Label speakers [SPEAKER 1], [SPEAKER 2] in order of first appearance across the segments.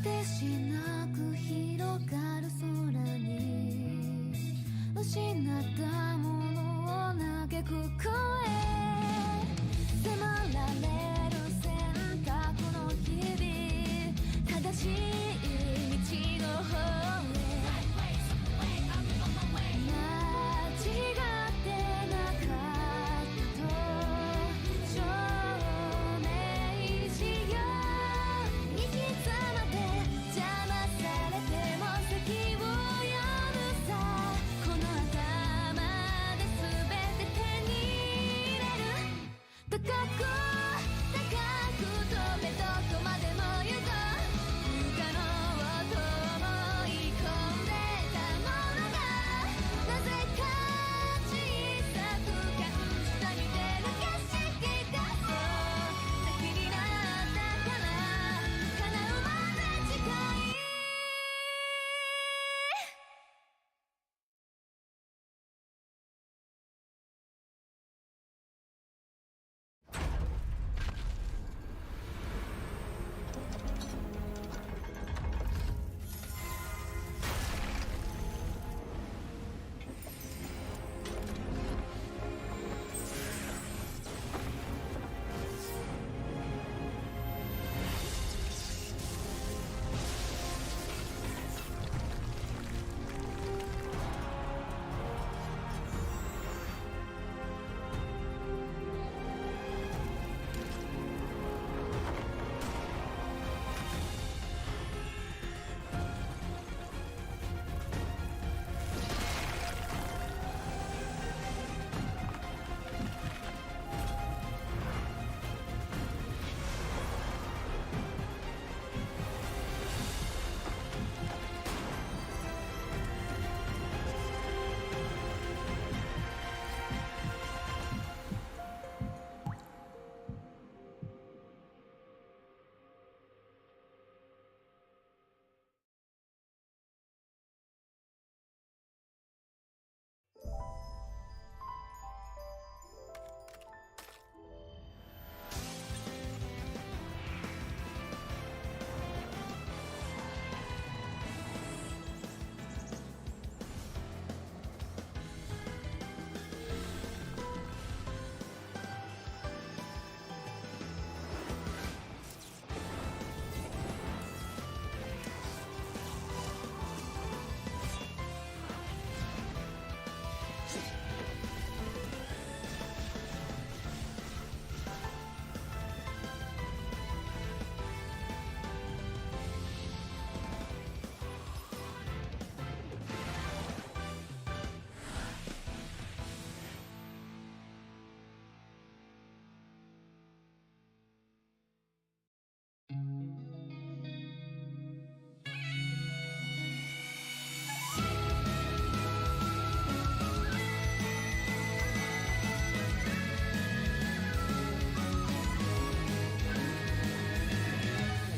[SPEAKER 1] てしなく広がる空に失ったものを嘆く声迫られる選択の日々正しい道の方へ間違ってなかったと証明しよう行き詰まって邪魔されても先を読むさこの頭で全て手に入れる高く高く飛べどこまでも行こう不可能と思い込んでたものがなぜか小さく感じた見てる景色がそう先になったから叶うまで近い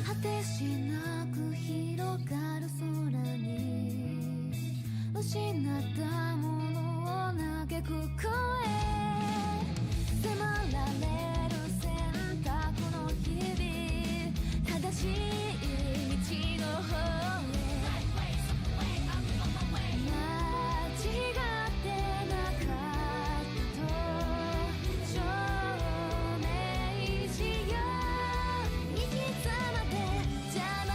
[SPEAKER 1] 果てしなく広がる空に失ったものを嘆く声迫られる選択の日々正しい道の方へ間違ってなかったと証明しよう行き詰まって邪魔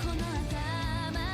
[SPEAKER 1] この頭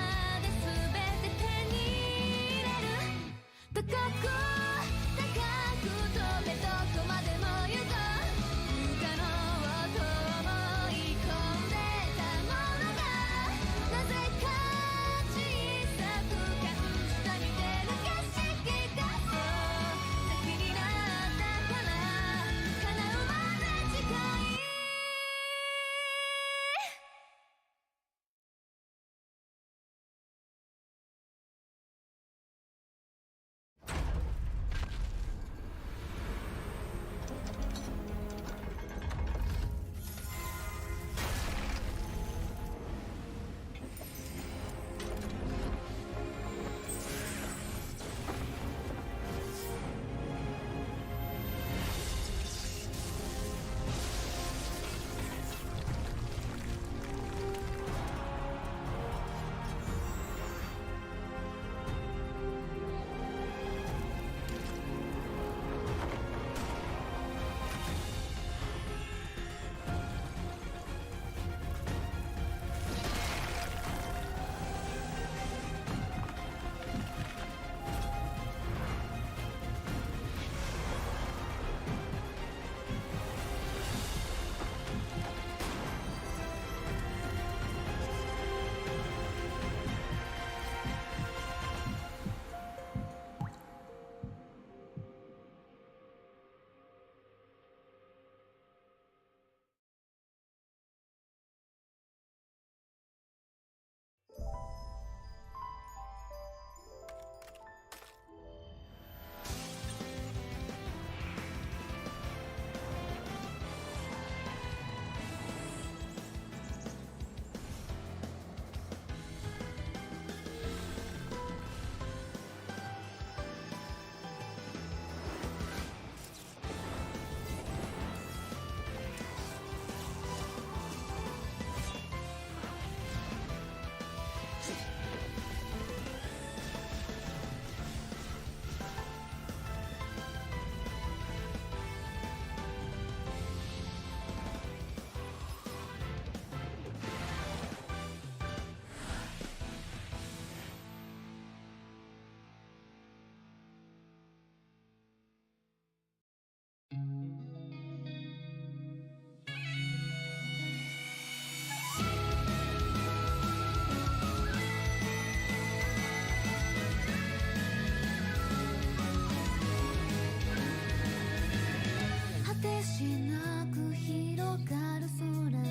[SPEAKER 1] しなく広がる空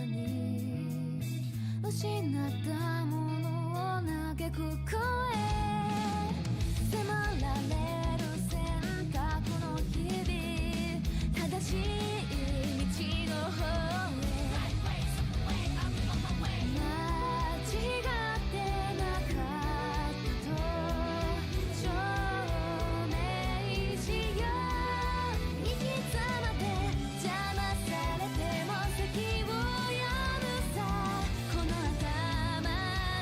[SPEAKER 1] に失ったものを嘆く声迫られる選択の日々正しい道の方へ間違ってなかったと証明しよう生き様で邪魔されても席を読むさこの頭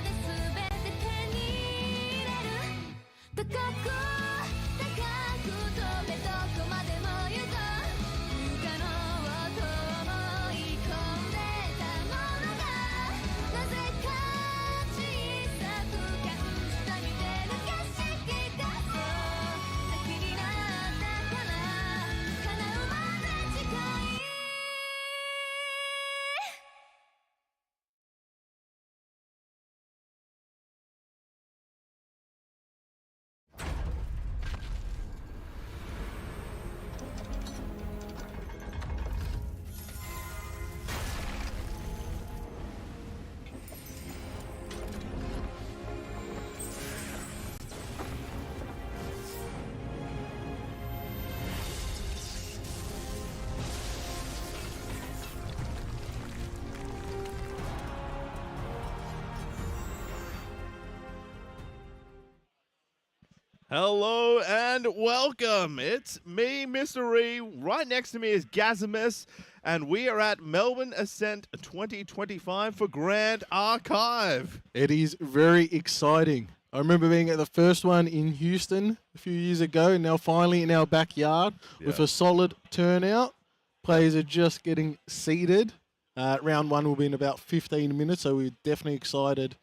[SPEAKER 1] で全て手に入れる高く高く飛べどこまでも行こう不可能と思い込んでたものがなぜか小さく感じた見てる景色がそう先になったから叶うまで近い
[SPEAKER 2] Hello and welcome. It's me, Mr. E. Right next to me is Gazimus, and we are at Melbourne Ascent 2025 for Grand Archive.
[SPEAKER 3] It is very exciting. I remember being at the first one in Houston a few years ago, now finally in our backyard with a solid turnout. Players are just getting seated. Round one will be in about 15 minutes, so we're definitely excited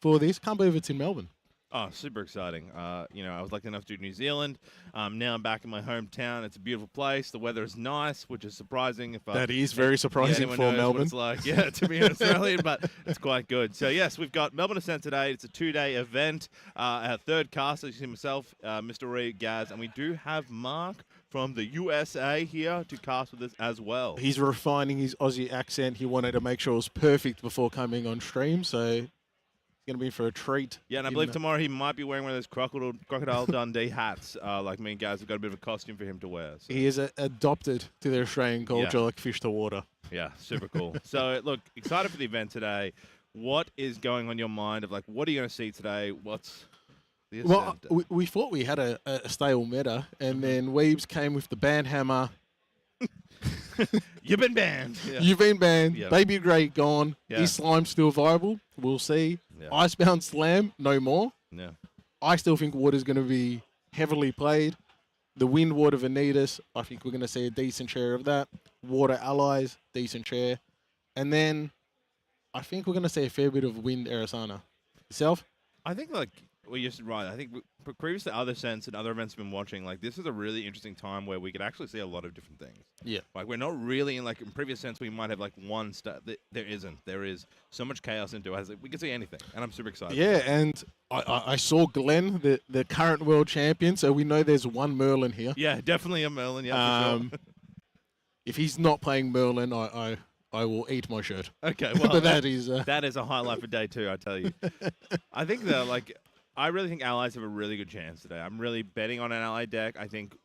[SPEAKER 3] for this. Can't believe it's in Melbourne.
[SPEAKER 2] Oh, super exciting. I was lucky enough to do New Zealand. Now I'm back in my hometown. It's a beautiful place. The weather is nice, which is surprising.
[SPEAKER 3] That is very surprising for
[SPEAKER 2] knows
[SPEAKER 3] Melbourne.
[SPEAKER 2] What it's like, yeah, to be an Australian, but it's quite good. So, yes, we've got Melbourne Ascent today. It's a 2-day event. Our third cast, as you see myself, Mr. Reed, Gaz, and we do have Mark from the USA here to cast with us as well.
[SPEAKER 3] He's refining his Aussie accent. He wanted to make sure it was perfect before coming on stream, so going to be for a treat.
[SPEAKER 2] Yeah, and I believe tomorrow he might be wearing one of those Crocodile Dundee hats, like me and guys have got a bit of a costume for him to wear. So.
[SPEAKER 3] He is adopted to the Australian culture like fish to water.
[SPEAKER 2] Yeah, super cool. So, look, excited for the event today. What is going on your mind of, like, what are you going to see today? What's the Ascent?
[SPEAKER 3] Well, we thought we had a stale meta, and then Weebs came with the ban hammer.
[SPEAKER 2] You've been banned. Yeah.
[SPEAKER 3] You've been banned.
[SPEAKER 2] Yeah.
[SPEAKER 3] Baby Grey gone.
[SPEAKER 2] Yeah.
[SPEAKER 3] Is Slime still viable? We'll see.
[SPEAKER 2] Yeah.
[SPEAKER 3] Icebound Slam, no more.
[SPEAKER 2] Yeah.
[SPEAKER 3] I still think Water's going to be heavily played. The Wind Water Vanitas, I think we're going to see a decent share of that. Water Allies, decent share. And then I think we're going to see a fair bit of Wind Arasana. Yourself?
[SPEAKER 2] I think, like, well, you're right. I think previous to other Ascents and other events we've been watching, like, this is a really interesting time where we could actually see a lot of different things.
[SPEAKER 3] Yeah.
[SPEAKER 2] Like, we're not really in, like, in previous Ascents, we might have, like, one star. There isn't. There is so much chaos into it. We can see anything, and I'm super excited.
[SPEAKER 3] Yeah, and I saw Glenn, the current world champion, so we know there's one Merlin here.
[SPEAKER 2] Yeah, definitely a Merlin, yeah, for sure.
[SPEAKER 3] If he's not playing Merlin, I will eat my shirt.
[SPEAKER 2] Okay, well,
[SPEAKER 3] but that is
[SPEAKER 2] a highlight for day two, I tell you. I think that, like, I really think Allies have a really good chance today. I'm really betting on an Ally deck. I think,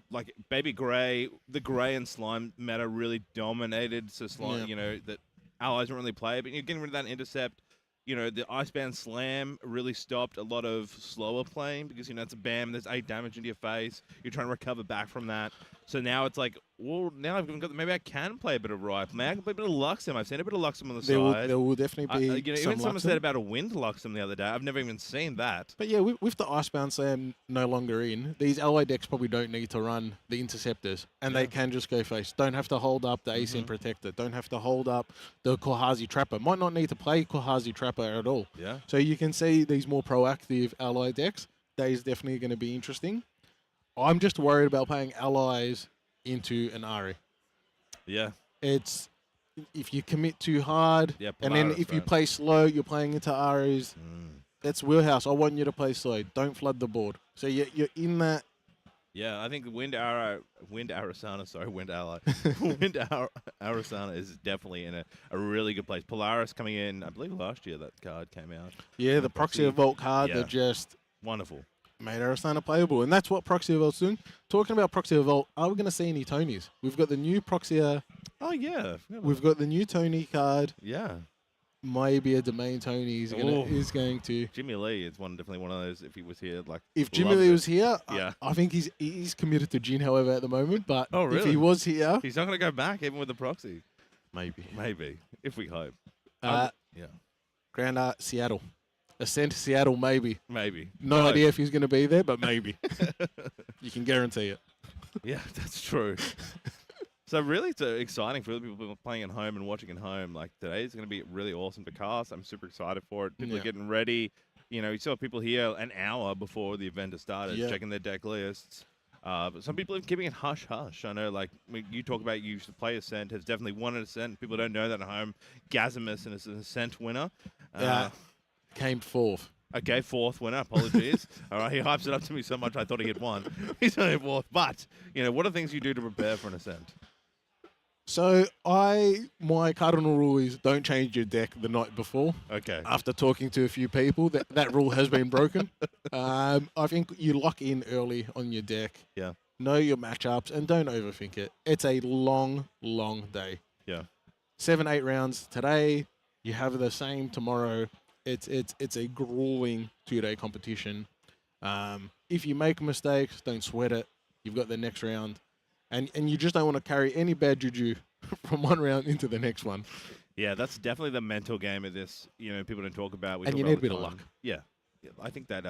[SPEAKER 2] like, Baby Grey, the Grey and Slime meta really dominated. So Slime, that Allies don't really play. But you're getting rid of that Intercept. The Iceband Slam really stopped a lot of slower playing because, it's a bam. There's 8 damage into your face. You're trying to recover back from that. So now it's like, well, now I've got, maybe I can play a bit of Ripe. Maybe I can play a bit of Luxem. I've seen a bit of Luxem on the side.
[SPEAKER 3] There will definitely be
[SPEAKER 2] even someone
[SPEAKER 3] Luxem.
[SPEAKER 2] said about a Wind Luxem the other day. I've never even seen that.
[SPEAKER 3] But yeah, with the Icebound Slam no longer in, these Ally decks probably don't need to run the Interceptors, and they can just go face. Don't have to hold up the Ascent Protector. Don't have to hold up the Kohazi Trapper. Might not need to play Kohazi Trapper at all.
[SPEAKER 2] Yeah.
[SPEAKER 3] So you can see these more proactive Ally decks. That is definitely going to be interesting. I'm just worried about playing Allies into an Ari.
[SPEAKER 2] Yeah.
[SPEAKER 3] It's if you commit too hard,
[SPEAKER 2] Yeah,
[SPEAKER 3] and then
[SPEAKER 2] Polaris,
[SPEAKER 3] if you
[SPEAKER 2] right.
[SPEAKER 3] play slow, you're playing into Aris. That's wheelhouse. I want you to play slow. Don't flood the board. So you're in that
[SPEAKER 2] Yeah, I think Wind Arasana, sorry, Wind Ally. Arasana is definitely in a really good place. Polaris coming in, I believe last year that card came out.
[SPEAKER 3] Yeah, the Proxy Vault card
[SPEAKER 2] Yeah.
[SPEAKER 3] that just
[SPEAKER 2] Wonderful.
[SPEAKER 3] made Arasana playable, and that's what Proxy Vault's doing. Talking about Proxy Vault, are we going to see any Tonys? We've got the new Proxy.
[SPEAKER 2] Oh, yeah.
[SPEAKER 3] We've got the new Tony card.
[SPEAKER 2] Yeah.
[SPEAKER 3] Maybe a domain Tony is going to.
[SPEAKER 2] Jimmy Lee is definitely one of those. If he was here, like
[SPEAKER 3] If Jimmy Lee was here,
[SPEAKER 2] yeah.
[SPEAKER 3] I think he's committed to Jin. However, at the moment, but
[SPEAKER 2] really?
[SPEAKER 3] if he was here,
[SPEAKER 2] he's not going to go back even with the proxy.
[SPEAKER 3] Maybe
[SPEAKER 2] If we hope.
[SPEAKER 3] yeah. Grand Art Seattle, Ascent Seattle, maybe. No idea if he's going to be there, but maybe. You can guarantee it.
[SPEAKER 2] Yeah, that's true. So really, it's exciting for the people playing at home and watching at home. Like today is going to be really awesome to cast. I'm super excited for it. People are getting ready. You know, you saw people here an hour before the event has started, checking their deck lists. But some people are keeping it hush hush. I know, like you talk about, you used to play Ascent. Has definitely won an Ascent. People don't know that at home. Gazimus is an Ascent winner.
[SPEAKER 3] Came fourth.
[SPEAKER 2] Okay, fourth winner. Apologies. All right, he hypes it up to me so much I thought he had won. He's only fourth. But you know, what are things you do to prepare for an Ascent?
[SPEAKER 3] So my cardinal rule is don't change your deck the night before.
[SPEAKER 2] Okay.
[SPEAKER 3] After talking to a few people, that rule has been broken. I think you lock in early on your deck.
[SPEAKER 2] Yeah.
[SPEAKER 3] Know your matchups and don't overthink it. It's a long, long day.
[SPEAKER 2] Yeah.
[SPEAKER 3] 7-8 rounds today. You have the same tomorrow. It's a grueling 2-day competition. If you make mistakes, don't sweat it. You've got the next round. And you just don't want to carry any bad juju from one round into the next one.
[SPEAKER 2] Yeah, that's definitely the mental game of this. You know, people don't talk about.
[SPEAKER 3] And you need a bit of luck.
[SPEAKER 2] Yeah, I think that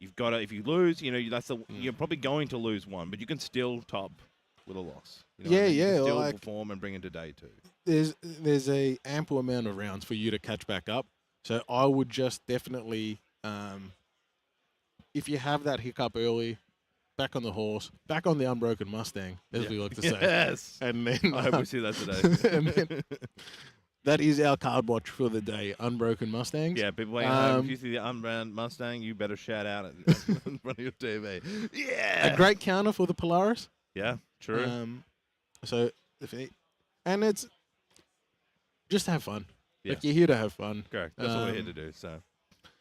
[SPEAKER 2] you've got to. If you lose, you know, you're probably going to lose one, but you can still top with a loss. You know You can still perform and bring into day two.
[SPEAKER 3] There's a ample amount of rounds for you to catch back up. So I would just definitely, if you have that hiccup early, back on the horse, back on the unbroken Mustang, as we like to say.
[SPEAKER 2] Yes.
[SPEAKER 3] And then
[SPEAKER 2] I hope we see that today.
[SPEAKER 3] and then, that is our card watch for the day, unbroken Mustangs.
[SPEAKER 2] Yeah, people playing home, if you see the unbound Mustang, you better shout out in front of your TV. Yeah.
[SPEAKER 3] A great counter for the Polaris.
[SPEAKER 2] Yeah, true.
[SPEAKER 3] And it's just have fun.
[SPEAKER 2] Yeah.
[SPEAKER 3] Like, you're here to have fun.
[SPEAKER 2] Correct. That's what we're here to do. So.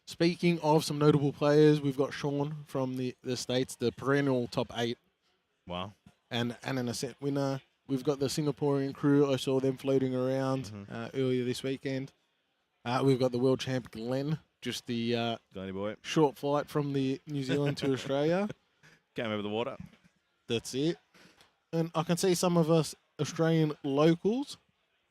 [SPEAKER 3] Speaking of some notable players, we've got Sean from the States, the perennial top 8.
[SPEAKER 2] Wow.
[SPEAKER 3] And an Ascent winner. We've got the Singaporean crew. I saw them floating around earlier this weekend. We've got the world champ Glenn, just the
[SPEAKER 2] boy.
[SPEAKER 3] short flight from the New Zealand to Australia.
[SPEAKER 2] Came over the water.
[SPEAKER 3] That's it. And I can see some of us Australian locals.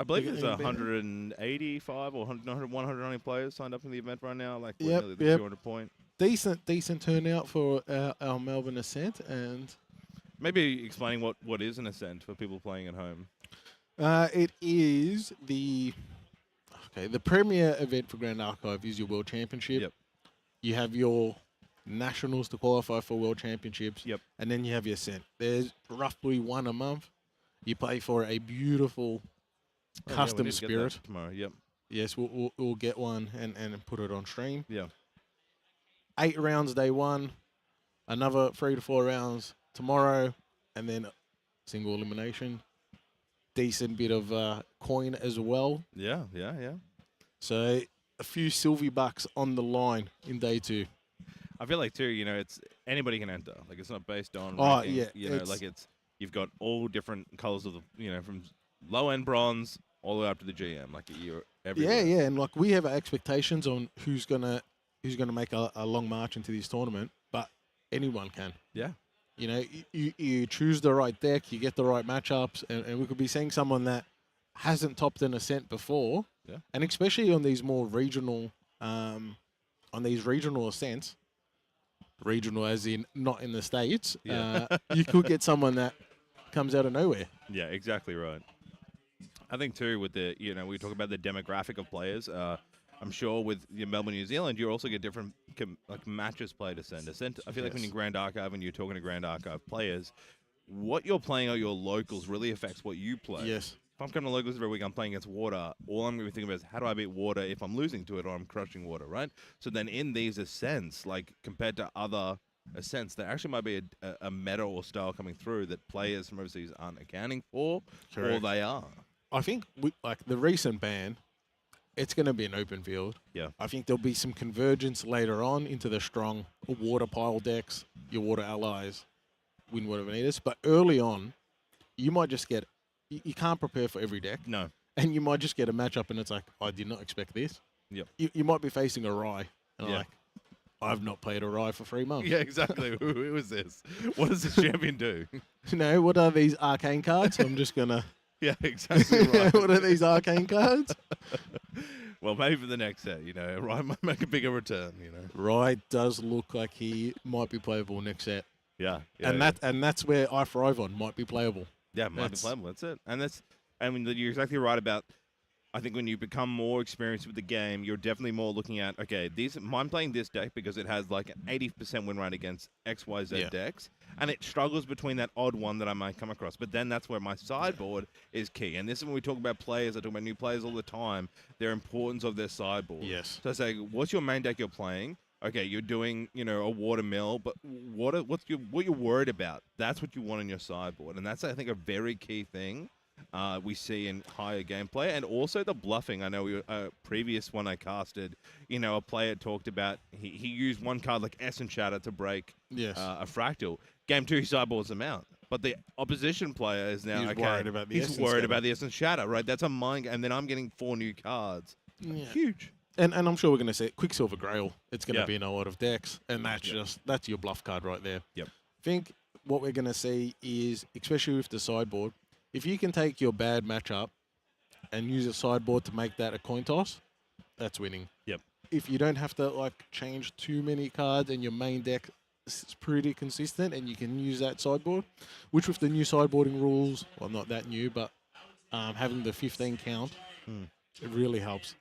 [SPEAKER 2] I believe there's 185 or 190 players signed up in the event right now. Like, nearly the 200 point.
[SPEAKER 3] Decent turnout for our Melbourne Ascent. And
[SPEAKER 2] maybe explaining what is an Ascent for people playing at home.
[SPEAKER 3] It is the premier event for Grand Archive is your World Championship.
[SPEAKER 2] Yep.
[SPEAKER 3] You have your nationals to qualify for World Championships.
[SPEAKER 2] Yep.
[SPEAKER 3] And then you have your Ascent. There's roughly one a month. You play for a beautiful custom spirit
[SPEAKER 2] tomorrow. Yep.
[SPEAKER 3] Yes, we'll get one and put it on stream.
[SPEAKER 2] Yeah.
[SPEAKER 3] 8 rounds day one, another 3 to 4 rounds tomorrow, and then single elimination. Decent bit of coin as well.
[SPEAKER 2] Yeah.
[SPEAKER 3] So a few Sylvie bucks on the line in day 2.
[SPEAKER 2] I feel like too, you know, it's anybody can enter. Like, it's not based on
[SPEAKER 3] ranking,
[SPEAKER 2] yeah. You know, like you've got all different colors of the, you know, from low end bronze all the way up to the GM. Like, you're everywhere.
[SPEAKER 3] Yeah, and like we have our expectations on who's gonna make a long march into this tournament, but anyone can.
[SPEAKER 2] Yeah.
[SPEAKER 3] You know, you choose the right deck, you get the right matchups, and we could be seeing someone that hasn't topped an Ascent before.
[SPEAKER 2] Yeah.
[SPEAKER 3] And especially on these more regional, Ascents, regional as in not in the States, you could get someone that comes out of nowhere.
[SPEAKER 2] Yeah, exactly right. I think too with the, you know, we talk about the demographic of players. I'm sure with your Melbourne, New Zealand, you also get different like matches played Ascent. I feel like when you're Grand Archive and you're talking to Grand Archive players, what you're playing at your locals really affects what you play.
[SPEAKER 3] Yes.
[SPEAKER 2] If I'm coming to locals every week, I'm playing against water. All I'm going to be thinking about is how do I beat water if I'm losing to it or I'm crushing water, right? So then in these Ascents, like compared to other Ascents, there actually might be a meta or style coming through that players from overseas aren't accounting for, or
[SPEAKER 3] Correct.
[SPEAKER 2] they are.
[SPEAKER 3] I think like the recent ban, it's going to be an open field.
[SPEAKER 2] Yeah.
[SPEAKER 3] I think there'll be some convergence later on into the strong water pile decks, your water allies, win water Vanitas. But early on, you might just get, you can't prepare for every deck.
[SPEAKER 2] No.
[SPEAKER 3] And you might just get a matchup and it's like, I did not expect this.
[SPEAKER 2] Yep.
[SPEAKER 3] You might be facing a Rye. And
[SPEAKER 2] Yeah.
[SPEAKER 3] like, I've not played a Rye for 3 months.
[SPEAKER 2] Yeah, exactly. Who is this? What does this champion do?
[SPEAKER 3] You know, what are these arcane cards? I'm just going to...
[SPEAKER 2] Yeah, exactly right.
[SPEAKER 3] What are these arcane cards?
[SPEAKER 2] Well, maybe for the next set, you know, Ryan might make a bigger return, you know.
[SPEAKER 3] Rye does look like he might be playable next set.
[SPEAKER 2] Yeah.
[SPEAKER 3] And that's where I Thrive On might be playable.
[SPEAKER 2] Yeah, might be playable. That's it. And I mean, you're exactly right about. I think when you become more experienced with the game, you're definitely more looking at, okay, I'm playing this deck because it has like an 80% win rate against XYZ decks, and it struggles between that odd one that I might come across. But then that's where my sideboard is key. And this is when we talk about players, I talk about new players all the time, their importance of their sideboard.
[SPEAKER 3] Yes.
[SPEAKER 2] So I say, what's your main deck you're playing? Okay, you're doing, you know, a water mill, but what you're worried about? That's what you want in your sideboard. And that's, I think, a very key thing. We see in higher gameplay, and also the bluffing. I know previous one I casted, you know, a player talked about he used one card like Ascent Shatter to break a fractal. Game 2, he sideboards them out, but the opposition player is now
[SPEAKER 3] worried about the
[SPEAKER 2] he's
[SPEAKER 3] Ascent
[SPEAKER 2] worried
[SPEAKER 3] Shatter.
[SPEAKER 2] about the Ascent Shatter, right? That's a mind, and then I'm getting 4 new cards.
[SPEAKER 3] Yeah.
[SPEAKER 2] Huge.
[SPEAKER 3] And I'm sure we're going to see Quicksilver Grail. It's going to
[SPEAKER 2] Yeah.
[SPEAKER 3] be in a lot of decks, and that's your bluff card right there.
[SPEAKER 2] Yep.
[SPEAKER 3] I think what we're going to see is, especially with the sideboard, if you can take your bad matchup and use a sideboard to make that a coin toss, that's winning.
[SPEAKER 2] Yep.
[SPEAKER 3] If you don't have to like change too many cards and your main deck is pretty consistent and you can use that sideboard, which with the new sideboarding rules, well, not that new, but having the 15 count, it really helps.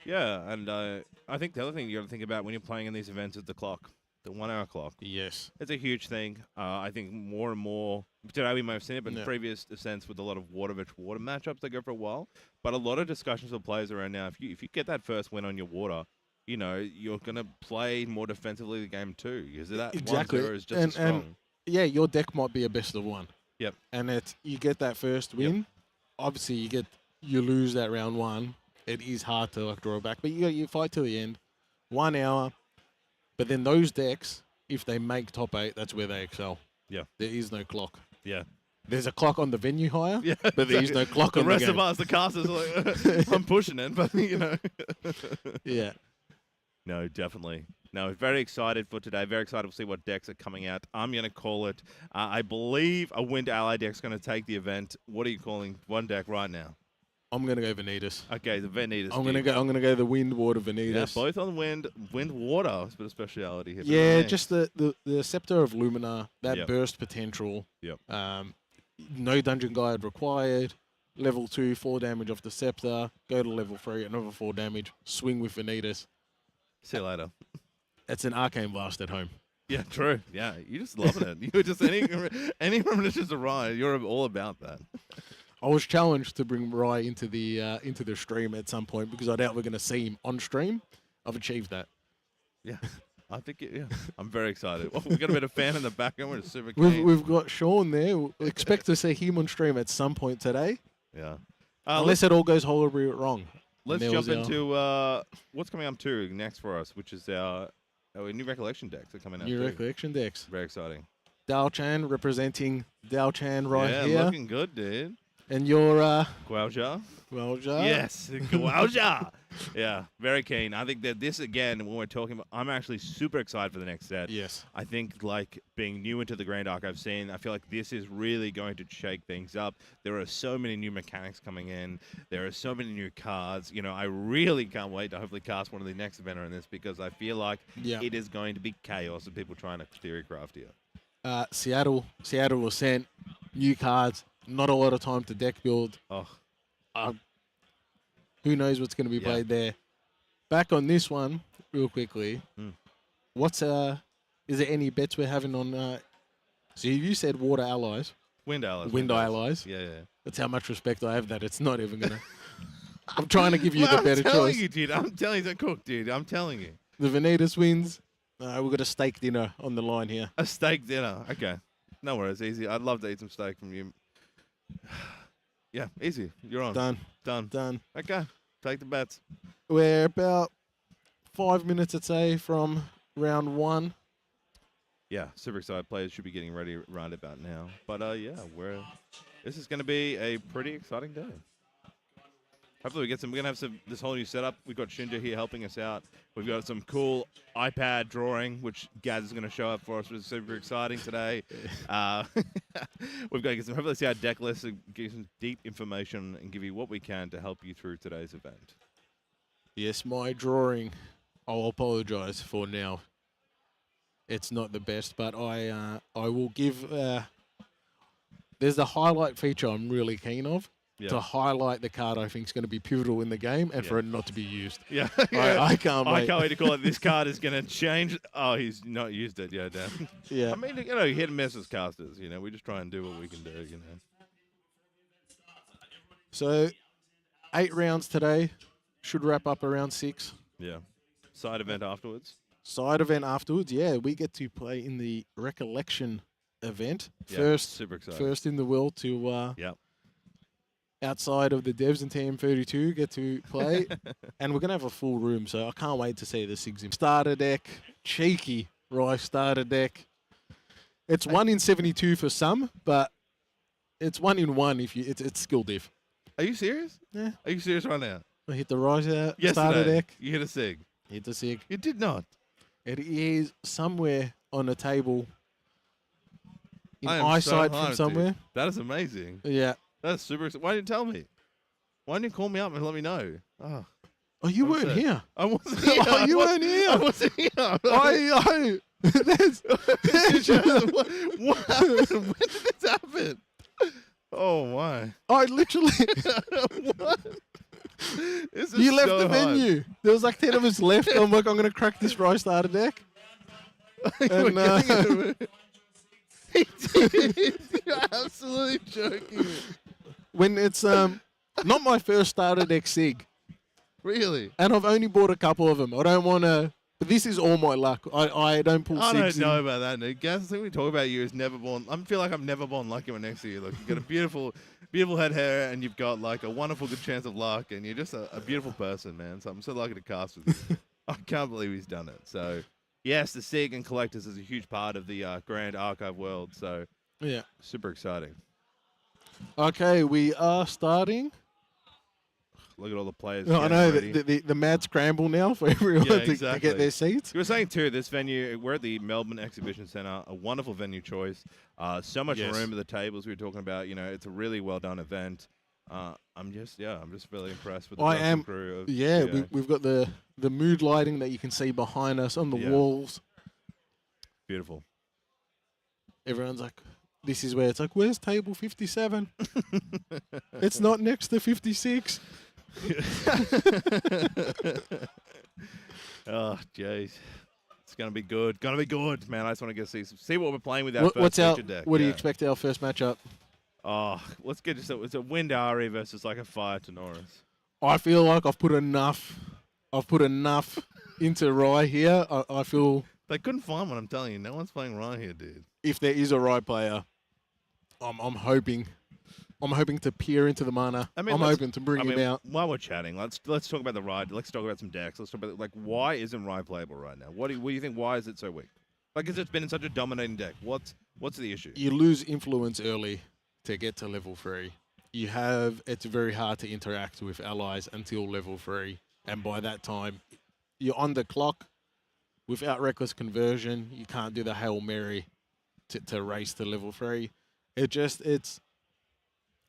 [SPEAKER 2] Yeah, and I think the other thing you got to think about when you're playing in these events is the clock, the 1 hour clock.
[SPEAKER 3] Yes.
[SPEAKER 2] It's a huge thing. I think more and more today we may have seen it, but in
[SPEAKER 3] Yeah.
[SPEAKER 2] previous Ascents with a lot of water versus water matchups, they go for a while. But a lot of discussions with players around now. If you get that first win on your water, you know you're gonna play more defensively the game too. Because that
[SPEAKER 3] Exactly.
[SPEAKER 2] 1-0 is just as strong.
[SPEAKER 3] Yeah, your deck might be a best of one.
[SPEAKER 2] Yep.
[SPEAKER 3] And you get that first win. Obviously, you lose that round 1. It is hard to like draw back, but you fight to the end. 1 hour. But then those decks, if they make top 8, that's where they excel.
[SPEAKER 2] Yeah.
[SPEAKER 3] There is no clock.
[SPEAKER 2] Yeah.
[SPEAKER 3] There's a clock on the venue hire,
[SPEAKER 2] Yeah.
[SPEAKER 3] but there is no clock
[SPEAKER 2] The
[SPEAKER 3] on
[SPEAKER 2] rest
[SPEAKER 3] the
[SPEAKER 2] of
[SPEAKER 3] game.
[SPEAKER 2] us, the casters, are like, I'm pushing it, but you know.
[SPEAKER 3] Yeah.
[SPEAKER 2] No, definitely. No, very excited for today. Very excited to see what decks are coming out. I'm going to call it, I believe a Wind Ally deck's going to take the event. What are you calling one deck right now?
[SPEAKER 3] I'm gonna go Vanitas.
[SPEAKER 2] Okay, the Vanitas.
[SPEAKER 3] I'm gonna go the Wind Water Vanitas.
[SPEAKER 2] Yeah, both on wind water. It's a bit of speciality here.
[SPEAKER 3] Yeah, just the Scepter of Lumina, that
[SPEAKER 2] Yep.
[SPEAKER 3] burst potential.
[SPEAKER 2] Yep.
[SPEAKER 3] No dungeon guide required. Level 2, 4 damage off the Scepter. Go to level 3, another 4 damage. Swing with Vanitas.
[SPEAKER 2] See you later.
[SPEAKER 3] It's an Arcane Blast at home.
[SPEAKER 2] Yeah, true. Yeah, you're just loving it. You're just any reminiscence of Ryan, you're all about that.
[SPEAKER 3] I was challenged to bring Rye into the stream at some point because I doubt we're going to see him on stream. I've achieved that.
[SPEAKER 2] Yeah, I think I'm very excited. Well, we've got a bit of fan in the background. We're super keen.
[SPEAKER 3] We've got Sean there. We'll expect to see him on stream at some point today,
[SPEAKER 2] Yeah.
[SPEAKER 3] unless it all goes horribly wrong.
[SPEAKER 2] Let's
[SPEAKER 3] And there
[SPEAKER 2] jump
[SPEAKER 3] was
[SPEAKER 2] into what's coming up too next for us, which is our new Recollection decks are coming out.
[SPEAKER 3] New
[SPEAKER 2] too.
[SPEAKER 3] Recollection decks.
[SPEAKER 2] Very exciting.
[SPEAKER 3] Dao Chan representing Dao Chan right
[SPEAKER 2] yeah,
[SPEAKER 3] here.
[SPEAKER 2] looking good, dude.
[SPEAKER 3] And your
[SPEAKER 2] Guauja.
[SPEAKER 3] Yes.
[SPEAKER 2] Guauja. Yeah, very keen. I think that this, again, when we're talking about, I'm actually super excited for the next set.
[SPEAKER 3] Yes.
[SPEAKER 2] I think, like, being new into the Grand Arc, I feel like this is really going to shake things up. There are so many new mechanics coming in. There are so many new cards. You know, I really can't wait to hopefully cast one of the next eventer in this because I feel like it is going to be chaos of people trying to theorycraft here.
[SPEAKER 3] Seattle Ascent, new cards, not a lot of time to deck build.
[SPEAKER 2] Oh,
[SPEAKER 3] Who knows what's going to be played there. Back on this one, real quickly. What's is there any bets we're having on so you said Water Allies.
[SPEAKER 2] Wind Allies.
[SPEAKER 3] Wind Allies.
[SPEAKER 2] Yeah.
[SPEAKER 3] That's how much respect I have that it's not even going to... I'm trying to give you
[SPEAKER 2] Well,
[SPEAKER 3] the better
[SPEAKER 2] I'm telling
[SPEAKER 3] choice.
[SPEAKER 2] you, dude. I'm telling you, cook, dude. I'm telling you.
[SPEAKER 3] The Vanitas wins. We've got a steak dinner on the line here.
[SPEAKER 2] A steak dinner. Okay. No worries. Easy. I'd love to eat some steak from you. Yeah, easy. You're on.
[SPEAKER 3] Done.
[SPEAKER 2] Okay. Take the bets.
[SPEAKER 3] We're about 5 minutes, I'd say, from round 1.
[SPEAKER 2] Yeah, super excited. Players should be getting ready right about now. But yeah, this is going to be a pretty exciting day. Hopefully we're going to have this whole new setup. We've got Shinja here helping us out. We've got some cool iPad drawing, which Gaz is going to show up for us, which is super exciting today. We've got to get hopefully see our deck list and give some deep information and give you what we can to help you through today's event.
[SPEAKER 3] Yes, my drawing, I'll apologise for now. It's not the best, but I will give... there's the highlight feature I'm really keen of.
[SPEAKER 2] Yeah.
[SPEAKER 3] To highlight the card I think is going to be pivotal in the game and for it not to be used.
[SPEAKER 2] Yeah.
[SPEAKER 3] I can't wait.
[SPEAKER 2] I can't wait to call it. This card is going to change. Oh, he's not used it. Yeah, Dan.
[SPEAKER 3] Yeah.
[SPEAKER 2] I mean, hit and miss as casters. We just try and do what we can do,
[SPEAKER 3] So, 8 rounds today. Should wrap up around 6.
[SPEAKER 2] Yeah. Side event afterwards.
[SPEAKER 3] Side event afterwards, yeah. We get to play in the Recollection event.
[SPEAKER 2] Yeah, super excited.
[SPEAKER 3] First in the world to...
[SPEAKER 2] Yep.
[SPEAKER 3] outside of the devs and TM32 get to play. And we're going to have a full room, so I can't wait to see the Sigs starter deck. Cheeky Rice starter deck. It's 1 in 72 for some, but it's 1 in 1 if you. It's skill diff.
[SPEAKER 2] Are you serious?
[SPEAKER 3] Yeah.
[SPEAKER 2] Are you serious right now?
[SPEAKER 3] I hit the Rice starter
[SPEAKER 2] Yesterday,
[SPEAKER 3] deck.
[SPEAKER 2] you hit a Sig.
[SPEAKER 3] Hit the Sig.
[SPEAKER 2] You did not.
[SPEAKER 3] It is somewhere on a table in
[SPEAKER 2] I am so
[SPEAKER 3] eyesight from
[SPEAKER 2] hyped,
[SPEAKER 3] somewhere.
[SPEAKER 2] dude. That is amazing.
[SPEAKER 3] Yeah.
[SPEAKER 2] That's super exciting. Why didn't you tell me? Why didn't you call me up and let me know?
[SPEAKER 3] Oh, you
[SPEAKER 2] I'm
[SPEAKER 3] weren't
[SPEAKER 2] upset.
[SPEAKER 3] here.
[SPEAKER 2] I wasn't here.
[SPEAKER 3] Oh, you weren't here.
[SPEAKER 2] I wasn't here.
[SPEAKER 3] There's
[SPEAKER 2] What happened? When did this happen? Oh, my.
[SPEAKER 3] I literally...
[SPEAKER 2] What? This is
[SPEAKER 3] You left
[SPEAKER 2] so
[SPEAKER 3] the
[SPEAKER 2] hard.
[SPEAKER 3] venue. There was like 10 of us left. I'm like, I'm going to crack this Rice starter deck.
[SPEAKER 2] You were
[SPEAKER 3] And,
[SPEAKER 2] getting it. You're absolutely joking me.
[SPEAKER 3] when it's not my first starter deck Sig,
[SPEAKER 2] Really?
[SPEAKER 3] and I've only bought a couple of them. I don't want to... But this is all my luck. I don't pull
[SPEAKER 2] I
[SPEAKER 3] Sigs
[SPEAKER 2] don't know
[SPEAKER 3] in.
[SPEAKER 2] about that, Nick. Gaz, the thing we talk about you is never born. I feel like I'm never born lucky when next to you. Look, you've got a beautiful head hair, and you've got like a wonderful good chance of luck, and you're just a beautiful person, man. So I'm so lucky to cast with you. I can't believe he's done it. So yes, the Sig and Collectors is a huge part of the Grand Archive world. So
[SPEAKER 3] Yeah.
[SPEAKER 2] super exciting.
[SPEAKER 3] Okay, we are starting.
[SPEAKER 2] Look at all the players.
[SPEAKER 3] I
[SPEAKER 2] getting
[SPEAKER 3] know
[SPEAKER 2] ready.
[SPEAKER 3] the mad scramble now for everyone
[SPEAKER 2] Yeah,
[SPEAKER 3] to
[SPEAKER 2] exactly.
[SPEAKER 3] get their seats.
[SPEAKER 2] You were saying too, this venue, we're at the Melbourne Exhibition Centre, a wonderful venue choice. So much
[SPEAKER 3] Yes.
[SPEAKER 2] room at the tables we were talking about. It's a really well done event. I'm just really impressed with the production crew. Of,
[SPEAKER 3] We've got the mood lighting that you can see behind us on the walls.
[SPEAKER 2] Beautiful.
[SPEAKER 3] Everyone's like, this is where it's like, where's table 57? It's not next to 56.
[SPEAKER 2] Oh, jeez. It's going to be good. Going to be good, man. I just want to see what we're playing with our
[SPEAKER 3] What's
[SPEAKER 2] first
[SPEAKER 3] our?
[SPEAKER 2] feature deck.
[SPEAKER 3] What do you expect our first matchup?
[SPEAKER 2] Oh, let's get just it's a Wind Ari versus like a Fire Tenoris.
[SPEAKER 3] I feel like I've put enough into Rye here. I feel
[SPEAKER 2] They couldn't find one, I'm telling you. No one's playing Rye here, dude.
[SPEAKER 3] if there is a Rye player, I'm hoping to peer into the mana.
[SPEAKER 2] I mean,
[SPEAKER 3] I'm hoping to bring him out.
[SPEAKER 2] While we're chatting, let's talk about the ride. Let's talk about some decks. Let's talk about why isn't Rye playable right now? What do you think? Why is it so weak? Like, has it been in such a dominating deck? What's the issue?
[SPEAKER 3] You lose influence early to get to level 3. It's very hard to interact with allies until level 3, and by that time, you're on the clock. Without Reckless Conversion, you can't do the Hail Mary to race to level 3.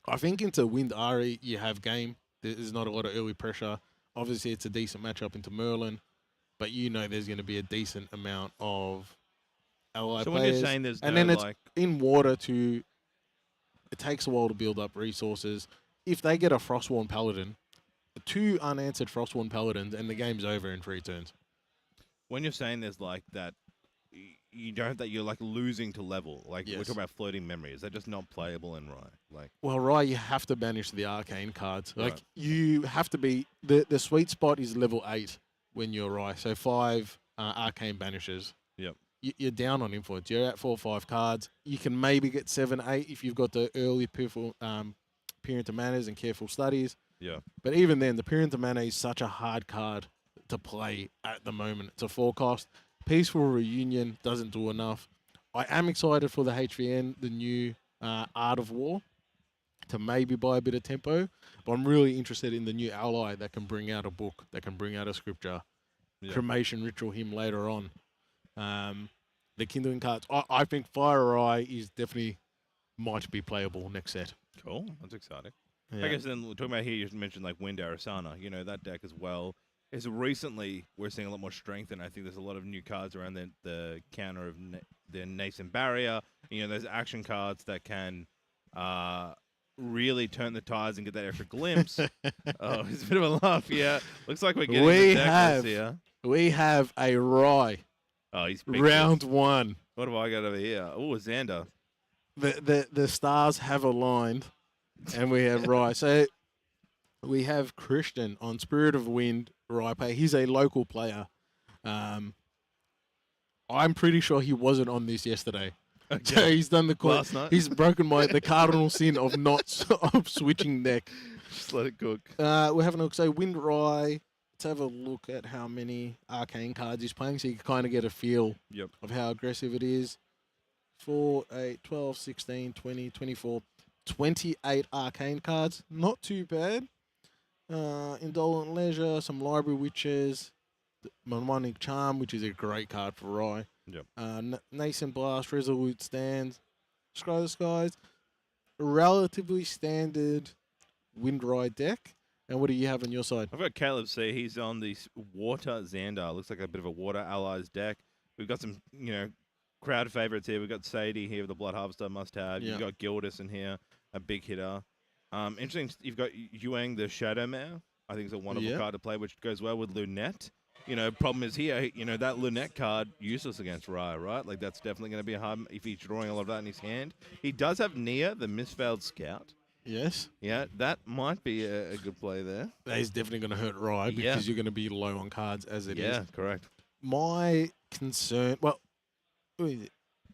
[SPEAKER 3] I think into Wind Ari, you have game. There's not a lot of early pressure. Obviously, it's a decent matchup into Merlin, but there's going to be a decent amount of ally
[SPEAKER 2] So
[SPEAKER 3] players.
[SPEAKER 2] when you're saying there's
[SPEAKER 3] and
[SPEAKER 2] no,
[SPEAKER 3] then it's
[SPEAKER 2] like,
[SPEAKER 3] in water it takes a while to build up resources. If they get a Frostworn Paladin, 2 unanswered Frostworn Paladins, and the game's over in 3 turns.
[SPEAKER 2] when you're saying there's like that, you're like losing to level. Like we're
[SPEAKER 3] Yes.
[SPEAKER 2] talking about floating memory. Is that just not playable in Rye? Like,
[SPEAKER 3] Well, Rye, you have to banish the arcane cards. Like,
[SPEAKER 2] Right.
[SPEAKER 3] you have to be... The sweet spot is level 8 when you're Rye. So 5 arcane banishes.
[SPEAKER 2] Yep.
[SPEAKER 3] You're down on influence. You're at 4 or 5 cards. You can maybe get 7, 8 if you've got the early Peer into Manners and Careful Studies.
[SPEAKER 2] Yeah.
[SPEAKER 3] But even then, the Peer into Mana is such a hard card to play at the moment. It's a 4 cost. Peaceful Reunion doesn't do enough. I am excited for the HVN, the new Art of War, to maybe buy a bit of tempo. But I'm really interested in the new ally that can bring out a book, that can bring out a scripture.
[SPEAKER 2] Yeah.
[SPEAKER 3] Cremation Ritual him later on. The Kindling cards. I think Fire Eye is definitely might be playable next set.
[SPEAKER 2] Cool. That's exciting.
[SPEAKER 3] Yeah.
[SPEAKER 2] I guess then talking about here, you mentioned like Wind Arasana. You know, that deck as well. Is recently we're seeing a lot more strength, and I think there's a lot of new cards around the counter of the Nascent Barrier. You know, there's action cards that can really turn the tides and get that extra glimpse. Oh, it's a bit of a laugh. Yeah, looks like we're getting the deck here.
[SPEAKER 3] We have a Rye.
[SPEAKER 2] Oh, he's big
[SPEAKER 3] round
[SPEAKER 2] this.
[SPEAKER 3] 1.
[SPEAKER 2] What have I got over here? Oh, Xander.
[SPEAKER 3] The stars have aligned, and we have Rye. So we have Christian on Spirit of Wind, Rye player. He's a local player. I'm pretty sure he wasn't on this yesterday.
[SPEAKER 2] Okay.
[SPEAKER 3] So he's done
[SPEAKER 2] Last night.
[SPEAKER 3] He's broken the cardinal sin of of switching deck.
[SPEAKER 2] Just let it cook.
[SPEAKER 3] We're having a look. So Wind Rye. Let's have a look at how many arcane cards he's playing, so you can kind of get a feel of how aggressive it is. 4, 8, 12, 16, 20, 24, 28 arcane cards. Not too bad. Indolent Leisure, some Library Witches, Mnemonic Charm, which is a great card for Rye.
[SPEAKER 2] Yep.
[SPEAKER 3] Nascent Blast, Resolute Stand, Scry the Skies. A relatively standard Wind Rye deck. And what do you have on your side?
[SPEAKER 2] I've got Caleb C. He's on the Water Xandar. Looks like a bit of a Water Allies deck. We've got some, crowd favorites here. We've got Sadie here with the Blood Harvester must-have.
[SPEAKER 3] Yeah.
[SPEAKER 2] You've got Gildus in here, a big hitter. Interesting, you've got Yuang the Shadow Mare. I think it's a wonderful card to play, which goes well with Lunette. Problem is here, that Lunette card, useless against Rye, right? Like, that's definitely going to be a hard if he's drawing a lot of that in his hand. He does have Nia, the Misveiled Scout.
[SPEAKER 3] Yes.
[SPEAKER 2] Yeah, that might be a good play there.
[SPEAKER 3] That is definitely going to hurt Rye because you're going to be low on cards as it is.
[SPEAKER 2] Yeah, correct.
[SPEAKER 3] My concern,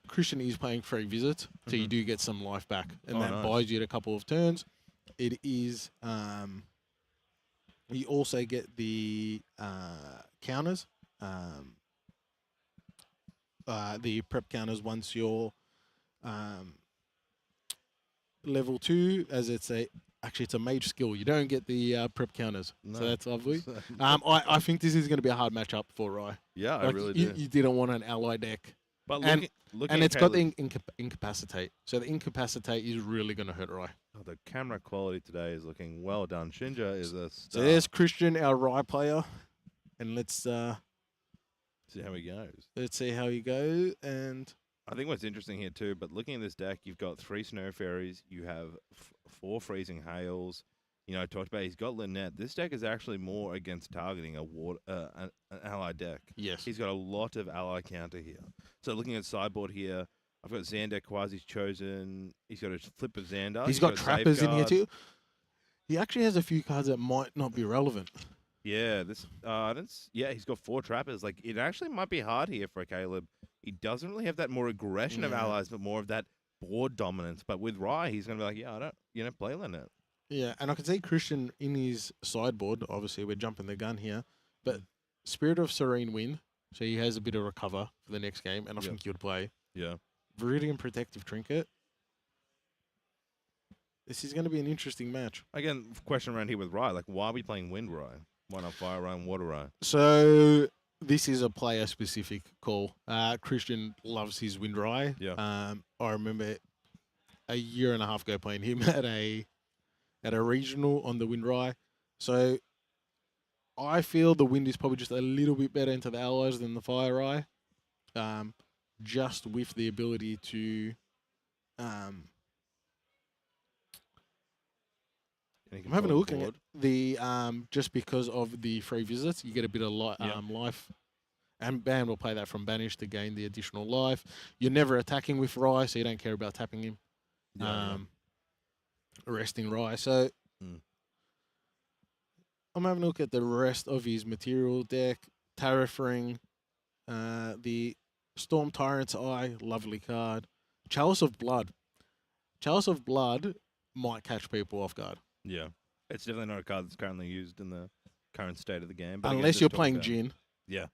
[SPEAKER 3] Christian is playing free visits, so you do get some life back, and that buys you a couple of turns. It is, you also get the counters, the prep counters once you're level 2, as it's a mage skill. You don't get the prep counters, so that's lovely. I think this is going to be a hard matchup for Rye.
[SPEAKER 2] Yeah, I really do.
[SPEAKER 3] You didn't want an ally deck.
[SPEAKER 2] But
[SPEAKER 3] and it's got
[SPEAKER 2] Caleb,
[SPEAKER 3] the Incapacitate. So the Incapacitate is really going to hurt Rye.
[SPEAKER 2] Oh, the camera quality today is looking well done. Shinja is a star.
[SPEAKER 3] So there's Christian, our Rye player. And let's
[SPEAKER 2] see how he goes.
[SPEAKER 3] Let's see how he goes. And
[SPEAKER 2] I think what's interesting here too, but looking at this deck, you've got 3 Snow Fairies, you have 4 Freezing Hails. I talked about he's got Lynette. This deck is actually more against targeting an ally deck.
[SPEAKER 3] Yes.
[SPEAKER 2] He's got a lot of ally counter here. So looking at sideboard here, I've got Xander Quasi's chosen. He's got a flip of Xander.
[SPEAKER 3] He's got Trappers in here too. He actually has a few cards that might not be relevant.
[SPEAKER 2] Yeah, he's got 4 Trappers. Like, it actually might be hard here for Caleb. He doesn't really have that more aggression of allies, but more of that board dominance. But with Rye, he's going to be like, I don't, play Lynette.
[SPEAKER 3] Yeah, and I can see Christian in his sideboard. Obviously, we're jumping the gun here. But Spirit of Serene Wind, so he has a bit of recover for the next game, and I think he would play.
[SPEAKER 2] Yeah.
[SPEAKER 3] Viridian Protective Trinket. This is going to be an interesting match.
[SPEAKER 2] Again, question around here with Rye. Like, why are we playing Wind Rye? Why not Fire Rye and Water Rye?
[SPEAKER 3] So this is a player-specific call. Christian loves his Wind Rye.
[SPEAKER 2] Yeah.
[SPEAKER 3] I remember a year and a half ago playing him at a regional on the Wind Rye. So I feel the Wind is probably just a little bit better into the allies than the Fire Rye. Just with the ability to I'm having a look at the just because of the free visits, you get a bit of life. And Ban will play that from Banish to gain the additional life. You're never attacking with Rye, so you don't care about tapping him. Arresting Rye. So I'm having a look at the rest of his material deck. Tariff Ring, The Storm Tyrant's Eye, lovely card. Chalice of Blood. Chalice of Blood might catch people off guard.
[SPEAKER 2] Yeah. It's definitely not a card that's currently used in the current state of the game. But again,
[SPEAKER 3] Unless
[SPEAKER 2] just
[SPEAKER 3] you're
[SPEAKER 2] talking
[SPEAKER 3] playing
[SPEAKER 2] about-
[SPEAKER 3] Jin.
[SPEAKER 2] Yeah.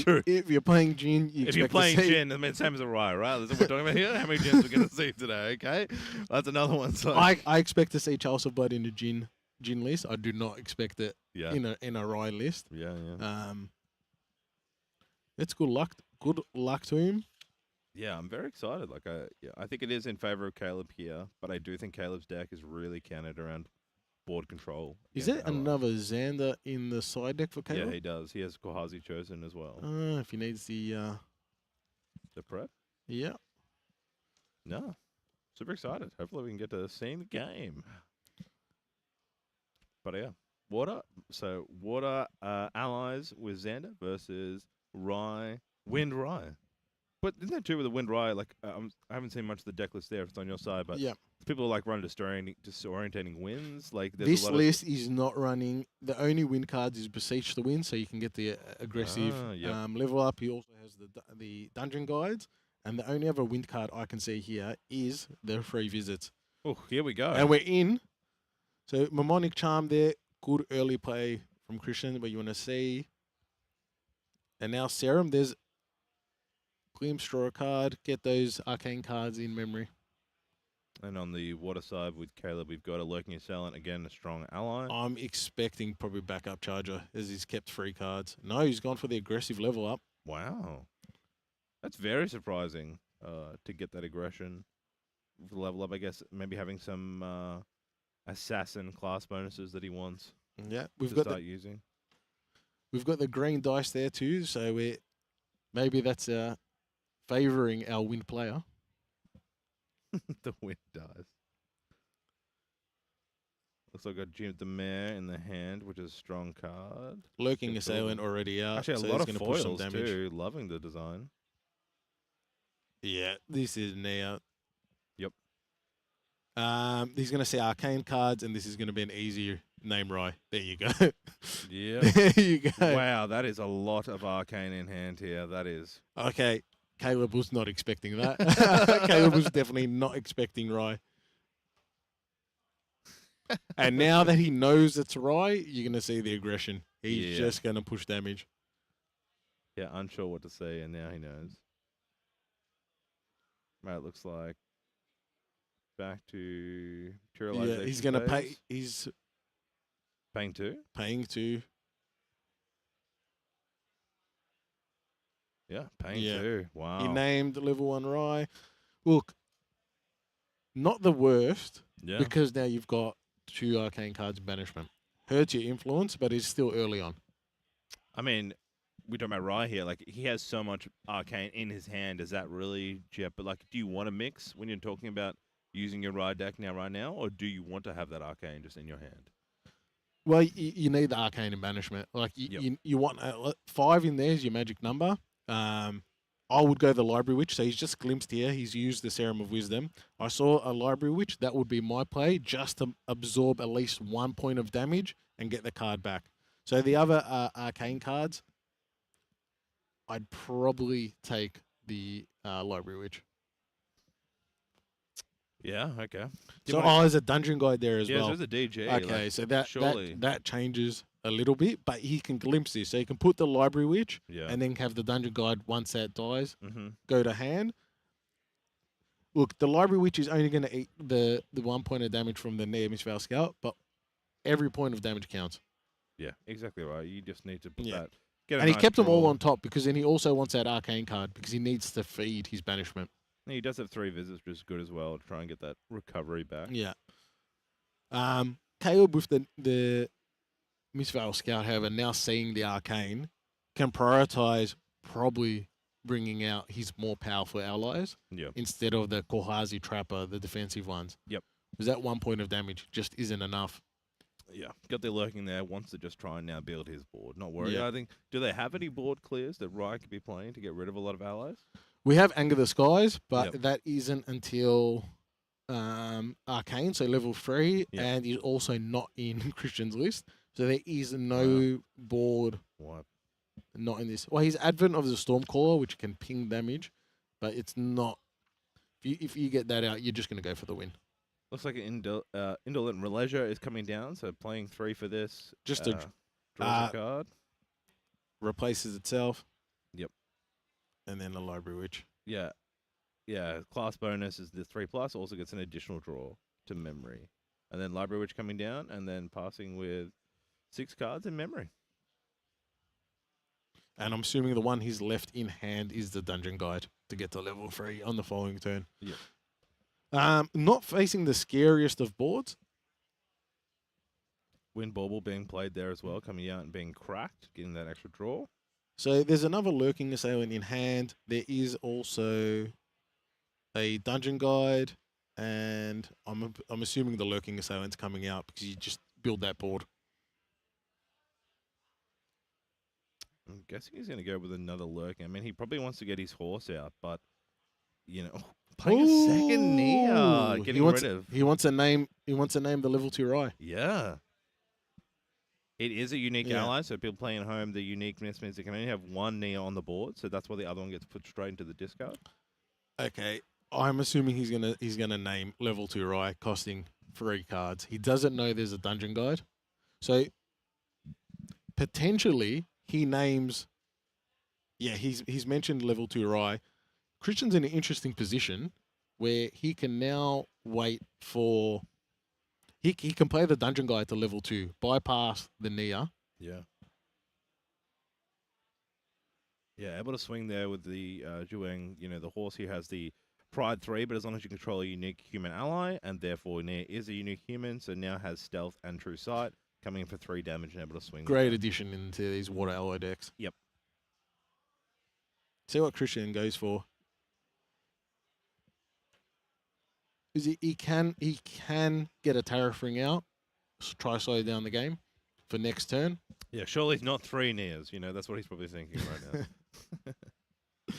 [SPEAKER 3] True. If you're playing Jin,
[SPEAKER 2] If you're playing Jin, I mean, same as a Rye, right? That's what we're talking about here. How many Jins we're going to see today, okay? That's another one. So.
[SPEAKER 3] I expect to see Chalice of Blood in the Jin list. I do not expect it
[SPEAKER 2] yeah.
[SPEAKER 3] in a Rye list.
[SPEAKER 2] Yeah, yeah.
[SPEAKER 3] It's good luck. Good luck to him.
[SPEAKER 2] Yeah, I'm very excited. Like, I think it is in favor of Caleb here, but I do think Caleb's deck is really counted around board control.
[SPEAKER 3] Is
[SPEAKER 2] against
[SPEAKER 3] there
[SPEAKER 2] allies.
[SPEAKER 3] another Xander in the side deck for Caleb?
[SPEAKER 2] Yeah, he does. He has Kohazi chosen as well.
[SPEAKER 3] If he needs the
[SPEAKER 2] The prep?
[SPEAKER 3] yeah.
[SPEAKER 2] No. Super excited. Hopefully we can get to seeing the game. But yeah, water. So water allies with Xander versus Rye, Wind Rye. But isn't that true with the Wind Rye? Like I haven't seen much of the deck list there if it's on your side, but
[SPEAKER 3] Yeah.
[SPEAKER 2] people are like running disorientating winds. Like there's
[SPEAKER 3] This
[SPEAKER 2] a lot
[SPEAKER 3] list is not running. The only win cards is Beseech the Wind, so you can get the aggressive
[SPEAKER 2] yep.
[SPEAKER 3] level up. He also has the dungeon guides, and the only other wind card I can see here is the free visits.
[SPEAKER 2] Oh, here we go.
[SPEAKER 3] And we're in. So Mnemonic Charm there, good early play from Christian, but you want to see. And now Serum, there's Glimpse, draw a card, get those arcane cards in memory.
[SPEAKER 2] And on the water side with Caleb, we've got a Lurking Assailant, again, a strong ally.
[SPEAKER 3] I'm expecting probably backup Charger as he's kept 3 cards. No, he's gone for the aggressive level up.
[SPEAKER 2] Wow. That's very surprising to get that aggression level up. I guess maybe having some assassin class bonuses that he wants
[SPEAKER 3] Yeah, we've
[SPEAKER 2] to
[SPEAKER 3] got
[SPEAKER 2] start using.
[SPEAKER 3] we've got the green dice there too, so maybe that's favouring our wind player.
[SPEAKER 2] The wind dies. Looks like I got Jim the Mayor in the hand, which is a strong card.
[SPEAKER 3] Lurking
[SPEAKER 2] Good
[SPEAKER 3] Assailant already out.
[SPEAKER 2] Actually, a
[SPEAKER 3] so
[SPEAKER 2] lot
[SPEAKER 3] it's
[SPEAKER 2] of
[SPEAKER 3] gonna push some
[SPEAKER 2] foils
[SPEAKER 3] damage.
[SPEAKER 2] too. Loving the design.
[SPEAKER 3] Yeah, this is now.
[SPEAKER 2] Yep.
[SPEAKER 3] He's going to say arcane cards, and this is going to be an easier name, Rye. There you go.
[SPEAKER 2] Yeah.
[SPEAKER 3] There you go.
[SPEAKER 2] Wow, that is a lot of arcane in hand here. That is.
[SPEAKER 3] Okay, Caleb was not expecting that. Caleb was definitely not expecting Rye. And now that he knows it's Rye, you're going to see the aggression. He's
[SPEAKER 2] Yeah.
[SPEAKER 3] just going to push damage.
[SPEAKER 2] Yeah, unsure what to say, and now he knows. Right, it looks like back to materialization.
[SPEAKER 3] Yeah, he's going to pay.
[SPEAKER 2] phase.
[SPEAKER 3] He's
[SPEAKER 2] Paying 2?
[SPEAKER 3] paying to.
[SPEAKER 2] Yeah, paying
[SPEAKER 3] Yeah.
[SPEAKER 2] 2. Wow.
[SPEAKER 3] He named level 1 Rye. Look, not the worst,
[SPEAKER 2] Yeah.
[SPEAKER 3] because now you've got 2 arcane cards in banishment. Hurts your influence, but it's still early on.
[SPEAKER 2] I mean, we're talking about Rye here. Like, he has so much arcane in his hand. Does that really but like, do you want to mix when you're talking about using your Rye deck right now, or do you want to have that arcane just in your hand?
[SPEAKER 3] Well, you need the arcane in banishment. Like
[SPEAKER 2] Yep.
[SPEAKER 3] you want 5 in there is your magic number. I would go the Library Witch. So he's just glimpsed here. He's used the Serum of Wisdom. I saw a Library Witch. That would be my play, just to absorb at least 1 point of damage and get the card back. So the other arcane cards, I'd probably take the Library Witch.
[SPEAKER 2] Yeah, okay.
[SPEAKER 3] So there's a dungeon guide there as
[SPEAKER 2] yeah,
[SPEAKER 3] well.
[SPEAKER 2] there's a DG.
[SPEAKER 3] Okay,
[SPEAKER 2] like,
[SPEAKER 3] so that
[SPEAKER 2] surely.
[SPEAKER 3] that changes a little bit, but he can glimpse this. So he can put the Library Witch
[SPEAKER 2] Yeah.
[SPEAKER 3] and then have the dungeon guide once that dies,
[SPEAKER 2] Mm-hmm.
[SPEAKER 3] go to hand. Look, the Library Witch is only going to eat the 1 point of damage from the Near Misfale Scout, but every point of damage counts.
[SPEAKER 2] Yeah, exactly right. You just need to put
[SPEAKER 3] Yeah.
[SPEAKER 2] that. Get a
[SPEAKER 3] And he
[SPEAKER 2] nice
[SPEAKER 3] kept them all
[SPEAKER 2] draw.
[SPEAKER 3] on top because then he also wants that arcane card because he needs to feed his banishment.
[SPEAKER 2] And he does have 3 visits, which is good as well, to try and get that recovery back.
[SPEAKER 3] Yeah. Caleb with the Misfale Scout, however, now seeing the arcane, can prioritize probably bringing out his more powerful allies
[SPEAKER 2] Yeah.
[SPEAKER 3] instead of the Kohazi Trapper, the defensive ones.
[SPEAKER 2] Yep.
[SPEAKER 3] Because that 1 point of damage just isn't enough.
[SPEAKER 2] Yeah. Got their lurking there, wants to just try and now build his board. Not worried.
[SPEAKER 3] Yeah.
[SPEAKER 2] I think, do they have any board clears that Rye could be playing to get rid of a lot of allies?
[SPEAKER 3] We have Anger the Skies, but
[SPEAKER 2] Yep.
[SPEAKER 3] that isn't until Arcane, so level 3,
[SPEAKER 2] Yep.
[SPEAKER 3] and is also not in Christian's list. So there is no board
[SPEAKER 2] What?
[SPEAKER 3] not in this. Well, he's Advent of the Stormcaller, which can ping damage, but it's not. If you get that out, you're just going to go for the win.
[SPEAKER 2] Looks like an Indolent Releasure is coming down, so playing 3 for this.
[SPEAKER 3] Just
[SPEAKER 2] draws a card.
[SPEAKER 3] Replaces itself.
[SPEAKER 2] Yep.
[SPEAKER 3] And then a Library Witch.
[SPEAKER 2] Yeah. Yeah, class bonus is the 3+, also gets an additional draw to memory. And then Library Witch coming down, and then passing with 6 cards in memory.
[SPEAKER 3] And I'm assuming the one he's left in hand is the Dungeon Guide to get to level 3 on the following turn.
[SPEAKER 2] Yeah.
[SPEAKER 3] Not facing the scariest of boards.
[SPEAKER 2] Wind Bauble being played there as well, coming out and being cracked, getting that extra draw.
[SPEAKER 3] So there's another Lurking Assailant in hand. There is also a Dungeon Guide, and I'm assuming the Lurking Assailant's coming out because you just build that board.
[SPEAKER 2] I'm guessing he's going to go with another Lurking. I mean, he probably wants to get his horse out, but, you know, playing a second Nia, getting rid of.
[SPEAKER 3] He wants a name. He wants to name the level 2 Rye.
[SPEAKER 2] Yeah. It is a unique ally, so people playing at home, the uniqueness means they can only have one Nia on the board, so that's why the other one gets put straight into the discard.
[SPEAKER 3] Okay, I'm assuming he's gonna name level 2 Rye, costing 3 cards. He doesn't know there's a Dungeon Guide, so potentially he names. Yeah, he's mentioned level 2 Rye. Christian's in an interesting position where he can now wait for. He can play the Dungeon Guide to level 2, bypass the Nia.
[SPEAKER 2] Yeah. Yeah, able to swing there with the Zhuang. You know, the horse here has the Pride 3, but as long as you control a unique human ally, and therefore Nia is a unique human, so now has Stealth and True Sight, coming in for 3 damage and able to swing.
[SPEAKER 3] Great addition into these water ally decks.
[SPEAKER 2] Yep.
[SPEAKER 3] See what Christian goes for. He can get a Tariff Ring out, try to slow down the game for next turn.
[SPEAKER 2] Yeah, surely it's not 3 Nias. You know, that's what he's probably thinking right now.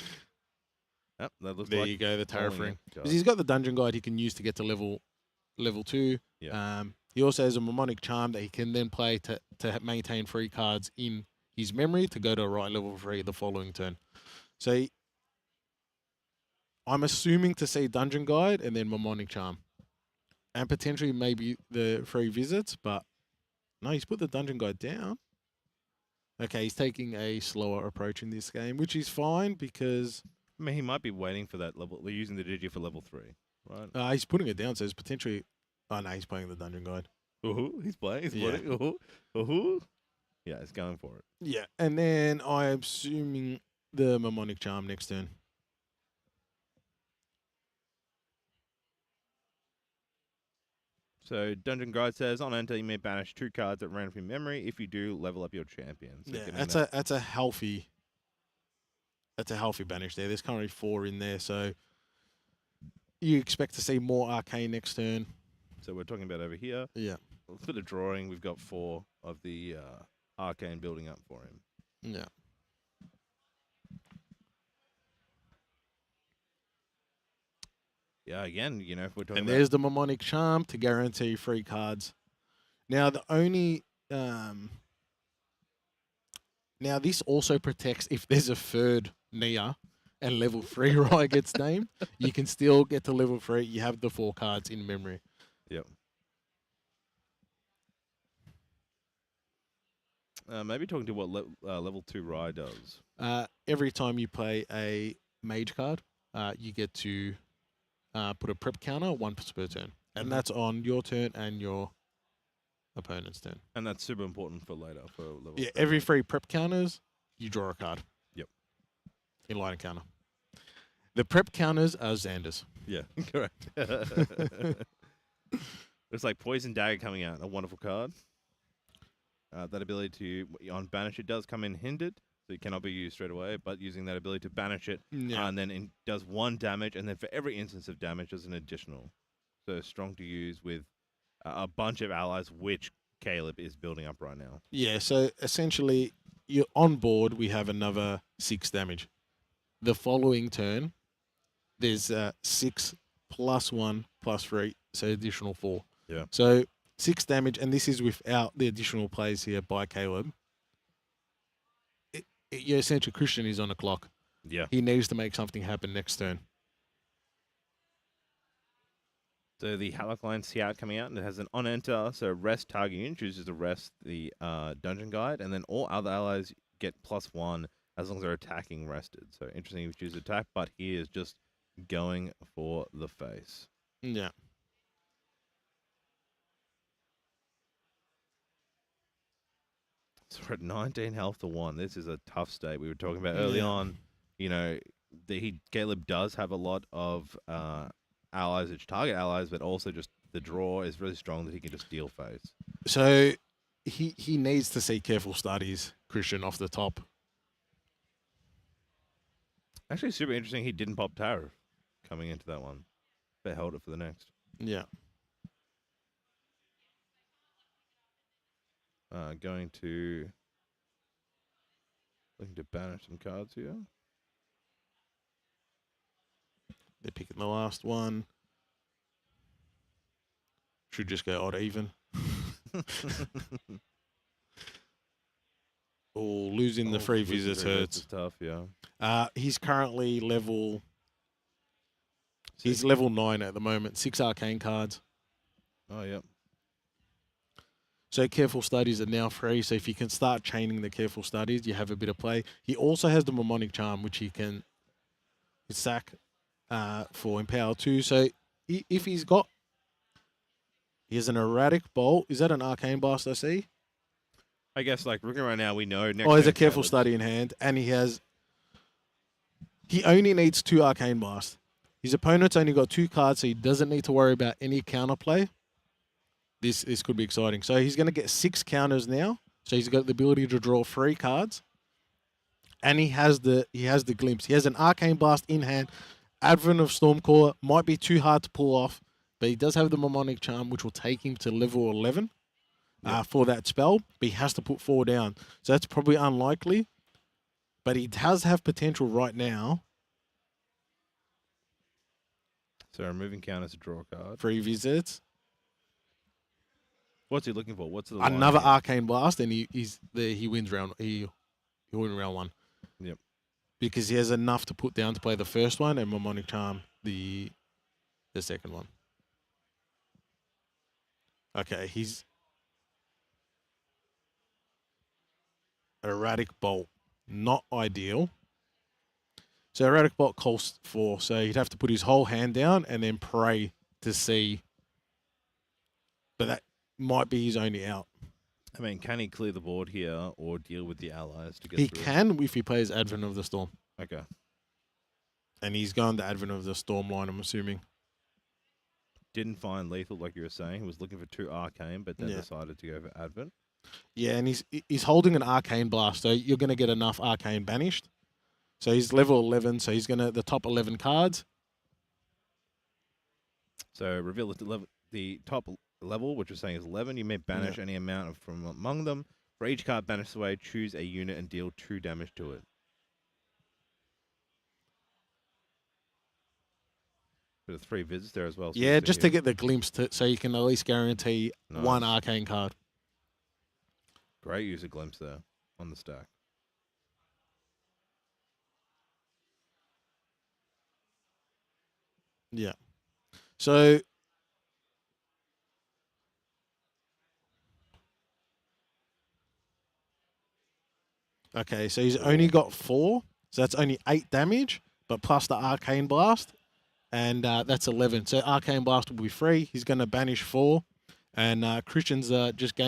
[SPEAKER 2] Yep, that looks
[SPEAKER 3] there
[SPEAKER 2] like
[SPEAKER 3] you go, the Tariff Ring.
[SPEAKER 2] God.
[SPEAKER 3] Because he's got the Dungeon Guide he can use to get to level 2.
[SPEAKER 2] Yeah.
[SPEAKER 3] He also has a Mnemonic Charm that he can then play to maintain 3 cards in his memory to go to a right level 3 the following turn. So I'm assuming to see Dungeon Guide and then Mnemonic Charm. And potentially maybe the 3 visits, but no, he's put the Dungeon Guide down. Okay, he's taking a slower approach in this game, which is fine because...
[SPEAKER 2] I mean, he might be waiting for that level. They're using the Digi for level 3, right?
[SPEAKER 3] He's putting it down, so it's potentially... Oh, no, he's playing the Dungeon Guide.
[SPEAKER 2] He's playing. He's
[SPEAKER 3] Yeah.
[SPEAKER 2] playing. Yeah, he's going for it.
[SPEAKER 3] Yeah, and then I'm assuming the Mnemonic Charm next turn.
[SPEAKER 2] So Dungeon Guide says, on enter, you may banish 2 cards at random from your memory. If you do, level up your champion. So
[SPEAKER 3] Yeah, that's a healthy banish there. There's currently 4 in there, so you expect to see more Arcane next turn.
[SPEAKER 2] So we're talking about over here.
[SPEAKER 3] Yeah.
[SPEAKER 2] For the drawing, we've got 4 of the Arcane building up for him.
[SPEAKER 3] Yeah.
[SPEAKER 2] Yeah, again, you know, if we're talking
[SPEAKER 3] And
[SPEAKER 2] about...
[SPEAKER 3] there's the Mnemonic Charm to guarantee 3 cards. Now, the only... now, this also protects if there's a 3rd Nia and level 3 Rye gets named, you can still get to level 3. You have the 4 cards in memory.
[SPEAKER 2] Yep. Maybe talking to what level 2 Rye does.
[SPEAKER 3] Every time you play a Mage card, you get to put a prep counter once per turn. And that's on your turn and your opponent's turn.
[SPEAKER 2] And that's super important for later, for level 3.
[SPEAKER 3] Every 3 prep counters, you draw a card.
[SPEAKER 2] Yep.
[SPEAKER 3] In line counter. The prep counters are Xander's.
[SPEAKER 2] Yeah, correct. It's like Poison Dagger coming out, a wonderful card. That ability to, on banish, it does come in hindered, so it cannot be used straight away, but using that ability to banish it, and then it does 1 damage, and then for every instance of damage, does an additional. So strong to use with a bunch of allies, which Caleb is building up right now.
[SPEAKER 3] Yeah, so essentially, you're on board, we have another 6 damage. The following turn, there's 6 plus 1 plus 3, so additional 4.
[SPEAKER 2] Yeah.
[SPEAKER 3] So 6 damage, and this is without the additional plays here by Caleb. Yeah, essentially Christian is on the clock.
[SPEAKER 2] Yeah.
[SPEAKER 3] He needs to make something happen next turn.
[SPEAKER 2] So the Halakline Scout coming out, and it has an on enter. So rest target unit chooses to rest the dungeon guide, and then all other allies get +1 as long as they're attacking rested. So interesting if you choose attack, but he is just going for the face.
[SPEAKER 3] Yeah.
[SPEAKER 2] So we're at 19 health to 1. This is a tough state. We were talking about early
[SPEAKER 3] Yeah.
[SPEAKER 2] on. You know, Caleb does have a lot of allies which target allies, but also just the draw is really strong that he can just deal face.
[SPEAKER 3] So he needs to see careful studies, Christian, off the top.
[SPEAKER 2] Actually, super interesting. He didn't pop Tariff coming into that one, but held it for the next.
[SPEAKER 3] Yeah.
[SPEAKER 2] Looking to banish some cards here.
[SPEAKER 3] They're picking the last one. Should just go odd even. Oh, losing the free visits hurts.
[SPEAKER 2] It's tough, yeah.
[SPEAKER 3] He's currently level. He's level 9 at the moment. 6 arcane cards.
[SPEAKER 2] Oh, yep.
[SPEAKER 3] So careful studies are now free. So if you can start chaining the careful studies, you have a bit of play. He also has the Mnemonic Charm, which he can sack for Empower 2. So if he has an Erratic Bolt. Is that an Arcane Blast I see?
[SPEAKER 2] I guess like looking right now, we know. Next
[SPEAKER 3] Oh, he has a
[SPEAKER 2] turn
[SPEAKER 3] careful
[SPEAKER 2] Caleb's-
[SPEAKER 3] study in hand, and he only needs 2 Arcane Blast. His opponent's only got 2 cards, so he doesn't need to worry about any counterplay. This could be exciting. So he's going to get 6 counters now. So he's got the ability to draw 3 cards, and he has the glimpse. He has an Arcane Blast in hand. Advent of Stormcaller might be too hard to pull off, but he does have the Mnemonic Charm, which will take him to level 11 for that spell. But he has to put 4 down, so that's probably unlikely. But he does have potential right now.
[SPEAKER 2] So removing counters to draw a card.
[SPEAKER 3] 3 visits.
[SPEAKER 2] What's he looking for? What's the
[SPEAKER 3] Another
[SPEAKER 2] line here?
[SPEAKER 3] Arcane Blast, and he wins round. He'll win round 1.
[SPEAKER 2] Yep.
[SPEAKER 3] Because he has enough to put down to play the first one, and Mnemonic Charm the second one. Okay, he's Erratic Bolt, not ideal. So Erratic Bolt costs 4, so he'd have to put his whole hand down and then pray to see. But that might be his only out.
[SPEAKER 2] I mean, can he clear the board here or deal with the allies to get
[SPEAKER 3] He
[SPEAKER 2] through?
[SPEAKER 3] can if he plays Advent of the Storm.
[SPEAKER 2] Okay.
[SPEAKER 3] And he's gone to Advent of the Storm line, I'm assuming.
[SPEAKER 2] Didn't find lethal like you were saying. He was looking for 2 arcane, but then
[SPEAKER 3] Yeah.
[SPEAKER 2] decided to go for Advent.
[SPEAKER 3] Yeah, and he's holding an Arcane Blast, so you're going to get enough Arcane banished. So he's level 11, so he's going to the top 11 cards.
[SPEAKER 2] So reveal the top level, which we're saying is 11. You may banish any amount from among them. For each card banished away, choose a unit and deal 2 damage to it. Bit of 3 visits there as well. so
[SPEAKER 3] Yeah,
[SPEAKER 2] it's
[SPEAKER 3] just
[SPEAKER 2] here.
[SPEAKER 3] to get the glimpse, so you can at least guarantee one
[SPEAKER 2] Nice.
[SPEAKER 3] Arcane card.
[SPEAKER 2] Great use of glimpse there on the stack.
[SPEAKER 3] Yeah. So okay, so he's only got 4, so that's only 8 damage, but plus the Arcane Blast, and that's 11. So Arcane Blast will be free. He's going to banish 4, and Christian's just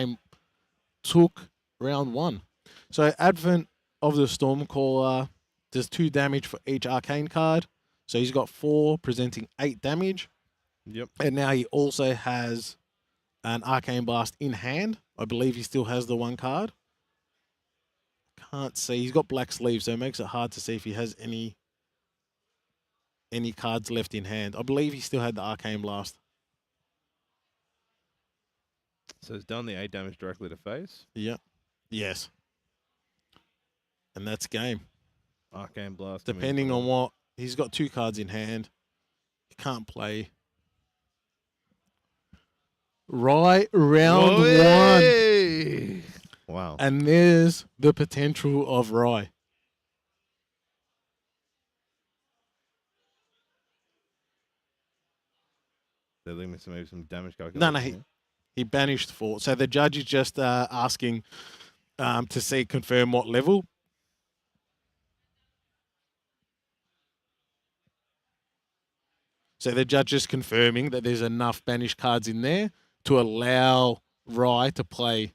[SPEAKER 3] took round 1. So Advent of the Stormcaller does 2 damage for each Arcane card. So he's got 4, presenting 8 damage.
[SPEAKER 2] Yep.
[SPEAKER 3] And now he also has an Arcane Blast in hand. I believe he still has the 1 card. Can't see. He's got black sleeves, so it makes it hard to see if he has any cards left in hand. I believe he still had the Arcane Blast.
[SPEAKER 2] So it's done the 8 damage directly to face.
[SPEAKER 3] Yep. Yes. And that's game.
[SPEAKER 2] Arcane Blast. coming
[SPEAKER 3] Depending
[SPEAKER 2] through.
[SPEAKER 3] on what... He's got 2 cards in hand. He can't play. Right, round 1.
[SPEAKER 2] Whey! Wow.
[SPEAKER 3] And there's the potential of Rye.
[SPEAKER 2] They're looking at maybe some damage
[SPEAKER 3] No,
[SPEAKER 2] calculation.
[SPEAKER 3] no, he banished 4. So the judge is just asking to see confirm what level. So the judge is confirming that there's enough banished cards in there to allow Rye to play.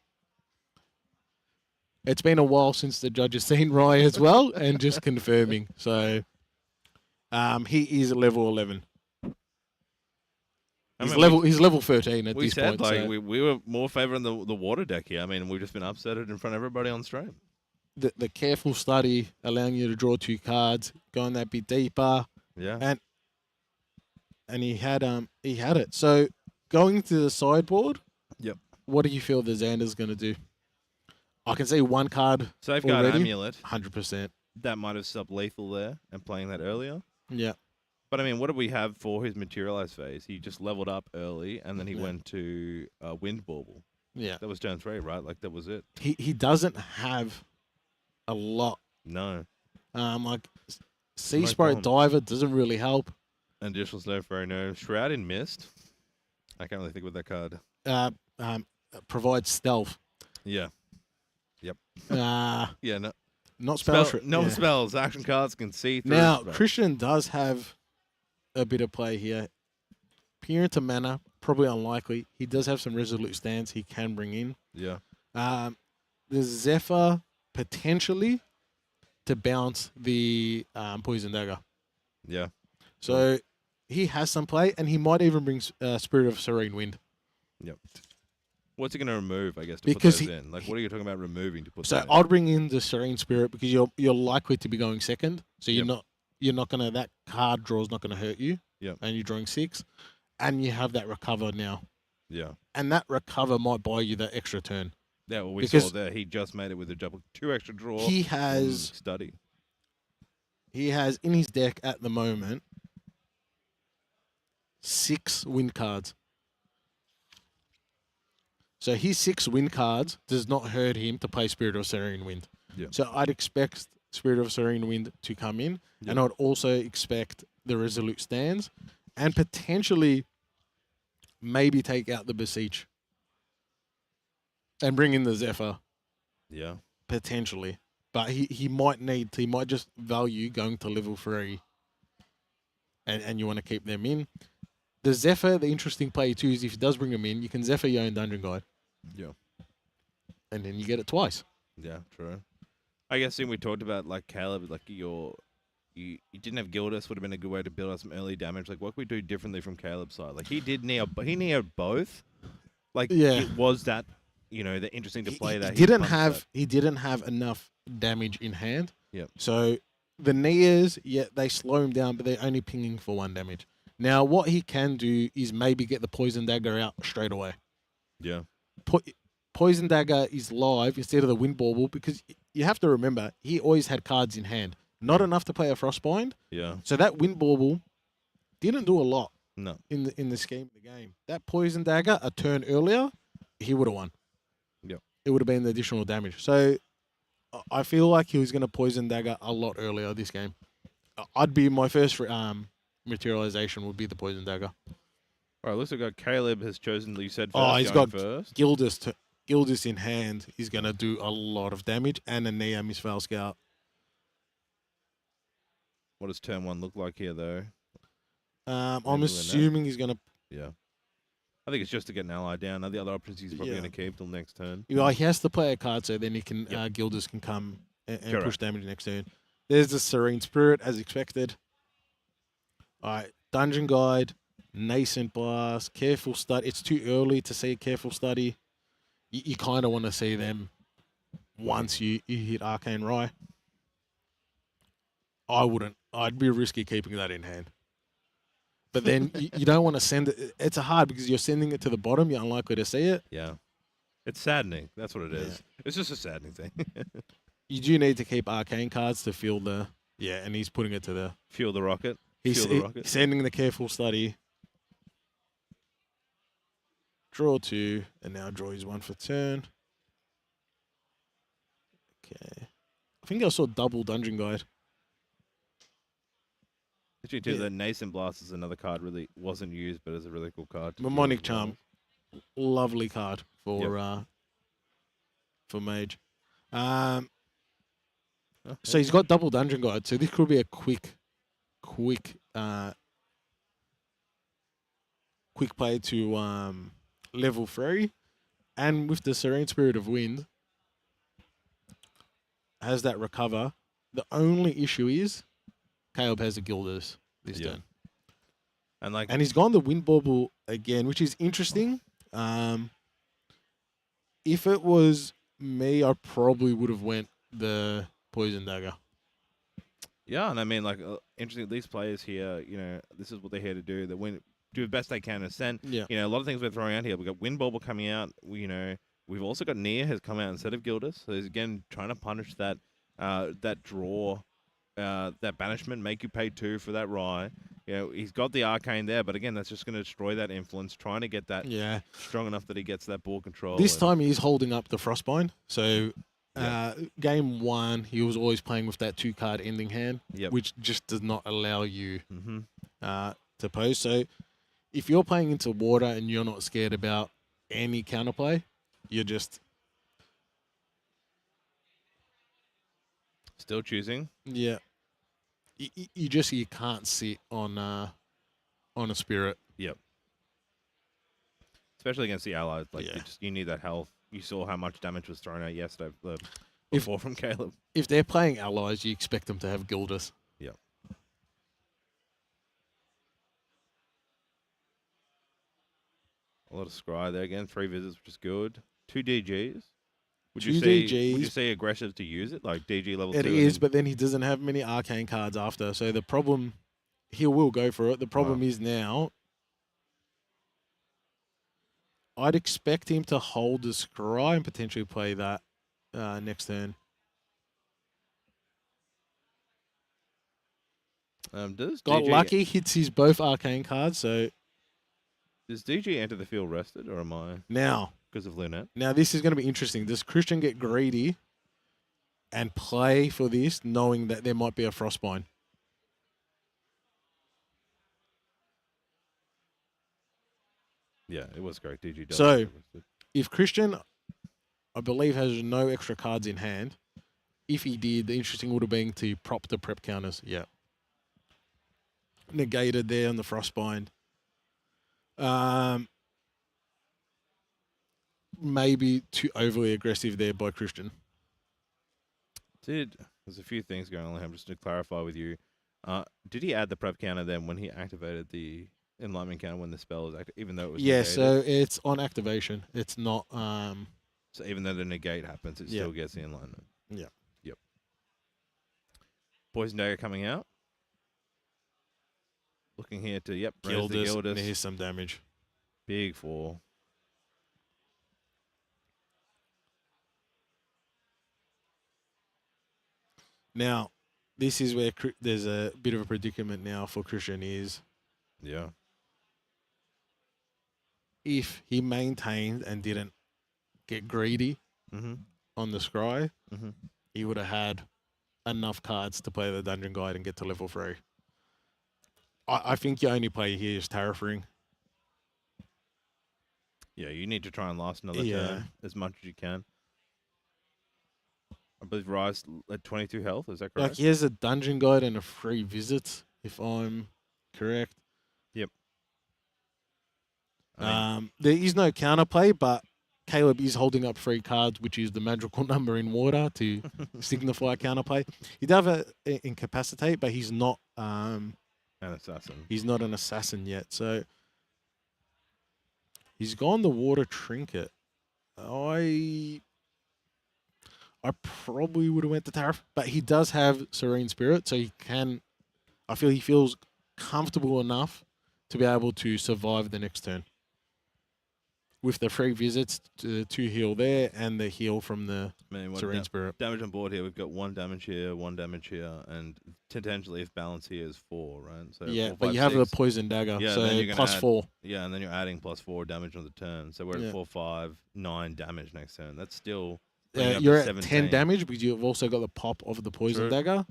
[SPEAKER 3] It's been a while since the judge has seen Rye as well, and just confirming. So he is level 11. He's level 13 at
[SPEAKER 2] we
[SPEAKER 3] this
[SPEAKER 2] said,
[SPEAKER 3] point.
[SPEAKER 2] like,
[SPEAKER 3] So
[SPEAKER 2] we were more favouring the water deck here. I mean, we've just been upsetted in front of everybody on stream.
[SPEAKER 3] the careful study, allowing you to draw 2 cards, going that bit deeper,
[SPEAKER 2] Yeah.
[SPEAKER 3] and he had it. So going to the sideboard.
[SPEAKER 2] Yep.
[SPEAKER 3] What do you feel the Xander's going to do? I can see 1 card
[SPEAKER 2] Safeguard
[SPEAKER 3] already.
[SPEAKER 2] Amulet.
[SPEAKER 3] 100%.
[SPEAKER 2] That might have stopped lethal there and playing that earlier.
[SPEAKER 3] Yeah.
[SPEAKER 2] But I mean, what did we have for his materialize phase? He just leveled up early and then he went to Wind Bauble.
[SPEAKER 3] Yeah.
[SPEAKER 2] That was turn 3, right? Like that was it.
[SPEAKER 3] He doesn't have a lot.
[SPEAKER 2] No.
[SPEAKER 3] Like Sea
[SPEAKER 2] No
[SPEAKER 3] Sprite
[SPEAKER 2] problem.
[SPEAKER 3] Diver doesn't really help.
[SPEAKER 2] Additional Snow Fairy, no. Shroud in Mist. I can't really think with that card.
[SPEAKER 3] Provides stealth.
[SPEAKER 2] Yeah. Yep.
[SPEAKER 3] Yeah,
[SPEAKER 2] no.
[SPEAKER 3] not spell.
[SPEAKER 2] No spells. Action cards can see through.
[SPEAKER 3] Now
[SPEAKER 2] spells.
[SPEAKER 3] Christian does have a bit of play here. Peer into mana, probably unlikely. He does have some resolute stands he can bring in.
[SPEAKER 2] Yeah.
[SPEAKER 3] The Zephyr potentially to bounce the Poison Dagger.
[SPEAKER 2] Yeah.
[SPEAKER 3] So he has some play, and he might even bring Spirit of Serene Wind.
[SPEAKER 2] Yep. What's he going to remove, I guess, to
[SPEAKER 3] Because
[SPEAKER 2] put those in? Like, what are you talking about removing to put
[SPEAKER 3] So
[SPEAKER 2] that in?
[SPEAKER 3] I'd bring in the Serene Spirit because you're likely to be going second. So you're not gonna, that card draw is not gonna hurt you.
[SPEAKER 2] Yep.
[SPEAKER 3] And you're drawing 6, and you have that recover now,
[SPEAKER 2] Yeah.
[SPEAKER 3] and that recover might buy you that extra turn.
[SPEAKER 2] Yeah, well, we
[SPEAKER 3] Because
[SPEAKER 2] saw there. He just made it with a double 2 extra draw.
[SPEAKER 3] He
[SPEAKER 2] from
[SPEAKER 3] has
[SPEAKER 2] study.
[SPEAKER 3] in his deck at the moment 6 wind cards. So his 6 wind cards does not hurt him to play Spirit of Serene Wind.
[SPEAKER 2] Yeah.
[SPEAKER 3] So I'd expect Spirit of Serene Wind to come in, and I'd also expect the Resolute Stands, and potentially maybe take out the Beseech and bring in the Zephyr,
[SPEAKER 2] Yeah.
[SPEAKER 3] potentially. But he might just value going to level 3, and you want to keep them in. The Zephyr, the interesting play too is if he does bring them in, you can Zephyr your own Dungeon Guide.
[SPEAKER 2] Yeah.
[SPEAKER 3] And then you get it twice.
[SPEAKER 2] Yeah, true. I guess we talked about, like, Caleb, like, you didn't have Gildas, would have been a good way to build up some early damage. Like, what could we do differently from Caleb's side? Like, he neared both. Like, it was that, the interesting to play that.
[SPEAKER 3] He didn't have enough damage in hand.
[SPEAKER 2] Yep.
[SPEAKER 3] So the Neas, they slow him down, but they're only pinging for 1 damage. Now, what he can do is maybe get the Poison Dagger out straight away.
[SPEAKER 2] Yeah.
[SPEAKER 3] Poison Dagger is live instead of the Wind Bauble, because you have to remember, he always had cards in hand. Not enough to play a Frostbind.
[SPEAKER 2] Yeah.
[SPEAKER 3] So that Wind Bauble didn't do a lot
[SPEAKER 2] No.
[SPEAKER 3] in the scheme of the game. That Poison Dagger, a turn earlier, he would have won.
[SPEAKER 2] Yep.
[SPEAKER 3] It would have been the additional damage. So I feel like he was going to Poison Dagger a lot earlier this game. I'd be my first materialization would be the Poison Dagger.
[SPEAKER 2] All right, looks like Caleb has chosen, you said,
[SPEAKER 3] He's
[SPEAKER 2] going
[SPEAKER 3] got
[SPEAKER 2] first.
[SPEAKER 3] Gildas in hand. He's going to do a lot of damage, and a Nea Misfale Scout.
[SPEAKER 2] What does turn 1 look like here, though?
[SPEAKER 3] I'm assuming he's going to...
[SPEAKER 2] Yeah. I think it's just to get an ally down. Now the other options he's probably going to keep till next turn.
[SPEAKER 3] Yeah, he has to play a card, so then he can Gildas can come and push damage next turn. There's the Serene Spirit, as expected. All right, Dungeon Guide, Nascent Blast, Careful Study. It's too early to say Careful Study. You kind of want to see them once you hit Arcane Rye. I wouldn't. I'd be risky keeping that in hand. But then you don't want to send it. It's hard because you're sending it to the bottom. You're unlikely to see it.
[SPEAKER 2] Yeah. It's saddening. That's what it is. It's just a saddening thing.
[SPEAKER 3] You do need to keep Arcane cards to fuel the... Yeah, and he's putting it to the...
[SPEAKER 2] Fuel the rocket.
[SPEAKER 3] He's sending the Careful Study. Draw 2, and now draw his 1 for turn. Okay. I think I saw double Dungeon Guide.
[SPEAKER 2] Actually, too,
[SPEAKER 3] Yeah.
[SPEAKER 2] the Nascent Blast is another card really wasn't used, but is a really cool card. to use
[SPEAKER 3] Mnemonic
[SPEAKER 2] as well.
[SPEAKER 3] Charm, lovely card for Mage.
[SPEAKER 2] Oh,
[SPEAKER 3] So he's got double Dungeon Guide, so this could be a quick play to level 3, and with the Serene Spirit of Wind, has that recover. The only issue is Caleb has a Gilders this
[SPEAKER 2] Yeah.
[SPEAKER 3] turn.
[SPEAKER 2] and like
[SPEAKER 3] And he's gone the Wind Bauble again, which is interesting. If it was me, I probably would have went the Poison Dagger.
[SPEAKER 2] yeah, and I mean like interesting. These players here, this is what they're here to do. They do the best they can. Ascent.
[SPEAKER 3] Yeah.
[SPEAKER 2] A lot of things we're throwing out here. We've got Wind Bauble coming out. We've also got Nia has come out instead of Gilders. So he's again trying to punish that that draw, that banishment, make you pay 2 for that Rye. He's got the Arcane there, but again, that's just going to destroy that influence, trying to get that strong enough that he gets that ball control.
[SPEAKER 3] This time he's holding up the Frostbind. So
[SPEAKER 2] Yeah.
[SPEAKER 3] game 1, he was always playing with that 2-card ending hand,
[SPEAKER 2] Yep.
[SPEAKER 3] which just does not allow you
[SPEAKER 2] Mm-hmm.
[SPEAKER 3] to pose. So if you're playing into water and you're not scared about any counterplay, you're just
[SPEAKER 2] Still choosing.
[SPEAKER 3] you can't sit on a spirit.
[SPEAKER 2] Yep. Especially against the allies, like
[SPEAKER 3] Yeah.
[SPEAKER 2] you need that health. You saw how much damage was thrown out yesterday before from Caleb.
[SPEAKER 3] If they're playing allies, you expect them to have Gilders.
[SPEAKER 2] Yep. A lot of scry there again. 3 visits, which is good. 2 DGs. Would you
[SPEAKER 3] DGs.
[SPEAKER 2] say aggressive to use it, like DG level 2?
[SPEAKER 3] It is, but then he doesn't have many arcane cards after. So the problem, he will go for it. The problem is now, I'd expect him to hold the scry and potentially play that next turn.
[SPEAKER 2] Does
[SPEAKER 3] Got
[SPEAKER 2] DG,
[SPEAKER 3] lucky, hits his both arcane cards. So
[SPEAKER 2] Does DG enter the field rested, or am I
[SPEAKER 3] now
[SPEAKER 2] because of Lunette?
[SPEAKER 3] this is going to be interesting. Does Christian get greedy and play for this, knowing that there might be a Frostbind?
[SPEAKER 2] Yeah, it was correct. DG does.
[SPEAKER 3] So-
[SPEAKER 2] enter rested.
[SPEAKER 3] If Christian, I believe, has no extra cards in hand, if he did, the interesting would have been to prop the prep counters. Yeah. Negated there on the Frostbind. Maybe too overly aggressive there by Christian.
[SPEAKER 2] There's a few things going on here. Just to clarify with you, did he add the prep counter then when he activated the enlightenment counter when the spell was active, even though it was
[SPEAKER 3] Yeah,
[SPEAKER 2] negated?
[SPEAKER 3] so it's on activation. It's not.
[SPEAKER 2] So even though the negate happens, it
[SPEAKER 3] Yeah.
[SPEAKER 2] still gets the enlightenment.
[SPEAKER 3] Yeah.
[SPEAKER 2] Yep. Poison Dagger coming out. Looking here to, raise the
[SPEAKER 3] Gilders.
[SPEAKER 2] Gilders.
[SPEAKER 3] Here's some damage.
[SPEAKER 2] Big 4.
[SPEAKER 3] Now, this is where there's a bit of a predicament now for Christian is
[SPEAKER 2] Yeah.
[SPEAKER 3] if he maintained and didn't get greedy
[SPEAKER 2] Mm-hmm.
[SPEAKER 3] on the scry,
[SPEAKER 2] Mm-hmm.
[SPEAKER 3] he would have had enough cards to play the Dungeon Guide and get to level 3. I think your only play here is Terrafring.
[SPEAKER 2] Yeah, you need to try and last another
[SPEAKER 3] Yeah.
[SPEAKER 2] turn as much as you can. I believe Rise at 22 health. Is that correct?
[SPEAKER 3] Like, he has a Dungeon Guide and a free visit, if I'm correct.
[SPEAKER 2] Yep. I mean,
[SPEAKER 3] There is no counterplay, but Caleb is holding up 3 cards, which is the magical number in water to signify counterplay. He does have a incapacitate, but he's not
[SPEAKER 2] an assassin.
[SPEAKER 3] he's not an assassin yet. So he's gone the water trinket. I probably would have went the Tariff, but he does have Serene Spirit, so he can. I feel he feels comfortable enough to be able to survive the next turn. With the 3 visits to heal there and the heal from the
[SPEAKER 2] I mean, what
[SPEAKER 3] Serene Spirit.
[SPEAKER 2] damage on board here? We've got 1 damage here, 1 damage here, and potentially if balance here is 4, right? So
[SPEAKER 3] Yeah,
[SPEAKER 2] 4,
[SPEAKER 3] but
[SPEAKER 2] 5,
[SPEAKER 3] you have the
[SPEAKER 2] 6.
[SPEAKER 3] poison dagger,
[SPEAKER 2] Yeah,
[SPEAKER 3] so
[SPEAKER 2] then you're gonna
[SPEAKER 3] plus
[SPEAKER 2] add-
[SPEAKER 3] 4.
[SPEAKER 2] Yeah, and then you're adding +4 damage on the turn. So we're
[SPEAKER 3] Yeah.
[SPEAKER 2] at 4, 5, 9 damage next turn. That's still bringing up to
[SPEAKER 3] You're at
[SPEAKER 2] 17.
[SPEAKER 3] 10 damage because you've also got the pop of the poison
[SPEAKER 2] True.
[SPEAKER 3] dagger.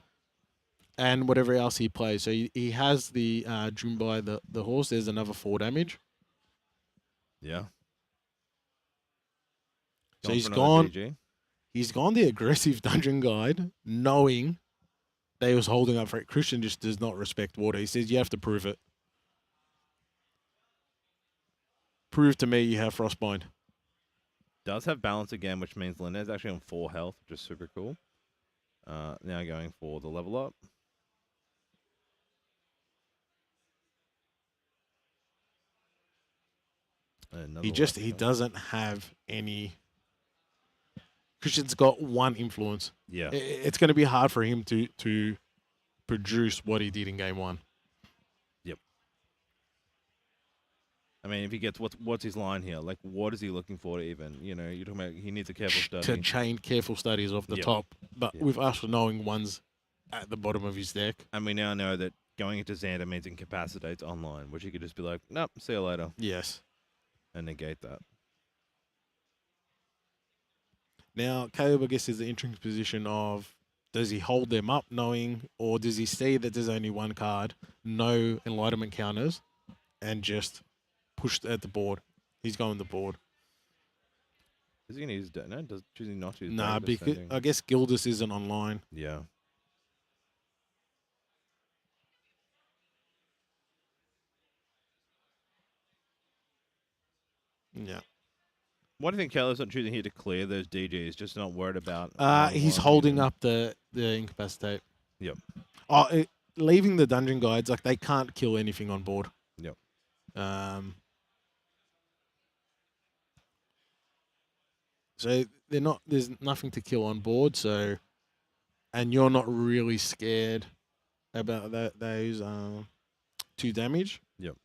[SPEAKER 3] and whatever else he plays. So he has the Junbai, the horse. There's another 4 damage.
[SPEAKER 2] Yeah.
[SPEAKER 3] So he's
[SPEAKER 2] for another
[SPEAKER 3] gone.
[SPEAKER 2] DG.
[SPEAKER 3] He's gone the aggressive dungeon guide, knowing that he was holding up for it. Christian just does not respect water. He says you have to prove it. Prove to me you have Frostbind.
[SPEAKER 2] Does have balance again, which means Linette's actually on 4 health, which is super cool. Now going for the level up. Another
[SPEAKER 3] He doesn't have any. Christian's got 1 influence.
[SPEAKER 2] Yeah.
[SPEAKER 3] It's going to be hard for him to produce what he did in game 1.
[SPEAKER 2] Yep. I mean, if he gets what's his line here? Like, what is he looking for to even? You know, you're talking about he needs a careful study.
[SPEAKER 3] To chain careful studies off the top, but with us knowing one's at the bottom of his deck.
[SPEAKER 2] And we now know that going into Xander means incapacitates online, which he could just be like, nope, see you later.
[SPEAKER 3] Yes.
[SPEAKER 2] And negate that.
[SPEAKER 3] Now, Caleb, I guess, is the interesting position of, does he hold them up knowing, or does he see that there's only 1 card, no enlightenment counters, and just push at the board? He's going the board.
[SPEAKER 2] Is he going to use no? Choosing not to use
[SPEAKER 3] Nah, because I guess Gildas isn't online.
[SPEAKER 2] Yeah.
[SPEAKER 3] Yeah.
[SPEAKER 2] Why do you think Caleb's not choosing here to clear those DGs? Just not worried about.
[SPEAKER 3] He's holding up the incapacitate.
[SPEAKER 2] Yep.
[SPEAKER 3] Leaving the dungeon guides, like, they can't kill anything on board.
[SPEAKER 2] Yep.
[SPEAKER 3] So they're not. There's nothing to kill on board. So, and you're not really scared about those 2 damage.
[SPEAKER 2] Yep.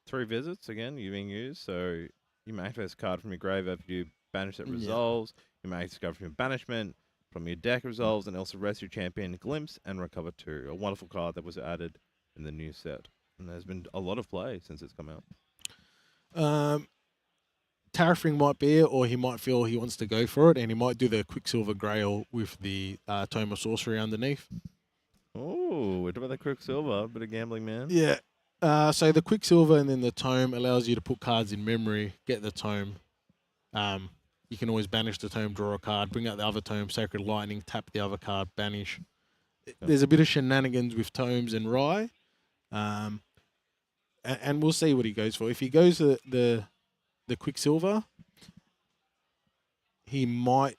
[SPEAKER 2] 3 visits again. You're being used. So you may activate this card from your grave after you banish that resolves. You may activate this card from your banishment, from your deck resolves, and also rescue champion, glimpse, and recover 2. A wonderful card that was added in the new set, and there's been a lot of play since it's come out.
[SPEAKER 3] Terrafring might be it, or he might feel he wants to go for it, and he might do the Quicksilver Grail with the Tome of Sorcery underneath.
[SPEAKER 2] Oh, we're talking about the Quicksilver, bit of gambling, man.
[SPEAKER 3] Yeah. So the Quicksilver and then the Tome allows you to put cards in memory, get the Tome. You can always banish the Tome, draw a card, bring out the other Tome, Sacred Lightning, tap the other card, banish. There's a bit of shenanigans with Tomes and Rye. And we'll see what he goes for. If he goes the Quicksilver, he might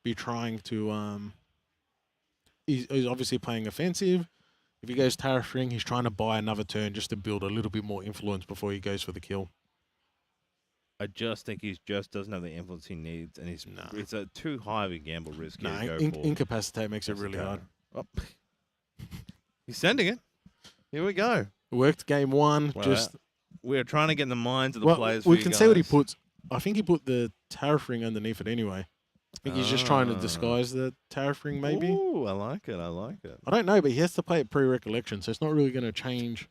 [SPEAKER 3] be trying to. He's obviously playing offensive. If he goes Terrafring, he's trying to buy another turn just to build a little bit more influence before he goes for the kill.
[SPEAKER 2] I just think he just doesn't have the influence he needs, and it's a too high of a gamble risk.
[SPEAKER 3] No, incapacitate makes it really hard.
[SPEAKER 2] Oh. He's sending it. Here we go.
[SPEAKER 3] Worked game 1.
[SPEAKER 2] Well, we're trying to get in the minds of the players.
[SPEAKER 3] We can see what he puts. I think he put the Terrafring underneath it anyway. I think he's just trying to disguise the Terrafring, maybe.
[SPEAKER 2] Ooh, I like it. I like it.
[SPEAKER 3] I don't know, but he has to play it pre-recollection, so it's not really going to change.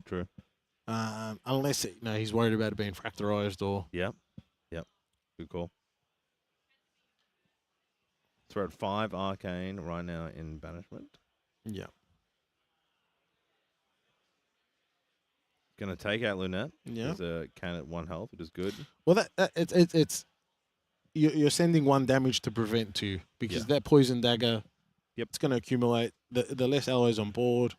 [SPEAKER 2] True.
[SPEAKER 3] Unless he's worried about it being fractorized or.
[SPEAKER 2] Yep. Good call. So we're at 5 arcane right now in banishment.
[SPEAKER 3] Yeah.
[SPEAKER 2] Gonna take out Lunette.
[SPEAKER 3] Yeah.
[SPEAKER 2] There's a can at 1 health, which is good.
[SPEAKER 3] Well, it's you're sending 1 damage to prevent 2 because that poison dagger.
[SPEAKER 2] Yep.
[SPEAKER 3] It's going to accumulate. The less allies on board.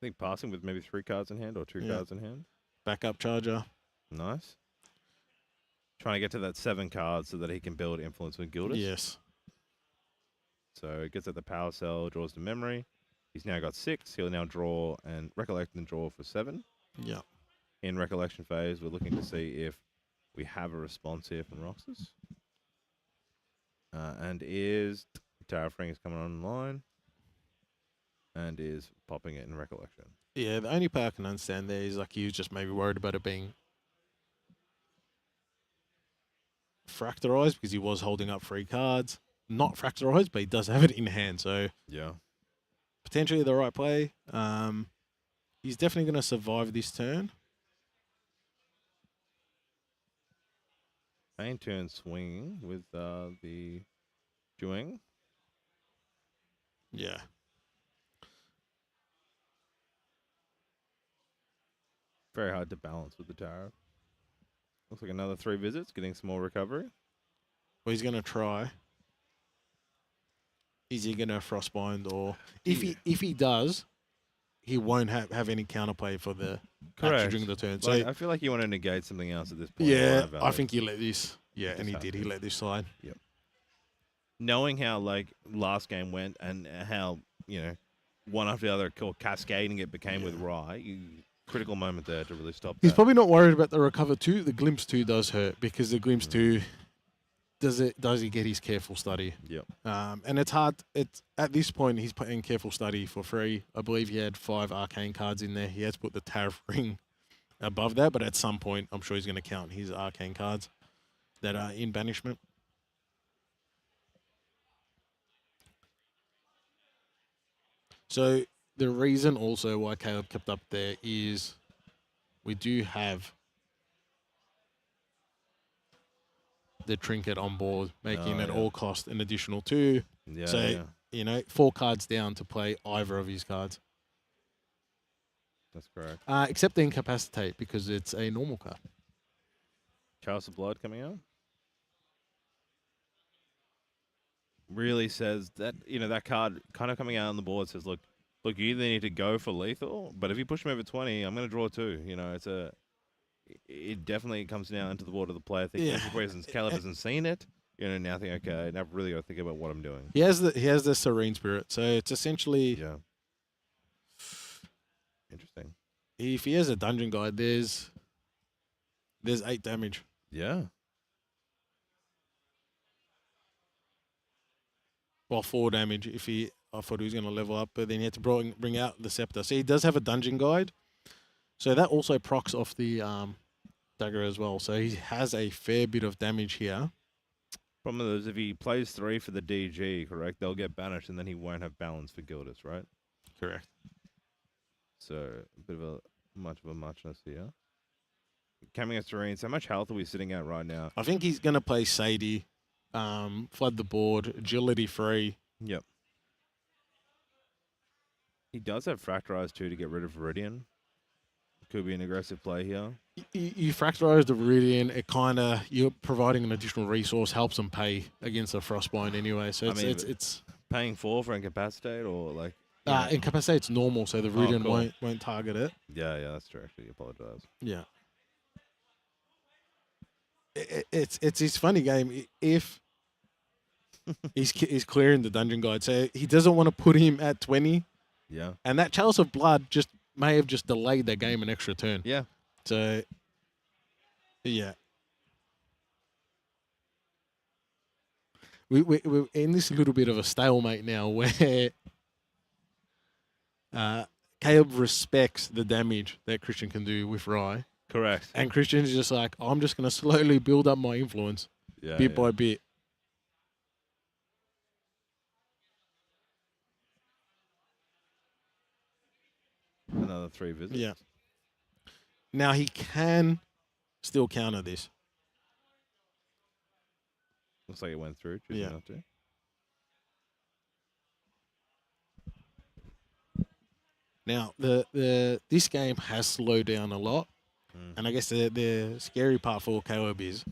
[SPEAKER 2] I think passing with maybe 3 cards in hand or 2 cards in hand.
[SPEAKER 3] Backup charger.
[SPEAKER 2] Nice. Trying to get to that 7 cards so that he can build influence with Gildas.
[SPEAKER 3] Yes.
[SPEAKER 2] So it gets at the power cell, draws the memory. He's now got 6. He'll now draw and recollect and draw for 7.
[SPEAKER 3] Yeah.
[SPEAKER 2] In recollection phase, we're looking to see if we have a response here from Roxas. And is Terrafring is coming online. And is popping it in recollection.
[SPEAKER 3] Yeah, the only part I can understand there is like he was just maybe worried about it being fractorized because he was holding up 3 cards. Not fractorized, but he does have it in hand, so
[SPEAKER 2] yeah,
[SPEAKER 3] potentially the right play. He's definitely going to survive this turn.
[SPEAKER 2] Main turn swinging with the Doing.
[SPEAKER 3] Yeah.
[SPEAKER 2] Very hard to balance with the tarot. Looks like another 3 visits, getting some more recovery.
[SPEAKER 3] Well, he's going to try. Is he going to frostbind, or if he does, he won't have any counterplay for the action during the turn.
[SPEAKER 2] Like,
[SPEAKER 3] So
[SPEAKER 2] I feel like you want to negate something else at this point.
[SPEAKER 3] yeah, I think he let this. Yeah,
[SPEAKER 2] Just
[SPEAKER 3] and he
[SPEAKER 2] have
[SPEAKER 3] did.
[SPEAKER 2] to.
[SPEAKER 3] He let this slide.
[SPEAKER 2] Yep. Knowing how like last game went and how one after the other cascading it became with Rye, critical moment there to really stop.
[SPEAKER 3] He's
[SPEAKER 2] that.
[SPEAKER 3] probably not worried about the recover 2. The glimpse 2 does hurt because the glimpse 2 does he get his careful study?
[SPEAKER 2] Yep.
[SPEAKER 3] And it's hard. It's at this point he's putting careful study for free. I believe he had 5 arcane cards in there. He has put the tariff ring above that, but at some point I'm sure he's going to count his arcane cards that are in banishment. So the reason also why Caleb kept up there is we do have the trinket on board, making at all cost an additional 2.
[SPEAKER 2] Yeah.
[SPEAKER 3] So, 4 cards down to play either of his cards.
[SPEAKER 2] That's correct.
[SPEAKER 3] Except the incapacitate because it's a normal card.
[SPEAKER 2] Chalice of Blood coming out. Really says that, that card kind of coming out on the board says, look, you either need to go for lethal, but if you push me over 20, I'm going to draw 2. It definitely comes now into the board of the player thinking, for reasons Caleb hasn't seen it. Now think, okay, now I've really got to think about what I'm doing.
[SPEAKER 3] He has the serene spirit, so it's essentially
[SPEAKER 2] interesting.
[SPEAKER 3] If he has a dungeon guide, there's 8 damage.
[SPEAKER 2] Yeah.
[SPEAKER 3] Well, 4 damage if I thought he was going to level up, but then he had to bring out the scepter. So he does have a dungeon guide. So that also procs off the dagger as well. So he has a fair bit of damage here.
[SPEAKER 2] Problem is, if he plays 3 for the DG, correct, they'll get banished, and then he won't have balance for Gildas, right?
[SPEAKER 3] Correct.
[SPEAKER 2] So a bit of a muchness here. Coming at Serene, how much health are we sitting at right now?
[SPEAKER 3] I think he's going to play Sadie, flood the board, agility free.
[SPEAKER 2] Yep. He does have Fracturize too to get rid of Viridian. Could be an aggressive play here.
[SPEAKER 3] You fracturize the Viridian, you're providing an additional resource, helps them pay against the Frostbind anyway. So it's
[SPEAKER 2] paying 4 for Incapacitate or like...
[SPEAKER 3] Incapacitate's normal, so the Viridian won't target it.
[SPEAKER 2] Yeah, that's true, actually. Apologize.
[SPEAKER 3] Yeah. It's his funny game if he's clearing the dungeon guide. So he doesn't want to put him at 20.
[SPEAKER 2] Yeah.
[SPEAKER 3] And that Chalice of Blood may have just delayed their game an extra turn.
[SPEAKER 2] Yeah.
[SPEAKER 3] So, yeah. We're in this little bit of a stalemate now where Caleb respects the damage that Christian can do with Rye.
[SPEAKER 2] Correct.
[SPEAKER 3] And Christian's just like, I'm just going to slowly build up my influence bit by bit.
[SPEAKER 2] Another 3 visits.
[SPEAKER 3] Yeah. Now he can still counter this.
[SPEAKER 2] Looks like it went through. Choosing not to.
[SPEAKER 3] Now this game has slowed down a lot, and I guess the scary part for Caleb is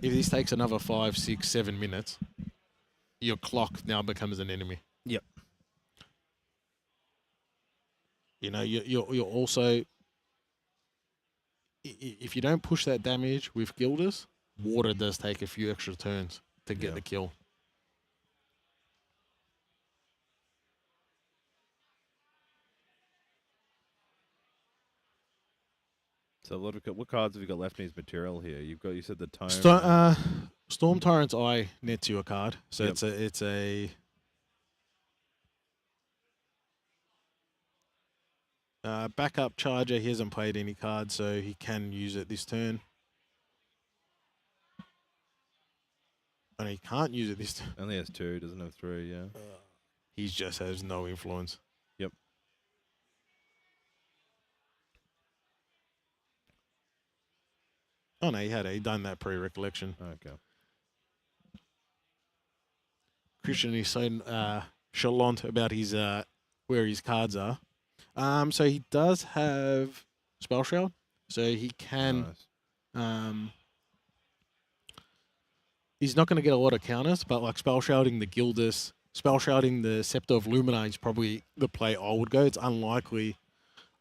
[SPEAKER 3] if this takes another 5, 6, 7 minutes, your clock now becomes an enemy.
[SPEAKER 2] Yep.
[SPEAKER 3] You're also, if you don't push that damage with Gildas, water does take a few extra turns to get the kill.
[SPEAKER 2] So what cards have you got left in his material here? You said the Tome.
[SPEAKER 3] Storm Tyrant's Eye nets you a card, so it's a backup charger. He hasn't played any cards, so he can use it this turn. And he can't use it this turn.
[SPEAKER 2] Only has 2, doesn't have 3, yeah.
[SPEAKER 3] He just has no influence.
[SPEAKER 2] Yep.
[SPEAKER 3] Oh no, he done that pre-recollection.
[SPEAKER 2] Okay.
[SPEAKER 3] Christian is so chalant about his where his cards are. So he does have Spell Shroud, so he can.
[SPEAKER 2] Nice.
[SPEAKER 3] He's not going to get a lot of counters, but like Spell Shrouding the Gildas, Spell Shrouding the Scepter of Lumina is probably the play I would go. It's unlikely.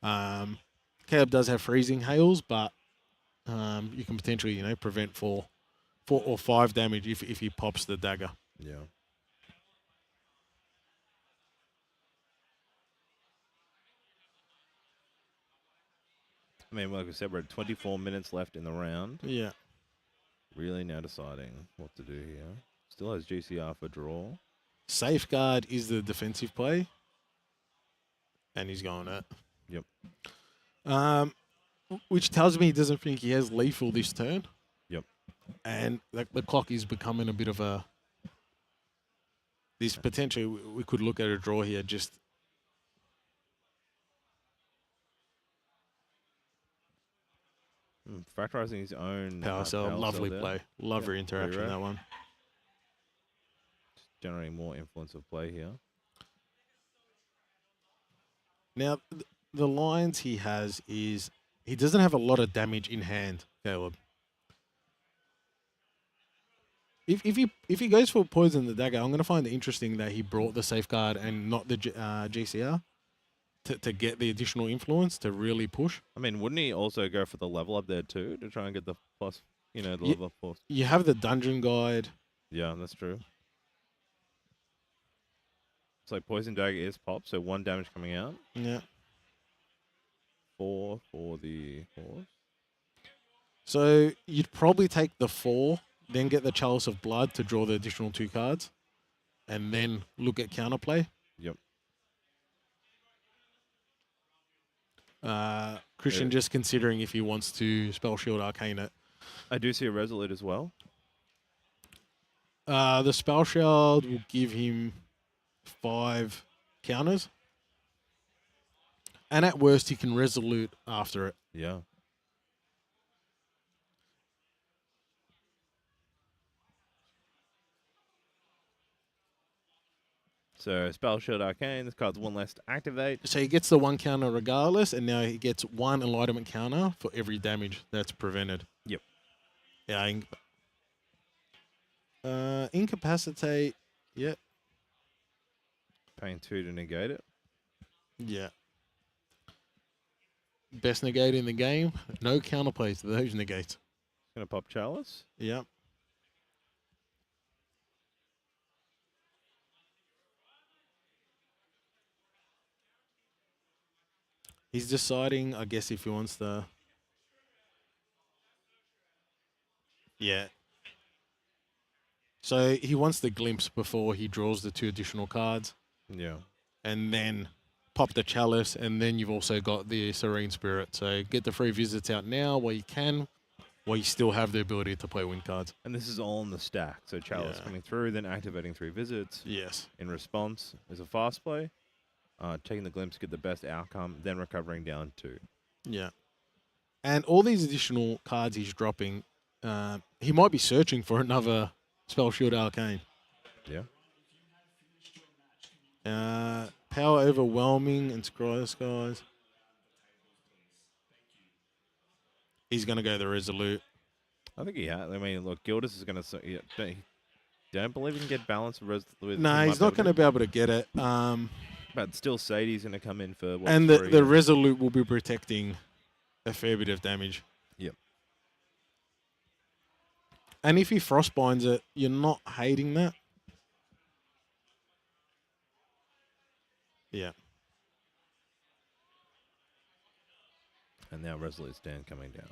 [SPEAKER 3] Caleb does have Freezing Hails, but you can potentially, prevent 4 or 5 damage if he pops the dagger.
[SPEAKER 2] Yeah. I mean, like I said, we're at 24 minutes left in the round.
[SPEAKER 3] Yeah.
[SPEAKER 2] Really now deciding what to do here. Still has GCR for draw.
[SPEAKER 3] Safeguard is the defensive play. And he's going it.
[SPEAKER 2] Yep.
[SPEAKER 3] Which tells me he doesn't think he has lethal this turn.
[SPEAKER 2] Yep.
[SPEAKER 3] And the clock is becoming a bit of a... This potentially, we could look at a draw here, just...
[SPEAKER 2] Factorizing his own
[SPEAKER 3] Power Cell, lovely
[SPEAKER 2] there.
[SPEAKER 3] play. Lovely interaction,
[SPEAKER 2] rare.
[SPEAKER 3] that one.
[SPEAKER 2] Generating more influence of play here.
[SPEAKER 3] Now, the lines he has is... He doesn't have a lot of damage in hand, Caleb. If he goes for Poison the Dagger, I'm going to find it interesting that he brought the Safeguard and not the GCR to get the additional influence to really push.
[SPEAKER 2] I mean, wouldn't he also go for the level up there too to try and get the plus, the level up plus?
[SPEAKER 3] You have the Dungeon Guide.
[SPEAKER 2] Yeah, that's true. It's like Poison Dagger is pop, so 1 damage coming out.
[SPEAKER 3] Yeah.
[SPEAKER 2] 4 for the horse.
[SPEAKER 3] So you'd probably take the 4, then get the Chalice of Blood to draw the additional 2 cards, and then look at counterplay.
[SPEAKER 2] Yep.
[SPEAKER 3] Christian just considering if he wants to Spell Shield Arcane it.
[SPEAKER 2] I do see a Resolute as well.
[SPEAKER 3] The Spell Shield will give him 5 counters. And at worst, he can Resolute after it.
[SPEAKER 2] Yeah. So, Spell Shield Arcane, this card's 1 less to activate.
[SPEAKER 3] So he gets the 1 counter regardless, and now he gets 1 Enlightenment counter for every damage that's prevented.
[SPEAKER 2] Yep.
[SPEAKER 3] Yeah. Incapacitate. Yeah.
[SPEAKER 2] Paying 2 to negate it.
[SPEAKER 3] Yeah. Best negate in the game. No counterplays to those negates.
[SPEAKER 2] Gonna pop Chalice.
[SPEAKER 3] Yep. He's deciding, I guess, if he wants the... Yeah. So he wants the Glimpse before he draws the 2 additional cards.
[SPEAKER 2] Yeah.
[SPEAKER 3] And then pop the Chalice, and then you've also got the Serene Spirit. So get the free visits out now while you can, while you still have the ability to play win cards.
[SPEAKER 2] And this is all in the stack. So Chalice coming through, then activating 3 visits.
[SPEAKER 3] Yes.
[SPEAKER 2] In response is a fast play. Taking the Glimpse to get the best outcome, then recovering down 2.
[SPEAKER 3] Yeah. And all these additional cards he's dropping, he might be searching for another Spell Shield Arcane.
[SPEAKER 2] Yeah.
[SPEAKER 3] Power Overwhelming and Scry the Skies. He's going to go the Resolute.
[SPEAKER 2] I think he has. I mean, look, Gildas is going to... Don't believe he can get balance with...
[SPEAKER 3] No, he's not going to be able to get it.
[SPEAKER 2] But still, Sadie's going to come in for...
[SPEAKER 3] And the Resolute will be protecting a fair bit of damage.
[SPEAKER 2] Yep.
[SPEAKER 3] And if he Frostbinds it, you're not hating that. Yeah.
[SPEAKER 2] And now Resolute Stand coming down.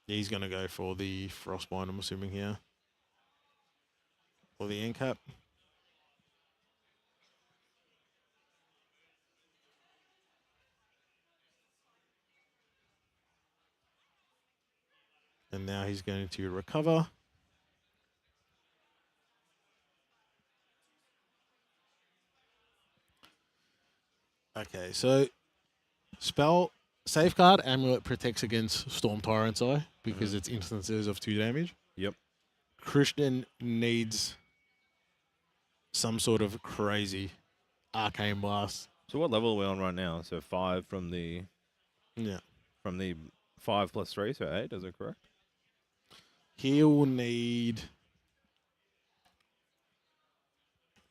[SPEAKER 3] He's going to go for the Frostbind, I'm assuming, here. Or the end cap. And now he's going to recover. Okay, so Safeguard Amulet protects against Storm Tyrant's Eye because it's instances of 2 damage.
[SPEAKER 2] Yep.
[SPEAKER 3] Christian needs some sort of crazy arcane blast.
[SPEAKER 2] So what level are we on right now? So 5 from the
[SPEAKER 3] Yeah.
[SPEAKER 2] 5 plus 3, so 8. Is that correct?
[SPEAKER 3] He'll need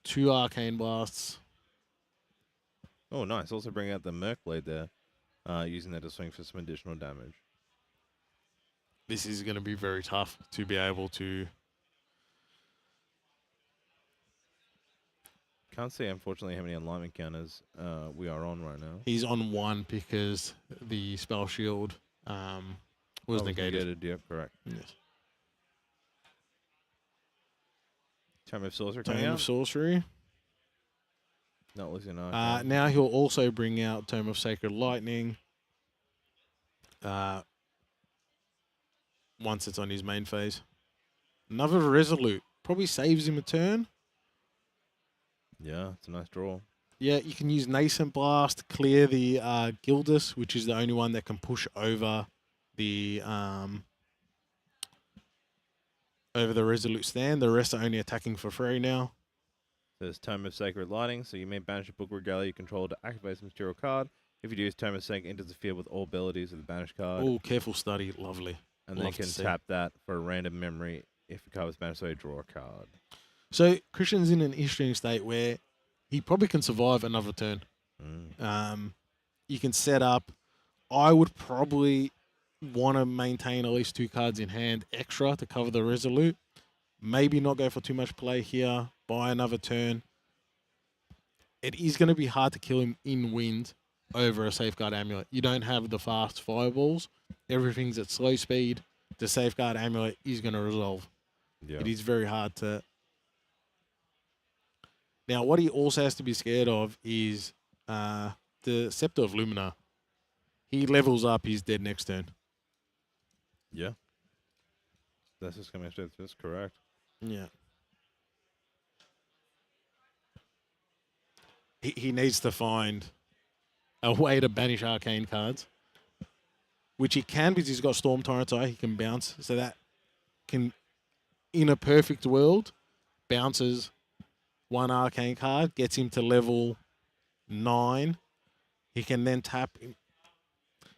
[SPEAKER 3] 2 arcane blasts.
[SPEAKER 2] Oh, nice. Also bring out the Merc Blade there, using that to swing for some additional damage.
[SPEAKER 3] This is going to be very tough to be able to.
[SPEAKER 2] Can't see, unfortunately, how many alignment counters we are on right now.
[SPEAKER 3] He's on 1 because the spell shield was negated.
[SPEAKER 2] Yeah, correct.
[SPEAKER 3] Yes.
[SPEAKER 2] Tome of Sorcery coming
[SPEAKER 3] Tome
[SPEAKER 2] out.
[SPEAKER 3] of Sorcery.
[SPEAKER 2] Not losing an arcane.
[SPEAKER 3] Now he'll also bring out Tome of Sacred Lightning. Once it's on his main phase. Another Resolute. Probably saves him a turn.
[SPEAKER 2] Yeah, it's a nice draw.
[SPEAKER 3] Yeah, you can use Nascent Blast to clear the Gildus, which is the only one that can push over the Resolute stand. The rest are only attacking for free now.
[SPEAKER 2] There's Tome of Sacred Lighting, so you may banish a book or regalia you control to activate some material card. If you do, use Tome of Sacred enters the field with all abilities of the banished card.
[SPEAKER 3] Oh, Careful Study. Lovely.
[SPEAKER 2] And then you
[SPEAKER 3] Love to
[SPEAKER 2] can
[SPEAKER 3] see.
[SPEAKER 2] tap that for a random memory if a card was banished, so you draw a card.
[SPEAKER 3] So Christian's in an interesting state where he probably can survive another turn. You can set up. I would probably want to maintain at least 2 cards in hand extra to cover the Resolute. Maybe not go for too much play here. Buy another turn. It is going to be hard to kill him in wind over a Safeguard Amulet. You don't have the fast fireballs. Everything's at slow speed. The Safeguard Amulet is going to resolve.
[SPEAKER 2] Yeah.
[SPEAKER 3] It is very hard to... Now, what he also has to be scared of is the Scepter of Lumina. He levels up, he's dead next turn.
[SPEAKER 2] Yeah. That's just coming straight. That's correct.
[SPEAKER 3] Yeah. He needs to find a way to banish arcane cards, which he can because he's got Storm Tyrant's Eye. He can bounce, so that can, in a perfect world, bounces 1 arcane card, gets him to level 9. He can then tap.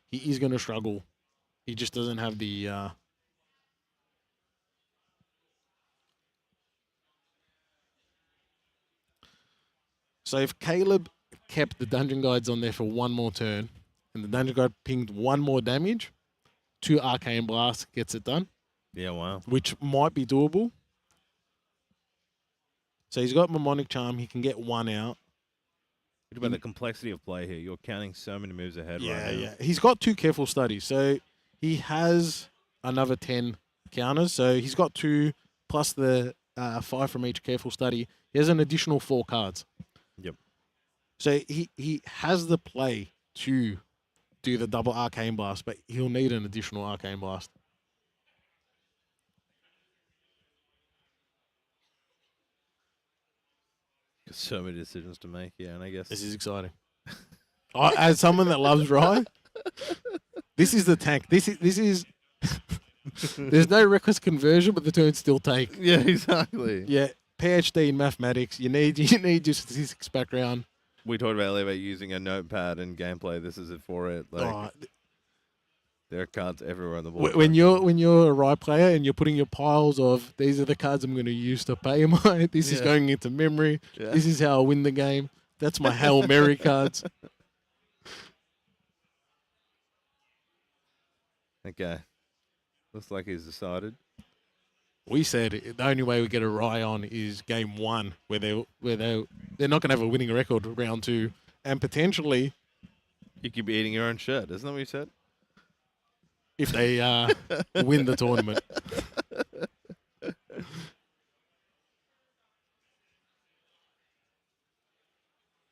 [SPEAKER 3] He is going to struggle. He just doesn't have the. So if Caleb kept the Dungeon Guides on there for 1 more turn, and the Dungeon Guide pinged 1 more damage, 2 Arcane Blasts gets it done.
[SPEAKER 2] Yeah, wow.
[SPEAKER 3] Which might be doable. So he's got Mnemonic Charm. He can get 1 out.
[SPEAKER 2] Think about the complexity of play here. You're counting so many moves ahead right now.
[SPEAKER 3] Yeah. He's got 2 Careful Studies. So he has another 10 counters. So he's got 2 plus the 5 from each Careful Study. He has an additional 4 cards.
[SPEAKER 2] Yep.
[SPEAKER 3] So he has the play to do the double Arcane Blast, but he'll need an additional Arcane Blast.
[SPEAKER 2] So many decisions to make, yeah, and I guess
[SPEAKER 3] This is exciting. As someone that loves Rye, this is the tank. This is there's no reckless conversion, but the turns still take.
[SPEAKER 2] yeah, exactly.
[SPEAKER 3] Yeah, PhD in mathematics. You need your statistics background.
[SPEAKER 2] We talked about earlier about using a notepad in gameplay. This is it for it. Like there are cards everywhere on the board.
[SPEAKER 3] When you're a Rye player and you're putting your piles of these are the cards I'm going to use to pay my. This is going into memory.
[SPEAKER 2] Yeah.
[SPEAKER 3] This is how I win the game. That's my Hail Mary cards.
[SPEAKER 2] Okay. Looks like he's decided.
[SPEAKER 3] We said the only way we get a Rye on is game 1, where they're not going to have a winning record round 2, and potentially
[SPEAKER 2] You could be eating your own shit. Isn't that what you said?
[SPEAKER 3] if they win the tournament.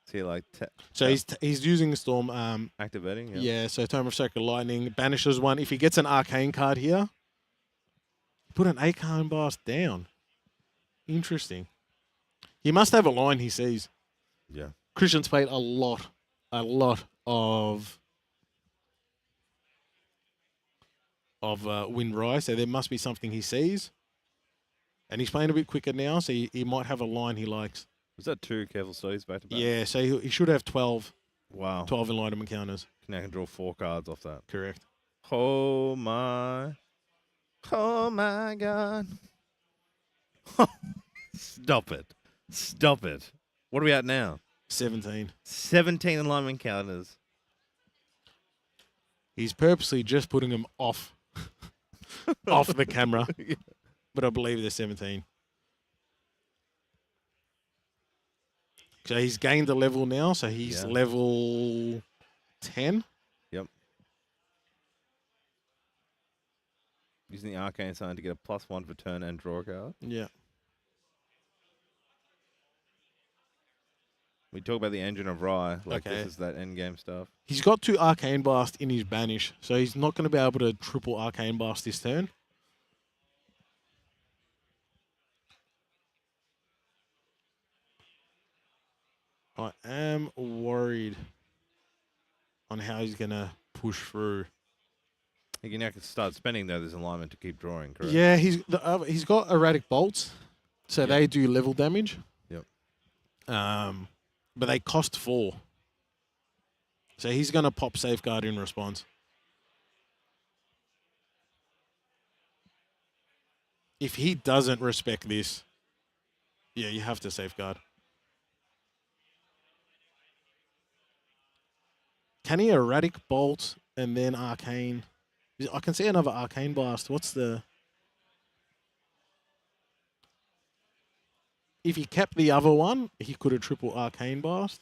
[SPEAKER 2] See, like
[SPEAKER 3] So he's using Storm.
[SPEAKER 2] activating. Yeah.
[SPEAKER 3] Yeah, so Tome of Sacred Lightning banishes 1. If he gets an Arcane card here, put an Arcane Blast down. Interesting. He must have a line he sees.
[SPEAKER 2] Yeah.
[SPEAKER 3] Christian's played a lot of Wind Rise, so there must be something he sees. And he's playing a bit quicker now, so he might have a line he likes.
[SPEAKER 2] Was that 2 careful studies back to back?
[SPEAKER 3] Yeah, so he should have 12
[SPEAKER 2] Wow.
[SPEAKER 3] enlightenment counters.
[SPEAKER 2] Now I can draw 4 cards off that.
[SPEAKER 3] Correct.
[SPEAKER 2] Oh my God. Stop it. What are we at now?
[SPEAKER 3] 17.
[SPEAKER 2] 17 alignment counters.
[SPEAKER 3] He's purposely just putting them off off the camera.
[SPEAKER 2] Yeah.
[SPEAKER 3] But I believe they're 17. So he's gained a level now, so he's level 10.
[SPEAKER 2] Yep. Using the arcane sign to get a +1 for turn and draw a card.
[SPEAKER 3] Yeah.
[SPEAKER 2] We talk about the engine of Rye, like
[SPEAKER 3] Okay.
[SPEAKER 2] this is that end game stuff.
[SPEAKER 3] He's got 2 Arcane Blast in his banish, so he's not going to be able to triple Arcane Blast this turn. I am worried on how he's going to push through.
[SPEAKER 2] You can now start spending though this alignment to keep drawing, correct?
[SPEAKER 3] Yeah, he's got Erratic Bolts, so they do level damage.
[SPEAKER 2] Yep.
[SPEAKER 3] But they cost 4. So he's going to pop Safeguard in response. If he doesn't respect this, yeah, you have to Safeguard. Can he Erratic Bolt and then Arcane? I can see another Arcane Blast. What's the... If he kept the other one, he could have triple Arcane Blast.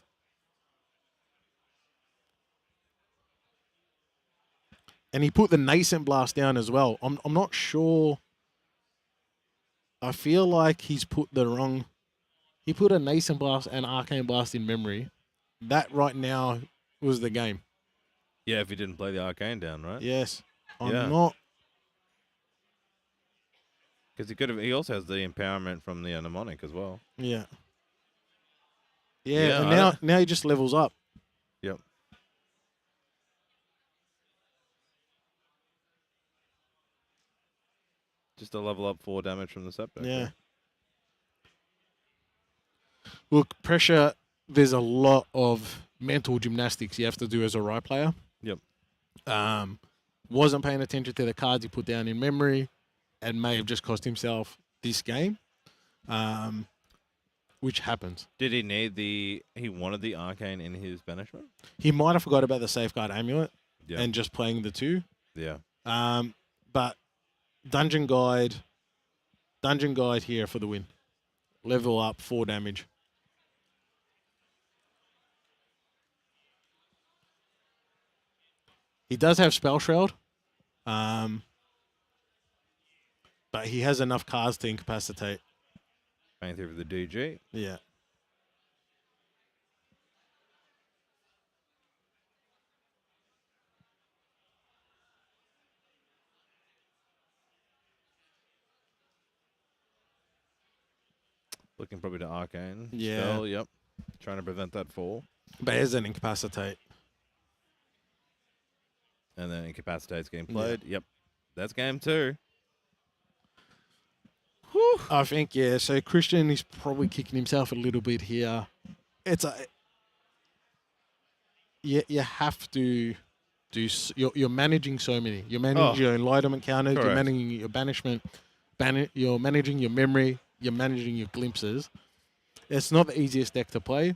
[SPEAKER 3] And he put the Nascent Blast down as well. I'm not sure. I feel like he's put the wrong... He put a Nascent Blast and Arcane Blast in memory. That right now was the game.
[SPEAKER 2] Yeah, if he didn't play the arcane down, right?
[SPEAKER 3] Yes. I'm
[SPEAKER 2] Yeah.
[SPEAKER 3] not...
[SPEAKER 2] Because he could have. He also has the empowerment from the mnemonic as well.
[SPEAKER 3] Yeah.
[SPEAKER 2] Yeah,
[SPEAKER 3] Yeah, and now he just levels up.
[SPEAKER 2] Yep. Just a level up 4 damage from the scepter.
[SPEAKER 3] Yeah. Look, pressure, there's a lot of mental gymnastics you have to do as a right player.
[SPEAKER 2] Yep.
[SPEAKER 3] Wasn't paying attention to the cards he put down in memory and may have just cost himself this game, which happens.
[SPEAKER 2] Did he need he wanted the arcane in his banishment?
[SPEAKER 3] He might have forgot about the Safeguard Amulet
[SPEAKER 2] Yeah.
[SPEAKER 3] and just playing the 2.
[SPEAKER 2] Yeah.
[SPEAKER 3] But Dungeon Guide here for the win. Level up 4 damage. He does have Spell Shroud, but he has enough cards to incapacitate.
[SPEAKER 2] Paying through for the DG.
[SPEAKER 3] Yeah.
[SPEAKER 2] Looking probably to arcane.
[SPEAKER 3] Yeah.
[SPEAKER 2] Spell, yep. Trying to prevent that fall.
[SPEAKER 3] But he has an incapacitate.
[SPEAKER 2] And then incapacitate's getting played. Yep. That's game 2.
[SPEAKER 3] Whew. I think, yeah. So Christian is probably kicking himself a little bit here. It's a... You have to do... You're managing so many. You're managing your enlightenment counters.
[SPEAKER 2] Correct.
[SPEAKER 3] You're managing your banishment. You're managing your memory. You're managing your glimpses. It's not the easiest deck to play.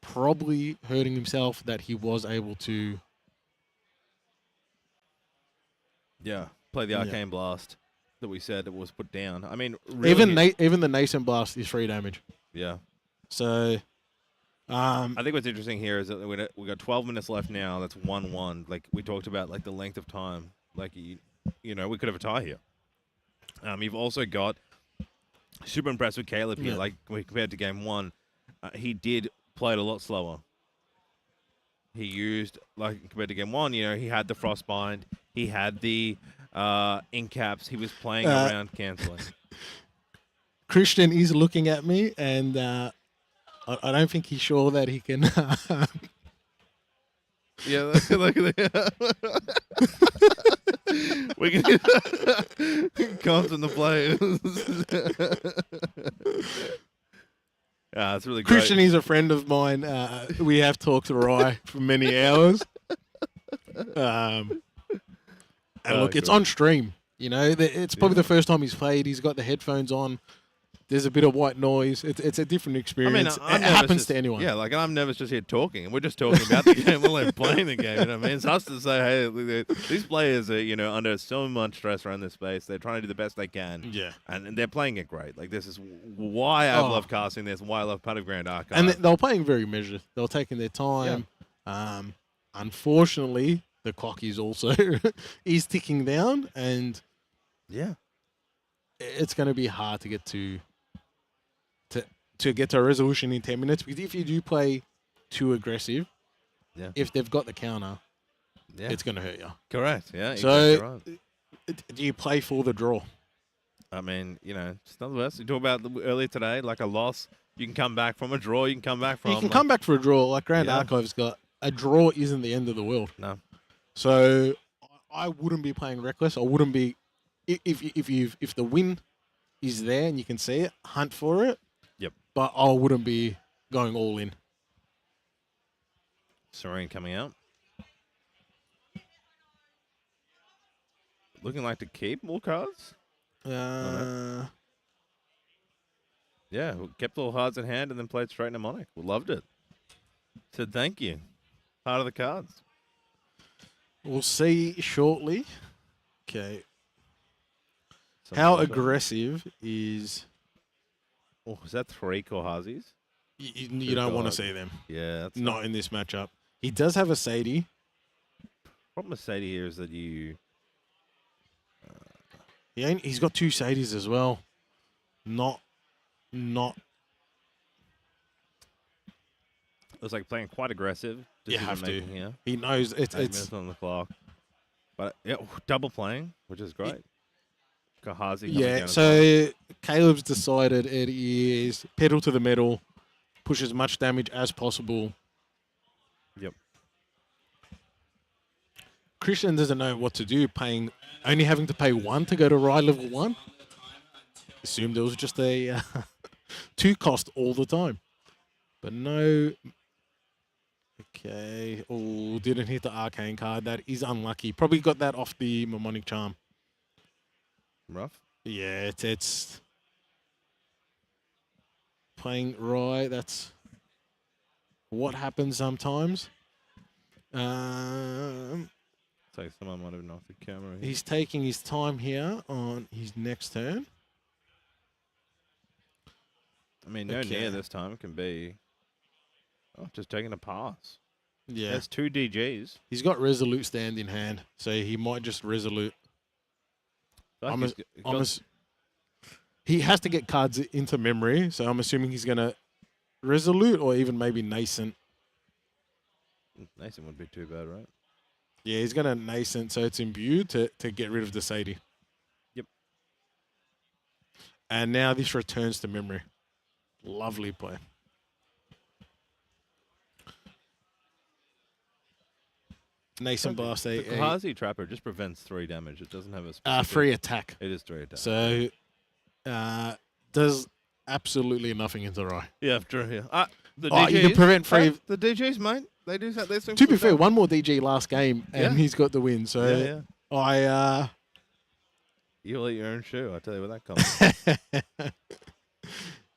[SPEAKER 3] Probably hurting himself that he was able to...
[SPEAKER 2] Yeah. Play the arcane blast that we said it was put down. I mean, really,
[SPEAKER 3] even the Nascent Blast is 3 damage.
[SPEAKER 2] yeah.
[SPEAKER 3] So...
[SPEAKER 2] I think what's interesting here is that we got 12 minutes left now. That's 1-1. Like we talked about, like the length of time. Like you know, we could have a tie here. You've also got super impressed with Caleb here.
[SPEAKER 3] Yeah.
[SPEAKER 2] Like compared to game 1, he did play it a lot slower. He used compared to game 1. You know, he had the Frostbind. He had the incaps. He was playing around canceling.
[SPEAKER 3] Christian is looking at me, and I don't think he's sure that he can
[SPEAKER 2] Yeah, look at that. We can comes in the play. It's really great.
[SPEAKER 3] Christian is a friend of mine. We have talked Rye for many hours. And look, it's
[SPEAKER 2] great.
[SPEAKER 3] on stream. You know, it's probably the first time he's played. He's got the headphones on. There's a bit of white noise. It's a different experience. It happens to anyone.
[SPEAKER 2] Yeah, like I'm nervous just here talking, and we're just talking about the game. We're like playing the game. You know what I mean? It's us to say, hey, these players are under so much stress around this space. They're trying to do the best they can.
[SPEAKER 3] Yeah.
[SPEAKER 2] And they're playing it great. Like this is why I love casting this, and why I love Part of Grand Archive.
[SPEAKER 3] And they were playing very measured. They were taking their time. Yeah. Unfortunately, the clock is also is ticking down, and it's going to be hard to get to get to a resolution in 10 minutes, because if you do play too aggressive, if they've got the counter, it's going to hurt you.
[SPEAKER 2] Correct. Yeah.
[SPEAKER 3] So,
[SPEAKER 2] exactly right.
[SPEAKER 3] Do you play for the draw?
[SPEAKER 2] I mean, it's not the best. You talk about earlier today, like a loss. You can come back from a draw. You can come back from.
[SPEAKER 3] You can come back for a draw. Like Grand Archive's got a draw isn't the end of the world.
[SPEAKER 2] No.
[SPEAKER 3] So I wouldn't be playing reckless. I wouldn't be if the win is there and you can see it, hunt for it.
[SPEAKER 2] Yep.
[SPEAKER 3] But I wouldn't be going all in.
[SPEAKER 2] Serene coming out. Looking like to keep more cards.
[SPEAKER 3] Uh,
[SPEAKER 2] Yeah, kept all cards in hand and then played straight mnemonic. We loved it. Said thank you. Part of the cards.
[SPEAKER 3] We'll see shortly. Okay. How aggressive is...
[SPEAKER 2] Oh, is that 3 Korhazis?
[SPEAKER 3] You don't want to see them.
[SPEAKER 2] Yeah. That's
[SPEAKER 3] not in this matchup. He does have a Sadie.
[SPEAKER 2] Problem with Sadie here is that you...
[SPEAKER 3] He's got 2 Sadies as well. Not.
[SPEAKER 2] It was like playing quite aggressive.
[SPEAKER 3] You have to.
[SPEAKER 2] Here.
[SPEAKER 3] He knows it's
[SPEAKER 2] minutes on the clock. But yeah, double playing, which is great. Korhazi.
[SPEAKER 3] Yeah. So Caleb's decided it is pedal to the metal, push as much damage as possible.
[SPEAKER 2] Yep.
[SPEAKER 3] Christian doesn't know what to do. Only having to pay 1 to go to Rye level 1. Assumed it was just a 2 cost all the time, but no. Okay. Oh, didn't hit the arcane card. That is unlucky. Probably got that off the mnemonic charm.
[SPEAKER 2] Rough.
[SPEAKER 3] Yeah, it's playing Rye. That's what happens sometimes.
[SPEAKER 2] It's like someone might have knocked the camera. Here.
[SPEAKER 3] He's taking his time here on his next turn.
[SPEAKER 2] I mean, no near this time can be. Oh, just taking a pass.
[SPEAKER 3] Yeah.
[SPEAKER 2] That's 2 DGs.
[SPEAKER 3] He's got Resolute Stand in hand, so he might just Resolute. He has to get cards into memory, so I'm assuming he's going to Resolute or even maybe Nascent.
[SPEAKER 2] Nascent wouldn't be too bad, right?
[SPEAKER 3] Yeah, he's going to Nascent, so it's imbued to get rid of the Sadie.
[SPEAKER 2] Yep.
[SPEAKER 3] And now this returns to memory. Lovely play. Nascent Blast.
[SPEAKER 2] The Korhazi Trapper just prevents 3 damage. It doesn't have a specific...
[SPEAKER 3] free attack.
[SPEAKER 2] It is 3 attack.
[SPEAKER 3] So, does absolutely nothing into Rye.
[SPEAKER 2] Yeah, true. Yeah. The DGs,
[SPEAKER 3] you can prevent free...
[SPEAKER 2] The DGs, mate. They do have their...
[SPEAKER 3] To be fair, 1 more DG last game, and he's got the win. So,
[SPEAKER 2] You'll eat your own shoe. I tell you where that comes.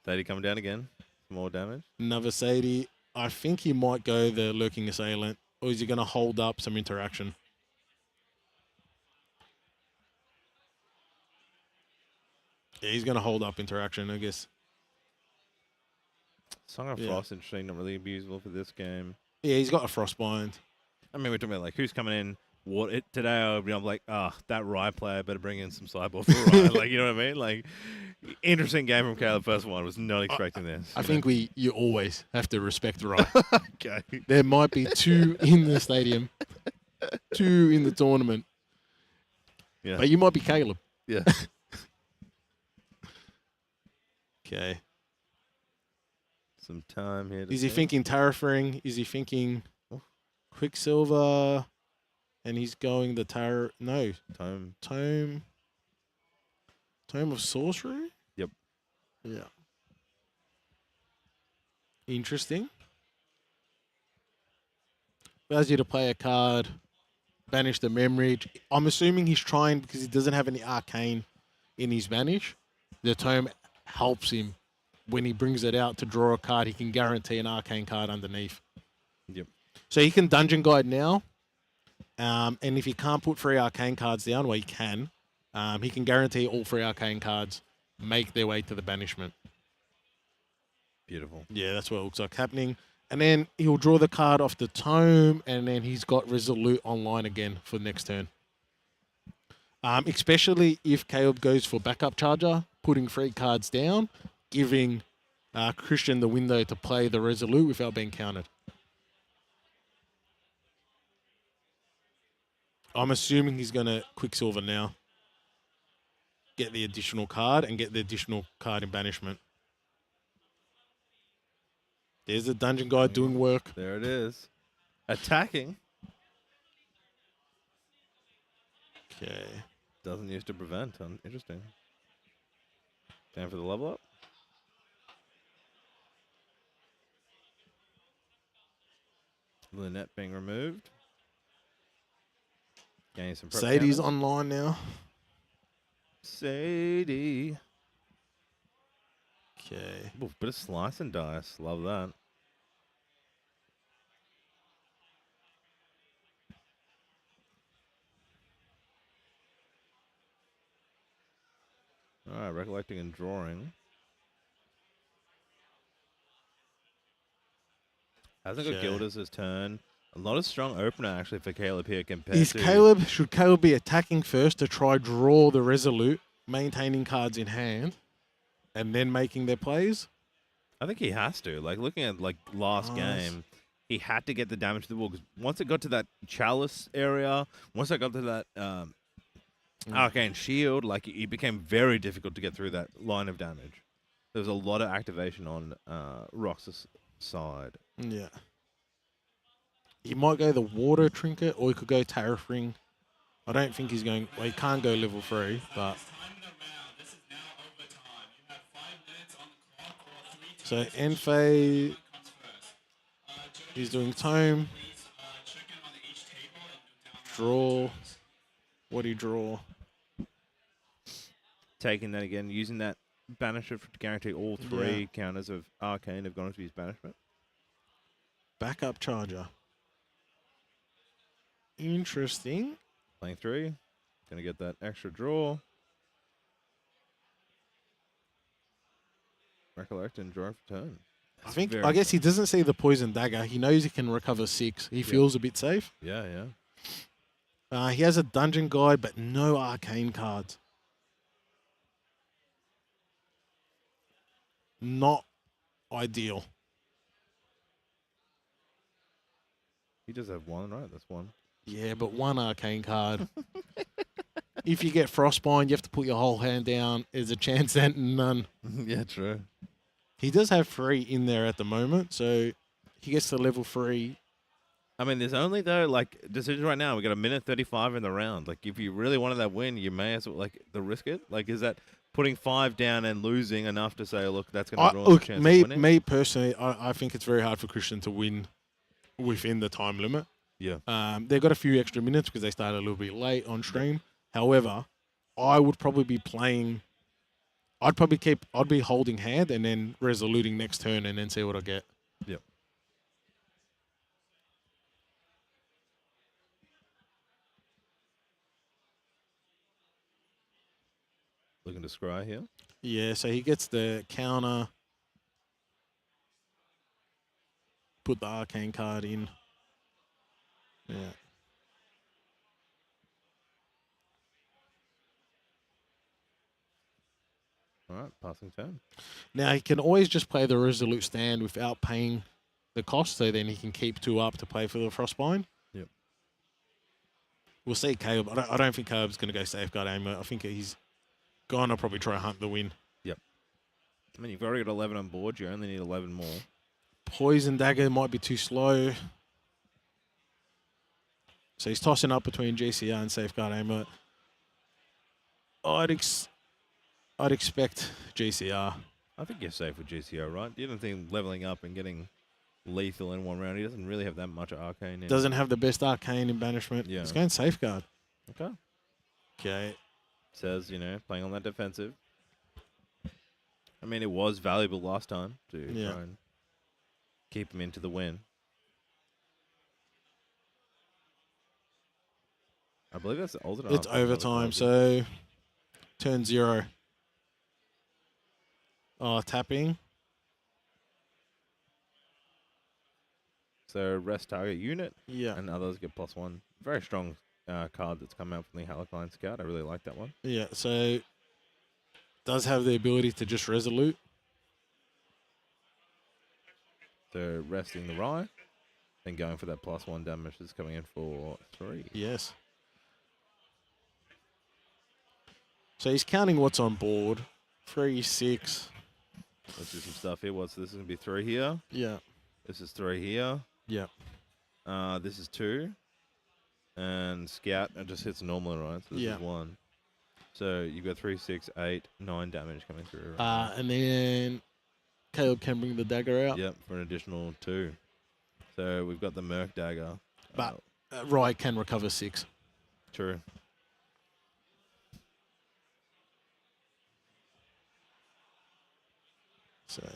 [SPEAKER 2] Sadie coming down again. More damage.
[SPEAKER 3] Another Sadie. I think he might go the Lurking Assailant. Or is he going to hold up some interaction? Yeah, he's going to hold up interaction, I guess.
[SPEAKER 2] Song of Frost, interesting. Not really usable for this game.
[SPEAKER 3] Yeah, he's got a Frostbind.
[SPEAKER 2] I mean, we're talking about, like, who's coming in. Today, I'm like, that Rye player better bring in some sideboard for Rye. Like, you know what I mean? Like, interesting game from Caleb. First one. Was not expecting this.
[SPEAKER 3] I think you always have to respect Rye.
[SPEAKER 2] Okay.
[SPEAKER 3] There might be 2 in the stadium, 2 in the tournament.
[SPEAKER 2] Yeah.
[SPEAKER 3] But you might be Caleb.
[SPEAKER 2] Yeah.
[SPEAKER 3] Okay.
[SPEAKER 2] Some time here.
[SPEAKER 3] Is he thinking Terraforming? Is he thinking Quicksilver, and he's going the
[SPEAKER 2] Tome.
[SPEAKER 3] Tome of Sorcery.
[SPEAKER 2] Yep.
[SPEAKER 3] Yeah. Interesting. Allows you to play a card, banish the memory. I'm assuming he's trying because he doesn't have any arcane in his banish. The Tome helps him when he brings it out to draw a card. He can guarantee an arcane card underneath.
[SPEAKER 2] Yep.
[SPEAKER 3] So he can Dungeon Guide now. And if he can't put 3 arcane cards down, well, he can guarantee all 3 arcane cards make their way to the banishment.
[SPEAKER 2] Beautiful.
[SPEAKER 3] Yeah, that's what it looks like happening. And then he'll draw the card off the Tome, and then he's got Resolute online again for next turn. Especially if Caleb goes for backup charger, putting 3 cards down, giving Christian the window to play the Resolute without being countered. I'm assuming he's going to Quicksilver now. Get the additional card and get the additional card in banishment. There's the Dungeon Guide doing work.
[SPEAKER 2] There it is. Attacking.
[SPEAKER 3] Okay.
[SPEAKER 2] Doesn't use to prevent. Interesting. Time for the level up. Lunette being removed. Gaining some prep
[SPEAKER 3] Sadie's
[SPEAKER 2] damage.
[SPEAKER 3] online now.
[SPEAKER 2] Sadie.
[SPEAKER 3] Okay.
[SPEAKER 2] Ooh, bit of slice and dice. Love that. All right, recollecting and drawing. Hasn't got
[SPEAKER 3] Okay.
[SPEAKER 2] Gildas his turn. A lot of strong opener actually for Caleb here compared
[SPEAKER 3] Should Caleb be attacking first to try draw the Resolute, maintaining cards in hand, and then making their plays?
[SPEAKER 2] I think he has to. Like looking at like last game, he had to get the damage to the wall because once it got to that chalice area, once it got to that arcane shield, like it became very difficult to get through that line of damage. There was a lot of activation on Rox's side.
[SPEAKER 3] Yeah. He might go the Water Trinket, or he could go Tariff Ring. I don't think he's going... Well, he can't go level 3, but... So, Enfei... He's doing Tome. Draw. What do you draw?
[SPEAKER 2] Taking that again, using that banisher to guarantee all 3 counters of Arcane have gone into his banishment.
[SPEAKER 3] Backup Charger. Interesting.
[SPEAKER 2] Playing 3. Gonna get that extra draw. Recollect and draw for turn.
[SPEAKER 3] I guess he doesn't see the Poison Dagger. He knows he can recover 6. He feels a bit safe.
[SPEAKER 2] Yeah, yeah.
[SPEAKER 3] He has a Dungeon Guide, but no arcane cards. Not ideal.
[SPEAKER 2] He does have 1, right? That's 1.
[SPEAKER 3] Yeah, but 1 arcane card. If you get Frostbind, you have to put your whole hand down. There's a chance that none.
[SPEAKER 2] Yeah, true.
[SPEAKER 3] He does have 3 in there at the moment, so he gets to level 3.
[SPEAKER 2] I mean, there's only, though, like, decisions right now. We got a minute 35 in the round. Like, if you really wanted that win, you may as well, like, risk it. Like, is that putting 5 down and losing enough to say, look, that's going to draw a chance of winning?
[SPEAKER 3] Me personally, I think it's very hard for Christian to win within the time limit.
[SPEAKER 2] Yeah.
[SPEAKER 3] They've got a few extra minutes because they started a little bit late on stream. However, I would probably be playing... I'd be holding hand and then resoluting next turn and then see what I get.
[SPEAKER 2] Yep. Looking to scry here.
[SPEAKER 3] Yeah, so he gets the counter. Put the arcane card in. Yeah.
[SPEAKER 2] All right, passing turn.
[SPEAKER 3] Now, he can always just play the Resolute Stand without paying the cost, so then he can keep 2 up to play for the Frostbind.
[SPEAKER 2] Yep.
[SPEAKER 3] We'll see Caleb. I don't think Caleb's going to go Safeguard Aimer. I think he's going to probably try to hunt the win.
[SPEAKER 2] Yep. I mean, you've already got 11 on board. You only need 11 more.
[SPEAKER 3] Poison Dagger might be too slow. So he's tossing up between GCR and Safeguard Amulet. I'd expect GCR.
[SPEAKER 2] I think you're safe with GCO, right? You don't think leveling up and getting lethal in one round, he doesn't really have that much arcane in.
[SPEAKER 3] Doesn't have the best arcane in banishment.
[SPEAKER 2] Yeah.
[SPEAKER 3] He's going Safeguard.
[SPEAKER 2] Okay.
[SPEAKER 3] Okay.
[SPEAKER 2] Says, playing on that defensive. I mean, it was valuable last time to try and keep him into the win. I believe that's the alternate.
[SPEAKER 3] It's overtime, so turn 0. Oh, tapping.
[SPEAKER 2] So rest target unit.
[SPEAKER 3] Yeah.
[SPEAKER 2] And others get +1. Very strong card that's come out from the Halcyon Scout. I really like that one.
[SPEAKER 3] Yeah, so does have the ability to just resolute.
[SPEAKER 2] So resting the Rye. And going for that +1 damage is coming in for 3.
[SPEAKER 3] Yes. So he's counting what's on board. 3, 6.
[SPEAKER 2] Let's do some stuff here. This is going to be 3 here.
[SPEAKER 3] Yeah.
[SPEAKER 2] This is 3 here.
[SPEAKER 3] Yeah.
[SPEAKER 2] This is 2. And Scout, it just hits normal, right? So this is 1. So you've got 3, 6, 8, 9 damage coming through. Right?
[SPEAKER 3] And then Caleb can bring the dagger out.
[SPEAKER 2] Yep, for an additional 2. So we've got the Merc Dagger.
[SPEAKER 3] But Rye can recover 6.
[SPEAKER 2] True.
[SPEAKER 3] So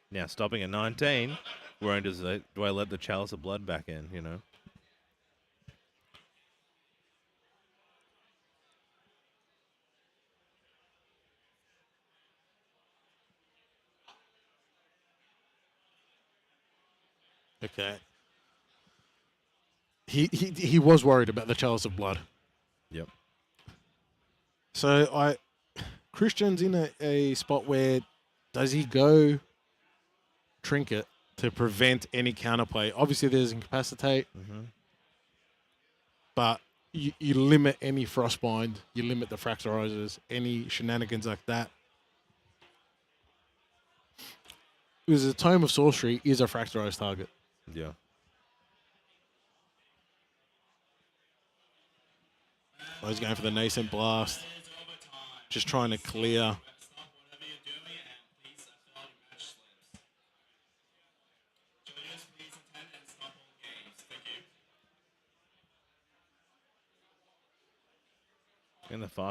[SPEAKER 2] now stopping at 19, where do I let the Chalice of Blood back in,
[SPEAKER 3] okay. He was worried about the Chalice of Blood.
[SPEAKER 2] Yep.
[SPEAKER 3] So Christian's in a spot where does he go Trinket to prevent any counterplay? Obviously, there's Incapacitate, but you limit any Frostbind, you limit the Fracturizers, any shenanigans like that. Because the Tome of Sorcery is a Fracturized target.
[SPEAKER 2] Yeah.
[SPEAKER 3] Oh, he's going for the Nascent Blast. Just trying to clear.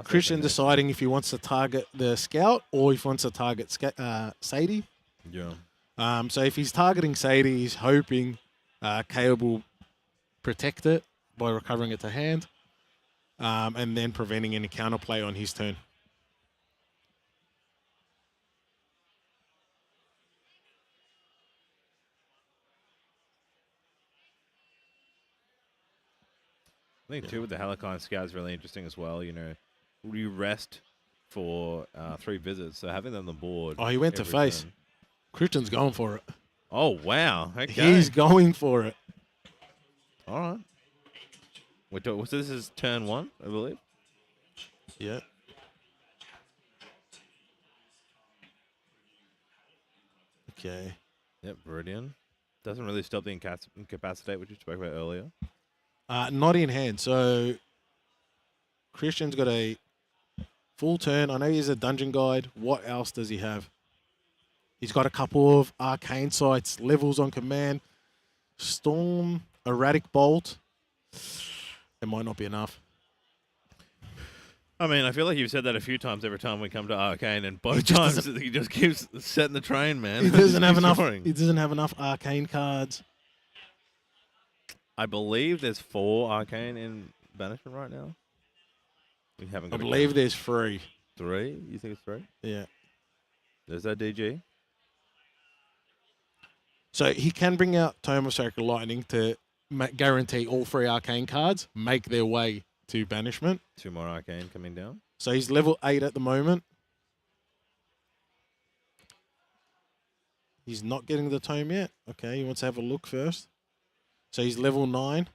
[SPEAKER 3] Christian deciding if he wants to target the Scout or if he wants to target Sadie.
[SPEAKER 2] Yeah.
[SPEAKER 3] So if he's targeting Sadie, he's hoping Caleb will protect it by recovering it to hand and then preventing any counterplay on his turn.
[SPEAKER 2] I think, too, with the Halcyon Scout is really interesting as well. You rest for 3 visits, so having them on the board.
[SPEAKER 3] Oh, he went to face.
[SPEAKER 2] Turn.
[SPEAKER 3] Christian's going for it.
[SPEAKER 2] Oh, wow. Okay.
[SPEAKER 3] He's going for it.
[SPEAKER 2] All right. This is turn 1, I believe.
[SPEAKER 3] Yeah. Okay.
[SPEAKER 2] Yep, Viridian. Doesn't really stop the Incapacitate, which you spoke about earlier.
[SPEAKER 3] Not in hand. So Christian's got a full turn. I know he's a dungeon guide. What else does he have? He's got a couple of arcane sights, levels on command, storm, erratic bolt. It might not be enough.
[SPEAKER 2] I mean, I feel like you've said that a few times every time we come to arcane, and both times he just keeps setting the train, man.
[SPEAKER 3] He doesn't have enough. He doesn't have enough arcane cards.
[SPEAKER 2] I believe there's 4 arcane in banishment right now. We haven't.
[SPEAKER 3] I believe there's 3.
[SPEAKER 2] 3? You think it's 3?
[SPEAKER 3] Yeah.
[SPEAKER 2] There's that DG.
[SPEAKER 3] So he can bring out Tome of Sacred Lightning to guarantee all 3 arcane cards make their way to banishment.
[SPEAKER 2] 2 more arcane coming down.
[SPEAKER 3] So he's level 8 at the moment. He's not getting the tome yet. Okay, he wants to have a look first. So he's level 9.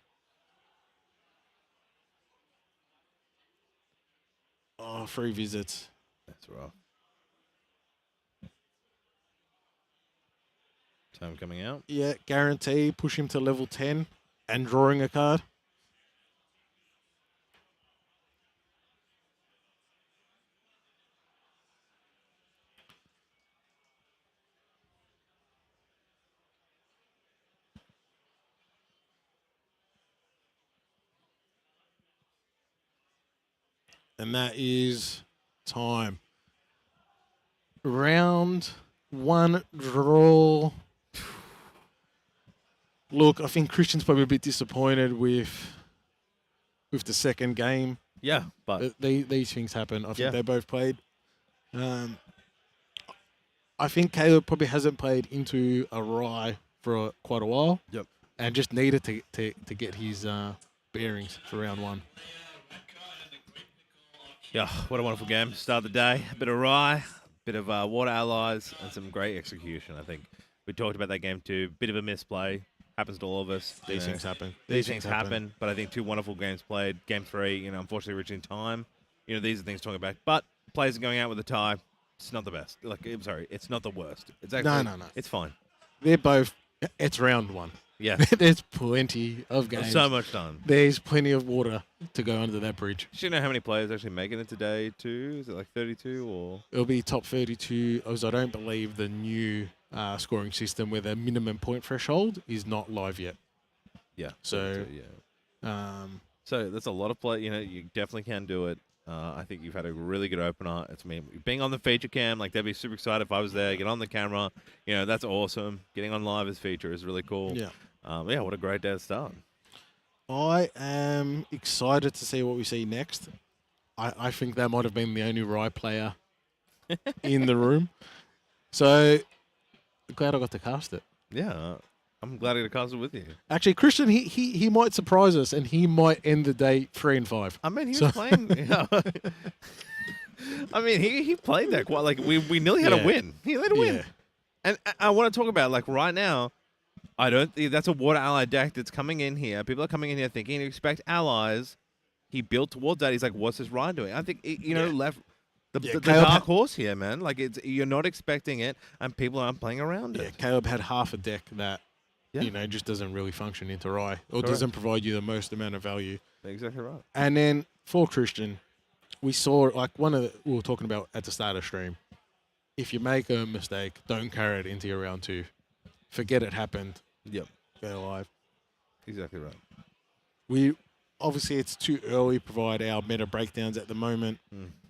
[SPEAKER 3] Oh, 3 visits.
[SPEAKER 2] That's rough. Tome coming out.
[SPEAKER 3] Yeah, guarantee. Push him to level 10 and drawing a card. And that is time. Round 1 draw. Look, I think Christian's probably a bit disappointed with the second game.
[SPEAKER 2] Yeah, but
[SPEAKER 3] These things happen. I think
[SPEAKER 2] Yeah.
[SPEAKER 3] they both played. I think Caleb probably hasn't played into a Rye for quite a while.
[SPEAKER 2] Yep.
[SPEAKER 3] And just needed to get his bearings for round 1.
[SPEAKER 2] yeah, what a wonderful game. Start the day. A bit of Rye, bit of Water Allies, and some great execution, I think. We talked about that game too. Bit of a misplay. Happens to all of us.
[SPEAKER 3] These things happen.
[SPEAKER 2] These things happen, but I think 2 wonderful games played. Game 3, unfortunately reaching time. These are things talking about. But players are going out with a tie. It's not the best. I'm sorry, it's not the worst. It's actually,
[SPEAKER 3] No.
[SPEAKER 2] It's fine.
[SPEAKER 3] They're both. It's round 1.
[SPEAKER 2] Yeah.
[SPEAKER 3] There's plenty of games.
[SPEAKER 2] So much done.
[SPEAKER 3] There's plenty of water to go under that bridge.
[SPEAKER 2] Do you know how many players actually making it today too? Is it like 32 or?
[SPEAKER 3] It'll be top 32, as I don't believe the new scoring system where the minimum point threshold is not live yet.
[SPEAKER 2] Yeah.
[SPEAKER 3] So,
[SPEAKER 2] 32, yeah. So that's a lot of play. You definitely can do it. I think you've had a really good opener. It's me being on the feature cam. Like, they'd be super excited if I was there. Get on the camera. That's awesome. Getting on live as feature is really cool.
[SPEAKER 3] Yeah.
[SPEAKER 2] Yeah. What a great day to start.
[SPEAKER 3] I am excited to see what we see next. I think that might have been the only Rye player in the room. So glad I got to cast it.
[SPEAKER 2] Yeah. I'm glad I got to cast it with you.
[SPEAKER 3] Actually, Christian, he might surprise us, and he might end the day 3-5.
[SPEAKER 2] I mean, he was playing. I mean, he played that quite. Like, we nearly had a win. He had a win.
[SPEAKER 3] Yeah.
[SPEAKER 2] And I want to talk about, like, right now, I don't think that's a Water Ally deck that's coming in here. People are coming in here thinking you expect allies. He built towards that. He's like, what's this Ryan doing? I think, left the dark horse here, man. Like, you're not expecting it, and people aren't playing around it.
[SPEAKER 3] Caleb had half a deck that, just doesn't really function into Rye, or doesn't provide you the most amount of value.
[SPEAKER 2] Exactly right.
[SPEAKER 3] And then for Christian, we saw, like, we were talking about at the start of stream, if you make a mistake, don't carry it into your round 2. Forget it happened.
[SPEAKER 2] Yep.
[SPEAKER 3] Go live.
[SPEAKER 2] Exactly right.
[SPEAKER 3] Obviously, it's too early to provide our meta breakdowns at the moment.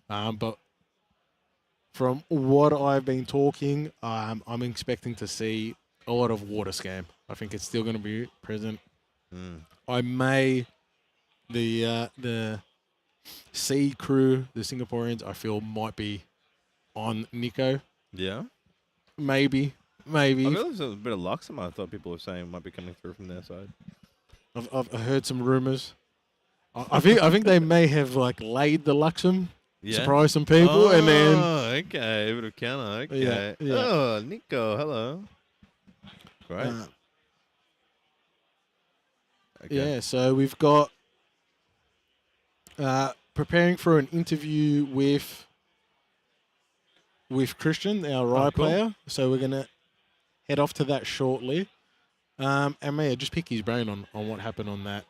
[SPEAKER 3] But from what I've been talking, I'm expecting to see a lot of water scam. I think it's still going to be present. The sea crew, the Singaporeans, I feel might be on Nico.
[SPEAKER 2] Yeah.
[SPEAKER 3] Maybe.
[SPEAKER 2] I feel there's a bit of Luxem. I thought people were saying might be coming through from their side.
[SPEAKER 3] I've heard some rumors. I think they may have, like, laid the Luxem, surprise some people, and then.
[SPEAKER 2] Oh, okay, a bit of counter. Okay.
[SPEAKER 3] Yeah.
[SPEAKER 2] Oh, Nico, hello. Great. Okay.
[SPEAKER 3] Yeah, so we've got preparing for an interview with Christian, our Rye player. So we're gonna head off to that shortly. And just pick his brain on what happened on that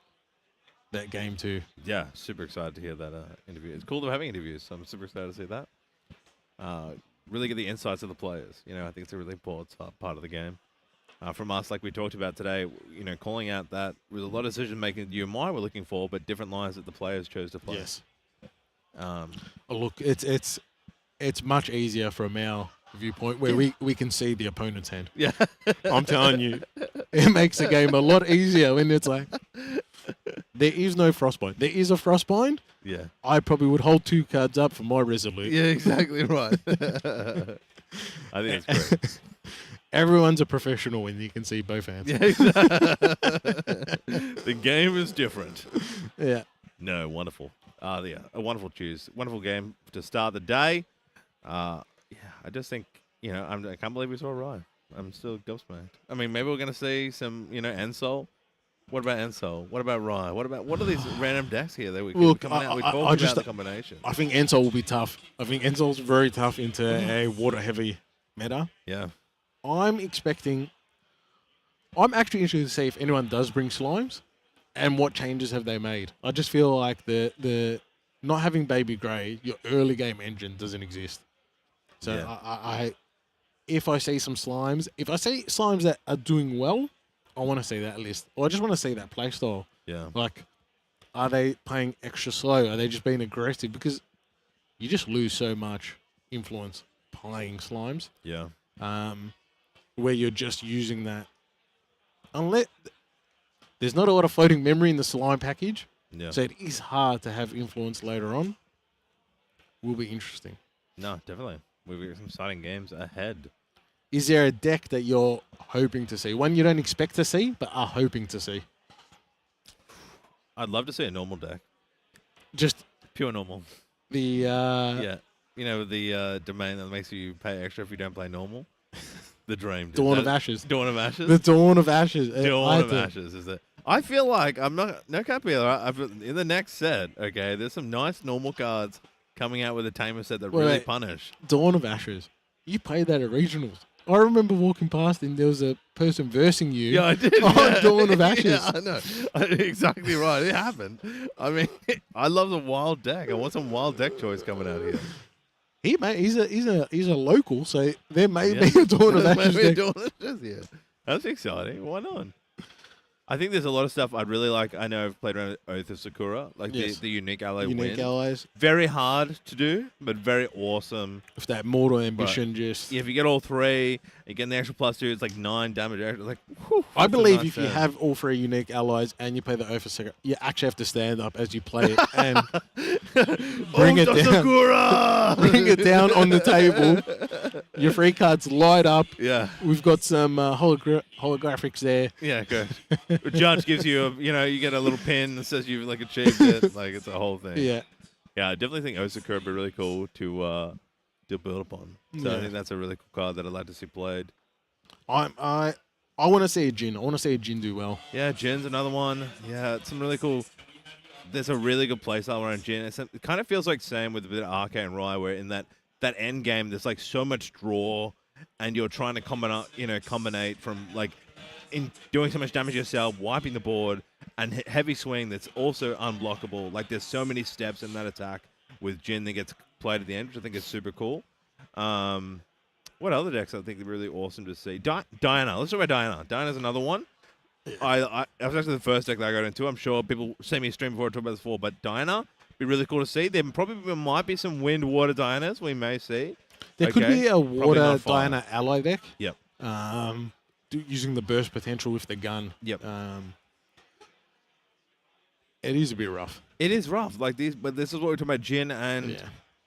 [SPEAKER 3] game too.
[SPEAKER 2] Yeah, super excited to hear that interview. It's cool to having interviews, so I'm super excited to see that. Really get the insights of the players. I think it's a really important part of the game. From us, like we talked about today, calling out that there was a lot of decision making that you and I were looking for, but different lines that the players chose to play.
[SPEAKER 3] Yes. Look, it's much easier from our viewpoint where we can see the opponent's hand.
[SPEAKER 2] Yeah.
[SPEAKER 3] I'm telling you, it makes the game a lot easier when it's like, there is no frostbind. There is a frostbind.
[SPEAKER 2] Yeah.
[SPEAKER 3] I probably would hold 2 cards up for my Resolute.
[SPEAKER 2] Yeah, exactly right. I think it's great.
[SPEAKER 3] Everyone's a professional when you can see both hands.
[SPEAKER 2] Yeah, exactly. The game is different.
[SPEAKER 3] Yeah.
[SPEAKER 2] No, wonderful. A wonderful choose. Wonderful game to start the day. I just think, I can't believe we saw Ryan. I'm still gobsmacked. I mean, maybe we're going to see some, Ensol. What about Ensol? What about Ryan? What are these random decks here that we coming out? We talked about the combination.
[SPEAKER 3] I think Ensol will be tough. I think Ensol's very tough into a water-heavy meta.
[SPEAKER 2] Yeah.
[SPEAKER 3] I'm expecting I'm actually interested to see if anyone does bring slimes, and what changes have they made. I just feel like the not having Baby Grey, your early game engine doesn't exist. So
[SPEAKER 2] Yeah.
[SPEAKER 3] I if I see some slimes, if I see slimes that are doing well, I want to see that list, or I just want to see that playstyle.
[SPEAKER 2] Yeah.
[SPEAKER 3] Like, are they playing extra slow? Are they just being aggressive? Because you just lose so much influence playing slimes.
[SPEAKER 2] Yeah.
[SPEAKER 3] Where you're just using that. Unless there's not a lot of floating memory in the slime package,
[SPEAKER 2] Yeah.
[SPEAKER 3] so it is hard to have influence later on. Will be interesting.
[SPEAKER 2] No, definitely. We've got some exciting games ahead.
[SPEAKER 3] Is there a deck that you're hoping to see? One you don't expect to see, but are hoping to see?
[SPEAKER 2] I'd love to see a normal deck.
[SPEAKER 3] Just
[SPEAKER 2] Pure normal.
[SPEAKER 3] the
[SPEAKER 2] Yeah. You know, the domain that makes you pay extra if you don't play normal? The Dream. dude.
[SPEAKER 3] Dawn of Ashes.
[SPEAKER 2] Dawn of Ashes?
[SPEAKER 3] The Dawn of Ashes.
[SPEAKER 2] Dawn of Ashes is it? I feel like I'm not no cap here. In the next set, okay, there's some nice normal cards coming out with a tamer set that really
[SPEAKER 3] Wait.
[SPEAKER 2] punish.
[SPEAKER 3] Dawn of Ashes. You played that at regionals. I remember walking past and there was a person versing you.
[SPEAKER 2] Yeah, I did.
[SPEAKER 3] on
[SPEAKER 2] yeah.
[SPEAKER 3] Dawn of Ashes.
[SPEAKER 2] Yeah, I know. Exactly right. It happened. I mean, I love the wild deck. I want some wild deck choice coming out here.
[SPEAKER 3] He's a local, so there may be a Dawn of Ashes
[SPEAKER 2] Maybe a
[SPEAKER 3] deck.
[SPEAKER 2] Dawn of Ashes, yeah. That's exciting. Why not? I think there's a lot of stuff I'd really like. I know I've played around with Oath of Sakura, like
[SPEAKER 3] Yes.
[SPEAKER 2] the unique ally
[SPEAKER 3] Unique
[SPEAKER 2] win.
[SPEAKER 3] allies.
[SPEAKER 2] Very hard to do, but very awesome.
[SPEAKER 3] With that mortal ambition, just
[SPEAKER 2] Yeah, if you get all three, you get the extra +2, it's like 9 damage. Like, whew,
[SPEAKER 3] I
[SPEAKER 2] that's a
[SPEAKER 3] believe
[SPEAKER 2] nice
[SPEAKER 3] if you
[SPEAKER 2] turn.
[SPEAKER 3] have all three unique allies and you play the Oath of Sakura, you actually have to stand up as you play it and bring it
[SPEAKER 2] Oath of
[SPEAKER 3] down.
[SPEAKER 2] Sakura!
[SPEAKER 3] Bring it down on the table. Your free cards light up.
[SPEAKER 2] Yeah,
[SPEAKER 3] We've got some holographics there.
[SPEAKER 2] yeah, good. The judge gives you, you get a little pin that says you've like achieved it. Like it's a whole thing.
[SPEAKER 3] Yeah.
[SPEAKER 2] Yeah, I definitely think Oath of Sakura would be really cool to build upon. So
[SPEAKER 3] Yeah.
[SPEAKER 2] I think that's a really cool card that I'd like to see played.
[SPEAKER 3] I want to see a Jin. I want to see a Jin do well.
[SPEAKER 2] Yeah, Jin's another one. Yeah, it's some really cool. There's a really good playstyle around Jin. It kind of feels like same with a bit of Arcane Rye, where in that end game, there's like so much draw, and you're trying to combinate from like in doing so much damage yourself, wiping the board, and heavy swing that's also unblockable. Like there's so many steps in that attack with Jin that gets played at the end, which I think is super cool. What other decks I think are really awesome to see? Diana. Let's talk about Diana. Diana's another one. I was actually the first deck that I got into. I'm sure people see me stream before I talk about this before, but Diana be really cool to see. There probably might be some wind water Dianas we may see.
[SPEAKER 3] There could
[SPEAKER 2] Okay.
[SPEAKER 3] be a
[SPEAKER 2] Probably
[SPEAKER 3] water
[SPEAKER 2] not fire.
[SPEAKER 3] Diana ally deck.
[SPEAKER 2] Yep.
[SPEAKER 3] Using the burst potential with the gun.
[SPEAKER 2] Yep.
[SPEAKER 3] It is a bit rough.
[SPEAKER 2] It is rough, like these, but this is what we're talking about, Jin, and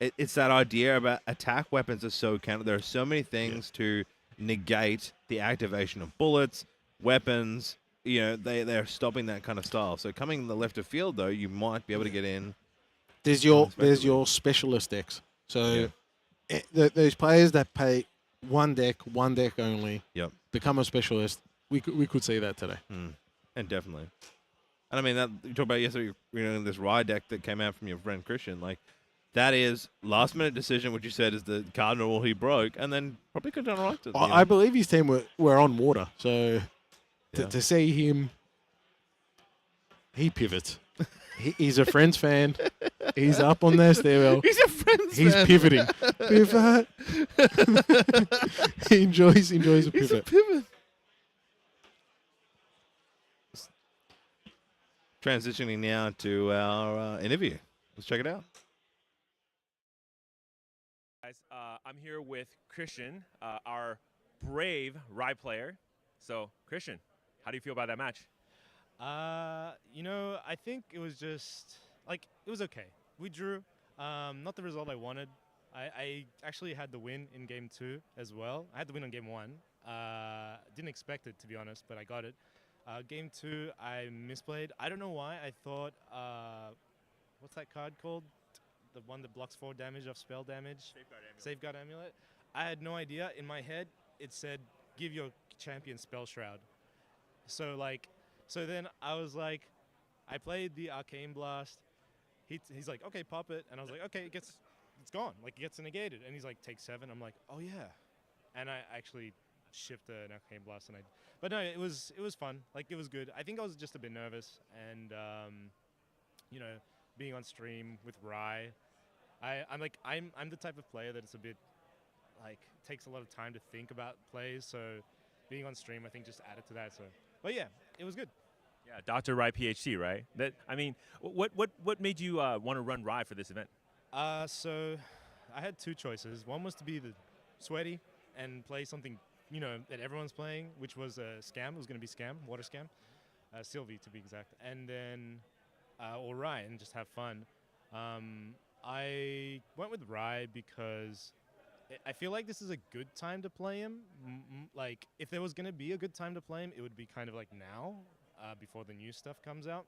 [SPEAKER 3] Yeah.
[SPEAKER 2] it's that idea about attack weapons are so counter. There are so many things to negate the activation of bullets, weapons. They're stopping that kind of style. So coming in the left of field, though, you might be able to get in.
[SPEAKER 3] There's your specialist decks. So those players that pay one deck only,
[SPEAKER 2] Yep.
[SPEAKER 3] become a specialist. We could see that today.
[SPEAKER 2] And definitely. And I mean, that you talked about yesterday, this Rye deck that came out from your friend Christian, like that is last minute decision, which you said is the cardinal rule he broke, and then probably could have done right.
[SPEAKER 3] I believe his team were on water, so
[SPEAKER 2] Yeah.
[SPEAKER 3] to see him, he pivots. He's a Friends fan. He's up on their stairwell.
[SPEAKER 2] He's a friend's
[SPEAKER 3] He's
[SPEAKER 2] man.
[SPEAKER 3] pivoting. Pivot. He enjoys a
[SPEAKER 2] He's a
[SPEAKER 3] pivot.
[SPEAKER 2] pivot. Transitioning now to our interview. Let's check it out.
[SPEAKER 4] Guys, I'm here with Christian, our brave Rye player. So, Christian, how do you feel about that match?
[SPEAKER 5] I think it was just it was okay. We drew, not the result I wanted. I actually had the win in game 2 as well. I had the win on game 1. Didn't expect it, to be honest, but I got it. Game 2, I misplayed. I don't know why. I thought, what's that card called? The one that blocks 4 damage of spell damage. Safeguard Amulet. I had no idea. In my head, it said, give your champion Spell Shroud. So then I was like, I played the Arcane Blast. He's like, okay, pop it. And I was like, okay, it's gone. Like, it gets negated. And he's like, take 7. I'm like, oh, yeah. And I actually shift an arcane blast, and but no, it was fun. Like it was good. I think I was just a bit nervous, and you know, being on stream with Rye, I'm the type of player that it's a bit like takes a lot of time to think about plays. So being on stream, I think, just added to that. So, but yeah, it was good.
[SPEAKER 4] Yeah, Dr. Rye PhD, right? That I mean, what made you want to run Rye for this event?
[SPEAKER 5] So I had two choices. One was to be the sweaty and play something, you know, that everyone's playing, which was a scam. It was going to be scam, water scam, Sylvie to be exact, and then or Rye and just have fun. I went with Rye because I feel like this is a good time to play him. Like, if there was going to be a good time to play him, it would be kind of like now, before the new stuff comes out.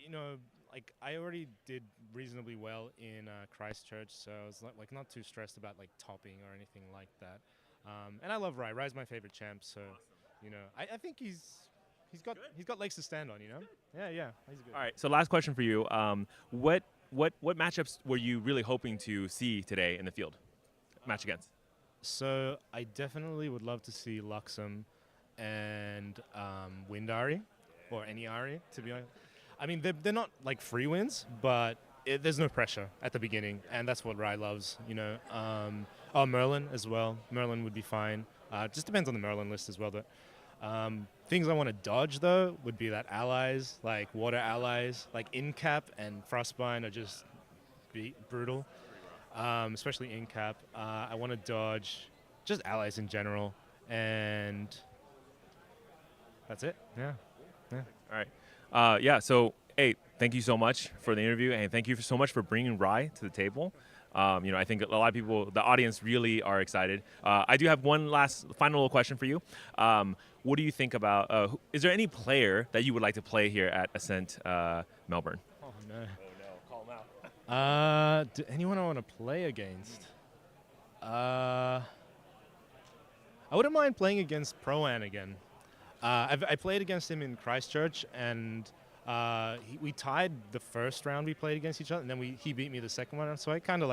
[SPEAKER 5] You know, like, I already did reasonably well in Christchurch, so I was like not too stressed about like topping or anything like that. And I love Rye. Rye's my favorite champ, so you know, I think he's got legs to stand on. You know, yeah, he's good.
[SPEAKER 4] All right. So last question for you. What matchups were you really hoping to see today in the field? Match against?
[SPEAKER 5] So I definitely would love to see Luxem and Wind Ari, or any Ari, to be honest. I mean, they're not like free wins, but there's no pressure at the beginning, and that's what Rye loves, you know. Merlin as well. Merlin would be fine. Just depends on the Merlin list as well. But things I want to dodge, though, would be that allies, like water allies, like Incap and Frostbind are just brutal, especially Incap. I want to dodge just allies in general, and that's it. Yeah.
[SPEAKER 4] All right. Yeah, so, hey, thank you so much for the interview, and thank you so much for bringing Rye to the table. You know, I think a lot of people, the audience, really are excited. I do have one final little question for you. What do you think about, is there any player that you would like to play here at Ascent Melbourne?
[SPEAKER 5] Oh, no.
[SPEAKER 4] Oh, no. Call him out.
[SPEAKER 5] Anyone I want to play against? I wouldn't mind playing against Pro-An again. I played against him in Christchurch, and we tied the first round we played against each other, and then he beat me the second one. So I kind of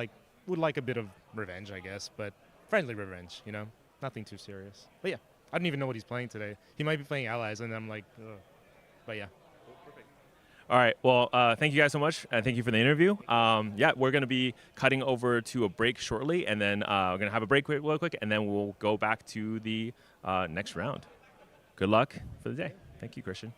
[SPEAKER 5] would like a bit of revenge, I guess, but friendly revenge, you know, nothing too serious. But yeah, I don't even know what he's playing today. He might be playing allies, and I'm like, ugh. But yeah.
[SPEAKER 4] All right. Well, thank you guys so much, and thank you for the interview. Yeah, we're going to be cutting over to a break shortly, and then we're going to have a break real quick, and then we'll go back to the next round. Good luck for the day. Thank you, Christian.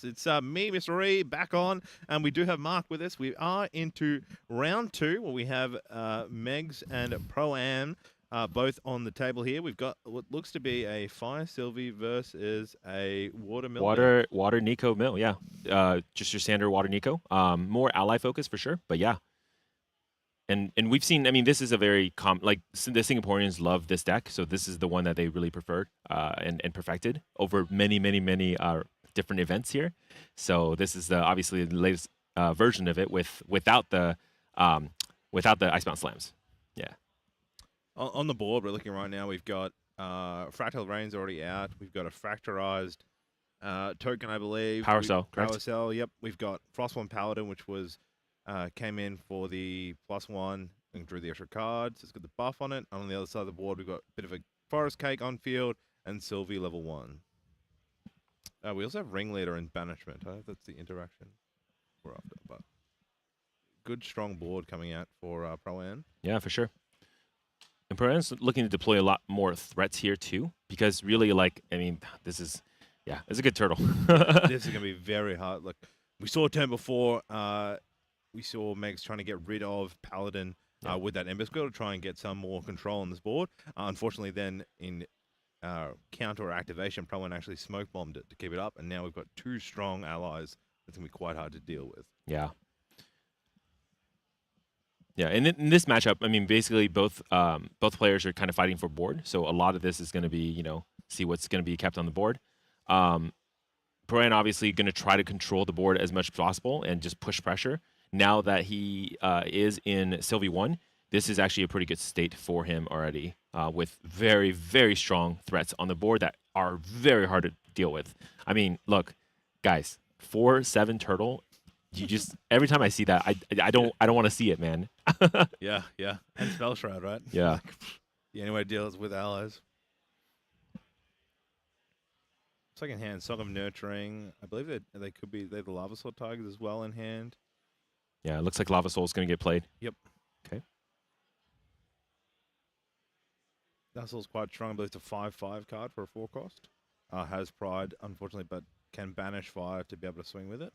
[SPEAKER 2] It's me, Mr. E, back on, and we do have Mark with us. We are into round two, where we have Megs and Pro-Am both on the table here. We've got what looks to be a Fire Sylvie versus a Water Mill.
[SPEAKER 4] Water Nico Mill, yeah. Just your standard Water Nico. More ally focus for sure, but yeah. And we've seen, I mean, this is a very the Singaporeans love this deck, so this is the one that they really preferred and perfected over many different events here. So this is obviously the latest version of it without the Icebound Slams. Yeah.
[SPEAKER 2] On the board, we're looking right now. We've got Fractal Rain's already out. We've got a Fractorized token, I believe.
[SPEAKER 4] Power Cell, correct?
[SPEAKER 2] Power Cell, yep. We've got Frostborn Paladin, which was came in for the +1 and drew the extra cards. It's got the buff on it. On the other side of the board, we've got a bit of a Forest Cake on field and Sylvie level 1. We also have Ringleader and Banishment. That's the interaction we're after. But good, strong board coming out for Pro-Am.
[SPEAKER 4] Yeah, for sure. And Pro-Am's looking to deploy a lot more threats here too, because really, this is it's a good turtle.
[SPEAKER 2] This is going to be very hard. Look, we saw a turn before. We saw Megs trying to get rid of Paladin with that Ember Skill to try and get some more control on this board. Unfortunately, then in counter activation, Pro-Am actually smoke bombed it to keep it up, and now we've got two strong allies. That's gonna be quite hard to deal with.
[SPEAKER 4] Yeah. Yeah, and in this matchup, I mean, basically both players are kind of fighting for board. So a lot of this is going to be, see what's going to be kept on the board. Proan obviously going to try to control the board as much as possible and just push pressure. Now that he is in Sylvie 1, this is actually a pretty good state for him already, with very, very strong threats on the board that are very hard to deal with. I mean, look, guys, 4/7 turtle. You just every time I see that, I don't want to see it, man.
[SPEAKER 2] Yeah, and spell shroud, right?
[SPEAKER 4] Yeah.
[SPEAKER 2] The only way to deal is with allies. Second hand, Song of Nurturing. I believe that they could be the Lava Sword Tigers as well in hand.
[SPEAKER 4] Yeah, it looks like Lava Soul is going to get played.
[SPEAKER 2] Yep.
[SPEAKER 4] Okay.
[SPEAKER 2] Lava Soul's quite strong. I believe it's a 5/5 card for a 4 cost. Has Pride, unfortunately, but can banish fire to be able to swing with it,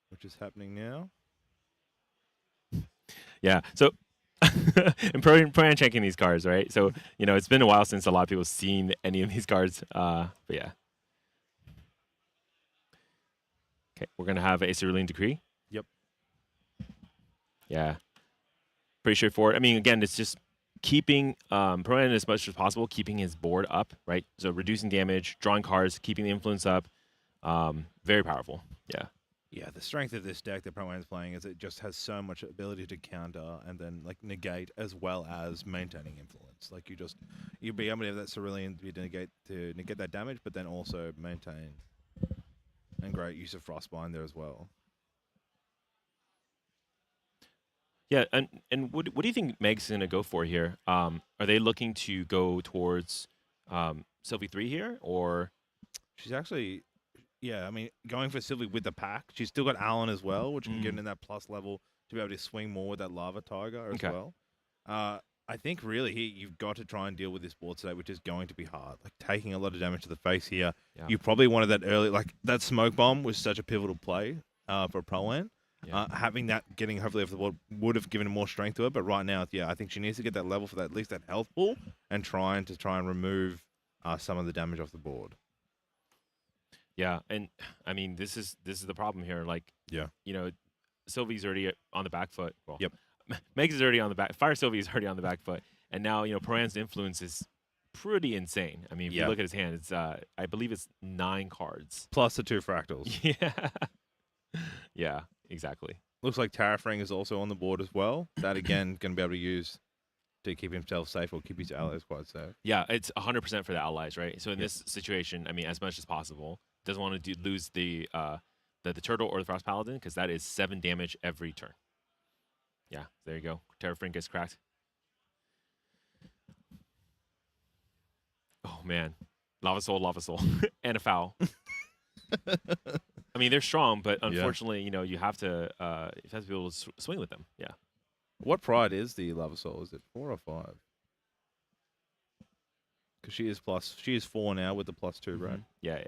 [SPEAKER 2] which is happening now.
[SPEAKER 4] Yeah. So, and Proan checking these cards, right? So, it's been a while since a lot of people seen any of these cards. But yeah. Okay, we're gonna have a Cerulean Decree.
[SPEAKER 2] Yep.
[SPEAKER 4] Yeah. Pretty straightforward. I mean, again, it's just keeping Proan as much as possible, keeping his board up, right? So reducing damage, drawing cards, keeping the influence up. Very powerful. Yeah.
[SPEAKER 2] Yeah, the strength of this deck that Proan's playing is it just has so much ability to counter and then negate as well as maintaining influence. Like you'll be able to have that Cerulean to negate that damage, but then also maintain. And great use of Frostbind there as well.
[SPEAKER 4] Yeah, and what do you think Meg's gonna go for here? Are they looking to go towards Sylvie 3 here, or
[SPEAKER 2] she's actually? Yeah, I mean, going for Sylvie with the pack. She's still got Alan as well, which can get in that plus level to be able to swing more with that Lava Tiger as well. I think really here you've got to try and deal with this board today, which is going to be hard. Like taking a lot of damage to the face here.
[SPEAKER 4] Yeah.
[SPEAKER 2] You probably wanted that early. Like that Smoke Bomb was such a pivotal play for Proan.
[SPEAKER 4] Yeah.
[SPEAKER 2] Having that getting hopefully off the board would have given more strength to her. But right now, yeah, I think she needs to get that level for that, at least that health pool and try and remove some of the damage off the board.
[SPEAKER 4] Yeah, and I mean this is the problem here. Like, Sylvie's already on the back foot. Well,
[SPEAKER 2] yep.
[SPEAKER 4] Meg's is already on the back. Fire Sylvie is already on the back foot, and now Proan's influence is pretty insane. I mean, if you look at his hand, it's I believe it's 9 cards
[SPEAKER 2] plus the 2 fractals.
[SPEAKER 4] Yeah, yeah, exactly.
[SPEAKER 2] Looks like Terrafring is also on the board as well. That again going to be able to use to keep himself safe or keep his allies quite safe.
[SPEAKER 4] Yeah, it's 100% for the allies, right? So in this situation, I mean, as much as possible. Doesn't want to lose the turtle or the Frost Paladin because that is 7 damage every turn. Yeah, there you go. Terrafring gets cracked. Oh man, Lava Soul, and a foul. I mean, they're strong, but unfortunately, you have to be able to swing with them. Yeah.
[SPEAKER 2] What pride is the Lava Soul? Is it 4 or 5? Because she is 4 now with the +2, right?
[SPEAKER 4] Yeah.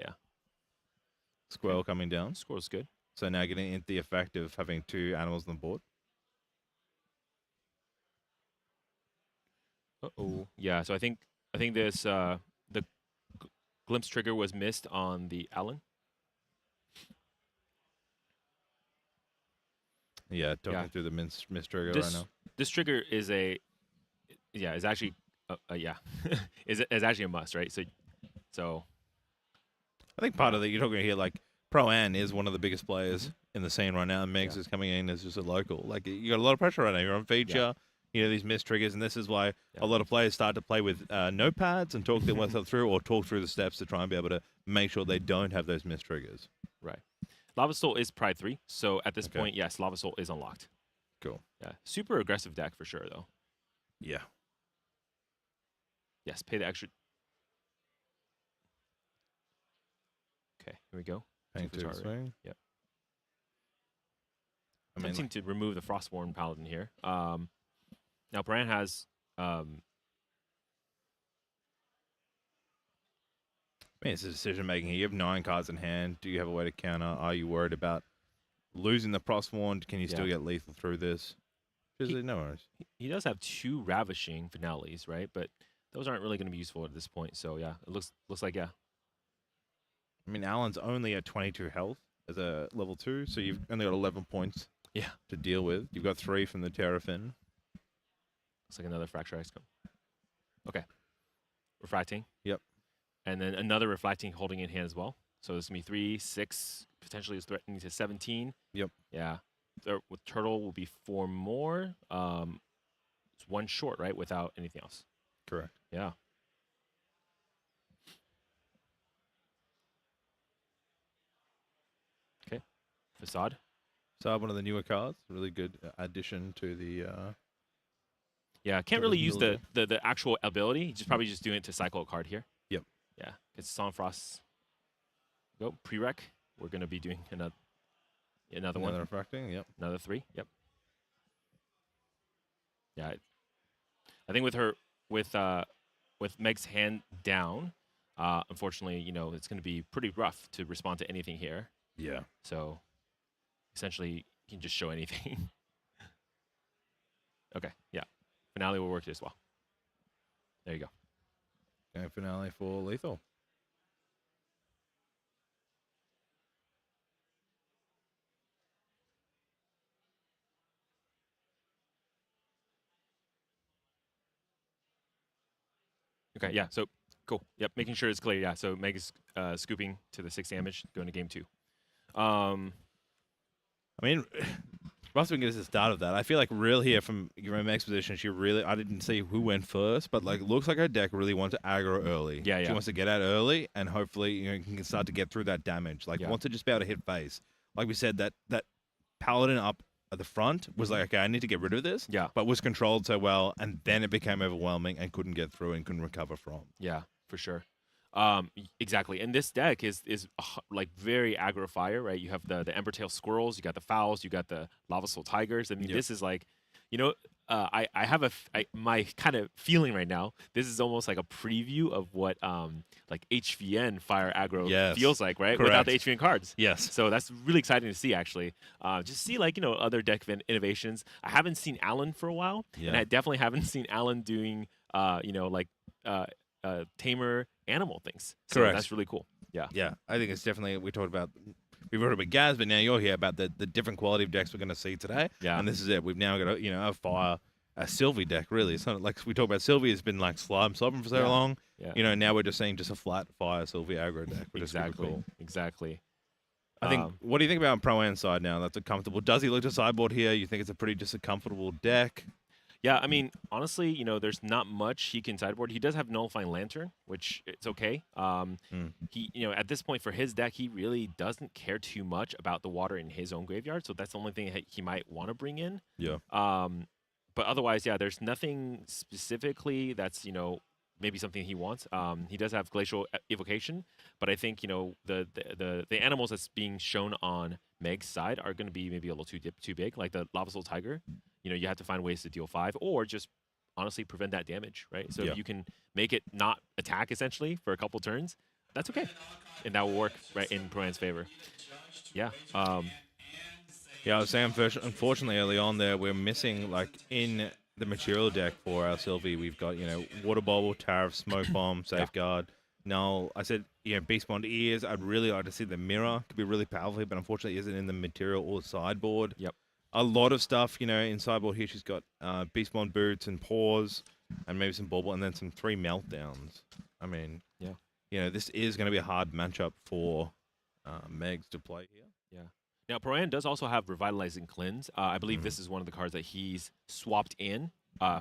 [SPEAKER 2] Squirrel coming down.
[SPEAKER 4] Squirrel's good.
[SPEAKER 2] So now getting into the effect of having 2 animals on the board.
[SPEAKER 4] Uh-oh. Yeah, so I think this the glimpse trigger was missed on the Allen.
[SPEAKER 2] Yeah, talking through the miss trigger right now.
[SPEAKER 4] This trigger is is actually is actually a must, right? So
[SPEAKER 2] I think part of that you're talking here, like Proan is one of the biggest players in the scene right now, and Megs is coming in as just a local. Like you got a lot of pressure right now. You're on feature, these miss triggers, and this is why a lot of players start to play with notepads and talk themselves through, or talk through the steps to try and be able to make sure they don't have those miss triggers.
[SPEAKER 4] Right. Lava Soul is Pride 3, so at this point, yes, Lava Soul is unlocked.
[SPEAKER 2] Cool.
[SPEAKER 4] Yeah, super aggressive deck for sure, though.
[SPEAKER 2] Yeah.
[SPEAKER 4] Yes, pay the extra. Okay, here we go.
[SPEAKER 2] Paying 2 swing.
[SPEAKER 4] Yep.
[SPEAKER 2] I mean,
[SPEAKER 4] tempting to remove the Frostborn Paladin here. Now, Bran has... I
[SPEAKER 2] mean, it's a decision making here. You have 9 cards in hand. Do you have a way to counter? Are you worried about losing the Frostborn? Can you still get lethal through this? No worries.
[SPEAKER 4] He does have 2 Ravishing Finales, right? But those aren't really going to be useful at this point. So, yeah, it looks like,
[SPEAKER 2] I mean, Alan's only at 22 health as a level 2, so you've only got 11 points
[SPEAKER 4] Yeah.
[SPEAKER 2] to deal with. You've got 3 from the Terrafin.
[SPEAKER 4] Looks like another Fracture Ice Cone. Okay. Refracting.
[SPEAKER 2] Yep.
[SPEAKER 4] And then another Refracting holding in hand as well. So this is going to be 3, 6, potentially is threatening to 17.
[SPEAKER 2] Yep.
[SPEAKER 4] Yeah. With Turtle will be 4 more. It's 1 short, right? Without anything else.
[SPEAKER 2] Correct.
[SPEAKER 4] Yeah. Okay. Facade.
[SPEAKER 2] So one of the newer cards. Really good addition to the...
[SPEAKER 4] Yeah, can't
[SPEAKER 2] So
[SPEAKER 4] really
[SPEAKER 2] there's
[SPEAKER 4] use
[SPEAKER 2] no-
[SPEAKER 4] the actual ability. Just probably just doing it to cycle a card here.
[SPEAKER 2] Yep.
[SPEAKER 4] Yeah, because Songfrost. Go prereq. We're gonna be doing another one,
[SPEAKER 2] Another refracting, yep.
[SPEAKER 4] another 3. Yep. Yeah, I think with Meg's hand down, unfortunately, it's gonna be pretty rough to respond to anything here.
[SPEAKER 2] Yeah.
[SPEAKER 4] So essentially, you can just show anything. Okay. Yeah. Finale will work as well. There you go.
[SPEAKER 2] Going finale for lethal.
[SPEAKER 4] Okay, yeah, so cool. Yep, making sure it's clear. Yeah, so Meg is scooping to the 6 damage, going to game 2.
[SPEAKER 2] I mean, Ross can get us the start of that. I feel like real here from Meg's position, I didn't see who went first, but like looks like her deck really wants to aggro early.
[SPEAKER 4] Yeah,
[SPEAKER 2] She
[SPEAKER 4] yeah.
[SPEAKER 2] wants to get out early and hopefully can start to get through that damage. Like
[SPEAKER 4] Yeah.
[SPEAKER 2] wants to just be able to hit face. Like we said, that Paladin up at the front was like, okay, I need to get rid of this.
[SPEAKER 4] Yeah.
[SPEAKER 2] But was controlled so well, and then it became overwhelming and couldn't get through and couldn't recover from.
[SPEAKER 4] Yeah, for sure. Exactly. And this deck is like very aggro fire, right? You have the Embertail Squirrels, you got the Fowls, you got the Lava Soul Tigers. I mean,
[SPEAKER 2] Yep.
[SPEAKER 4] this is like, I have my kind of feeling right now. This is almost like a preview of what like HVN fire aggro
[SPEAKER 2] Yes.
[SPEAKER 4] feels like, right? Without the
[SPEAKER 2] Correct.
[SPEAKER 4] HVN cards.
[SPEAKER 2] Yes.
[SPEAKER 4] So that's really exciting to see, actually. Just see like other deck innovations. I haven't seen Alan for a while, and
[SPEAKER 2] Yeah.
[SPEAKER 4] I definitely haven't seen Alan doing tamer animal things. So
[SPEAKER 2] Correct.
[SPEAKER 4] that's really cool. Yeah.
[SPEAKER 2] Yeah, I think it's definitely, we've talked about Gaz, but now you're here about the different quality of decks we're going to see today.
[SPEAKER 4] Yeah.
[SPEAKER 2] And this is it. We've now got a fire, a Sylvie deck, really. It's not like we talked about Sylvie has been like slobbing for so
[SPEAKER 4] Yeah.
[SPEAKER 2] long.
[SPEAKER 4] Yeah.
[SPEAKER 2] Now we're just seeing just a flat fire Sylvie aggro deck, which is super
[SPEAKER 4] Exactly.
[SPEAKER 2] cool.
[SPEAKER 4] Exactly.
[SPEAKER 2] I think, what do you think about on Pro-Am side now? That's a comfortable. Does he look to sideboard here? You think it's just a comfortable deck?
[SPEAKER 4] Yeah, I mean, honestly, there's not much he can sideboard. He does have Nullifying Lantern, which it's okay. He, at this point for his deck, he really doesn't care too much about the water in his own graveyard. So that's the only thing he might want to bring in.
[SPEAKER 2] Yeah.
[SPEAKER 4] But otherwise, yeah, there's nothing specifically that's, maybe something he wants. He does have Glacial Evocation, but I think, the animals that's being shown on Meg's side are going to be maybe a little too big, like the Lava Soul Tiger. You have to find ways to deal 5 or just honestly prevent that damage, right? So
[SPEAKER 2] Yeah.
[SPEAKER 4] if you can make it not attack essentially for a couple turns, that's okay. And that will work right in Pro-Am's favor. Yeah.
[SPEAKER 2] Yeah, I was saying, unfortunately, early on there, we're missing, like, in the material deck for our Sylvie, we've got, Water Bubble, Tariff, Smoke Bomb, Safeguard. Null. I said, Beast Bond Ears. I'd really like to see the Mirror. Could be really powerful, but unfortunately isn't in the material or sideboard.
[SPEAKER 4] Yep.
[SPEAKER 2] A lot of stuff, in sideboard here, she's got Beast Bond Boots and Paws, and maybe some Bauble, and then some 3 Meltdowns. I mean, this is going to be a hard matchup for Megs to play here.
[SPEAKER 4] Yeah. Now, Pro-Am does also have Revitalizing Cleanse. I believe this is one of the cards that he's swapped in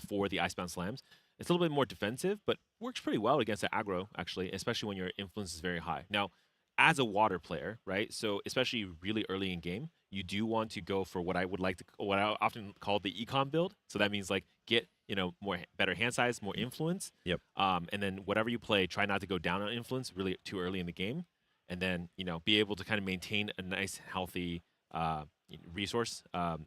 [SPEAKER 4] for the Icebound Slams. It's a little bit more defensive, but works pretty well against the aggro, actually, especially when your influence is very high. Now, as a water player, right? So especially really early in game, you do want to go for what I often call the econ build. So that means like get better hand size, more influence.
[SPEAKER 2] Yep.
[SPEAKER 4] And then whatever you play, try not to go down on influence really too early in the game, and then be able to kind of maintain a nice healthy resource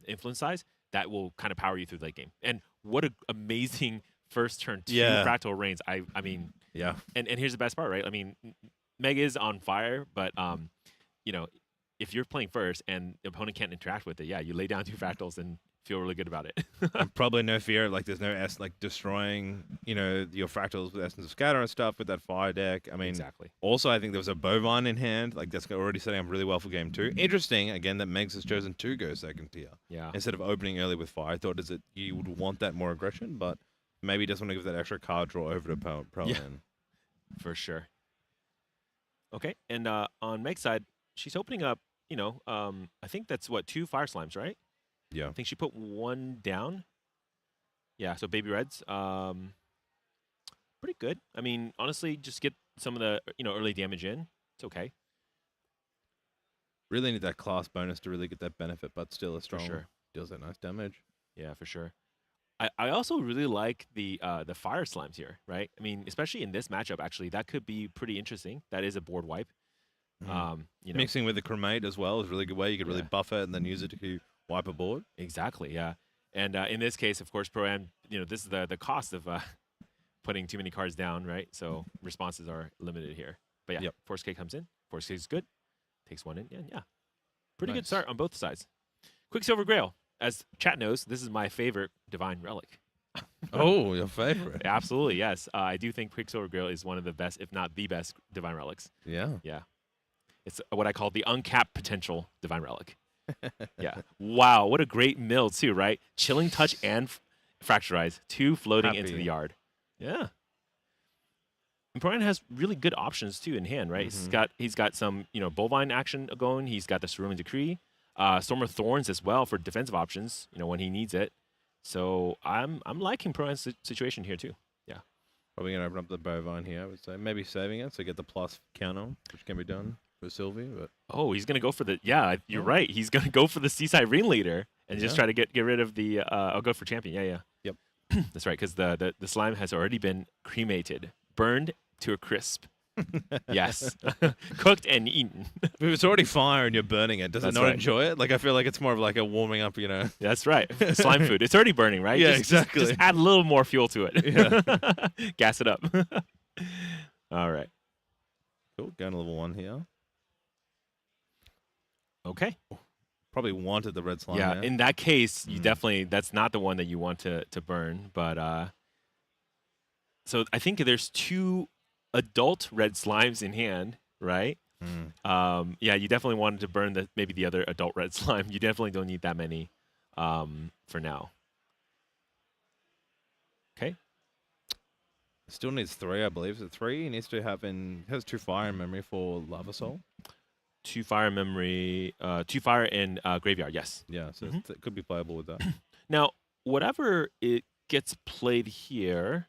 [SPEAKER 4] influence size that will kind of power you through the late game. And what an amazing first turn 2 Fractal Rains. I mean,
[SPEAKER 2] yeah.
[SPEAKER 4] And here's the best part, right? I mean, Meg is on fire, but if you're playing first and the opponent can't interact with it, yeah, you lay down 2 fractals and feel really good about it.
[SPEAKER 2] And probably no fear of, like, there's no like destroying, your fractals with Essence of Scatter and stuff with that fire deck. I mean,
[SPEAKER 4] Exactly.
[SPEAKER 2] Also, I think there was a bovine in hand. Like, that's already setting up really well for game 2. Interesting, again, that Megs has chosen to go second tier
[SPEAKER 4] Yeah.
[SPEAKER 2] instead of opening early with fire. I thought you would want that more aggression, but maybe he doesn't want to give that extra card draw over to Pro
[SPEAKER 4] Yeah.
[SPEAKER 2] Am.
[SPEAKER 4] For sure. Okay, and on Meg's side, she's opening up, I think that's 2 fire slimes, right?
[SPEAKER 2] Yeah.
[SPEAKER 4] I think she put 1 down. Yeah, so baby reds. Pretty good. I mean, honestly, just get some of the, early damage in. It's okay.
[SPEAKER 2] Really need that class bonus to really get that benefit, but still a strong
[SPEAKER 4] sure.
[SPEAKER 2] deals that nice damage.
[SPEAKER 4] Yeah, for sure. I also really like the fire slimes here, right? I mean, especially in this matchup, actually, that could be pretty interesting. That is a board wipe.
[SPEAKER 2] Mixing with the cremate as well is a really good way. You could really buff it and then use it to wipe a board.
[SPEAKER 4] Exactly, yeah. And in this case, of course, Pro-Am, this is the cost of putting too many cards down, right? So responses are limited here. But yeah, Force K comes in. Force K is good. Takes 1 in. Yeah. Pretty good start on both sides. Quicksilver Grail. As chat knows, this is my favorite Divine Relic.
[SPEAKER 2] Oh, your favorite.
[SPEAKER 4] Absolutely, yes. I do think Quicksilver Grail is one of the best, if not the best, Divine Relics.
[SPEAKER 2] Yeah.
[SPEAKER 4] Yeah. It's what I call the uncapped potential Divine Relic. Yeah. Wow, what a great mill, too, right? Chilling Touch and Fracturize, 2 floating into the yard. Yeah. And Brian has really good options, too, in hand, right? He's got some, Bovine action going. He's got the Cerulean Decree. Storm of Thorns as well for defensive options, when he needs it. So I'm liking Proan's situation here too. Yeah.
[SPEAKER 2] Probably gonna open up the bovine here, I would say. Maybe saving it so get the plus counter, which can be done with Sylvie, but
[SPEAKER 4] he's gonna go for the you're right. He's gonna go for the Seaside Ringleader and just try to get rid of the I'll go for champion. Yeah.
[SPEAKER 2] Yep.
[SPEAKER 4] That's right, because the slime has already been cremated, burned to a crisp. Yes. Cooked and eaten.
[SPEAKER 2] If it's already fire and you're burning it, does it
[SPEAKER 4] That's
[SPEAKER 2] not
[SPEAKER 4] right.
[SPEAKER 2] enjoy it? Like, I feel like it's more of like a warming up,
[SPEAKER 4] That's right. Slime food. It's already burning, right?
[SPEAKER 2] Yeah,
[SPEAKER 4] Just
[SPEAKER 2] exactly.
[SPEAKER 4] add a little more fuel to it.
[SPEAKER 2] Yeah.
[SPEAKER 4] Gas it up. All right.
[SPEAKER 2] Cool. Going to level 1 here.
[SPEAKER 4] Okay.
[SPEAKER 2] Probably wanted the red slime
[SPEAKER 4] Yeah,
[SPEAKER 2] there.
[SPEAKER 4] in that case, you definitely, that's not the one that you want to burn. But so I think there's 2 adult red slimes in hand, right? Yeah, you definitely wanted to burn maybe the other adult red slime. You definitely don't need that many for now. Okay.
[SPEAKER 2] Still needs 3, I believe. Is it 3? He needs to has 2 fire in memory for Lava Soul.
[SPEAKER 4] 2 fire memory, 2 fire in graveyard, yes.
[SPEAKER 2] Yeah, so it could be playable with that.
[SPEAKER 4] Now, whatever it gets played here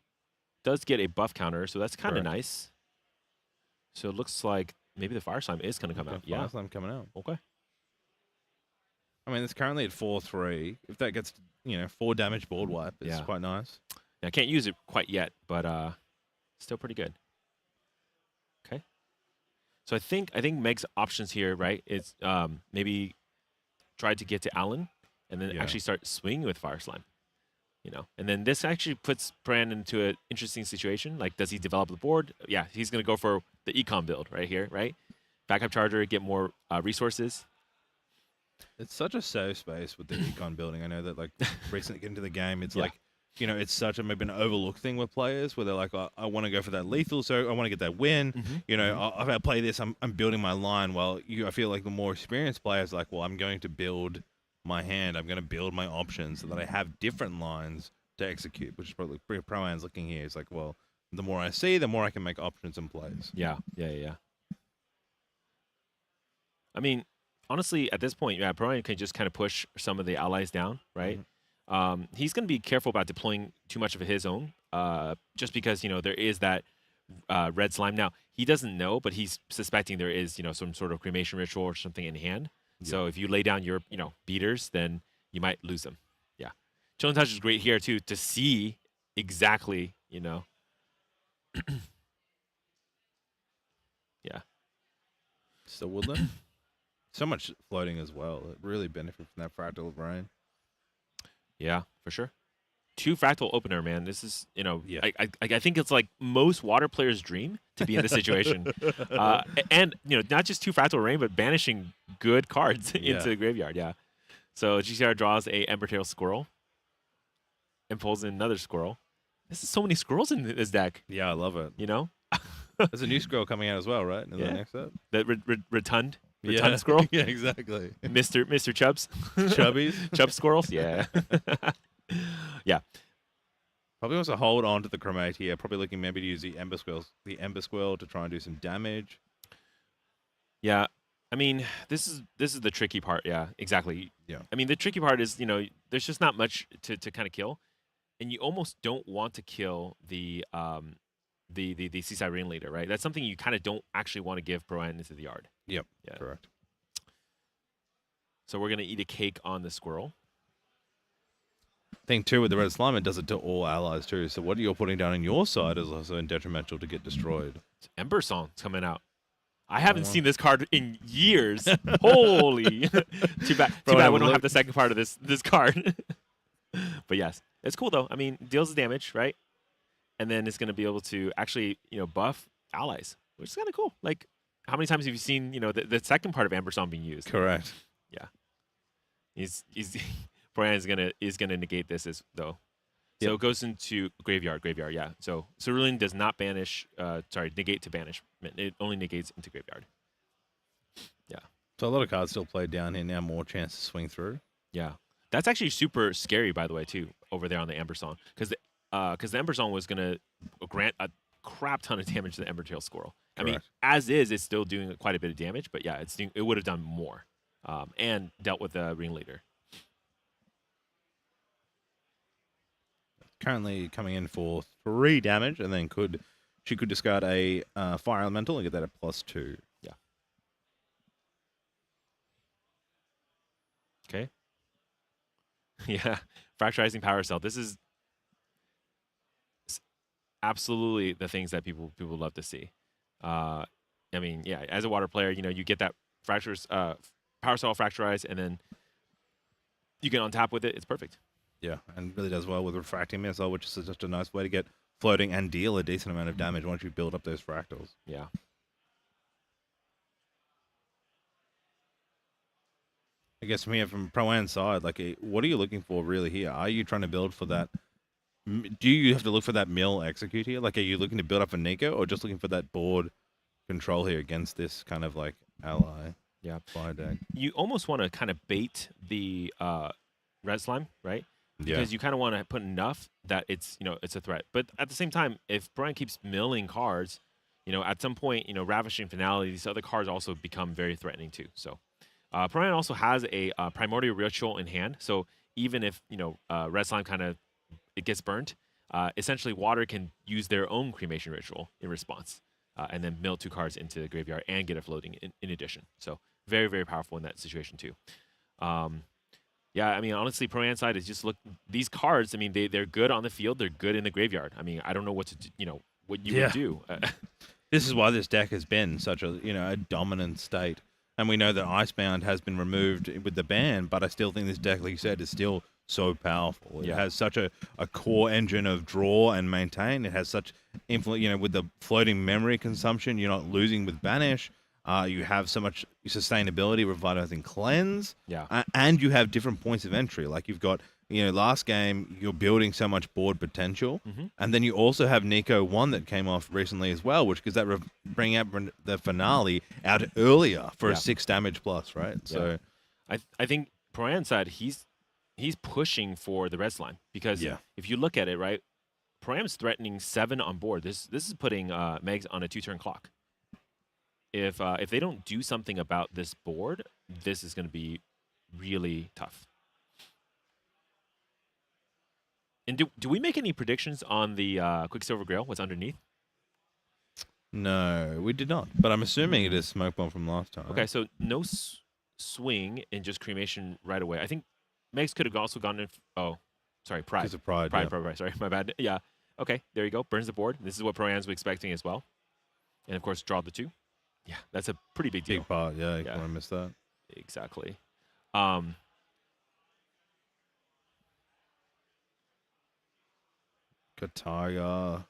[SPEAKER 4] does get a buff counter, so that's kind of nice. So it looks like maybe the fire slime is going to come out.
[SPEAKER 2] Fire slime coming out.
[SPEAKER 4] Okay.
[SPEAKER 2] I mean, it's currently at 4/3. If that gets, 4 damage board wipe, it's quite nice.
[SPEAKER 4] Now, I can't use it quite yet, but still pretty good. Okay. So I think Meg's options here, right, is maybe try to get to Alan and then actually start swinging with fire slime. And then this actually puts Pran into an interesting situation. Like, does he develop the board? Yeah, he's going to go for the econ build right here, right? Backup charger, get more resources.
[SPEAKER 2] It's such a safe space with the econ building. I know that, like, recently getting into the game, it's like, it's maybe an overlooked thing with players where they're like, I want to go for that lethal, so I want to get that win. If I play this, I'm building my line. Well, I feel like the more experienced players like, well, I'm going to build my hand. I'm going to build my options so that I have different lines to execute, which is probably Pro-An's looking here. It's like, well, the more I see, the more I can make options and plays.
[SPEAKER 4] Yeah. I mean, honestly, at this point, Pro-An can just kind of push some of the allies down, right? He's going to be careful about deploying too much of his own, just because, there is that red slime. Now, he doesn't know, but he's suspecting there is, some sort of cremation ritual or something in hand. So if you lay down your, beaters, then you might lose them. Yeah. Chilling Touch is great here, too, to see exactly, Yeah.
[SPEAKER 2] So Woodland. So much floating as well. It really benefits from that fractal brain.
[SPEAKER 4] Yeah, for sure. 2 fractal opener, man. This is, I think it's like most water players' dream to be in this situation. And, not just 2 fractal rain, but banishing good cards into the graveyard. Yeah. So GCR draws a Embertail Squirrel and pulls in another squirrel. This is so many squirrels in this deck,
[SPEAKER 2] Yeah, I love it.
[SPEAKER 4] you know?
[SPEAKER 2] There's a new scroll coming out as well, right? In
[SPEAKER 4] Yeah.
[SPEAKER 2] the next set.
[SPEAKER 4] The rotund
[SPEAKER 2] Yeah.
[SPEAKER 4] squirrel.
[SPEAKER 2] Yeah, exactly.
[SPEAKER 4] Mr. Chubbs.
[SPEAKER 2] Chubbies.
[SPEAKER 4] Chub squirrels, yeah. Yeah.
[SPEAKER 2] Probably wants to hold on to the Chromate here. Probably looking maybe to use the Ember Squirrel to try and do some damage.
[SPEAKER 4] Yeah. I mean, this is the tricky part. Yeah, exactly.
[SPEAKER 2] Yeah.
[SPEAKER 4] I mean, the tricky part is, there's just not much to kind of kill. And you almost don't want to kill the Seaside Ringleader, right? That's something you kind of don't actually want to give Brian into the yard.
[SPEAKER 2] Yep.
[SPEAKER 4] Yeah.
[SPEAKER 2] Correct.
[SPEAKER 4] So we're going to eat a cake on the squirrel.
[SPEAKER 2] Thing too with the red slime, it does it to all allies too. So what you're putting down on your side is also detrimental to get destroyed.
[SPEAKER 4] Ember Song's coming out. I haven't seen this card in years. Holy. Too bad we don't have the second part of this card. But yes, it's cool though. I mean, deals the damage, right? And then it's going to be able to actually, buff allies, which is kind of cool. Like, how many times have you seen, the second part of Amber Song being used?
[SPEAKER 2] Correct.
[SPEAKER 4] Yeah. He's Brian is gonna negate this though. So
[SPEAKER 2] Yep.
[SPEAKER 4] it goes into graveyard, yeah. So Cerulean does not banish, negate to banishment. It only negates into graveyard. Yeah.
[SPEAKER 2] So a lot of cards still played down here now, more chance to swing through.
[SPEAKER 4] Yeah. That's actually super scary, by the way, too, over there on the Ember Song. Because the Ember Song was going to grant a crap ton of damage to the Embertail Squirrel. I mean,
[SPEAKER 2] Correct.
[SPEAKER 4] as is, it's still doing quite a bit of damage. But yeah, it would have done more and dealt with the Ringleader.
[SPEAKER 2] Currently coming in for 3 damage, and then she could discard a Fire Elemental and get that at +2.
[SPEAKER 4] Yeah. Okay. Yeah. Fracturizing Power Cell. This is absolutely the things that people love to see. I mean, yeah, as a water player, you get that Power Cell fracturized, and then you get on tap with it. It's perfect.
[SPEAKER 2] Yeah, and really does well with Refracting Missile, which is just a nice way to get floating and deal a decent amount of damage once you build up those fractals.
[SPEAKER 4] Yeah.
[SPEAKER 2] I guess from here, from Pro-An's side, what are you looking for really here? Are you trying to build for that? Do you have to look for that mill execute here? Are you looking to build up a Nico, or just looking for that board control here against this kind of ally?
[SPEAKER 4] Yeah.
[SPEAKER 2] Fire deck.
[SPEAKER 4] You almost want to kind of bait the red slime, right?
[SPEAKER 2] Yeah.
[SPEAKER 4] Because you kind of want to put enough that it's a threat. But at the same time, if Brian keeps milling cards, at some point, Ravishing Finale, these other cards also become very threatening too. So Brian also has a Primordial Ritual in hand. So even if red slime it gets burnt, essentially water can use their own Cremation Ritual in response, and then mill 2 cards into the graveyard and get a floating in addition. So very, very powerful in that situation too. Yeah, I mean, honestly, Pro-Am side is just these cards. I mean, they're good on the field. They're good in the graveyard. I mean, I don't know what to do, what you would do.
[SPEAKER 2] This is why this deck has been such a dominant state. And we know that Icebound has been removed with the ban, but I still think this deck, like you said, is still so powerful. It has such a core engine of draw and maintain. It has such influence, with the floating memory consumption, you're not losing with banish. You have so much sustainability, revitalizing cleanse, and you have different points of entry. Like you've got, last game you're building so much board potential, and then you also have Nico 1 that came off recently as well, which because that bring out the finale out earlier for a 6 damage plus, right? So,
[SPEAKER 4] I think Pro-Am side he's pushing for the red slime because if you look at it, right, Pro-Am's threatening 7 on board. This is putting Megs on a 2-turn clock. If they don't do something about this board, this is going to be really tough. And do we make any predictions on the Quicksilver Grail? What's underneath?
[SPEAKER 2] no, we did not. But I'm assuming it is Smoke Bomb from last time.
[SPEAKER 4] Okay, so no swing and just cremation right away. I think Megs could have also gone in. Oh, sorry, Pride.
[SPEAKER 2] Because of Pride.
[SPEAKER 4] Pride. Sorry, my bad. Yeah. Okay, there you go. Burns the board. This is what Pro-Am's were expecting as well. And of course, draw the 2. Yeah, that's a pretty big deal.
[SPEAKER 2] Big part, yeah. You don't want to miss that.
[SPEAKER 4] Exactly.
[SPEAKER 2] Tiger.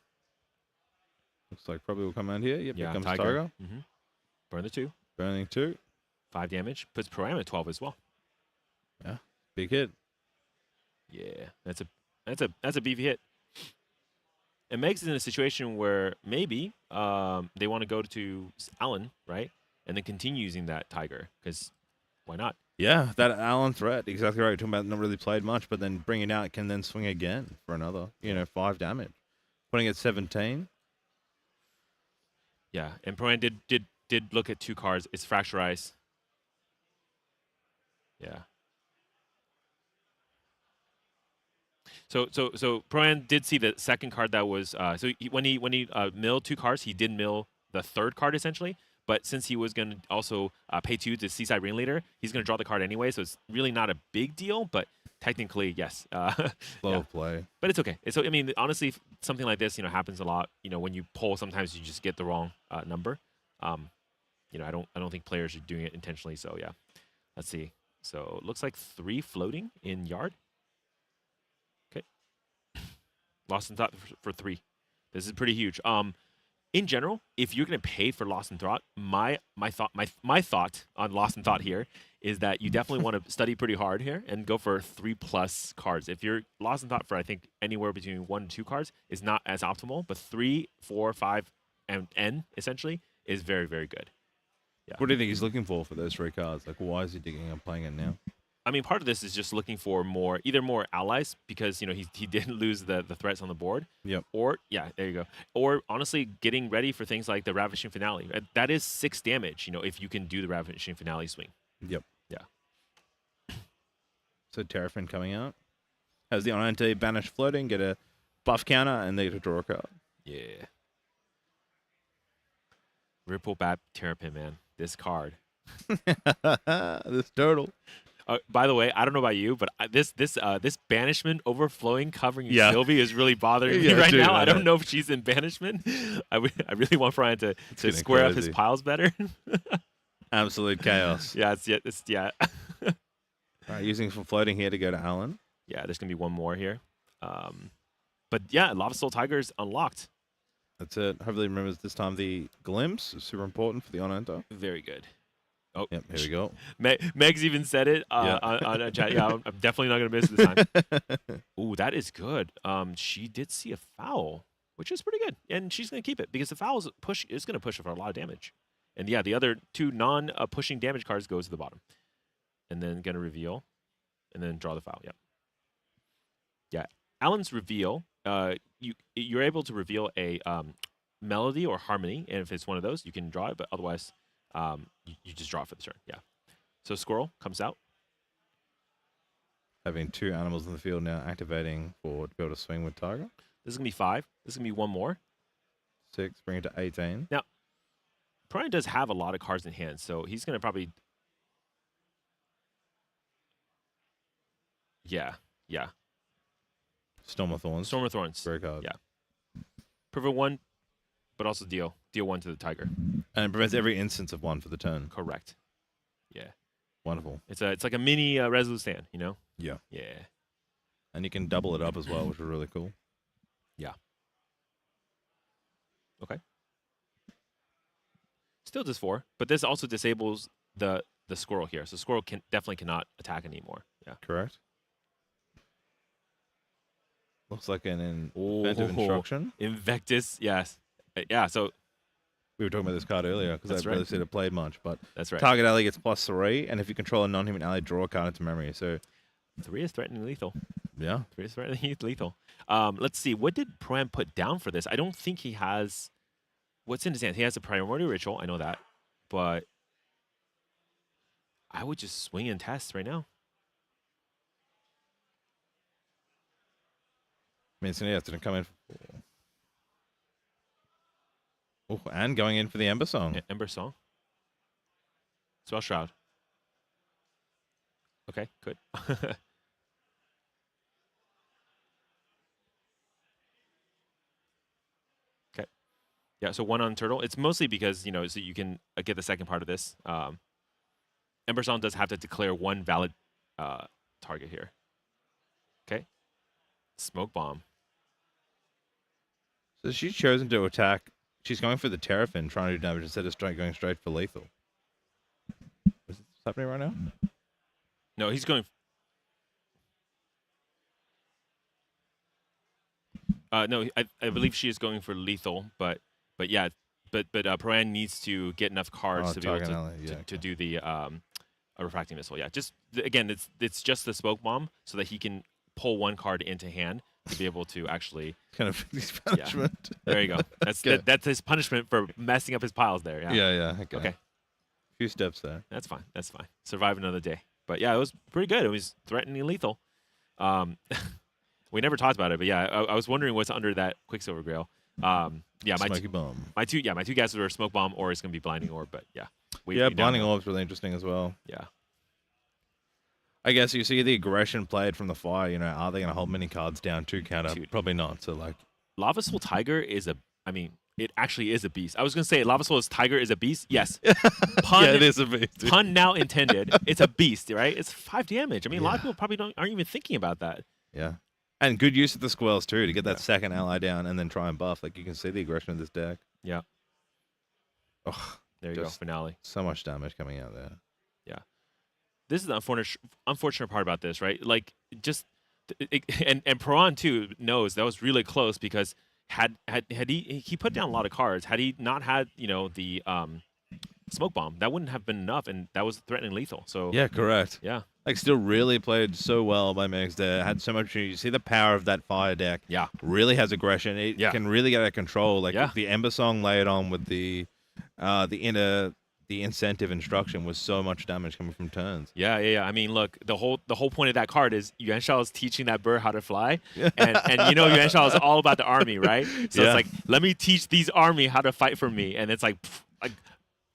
[SPEAKER 2] Looks like probably will come out here. Yep,
[SPEAKER 4] Yeah,
[SPEAKER 2] here comes
[SPEAKER 4] Tiger.
[SPEAKER 2] Tiger.
[SPEAKER 4] Burn the 2.
[SPEAKER 2] Burning 2.
[SPEAKER 4] 5 damage. Puts Pro-Am at 12 as well.
[SPEAKER 2] Yeah. Big hit.
[SPEAKER 4] Yeah, that's a beefy hit. And Megs is in a situation where maybe they want to go to Allen, right? And then continue using that Tiger, because why not?
[SPEAKER 2] Yeah, that Allen threat. Exactly right. Talking about not really played much, but then bringing out can then swing again for another, 5 damage. Putting it 17.
[SPEAKER 4] Yeah, and Proan did look at 2 cards. It's Fracture Ice. Yeah. So Proan did see the second card that was when he milled 2 cards, he did mill the third card essentially. But since he was going to also pay 2 to Seaside Ringleader, he's going to draw the card anyway. So it's really not a big deal. But technically, yes.
[SPEAKER 2] Slow play.
[SPEAKER 4] But it's okay. I mean, honestly, something like this, happens a lot. When you pull, sometimes you just get the wrong number. I don't think players are doing it intentionally. So yeah, let's see. So it looks like 3 floating in yard. Okay. Lost in Thought for 3. This is pretty huge. In general, if you're going to pay for Lost in Thought, my thought on Lost in Thought here is that you definitely want to study pretty hard here and go for 3+ cards. If you're Lost in Thought for, I think, anywhere between 1 and 2 cards is not as optimal, but 3, 4, 5, and N essentially is very, very good. Yeah.
[SPEAKER 2] What do you think he's looking for those 3 cards? Like, why is he digging up playing it now?
[SPEAKER 4] I mean, part of this is just looking for either more allies because he did lose the threats on the board.
[SPEAKER 2] Yep.
[SPEAKER 4] Or there you go. Or honestly, getting ready for things like the Ravishing Finale. That is 6 damage. If you can do the Ravishing Finale swing.
[SPEAKER 2] Yep.
[SPEAKER 4] Yeah.
[SPEAKER 2] So Terrafin coming out has the Onante banish floating, get a buff counter, and they get to draw a card.
[SPEAKER 4] Yeah. Ripple Bat Terrapin, man. This card.
[SPEAKER 2] This turtle.
[SPEAKER 4] By the way, I don't know about you, but this banishment overflowing covering Sylvie is really bothering me right now. I don't know if she's in banishment. I really want Brian to square up his piles better.
[SPEAKER 2] Absolute chaos.
[SPEAKER 4] Yeah.
[SPEAKER 2] All right, using some floating here to go to Allen.
[SPEAKER 4] Yeah, there's gonna be one more here. But yeah, Lava Soul Tiger is unlocked.
[SPEAKER 2] That's it. Hopefully remembers this time the glimpse is super important for the Onanta.
[SPEAKER 4] Very good. Oh,
[SPEAKER 2] yep, here we go.
[SPEAKER 4] Meg's even said it on a chat. Yeah, I'm definitely not going to miss it this time. Ooh, that is good. She did see a foul, which is pretty good. And she's going to keep it because the foul is going to push her for a lot of damage. And yeah, the other 2 non-pushing damage cards goes to the bottom. And then going to reveal. And then draw the foul. Yep. Yeah. Alan's reveal, you're able to reveal a melody or harmony. And if it's one of those, you can draw it. But otherwise... you just draw for the turn, yeah. So Squirrel comes out.
[SPEAKER 2] Having 2 animals in the field now activating to be able to swing with Tiger.
[SPEAKER 4] This is going to be 5. This is going to be 1 more.
[SPEAKER 2] 6, bring it to 18.
[SPEAKER 4] Now, Brian does have a lot of cards in hand, so he's going to probably... Yeah.
[SPEAKER 2] Storm of Thorns.
[SPEAKER 4] Storm of Thorns.
[SPEAKER 2] Very card.
[SPEAKER 4] Yeah. Prevent 1, but also deal 1 to the Tiger.
[SPEAKER 2] And it prevents every instance of 1 for the turn.
[SPEAKER 4] Correct. Yeah.
[SPEAKER 2] Wonderful.
[SPEAKER 4] It's like a mini Resolute Stand,
[SPEAKER 2] Yeah.
[SPEAKER 4] Yeah.
[SPEAKER 2] And you can double it up as well, which is really cool.
[SPEAKER 4] Yeah. Okay. Still just 4, but this also disables the Squirrel here. So Squirrel definitely cannot attack anymore. Yeah.
[SPEAKER 2] Correct. Looks like an inventive instruction.
[SPEAKER 4] Invectus, yes. Yeah, so...
[SPEAKER 2] We were talking about this card earlier because I really said it played much, but
[SPEAKER 4] that's right.
[SPEAKER 2] Target ally gets +3, and if you control a non-human ally, draw a card into memory. So
[SPEAKER 4] 3 is threatening lethal.
[SPEAKER 2] Yeah.
[SPEAKER 4] 3 is threatening lethal. Let's see. What did Proam put down for this? I don't think he has... What's in his hand? He has a Primordial Ritual. I know that. But I would just swing and test right now.
[SPEAKER 2] I mean, so yeah, it's going to come in for 4. Oh, and going in for the Ember Song.
[SPEAKER 4] Yeah, Ember Song. Spell Shroud. Okay, good. Okay. Yeah, so 1 on Turtle. It's mostly because, so you can get the second part of this. Ember Song does have to declare 1 valid target here. Okay. Smoke Bomb.
[SPEAKER 2] So she's chosen to attack. She's going for the Terrafin, trying to do damage instead of going straight for lethal. Is this happening right now?
[SPEAKER 4] No, he's going... No, I believe she is going for lethal, but yeah, but Proan needs to get enough cards to be able
[SPEAKER 2] target
[SPEAKER 4] to,
[SPEAKER 2] ally, yeah,
[SPEAKER 4] to do the a refracting missile. Yeah, just again, it's just the smoke bomb so that he can pull one card into hand to be able to actually.
[SPEAKER 2] Kind of his punishment.
[SPEAKER 4] There you go. That's
[SPEAKER 2] Good.
[SPEAKER 4] that's his punishment for messing up his piles there. Yeah.
[SPEAKER 2] Yeah.
[SPEAKER 4] Okay.
[SPEAKER 2] Few steps there.
[SPEAKER 4] That's fine. Survive another day. But yeah, it was pretty good. It was threatening lethal. We never talked about it, but yeah, I was wondering what's under that Quicksilver Grail. Yeah,
[SPEAKER 2] Smoky bomb.
[SPEAKER 4] my two guesses were Smoke Bomb or it's gonna be Blinding Orb. But yeah, we
[SPEAKER 2] Blinding
[SPEAKER 4] now know.
[SPEAKER 2] Orb's really interesting as well.
[SPEAKER 4] Yeah,
[SPEAKER 2] I guess you see the aggression played from the fire. You know, are they going to hold many cards down to counter?
[SPEAKER 4] Dude.
[SPEAKER 2] Probably not. So like,
[SPEAKER 4] Lava Soul Tiger is it actually is a beast. I was gonna say Lava Soul's Tiger is a beast. Yes, pun,
[SPEAKER 2] yeah, it is a beast.
[SPEAKER 4] pun now intended. It's a beast, right? It's 5 damage. I mean, a lot of people probably aren't even thinking about that.
[SPEAKER 2] Yeah. And good use of the squirrels too to get that second ally down and then try and buff. Like you can see the aggression of this deck.
[SPEAKER 4] Yeah.
[SPEAKER 2] Oh,
[SPEAKER 4] There you go,
[SPEAKER 2] just
[SPEAKER 4] finale.
[SPEAKER 2] so much damage coming out there.
[SPEAKER 4] This is the unfortunate part about this, right? Like, just and Peron too knows that was really close because had he put down a lot of cards. Had he not had the smoke bomb, that wouldn't have been enough, and that was threatening lethal. So
[SPEAKER 2] Yeah, correct.
[SPEAKER 4] yeah,
[SPEAKER 2] Like still really played so well by Megs there. Had so much. You see the power of that fire deck.
[SPEAKER 4] yeah,
[SPEAKER 2] Really has aggression. It can really get out of control. Like
[SPEAKER 4] Yeah.
[SPEAKER 2] the Ember Song layered on with the incentive instruction was so much damage coming from turns.
[SPEAKER 4] yeah. I mean, look, the whole point of that card is Yuan Shao is teaching that bird how to fly, and Yuan Shao is all about the army, right? So
[SPEAKER 2] Yeah.
[SPEAKER 4] it's like, let me teach these army how to fight for me, and it's like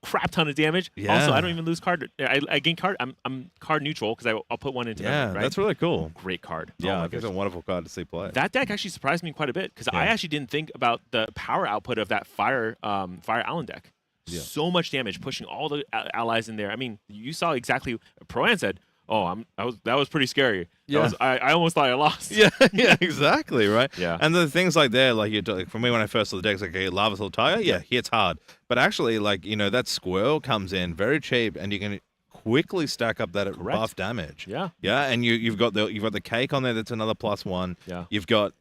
[SPEAKER 4] crap ton of damage.
[SPEAKER 2] Yeah.
[SPEAKER 4] Also, I don't even lose card. I gain card. I'm card neutral because I'll put one into
[SPEAKER 2] Yeah,
[SPEAKER 4] memory, right?
[SPEAKER 2] that's really cool.
[SPEAKER 4] Great card.
[SPEAKER 2] Yeah,
[SPEAKER 4] Oh my
[SPEAKER 2] I think it's a
[SPEAKER 4] goodness.
[SPEAKER 2] wonderful card to see play.
[SPEAKER 4] That deck actually surprised me quite a bit because I
[SPEAKER 2] Yeah.
[SPEAKER 4] actually didn't think about the power output of that Fire Allen deck.
[SPEAKER 2] Yeah.
[SPEAKER 4] So much damage, pushing all the allies in there. I mean, you saw exactly. Proan said, "Oh, that was pretty scary.
[SPEAKER 2] Yeah.
[SPEAKER 4] I almost thought I lost."
[SPEAKER 2] yeah, exactly, right?
[SPEAKER 4] Yeah.
[SPEAKER 2] And the things like there, like for me when I first saw the deck, it's like, okay, Lava Soul Tiger, yeah, hits hard. But actually, like, that squirrel comes in very cheap and you can quickly stack up that
[SPEAKER 4] Correct.
[SPEAKER 2] buff damage.
[SPEAKER 4] Yeah.
[SPEAKER 2] Yeah, and you've got the cake on there that's another +1.
[SPEAKER 4] Yeah.
[SPEAKER 2] You've got,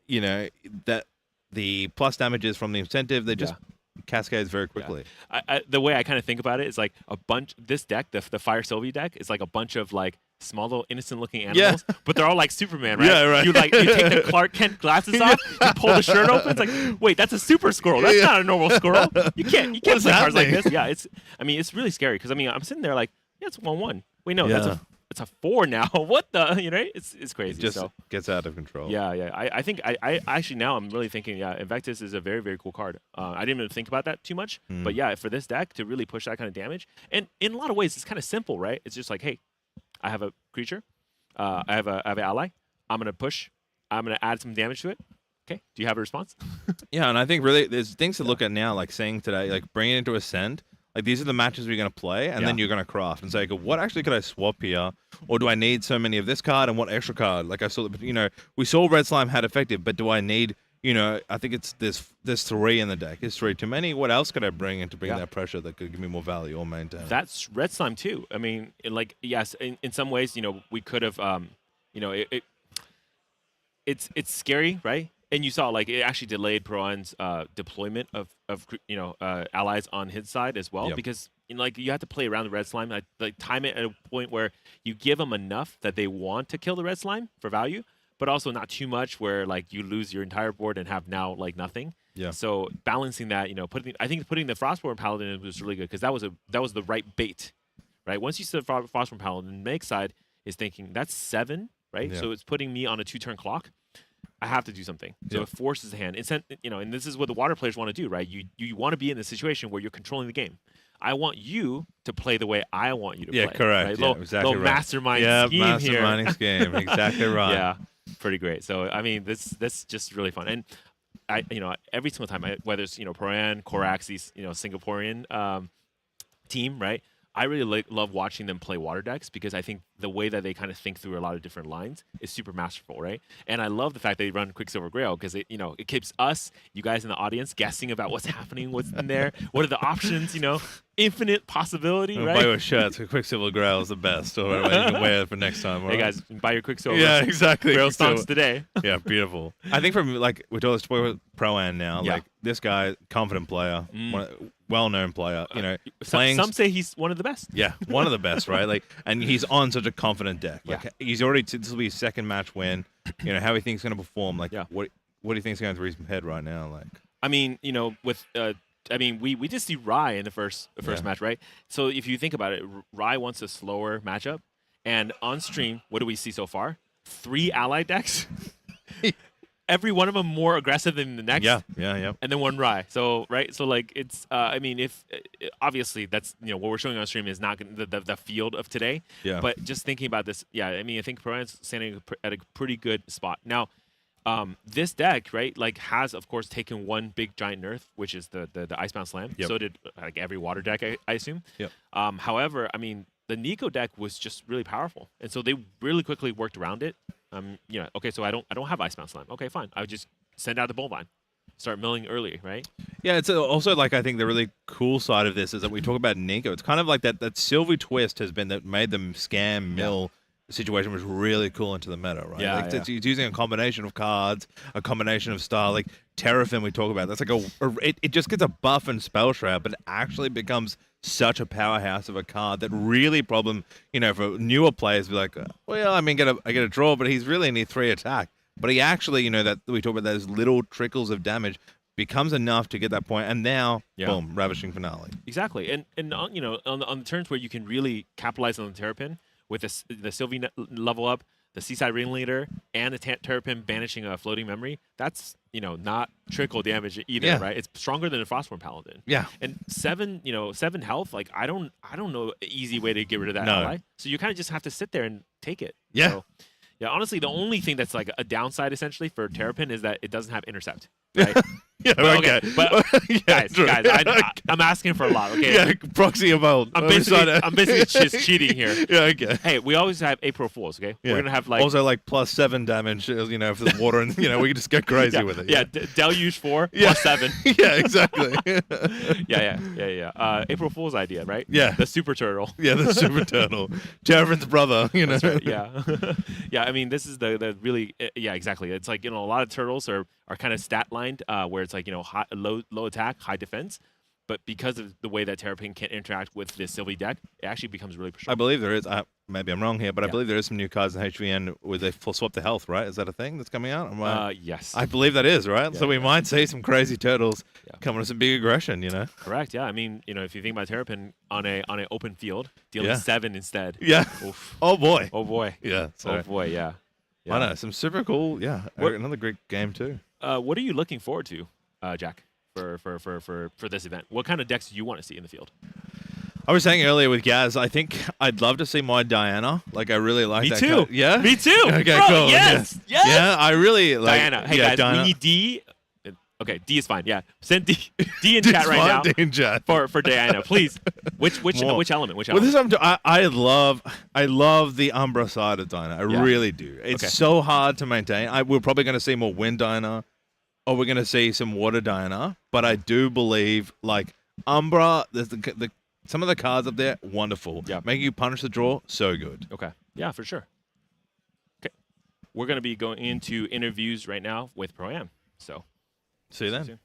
[SPEAKER 2] that the plus damages from the incentive, they just cascades very quickly.
[SPEAKER 4] The way I kind of think about it is like this deck, the Fire Sylvie deck, is like a bunch of like small little innocent looking animals, but they're all like Superman, right?
[SPEAKER 2] Yeah, right.
[SPEAKER 4] You take the Clark Kent glasses off, you pull the shirt open, it's like, wait, that's a super squirrel. That's not a normal squirrel. You can't play cards like this. Yeah, it's really scary because I'm sitting there like, yeah, it's 1/1. Wait, no, it's a 4 now. What the it's crazy.
[SPEAKER 2] It just
[SPEAKER 4] so.
[SPEAKER 2] gets out of control.
[SPEAKER 4] Yeah. I think I actually now I'm really thinking, Invectus is a very, very cool card. I didn't even think about that too much, but yeah, for this deck to really push that kind of damage, and in a lot of ways it's kind of simple, right? It's just like, hey, I have a creature, I have an ally, I'm gonna push, I'm gonna add some damage to it. Okay, do you have a response?
[SPEAKER 2] Yeah, and I think really there's things to look at now, like saying today, like bringing it into Ascent. Like these are the matches we're going to play, and then you're going to craft and say, okay, what actually could I swap here? Or do I need so many of this card and what extra card? Like I saw, we saw Red Slime had effective, but do I need, I think it's there's 3 in the deck. Is 3 too many? What else could I bring in to bring that pressure that could give me more value or maintain?
[SPEAKER 4] That's Red Slime too. I mean, yes, in some ways, we could have, it's scary, right? And you saw like it actually delayed Proan's deployment of allies on his side as well, because you have to play around the red slime, like time it at a point where you give them enough that they want to kill the red slime for value, but also not too much where like you lose your entire board and have now like nothing.
[SPEAKER 2] Yeah.
[SPEAKER 4] So balancing that, I think putting the Frostborn Paladin in was really good because that was the right bait, right? Once you set Frostborn Paladin, Meg's side is thinking that's 7, right?
[SPEAKER 2] Yeah.
[SPEAKER 4] So it's putting me on a 2-turn clock. I have to do something. So it forces the hand. And this is what the water players want to do, right? You want to be in the situation where you're controlling the game. I want you to play the way I want you to play.
[SPEAKER 2] Yeah, correct.
[SPEAKER 4] Right?
[SPEAKER 2] Yeah,
[SPEAKER 4] Little
[SPEAKER 2] exactly right.
[SPEAKER 4] mastermind scheme here.
[SPEAKER 2] Masterminding scheme. Exactly right.
[SPEAKER 4] Yeah, pretty great. So I mean, that's just really fun. And every single time, whether it's Proan, Korax, these Singaporean team, right? I really love watching them play water decks because I think the way that they kind of think through a lot of different lines is super masterful, right? And I love the fact they run Quicksilver Grail because it keeps us, you guys in the audience, guessing about what's happening, what's in there, what are the options, infinite possibility,
[SPEAKER 2] I'll
[SPEAKER 4] right?
[SPEAKER 2] buy you a shirt. Quicksilver Grail is the best. Or you can wear it for next time.
[SPEAKER 4] Hey guys, buy your Quicksilver.
[SPEAKER 2] Yeah, exactly.
[SPEAKER 4] Grail
[SPEAKER 2] Quicksilver.
[SPEAKER 4] stonks today.
[SPEAKER 2] Yeah, beautiful. I think from we're talking with Pro-Am now.
[SPEAKER 4] Yeah.
[SPEAKER 2] Like this guy, confident player, well-known player. Playing.
[SPEAKER 4] Some say he's one of the best.
[SPEAKER 2] Yeah, one of the best, right? And he's on such a confident deck. He's already. This will be his second match win. How he thinks he's going to perform. What do you think's going through his head right now?
[SPEAKER 4] I mean, we did see Rai in the first match, right? So if you think about it, Rai wants a slower matchup, and on stream, what do we see so far? 3 ally decks. Every one of them more aggressive than the next.
[SPEAKER 2] Yeah.
[SPEAKER 4] And then 1 Rai. So right, so it's obviously that's what we're showing on stream is not the field of today.
[SPEAKER 2] Yeah.
[SPEAKER 4] But just thinking about this, I think Pro-Am's standing at a pretty good spot now. This deck, right, has of course taken one big giant nerf, which is the Icebound Slam.
[SPEAKER 2] Yep.
[SPEAKER 4] So did every water deck, I assume.
[SPEAKER 2] Yep.
[SPEAKER 4] However, the Nico deck was just really powerful, and so they really quickly worked around it. Okay, so I don't have Icebound Slam. Okay, fine. I would just send out the Bullvine, start milling early, right?
[SPEAKER 2] Yeah, it's also I think the really cool side of this is that we talk about Nico. It's kind of like that Sylvie twist has been that made them scam mill. Situation was really cool into the meta, right? It's using a combination of cards, a combination of style, like Terrafin we talk about. That's it just gets a buff and spell shroud, but it actually becomes such a powerhouse of a card that really for newer players be like, I get a draw, but he's really only 3 attack. But he actually, that we talk about those little trickles of damage becomes enough to get that point, and now boom, ravishing finale.
[SPEAKER 4] Exactly, and on the turns where you can really capitalize on the Terrapin with the Sylvie level up, the Seaside Ringleader, and the Terrapin banishing a floating memory, that's not trickle damage either, right? It's stronger than a Frostborn Paladin.
[SPEAKER 2] Yeah.
[SPEAKER 4] And 7 health, I don't know an easy way to get rid of that ally. So you kind of just have to sit there and take it.
[SPEAKER 2] Yeah.
[SPEAKER 4] So, honestly, the only thing that's a downside essentially for Terrapin is that it doesn't have intercept. Right?
[SPEAKER 2] Okay.
[SPEAKER 4] But guys, I'm asking for a lot. Okay.
[SPEAKER 2] Yeah, proxy evolved.
[SPEAKER 4] I'm basically just cheating here.
[SPEAKER 2] Yeah, okay.
[SPEAKER 4] Hey, we always have April Fools. Okay, we're gonna have
[SPEAKER 2] also +7 damage. If there's water, and we can just get crazy with it.
[SPEAKER 4] Yeah, Deluge 4 +7.
[SPEAKER 2] Yeah, exactly.
[SPEAKER 4] Yeah. April Fool's idea, right?
[SPEAKER 2] Yeah.
[SPEAKER 4] The super turtle.
[SPEAKER 2] Yeah, the super turtle. Terrafin's brother.
[SPEAKER 4] That's right. Yeah. Yeah. This is the really exactly. It's a lot of turtles are kind of stat lined where it's low attack, high defense. But because of the way that Terrapin can interact with this Sylvie deck, it actually becomes really pressured.
[SPEAKER 2] I believe there is. Maybe I'm wrong here, but I believe there is some new cards in HVN where they full swap the health, right? Is that a thing that's coming out?
[SPEAKER 4] Yes.
[SPEAKER 2] I believe that is, right?
[SPEAKER 4] Yeah,
[SPEAKER 2] so we might see some crazy turtles coming with some big aggression,
[SPEAKER 4] Correct, yeah. If you think about Terrapin on an open field, dealing 7 instead.
[SPEAKER 2] Yeah.
[SPEAKER 4] Oof.
[SPEAKER 2] Oh, boy.
[SPEAKER 4] Oh, boy.
[SPEAKER 2] Yeah.
[SPEAKER 4] Oh, boy, yeah.
[SPEAKER 2] I know. Some super cool, another great game, too.
[SPEAKER 4] What are you looking forward to, Jack, for this event? What kind of decks do you want to see in the field?
[SPEAKER 2] I was saying earlier with Gaz, I think I'd love to see my Diana. I really like that.
[SPEAKER 4] Me too.
[SPEAKER 2] Card. Yeah?
[SPEAKER 4] Me too.
[SPEAKER 2] Okay,
[SPEAKER 4] Bro,
[SPEAKER 2] cool.
[SPEAKER 4] Yes.
[SPEAKER 2] Yeah. Yeah, I really like
[SPEAKER 4] Diana. Hey, guys,
[SPEAKER 2] Diana.
[SPEAKER 4] we need D. Okay, D is fine. Yeah. Send D in chat right now.
[SPEAKER 2] D in chat.
[SPEAKER 4] For Diana, please. Which element? Which
[SPEAKER 2] Well,
[SPEAKER 4] element?
[SPEAKER 2] this I love the Umbra side of Diana. I really do. It's so hard to maintain. We're probably going to see more Wind Diana, or we're going to see some Water Diana. But I do believe Umbra. There's some of the cards up there, wonderful.
[SPEAKER 4] Yeah.
[SPEAKER 2] Making you punish the draw, so good.
[SPEAKER 4] Okay. Yeah, for sure. Okay. We're going to be going into interviews right now with Pro-Am. So,
[SPEAKER 2] see you then.
[SPEAKER 4] soon.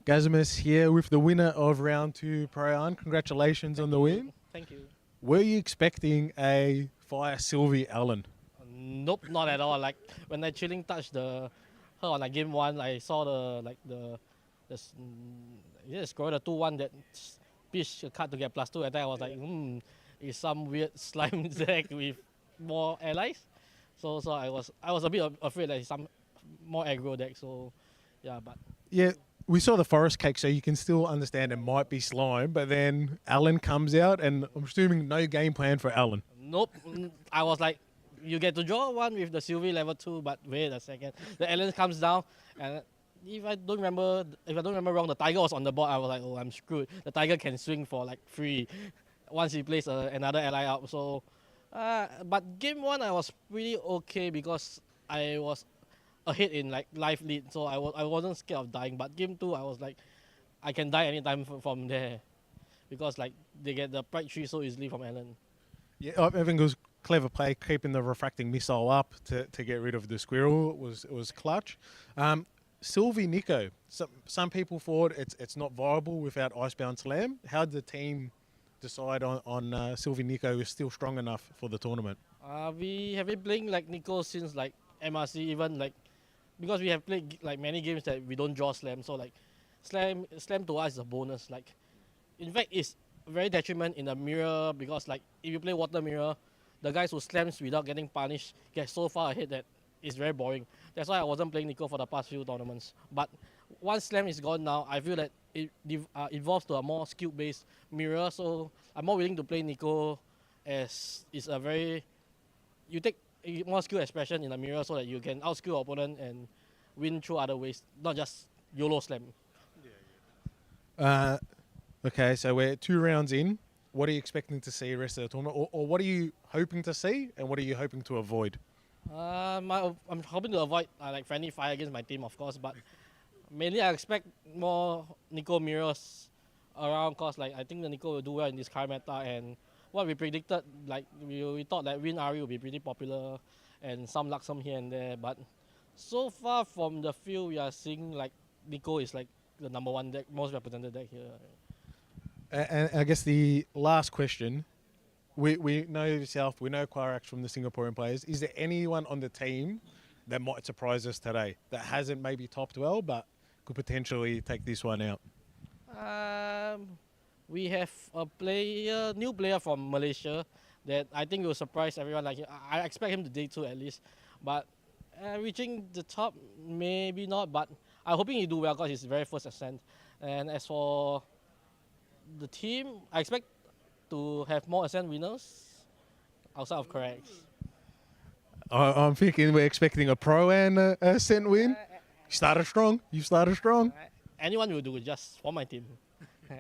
[SPEAKER 3] Gazimus here with the winner of round 2 Pro-Am. Congratulations on the win.
[SPEAKER 6] Thank you.
[SPEAKER 3] Were you expecting a Fire Sylvie Allen?
[SPEAKER 6] Nope, not at all. When I chilling touched her on game 1, I saw the scroll the 2/1 that pitch a card to get +2 attack. I was like, it's some weird slime deck with more allies. So I was a bit afraid that it's some more aggro deck. So but
[SPEAKER 3] Yeah, we saw the Forest Cake, so you can still understand it might be slime, but then Allen comes out, and I'm assuming no game plan for Allen.
[SPEAKER 6] nope. I was like, you get to draw one with the Sylvie level 2, but wait a second. The Allen comes down, and if I don't remember wrong, the Tiger was on the board. I was like, oh, I'm screwed. The Tiger can swing for like free once he plays another ally up. So, but game 1 I was pretty okay because I was ahead in like life lead, so I wasn't scared of dying. But game 2 I was like, I can die anytime from there because like they get the pride tree so easily from Alan.
[SPEAKER 7] Yeah, I think it was clever play, keeping the refracting missile up to get rid of the squirrel. It was clutch. Sylvie Nico, some people thought it's not viable without Icebound Slam. How did the team decide on Sylvie Nico is still strong enough for the tournament?
[SPEAKER 6] We have been playing like Nico since like MRC, even like because we have played like many games that we don't draw Slam, so like Slam to us is a bonus. Like in fact, it's very detriment in the mirror because like if you play Water Mirror, the guys who slams without getting punished get so far ahead that it's very boring. That's why I wasn't playing Nico for the past few tournaments. But once Slam is gone now, I feel that it evolves to a more skill-based mirror. So I'm more willing to play Nico as it's a very... You take more skill expression in a mirror so that you can outskill your opponent and win through other ways, not just YOLO Slam.
[SPEAKER 7] Okay, so we're 2 rounds in. What are you expecting to see the rest of the tournament? Or what are you hoping to see and what are you hoping to avoid?
[SPEAKER 6] I'm hoping to avoid like friendly fire against my team, of course, but mainly I expect more Nico mirrors around because like I think the Nico will do well in this current meta, and what we predicted, like we thought that Win Ari will be pretty popular and some Luxem here and there, but so far from the field we are seeing like Nico is like the number 1 deck, most represented deck here.
[SPEAKER 7] And I guess the last question, we know yourself, we know Quarax from the Singaporean players. Is there anyone on the team that might surprise us today that hasn't maybe topped well but could potentially take this one out?
[SPEAKER 6] We have a new player from Malaysia that I think will surprise everyone. Like I expect him to day 2 at least, but reaching the top maybe not. But I'm hoping he do well because he's very first Ascent. And as for the team, I expect to have more Ascent winners outside of Correx.
[SPEAKER 7] I'm thinking we're expecting a Pro and a Ascent win. You started strong.
[SPEAKER 6] Anyone will do, just for my team.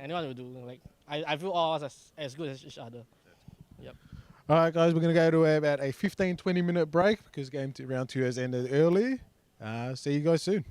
[SPEAKER 6] Anyone will do. Like I feel all of us as good as each other. Yep.
[SPEAKER 7] All right, guys, we're going to go to about a 15-20 minute break because round 2 has ended early. See you guys soon.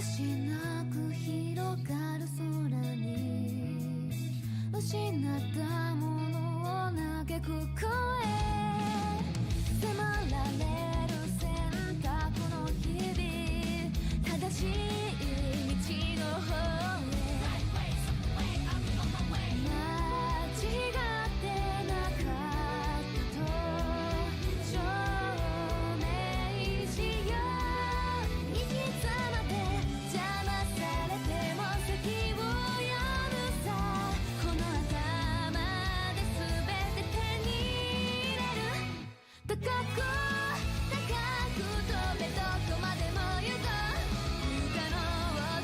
[SPEAKER 1] しなく広がる空に失ったものを嘆く声迫られる選択の日々正しい道の方へ間違ってなかったと証明しよう行き詰まって邪魔されても席を読むさこの頭で全て手に入れる高く高く飛べどこまでも行こう不可能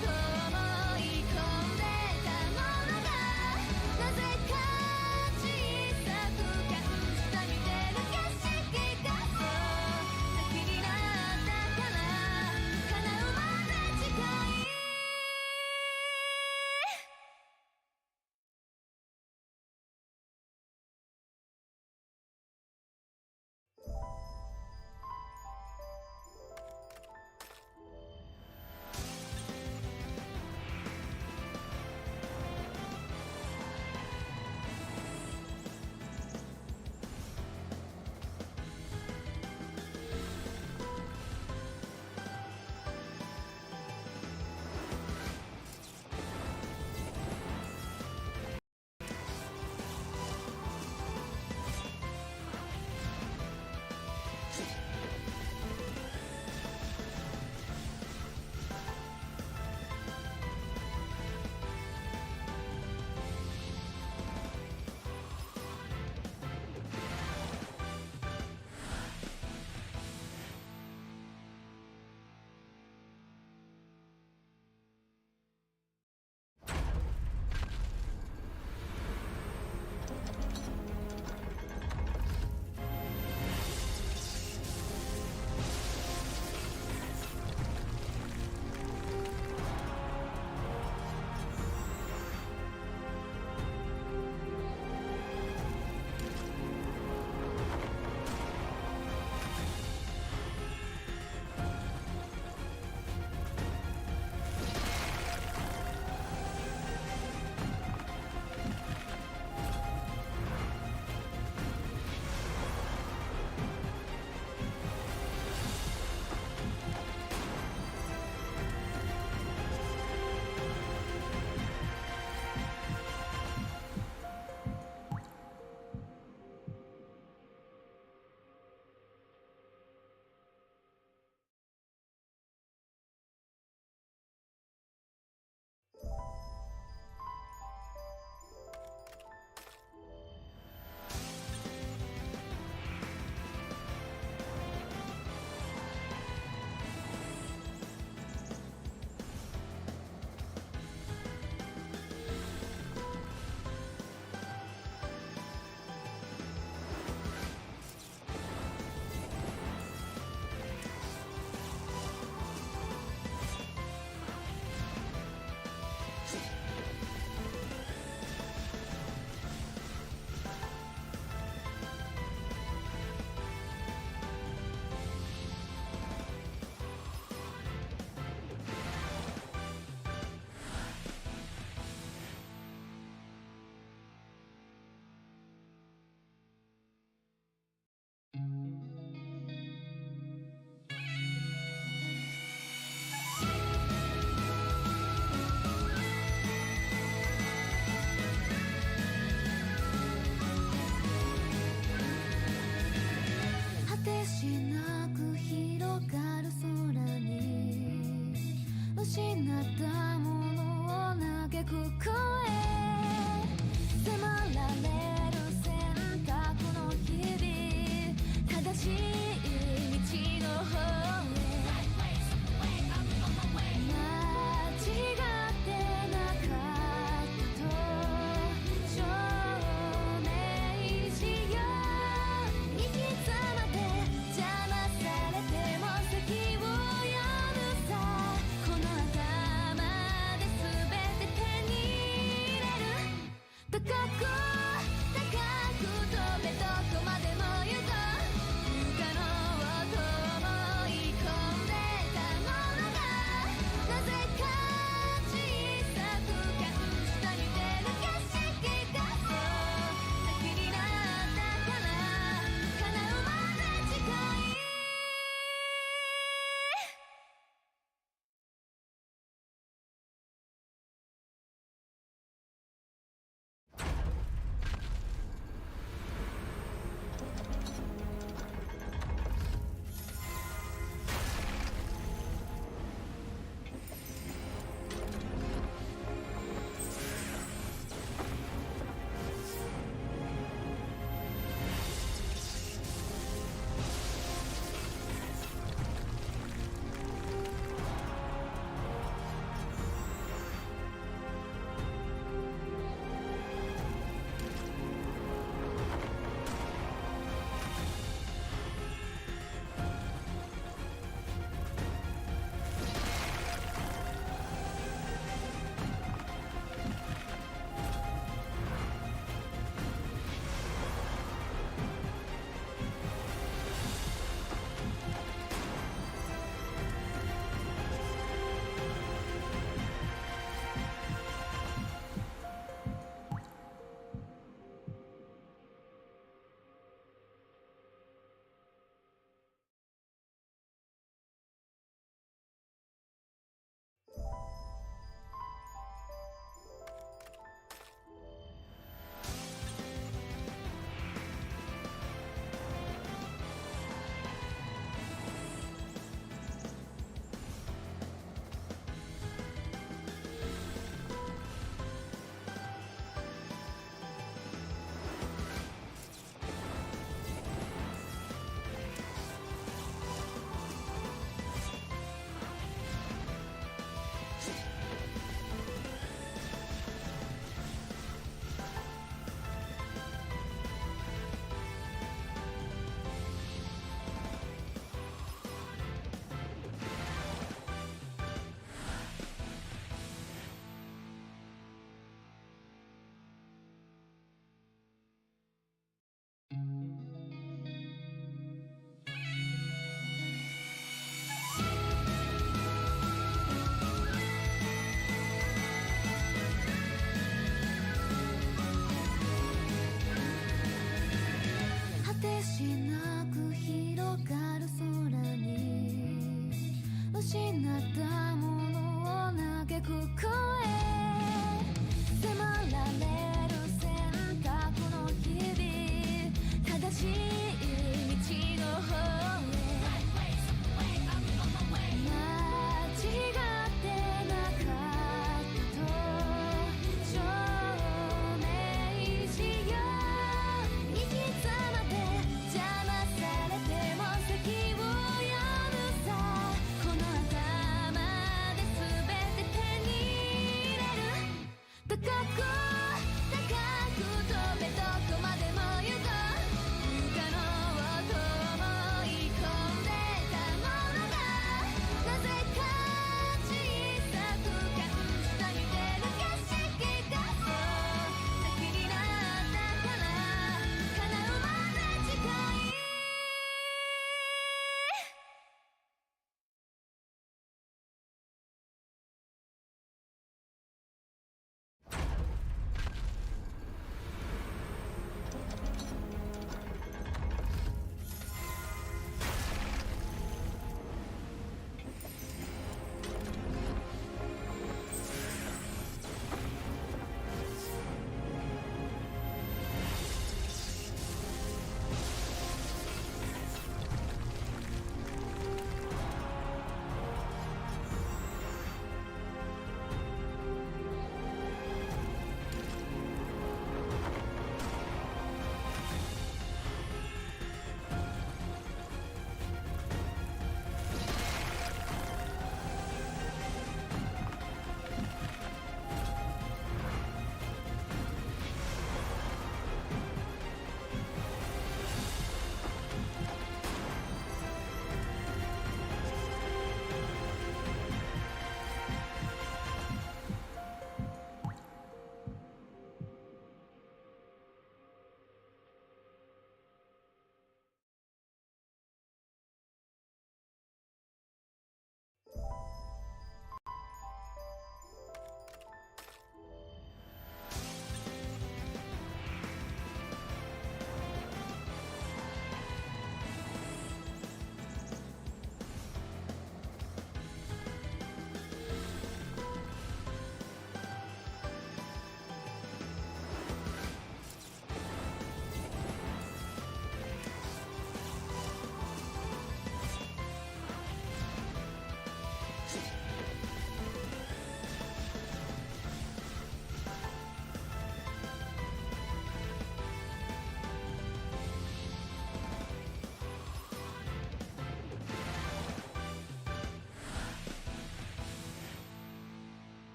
[SPEAKER 1] と思い込んでたものがなぜか小さく感じた見てる景色がそう先になったから叶うまで近い果てしなく広がる空に失ったものを嘆く声迫られる選択の日々正しい道の方へ間違ってなかったと証明しよう行き詰まって邪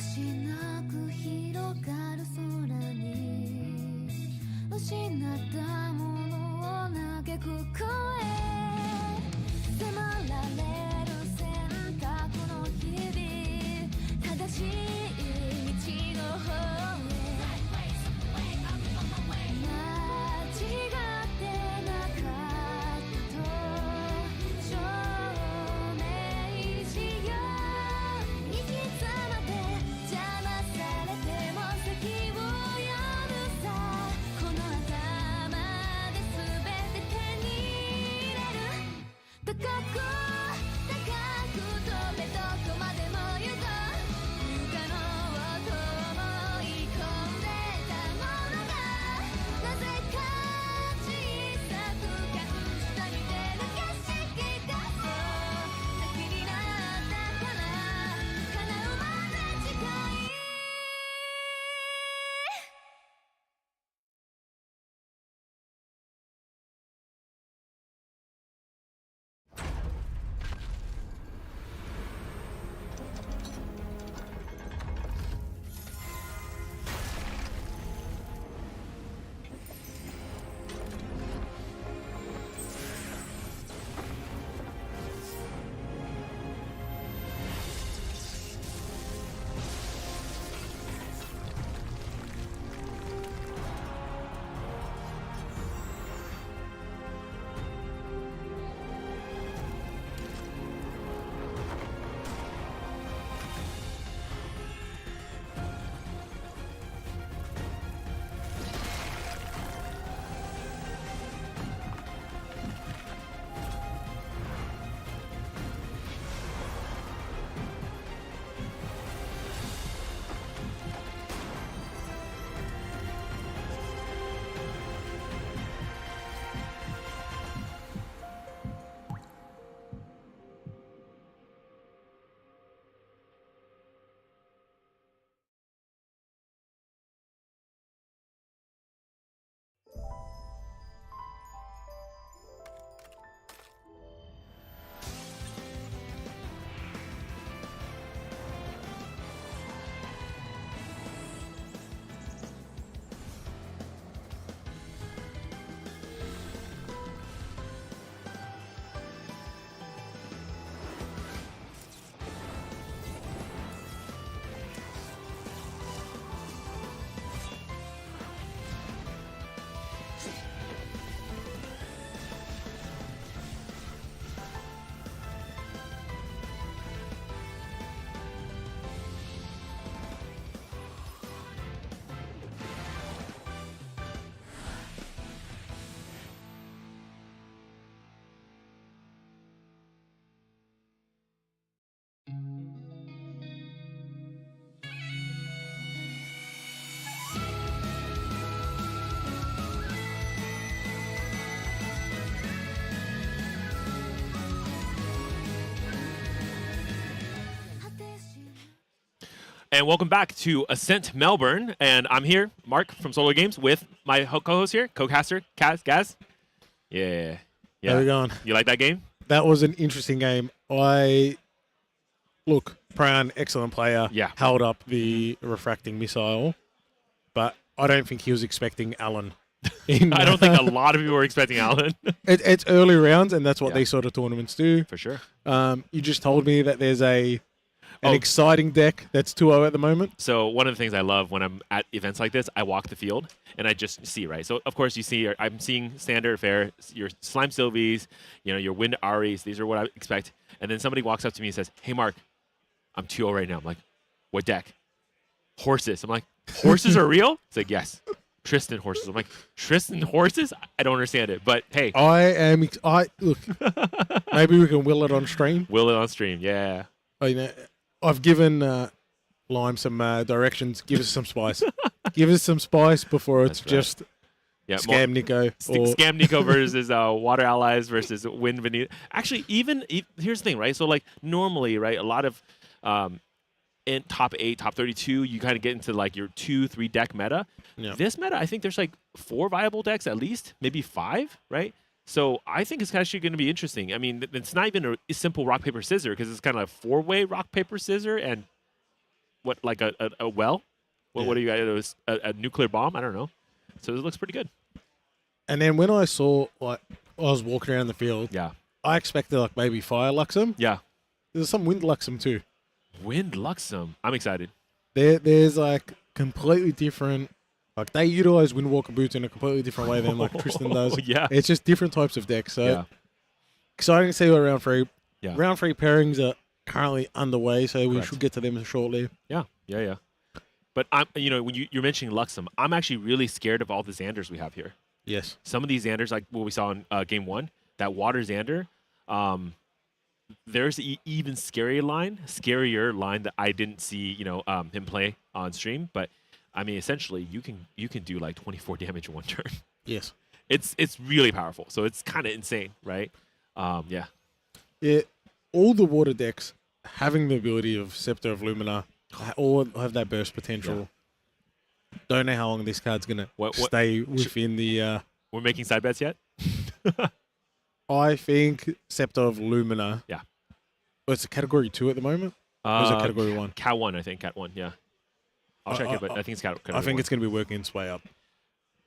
[SPEAKER 1] しなく広がる空に失ったものを嘆く声迫られる選択の日々正しい道の方へ間違ってなかったと証明しよう行き詰まって邪魔されても先を読むさこの頭で全て手に入れる高く高く飛べどこまでも行こう不可能と思い込んでたものがなぜか小さく感じた似てる景色がそう先になったから叶うまで近い
[SPEAKER 4] And welcome back to Ascent Melbourne. And I'm here, Mark from Solo Games, with my co-host here, co-caster, Gaz. Yeah.
[SPEAKER 7] How we going?
[SPEAKER 4] You like that game?
[SPEAKER 7] That was an interesting game. Look, Pran, excellent player.
[SPEAKER 4] Yeah.
[SPEAKER 7] Held up the refracting missile, but I don't think he was expecting Alan.
[SPEAKER 4] I don't think a lot of people were expecting Alan.
[SPEAKER 7] It's early rounds, and that's what
[SPEAKER 4] Yeah.
[SPEAKER 7] these sort of tournaments do.
[SPEAKER 4] For sure.
[SPEAKER 7] You just told me that there's an exciting deck that's 2-0 at the moment.
[SPEAKER 4] So one of the things I love when I'm at events like this, I walk the field and I just see, right? So of course you see, I'm seeing standard fare, your Slime Sylvies, your Wind Aries. These are what I expect. And then somebody walks up to me and says, "Hey Mark, I'm 2-0 right now." I'm like, "What deck?" "Horses." I'm like, "Horses are real?" It's like, "Yes." Tristan horses. I'm like, "Tristan horses?" I don't understand it, but hey.
[SPEAKER 7] Look, maybe we can will it on stream.
[SPEAKER 4] Will it on stream, yeah.
[SPEAKER 7] I've given Lime some directions. Give us some spice. Give us some spice before it's just Scam Nico.
[SPEAKER 4] Scam Nico versus Water Allies versus Wind Veneer. Actually, here's the thing, right? So, like, normally, right, a lot of in top 8, top 32, you kind of get into, like, your 2-3 deck meta.
[SPEAKER 7] Yeah.
[SPEAKER 4] This meta, I think there's, like, 4 viable decks at least, maybe 5, right? So I think it's actually going to be interesting. I mean, it's not even a simple rock, paper, scissors because it's kind of like 4-way rock, paper, scissors. And what like a well? What
[SPEAKER 3] Yeah.
[SPEAKER 4] what do you got? It was a nuclear bomb? I don't know. So it looks pretty good.
[SPEAKER 7] And then when I saw, like, I was walking around the field,
[SPEAKER 4] Yeah.
[SPEAKER 7] I expected, like, maybe Fire Luxem.
[SPEAKER 4] Yeah.
[SPEAKER 7] There's some Wind Luxem too.
[SPEAKER 4] Wind Luxem. I'm excited.
[SPEAKER 7] There's, like, completely different. Like, they utilize Windwalker boots in a completely different way than, like, Tristan does.
[SPEAKER 4] Yeah.
[SPEAKER 7] It's just different types of decks. So
[SPEAKER 4] Yeah.
[SPEAKER 7] exciting to see what round 3.
[SPEAKER 4] Yeah.
[SPEAKER 7] Round 3 pairings are currently underway, so we
[SPEAKER 4] Correct.
[SPEAKER 7] should get to them shortly.
[SPEAKER 4] Yeah. But I'm, when you're mentioning Luxem, I'm actually really scared of all the Xanders we have here.
[SPEAKER 7] Yes.
[SPEAKER 4] Some of these Xanders, like what we saw in game 1, that water Xander, there's even scarier line that I didn't see, him play on stream. But I mean, essentially, you can do like 24 damage in one turn.
[SPEAKER 7] Yes.
[SPEAKER 4] It's really powerful. So it's kind of insane, right? Yeah.
[SPEAKER 7] Yeah. All the water decks having the ability of Scepter of Lumina all have that burst potential. Don't know how long this card's gonna stay within the.
[SPEAKER 4] We're making side bets yet?
[SPEAKER 7] I think Scepter of Lumina.
[SPEAKER 4] Yeah.
[SPEAKER 7] Well, it's a category 2 at the moment. Or is it category 1?
[SPEAKER 4] Cat 1, I think. Cat 1, yeah. I'll check it, but I think it's category 1.
[SPEAKER 7] I think it's gonna be working its way up.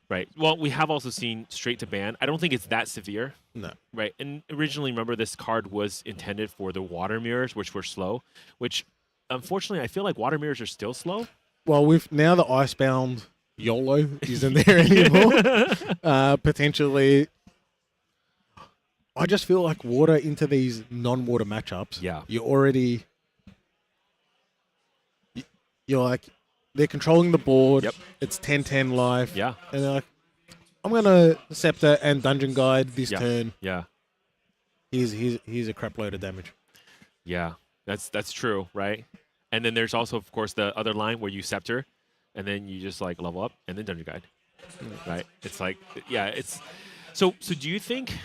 [SPEAKER 4] Right. Well, we have also seen straight to ban. I don't think it's that severe.
[SPEAKER 7] No.
[SPEAKER 4] Right. And originally, remember, this card was intended for the water mirrors, which were slow, which unfortunately, I feel like water mirrors are still slow.
[SPEAKER 7] Well, with now the Icebound YOLO isn't there anymore, potentially. I just feel like water into these non-water matchups.
[SPEAKER 4] Yeah.
[SPEAKER 7] You're like, they're controlling the board.
[SPEAKER 4] Yep.
[SPEAKER 7] It's 10-10 life.
[SPEAKER 4] Yeah.
[SPEAKER 7] And they're like, I'm going to Scepter and Dungeon Guide this turn.
[SPEAKER 4] Yeah.
[SPEAKER 7] Here's a crap load of damage.
[SPEAKER 4] Yeah. That's true, right? And then there's also, of course, the other line where you Scepter, and then you just like level up, and then Dungeon Guide, right? It's like, yeah, it's so. Do you think?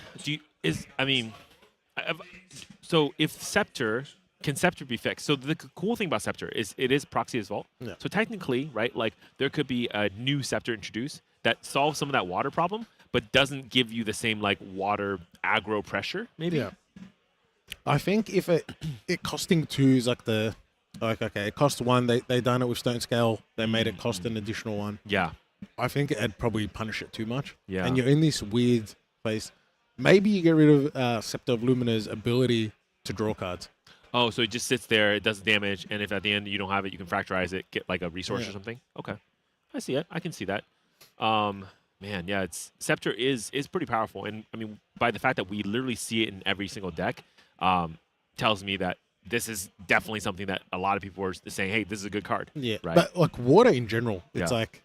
[SPEAKER 4] So if Scepter can Scepter be fixed? So the cool thing about Scepter is it is proxy as Vault.
[SPEAKER 7] Yeah.
[SPEAKER 4] So technically, right, like there could be a new Scepter introduced that solves some of that water problem, but doesn't give you the same like water aggro pressure. Maybe.
[SPEAKER 7] Yeah. I think if it costing 2 is like okay, it cost 1. They done it with Stone Scale. They made it cost an additional 1.
[SPEAKER 4] Yeah.
[SPEAKER 7] I think it'd probably punish it too much.
[SPEAKER 4] Yeah.
[SPEAKER 7] And you're in this weird place. Maybe you get rid of Scepter of Lumina's ability to draw cards.
[SPEAKER 4] Oh, so it just sits there, it does damage, and if at the end you don't have it, you can fracturize it, get like a resource or something. Okay. I see it. I can see that. Man, yeah, Scepter is pretty powerful. And I mean, by the fact that we literally see it in every single deck, tells me that this is definitely something that a lot of people are saying, hey, this is a good card.
[SPEAKER 7] Yeah.
[SPEAKER 4] Right.
[SPEAKER 7] But like water in general, it's
[SPEAKER 4] Yeah.
[SPEAKER 7] like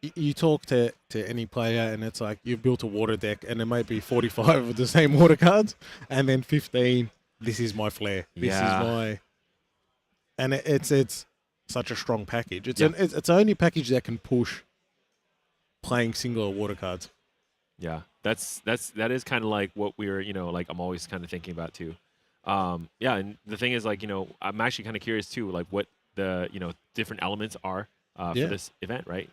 [SPEAKER 7] you talk to any player and it's like you've built a water deck and there might be 45 of the same water cards and then 15, this is my flair. This is my... And it's such a strong package. It's it's the only package that can push playing singular water cards.
[SPEAKER 4] Yeah, that is kind of like what we're, like I'm always kind of thinking about too. Yeah, and the thing is, like, I'm actually kind of curious too, like what the different elements are for this event, right?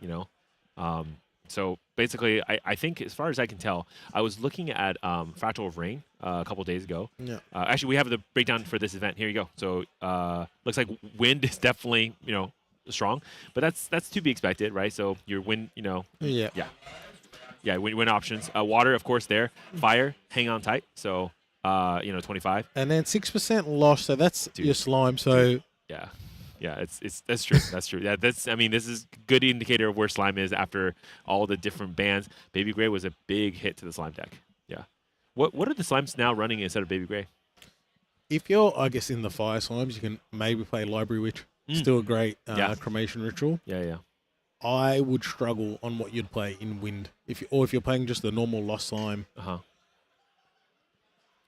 [SPEAKER 4] So basically, I think as far as I can tell, I was looking at Fractal of Rain a couple days ago.
[SPEAKER 7] Yeah.
[SPEAKER 4] Actually, we have the breakdown for this event. Here you go. So looks like wind is definitely strong, but that's to be expected, right? So your wind, win options. Water, of course, there. Fire, hang on tight. So 25.
[SPEAKER 7] And then 6% loss, so that's your slime. So
[SPEAKER 4] yeah, that's true. That's true. Yeah, this is a good indicator of where slime is after all the different bans. Baby Gray was a big hit to the slime deck. Yeah. What are the slimes now running instead of Baby Gray?
[SPEAKER 7] if you're, I guess, in the fire slimes, you can maybe play Library Witch. Still a great cremation ritual.
[SPEAKER 4] Yeah.
[SPEAKER 7] I would struggle on what you'd play in Wind. If you're playing just the normal Lost Slime.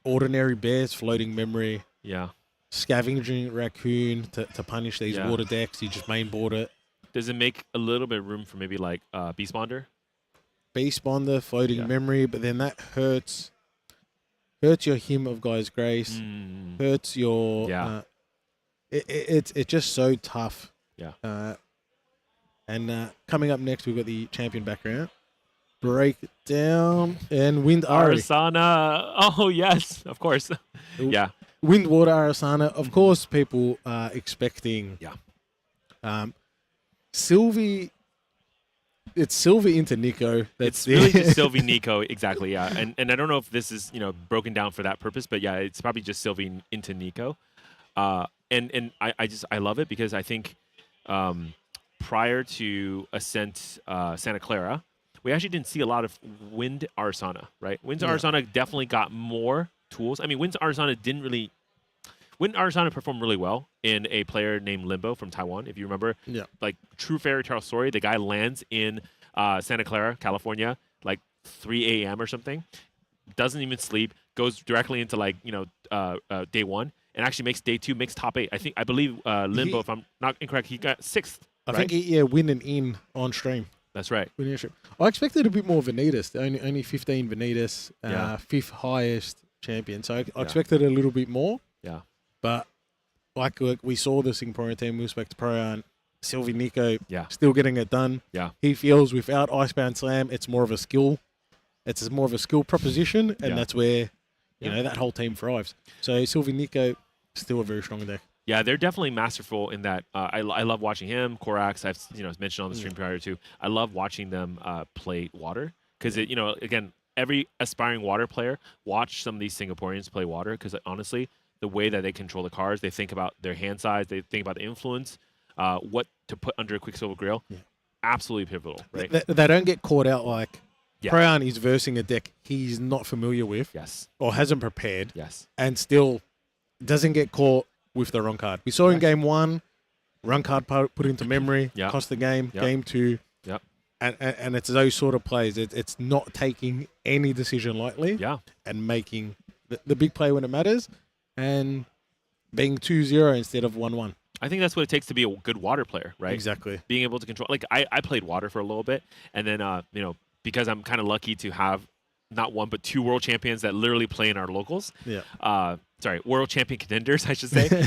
[SPEAKER 7] Ordinary Bears, Floating Memory.
[SPEAKER 4] Yeah.
[SPEAKER 7] Scavenging Raccoon to punish these water decks. You just mainboard it.
[SPEAKER 4] Does it make a little bit of room for maybe like Beast Bonder?
[SPEAKER 7] Beast Bonder, Floating Memory, but then that hurts your Hymn of Guy's Grace. Hurts your... It's just so tough.
[SPEAKER 4] Yeah.
[SPEAKER 7] And coming up next, we've got the champion background. Breakdown and Wind Ari.
[SPEAKER 4] Arsana. Oh, yes, of course. Yeah.
[SPEAKER 7] Wind Water Arasana. Of course, people are expecting
[SPEAKER 3] Sylvie, it's Sylvie into Nico.
[SPEAKER 4] It's really just Sylvie Nico, exactly, yeah. And I don't know if this is broken down for that purpose, but yeah, it's probably just Sylvie into Nico. And I love it because I think prior to Ascent Santa Clara, we actually didn't see a lot of Wind Arsana, right? Wind Arsana definitely got more tools. I mean, Wind Arsana performed really well in a player named Limbo from Taiwan, if you remember.
[SPEAKER 3] Yeah.
[SPEAKER 4] Like, true fairy tale story, the guy lands in Santa Clara, California, like 3 a.m. or something, doesn't even sleep, goes directly into day one, and actually makes day two, makes top 8. I believe Limbo, if I'm not incorrect, he got 6th.
[SPEAKER 3] I think he winning in on stream.
[SPEAKER 4] That's right.
[SPEAKER 3] Winning on stream. I expected a bit more Vanitas. Only 15 Vanitas, 5th highest champion. So I expected a little bit more.
[SPEAKER 4] Yeah.
[SPEAKER 3] But like we saw the Singaporean team move back to Pro, Sylvie Nico still getting it done.
[SPEAKER 4] Yeah.
[SPEAKER 3] He feels without Icebound Slam, it's more of a skill. It's more of a skill proposition, and that's where you know that whole team thrives. So Sylvie Nico still a very strong deck.
[SPEAKER 4] Yeah, they're definitely masterful in that. I love watching him. Korax, I've mentioned on the stream prior to. I love watching them play water because again, every aspiring water player watch some of these Singaporeans play water because honestly, the way that they control the cards, they think about their hand size, they think about the influence, what to put under a Quicksilver Grill. Yeah. Absolutely pivotal, right?
[SPEAKER 3] They don't get caught out like Proyan is versing a deck he's not familiar with, or hasn't prepared, and still doesn't get caught with the wrong card. We saw in game 1, wrong card put into memory, cost the game. Game 2, and it's those sort of plays. It's not taking any decision lightly, and making the big play when it matters, and being 2-0 instead of 1-1.
[SPEAKER 4] I think that's what it takes to be a good water player, right?
[SPEAKER 3] Exactly.
[SPEAKER 4] Being able to control. Like I played water for a little bit, and then because I'm kind of lucky to have not one but 2 world champions that literally play in our locals. Yeah. World champion contenders, I should say.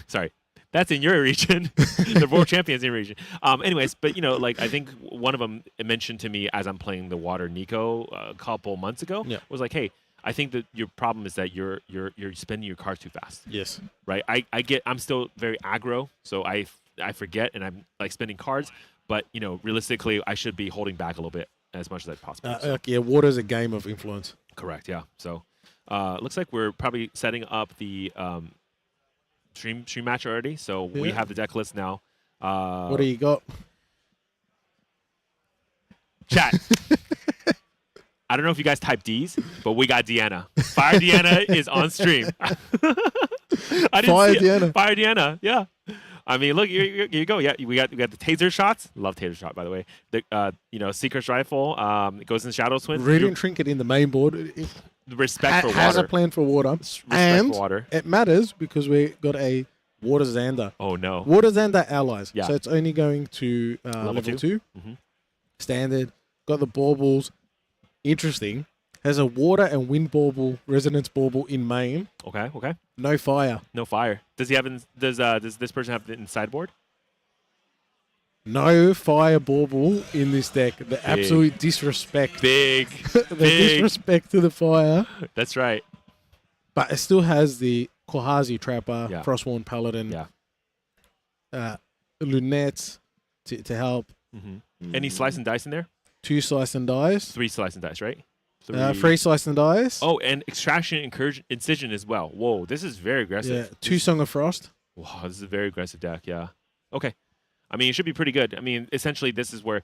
[SPEAKER 4] Sorry. That's in your region. The world champions in your region. Anyways, but I think one of them mentioned to me as I'm playing the water Nico a couple months ago was like, hey, I think that your problem is that you're spending your cards too fast.
[SPEAKER 3] Yes.
[SPEAKER 4] Right. I'm still very aggro, so I forget and I'm like spending cards, but realistically I should be holding back a little bit as much as I possibly.
[SPEAKER 3] Water's a game of influence.
[SPEAKER 4] Correct. Yeah. So looks like we're probably setting up the stream match already. So we have the deck list now.
[SPEAKER 3] What do you got?
[SPEAKER 4] Chat. I don't know if you guys type D's, but we got Deanna. Fire Deanna is on stream.
[SPEAKER 3] Fire Deanna.
[SPEAKER 4] Fire Deanna. Yeah. I mean, look, here you go. Yeah, we got the taser shots. Love taser shot, by the way. The Seeker's rifle. It goes in Shadow Twin.
[SPEAKER 3] Radiant Trinket in the main board.
[SPEAKER 4] Respect for water.
[SPEAKER 3] Has a plan for water.
[SPEAKER 4] Respect for water.
[SPEAKER 3] It matters because we got a Water Xander.
[SPEAKER 4] Oh no.
[SPEAKER 3] Water Xander allies.
[SPEAKER 4] Yeah.
[SPEAKER 3] So it's only going to level 2.
[SPEAKER 4] Mm-hmm.
[SPEAKER 3] Standard. Got the baubles. Interesting. Has a water and wind bauble, resonance bauble in main.
[SPEAKER 4] Okay.
[SPEAKER 3] No fire.
[SPEAKER 4] No fire. Does he have? Does this person have it in sideboard?
[SPEAKER 3] No fire bauble in this deck. The absolute disrespect.
[SPEAKER 4] Big.
[SPEAKER 3] Disrespect to the fire.
[SPEAKER 4] That's right.
[SPEAKER 3] But it still has the Kohazi Trapper, Frostworn Paladin, Lunettes to help.
[SPEAKER 4] Mm-hmm. Any slice and dice in there?
[SPEAKER 3] 2 slice and dice.
[SPEAKER 4] 3 slice and dice, right?
[SPEAKER 3] 3 slice and dice.
[SPEAKER 4] Oh, and extraction and incision as well. Whoa, this is very aggressive.
[SPEAKER 3] Yeah, 2 Song of Frost.
[SPEAKER 4] Wow, this is a very aggressive deck, yeah. Okay. I mean, it should be pretty good. I mean, essentially, this is where,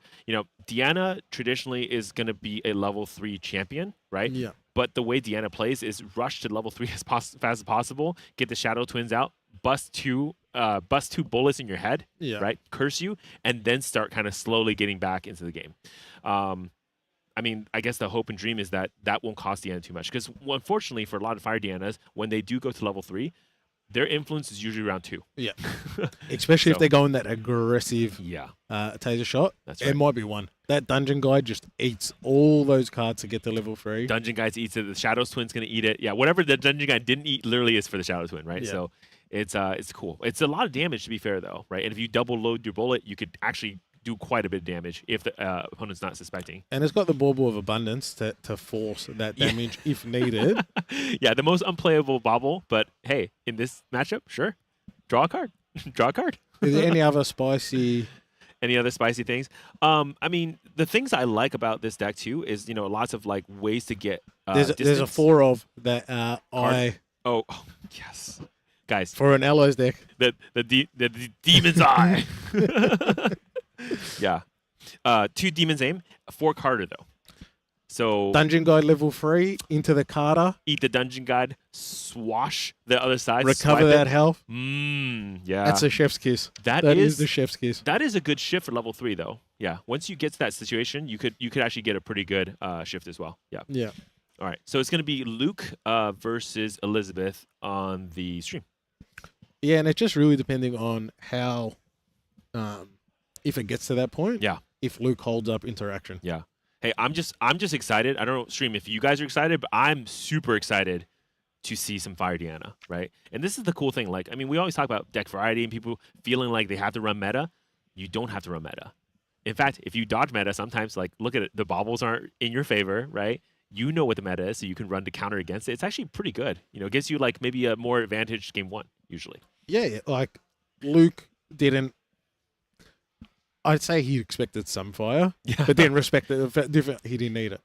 [SPEAKER 4] Deanna traditionally is going to be a level 3 champion, right?
[SPEAKER 3] Yeah.
[SPEAKER 4] But the way Deanna plays is rush to level 3 as fast as possible, get the Shadow Twins out, bust two bullets in your head, right? Curse you, and then start kind of slowly getting back into the game. I mean, I guess the hope and dream is that won't cost Deanna too much. Because unfortunately, for a lot of Fire Deannas, when they do go to level 3, their influence is usually around 2.
[SPEAKER 3] Yeah. Especially if they go in that aggressive taser shot.
[SPEAKER 4] That's right.
[SPEAKER 3] It might be 1. That Dungeon Guide just eats all those cards to get to level 3.
[SPEAKER 4] Dungeon Guide eats it. The Shadow Twin's going to eat it. Yeah, whatever the Dungeon Guide didn't eat literally is for the Shadow Twin, right?
[SPEAKER 3] Yeah.
[SPEAKER 4] So it's cool. It's a lot of damage, to be fair, though, right? And if you double load your bullet, you could actually do quite a bit of damage if the opponent's not suspecting.
[SPEAKER 3] And it's got the Bauble of Abundance to force that damage if needed.
[SPEAKER 4] Yeah, the most unplayable Bauble, but hey, in this matchup, sure. Draw a card. Draw a card.
[SPEAKER 3] Is there any other spicy?
[SPEAKER 4] Any other spicy things? I mean, the things I like about this deck too is lots of like ways to get.
[SPEAKER 3] There's a
[SPEAKER 4] distance.
[SPEAKER 3] 4 of that
[SPEAKER 4] Oh, yes, guys.
[SPEAKER 3] for an allies deck.
[SPEAKER 4] The demon's eye. Yeah, 2 demon's aim, 4 Carter though. So
[SPEAKER 3] Dungeon Guide level 3 into the Carter.
[SPEAKER 4] eat the dungeon guide, swash the other side,
[SPEAKER 3] Recover
[SPEAKER 4] swipe
[SPEAKER 3] that
[SPEAKER 4] it.
[SPEAKER 3] health.
[SPEAKER 4] Yeah,
[SPEAKER 3] That's a chef's kiss.
[SPEAKER 4] that
[SPEAKER 3] That
[SPEAKER 4] is
[SPEAKER 3] is the chef's kiss.
[SPEAKER 4] that is a good shift for level 3 though. Yeah, once you get to that situation, you could actually get a pretty good shift as well. Yeah.
[SPEAKER 3] Yeah.
[SPEAKER 4] All right, so it's gonna be Luke versus Elizabeth on the stream.
[SPEAKER 3] Yeah, and it's just really depending on how, if it gets to that point.
[SPEAKER 4] Yeah.
[SPEAKER 3] If Luke holds up interaction.
[SPEAKER 4] Yeah. Hey, I'm just excited. I don't know, stream, if you guys are excited, but I'm super excited to see some Fire Deanna, right? And this is the cool thing. Like, I mean, we always talk about deck variety and people feeling like they have to run meta. You don't have to run meta. In fact, if you dodge meta, sometimes, like, look at it, the baubles aren't in your favor, right? You know what the meta is, so you can run to counter against it. It's actually pretty good. It gives you, like, maybe a more advantage game 1, usually.
[SPEAKER 3] Yeah, like Luke didn't. I'd say he expected some fire,
[SPEAKER 4] Yeah.
[SPEAKER 3] but then respected different. He didn't need it.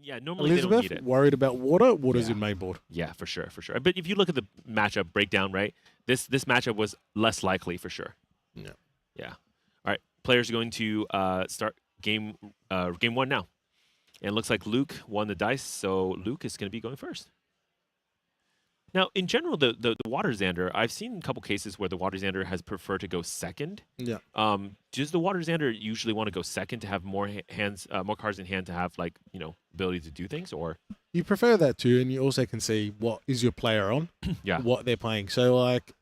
[SPEAKER 4] Yeah, normally they don't
[SPEAKER 3] Elizabeth
[SPEAKER 4] need it.
[SPEAKER 3] worried about water. Water's
[SPEAKER 4] Yeah.
[SPEAKER 3] in main board.
[SPEAKER 4] Yeah, for sure. But if you look at the matchup breakdown, right, this matchup was less likely for sure.
[SPEAKER 3] Yeah.
[SPEAKER 4] Yeah. All right, players are going to start game 1 now, and it looks like Luke won the dice, so Luke is going to be going first. Now, in general, the Water Xander, I've seen a couple cases where the Water Xander has preferred to go second.
[SPEAKER 3] Yeah.
[SPEAKER 4] Does the Water Xander usually want to go second to have more more cards in hand to have ability to do things, or?
[SPEAKER 3] You prefer that too, and you also can see what is your player on,
[SPEAKER 4] Yeah.
[SPEAKER 3] what they're playing. So, like,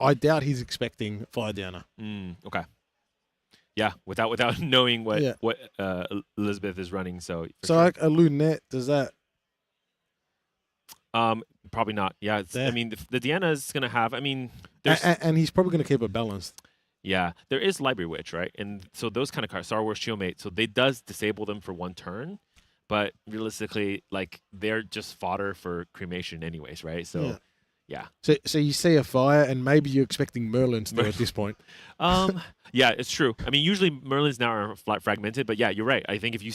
[SPEAKER 3] I doubt he's expecting Fire Downer.
[SPEAKER 4] Okay. Yeah, without knowing what
[SPEAKER 3] Yeah.
[SPEAKER 4] Elizabeth is running, so. for
[SPEAKER 3] So,
[SPEAKER 4] sure.
[SPEAKER 3] like, a Lunette, does that?
[SPEAKER 4] Probably not. Yeah,
[SPEAKER 3] Yeah.
[SPEAKER 4] I mean, the Deanna is gonna have. I mean, there's
[SPEAKER 3] And he's probably going to keep it balanced.
[SPEAKER 4] yeah, there is Library Witch, right? And so those kind of cards, Star Wars Shieldmate, so they does disable them for 1 turn, but realistically, like, they're just fodder for cremation, anyways, right? So yeah.
[SPEAKER 3] So you see a fire, and maybe you're expecting Merlin still at this point.
[SPEAKER 4] Yeah, it's true. I mean, usually Merlins now are fragmented, but yeah, you're right. I think if I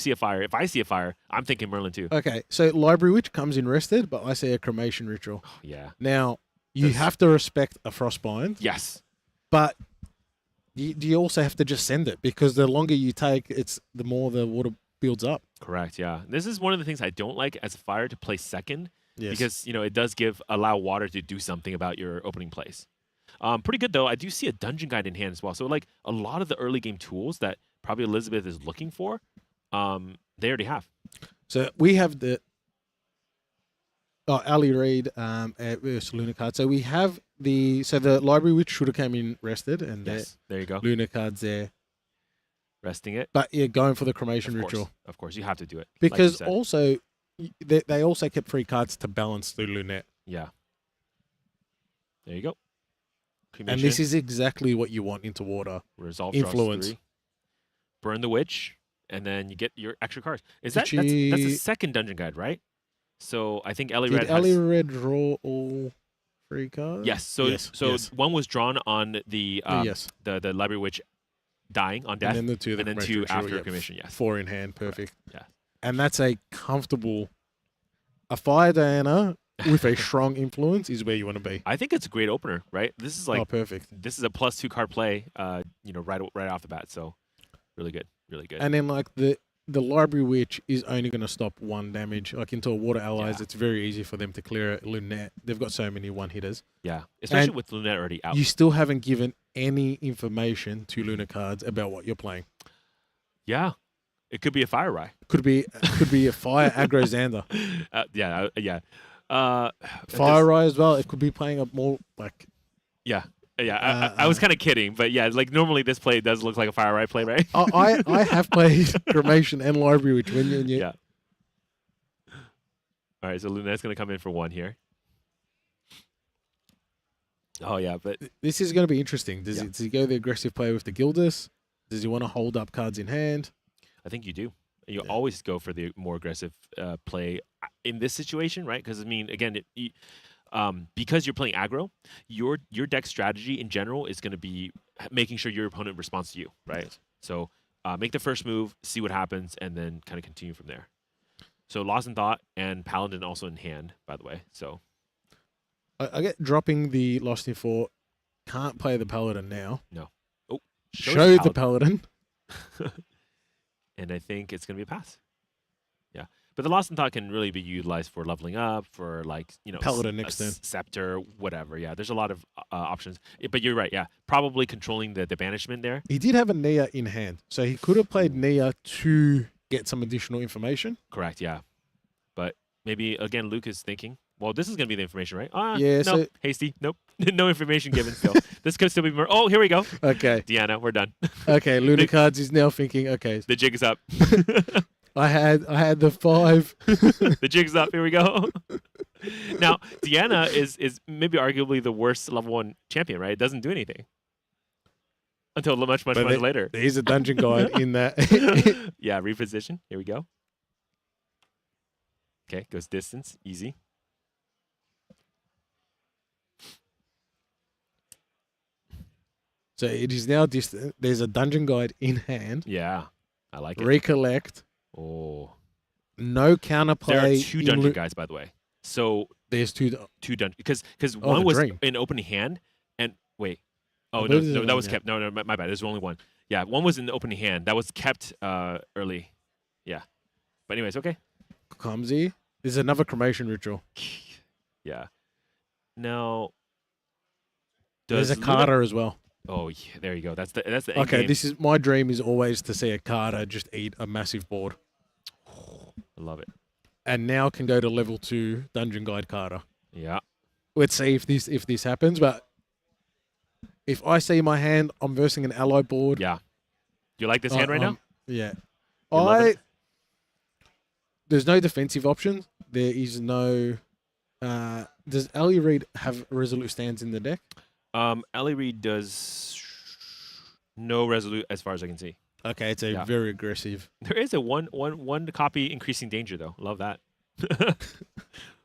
[SPEAKER 4] see a fire, I'm thinking Merlin too.
[SPEAKER 3] Okay, so Library Witch comes in rested, but I see a cremation ritual.
[SPEAKER 4] Yeah.
[SPEAKER 3] Now, you
[SPEAKER 4] Does-
[SPEAKER 3] have to respect a Frostbind,
[SPEAKER 4] Yes.
[SPEAKER 3] but you also have to just send it, because the longer you take, the more the water builds up.
[SPEAKER 4] Correct. Yeah. This is one of the things I don't like as a fire to play second.
[SPEAKER 3] Yes.
[SPEAKER 4] Because it does allow water to do something about your opening place. Pretty good though. I do see a dungeon guide in hand as well. So like a lot of the early game tools that probably Elizabeth is looking for, they already have.
[SPEAKER 3] So we have the Ali Reid versus Luna card. So we have the Library Witch should have come in rested, and
[SPEAKER 4] Yes. There you go.
[SPEAKER 3] the Luna cards there.
[SPEAKER 4] Resting it.
[SPEAKER 3] But yeah, going for the cremation
[SPEAKER 4] Of course.
[SPEAKER 3] ritual,
[SPEAKER 4] Of course, you have to do it. like you
[SPEAKER 3] because
[SPEAKER 4] said.
[SPEAKER 3] also they also kept 3 cards to balance the Lunette.
[SPEAKER 4] Yeah. There you go.
[SPEAKER 3] And this is exactly what you want into water.
[SPEAKER 4] Resolve
[SPEAKER 3] influence.
[SPEAKER 4] draws 3. Burn the witch, and then you get your extra cards. Is
[SPEAKER 3] Did
[SPEAKER 4] that's the
[SPEAKER 3] she-
[SPEAKER 4] second dungeon guide, right? So I think Ellie
[SPEAKER 3] Did
[SPEAKER 4] Red
[SPEAKER 3] Ali
[SPEAKER 4] has.
[SPEAKER 3] Red draw all 3 cards?
[SPEAKER 4] Yes. So
[SPEAKER 3] yes.
[SPEAKER 4] one was drawn on the
[SPEAKER 3] Yes.
[SPEAKER 4] the Library Witch dying on death,
[SPEAKER 3] And then the 2
[SPEAKER 4] and then
[SPEAKER 3] cremation
[SPEAKER 4] 2
[SPEAKER 3] ritual,
[SPEAKER 4] after
[SPEAKER 3] yep.
[SPEAKER 4] commission. Yes.
[SPEAKER 3] 4 in hand, perfect.
[SPEAKER 4] Yeah.
[SPEAKER 3] And that's a comfortable. A Fire Diana with a strong influence is where you want to be.
[SPEAKER 4] I think it's a great opener, right? This is like
[SPEAKER 3] perfect.
[SPEAKER 4] this is a +2 card play, right off the bat. So really good, really good.
[SPEAKER 3] And then like the Library Witch is only going to stop 1 damage. Like into a water allies,
[SPEAKER 4] Yeah.
[SPEAKER 3] it's very easy for them to clear it. Lunette, they've got so many 1-hitters.
[SPEAKER 4] yeah, especially
[SPEAKER 3] and
[SPEAKER 4] with Lunette already out.
[SPEAKER 3] You still haven't given any information to Luna cards about what you're playing.
[SPEAKER 4] Yeah, it could be a Fire Rye.
[SPEAKER 3] Could be a Fire Aggro Xander.
[SPEAKER 4] Yeah.
[SPEAKER 3] Fire Rye as well. It could be playing a more like
[SPEAKER 4] Yeah. I was kind of kidding, but yeah, like normally this play does look like a Fire Rye play, right?
[SPEAKER 3] I have played Cremation and Library Witch when you
[SPEAKER 4] Yeah. All right, so Lunette's gonna come in for 1 here. Oh yeah, but
[SPEAKER 3] This is going to be interesting. Does he go the aggressive play with the Gildas? Does he want to hold up cards in hand?
[SPEAKER 4] I think you do. You
[SPEAKER 3] Yeah.
[SPEAKER 4] always go for the more aggressive play in this situation, right? Because I mean, again, because you're playing aggro, your deck strategy in general is going to be making sure your opponent responds to you, right? So make the first move, see what happens, and then kind of continue from there. So Lost in Thought and Paladin also in hand, by the way. So
[SPEAKER 3] I get dropping the Lost in Thought. Can't play the Paladin now.
[SPEAKER 4] no. Oh,
[SPEAKER 3] Show the Paladin.
[SPEAKER 4] And I think it's going to be a pass. Yeah. But the Lost in Thought can really be utilized for leveling up, for like,
[SPEAKER 3] Paladin next turn.
[SPEAKER 4] Scepter, whatever. Yeah, there's a lot of options. But you're right, yeah. Probably controlling the banishment there.
[SPEAKER 3] He did have a Nia in hand, so he could have played Nia to get some additional information.
[SPEAKER 4] Correct, yeah. But maybe, again, Luke is thinking, well, this is going to be the information, right?
[SPEAKER 3] Yeah,
[SPEAKER 4] no,
[SPEAKER 3] so-
[SPEAKER 4] hasty. Nope. No information given still. This could still be more. Oh, here we go.
[SPEAKER 3] Okay.
[SPEAKER 4] Deanna, we're done.
[SPEAKER 3] Okay, Luna Cards is now thinking, okay,
[SPEAKER 4] The jig is up.
[SPEAKER 3] I had the 5.
[SPEAKER 4] The jig's up. Here we go. Now, Deanna is maybe arguably the worst level 1 champion, right? It doesn't do anything. Until much later.
[SPEAKER 3] There's a dungeon guide in that.
[SPEAKER 4] Yeah, reposition. Here we go. Okay, goes distance. Easy.
[SPEAKER 3] So it is now distant. There's a dungeon guide in hand.
[SPEAKER 4] Yeah, I like it.
[SPEAKER 3] Recollect.
[SPEAKER 4] Oh.
[SPEAKER 3] No counterplay.
[SPEAKER 4] There are 2
[SPEAKER 3] in
[SPEAKER 4] dungeon guides, by the way. So
[SPEAKER 3] There's 2.
[SPEAKER 4] 2 dungeon because
[SPEAKER 3] Oh,
[SPEAKER 4] one
[SPEAKER 3] the
[SPEAKER 4] was
[SPEAKER 3] dream.
[SPEAKER 4] in opening hand and wait. Oh
[SPEAKER 3] I
[SPEAKER 4] no,
[SPEAKER 3] believe there's
[SPEAKER 4] no, that
[SPEAKER 3] one,
[SPEAKER 4] was
[SPEAKER 3] yeah.
[SPEAKER 4] kept. No, my bad. There's only one. Yeah, one was in the opening hand. That was kept early. Yeah. But anyways, okay.
[SPEAKER 3] Clumsy. There's another cremation ritual.
[SPEAKER 4] Yeah. Now
[SPEAKER 3] There's a
[SPEAKER 4] Luna-
[SPEAKER 3] Carter as well.
[SPEAKER 4] Oh, yeah, there you go. That's the end
[SPEAKER 3] Okay,
[SPEAKER 4] game.
[SPEAKER 3] this is my dream is always to see a Carter just eat a massive board.
[SPEAKER 4] I love it.
[SPEAKER 3] And now can go to level 2 dungeon guide Carter.
[SPEAKER 4] Yeah.
[SPEAKER 3] Let's see if this happens. But if I see my hand, I'm versing an ally board.
[SPEAKER 4] Yeah. Do you like this hand right now?
[SPEAKER 3] Yeah.
[SPEAKER 4] You love it?
[SPEAKER 3] There's no defensive options. There is no. Does Ellie Reed have resolute stands in the deck?
[SPEAKER 4] Ellie Reed does no resolute as far as I can see.
[SPEAKER 3] Okay, it's a
[SPEAKER 4] Yeah.
[SPEAKER 3] very aggressive.
[SPEAKER 4] There is a one copy increasing danger though. Love that.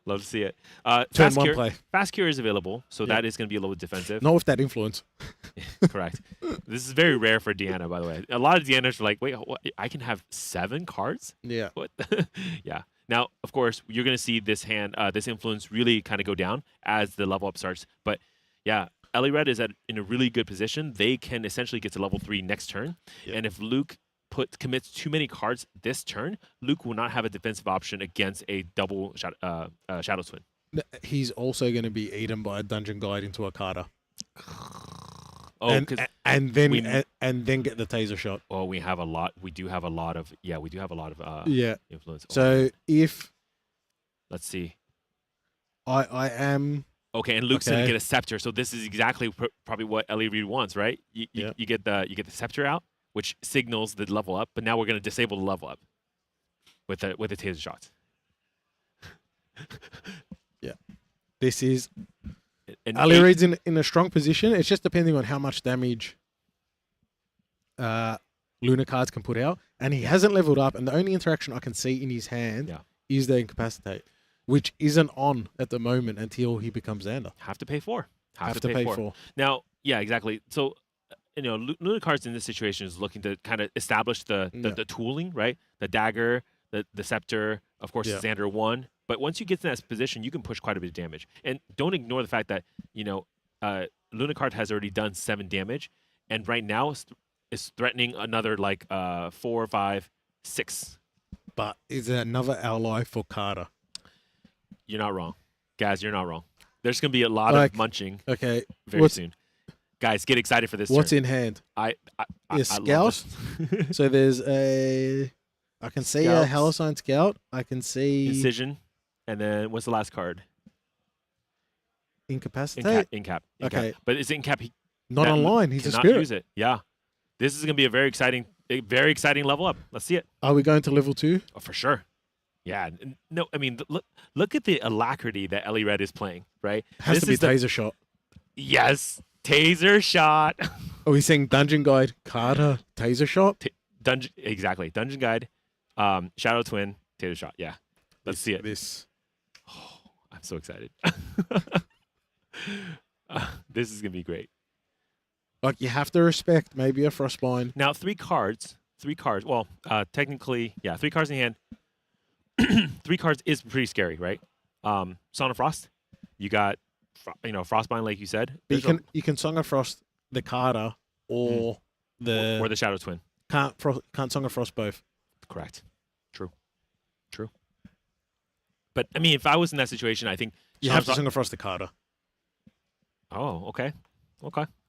[SPEAKER 4] Love to see it.
[SPEAKER 3] Turn
[SPEAKER 4] Fast
[SPEAKER 3] 1
[SPEAKER 4] cure,
[SPEAKER 3] play.
[SPEAKER 4] Fast cure is available, so
[SPEAKER 3] Yeah.
[SPEAKER 4] that is going to be a little bit defensive.
[SPEAKER 3] Not with that influence.
[SPEAKER 4] Correct. This is very rare for Deanna, by the way. A lot of Deannas are like, wait, what? I can have 7 cards?
[SPEAKER 3] Yeah.
[SPEAKER 4] What? Yeah. Now, of course, you're going to see this hand, this influence really kind of go down as the level up starts. But yeah, Ellie Red is in a really good position. They can essentially get to level 3 next turn.
[SPEAKER 3] Yep.
[SPEAKER 4] And if Luke commits too many cards this turn, Luke will not have a defensive option against a double Shadow Twin.
[SPEAKER 3] He's also going to be eaten by a dungeon guide into a Carter.
[SPEAKER 4] Oh,
[SPEAKER 3] and then
[SPEAKER 4] we-
[SPEAKER 3] then get the taser shot.
[SPEAKER 4] we have a lot. We do have a lot of
[SPEAKER 3] Yeah.
[SPEAKER 4] influence. Oh,
[SPEAKER 3] So if
[SPEAKER 4] let's see.
[SPEAKER 3] I am
[SPEAKER 4] Okay, and Luke's gonna
[SPEAKER 3] Okay.
[SPEAKER 4] get a scepter. So this is exactly probably what Ellie Reed wants, right? You
[SPEAKER 3] Yeah.
[SPEAKER 4] get the scepter out, which signals the level up. But now we're gonna disable the level up with the taser shots.
[SPEAKER 3] this is
[SPEAKER 4] And
[SPEAKER 3] Ali Reed's in a strong position. It's just depending on how much damage Luna cards can put out. And he hasn't leveled up, and the only interaction I can see in his hand
[SPEAKER 4] Yeah.
[SPEAKER 3] is the incapacitate, which isn't on at the moment until he becomes Xander.
[SPEAKER 4] have to pay 4.
[SPEAKER 3] Have to pay 4.
[SPEAKER 4] Now, yeah, exactly. So, Luna cards in this situation is looking to kind of establish the tooling, right? The dagger, the scepter, of course,
[SPEAKER 3] Yeah.
[SPEAKER 4] Xander 1. But once you get to that position, you can push quite a bit of damage. And don't ignore the fact that, Luna card has already done 7 damage. And right now is threatening another, 4, 5, 6.
[SPEAKER 3] But is there another ally for Carter?
[SPEAKER 4] You're not wrong. Guys, you're not wrong. There's going to be a lot
[SPEAKER 3] Like,
[SPEAKER 4] of munching
[SPEAKER 3] Okay.
[SPEAKER 4] very soon. Guys, get excited for this
[SPEAKER 3] What's
[SPEAKER 4] turn.
[SPEAKER 3] in hand?
[SPEAKER 4] I
[SPEAKER 3] Is
[SPEAKER 4] love
[SPEAKER 3] Scout?
[SPEAKER 4] this.
[SPEAKER 3] So there's I can see a
[SPEAKER 4] Scouts.
[SPEAKER 3] Halcyon Scout. I can see
[SPEAKER 4] Incision. And then what's the last card?
[SPEAKER 3] Incapacitate.
[SPEAKER 4] Incap.
[SPEAKER 3] Okay.
[SPEAKER 4] But it's Incap. He
[SPEAKER 3] Not
[SPEAKER 4] that
[SPEAKER 3] online. He's a
[SPEAKER 4] cannot
[SPEAKER 3] spirit.
[SPEAKER 4] use it. Yeah. This is going to be a very exciting level up. Let's see it.
[SPEAKER 3] Are we going to level 2?
[SPEAKER 4] Oh, for sure. Yeah. No, I mean, look at the alacrity that Ellie Red is playing, right?
[SPEAKER 3] Has
[SPEAKER 4] This
[SPEAKER 3] to be
[SPEAKER 4] is the-
[SPEAKER 3] taser shot.
[SPEAKER 4] Yes. Taser shot.
[SPEAKER 3] Are we saying Dungeon Guide Carter taser shot?
[SPEAKER 4] Exactly. Dungeon Guide. Shadow Twin. Taser shot. Yeah. Let's see it.
[SPEAKER 3] This.
[SPEAKER 4] I'm so excited. This is gonna be great.
[SPEAKER 3] Like you have to respect maybe a Frostbind.
[SPEAKER 4] Now, 3 cards. 3 cards. Well, technically, yeah, 3 cards in hand. 3 cards is pretty scary, right? Son of Frost. You got, Frostbind, like you said.
[SPEAKER 3] But
[SPEAKER 4] There's
[SPEAKER 3] you can Song of Frost the Carter or the
[SPEAKER 4] or the Shadow Twin.
[SPEAKER 3] can't Song of Frost both.
[SPEAKER 4] Correct. True. But I mean, if I was in that situation, I think
[SPEAKER 3] You have to Song of Frost the Carter.
[SPEAKER 4] Oh, okay.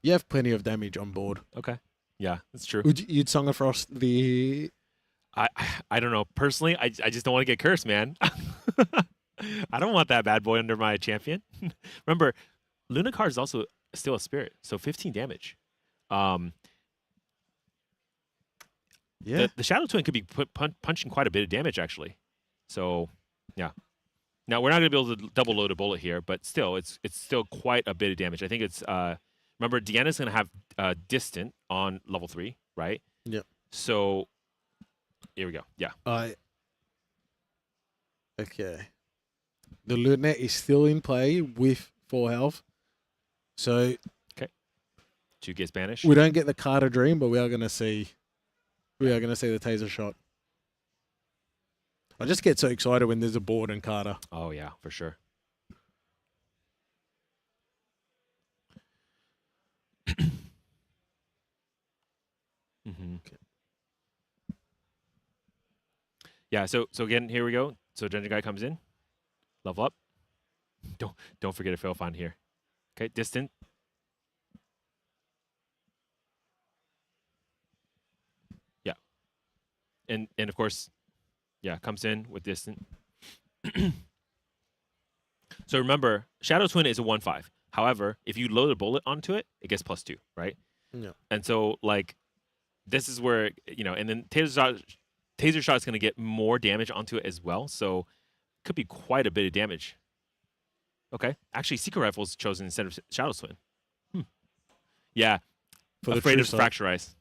[SPEAKER 3] You have plenty of damage on board.
[SPEAKER 4] Okay. Yeah, that's true.
[SPEAKER 3] You'd Song of Frost the
[SPEAKER 4] I don't know. Personally, I just don't want to get cursed, man. I don't want that bad boy under my champion. Remember, Lunacar is also still a spirit, so 15 damage.
[SPEAKER 3] yeah.
[SPEAKER 4] The Shadow Twin could be punching quite a bit of damage, actually. So, yeah. Now, we're not going to be able to double load a bullet here, but still, it's still quite a bit of damage. I think it's, remember, Deanna's going to have Distant on level 3, right?
[SPEAKER 3] Yep.
[SPEAKER 4] So, here we go. Yeah.
[SPEAKER 3] Okay. The Lunette is still in play with 4 health. So
[SPEAKER 4] 2 gets banished.
[SPEAKER 3] we don't get the Carter Dream, but we are going to see the Taser Shot. I just get so excited when there's a board and Carter.
[SPEAKER 4] Oh, yeah, for sure. Yeah, so again, here we go. So Dungeon Guy comes in, level up. Don't forget a fail find here. Okay, Distant. Yeah, and of course, yeah, comes in with Distant. So remember, Shadow Twin is a 1/5. However, if you load a bullet onto it, it gets +2, right?
[SPEAKER 3] Yeah.
[SPEAKER 4] And so like, this is where and then Taser Shot is going to get more damage onto it as well, so could be quite a bit of damage. Okay, actually, Secret Rifle is chosen instead of Shadow Twin. Yeah,
[SPEAKER 3] For the
[SPEAKER 4] afraid
[SPEAKER 3] true
[SPEAKER 4] of
[SPEAKER 3] side.
[SPEAKER 4] Fracturize.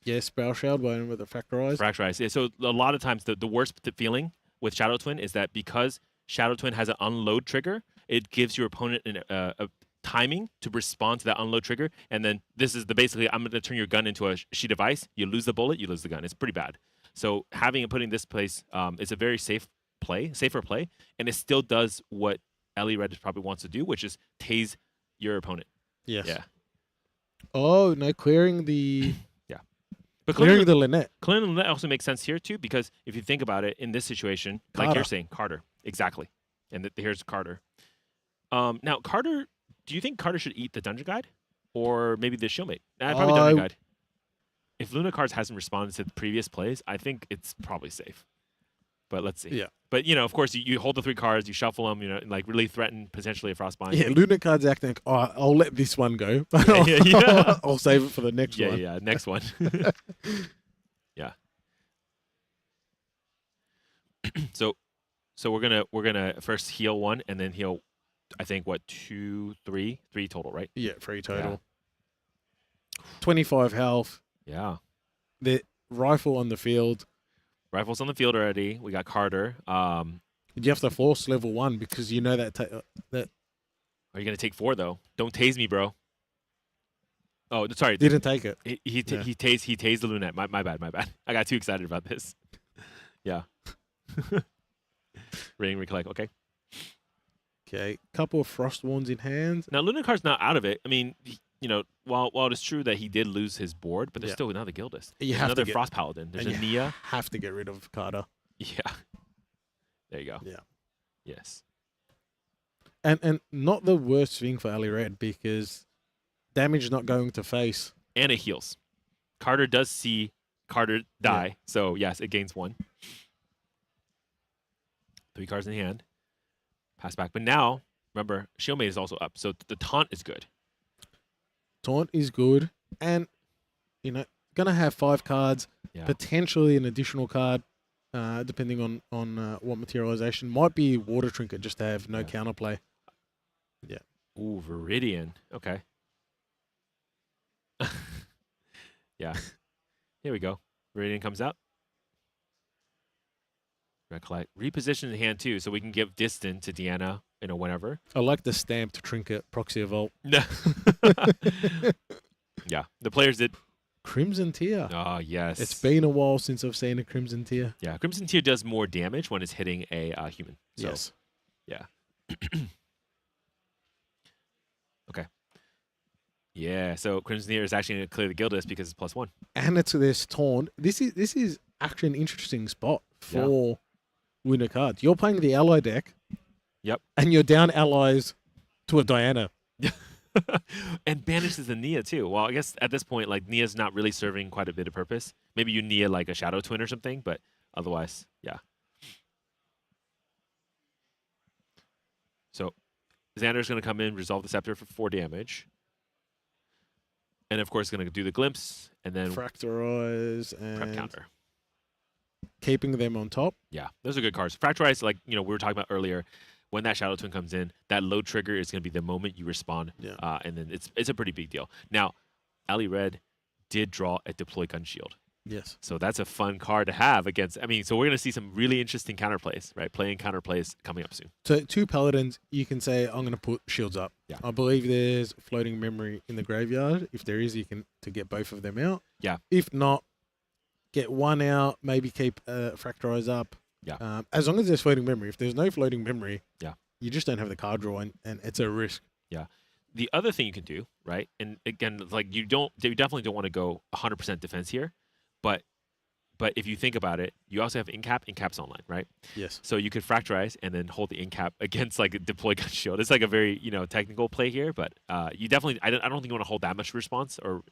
[SPEAKER 3] Yeah, Sprout Shroud going with the Factorize.
[SPEAKER 4] Fracturize. Yeah, so a lot of times the worst feeling with Shadow Twin is that because Shadow Twin has an unload trigger, it gives your opponent a timing to respond to that unload trigger, and then this is basically I'm going to turn your gun into a sheet of ice. You lose the bullet, you lose the gun. It's pretty bad. So having it put in this place is a very safer play, and it still does what Ellie Red probably wants to do, which is tase your opponent.
[SPEAKER 3] Yes.
[SPEAKER 4] Yeah.
[SPEAKER 3] Oh, no, clearing the
[SPEAKER 4] But
[SPEAKER 3] clearing the Lynette.
[SPEAKER 4] Clearing the Lynette also makes sense here too, because if you think about it, in this situation, like
[SPEAKER 3] Carter.
[SPEAKER 4] you're saying, Carter, exactly, and here's Carter. Now Carter, do you think Carter should eat the Dungeon Guide, or maybe the Shieldmate? Probably Dungeon Guide. If Luna Cards hasn't responded to the previous plays, I think it's probably safe. But let's see.
[SPEAKER 3] Yeah.
[SPEAKER 4] But of course, you hold the 3 cards, you shuffle them, and like really threaten potentially a Frostbind.
[SPEAKER 3] Yeah, Luna Card's acting like, oh, I'll let this one go.
[SPEAKER 4] Yeah.
[SPEAKER 3] I'll save it for the next one.
[SPEAKER 4] Yeah, next one. Yeah. So we're gonna first heal 1 and then heal, I think 3 total, right?
[SPEAKER 3] Yeah, 3 total. 25 health.
[SPEAKER 4] Yeah.
[SPEAKER 3] The rifle on the field.
[SPEAKER 4] Rifles on the field already. We got Carter.
[SPEAKER 3] You have to force level 1 because you know that
[SPEAKER 4] Are you gonna take 4 though? Don't tase me, bro. Oh, sorry.
[SPEAKER 3] didn't take it.
[SPEAKER 4] He tased the Lunette. My bad. I got too excited about this. Yeah. Recollect. Okay.
[SPEAKER 3] Okay, couple of Frost Warns in hand.
[SPEAKER 4] Now Lunacar's not out of it. I mean, while it is true that he did lose his board, but there's still another Guildist.
[SPEAKER 3] You
[SPEAKER 4] There's
[SPEAKER 3] have to
[SPEAKER 4] another
[SPEAKER 3] get-
[SPEAKER 4] Frost Paladin. There's
[SPEAKER 3] and
[SPEAKER 4] a
[SPEAKER 3] you
[SPEAKER 4] Nia.
[SPEAKER 3] have to get rid of Carter.
[SPEAKER 4] Yeah. There you go.
[SPEAKER 3] Yeah.
[SPEAKER 4] Yes.
[SPEAKER 3] And not the worst thing for Ali Red because damage not going to face.
[SPEAKER 4] And it heals. Carter does see Carter die, so yes, it gains 1. 3 cards in hand. Pass back. But now, remember, Shieldmate is also up, so the taunt is good.
[SPEAKER 3] Taunt is good. And, gonna have 5 cards,
[SPEAKER 4] Yeah.
[SPEAKER 3] potentially an additional card, depending on what materialization. Might be Water Trinket just to have no counterplay.
[SPEAKER 4] Ooh, Viridian. Okay. Yeah. Here we go. Viridian comes out. Recollect. Reposition the hand too, so we can give distant to Deanna, whenever.
[SPEAKER 7] I like the stamped trinket proxy evolt.
[SPEAKER 4] Yeah, the players did.
[SPEAKER 7] Crimson Tear.
[SPEAKER 4] Oh yes,
[SPEAKER 7] It's been a while since I've seen a Crimson Tear.
[SPEAKER 4] Yeah, Crimson Tear does more damage when it's hitting a human. So,
[SPEAKER 7] Yes.
[SPEAKER 4] yeah. Okay. Yeah, so Crimson Tear is actually going to clear the Gildas because it's +1.
[SPEAKER 7] And it's this taunt. This is actually an interesting spot for Lunar cards. You're playing the ally deck.
[SPEAKER 4] Yep.
[SPEAKER 7] And you're down allies to a Diana.
[SPEAKER 4] And banishes the Nia too. Well, I guess at this point, like, Nia's not really serving quite a bit of purpose. Maybe you Nia like a Shadow Twin or something, but otherwise, yeah. So Xander's going to come in, resolve the Scepter for 4 damage. And of course, going to do the Glimpse, and then
[SPEAKER 7] Fracturize
[SPEAKER 4] prep
[SPEAKER 7] and
[SPEAKER 4] counter.
[SPEAKER 7] keeping them on top.
[SPEAKER 4] Yeah, those are good cards. Fracturize, like, we were talking about earlier, when that Shadow Twin comes in, that load trigger is going to be the moment you respond.
[SPEAKER 7] Yeah.
[SPEAKER 4] And then it's a pretty big deal. Now, Ali Red did draw a Deploy Gun Shield.
[SPEAKER 7] Yes.
[SPEAKER 4] So that's a fun card to have against. I mean, so we're going to see some really interesting counterplays, right? Playing counterplays coming up soon.
[SPEAKER 7] So 2 Paladins, you can say, I'm going to put shields up.
[SPEAKER 4] Yeah.
[SPEAKER 7] I believe there's floating memory in the graveyard. If there is, you can to get both of them out.
[SPEAKER 4] Yeah.
[SPEAKER 7] If not, get one out, maybe keep Fracturize up.
[SPEAKER 4] Yeah.
[SPEAKER 7] As long as there's floating memory. If there's no floating memory,
[SPEAKER 4] yeah,
[SPEAKER 7] you just don't have the card draw, and it's a risk.
[SPEAKER 4] Yeah. The other thing you can do, right? And again, like, you definitely don't want to go 100% defense here, but if you think about it, you also have Incap's online, right?
[SPEAKER 7] Yes.
[SPEAKER 4] So you could Fracturize and then hold the Incap against, like, a Deploy Gun Shield. It's like a very, technical play here, but you definitely, I don't think you want to hold that much response, or,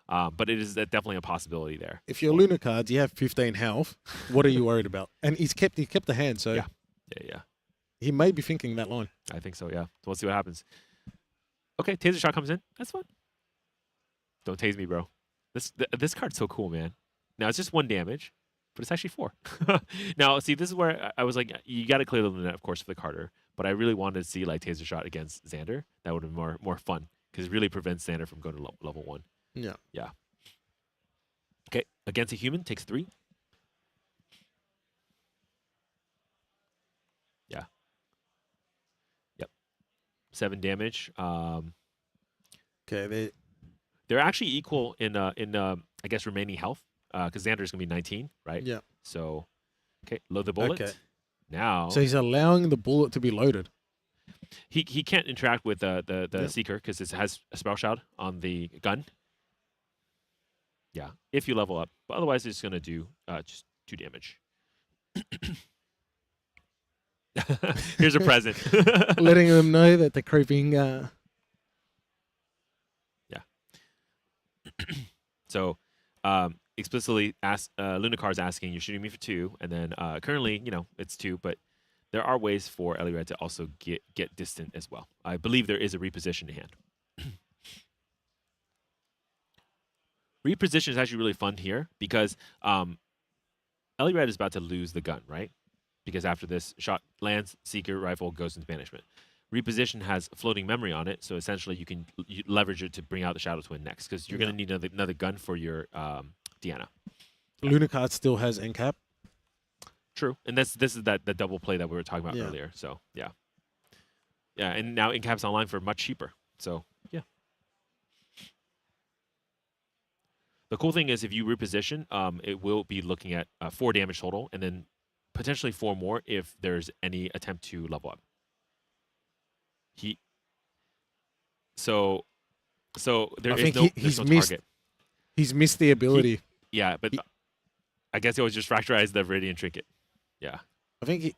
[SPEAKER 4] but it is definitely a possibility there.
[SPEAKER 7] If you're Lunar cards, you have 15 health. What are you worried about? And he kept the hand, so
[SPEAKER 4] Yeah.
[SPEAKER 7] he may be thinking that line.
[SPEAKER 4] I think so, yeah. So we'll see what happens. Okay, Taser Shot comes in. That's fun. Don't tase me, bro. This card's so cool, man. Now, it's just 1 damage, but it's actually 4. Now, see, this is where I was like, you got to clear the Luna, of course, for the Carter, but I really wanted to see, like, Taser Shot against Xander. That would have been more fun, because it really prevents Xander from going to level 1.
[SPEAKER 7] Yeah.
[SPEAKER 4] Yeah. Okay, against a human, takes 3. Yeah. Yep. 7 damage.
[SPEAKER 7] Okay,
[SPEAKER 4] They're actually equal in I guess, remaining health, because Xander's going to be 19, right?
[SPEAKER 7] yeah.
[SPEAKER 4] So, okay, load the bullet.
[SPEAKER 7] Okay.
[SPEAKER 4] Now,
[SPEAKER 7] So he's allowing the bullet to be loaded.
[SPEAKER 4] he can't interact with the Seeker because it has a Spell Shroud on the gun. Yeah, if you level up. But otherwise, it's going to do just 2 damage. Here's a present.
[SPEAKER 7] Letting them know that they're creeping.
[SPEAKER 4] So, explicitly Lunacar's asking, you're shooting me for 2, and then currently, it's 2, but there are ways for Ellie Red to also get distant as well. I believe there is a reposition to hand. Reposition is actually really fun here because Ellie Red is about to lose the gun, right? Because after this shot lands, Seeker Rifle goes into banishment. Reposition has floating memory on it, so essentially you can leverage it to bring out the Shadow Twin next, because you're going to need another gun for your Deanna.
[SPEAKER 7] Lunar card still has Encap.
[SPEAKER 4] True, and this is that the double play that we were talking about earlier. So yeah, and now Incap's online for much cheaper. So yeah. The cool thing is if you reposition, it will be looking at 4 damage total, and then potentially 4 more if there's any attempt to level up. So there is no target.
[SPEAKER 7] He's missed the ability.
[SPEAKER 4] But I guess it was just fracturized the Viridian Trinket. Yeah.
[SPEAKER 7] I think he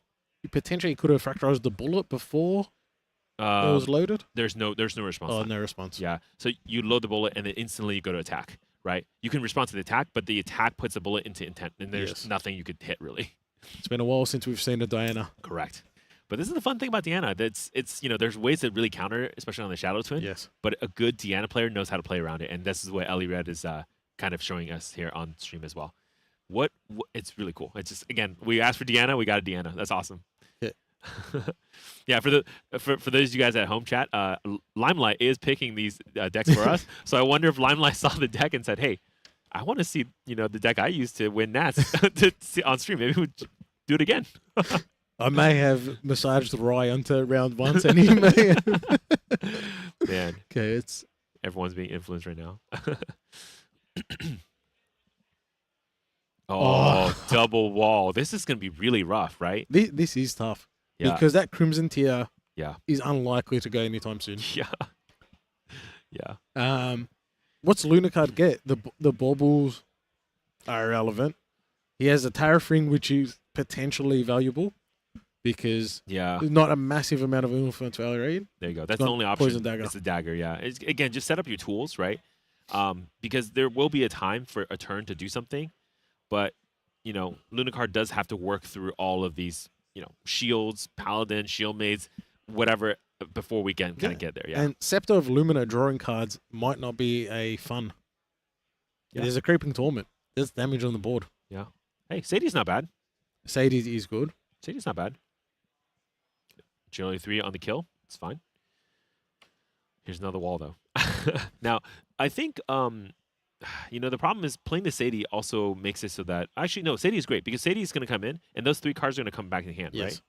[SPEAKER 7] potentially could have fracturized the bullet before it was loaded.
[SPEAKER 4] There's no response.
[SPEAKER 7] Oh,
[SPEAKER 4] time.
[SPEAKER 7] no response.
[SPEAKER 4] Yeah. So you load the bullet and then instantly you go to attack, right? You can respond to the attack, but the attack puts the bullet into intent, and there's nothing you could hit really.
[SPEAKER 7] It's been a while since we've seen a Diana.
[SPEAKER 4] Correct. But this is the fun thing about Deanna. It's there's ways to really counter, especially on the Shadow Twin.
[SPEAKER 7] Yes.
[SPEAKER 4] But a good Deanna player knows how to play around it, and this is what Ellie Red is kind of showing us here on stream as well. What it's really cool. It's just, again, we asked for Deanna, we got a Deanna. That's awesome.
[SPEAKER 7] Yeah.
[SPEAKER 4] Yeah. For those of you guys at home chat, Limelight is picking these decks for us. So I wonder if Limelight saw the deck and said, "Hey, I want to see the deck I used to win Nats to see on stream. do it again.
[SPEAKER 7] I may have massaged Rye onto round once, and he may.
[SPEAKER 4] Man,
[SPEAKER 7] Okay, it's
[SPEAKER 4] everyone's being influenced right now.
[SPEAKER 7] Oh.
[SPEAKER 4] Double wall. This is going to be really rough, right?
[SPEAKER 7] this is tough
[SPEAKER 4] Yeah.
[SPEAKER 7] because that Crimson tier
[SPEAKER 4] Yeah.
[SPEAKER 7] is unlikely to go anytime soon.
[SPEAKER 4] Yeah. Yeah.
[SPEAKER 7] What's Lunacard get? The baubles are irrelevant. He has a Tariff Ring, which is potentially valuable because
[SPEAKER 4] Yeah.
[SPEAKER 7] there's not a massive amount of influence value.
[SPEAKER 4] There you go. That's
[SPEAKER 7] got
[SPEAKER 4] the only option.
[SPEAKER 7] Poison Dagger.
[SPEAKER 4] It's the dagger, yeah. Again, just set up your tools, right? Because there will be a time for a turn to do something, but, Lunacard does have to work through all of these, shields, paladin, shield maids, whatever, before we can kind of get there, yeah.
[SPEAKER 7] And Scepter of Lumina drawing cards might not be a fun.
[SPEAKER 4] Yeah.
[SPEAKER 7] There's a Creeping Torment. There's damage on the board.
[SPEAKER 4] Yeah. Hey, Sadie's not bad.
[SPEAKER 7] Sadie is good.
[SPEAKER 4] Sadie's not bad. Agility 3 on the kill. It's fine. Here's another wall, though. Now, I think, the problem is playing the Sadie also makes it so that... Actually, no, Sadie is great because Sadie is going to come in, and those 3 cards are going to come back in hand, right?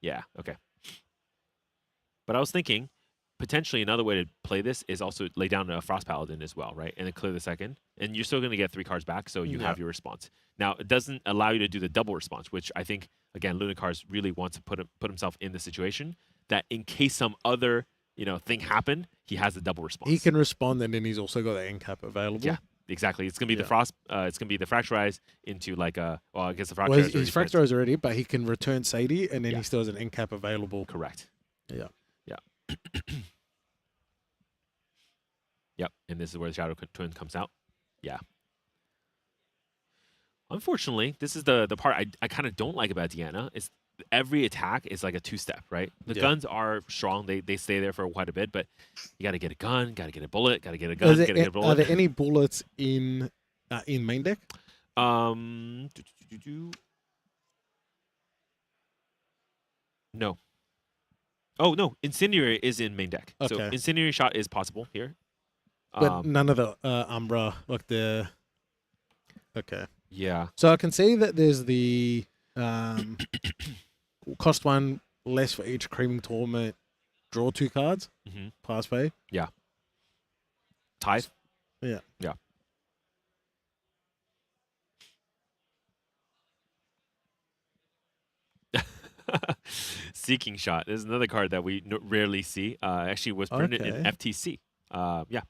[SPEAKER 4] Yeah, okay. But I was thinking, potentially another way to play this is also lay down a Frost Paladin as well, right? And then clear the second. And you're still going to get 3 cards back, so you have your response. Now, it doesn't allow you to do the double response, which I think, again, Lunacars really wants to put himself in the situation that in case some other, thing happened, he has a double response.
[SPEAKER 7] He can respond, and then he's also got the end cap available.
[SPEAKER 4] Yeah, exactly. It's going to be the Frost, it's going to be the Fracturize into like a, well, I guess the Fracturize
[SPEAKER 7] Well, he's Fracturize already, but he can return Sadie, and then he still has an end cap available.
[SPEAKER 4] Correct.
[SPEAKER 7] Yeah.
[SPEAKER 4] Yeah. Yep, and this is where the Shadow Twin comes out. Yeah. Unfortunately, this is the part I kind of don't like about Deanna. Is every attack is like a 2-step, right? The guns are strong. They stay there for quite a bit, but you got to get a gun, got to get a bullet, got to get a gun, got to get a bullet.
[SPEAKER 7] Are there any bullets in main deck?
[SPEAKER 4] No. Oh, no. Incendiary is in main deck. So
[SPEAKER 7] Okay.
[SPEAKER 4] Incendiary shot is possible here.
[SPEAKER 7] But none of the Umbra, like the... Okay.
[SPEAKER 4] Yeah.
[SPEAKER 7] So I can see that there's the cost 1 less for each Creaming Torment, draw 2 cards,
[SPEAKER 4] Mm-hmm.
[SPEAKER 7] pass pay.
[SPEAKER 4] Yeah. Tithe.
[SPEAKER 7] Yeah.
[SPEAKER 4] Yeah. Seeking Shot. There's another card that we rarely see. Actually was printed in
[SPEAKER 7] Okay.
[SPEAKER 4] FTC. Yeah.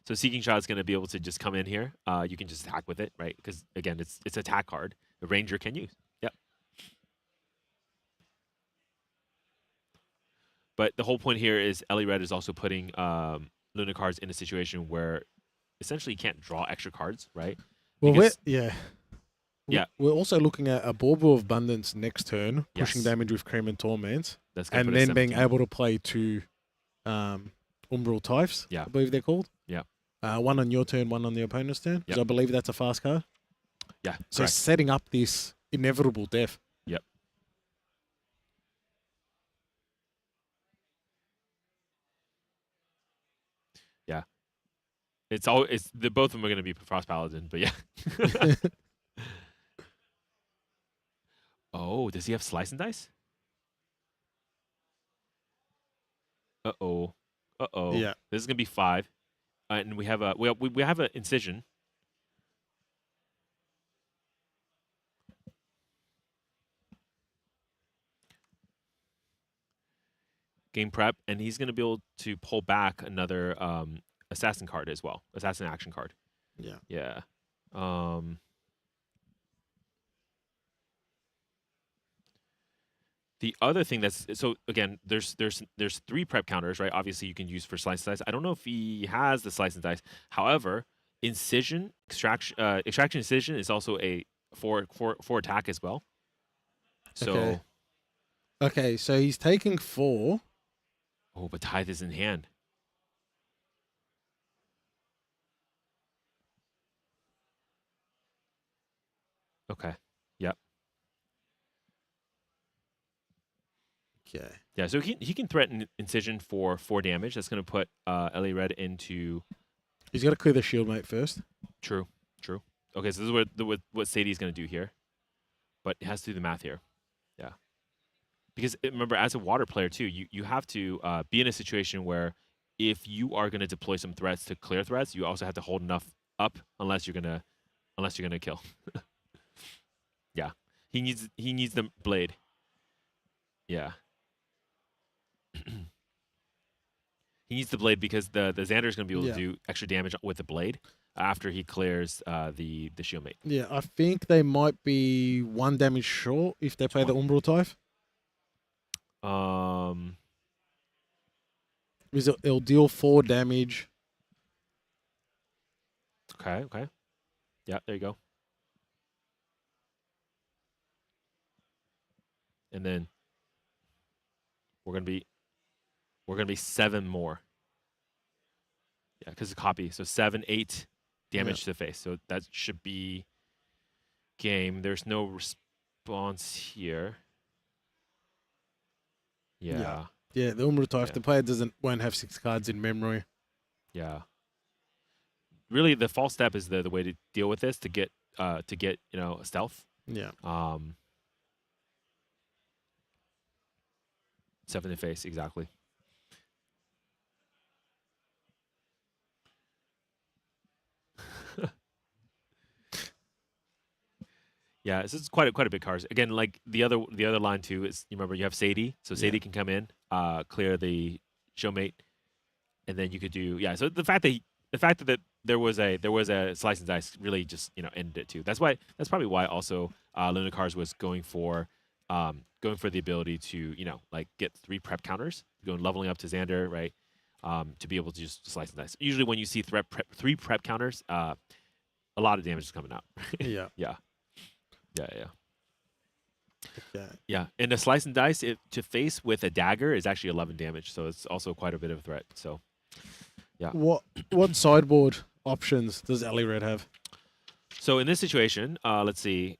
[SPEAKER 4] So Seeking Shot is going to be able to just come in here. You can just attack with it, right? Because again, it's attack card. The Ranger can use. Yep. But the whole point here is Ellie Red is also putting Luna cards in a situation where essentially you can't draw extra cards, right?
[SPEAKER 7] Well,
[SPEAKER 4] Because-
[SPEAKER 7] Yeah, we're also looking at a Bauble of Abundance next turn, pushing
[SPEAKER 4] Yes.
[SPEAKER 7] damage with Cream and Torment,
[SPEAKER 4] That's gonna
[SPEAKER 7] and
[SPEAKER 4] put us
[SPEAKER 7] then being
[SPEAKER 4] 17.
[SPEAKER 7] able to play 2 Umbral Typhs,
[SPEAKER 4] Yeah.
[SPEAKER 7] I believe they're called.
[SPEAKER 4] Yeah.
[SPEAKER 7] One on your turn, one on the opponent's turn, because
[SPEAKER 4] Yep.
[SPEAKER 7] I believe that's a fast card.
[SPEAKER 4] Yeah,
[SPEAKER 7] So
[SPEAKER 4] correct.
[SPEAKER 7] setting up this inevitable death.
[SPEAKER 4] Yep. Yeah. Both of them are going to be Frost Paladin, but yeah. Oh, does he have Slice and Dice? Uh-oh. Uh-oh.
[SPEAKER 7] Yeah.
[SPEAKER 4] This is going to be 5. And we have an Incision. Game prep, and he's going to be able to pull back another Assassin card as well. Assassin action card.
[SPEAKER 7] Yeah.
[SPEAKER 4] Yeah. The other thing so again, there's 3 prep counters, right? Obviously, you can use for Slice and Dice. I don't know if he has the Slice and Dice. However, Incision, Extraction Incision is also a 4 attack as well. So,
[SPEAKER 7] Okay, so he's taking 4.
[SPEAKER 4] oh, but Tithe is in hand. Okay. Yep.
[SPEAKER 7] Okay.
[SPEAKER 4] Yeah, so he can threaten Incision for 4 damage. That's going to put Ellie Red into...
[SPEAKER 7] He's got to clear the shield mate first.
[SPEAKER 4] True. Okay, so this is what Sadie's going to do here. But it has to do the math here. Because remember, as a water player too, you have to be in a situation where if you are going to deploy some threats to clear threats, you also have to hold enough up unless you're gonna kill. Yeah, he needs the blade. Yeah, he needs the blade because the Xander is going to be able
[SPEAKER 3] Yeah.
[SPEAKER 4] to do extra damage with the blade after he clears the shield mate.
[SPEAKER 3] Yeah, I think they might be 1 damage short if they play the Umbral Type. Because it'll deal 4 damage.
[SPEAKER 4] Okay. Yeah, there you go. And then we're gonna be 7 more. Yeah, because it's a copy. So 7, 8 damage to the face. So that should be game. There's no response here. Yeah.
[SPEAKER 3] Yeah, the Umbral Type,
[SPEAKER 4] Yeah.
[SPEAKER 3] the player won't have 6 cards in memory.
[SPEAKER 4] Yeah. Really, the false step is the way to deal with this to get stealth.
[SPEAKER 3] Yeah.
[SPEAKER 4] 7 in the face, exactly. Yeah, this is quite a big card. Again, like the other line too is, you remember you have Sadie, so Sadie can come in, clear the showmate, and then you could do So the fact that there was a slice and dice really just ended it too. That's probably why also Lunacar's was going for the ability to like get 3 prep counters, going leveling up to Xander, right? To be able to just slice and dice. Usually when you see 3 prep counters, a lot of damage is coming out.
[SPEAKER 3] Yeah.
[SPEAKER 4] Yeah.
[SPEAKER 3] Okay.
[SPEAKER 4] Yeah, and a slice and dice to face with a dagger is actually 11 damage, so it's also quite a bit of a threat. So, yeah.
[SPEAKER 3] What sideboard options does Ali Red have?
[SPEAKER 4] So in this situation, let's see.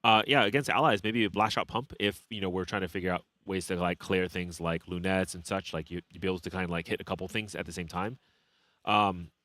[SPEAKER 4] Against allies, maybe a blast shot pump if we're trying to figure out ways to like clear things like lunettes and such. Like you'd be able to kind of like hit a couple things at the same time.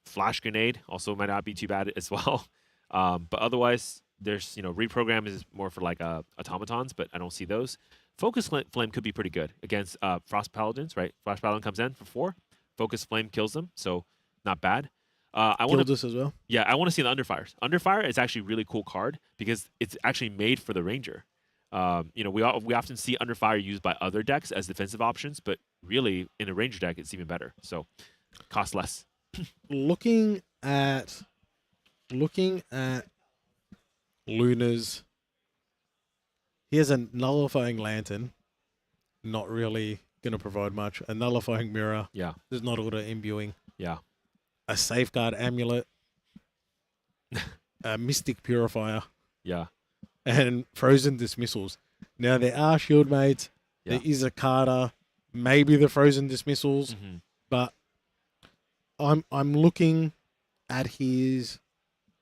[SPEAKER 4] Flash grenade also might not be too bad as well. But otherwise, there's reprogram is more for like automatons, but I don't see those. Focus flame could be pretty good against frost paladins, right? Frost paladin comes in for 4. Focus flame kills them, so not bad. I want
[SPEAKER 3] this as well.
[SPEAKER 4] Yeah, I want to see the Underfires. Underfire is actually a really cool card because it's actually made for the Ranger. We often see Underfire used by other decks as defensive options, but really in a Ranger deck, it's even better. So, cost less.
[SPEAKER 3] Looking at Luna's, he has a nullifying lantern. Not really going to provide much. A nullifying mirror.
[SPEAKER 4] Yeah.
[SPEAKER 3] There's not auto imbuing.
[SPEAKER 4] Yeah.
[SPEAKER 3] A safeguard amulet. A mystic purifier.
[SPEAKER 4] Yeah.
[SPEAKER 3] And frozen dismissals. Now there are shield mates.
[SPEAKER 4] Yeah.
[SPEAKER 3] There is a Carter. Maybe the frozen dismissals.
[SPEAKER 4] Mm-hmm.
[SPEAKER 3] But I'm looking at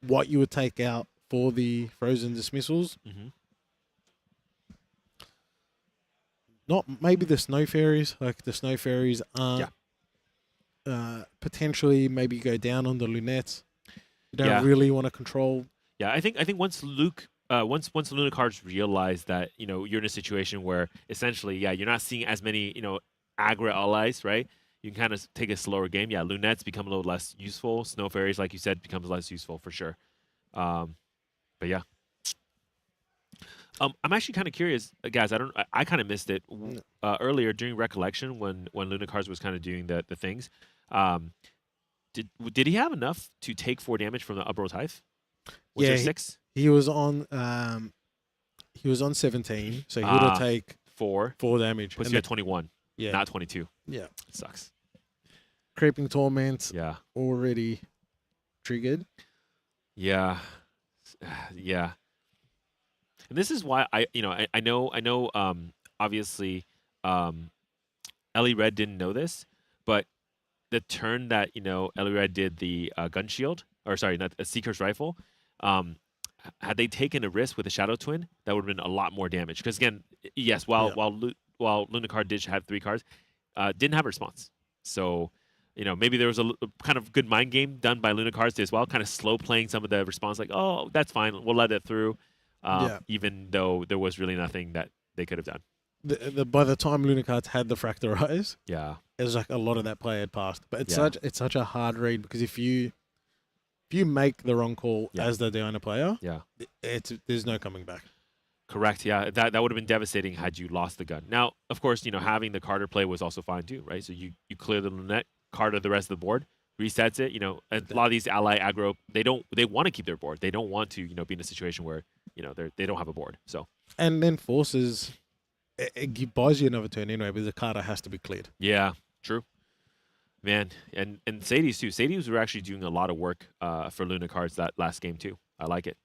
[SPEAKER 3] what you would take out for the frozen dismissals.
[SPEAKER 4] Mm-hmm.
[SPEAKER 3] Not maybe the snow fairies. Like the snow fairies aren't. Potentially maybe go down on the lunettes. You don't really want to control.
[SPEAKER 4] Yeah, I think once once Luna cards realize that you're in a situation where essentially you're not seeing as many aggro allies, right? You can kind of take a slower game. Yeah, lunettes become a little less useful. Snow fairies, like you said, becomes less useful for sure. But yeah. I'm actually kind of curious, guys. I kind of missed it earlier during Recollection when Luna cards was kind of doing the things. Did he have enough to take 4 damage from the Umbral Tithe? Was there 6?
[SPEAKER 3] He was on 17, so he would have take
[SPEAKER 4] 4
[SPEAKER 3] damage.
[SPEAKER 4] Puts you at 21.
[SPEAKER 3] Yeah.
[SPEAKER 4] Not 22.
[SPEAKER 3] Yeah.
[SPEAKER 4] It sucks.
[SPEAKER 3] Creeping Torment.
[SPEAKER 4] Yeah.
[SPEAKER 3] Already triggered.
[SPEAKER 4] Yeah. Yeah. And this is why I know obviously Ellie Red didn't know this, but the turn that Ellie Red did the gun shield, or sorry, not a Seeker's rifle, had they taken a risk with a Shadow Twin, that would have been a lot more damage. Because again, yes, while Lunacar did have 3 cards, didn't have a response. So maybe there was a kind of good mind game done by Lunacar's as well, kind of slow playing some of the response, like, oh, that's fine, we'll let it through, even though there was really nothing that they could have done.
[SPEAKER 7] by the time Luna cards had the Fractalize,
[SPEAKER 4] Yeah.
[SPEAKER 7] it was like a lot of that play had passed. But it's
[SPEAKER 4] Yeah.
[SPEAKER 7] such a hard read because if you make the wrong call
[SPEAKER 4] Yeah.
[SPEAKER 7] as the Diana player,
[SPEAKER 4] Yeah.
[SPEAKER 7] there's no coming back.
[SPEAKER 4] Correct. Yeah, that would have been devastating had you lost the gun. Now, of course, having the Carter play was also fine too, right? So you clear the Lunette, Carter the rest of the board, resets it. A lot of these ally aggro, they want to keep their board. They don't want to, be in a situation where they don't have a board. So
[SPEAKER 7] And then forces it buys you another turn anyway, but the Carter has to be cleared.
[SPEAKER 4] yeah, true, man. And Sadies too. Sadies were actually doing a lot of work for Luna cards that last game too. I like it.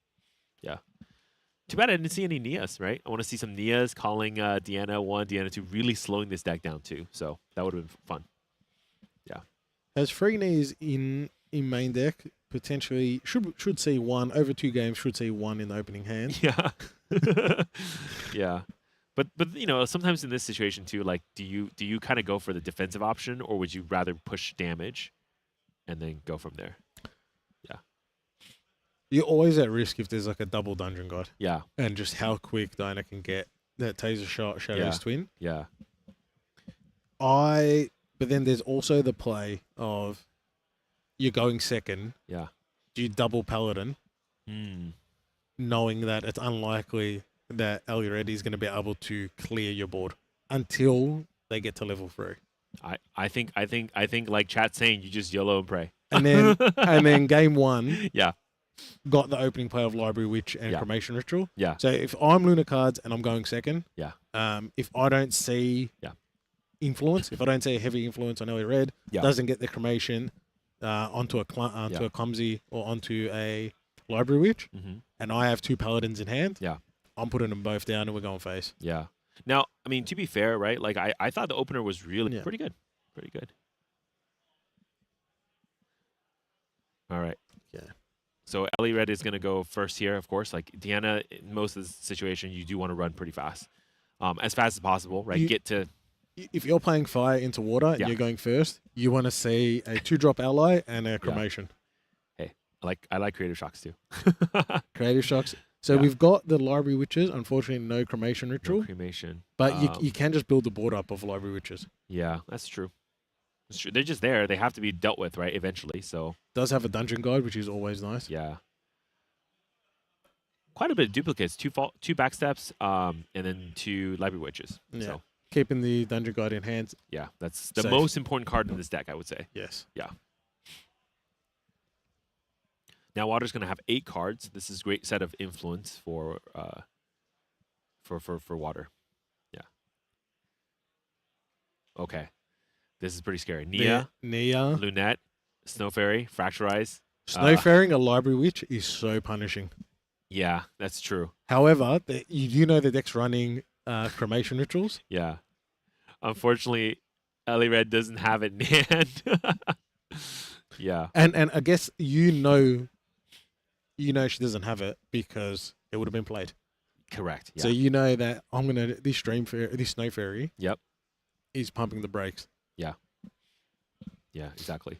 [SPEAKER 4] Yeah. Too bad I didn't see any Nias, right? I want to see some Nias calling Deanna 1, Deanna 2, really slowing this deck down too. So that would have been fun. Yeah.
[SPEAKER 7] Has 3 knees in main deck potentially should see 1 over 2 games, should see 1 in the opening hand.
[SPEAKER 4] Yeah. Yeah. But sometimes in this situation too, like do you kind of go for the defensive option, or would you rather push damage and then go from there?
[SPEAKER 7] You're always at risk if there's like a double Dungeon God.
[SPEAKER 4] Yeah.
[SPEAKER 7] And just how quick Dinah can get that taser shot, Shadow's Twin.
[SPEAKER 4] Yeah.
[SPEAKER 7] But then there's also the play of you're going second.
[SPEAKER 4] Yeah.
[SPEAKER 7] Do you double Paladin, knowing that it's unlikely that Ali Reddy is going to be able to clear your board until they get to level 3.
[SPEAKER 4] I think like chat's saying, you just YOLO and pray.
[SPEAKER 7] And then game 1.
[SPEAKER 4] Yeah.
[SPEAKER 7] Got the opening play of Library Witch and
[SPEAKER 4] Yeah.
[SPEAKER 7] Cremation Ritual.
[SPEAKER 4] Yeah.
[SPEAKER 7] So if I'm Luna cards and I'm going second,
[SPEAKER 4] Yeah.
[SPEAKER 7] If I don't see
[SPEAKER 4] Yeah.
[SPEAKER 7] influence, if I don't see a heavy influence on Ellie Red,
[SPEAKER 4] Yeah.
[SPEAKER 7] doesn't get the cremation onto a clumsy or onto a Library Witch,
[SPEAKER 4] Mm-hmm.
[SPEAKER 7] and I have 2 Paladins in hand,
[SPEAKER 4] Yeah.
[SPEAKER 7] I'm putting them both down and we're going face.
[SPEAKER 4] Yeah. Now, I mean, to be fair, right? Like I thought the opener was really
[SPEAKER 7] Yeah.
[SPEAKER 4] pretty good. Pretty good. All right.
[SPEAKER 7] Yeah.
[SPEAKER 4] So Ellie Red is going to go first here, of course. Like Deanna, in most of the situation, you do want to run pretty fast. As fast as possible, right?
[SPEAKER 7] You-
[SPEAKER 4] Get to
[SPEAKER 7] If you're playing fire into water and
[SPEAKER 4] Yeah.
[SPEAKER 7] you're going first, you want to see a 2-drop ally and a cremation.
[SPEAKER 4] I like creative shocks too.
[SPEAKER 7] Creative shocks. So
[SPEAKER 4] Yeah.
[SPEAKER 7] we've got the Library Witches, unfortunately no cremation ritual,
[SPEAKER 4] No cremation.
[SPEAKER 7] but you can just build the board up of Library Witches.
[SPEAKER 4] Yeah, that's true. That's true. They're just there. They have to be dealt with, right? Eventually. So
[SPEAKER 7] Does have a dungeon guide, which is always nice.
[SPEAKER 4] yeah. Quite a bit of duplicates. 2 backsteps, and then 2 Library Witches.
[SPEAKER 7] Yeah.
[SPEAKER 4] So
[SPEAKER 7] Keeping the dungeon guide in hand.
[SPEAKER 4] yeah, that's the
[SPEAKER 7] Safe.
[SPEAKER 4] most important card in this deck, I would say.
[SPEAKER 7] Yes.
[SPEAKER 4] Now Water's going to have 8 cards. This is a great set of influence for Water. Yeah. Okay. This is pretty scary. Nia,
[SPEAKER 7] Nia.
[SPEAKER 4] Lunette, Snow Fairy, Fracturize.
[SPEAKER 7] Snowfaring a Library Witch is so punishing.
[SPEAKER 4] Yeah, that's true.
[SPEAKER 7] However, you do know the deck's running cremation rituals.
[SPEAKER 4] Yeah. Unfortunately, Ellie Red doesn't have it in hand. Yeah.
[SPEAKER 7] And I guess you know she doesn't have it because it would have been played.
[SPEAKER 4] Correct. Yeah.
[SPEAKER 7] So you know that this Snow Fairy
[SPEAKER 4] Yep.
[SPEAKER 7] is pumping the brakes.
[SPEAKER 4] Yeah, exactly.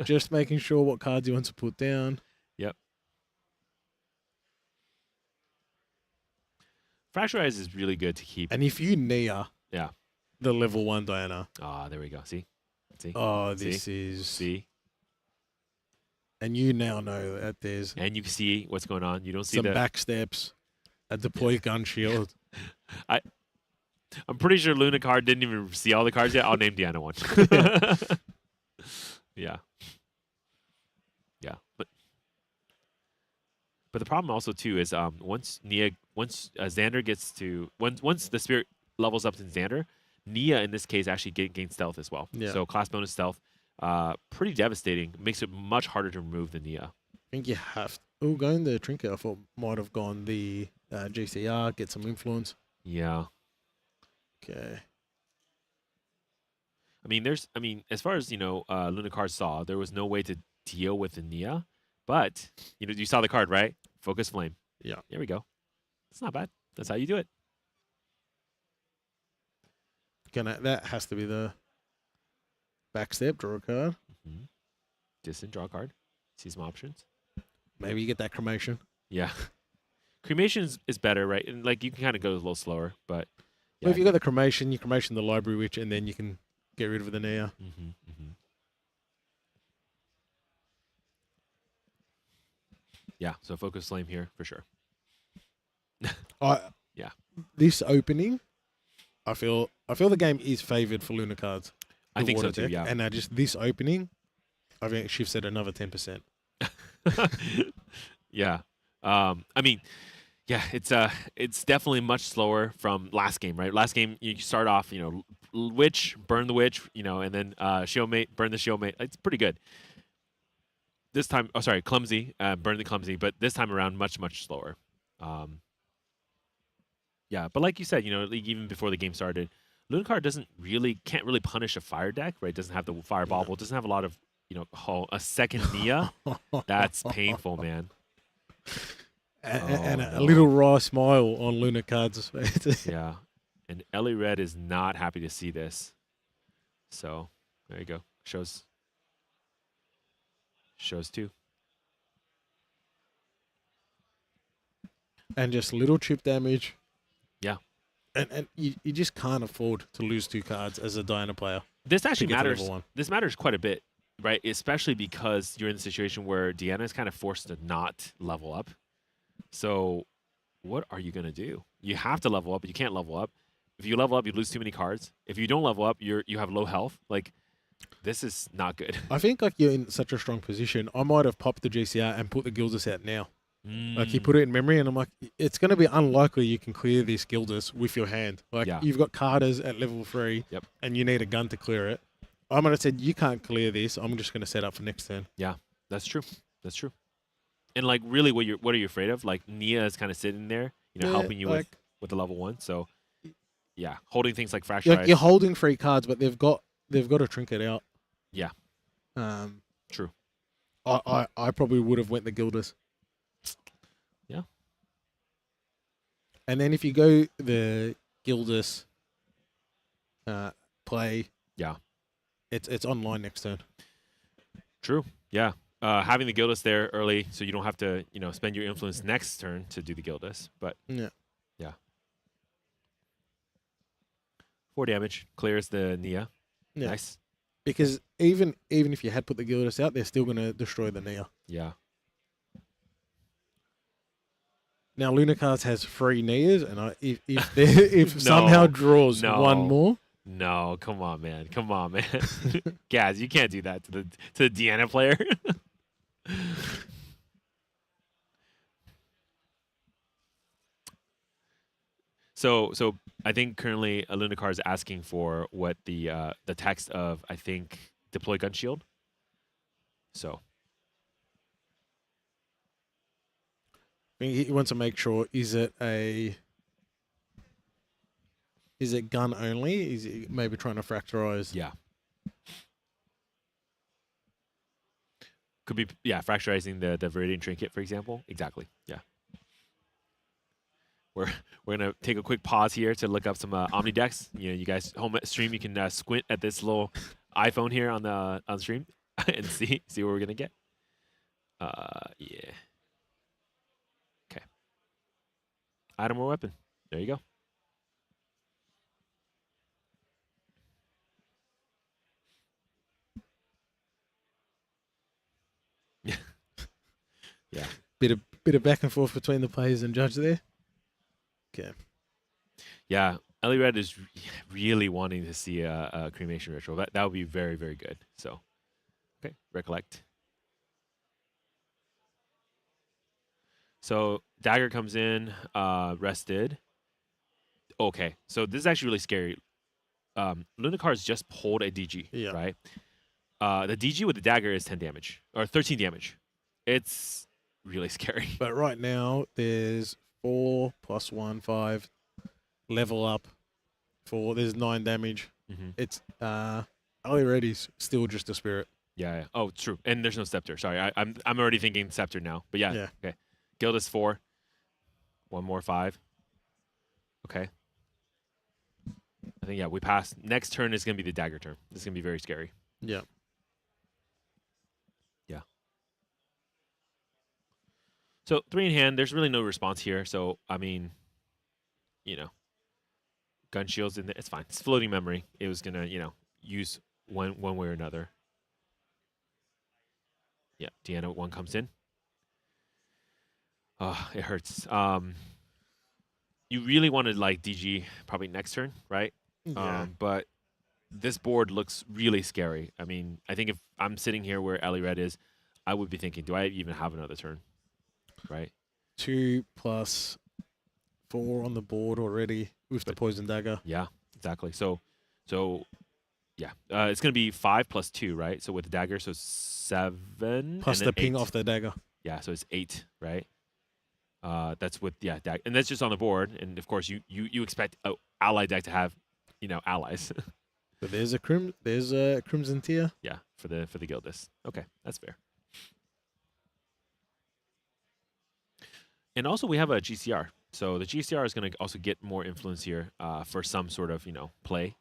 [SPEAKER 7] Just making sure what cards he wants to put down.
[SPEAKER 4] Yep. Fracturize is really good to keep.
[SPEAKER 7] And if you Nia
[SPEAKER 4] Yeah.
[SPEAKER 7] the level 1 Diana,
[SPEAKER 4] Ah, there we go. See?
[SPEAKER 7] oh, this is...
[SPEAKER 4] See?
[SPEAKER 7] And you now know that there's
[SPEAKER 4] And you can see what's going on. You don't see
[SPEAKER 7] some
[SPEAKER 4] the...
[SPEAKER 7] back steps, a deployed gun shield.
[SPEAKER 4] I'm pretty sure Luna card didn't even see all the cards yet. I'll name Deanna one. Yeah. Yeah. But the problem also too is once Xander gets to once the spirit levels up to Xander, Nia in this case actually gains stealth as well.
[SPEAKER 7] Yeah.
[SPEAKER 4] So class bonus stealth, pretty devastating. Makes it much harder to remove than Nia.
[SPEAKER 7] I think you have to. Oh, going the Trinket, I thought might have gone the GCR, get some influence.
[SPEAKER 4] Yeah.
[SPEAKER 7] Okay.
[SPEAKER 4] I mean, as far as Luna card saw, there was no way to deal with the Nia, but you saw the card, right? Focus Flame.
[SPEAKER 7] Yeah.
[SPEAKER 4] There we go. It's not bad. That's how you do it.
[SPEAKER 7] That has to be the back step, draw a card.
[SPEAKER 4] Distant, draw a card. See some options.
[SPEAKER 7] Maybe you get that cremation.
[SPEAKER 4] Yeah. Cremation is better, right? And like you can kind of go a little slower, but
[SPEAKER 7] Well, if you got the cremation, you cremation the library witch, and then you can get rid of the Nia.
[SPEAKER 4] Yeah, so focus flame here for sure. Yeah.
[SPEAKER 7] This opening, I feel the game is favored for Luna cards.
[SPEAKER 4] I
[SPEAKER 7] the
[SPEAKER 4] think so
[SPEAKER 7] water
[SPEAKER 4] too,
[SPEAKER 7] deck,
[SPEAKER 4] yeah.
[SPEAKER 7] And just this opening, I think it shifts at another 10%.
[SPEAKER 4] Yeah. I mean, yeah, it's definitely much slower from last game, right? Last game you start off, witch, burn the witch, and then shieldmate, burn the shieldmate. It's pretty good. This time, clumsy, burn the clumsy, but this time around much slower. Yeah, but like you said, like even before the game started, Lunacar can't really punish a fire deck, right? Doesn't have the fire bauble, doesn't have a lot of, a second Nia. That's painful, man.
[SPEAKER 7] And a
[SPEAKER 4] no.
[SPEAKER 7] little wry smile on Luna cards' face.
[SPEAKER 4] Yeah, and Ellie Red is not happy to see this. So there you go. Shows too.
[SPEAKER 7] And just little chip damage.
[SPEAKER 4] Yeah.
[SPEAKER 7] And you just can't afford to lose 2 cards as a Diana player.
[SPEAKER 4] This actually
[SPEAKER 7] get to
[SPEAKER 4] matters.
[SPEAKER 7] level 1.
[SPEAKER 4] This matters quite a bit, right? Especially because you're in the situation where Deanna is kind of forced to not level up. So what are you going to do? You have to level up, but you can't level up. If you level up, you lose too many cards. If you don't level up, you have low health. Like, this is not good.
[SPEAKER 7] I think like you're in such a strong position. I might have popped the GCR and put the Gildas out now. Like you put it in memory, and I'm like, it's going to be unlikely you can clear this Gildas with your hand. Like you've got Carters at level 3, and you need a gun to clear it. I might have said, you can't clear this. I'm just going to set up for next turn.
[SPEAKER 4] Yeah, that's true. That's true. And like, really, what are you afraid of? Like, Nia is kind of sitting there, helping you with the level 1. So, yeah, holding things like Fracture Ice.
[SPEAKER 7] You're holding 3 cards, but they've got a trinket out.
[SPEAKER 4] Yeah. True.
[SPEAKER 7] I probably would have went the Gildas.
[SPEAKER 4] Yeah.
[SPEAKER 7] And then if you go the Gildas play, it's online next turn.
[SPEAKER 4] True. Yeah. Having the Gildas there early, so you don't have to, spend your influence next turn to do the Gildas. But yeah. 4 damage clears the Nia.
[SPEAKER 7] Yeah.
[SPEAKER 4] Nice.
[SPEAKER 7] Because even if you had put the Gildas out, they're still going to destroy the Nia.
[SPEAKER 4] Yeah.
[SPEAKER 7] Now Luna cards has 3 Nias, and if somehow draws one more.
[SPEAKER 4] No, come on, man. Gaz, you can't do that to the Deanna player. So I think currently Lunacar is asking for what the text of, I think, deploy gun shield. So
[SPEAKER 7] I think he wants to make sure, is it gun only? Is it maybe trying to fracturize?
[SPEAKER 4] Yeah. Could be, fracturizing the Viridian Trinket, for example. Exactly, yeah. We're gonna take a quick pause here to look up some Omni decks. You guys home at stream, you can squint at this little iPhone here on the stream and see what we're gonna get. Yeah. Okay. Item or weapon. There you go. Yeah.
[SPEAKER 7] Bit of back and forth between the players and judge there. Okay.
[SPEAKER 4] Yeah, Ellie Red is really wanting to see a cremation ritual. That would be very, very good. So, okay, recollect. So Dagger comes in, rested. Okay, so this is actually really scary. Lunacar's just pulled a DG, right? The DG with the Dagger is 10 damage, or 13 damage. It's really scary.
[SPEAKER 7] But right now, there's 4 + 1, 5, level up, 4. There's 9 damage. It's Ali Reddy's still just a spirit.
[SPEAKER 4] Yeah. Oh, true. And there's no scepter. Sorry, I'm already thinking scepter now. But yeah. Okay. Gildas 4. 1 more 5. Okay. I think we passed. Next turn is gonna be the Dagger turn. This is gonna be very scary.
[SPEAKER 7] Yeah.
[SPEAKER 4] So 3 in hand. There's really no response here. So I mean, you know, gun shields in there. It's fine. It's floating memory. It was gonna, use one way or another. Yeah, Deanna 1 comes in. Oh, it hurts. You really wanted like DG probably next turn, right?
[SPEAKER 3] Yeah.
[SPEAKER 4] But this board looks really scary. I mean, I think if I'm sitting here where Ellie Red is, I would be thinking, do I even have another turn? Right?
[SPEAKER 3] 2 + 4 on the board already with the poison dagger.
[SPEAKER 4] Yeah, exactly. So yeah, it's gonna be 5 + 2, right? So with the dagger, so 7
[SPEAKER 3] Plus
[SPEAKER 4] and
[SPEAKER 3] the
[SPEAKER 4] then
[SPEAKER 3] ping
[SPEAKER 4] 8.
[SPEAKER 3] off the dagger.
[SPEAKER 4] Yeah, so it's 8, right? That's with and that's just on the board. And of course, you expect a ally deck to have, allies.
[SPEAKER 3] But there's a crimson tier.
[SPEAKER 4] Yeah, for the Gildas. Okay, that's fair. And also we have a GCR. So the GCR is going to also get more influence here for some sort of, play.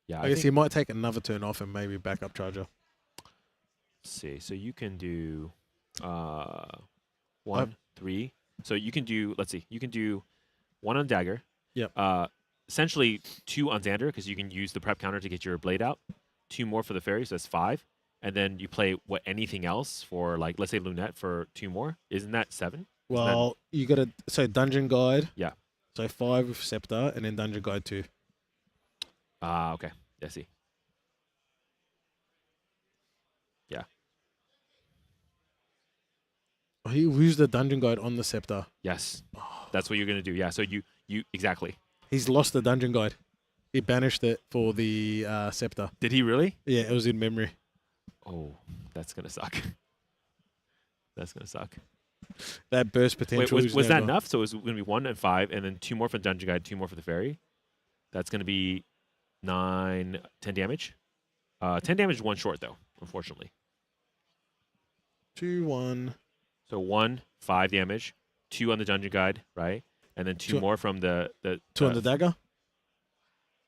[SPEAKER 4] Yeah,
[SPEAKER 3] I guess he might take another turn off and maybe backup charger.
[SPEAKER 4] Let's see. So you can do 1, 3. So you can do, let's see, you can do 1 on dagger.
[SPEAKER 3] Yep.
[SPEAKER 4] Essentially 2 on Xander because you can use the prep counter to get your blade out. 2 more for the fairy, so that's 5. And then you play anything else for, like, let's say Lunette for 2 more. Isn't that 7?
[SPEAKER 3] Well, you got to, so Dungeon Guide.
[SPEAKER 4] Yeah.
[SPEAKER 3] So 5 with Scepter and then Dungeon Guide 2.
[SPEAKER 4] Okay. I see. Yeah.
[SPEAKER 3] Oh, he used the Dungeon Guide on the Scepter.
[SPEAKER 4] Yes. That's what you're going to do. Yeah. So you exactly.
[SPEAKER 3] He's lost the Dungeon Guide. He banished it for the Scepter.
[SPEAKER 4] Did he really?
[SPEAKER 3] Yeah, it was in memory.
[SPEAKER 4] Oh, that's going to suck. That's going to suck.
[SPEAKER 3] That burst potential.
[SPEAKER 4] Wait, was that enough? So it was going to be 1 and 5, and then 2 more for the Dungeon Guide, 2 more for the Fairy. That's going to be 9, 10 damage. 10 damage is 1 short, though, unfortunately.
[SPEAKER 3] 2, 1.
[SPEAKER 4] So 1, 5 damage, 2 on the Dungeon Guide, right? And then 2 more from the
[SPEAKER 3] 2 on the dagger?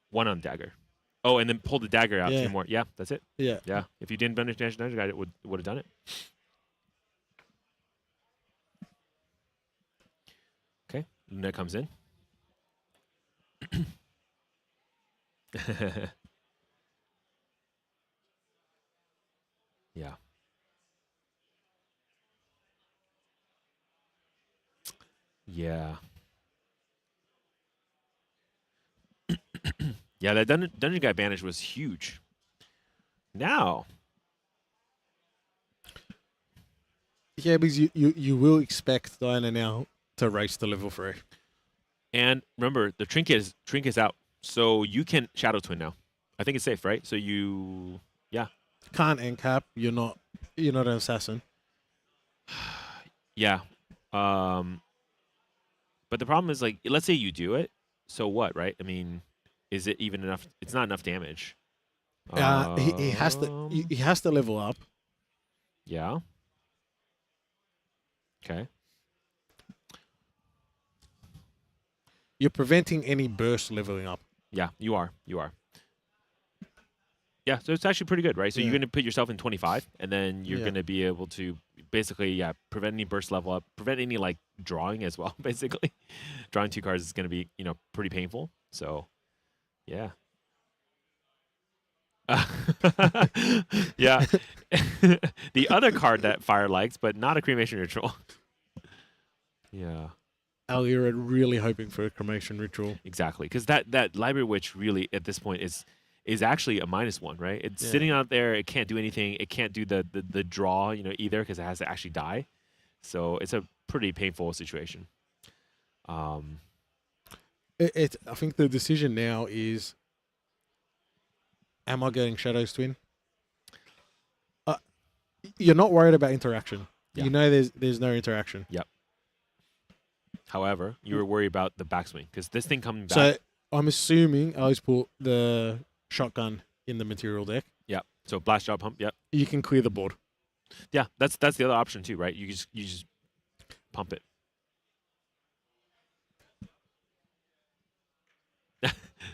[SPEAKER 4] 1 on dagger. Oh, and then pull the dagger out.
[SPEAKER 3] Yeah.
[SPEAKER 4] 2 more. Yeah, that's it.
[SPEAKER 3] Yeah.
[SPEAKER 4] Yeah. If you didn't banish Dungeon Guide, it would have done it. Okay. Luna comes in. Yeah. Yeah. Yeah, that Dungeon Guy banish was huge. Now.
[SPEAKER 3] Yeah, because you will expect Diana now to race to level 3.
[SPEAKER 4] And remember, the trinket's out. So you can Shadow Twin now. I think it's safe, right? So yeah.
[SPEAKER 3] Can't end cap. You're not an assassin.
[SPEAKER 4] Yeah. But the problem is, like, let's say you do it. So what, right? I mean, is it even enough? It's not enough damage.
[SPEAKER 3] He has to level up.
[SPEAKER 4] Yeah. Okay.
[SPEAKER 3] You're preventing any burst leveling up.
[SPEAKER 4] Yeah, you are. Yeah, so it's actually pretty good, right? So you're going to put yourself in 25, and then you're going to be able to basically, prevent any burst level up, prevent any, like, drawing as well, basically. Drawing 2 cards is going to be, pretty painful. So, yeah. Yeah. The other card that Fire likes, but not a Cremation Ritual. Yeah.
[SPEAKER 3] Alira really hoping for a Cremation Ritual.
[SPEAKER 4] Exactly, because that Library Witch really, at this point, is actually a -1, right? It's sitting out there. It can't do anything. It can't do the draw, either, because it has to actually die. So it's a pretty painful situation.
[SPEAKER 3] I think the decision now is, am I getting Shadow's Twin? You're not worried about interaction.
[SPEAKER 4] Yeah.
[SPEAKER 3] You know there's no interaction.
[SPEAKER 4] Yep. However, you were worried about the backswing, because this thing coming back.
[SPEAKER 3] So I'm assuming I always put the shotgun in the material deck.
[SPEAKER 4] Yeah. So blast job pump. Yep.
[SPEAKER 3] You can clear the board.
[SPEAKER 4] Yeah, that's the other option too, right? You just pump it.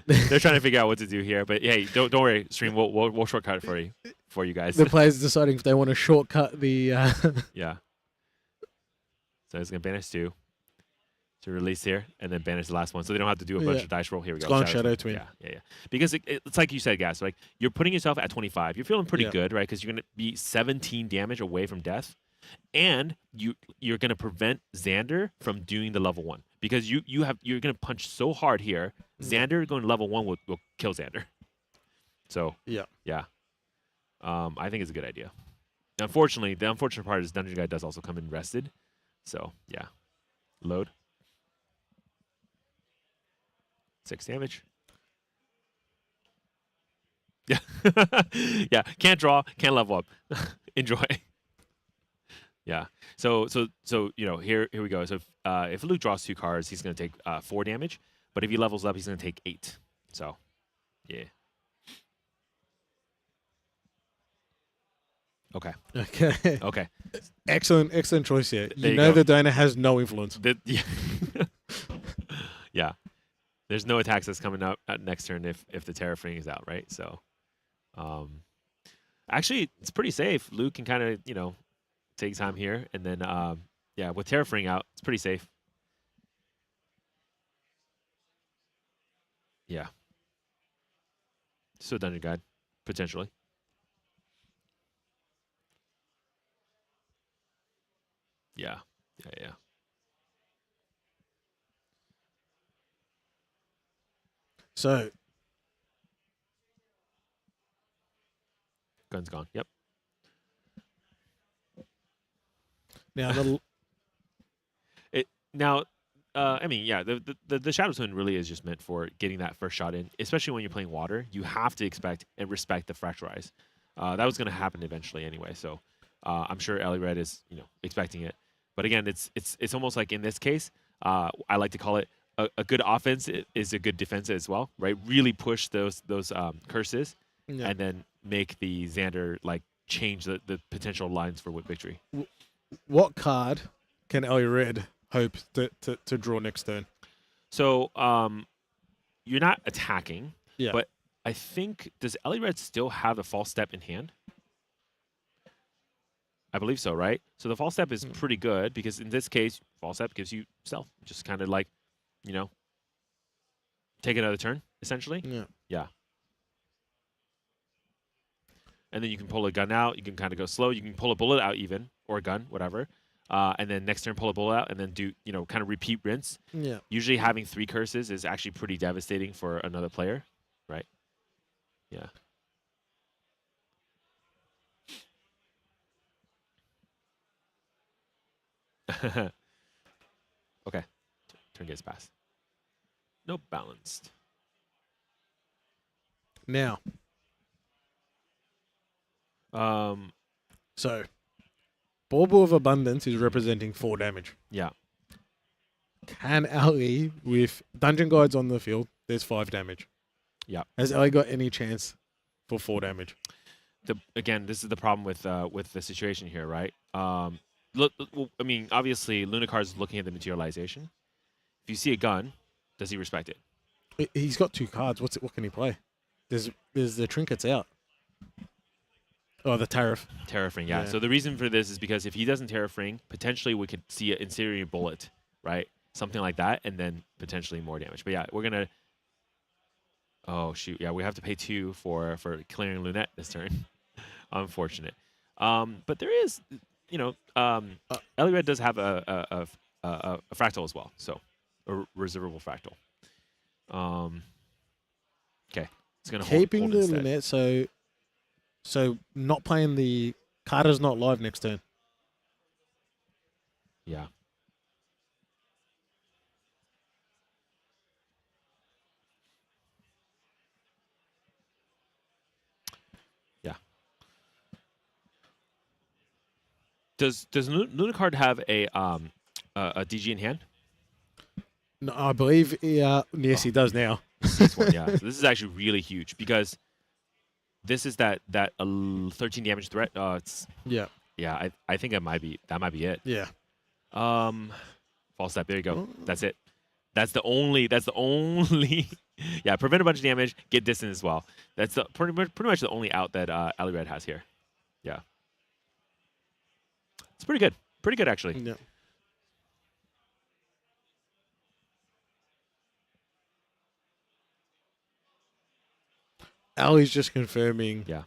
[SPEAKER 4] They're trying to figure out what to do here, but hey, don't worry, stream. We'll shortcut it for you guys.
[SPEAKER 3] The players deciding if they want to shortcut the.
[SPEAKER 4] Yeah. So it's gonna banish 2 to release here, and then banish the last one, so they don't have to do a bunch of dice roll. Here we go.
[SPEAKER 3] Gone Shadow Twin.
[SPEAKER 4] Yeah. Because it's like you said, guys. Like you're putting yourself at 25. You're feeling pretty
[SPEAKER 3] Yeah.
[SPEAKER 4] good, right? Because you're gonna be 17 damage away from death, and you're gonna prevent Xander from doing the level 1 because you're gonna punch so hard here. Xander going to level 1 will kill Xander. So
[SPEAKER 3] Yeah.
[SPEAKER 4] I think it's a good idea. Unfortunately, the unfortunate part is Dungeon Guy does also come in rested. So yeah, load. 6 damage. Yeah. Yeah. Can't draw. Can't level up. Enjoy. Yeah. So here we go. So if Luke draws 2 cards, he's gonna take 4 damage. But if he levels up, he's gonna take 8. So yeah. Okay.
[SPEAKER 3] Okay.
[SPEAKER 4] Okay.
[SPEAKER 3] Excellent choice here.
[SPEAKER 4] There
[SPEAKER 3] You
[SPEAKER 4] you
[SPEAKER 3] know
[SPEAKER 4] go.
[SPEAKER 3] the donor has no influence.
[SPEAKER 4] Yeah. Yeah. There's no attacks that's coming up at next turn if the Terrafring is out, right? So, actually, it's pretty safe. Luke can kind of, take time here. And then, with Terrafring out, it's pretty safe. Yeah. So Dungeon Guide, potentially. Yeah. Yeah.
[SPEAKER 3] So
[SPEAKER 4] Gun's gone. Yep.
[SPEAKER 3] now
[SPEAKER 4] the Shadow Twin really is just meant for getting that first shot in, especially when you're playing water. You have to expect and respect the Fracturize. That was going to happen eventually anyway, so I'm sure Ellie Red is expecting it. But again, it's almost like in this case, I like to call it a good offense is a good defense as well, right? Really push those curses,
[SPEAKER 3] Yeah.
[SPEAKER 4] and then make the Xander change the potential lines for victory.
[SPEAKER 3] what card can Ellie Red hope to draw next turn?
[SPEAKER 4] So you're not attacking,
[SPEAKER 3] Yeah.
[SPEAKER 4] but I think, does Ellie Red still have the false step in hand? I believe so, right? So the false step is pretty good because in this case, false step gives you stealth. Just kind of take another turn, essentially.
[SPEAKER 3] Yeah.
[SPEAKER 4] And then you can pull a gun out. You can kind of go slow. You can pull a bullet out even, or a gun, whatever. And then next turn, pull a bullet out and then do, kind of repeat rinse.
[SPEAKER 3] Yeah.
[SPEAKER 4] Usually having 3 curses is actually pretty devastating for another player, right? Yeah. Okay. Turn gets passed. Nope, balanced.
[SPEAKER 3] Now,
[SPEAKER 4] So,
[SPEAKER 3] Bauble of Abundance is representing 4 damage.
[SPEAKER 4] yeah.
[SPEAKER 3] Can Ellie, with Dungeon Guides on the field, there's 5 damage.
[SPEAKER 4] Yeah.
[SPEAKER 3] Has Ellie got any chance for 4 damage?
[SPEAKER 4] Again, this is the problem with the situation here, right? Look, I mean, obviously, Lunacar's looking at the materialization. If you see a gun, does he respect it?
[SPEAKER 3] He's got 2 cards. What can he play? There's the trinkets out. Oh, the tariff.
[SPEAKER 4] Terrafring, yeah. So the reason for this is because if he doesn't Terrafring, potentially we could see an incendiary bullet, right? Something like that, and then potentially more damage. But yeah, we're gonna. Oh shoot! Yeah, we have to pay 2 for clearing Lunette this turn. Unfortunate. But there is, Ellie Red does have a fractal as well, so a reservable fractal. Okay, it's gonna
[SPEAKER 3] Keeping
[SPEAKER 4] hold
[SPEAKER 3] the
[SPEAKER 4] instead.
[SPEAKER 3] Lunette, so not playing the Carter's not live next turn.
[SPEAKER 4] Yeah. Yeah. Does Lunacard have a DG in hand?
[SPEAKER 3] No, I believe yes, he does now.
[SPEAKER 4] This one, yeah. So this is actually really huge because this is that 13 damage threat. It's
[SPEAKER 3] Yeah.
[SPEAKER 4] yeah. I think that might be it.
[SPEAKER 3] Yeah.
[SPEAKER 4] False step. There you go. That's it. That's the only Yeah, prevent a bunch of damage, get distant as well. That's pretty much the only out that Ali Red has here. Yeah. It's pretty good. Pretty good, actually.
[SPEAKER 3] Yeah. Ali's just confirming.
[SPEAKER 4] Yeah.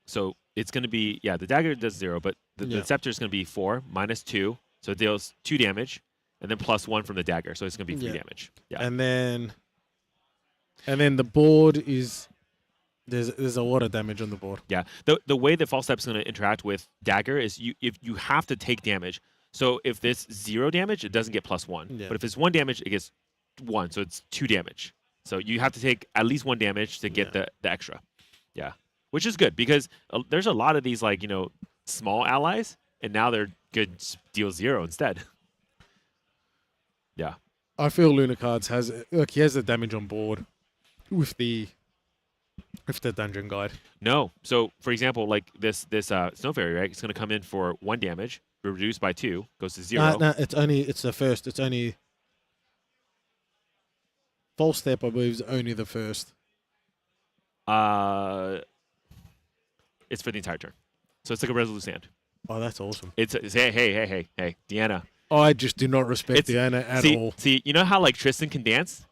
[SPEAKER 4] So it's going to be, yeah, the dagger does 0, but the scepter is going to be 4 minus 2. So it deals 2 damage, and then plus 1 from the dagger. So it's going to be 3 damage. Yeah.
[SPEAKER 3] And then the board is there's a lot of damage on the board.
[SPEAKER 4] Yeah. The way that false step is going to interact with dagger is if you have to take damage. So if this 0 damage, it doesn't get plus 1.
[SPEAKER 3] Yeah.
[SPEAKER 4] But if it's 1 damage, it gets 1. So it's 2 damage. So you have to take at least 1 damage to get the extra. Yeah. Which is good because there's a lot of these small allies, and now they're good to deal 0 instead. Yeah.
[SPEAKER 3] I feel Lunacards he has the damage on board with the dungeon guide.
[SPEAKER 4] No. So for example, like this Snow Fairy, right? It's going to come in for 1 damage, reduced by 2, goes to 0.
[SPEAKER 3] No, it's the first. It's only false step. I believe is only the first.
[SPEAKER 4] It's for the entire turn. So it's like a resolute stand.
[SPEAKER 3] Oh, that's awesome.
[SPEAKER 4] It's hey, Deanna.
[SPEAKER 3] I just do not respect Deanna at all.
[SPEAKER 4] See, you know how like Tristan can dance?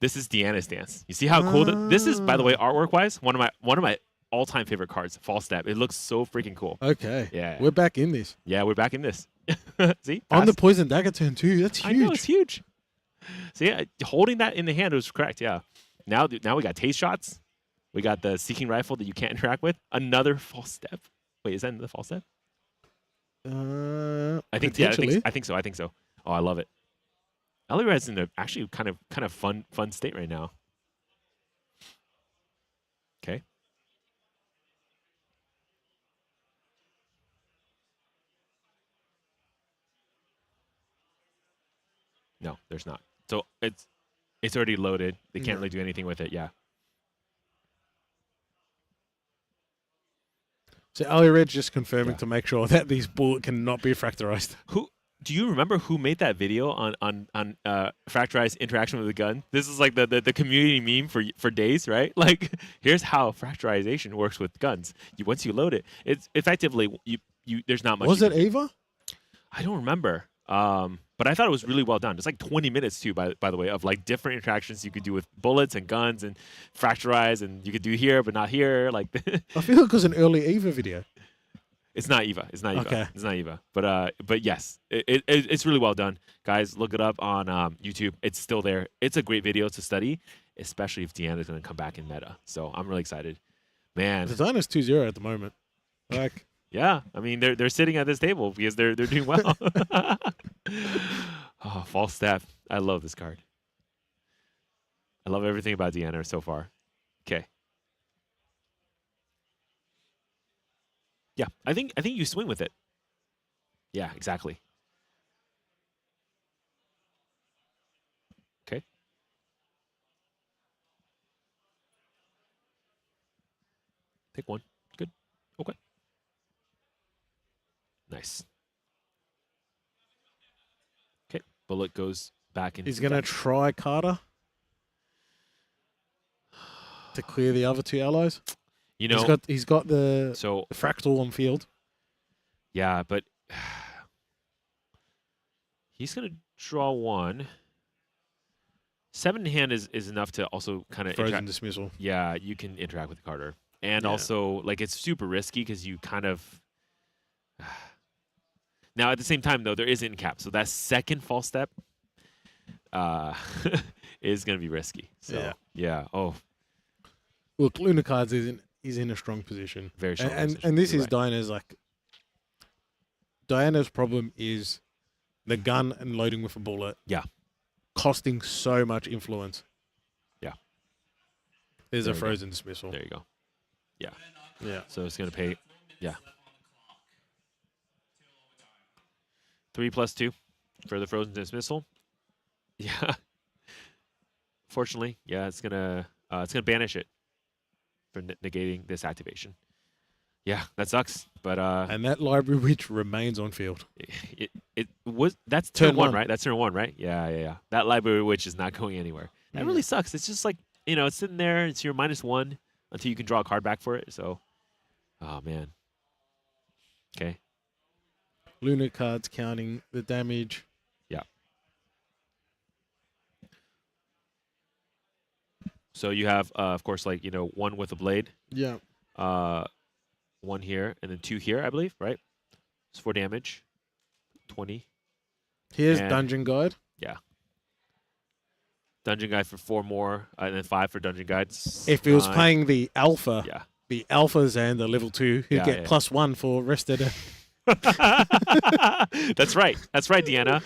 [SPEAKER 4] This is Deanna's dance. You see how cool this is, by the way, artwork wise, one of my all-time favorite cards, False Step. It looks so freaking cool.
[SPEAKER 3] Okay.
[SPEAKER 4] Yeah.
[SPEAKER 3] We're back in this.
[SPEAKER 4] Yeah, we're back in this. See?
[SPEAKER 3] On the poison dagger turn too. That's huge.
[SPEAKER 4] I know, it's huge. So yeah, holding that in the hand was correct, yeah. Now we got taste shots. We got the seeking rifle that you can't interact with. Another false step. Wait, is that another false step?
[SPEAKER 3] I
[SPEAKER 4] think so. Oh, I love it. Ali Red's in a actually kind of fun state right now. Okay. No, there's not. So it's already loaded. They can't really do anything with it. Yeah.
[SPEAKER 3] So Ali Red's just confirming to make sure that these bullet cannot be fractorized.
[SPEAKER 4] Who do you remember who made that video on fractorized interaction with the gun? This is like the community meme for days, right? Like here's how fractorization works with guns. Once you load it, it's effectively you there's not much.
[SPEAKER 3] Was it Eva?
[SPEAKER 4] I don't remember. But I thought it was really well done. It's like 20 minutes too, by the way, of like different interactions you could do with bullets and guns and fracturize, and you could do here but not here. Like
[SPEAKER 3] I feel like it was an early Eva video.
[SPEAKER 4] It's not Eva. It's not Eva.
[SPEAKER 3] Okay.
[SPEAKER 4] It's not Eva. But yes, it's really well done, guys. Look it up on YouTube. It's still there. It's a great video to study, especially if Deanna's going to come back in meta. So I'm really excited, man.
[SPEAKER 3] The Dyna's 2-0 at the moment. Like.
[SPEAKER 4] Yeah, I mean they're sitting at this table because they're doing well. Oh, false step. I love this card. I love everything about Deanna so far. Okay. Yeah, I think you swing with it. Yeah, exactly. Okay. Take 1. Good. Okay. Nice. Okay, bullet goes back in.
[SPEAKER 3] He's going to try Carter to clear the other 2 allies.
[SPEAKER 4] You know,
[SPEAKER 3] he's got the fractal on field.
[SPEAKER 4] Yeah, but he's going to draw 1. 7 in hand is enough to also kind of
[SPEAKER 3] frozen dismissal.
[SPEAKER 4] Yeah, you can interact with Carter, and also like it's super risky because you kind of. Now, at the same time, though, there is in cap. So that second false step is going to be risky. So, yeah. Oh.
[SPEAKER 3] Look, Lunacards is in a strong position.
[SPEAKER 4] Very strong position.
[SPEAKER 3] And this is
[SPEAKER 4] right.
[SPEAKER 3] Diana's problem is the gun and loading with a bullet.
[SPEAKER 4] Yeah.
[SPEAKER 3] Costing so much influence.
[SPEAKER 4] Yeah.
[SPEAKER 3] There's a frozen dismissal.
[SPEAKER 4] There you go. Yeah.
[SPEAKER 3] Yeah.
[SPEAKER 4] So it's going to pay. Yeah. 3 + 2 for the frozen dismissal. Yeah. Fortunately, yeah, it's gonna banish it for negating this activation. Yeah, that sucks. But
[SPEAKER 3] and that library witch remains on field.
[SPEAKER 4] that's turn one, right? That's turn one, right? Yeah. That library witch is not going anywhere. That really sucks. It's just like, it's sitting there. It's your -1 until you can draw a card back for it. So, oh man. Okay.
[SPEAKER 3] Lunar cards counting the damage.
[SPEAKER 4] Yeah. So you have, of course, like, one with a blade.
[SPEAKER 3] Yeah.
[SPEAKER 4] One here and then 2 here, I believe, right? It's 4 damage. 20.
[SPEAKER 3] Here's
[SPEAKER 4] And-
[SPEAKER 3] Dungeon Guide.
[SPEAKER 4] Yeah. Dungeon Guide for 4 more, and then 5 for Dungeon Guides.
[SPEAKER 3] If it was playing the alpha,
[SPEAKER 4] Yeah.
[SPEAKER 3] the alphas and the level 2, who
[SPEAKER 4] Yeah,
[SPEAKER 3] get
[SPEAKER 4] yeah.
[SPEAKER 3] +1 for rested.
[SPEAKER 4] That's right. That's right, Deanna.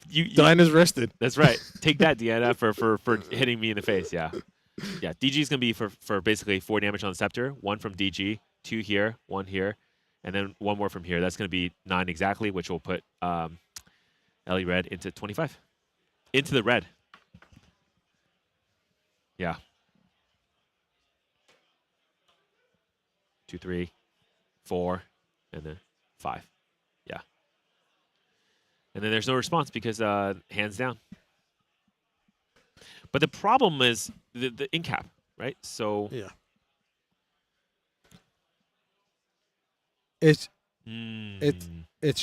[SPEAKER 4] You
[SPEAKER 3] Dinah's rested.
[SPEAKER 4] That's right. Take that, Deanna, for hitting me in the face. Yeah. Yeah. DG is going to be for basically 4 damage on the Scepter. 1 from DG, 2 here, 1 here, and then 1 more from here. That's going to be 9 exactly, which will put Ellie Red into 25. Into the red. Yeah. 2, 3, 4, and then 5. Yeah. And then there's no response because hands down. But the problem is the in cap, right? So
[SPEAKER 3] Yeah. It's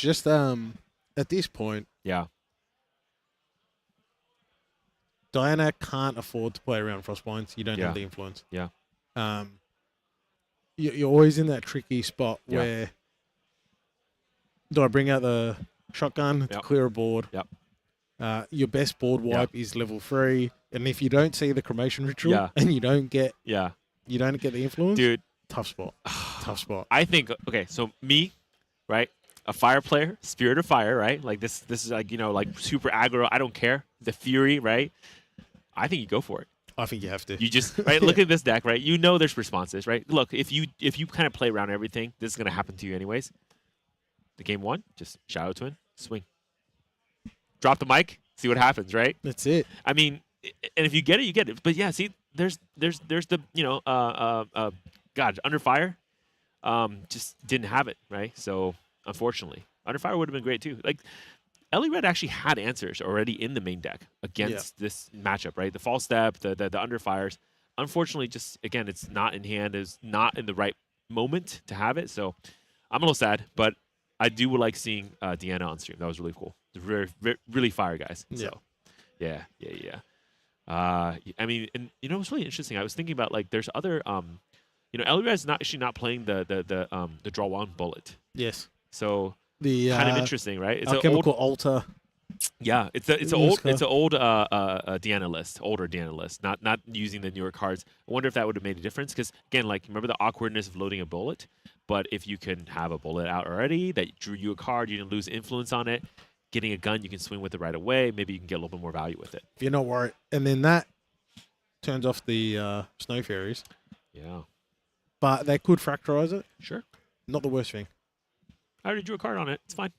[SPEAKER 3] just at this point,
[SPEAKER 4] yeah.
[SPEAKER 3] Diana can't afford to play around Frostbinds. You don't
[SPEAKER 4] Yeah.
[SPEAKER 3] have the influence.
[SPEAKER 4] Yeah.
[SPEAKER 3] You're always in that tricky spot
[SPEAKER 4] Yeah.
[SPEAKER 3] where do I bring out the shotgun to
[SPEAKER 4] Yep.
[SPEAKER 3] clear a board?
[SPEAKER 4] Yep.
[SPEAKER 3] Your best board wipe is level 3, and if you don't see the cremation ritual
[SPEAKER 4] Yeah.
[SPEAKER 3] and you don't get
[SPEAKER 4] Yeah.
[SPEAKER 3] the influence,
[SPEAKER 4] Dude,
[SPEAKER 3] tough spot. Tough spot.
[SPEAKER 4] I think okay, so me, right? A fire player, spirit of fire, right? Like this is like, like super aggro, I don't care. The fury, right? I think you go for it.
[SPEAKER 3] I think you have to.
[SPEAKER 4] You just right look at this deck, right? There's responses, right? Look, if you kind of play around everything, this is gonna happen to you anyways. The game 1, just Shadow Twin, swing. Drop the mic, see what happens, right?
[SPEAKER 3] That's it.
[SPEAKER 4] I mean, and if you get it, you get it. But yeah, see, there's the God, Under Fire, just didn't have it, right? So unfortunately, Under Fire would have been great too. Like Ellie Red actually had answers already in the main deck against this matchup, right? The False Step, the Under Fires. Unfortunately, just again, it's not in hand. It's not in the right moment to have it. So I'm a little sad, but I do like seeing Deanna on stream. That was really cool. Really fire, guys.
[SPEAKER 3] Yeah.
[SPEAKER 4] So yeah. I mean, and it's really interesting. I was thinking about like there's other Ellie Red's not playing the draw 1 bullet.
[SPEAKER 3] Yes.
[SPEAKER 4] So
[SPEAKER 3] The
[SPEAKER 4] kind of interesting, right? It's an
[SPEAKER 3] Alchemical Altar.
[SPEAKER 4] yeah, it's an old Deanna list, older Deanna list, not using the newer cards. I wonder if that would have made a difference because again, like remember the awkwardness of loading a bullet, but if you can have a bullet out already that drew you a card, you didn't lose influence on it. Getting a gun, you can swing with it right away. Maybe you can get a little bit more value with it.
[SPEAKER 3] If you're not worried, and then that turns off the snow fairies,
[SPEAKER 4] Yeah,
[SPEAKER 3] but they could fractalize it.
[SPEAKER 4] sure.
[SPEAKER 3] Not the worst thing.
[SPEAKER 4] I already drew a card on it. It's fine.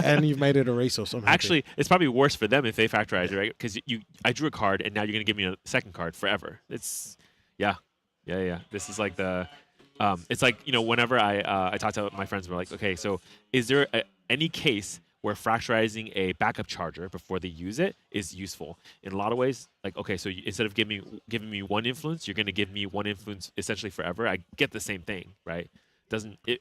[SPEAKER 3] And you've made it a resource. I'm happy.
[SPEAKER 4] Actually, it's probably worse for them if they factorize it, right? Because I drew a card, and now you're going to give me a second card forever. It's, yeah. This is like the, it's like, whenever I talk to my friends, we're like, okay, so is there any case where fracturizing a backup charger before they use it is useful? In a lot of ways, like, okay, so instead of giving me 1 influence, you're going to give me 1 influence essentially forever. I get the same thing, right?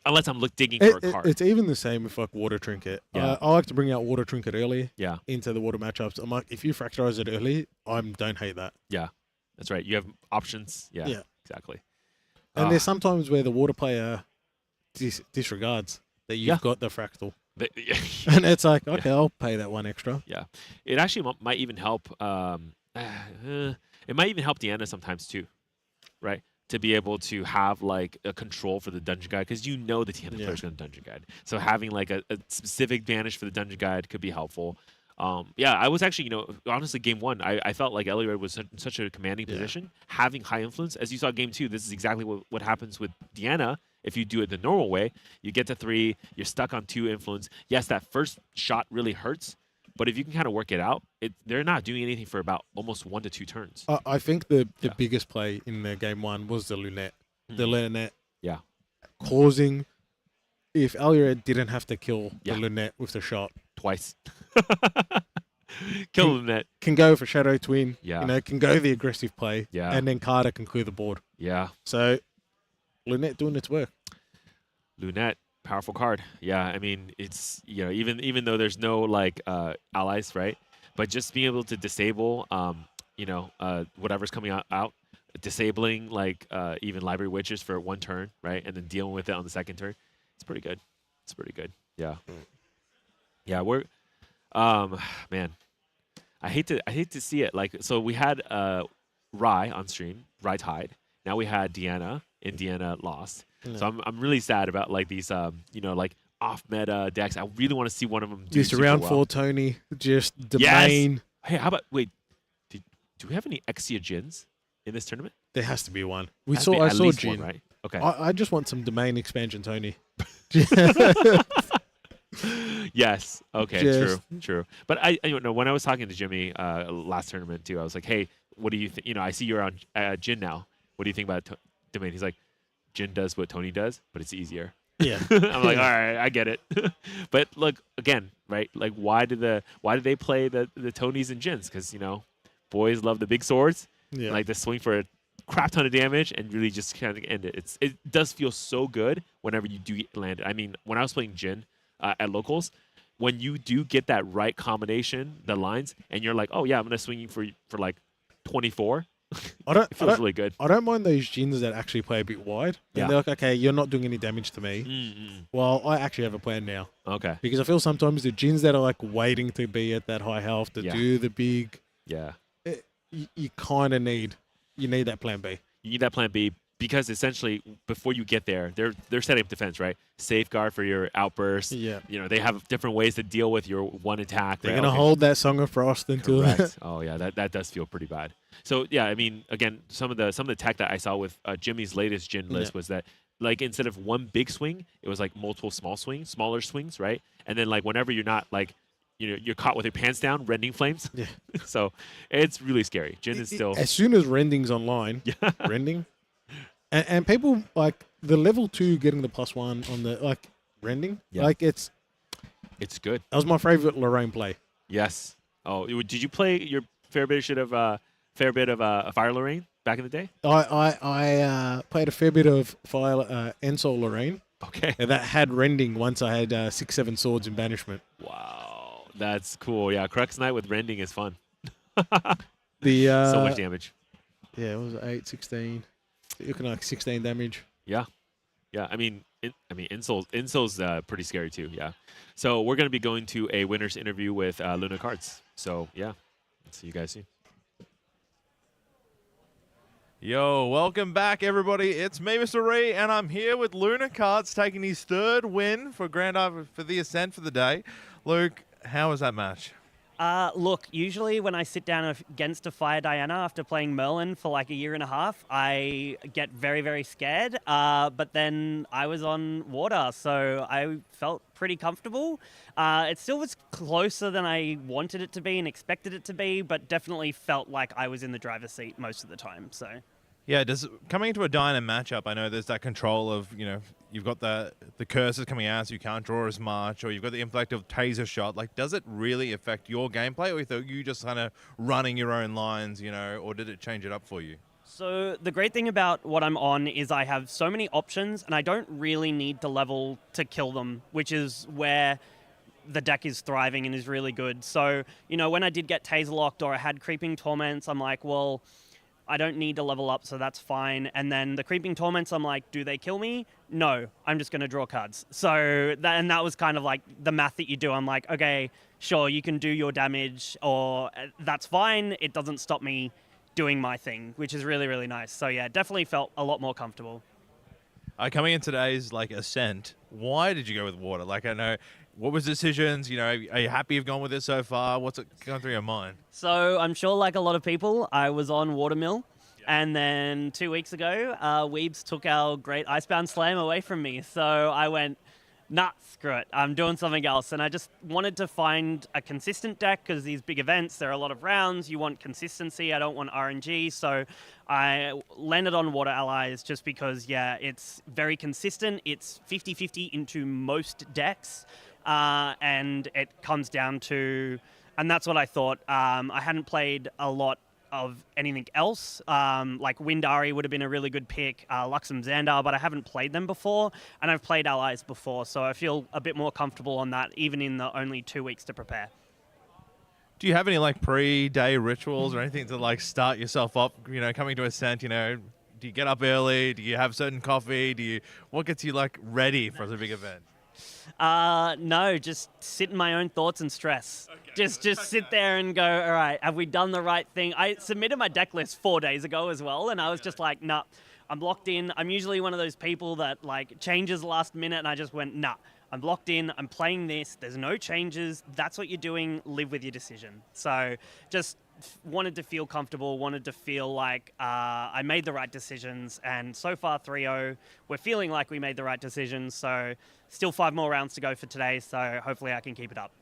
[SPEAKER 4] Unless I'm digging for a card.
[SPEAKER 3] It's even the same with like Water Trinket.
[SPEAKER 4] Yeah.
[SPEAKER 3] I like to bring out Water Trinket early
[SPEAKER 4] Yeah,
[SPEAKER 3] into the water matchups. I'm like, if you fractalize it early, I don't hate that.
[SPEAKER 4] yeah, that's right. You have options. Yeah,
[SPEAKER 3] Yeah.
[SPEAKER 4] exactly.
[SPEAKER 3] And there's sometimes where the water player disregards that you've got the fractal. And it's like, okay, I'll pay that 1 extra.
[SPEAKER 4] Yeah, it actually might even help. It might even help Deanna sometimes too, right? To be able to have like a control for the dungeon guide because the Deanna player is going to dungeon guide. So having like a specific banish for the dungeon guide could be helpful. I was actually, honestly, game 1, I felt like Ellie Red was in such a commanding position, having high influence. As you saw game 2, this is exactly what happens with Deanna. If you do it the normal way, you get to 3, you're stuck on 2 influence. Yes, that first shot really hurts, but if you can kind of work it out, they're not doing anything for about almost 1 to 2 turns.
[SPEAKER 3] I think the biggest play in the game 1 was the Lunette. The Lunette
[SPEAKER 4] Yeah.
[SPEAKER 3] causing
[SPEAKER 7] if Alia didn't have to kill
[SPEAKER 4] Yeah.
[SPEAKER 7] the Lunette with the shot.
[SPEAKER 4] Twice. Kill Lunette.
[SPEAKER 7] Can go for Shadow Twin.
[SPEAKER 4] Yeah.
[SPEAKER 7] You know, can go the aggressive play.
[SPEAKER 4] Yeah.
[SPEAKER 7] And then Carter can clear the board.
[SPEAKER 4] Yeah.
[SPEAKER 7] So Lunette doing its work.
[SPEAKER 4] Lunette, powerful card. Yeah, I mean, it's, you know, even though there's no like allies, right? But just being able to disable, you know, whatever's coming out, disabling like even Library Witches for one turn, right? And then dealing with it on the second turn. It's pretty good. It's pretty good. Yeah. Yeah, we're man. I hate to see it. Like, so we had Rye on stream, Rye tied. Now we had Deanna, and Deanna lost. So I'm really sad about like these you know, like off meta decks. I really want to see one of them do
[SPEAKER 7] Just
[SPEAKER 4] super
[SPEAKER 7] around
[SPEAKER 4] well.
[SPEAKER 7] 4 Tony, just
[SPEAKER 4] Yes!
[SPEAKER 7] domain.
[SPEAKER 4] Hey, how about do we have any Exia Jins in this tournament?
[SPEAKER 7] There has to be one.
[SPEAKER 4] Has to be
[SPEAKER 7] I
[SPEAKER 4] at
[SPEAKER 7] saw
[SPEAKER 4] least
[SPEAKER 7] Jin.
[SPEAKER 4] one, right? Okay.
[SPEAKER 7] I just want some domain expansion, Tony.
[SPEAKER 4] Yes. Okay.
[SPEAKER 7] Just-
[SPEAKER 4] True. But I you know, when I was talking to Jimmy last tournament too, I was like, hey, what do you think? You know, I see you're on Jin now. What do you think about domain? He's like, Jin does what Tony does, but it's easier.
[SPEAKER 7] Yeah.
[SPEAKER 4] I'm like, all right, I get it. But look, again, right? Like, why did they play the Tonys and Jins? Because, you know, boys love the big swords.
[SPEAKER 7] Yeah.
[SPEAKER 4] Like, they swing for a crap ton of damage and really just kind of end it. It does feel so good whenever you do land it. I mean, when I was playing Jin at locals, when you do get that right combination, the lines, and you're like, oh yeah, I'm gonna swing you for like 24. It feels really good.
[SPEAKER 7] I don't mind those Jins that actually play a bit wide.
[SPEAKER 4] Yeah.
[SPEAKER 7] And they're like, okay, you're not doing any damage to me.
[SPEAKER 4] Mm-mm.
[SPEAKER 7] Well, I actually have a plan now.
[SPEAKER 4] Okay.
[SPEAKER 7] Because I feel sometimes the Jins that are like waiting to be at that high health to
[SPEAKER 4] Yeah.
[SPEAKER 7] do the big,
[SPEAKER 4] Yeah.
[SPEAKER 7] you kind of need that plan B.
[SPEAKER 4] You need that plan B because essentially before you get there, they're setting up defense, right? Safeguard for your outburst.
[SPEAKER 7] Yeah.
[SPEAKER 4] You know, they have different ways to deal with your one attack.
[SPEAKER 7] They're
[SPEAKER 4] right?
[SPEAKER 7] going to
[SPEAKER 4] Okay.
[SPEAKER 7] hold that Song of Frost until
[SPEAKER 4] Correct. Oh yeah, that does feel pretty bad. So yeah, I mean, again, some of the tech that I saw with Jimmy's latest Jin list was that like instead of one big swing, it was like multiple smaller swings, right? And then like whenever you're not like, you know, you're caught with your pants down, rending flames.
[SPEAKER 7] Yeah.
[SPEAKER 4] So it's really scary. Jin is still
[SPEAKER 7] As soon as Rending's online, Rending, and people like the level 2 getting the +1 on the like Rending,
[SPEAKER 4] Yeah.
[SPEAKER 7] like it's
[SPEAKER 4] good.
[SPEAKER 7] that was my favorite Lorraine play.
[SPEAKER 4] Yes. Oh, did you play your fair bit of Fire Lorraine back in the day?
[SPEAKER 7] I played a fair bit of Fire Ensol Lorraine,
[SPEAKER 4] Okay.
[SPEAKER 7] and that had Rending once I had 6-7 swords in banishment.
[SPEAKER 4] Wow, that's cool. Yeah, Crux Knight with rending is fun.
[SPEAKER 7] The
[SPEAKER 4] So much damage.
[SPEAKER 7] Yeah, it was 8, 16. You're looking like 16 damage.
[SPEAKER 4] Yeah. I mean, Insol's pretty scary too. Yeah. So we're gonna be going to a winners interview with Luna Cards. So yeah, see you guys soon.
[SPEAKER 2] Yo, welcome back, everybody. It's me, Mr. Ree, and I'm here with Luna Cards taking his third win for for the Ascent for the day. Luke, how was that match?
[SPEAKER 8] Look, usually when I sit down against a Fire Diana after playing Merlin for like a year and a half, I get very, very scared. But then I was on water, so I felt pretty comfortable. It still was closer than I wanted it to be and expected it to be, but definitely felt like I was in the driver's seat most of the time. So.
[SPEAKER 2] Yeah, coming into a Diana matchup, I know there's that control of, you know, you've got the curses coming out so you can't draw as much, or you've got the inflect of taser shot. Like, does it really affect your gameplay, or are you just kind of running your own lines, you know, or did it change it up for you?
[SPEAKER 8] So the great thing about what I'm on is I have so many options and I don't really need to level to kill them, which is where the deck is thriving and is really good. So, you know, when I did get taser locked or I had creeping torments, I'm like, well, I don't need to level up, so that's fine. And then the creeping torments, I'm like, do they kill me? No, I'm just going to draw cards. So that was kind of like the math that you do. I'm like, okay, sure, you can do your damage, or that's fine. It doesn't stop me doing my thing, which is really, really nice. So yeah, definitely felt a lot more comfortable.
[SPEAKER 2] Coming in today's like Ascent, why did you go with water? Like, I know, what was decisions? You know, are you happy you've gone with it so far? What's it going through your mind?
[SPEAKER 8] So I'm sure, like a lot of people, I was on Watermill, and then 2 weeks ago, Weebs took our great Icebound Slam away from me. So I went, nah, screw it. I'm doing something else. And I just wanted to find a consistent deck because these big events, there are a lot of rounds. You want consistency. I don't want RNG. So I landed on Water Allies just because, yeah, it's very consistent. It's 50-50 into most decks. And it comes down to, and that's what I thought. I hadn't played a lot of anything else. Like Windari would have been a really good pick, Luxem Xandar, but I haven't played them before, and I've played Allies before, so I feel a bit more comfortable on that, even in the only 2 weeks to prepare.
[SPEAKER 2] Do you have any like pre-day rituals or anything to like start yourself up? You know, coming to Ascent. You know, do you get up early? Do you have certain coffee? What gets you like ready for the big event?
[SPEAKER 8] No, just sit in my own thoughts and stress. Just sit there and go, all right, have we done the right thing? I submitted my deck list 4 days ago as well, and I was just like, nah, I'm locked in. I'm usually one of those people that like changes last minute, and I just went, nah, I'm locked in. I'm playing this. There's no changes. That's what you're doing. Live with your decision. So just wanted to feel comfortable, wanted to feel like I made the right decisions, and so far 3-0, we're feeling like we made the right decisions, so still 5 more rounds to go for today, so hopefully I can keep it up.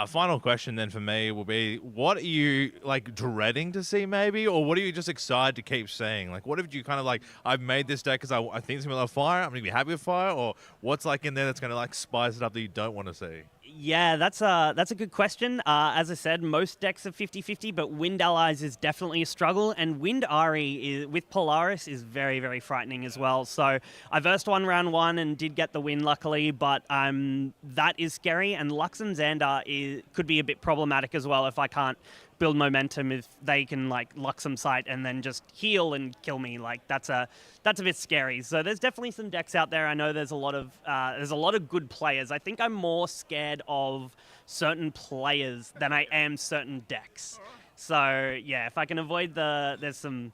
[SPEAKER 2] Final question then for me will be, what are you like dreading to see maybe, or what are you just excited to keep seeing? Like, what have you kind of like, I've made this deck because I think it's going to be like fire, I'm going to be happy with fire, or what's like in there that's going to like spice it up that you don't want to see?
[SPEAKER 8] Yeah, that's a good question. As I said, most decks are 50-50, but Wind Allies is definitely a struggle, and Wind Ari with Polaris is very, very frightening as well. So I versed one round 1 and did get the win, luckily, but that is scary, and Luxem Xandar could be a bit problematic as well if I can't build momentum, if they can like Luxem Sight and then just heal and kill me. Like that's a bit scary. So there's definitely some decks out there. I know there's a lot of good players. I think I'm more scared of certain players than I am certain decks. So yeah, if I can avoid there's some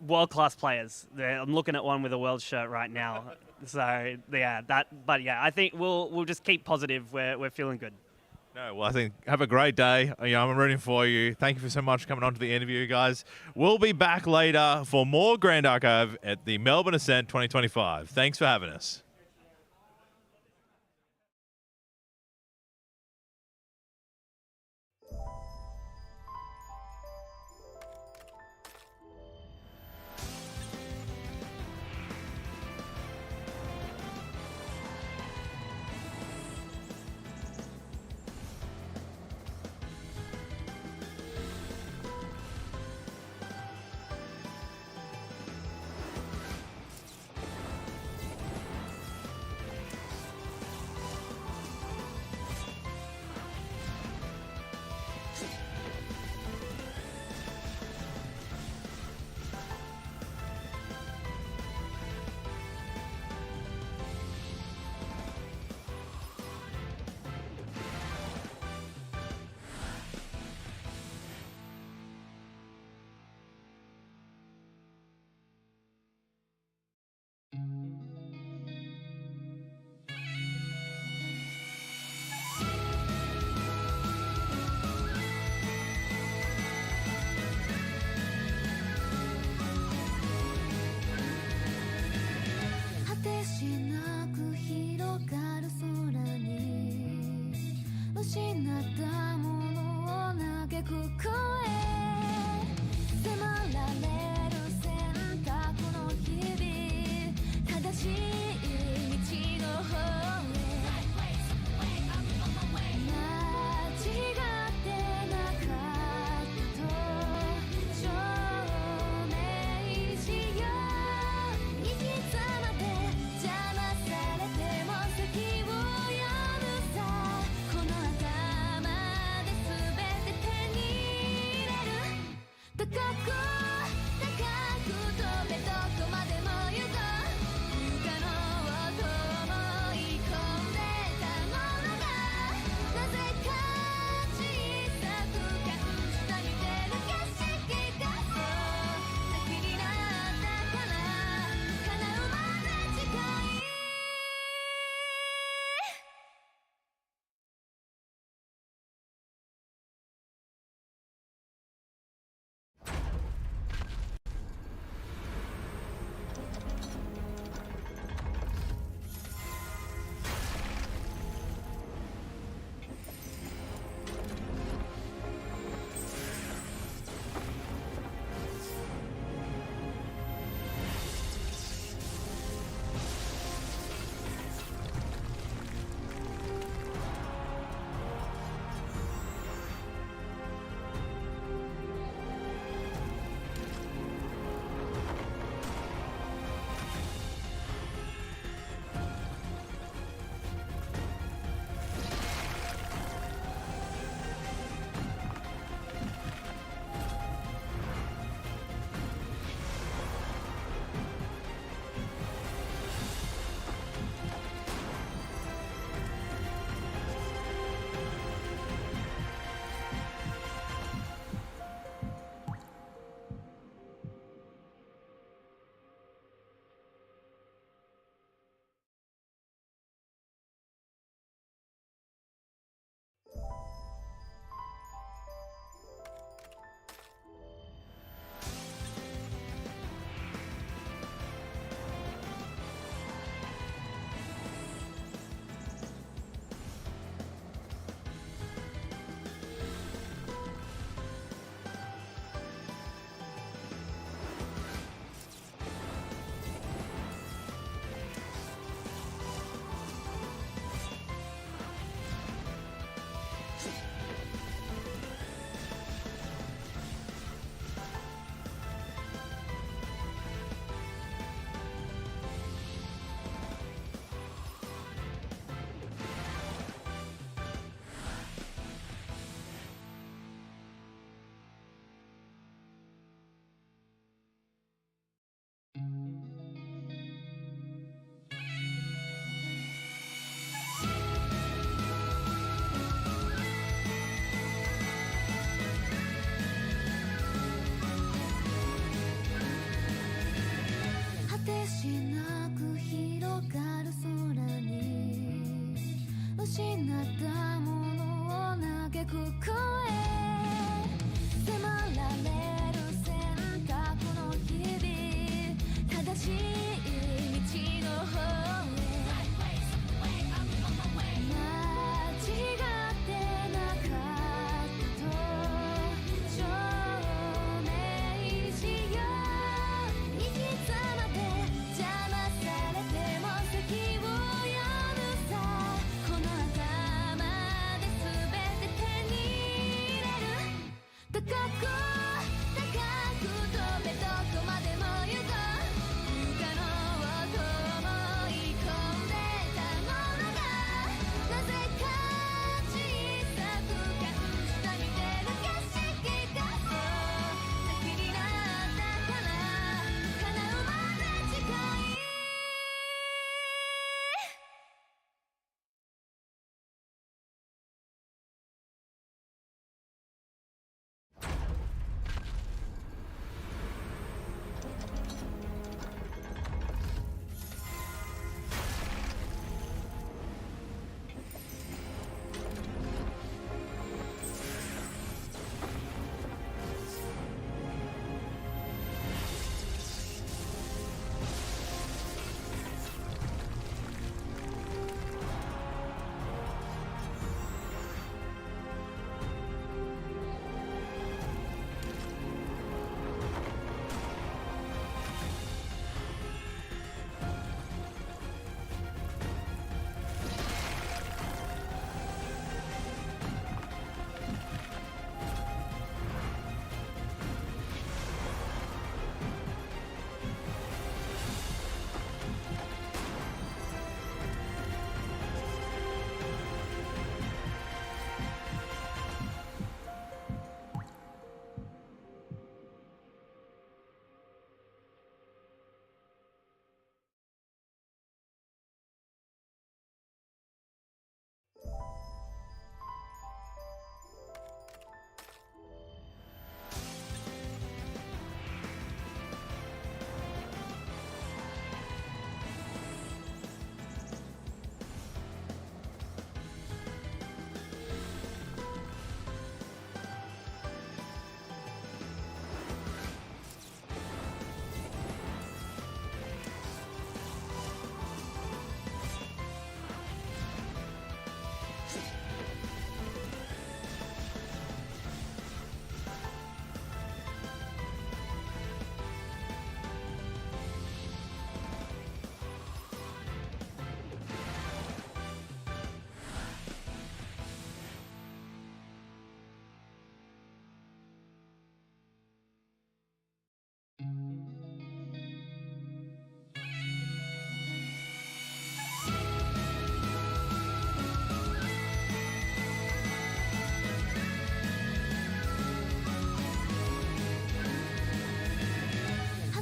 [SPEAKER 8] world-class players. I'm looking at one with a world shirt right now. So yeah, but yeah, I think we'll just keep positive. We're feeling good.
[SPEAKER 2] No, well, I think have a great day. I'm rooting for you. Thank you so much for coming on to the interview, guys. We'll be back later for more Grand Archive at the Melbourne Ascent 2025. Thanks for having us.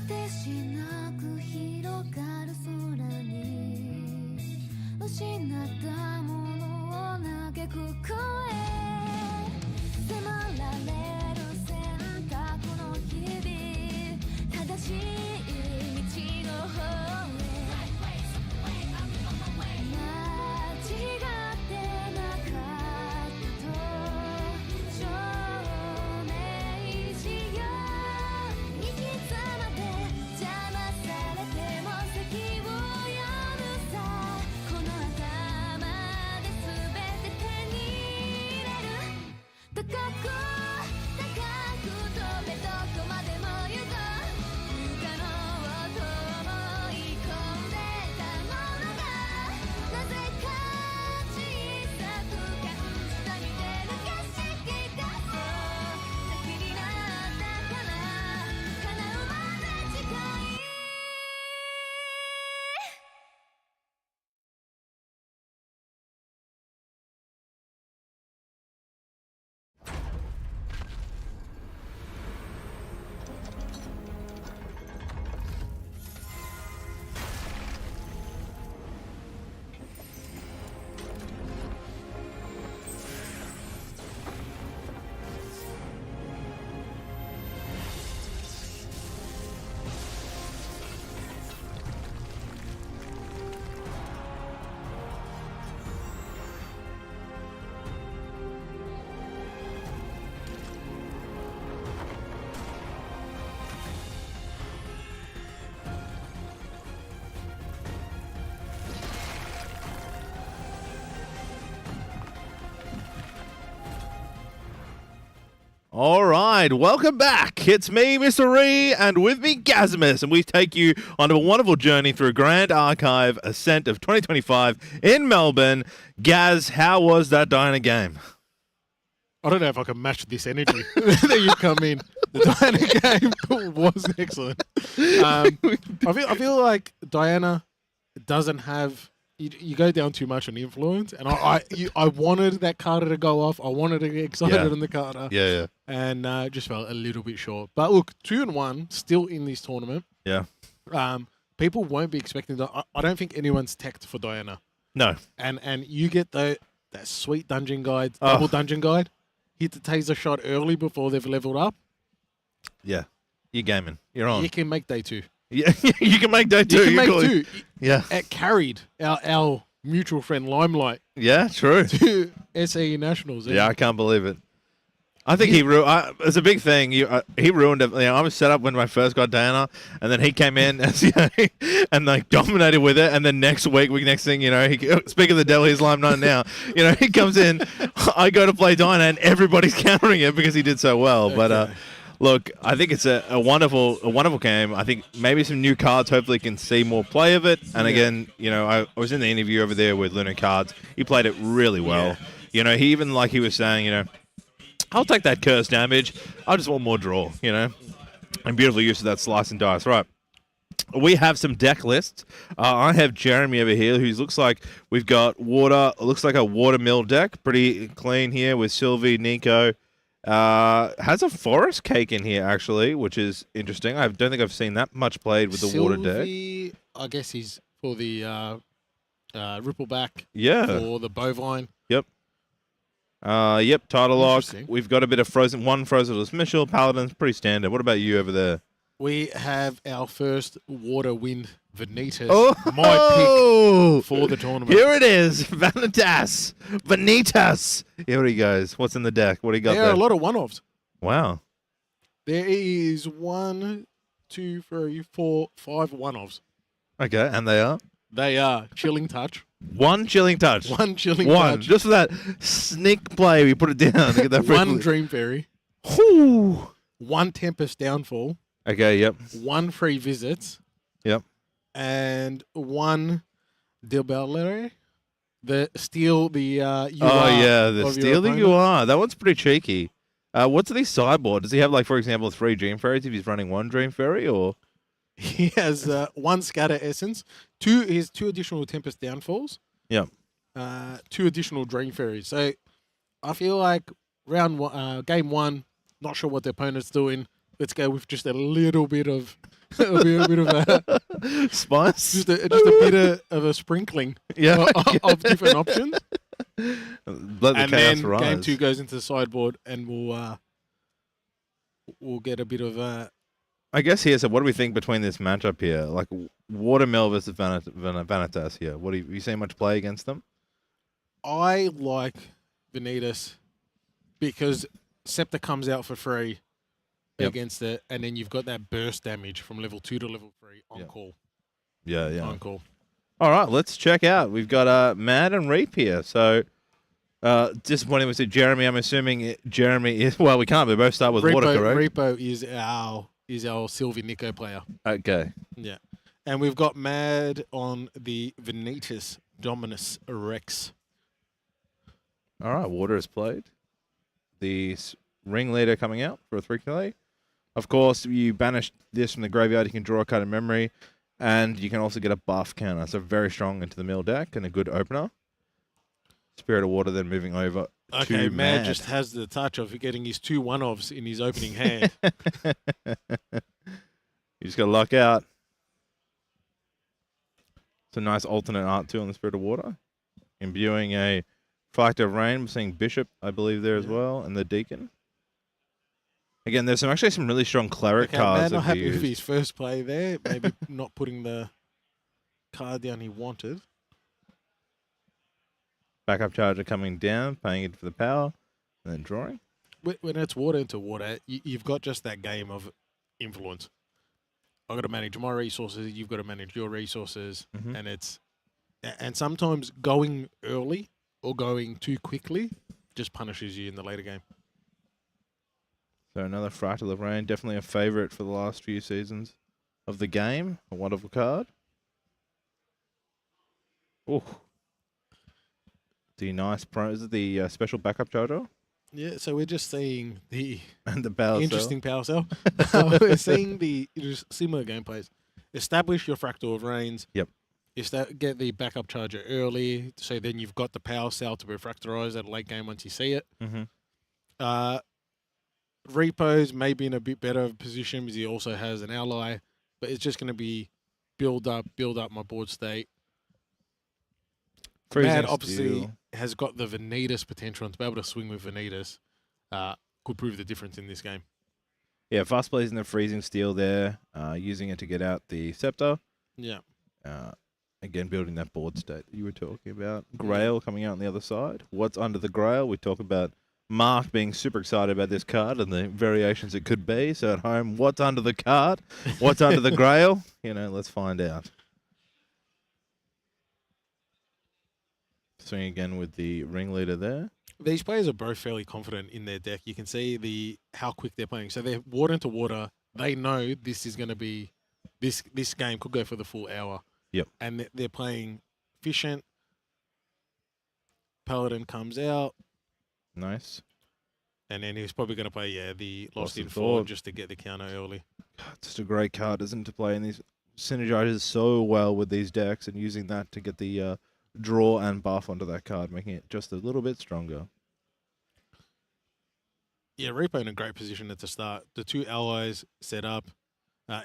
[SPEAKER 1] てしなく広がる空に失ったものを嘆く声迫られる選択の日々正しい道の方へ間違ってなかったと証明しよう行き詰まって邪魔されても先を読むさこの頭で全て手に入れる高く高く飛べどこまでも行こう不可能と思い込んでたものがなぜか小さく感じた見てる景色がそう先になったから叶うまで近い
[SPEAKER 2] All right, welcome back. It's me, Mr. Ree, and with me, Gasmus, and we take you on a wonderful journey through Grand Archive Ascent of 2025 in Melbourne. Gaz, how was that Diana game?
[SPEAKER 3] I don't know if I can match this energy that you come in. The Diana game was excellent. I feel like Diana doesn't have. You go down too much on influence, and I wanted that Carter to go off. I wanted to get excited on the Carter.
[SPEAKER 2] Yeah.
[SPEAKER 3] And just felt a little bit short. But look, 2-1 still in this tournament.
[SPEAKER 2] Yeah.
[SPEAKER 3] People won't be expecting that. I don't think anyone's teched for Diana.
[SPEAKER 2] No.
[SPEAKER 3] And you get that sweet dungeon guide, double dungeon guide. Hit the taser shot early before they've leveled up.
[SPEAKER 2] Yeah. You're gaming. You're on.
[SPEAKER 3] You can make day 2.
[SPEAKER 2] Yeah, you can make day 2.
[SPEAKER 3] You can make 2.
[SPEAKER 2] Yeah.
[SPEAKER 3] It carried our mutual friend Limelight
[SPEAKER 2] Yeah, true.
[SPEAKER 3] to SAE Nationals.
[SPEAKER 2] Yeah, I can't believe it. I think he ruined. It's a big thing. He ruined it. I was set up when I first got Diana, and then he came in and like dominated with it. And then next thing, speaking of the devil, he's Limelight now. He comes in. I go to play Diana, and everybody's countering it because he did so well. Okay. But look, I think it's a wonderful game. I think maybe some new cards hopefully can see more play of it. And again, I was in the interview over there with Lunar Cards. He played it really well. Yeah. He even he was saying, I'll take that curse damage. I just want more draw, And beautiful use of that slice and dice. Right. We have some deck lists. I have Jeremy over here, who looks like we've got water. Looks like a watermill deck. Pretty clean here with Sylvie, Nico. Has a forest cake in here, actually, which is interesting. I don't think I've seen that much played with the water deck.
[SPEAKER 3] Sylvie, I guess he's for the Rippleback.
[SPEAKER 2] Yeah.
[SPEAKER 3] For the bovine.
[SPEAKER 2] Yep. Title lock. We've got a bit of Frozen Dismissal. Paladin's pretty standard. What about you over there?
[SPEAKER 3] We have our first Water Wind Vanitas.
[SPEAKER 2] My
[SPEAKER 3] pick for the tournament.
[SPEAKER 2] Here it is. Vanitas. Here he goes. What's in the deck? What do you got there?
[SPEAKER 3] There are a lot of one-offs.
[SPEAKER 2] Wow.
[SPEAKER 3] There is 1, 2, 3, 4, 5 one-offs.
[SPEAKER 2] Okay, and they are?
[SPEAKER 3] They are Chilling Touch.
[SPEAKER 2] One Chilling Touch.
[SPEAKER 3] One Chilling Touch.
[SPEAKER 2] Just for that sneak play, we put it down to get that.
[SPEAKER 3] One Dream Fairy.
[SPEAKER 2] Whew.
[SPEAKER 3] One Tempest Downfall.
[SPEAKER 2] Okay, yep.
[SPEAKER 3] 1 Free Visits.
[SPEAKER 2] Yep.
[SPEAKER 3] And 1 Dilbellere. The Steal the You Are.
[SPEAKER 2] Oh, yeah, the Steal the You Are. That one's pretty cheeky. What's the sideboard? Does he have, for example, 3 Dream Fairies if he's running 1 Dream Fairy, or...?
[SPEAKER 3] He has 1 Scatter Essence, 2 additional Tempest Downfalls.
[SPEAKER 2] Yep.
[SPEAKER 3] 2 additional Dream Fairies. So I feel like game 1, not sure what the opponent's doing. Let's go with just a little bit of It'll be a bit of a
[SPEAKER 2] Spice.
[SPEAKER 3] just a bit of a sprinkling
[SPEAKER 2] Yeah.
[SPEAKER 3] of different options.
[SPEAKER 2] Let the
[SPEAKER 3] And
[SPEAKER 2] chaos
[SPEAKER 3] then
[SPEAKER 2] rise.
[SPEAKER 3] game 2 goes into the sideboard, and we'll get a bit of
[SPEAKER 2] I guess here. So, what do we think between this matchup here? Like Watermill versus Vanitas here. What do you see much play against them?
[SPEAKER 3] I like Vanitas because Scepter comes out for free against it, and then you've got that burst damage from level 2 to level 3 on call.
[SPEAKER 2] Yeah.
[SPEAKER 3] On call.
[SPEAKER 2] All right, let's check out. We've got Mad and Reap here. So, disappointing was it Jeremy. I'm assuming Jeremy is. Well, we can't. We both start with water, correct?
[SPEAKER 3] Repo is our Sylvie Nico player.
[SPEAKER 2] Okay.
[SPEAKER 3] Yeah. And we've got Mad on the Vanitas Dominus Rex.
[SPEAKER 2] All right, water is played. The ringleader coming out for a 3 Of course, you banish this from the graveyard. You can draw a card in memory, and you can also get a buff counter. So very strong into the mill deck and a good opener. Spirit of Water then moving over
[SPEAKER 3] Okay,
[SPEAKER 2] to
[SPEAKER 3] Mad just has the touch of getting his 2 1-offs in his opening hand.
[SPEAKER 2] You just got to luck out. It's a nice alternate art too on the Spirit of Water. Imbuing a Factor of Rain. We're seeing Bishop, I believe, there as well, and the Deacon. Again, there's actually some really strong Cleric cards.
[SPEAKER 3] Mad
[SPEAKER 2] that
[SPEAKER 3] not
[SPEAKER 2] we
[SPEAKER 3] happy with
[SPEAKER 2] used.
[SPEAKER 3] his first play there. Maybe not putting the card down he wanted.
[SPEAKER 2] Backup Charger coming down, paying it for the power, and then drawing.
[SPEAKER 3] When it's water into water, you've got just that game of influence. I've got to manage my resources. You've got to manage your resources, and sometimes going early or going too quickly just punishes you in the later game.
[SPEAKER 2] So another Fractal of Rain, definitely a favorite for the last few seasons of the game. A wonderful card. Oh, the nice pro. Is it the special backup charger?
[SPEAKER 3] Yeah, so we're just seeing the
[SPEAKER 2] And the power
[SPEAKER 3] interesting power cell. We're seeing the just similar gameplays. Establish your Fractal of Rains.
[SPEAKER 2] Yep.
[SPEAKER 3] Get the backup charger early, so then you've got the power cell to be fractorized at a late game once you see it. Repos may be in a bit better position because he also has an ally, but it's just going to be build up my board state. Mad obviously has got the Vanitas potential, and to be able to swing with Vanitas could prove the difference in this game.
[SPEAKER 2] Yeah, fast plays in the Freezing Steel there, using it to get out the Scepter.
[SPEAKER 3] Yeah.
[SPEAKER 2] Again, building that board state that you were talking about. Grail coming out on the other side. What's under the Grail? We talk about Mark being super excited about this card and the variations it could be. So at home, what's under the card? What's under the Grail? Let's find out. Swing again with the ringleader there.
[SPEAKER 3] These players are both fairly confident in their deck. You can see how quick they're playing. So they're water into water. They know this is going to be this game could go for the full hour.
[SPEAKER 2] Yep.
[SPEAKER 3] And they're playing efficient. Paladin comes out.
[SPEAKER 2] Nice.
[SPEAKER 3] And then he's probably going to play, the Lost in
[SPEAKER 2] Thought
[SPEAKER 3] Thought just to get the counter early.
[SPEAKER 2] It's just a great card, isn't it, to play in these synergizes so well with these decks and using that to get the draw and buff onto that card, making it just a little bit stronger.
[SPEAKER 3] Yeah, Repo in a great position at the start. The 2 allies set up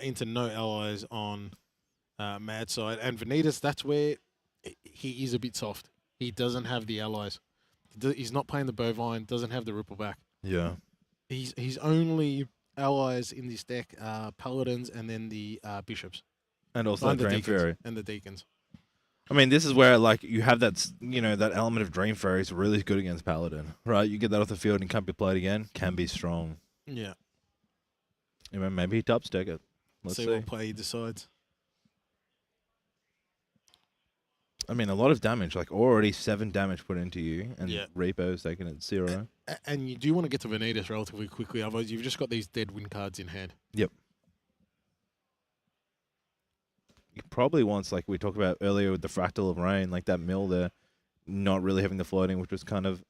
[SPEAKER 3] into no allies on Mad side. And Vanitas, that's where he is a bit soft. He doesn't have the allies. He's not playing the Bovine, doesn't have the Ripple back.
[SPEAKER 2] Yeah.
[SPEAKER 3] His only allies in this deck are Paladins and then the Bishops.
[SPEAKER 2] And also the Dream Fairy.
[SPEAKER 3] And the Deacons.
[SPEAKER 2] I mean, this is where you have that that element of Dream Fairy is really good against Paladin, right? You get that off the field and can't be played again. Can be strong.
[SPEAKER 3] Yeah.
[SPEAKER 2] Maybe he top stack it. Let's see.
[SPEAKER 3] what play he decides.
[SPEAKER 2] I mean, a lot of damage, already 7 damage put into you, and
[SPEAKER 3] Yeah.
[SPEAKER 2] Repo's taken at 0.
[SPEAKER 3] And you do want to get to Vanitas relatively quickly, otherwise you've just got these dead win cards in hand.
[SPEAKER 2] Yep. He probably wants, like we talked about earlier with the Fractal of Rain, like that mill there, not really having the floating, which was kind of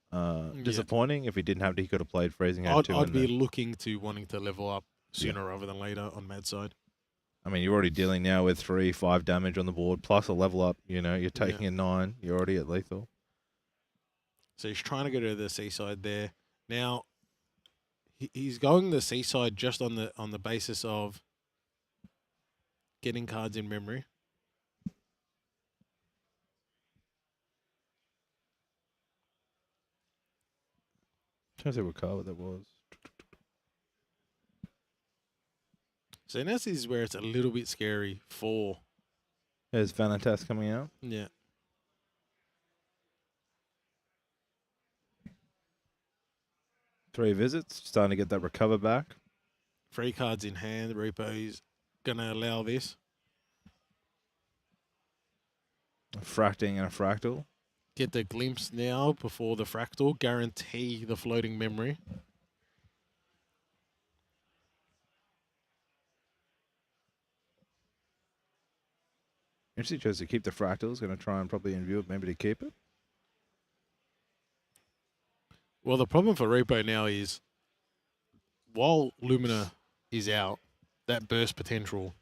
[SPEAKER 2] disappointing. If he didn't have it, he could have played Freezing Hand 2.
[SPEAKER 3] I'd be looking to wanting to level up sooner rather than later on Mad side.
[SPEAKER 2] I mean, you're already dealing now with 3-5 damage on the board, plus a level up. You're taking a 9. You're already at lethal.
[SPEAKER 3] So he's trying to go to the seaside there. Now, he's going the seaside just on the basis of getting cards in memory.
[SPEAKER 2] Trying to see what card that was.
[SPEAKER 3] So now this is where it's a little bit scary for.
[SPEAKER 2] There's Vanitas coming out.
[SPEAKER 3] Yeah.
[SPEAKER 2] Three visits, starting to get that recover back.
[SPEAKER 3] 3 cards in hand. Repo's going to allow this.
[SPEAKER 2] A fracting and a fractal.
[SPEAKER 3] Get the glimpse now before the fractal. Guarantee the floating memory.
[SPEAKER 2] Actually chose to keep the fractals. Going to try and probably inview it, maybe to keep it.
[SPEAKER 3] Well, the problem for Repo now is while Lumina is out, that burst potential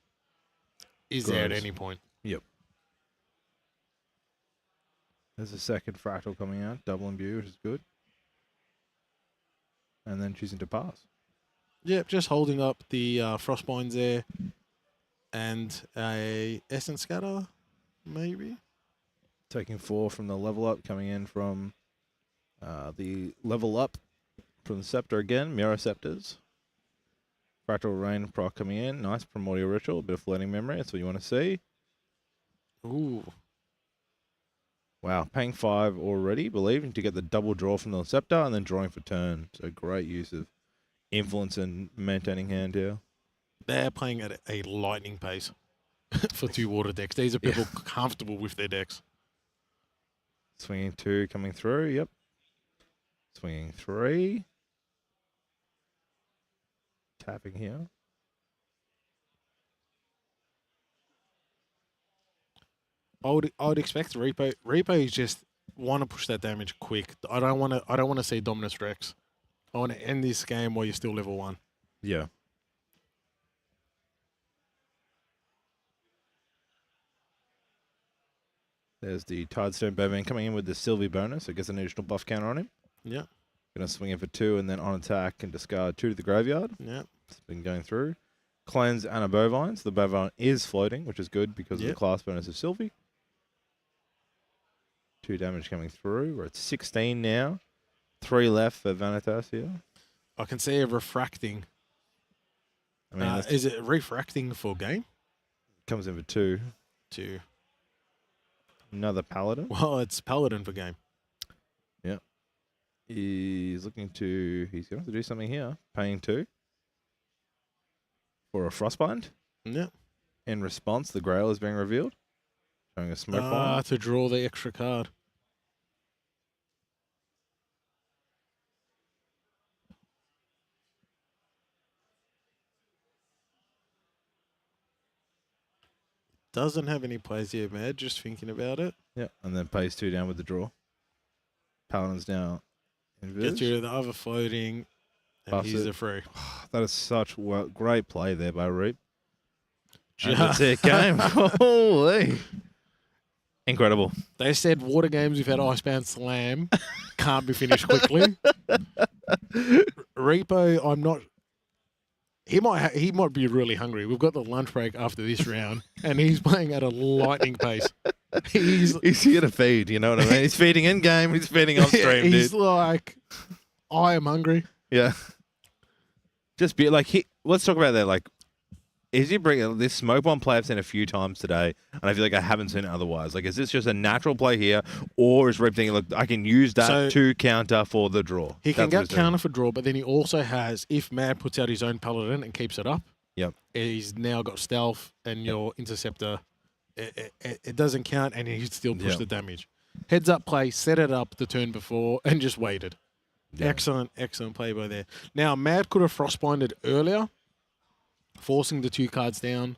[SPEAKER 3] is there at
[SPEAKER 2] Grows.
[SPEAKER 3] any point.
[SPEAKER 2] Yep. There's a second fractal coming out, double imbue, which is good. And then choosing to pass.
[SPEAKER 3] Yep, just holding up the Frostbinds there. And a Ascent Scatter, maybe?
[SPEAKER 2] Taking 4 from the level up, coming in from the level up from the Scepter again, Mirror Scepters. Fractal Rain proc coming in, nice Primordial Ritual, a bit of floating memory, that's what you want to see.
[SPEAKER 3] Ooh.
[SPEAKER 2] Wow, paying 5 already, believing to get the double draw from the Scepter and then drawing for turn. So great use of influence and maintaining hand here.
[SPEAKER 3] They're playing at a lightning pace for 2 water decks. These are people comfortable with their decks.
[SPEAKER 2] Swinging 2 coming through, yep. Swinging 3. Tapping here.
[SPEAKER 3] I would expect Repo just want to push that damage quick. I don't want to see Dominus Rex. I want to end this game while you're still level 1.
[SPEAKER 2] Yeah. There's the Tidestone Bowman coming in with the Sylvie bonus. It gets an additional buff counter on him.
[SPEAKER 3] Yeah.
[SPEAKER 2] Going to swing in for 2 and then on attack and discard 2 to the graveyard.
[SPEAKER 3] Yeah.
[SPEAKER 2] It's been going through. Cleanse and a Bovine. So the Bovine is floating, which is good because of the class bonus of Sylvie. 2 damage coming through. We're at 16 now. 3 left for Vanitas here.
[SPEAKER 3] I can see it refracting.
[SPEAKER 2] I mean,
[SPEAKER 3] Is it refracting for game?
[SPEAKER 2] comes in for 2.
[SPEAKER 3] 2.
[SPEAKER 2] Another Paladin.
[SPEAKER 3] Well, it's Paladin for game.
[SPEAKER 2] Yeah. He's looking to... He's going to have to do something here. Paying 2. For a Frostbind.
[SPEAKER 3] Yeah.
[SPEAKER 2] In response, the Grail is being revealed. Showing a Smoke Bomb.
[SPEAKER 3] To draw the extra card. Doesn't have any plays here, man. Just thinking about it.
[SPEAKER 2] Yeah, and then pays 2 down with the draw. Paladin's now invis.
[SPEAKER 3] Gets rid of the other floating. And
[SPEAKER 2] Buffs
[SPEAKER 3] he's
[SPEAKER 2] it.
[SPEAKER 3] a free.
[SPEAKER 2] That is such great play there by Reap. And that's it, game. Holy. Incredible.
[SPEAKER 3] They said water games without Icebound Slam can't be finished quickly. Repo, I'm not... He might be really hungry. We've got the lunch break after this round, and he's playing at a lightning pace.
[SPEAKER 2] He's here to feed, you know what I mean? He's feeding in game, he's feeding on stream, dude.
[SPEAKER 3] He's like, I am hungry.
[SPEAKER 2] Yeah. Just be like, let's talk about that. Like, is he bringing this Smoke Bomb play I've seen a few times today, and I feel like I haven't seen it otherwise. Like, is this just a natural play here, or is Reap thinking, look, I can use that to counter for the draw?
[SPEAKER 3] He can get counter for draw, but then he also has, if Mad puts out his own Paladin and keeps it up, he's now got Stealth and your Interceptor. It doesn't count, and he still push the damage. Heads up play, set it up the turn before, and just waited. Yeah. Excellent play by there. Now, Mad could have Frostbinded earlier, forcing the 2 cards down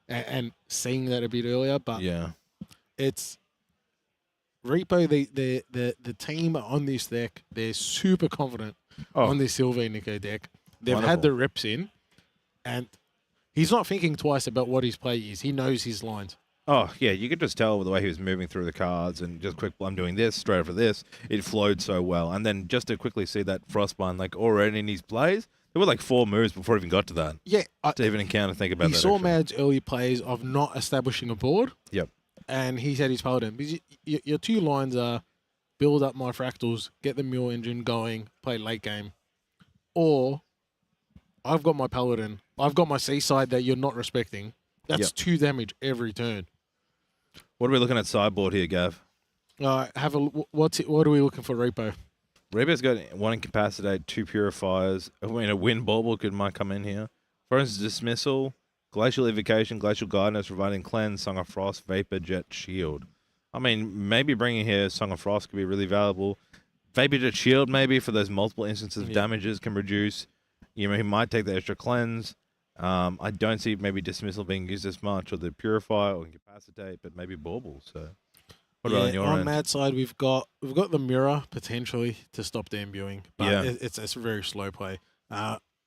[SPEAKER 3] and seeing that a bit earlier, but it's Repo, the team on this deck, they're super confident on this Sylvain Nico deck. They've had the reps in, and he's not thinking twice about what his play is. He knows his lines.
[SPEAKER 2] Oh, yeah, you could just tell with the way he was moving through the cards and just quick, I'm doing this, straight after this. It flowed so well. And then just to quickly see that Frostbind, like, already in his plays, There were like 4 moves before it even got to that.
[SPEAKER 3] Yeah,
[SPEAKER 2] To even encounter, think about
[SPEAKER 3] he
[SPEAKER 2] that.
[SPEAKER 3] saw
[SPEAKER 2] extra.
[SPEAKER 3] Mad's early plays of not establishing a board.
[SPEAKER 2] Yep.
[SPEAKER 3] And he said he's Paladin. Because your 2 lines are build up my fractals, get the Mule Engine going, play late game. Or I've got my Paladin. I've got my Seaside that you're not respecting. That's 2 damage every turn.
[SPEAKER 2] What are we looking at sideboard here, Gav?
[SPEAKER 3] What are we looking for, Repo?
[SPEAKER 2] Reaper's got 1 Incapacitate, 2 Purifiers. I mean, a Wind Bauble might come in here. Frozen's Dismissal, Glacial Evocation, Glacial Guidance, Providing Cleanse, Song of Frost, Vapor Jet, Shield. I mean, maybe bringing here Song of Frost could be really valuable. Vapor Jet Shield, maybe, for those multiple instances of damages can reduce. You know, he might take the extra Cleanse. I don't see maybe Dismissal being used as much, or the Purify or Incapacitate, but maybe Bauble, so... What about on your
[SPEAKER 3] on
[SPEAKER 2] end?
[SPEAKER 3] Mad's side, we've got the Mirror potentially to stop the imbuing, but
[SPEAKER 2] Yeah.
[SPEAKER 3] it's a very slow play.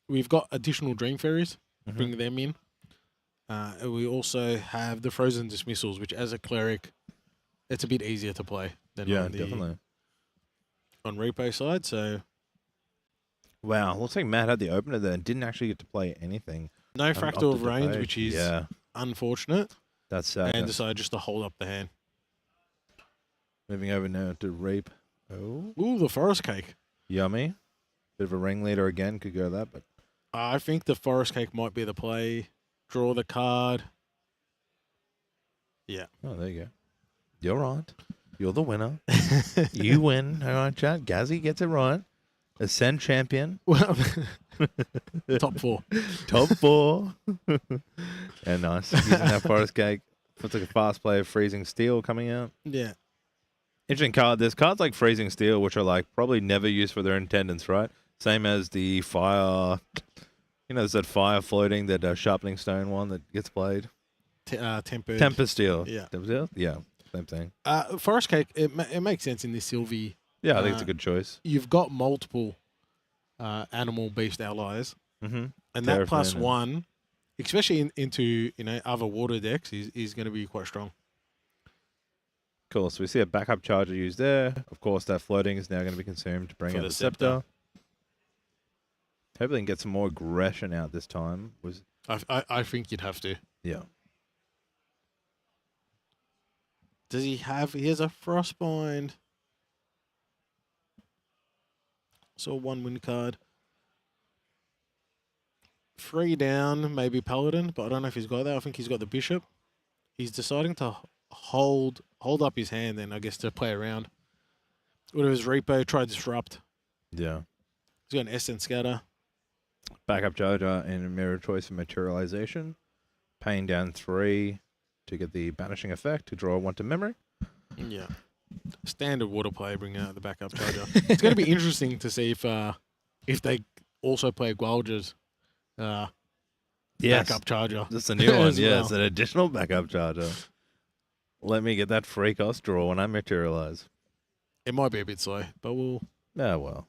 [SPEAKER 3] We've got additional Dream Fairies, bring them in. We also have the Frozen Dismissals, which as a cleric, it's a bit easier to play than on the
[SPEAKER 2] definitely.
[SPEAKER 3] on Repo side. So
[SPEAKER 2] Wow, looks like Matt had the opener there and didn't actually get to play anything.
[SPEAKER 3] no
[SPEAKER 2] up
[SPEAKER 3] Fractal of
[SPEAKER 2] the
[SPEAKER 3] Range,
[SPEAKER 2] page.
[SPEAKER 3] which is
[SPEAKER 2] Yeah,
[SPEAKER 3] unfortunate,
[SPEAKER 2] that's sad.
[SPEAKER 3] and decided just to hold up the hand.
[SPEAKER 2] Moving over now to Reap. Oh,
[SPEAKER 3] Ooh, the Forest Cake.
[SPEAKER 2] yummy. Bit of a ringleader again, could go that, but
[SPEAKER 3] I think the Forest Cake might be the play. Draw the card. Yeah.
[SPEAKER 2] oh, there you go. You're right. You're the winner. You win. All right, chat. Gazzy gets it right. Ascent champion.
[SPEAKER 3] Well, top 4.
[SPEAKER 2] Top 4. And nice. Using that Forest Cake. Looks like a fast play of Freezing Steel coming out.
[SPEAKER 3] Yeah.
[SPEAKER 2] Interesting card. There's cards like Freezing Steel, which are like probably never used for their intendants, right? Same as the Fire. You know, there's that Fire Floating, that Sharpening Stone one that gets played.
[SPEAKER 3] Tempered.
[SPEAKER 2] Temper Steel.
[SPEAKER 3] Yeah.
[SPEAKER 2] Temper Steel? Yeah, same thing.
[SPEAKER 3] Forest Cake, it makes sense in this Sylvie.
[SPEAKER 2] Yeah, I think it's a good choice.
[SPEAKER 3] You've got multiple animal beast allies,
[SPEAKER 2] Mm-hmm.
[SPEAKER 3] and that
[SPEAKER 2] Terraform,
[SPEAKER 3] +1, especially into other water decks, is going to be quite strong.
[SPEAKER 2] Cool. So we see a backup charger used there. Of course, that floating is now going to be consumed to bring
[SPEAKER 3] For
[SPEAKER 2] out
[SPEAKER 3] the
[SPEAKER 2] the
[SPEAKER 3] Scepter.
[SPEAKER 2] scepter. Hopefully, we can get some more aggression out this time.
[SPEAKER 3] I think you'd have to.
[SPEAKER 2] Yeah.
[SPEAKER 3] Does he have? He has a Frostbind. So 1 win card. 3 down, maybe Paladin, but I don't know if he's got that. I think he's got the Bishop. He's deciding to hold up his hand, then I guess to play around. What if his Repo try Disrupt?
[SPEAKER 2] Yeah.
[SPEAKER 3] He's got an Ascent Scatter.
[SPEAKER 2] Backup charger and a mirror choice for materialization. Paying down 3 to get the banishing effect to draw 1 to memory.
[SPEAKER 3] Yeah. Standard water play, bringing out the backup charger. It's going to be interesting to see if they also play Gwalger's backup charger.
[SPEAKER 2] That's a new one.
[SPEAKER 3] as
[SPEAKER 2] Yeah,
[SPEAKER 3] well.
[SPEAKER 2] it's an additional backup charger. Let me get that free cost draw when I materialize.
[SPEAKER 3] It might be a bit slow, but we'll...
[SPEAKER 2] Ah, well.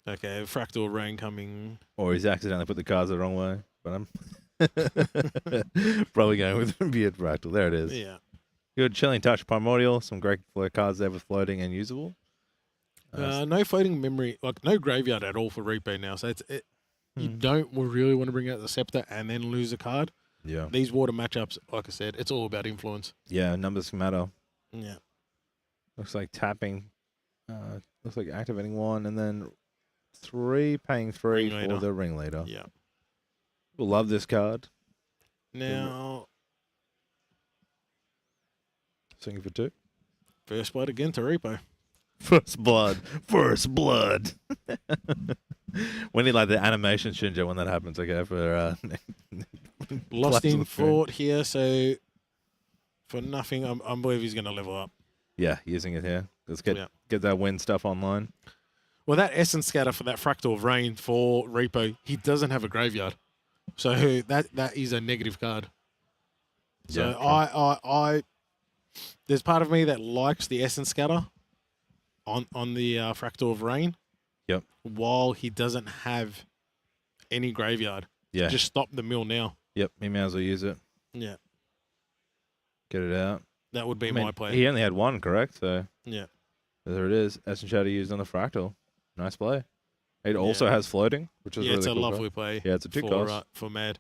[SPEAKER 3] Okay, Fractal Rain coming.
[SPEAKER 2] Or he's accidentally put the cards the wrong way. But I'm probably going with Beard Fractal. There it is.
[SPEAKER 3] Yeah.
[SPEAKER 2] Good. Chilling Touch Primordial. Some great cards there with floating and usable.
[SPEAKER 3] No floating memory, like no graveyard at all for Repo now. So you don't really want to bring out the Scepter and then lose a card.
[SPEAKER 2] Yeah.
[SPEAKER 3] These water matchups, like I said, it's all about influence.
[SPEAKER 2] Yeah, numbers matter.
[SPEAKER 3] Yeah.
[SPEAKER 2] Looks like tapping. Looks like activating 1 and then 3, paying 3
[SPEAKER 3] Ringleader.
[SPEAKER 2] for the Ringleader.
[SPEAKER 3] Yeah.
[SPEAKER 2] We'll love this card.
[SPEAKER 3] Now,
[SPEAKER 2] Swinging for 2.
[SPEAKER 3] first blood again to Repo.
[SPEAKER 2] First blood. First blood. We need like the animation Shinja when that happens, okay? For
[SPEAKER 3] Lost
[SPEAKER 2] Blast on
[SPEAKER 3] in
[SPEAKER 2] the screen.
[SPEAKER 3] Fort here, so for nothing, I believe he's going to level up.
[SPEAKER 2] Yeah, using it here. Let's get
[SPEAKER 3] Yeah.
[SPEAKER 2] get that win stuff online.
[SPEAKER 3] Well, that Essence Scatter for that Fractal of Rain for Repo, he doesn't have a graveyard. So that is a negative card. So
[SPEAKER 2] Yeah,
[SPEAKER 3] I there's part of me that likes the Essence Scatter on the Fractal of Rain.
[SPEAKER 2] Yep.
[SPEAKER 3] While he doesn't have any graveyard.
[SPEAKER 2] Yeah.
[SPEAKER 3] Just stop the mill now.
[SPEAKER 2] Yep. He may as well use it.
[SPEAKER 3] Yeah.
[SPEAKER 2] Get it out.
[SPEAKER 3] That would be
[SPEAKER 2] I mean,
[SPEAKER 3] my play.
[SPEAKER 2] He only had 1, correct? So
[SPEAKER 3] Yeah.
[SPEAKER 2] there it is. Essence Shadow used on the Fractal. Nice play. It also has floating, which is
[SPEAKER 3] Yeah,
[SPEAKER 2] really
[SPEAKER 3] it's a
[SPEAKER 2] cool
[SPEAKER 3] lovely
[SPEAKER 2] card.
[SPEAKER 3] play.
[SPEAKER 2] Yeah, it's a 2 cost.
[SPEAKER 3] For Mad.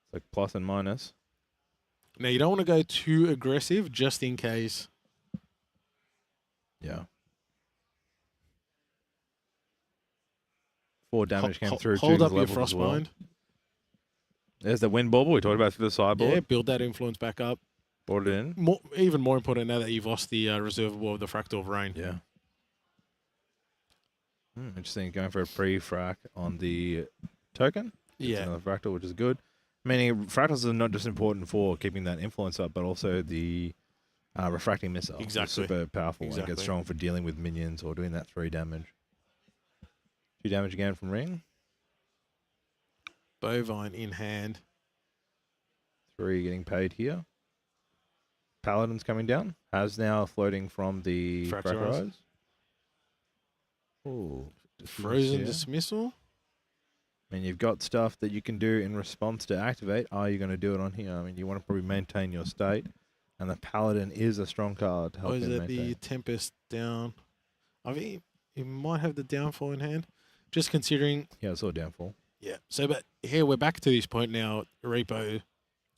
[SPEAKER 2] It's like plus and minus.
[SPEAKER 3] Now you don't want to go too aggressive, just in case.
[SPEAKER 2] Yeah. 4 damage came through.
[SPEAKER 3] Hold
[SPEAKER 2] 2
[SPEAKER 3] up your
[SPEAKER 2] levels as well.
[SPEAKER 3] Frostbind.
[SPEAKER 2] There's the wind bauble we talked about through the sideboard.
[SPEAKER 3] Yeah, build that influence back up.
[SPEAKER 2] Brought it in.
[SPEAKER 3] Even more important now that you've lost the reservoir of the Fractal of Rain.
[SPEAKER 2] Yeah. Interesting. Going for a pre-frac on the token.
[SPEAKER 3] Yeah.
[SPEAKER 2] Another fractal, which is good. Meaning fractals are not just important for keeping that influence up, but also the refracting missile. It's
[SPEAKER 3] Exactly.
[SPEAKER 2] super powerful. Like
[SPEAKER 3] Exactly.
[SPEAKER 2] it's strong for dealing with minions or doing that 3 damage. 2 damage again from Ring.
[SPEAKER 3] Bovine in hand.
[SPEAKER 2] 3 getting paid here. Paladin's coming down. Has now floating from the
[SPEAKER 3] Fracturize.
[SPEAKER 2] Fracturize. Ooh.
[SPEAKER 3] Frozen
[SPEAKER 2] here.
[SPEAKER 3] Dismissal.
[SPEAKER 2] And you've got stuff that you can do in response to activate. Are you going to do it on here? I mean, you want to probably maintain your state. And the Paladin is a strong card to help
[SPEAKER 3] Or is
[SPEAKER 2] him
[SPEAKER 3] it
[SPEAKER 2] maintain.
[SPEAKER 3] the Tempest down? I think he might have the downfall in hand. Just considering.
[SPEAKER 2] Yeah, I saw downfall.
[SPEAKER 3] Yeah. So, but here we're back to this point now. Repo,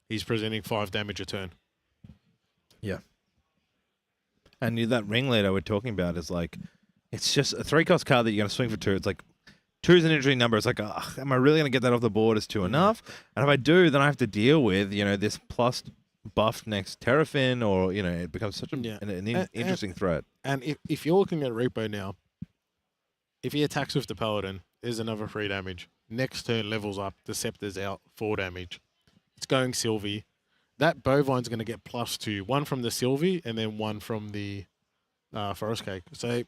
[SPEAKER 3] he's presenting 5 damage a turn.
[SPEAKER 2] Yeah. And that ringleader we're talking about is like, it's just a 3-cost card that you're going to swing for 2. It's like, 2 is an interesting number. It's like, am I really going to get that off the board? Is 2 enough? And if I do, then I have to deal with, this plus buffed next Terrafin, or, it becomes such an interesting threat.
[SPEAKER 3] And if you're looking at Repo now, if he attacks with the Paladin, there's another 3 damage. Next turn levels up, the Scepter's out, 4 damage. It's going Sylvie. That Bovine's going to get +2. 1 from the Sylvie and then 1 from the Forest Cake. So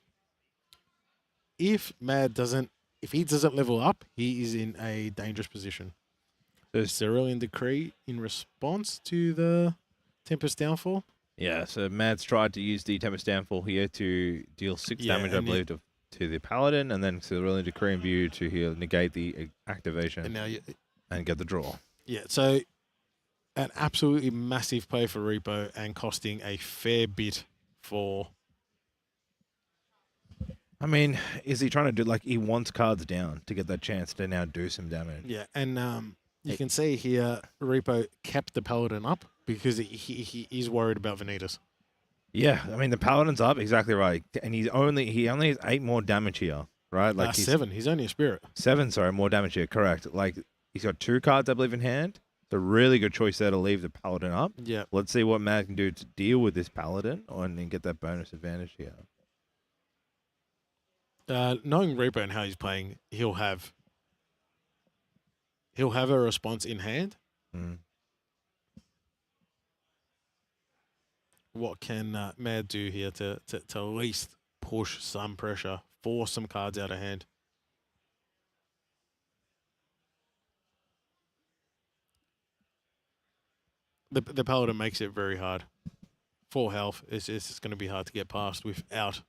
[SPEAKER 3] if he doesn't level up, he is in a dangerous position. Cerulean Decree in response to the Tempest downfall.
[SPEAKER 2] Yeah, so Mad's tried to use the Tempest downfall here to deal 6 damage, I believe, to the Paladin, and then Cerulean Decree in view to negate the activation
[SPEAKER 3] And now
[SPEAKER 2] and get the draw.
[SPEAKER 3] yeah, so an absolutely massive play for Repo and costing a fair bit for.
[SPEAKER 2] I mean, is he trying to do, he wants cards down to get that chance to now do some damage?
[SPEAKER 3] Yeah, and you can see here Repo kept the Paladin up because he is worried about Vanitas.
[SPEAKER 2] Yeah, I mean, the Paladin's up, exactly right. And he only has 8 more damage here, right?
[SPEAKER 3] He's 7. He's only a spirit.
[SPEAKER 2] 7, sorry, more damage here, correct. He's got 2 cards, I believe, in hand. It's a really good choice there to leave the Paladin up.
[SPEAKER 3] Yeah.
[SPEAKER 2] Let's see what Mad can do to deal with this Paladin and then get that bonus advantage here.
[SPEAKER 3] Knowing Reaper and how he's playing, he'll have a response in hand. What can Mad do here to at least push some pressure, force some cards out of hand? The Paladin makes it very hard. 4 health is going to be hard to get past without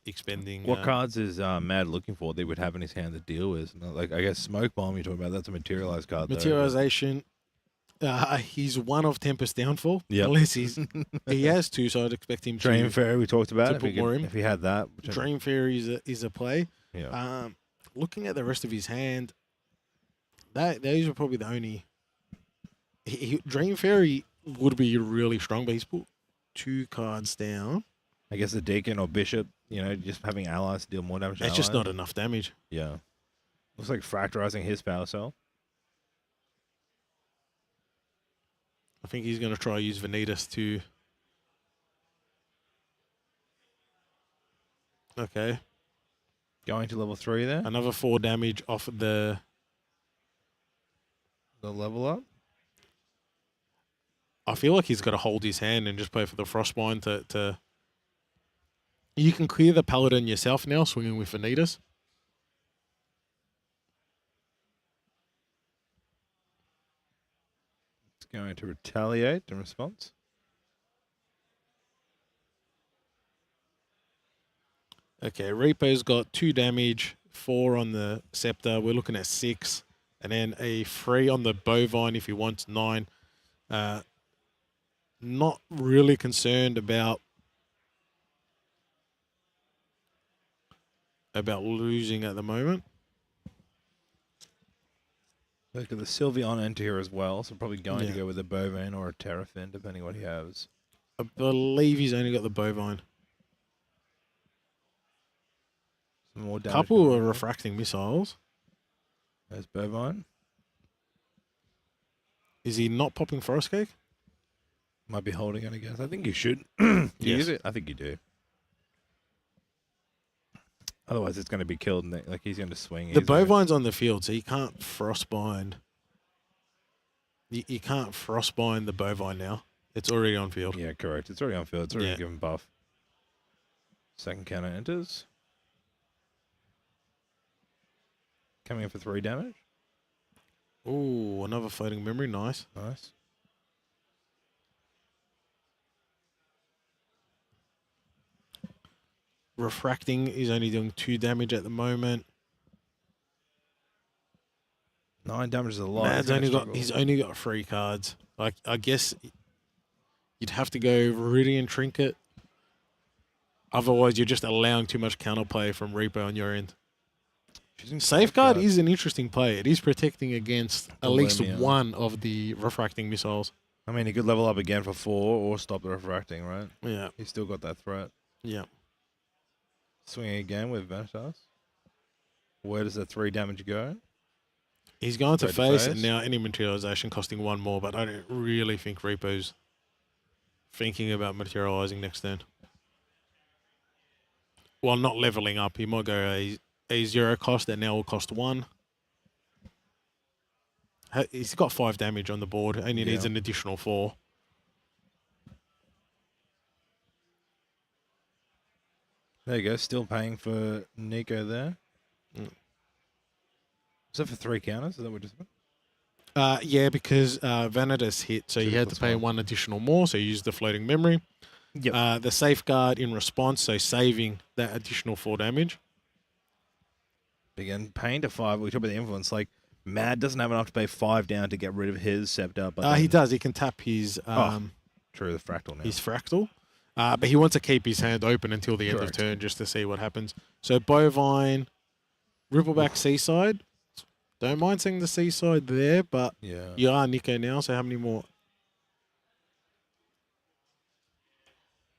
[SPEAKER 3] expending.
[SPEAKER 2] What cards is Mad looking for that he would have in his hand to deal with? I guess Smoke Bomb you're talking about, that's a materialized card.
[SPEAKER 3] Materialization. He's 1 of Tempest Downfall.
[SPEAKER 2] Yeah.
[SPEAKER 3] Unless he has 2, so I'd expect him
[SPEAKER 2] Dream
[SPEAKER 3] to.
[SPEAKER 2] Fairy we talked about.
[SPEAKER 3] to put more in.
[SPEAKER 2] If he had that.
[SPEAKER 3] Dream Fairy is a play.
[SPEAKER 2] Yeah.
[SPEAKER 3] Looking at the rest of his hand, those are probably the only. Dream Fairy would be really strong, but he's put 2 cards down.
[SPEAKER 2] I guess the Deacon or Bishop, just having allies to deal more damage.
[SPEAKER 3] That's just not enough damage.
[SPEAKER 2] Yeah. Looks like fracturizing his power cell.
[SPEAKER 3] I think he's going to try to use Vanitas to. Okay.
[SPEAKER 2] Going to level 3 there.
[SPEAKER 3] Another 4 damage off the
[SPEAKER 2] level up.
[SPEAKER 3] I feel like he's got to hold his hand and just play for the Frostbind to. You can clear the Paladin yourself now, swinging with Vanitas.
[SPEAKER 2] It's going to retaliate in response.
[SPEAKER 3] Okay, Reaper's got 2 damage, 4 on the Scepter. We're looking at 6. And then a 3 on the Bovine if he wants 9. Not really concerned about losing at the moment.
[SPEAKER 2] Look at the Sylvie on enter here as well, so probably going
[SPEAKER 3] Yeah.
[SPEAKER 2] to go with a Bovine or a Terrafin, depending what he has.
[SPEAKER 3] I believe he's only got the bovine.
[SPEAKER 2] Some more damage.
[SPEAKER 3] Couple
[SPEAKER 2] coming
[SPEAKER 3] of
[SPEAKER 2] in.
[SPEAKER 3] refracting missiles.
[SPEAKER 2] There's Bovine.
[SPEAKER 3] Is he not popping Forest Cake?
[SPEAKER 2] Might be holding it, I guess. I think you should. Do you use it? I think you do. Otherwise, it's going to be killed. Like, he's going to swing.
[SPEAKER 3] The
[SPEAKER 2] easily.
[SPEAKER 3] bovine's on the field, so you can't frostbind. You can't frostbind the bovine now. It's already on field.
[SPEAKER 2] Yeah, correct. It's already on field. It's already
[SPEAKER 3] Yeah.
[SPEAKER 2] given buff. Second counter enters. Coming in for 3 damage.
[SPEAKER 3] Ooh, another floating memory. Nice.
[SPEAKER 2] Nice.
[SPEAKER 3] Refracting is only doing 2 damage at the moment.
[SPEAKER 2] 9 damage is a lot.
[SPEAKER 3] Mad's
[SPEAKER 2] He's
[SPEAKER 3] only got 3 cards. Like, I guess you'd have to go Viridian Trinket. Otherwise, you're just allowing too much counterplay from Reaper on your end. Safeguard is an interesting play. It is protecting against at least
[SPEAKER 2] Volumia.
[SPEAKER 3] one of the refracting missiles.
[SPEAKER 2] I mean, he could level up again for 4 or stop the refracting, right?
[SPEAKER 3] Yeah.
[SPEAKER 2] He's still got that threat.
[SPEAKER 3] Yeah.
[SPEAKER 2] Swinging again with Vanitas. Where does the 3 damage go?
[SPEAKER 3] He's going to
[SPEAKER 2] Straight to
[SPEAKER 3] face, and
[SPEAKER 2] face.
[SPEAKER 3] now any materialization costing 1 more, but I don't really think Reaper's thinking about materializing next turn. Well, not leveling up. He might go a 0 cost that now will cost 1. He's got 5 damage on the board, and he needs
[SPEAKER 2] Yeah.
[SPEAKER 3] an additional 4.
[SPEAKER 2] There you go. Still paying for Nico there.
[SPEAKER 3] Mm.
[SPEAKER 2] Is that for 3 counters? Is that what you said?
[SPEAKER 3] Yeah, because Vanitas hit, so
[SPEAKER 2] Should've
[SPEAKER 3] you had to
[SPEAKER 2] plus
[SPEAKER 3] pay
[SPEAKER 2] 1.
[SPEAKER 3] 1 additional more, so you used the floating memory.
[SPEAKER 2] Yep.
[SPEAKER 3] The safeguard in response, so saving that additional 4 damage.
[SPEAKER 2] Again, paying to 5. We talk about the influence. Like, Mad doesn't have enough to pay 5 down to get rid of his Scepter. But
[SPEAKER 3] He
[SPEAKER 2] then-
[SPEAKER 3] does. He can tap his
[SPEAKER 2] True, the Fractal now.
[SPEAKER 3] his fractal, but he wants to keep his hand open until the end
[SPEAKER 2] Correct.
[SPEAKER 3] of turn just to see what happens. So Bovine, Rippleback Seaside. Don't mind seeing the Seaside there, but
[SPEAKER 2] Yeah.
[SPEAKER 3] you are Nico now, so how many more?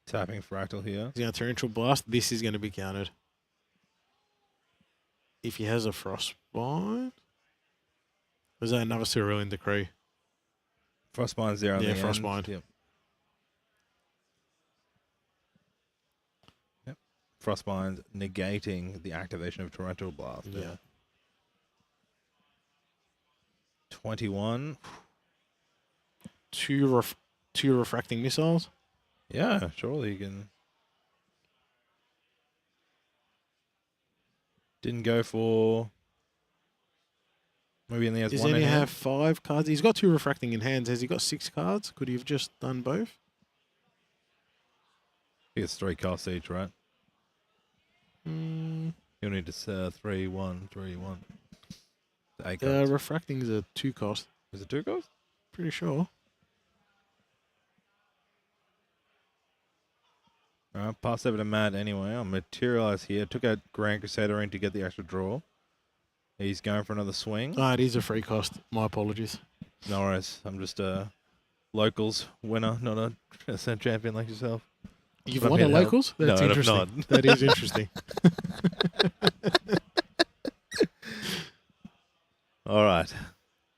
[SPEAKER 2] Tapping Fractal here.
[SPEAKER 3] He's going to Torrential Blast. This is going to be countered. If he has a Frostbite. Was that another Cerulean Decree?
[SPEAKER 2] Frostbine's there on
[SPEAKER 3] Yeah,
[SPEAKER 2] the
[SPEAKER 3] Frostbind.
[SPEAKER 2] end. Yep. Yep. Frostbind negating the activation of Torrential Blast.
[SPEAKER 3] Yeah.
[SPEAKER 2] 21.
[SPEAKER 3] Two refracting missiles.
[SPEAKER 2] Yeah, surely you can. Didn't go for. Maybe he only has
[SPEAKER 3] Does he
[SPEAKER 2] one in
[SPEAKER 3] only
[SPEAKER 2] hand.
[SPEAKER 3] have 5 cards? He's got 2 refracting in hands. Has he got 6 cards? Could he have just done both?
[SPEAKER 2] He gets 3 costs each, right?
[SPEAKER 3] Mm,
[SPEAKER 2] You'll need to 3, 1, 3, 1. 8 cards.
[SPEAKER 3] refracting is a 2 cost.
[SPEAKER 2] Is it 2 costs?
[SPEAKER 3] Pretty sure.
[SPEAKER 2] Alright, pass over to Matt anyway. I'll materialize here. Took out Grand Crusader Ring to get the extra draw. He's going for another swing.
[SPEAKER 3] Ah, it is a free cost. My apologies.
[SPEAKER 2] No worries. I'm just a locals winner, not a Ascent champion like yourself.
[SPEAKER 3] You've
[SPEAKER 2] I'm
[SPEAKER 3] won
[SPEAKER 2] here
[SPEAKER 3] at
[SPEAKER 2] to help.
[SPEAKER 3] locals?
[SPEAKER 2] No,
[SPEAKER 3] That's
[SPEAKER 2] I've
[SPEAKER 3] interesting.
[SPEAKER 2] not.
[SPEAKER 3] That is interesting.
[SPEAKER 2] All right.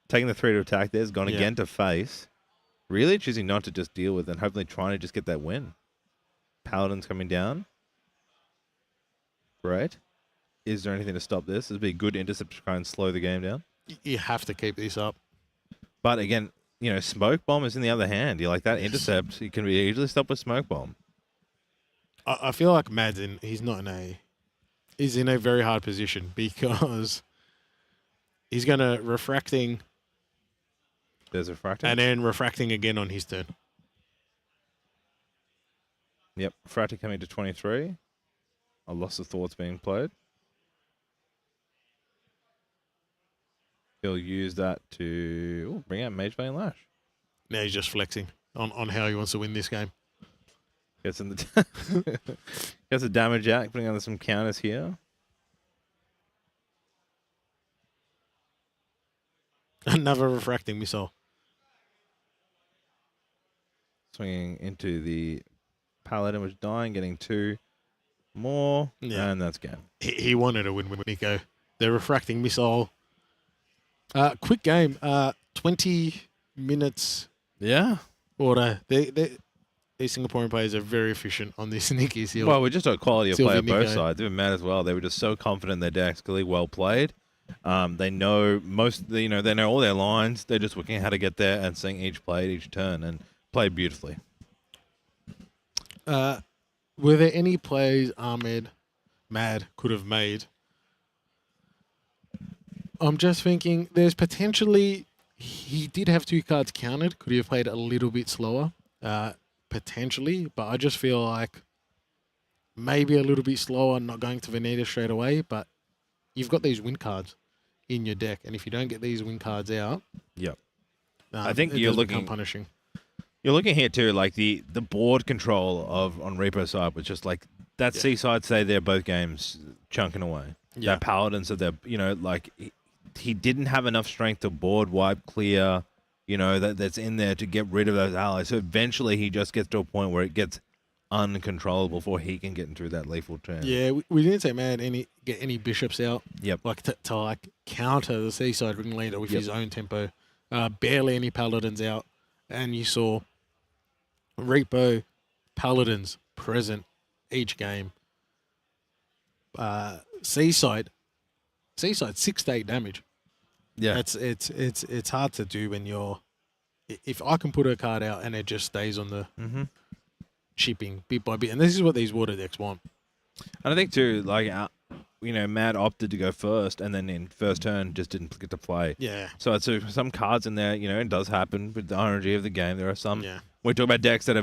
[SPEAKER 2] Taking the 3 to attack there's gone
[SPEAKER 3] Yeah.
[SPEAKER 2] again to face. Really choosing not to just deal with and hopefully trying to just get that win. Paladin's coming down. Great. Is there anything to stop this? This would be a good intercept to try and slow the game down.
[SPEAKER 3] You have to keep this up.
[SPEAKER 2] But again, you know, Smoke Bomb is in the other hand. You like that intercept, you can be easily stopped with Smoke Bomb.
[SPEAKER 3] I feel like he's in a very hard position because he's going to refracting
[SPEAKER 2] There's a Fractal.
[SPEAKER 3] and then refracting again on his turn.
[SPEAKER 2] Yep, Fractal coming to 23. A Loss of Thoughts being played. He'll use that to bring out Mage Vein Lash.
[SPEAKER 3] Now he's just flexing on how he wants to win this game.
[SPEAKER 2] Gets in the gets the damage out, putting on some counters here.
[SPEAKER 3] Another refracting missile.
[SPEAKER 2] Swinging into the Paladin, was dying, getting 2 more, and that's game.
[SPEAKER 3] He wanted to win with Nico. The refracting missile. Quick game. 20 minutes.
[SPEAKER 2] Yeah.
[SPEAKER 3] Order. These Singaporean players are very efficient on this Nikki seal.
[SPEAKER 2] Well, we just got quality of play on both
[SPEAKER 3] Nico.
[SPEAKER 2] sides. They were mad as well. They were just so confident in their decks, clearly well played. They know they know all their lines. They're just working out how to get there and seeing each play, each turn, and played beautifully.
[SPEAKER 3] Were there any plays Mad could have made? I'm just thinking there's potentially, he did have 2 cards counted. Could he have played a little bit slower? Potentially, but I just feel like maybe a little bit slower, not going to Veneta straight away, but you've got these win cards in your deck, and if you don't get these win cards out,
[SPEAKER 2] Yep. I think
[SPEAKER 3] it
[SPEAKER 2] you're
[SPEAKER 3] does become
[SPEAKER 2] looking
[SPEAKER 3] punishing.
[SPEAKER 2] You're looking here too, like the board control of on Reaper's side was just like that. Seaside say they're both games chunking away.
[SPEAKER 3] Yeah.
[SPEAKER 2] That Paladin said they're like he didn't have enough strength to board wipe clear. That's in there to get rid of those allies. So eventually he just gets to a point where it gets uncontrollable before he can get into that lethal turn.
[SPEAKER 3] Yeah, we didn't say Mad get any bishops out.
[SPEAKER 2] Yep.
[SPEAKER 3] Like to like counter the Seaside ringleader with his own tempo. Barely any Paladins out, and you saw Repo Paladins present each game. Seaside 6 to 8 damage.
[SPEAKER 2] Yeah.
[SPEAKER 3] It's hard to do when you're. If I can put a card out and it just stays on the chipping bit by bit, and this is what these water decks want.
[SPEAKER 2] And I think too, like Mad opted to go first, and then in first turn just didn't get to play.
[SPEAKER 3] Yeah.
[SPEAKER 2] So it's some cards in there. It does happen with the RNG of the game. There are some.
[SPEAKER 3] Yeah.
[SPEAKER 2] We talk about decks that are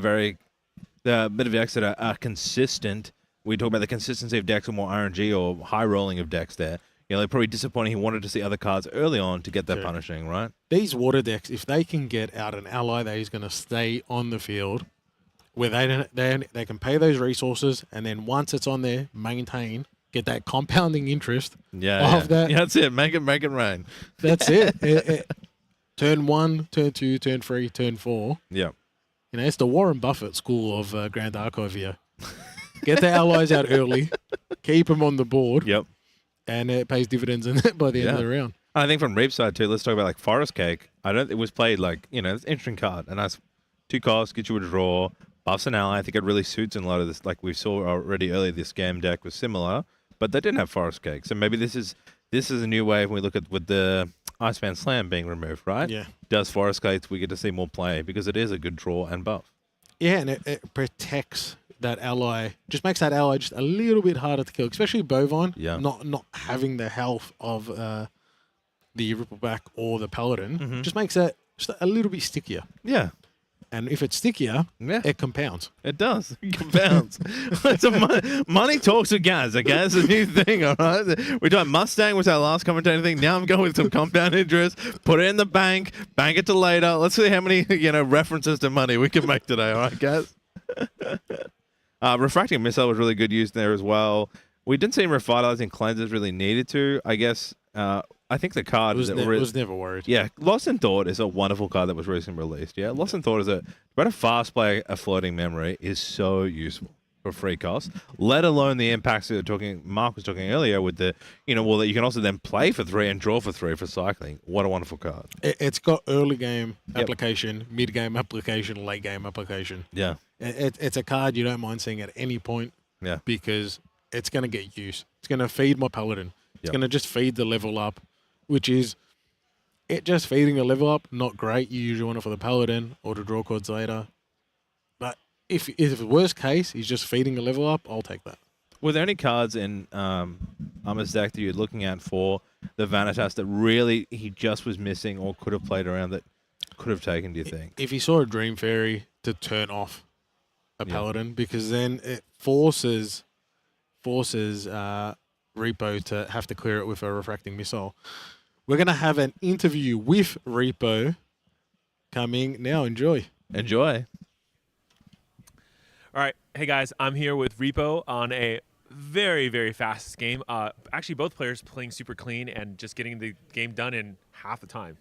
[SPEAKER 2] the bit of decks that are consistent. We talk about the consistency of decks or more RNG or high rolling of decks there. They're probably disappointing. He wanted to see other cards early on to get that punishing, right?
[SPEAKER 3] These water decks, if they can get out an ally that is going to stay on the field, where they can pay those resources, and then once it's on there, maintain, get that compounding interest of that.
[SPEAKER 2] Yeah, that's it. Make it rain.
[SPEAKER 3] That's it. Turn 1, turn 2, turn 3, turn 4.
[SPEAKER 2] Yeah.
[SPEAKER 3] It's the Warren Buffett school of Grand Archive here. Get the allies out early, keep them on the board.
[SPEAKER 2] Yep.
[SPEAKER 3] And it pays dividends by the end of the round.
[SPEAKER 2] I think from Reap's side too, let's talk about like Forest Cake. It was played like, it's an interesting card. A nice 2 costs, get you a draw, buffs an ally. I think it really suits in a lot of this. Like we saw already earlier, this game deck was similar, but they didn't have Forest Cake. So maybe this is a new way when we look at with the Iceman Slam being removed, right?
[SPEAKER 3] Yeah.
[SPEAKER 2] Does Forest Cake, we get to see more play because it is a good draw and buff.
[SPEAKER 3] Yeah, and it protects that ally, just makes that ally just a little bit harder to kill, especially Bovine.
[SPEAKER 2] Yeah.
[SPEAKER 3] Not having the health of the Rippleback or the Paladin just makes that just a little bit stickier.
[SPEAKER 2] Yeah.
[SPEAKER 3] And if it's stickier, it compounds.
[SPEAKER 2] It does. It compounds. Money talks with gas, okay? It's a new thing, all right? We're doing Mustang was our last commentating thing. Now I'm going with some compound interest. Put it in the bank it to later. Let's see how many references to money we can make today, all right, guys? Refracting Missile was really good use there as well. We didn't see Revitalizing Cleansers really needed to. I guess I think the card
[SPEAKER 3] was never worried.
[SPEAKER 2] Yeah, Lost in Thought is a wonderful card that was recently released. Yeah, Lost in Thought is a fast play, a floating memory is so useful for free cost. Let alone the impacts that Mark was talking earlier with the that you can also then play for 3 and draw for 3 for cycling. What a wonderful card.
[SPEAKER 3] It's got early game application, mid game application, late game application.
[SPEAKER 2] Yeah,
[SPEAKER 3] it's a card you don't mind seeing at any point.
[SPEAKER 2] Yeah,
[SPEAKER 3] because it's going to get use. It's going to feed my Paladin. It's going to just feed the level up, which is it just feeding a level up. Not great. You usually want it for the Paladin or to draw cards later. But if the worst case is just feeding a level up, I'll take that.
[SPEAKER 2] Were there any cards in Armor's deck that you're looking at for the Vanitas that really he just was missing or could have played around that could have taken, do you think?
[SPEAKER 3] If he saw a Dream Fairy to turn off a Paladin, because then it forces Repo to have to clear it with a Refracting Missile. We're going to have an interview with Repo coming now. Enjoy.
[SPEAKER 2] All
[SPEAKER 9] right. Hey, guys. I'm here with Repo on a
[SPEAKER 4] very, very fast game. Actually, both players playing super clean and just getting the game done in half the time.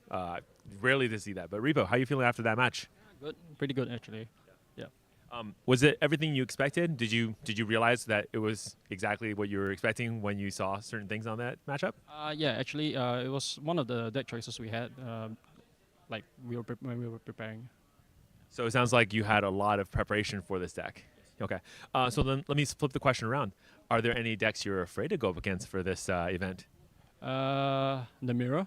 [SPEAKER 4] Rarely to see that. But Repo, how are you feeling after that match?
[SPEAKER 9] Good, pretty good actually. Yeah.
[SPEAKER 4] Was it everything you expected? Did you realize that it was exactly what you were expecting when you saw certain things on that matchup?
[SPEAKER 9] Yeah, actually, it was one of the deck choices we had. Like when we were preparing.
[SPEAKER 4] So it sounds like you had a lot of preparation for this deck. Okay. So then let me flip the question around. Are there any decks you're afraid to go up against for this event?
[SPEAKER 9] The mirror.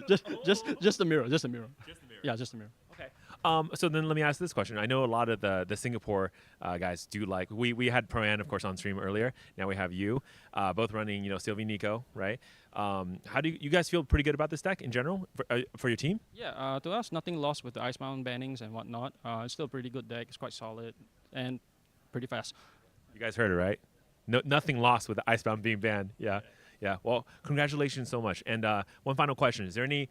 [SPEAKER 9] just the mirror. Just the mirror.
[SPEAKER 4] Just the mirror.
[SPEAKER 9] Yeah, just the mirror.
[SPEAKER 4] Okay. So then let me ask this question. I know a lot of the Singapore guys do like, we had Pro-An, of course, on stream earlier. Now we have you, both running, Sylvie Nico, right? How do you guys feel pretty good about this deck in general for your team?
[SPEAKER 9] Yeah, to us, nothing lost with the Icebound bannings and whatnot. It's still a pretty good deck. It's quite solid and pretty fast.
[SPEAKER 4] You guys heard it, right? No, nothing lost with the Icebound being banned. Yeah. Yeah, well, congratulations so much. And one final question: is there any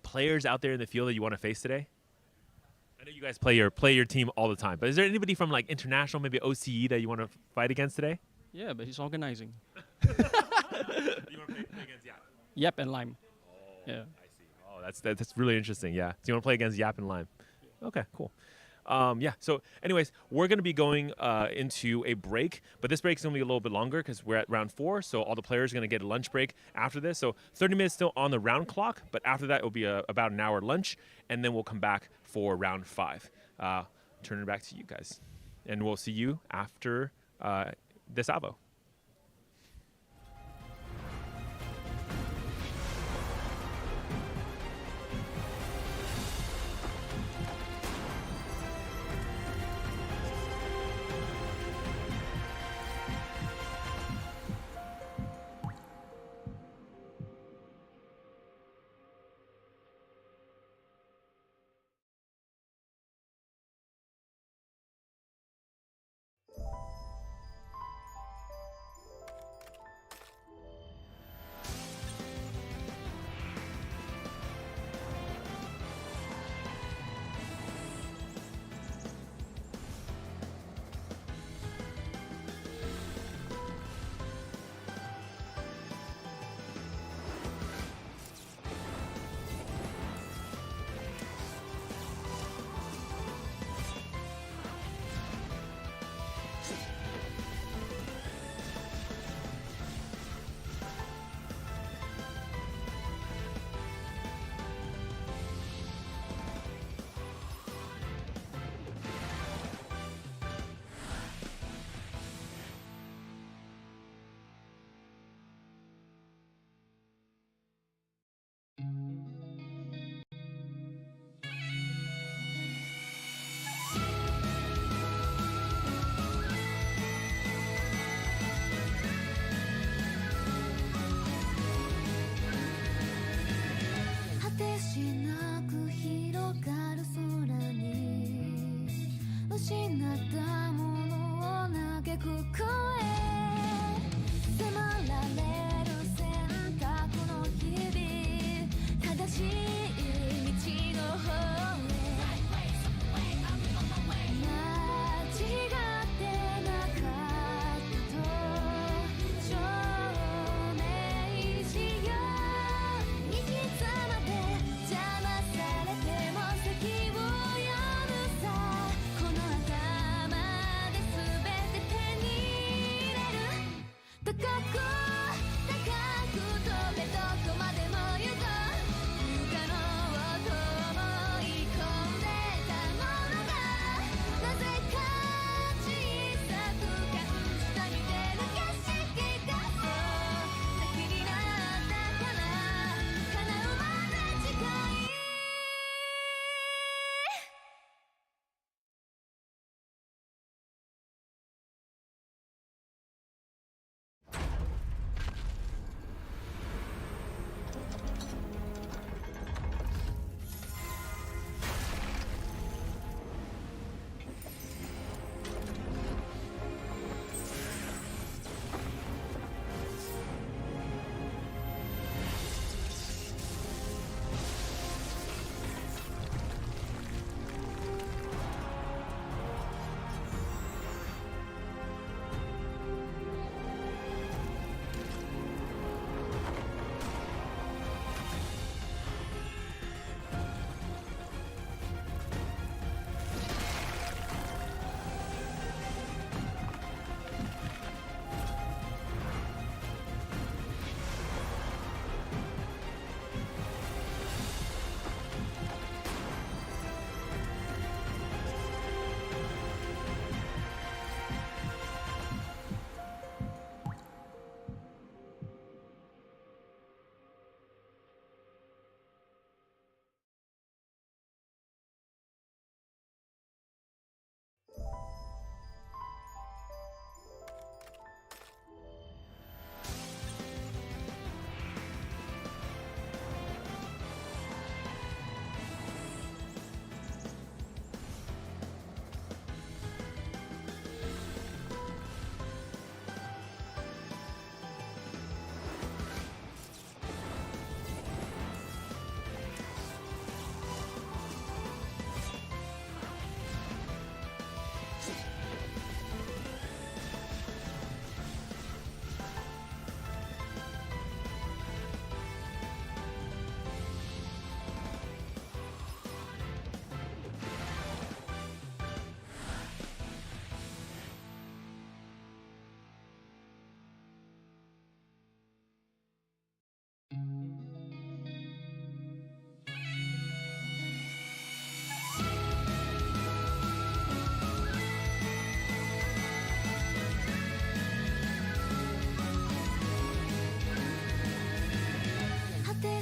[SPEAKER 4] players out there in the field that you want to face today? I know you guys play your team all the time, but is there anybody from like international, maybe OCE, that you want to fight against today?
[SPEAKER 9] Yeah, but he's organizing.
[SPEAKER 4] You want to play against Yap?
[SPEAKER 9] Yep, and Lime.
[SPEAKER 4] Oh,
[SPEAKER 9] Yeah.
[SPEAKER 4] I see. Oh, that's really interesting. Yeah. So you want to play against Yap and Lime? Okay, cool. Yeah, so anyways, we're going to be going into a break, but this break is going to be a little bit longer because we're at round 4, so all the players are going to get a lunch break after this. So 30 minutes still on the round clock, but after that, it will be about an hour lunch, and then we'll come back for round 5. Turn it back to you guys, and we'll see you after this Avo.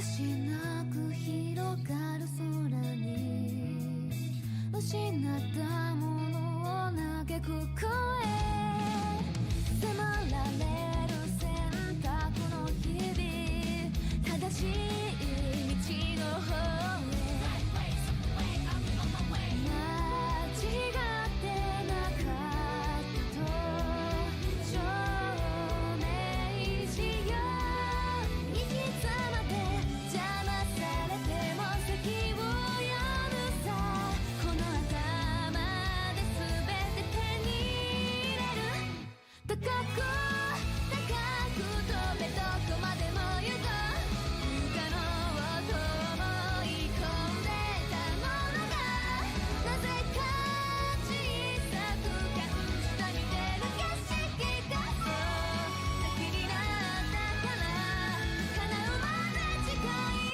[SPEAKER 1] しなく広がる空に失ったものを嘆く声迫られる選択の日々正しい道の方へ間違ってなかったと証明しよう生き様で邪魔されても席を読むさこの頭で全て手に入れる高く高く飛べどこまでも行こう不可能と思い込んでたものがなぜか小さく感じた見てる景色がそう先になったから叶うまで近い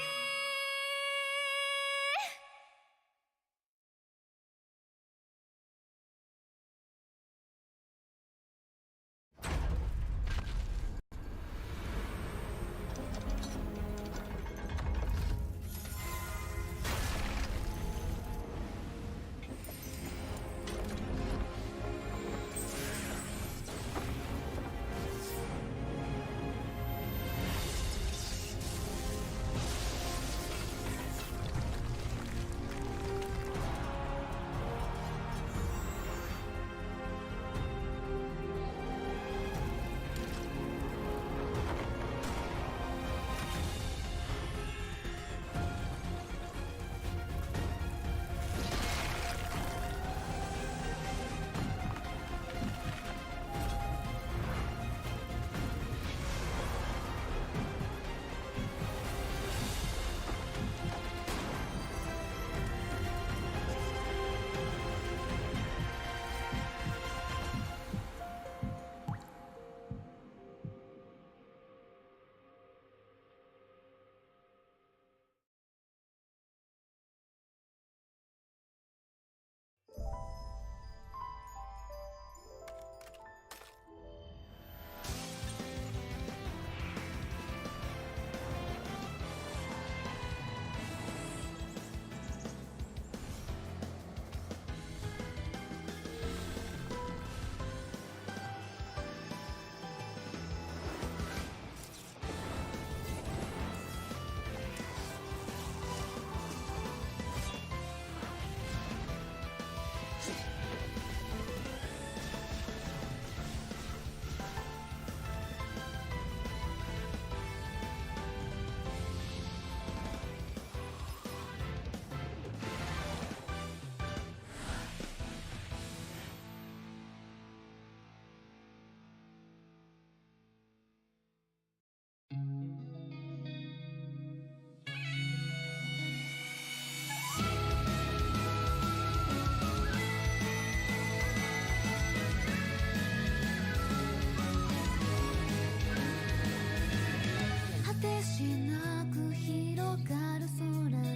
[SPEAKER 1] 果てしなく広がる空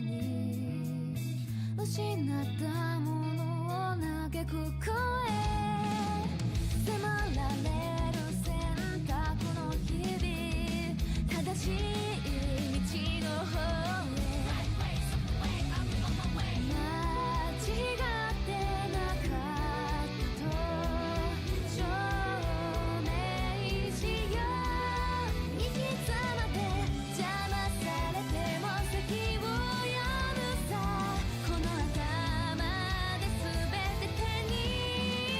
[SPEAKER 1] に失ったものを嘆く声迫られる選択の日々正しい道の方へ間違ってなかったと証明しよう生き様で邪魔されても席を読むさこの頭で全て手に入れ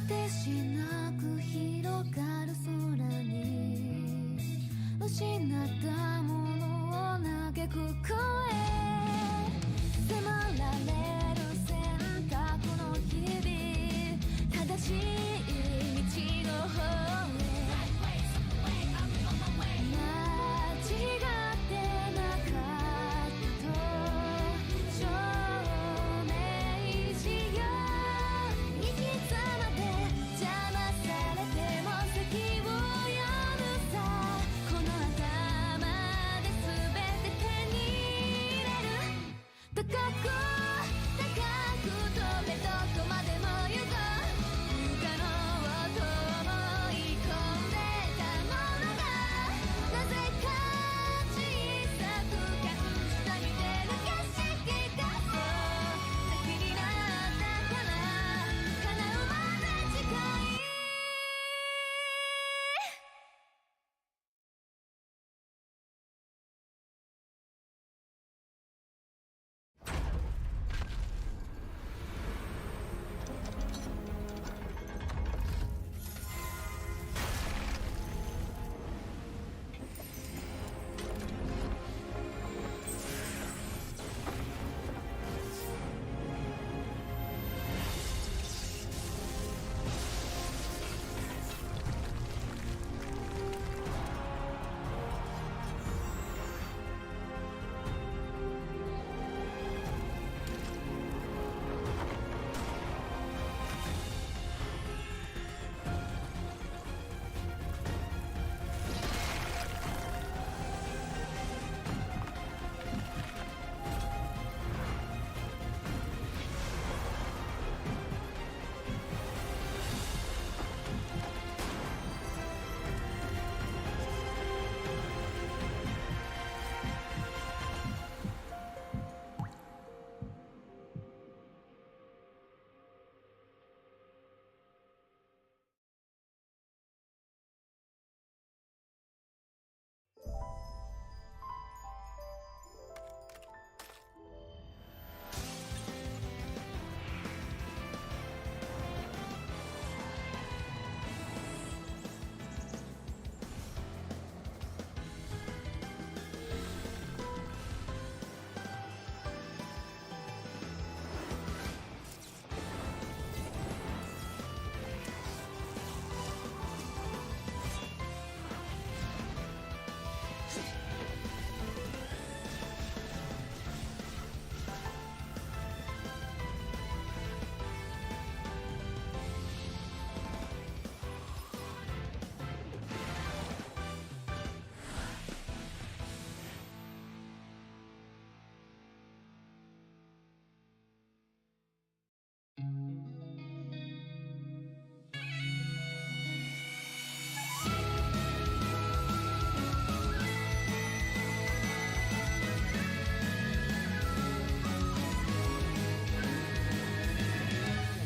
[SPEAKER 1] てしなく広がる空に失ったものを嘆く声迫られる選択の日々正しい道の方へ間違ってなかったと証明しよう生き様で邪魔されても席を読むさこの頭で全て手に入れる高く高く飛べどこまでも行こう不可能と思い込んでたものがなぜか小さく感じた見てる景色がそう先になったから叶うまで近い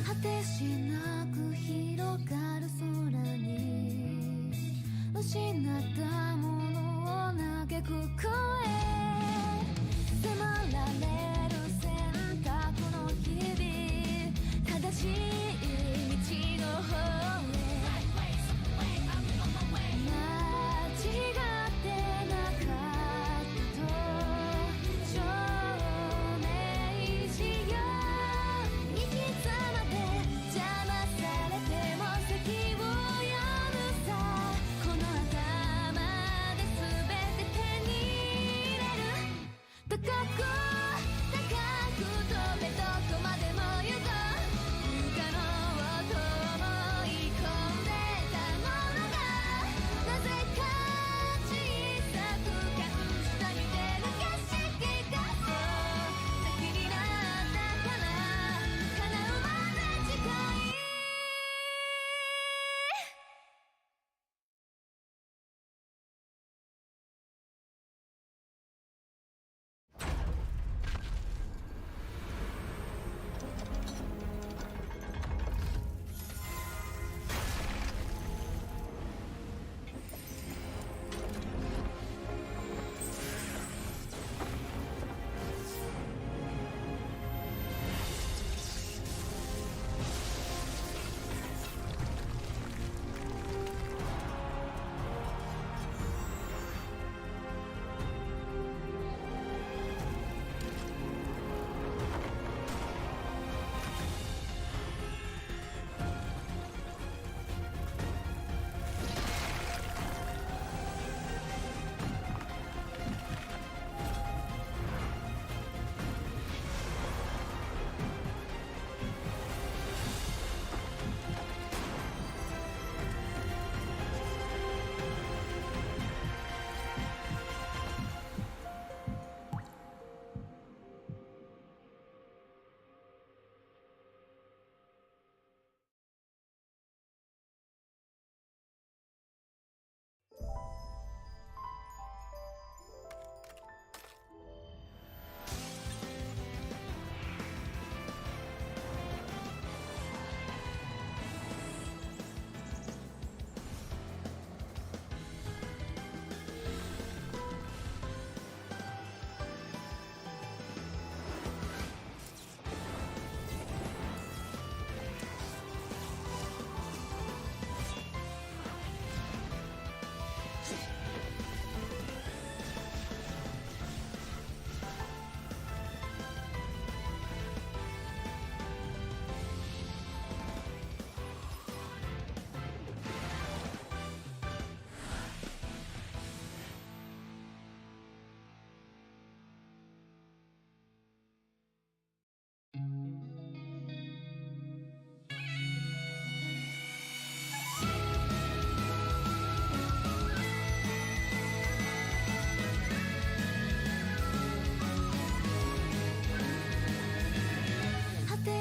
[SPEAKER 1] 果てしなく広がる空に失ったものを嘆く声迫られる選択の日々正しい道の方へ間違ってなかったと証明しよう生き様で邪魔されても席を読むさこの頭で全て手に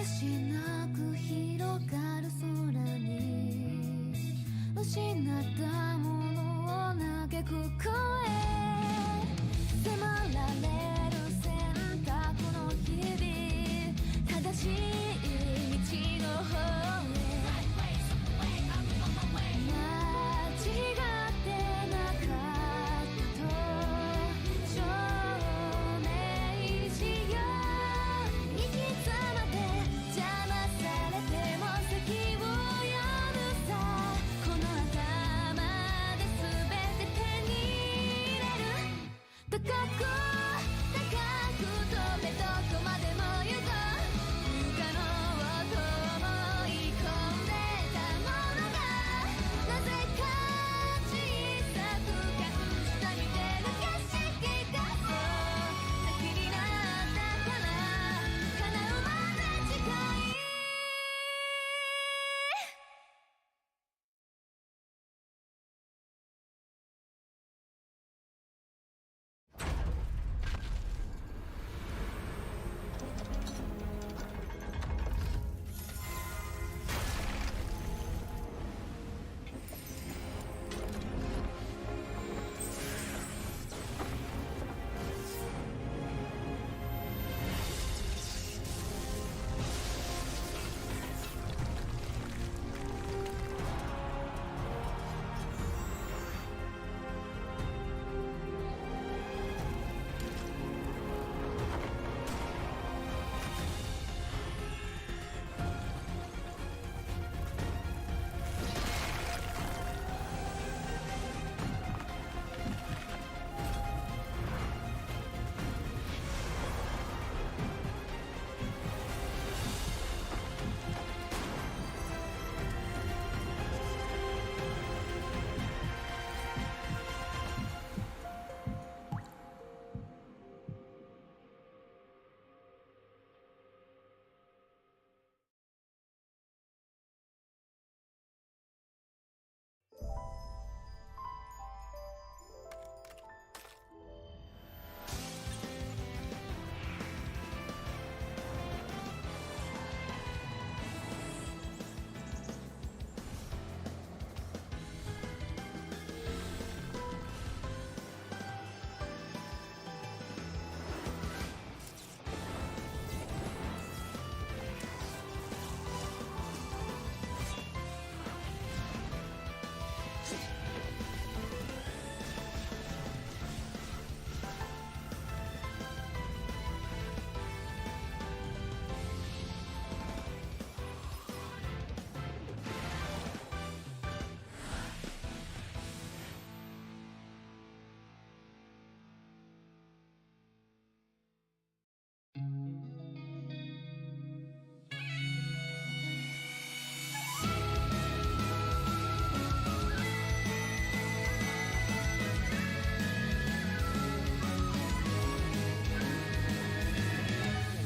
[SPEAKER 1] しなく広がる空に失ったものを嘆く声迫られる選択の日々正しい道の方へ間違ってなかったと証明しよう行き詰まって邪魔されても先を読むさこの頭で全て手に入れる高く高く飛べどこまでも行こう不可能と思い込んでたものがなぜか小さく感じた見てる景色がそう先になったから叶うまで近い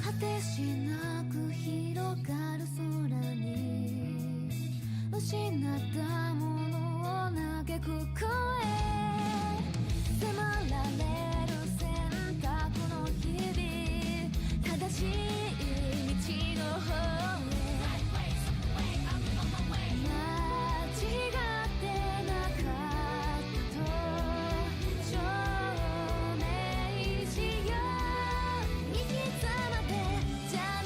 [SPEAKER 1] 果てしなく広がる空に失ったものを嘆く声迫られる選択の日々正しい道の方へ間違ってなかったと証明しよう行き詰まって邪魔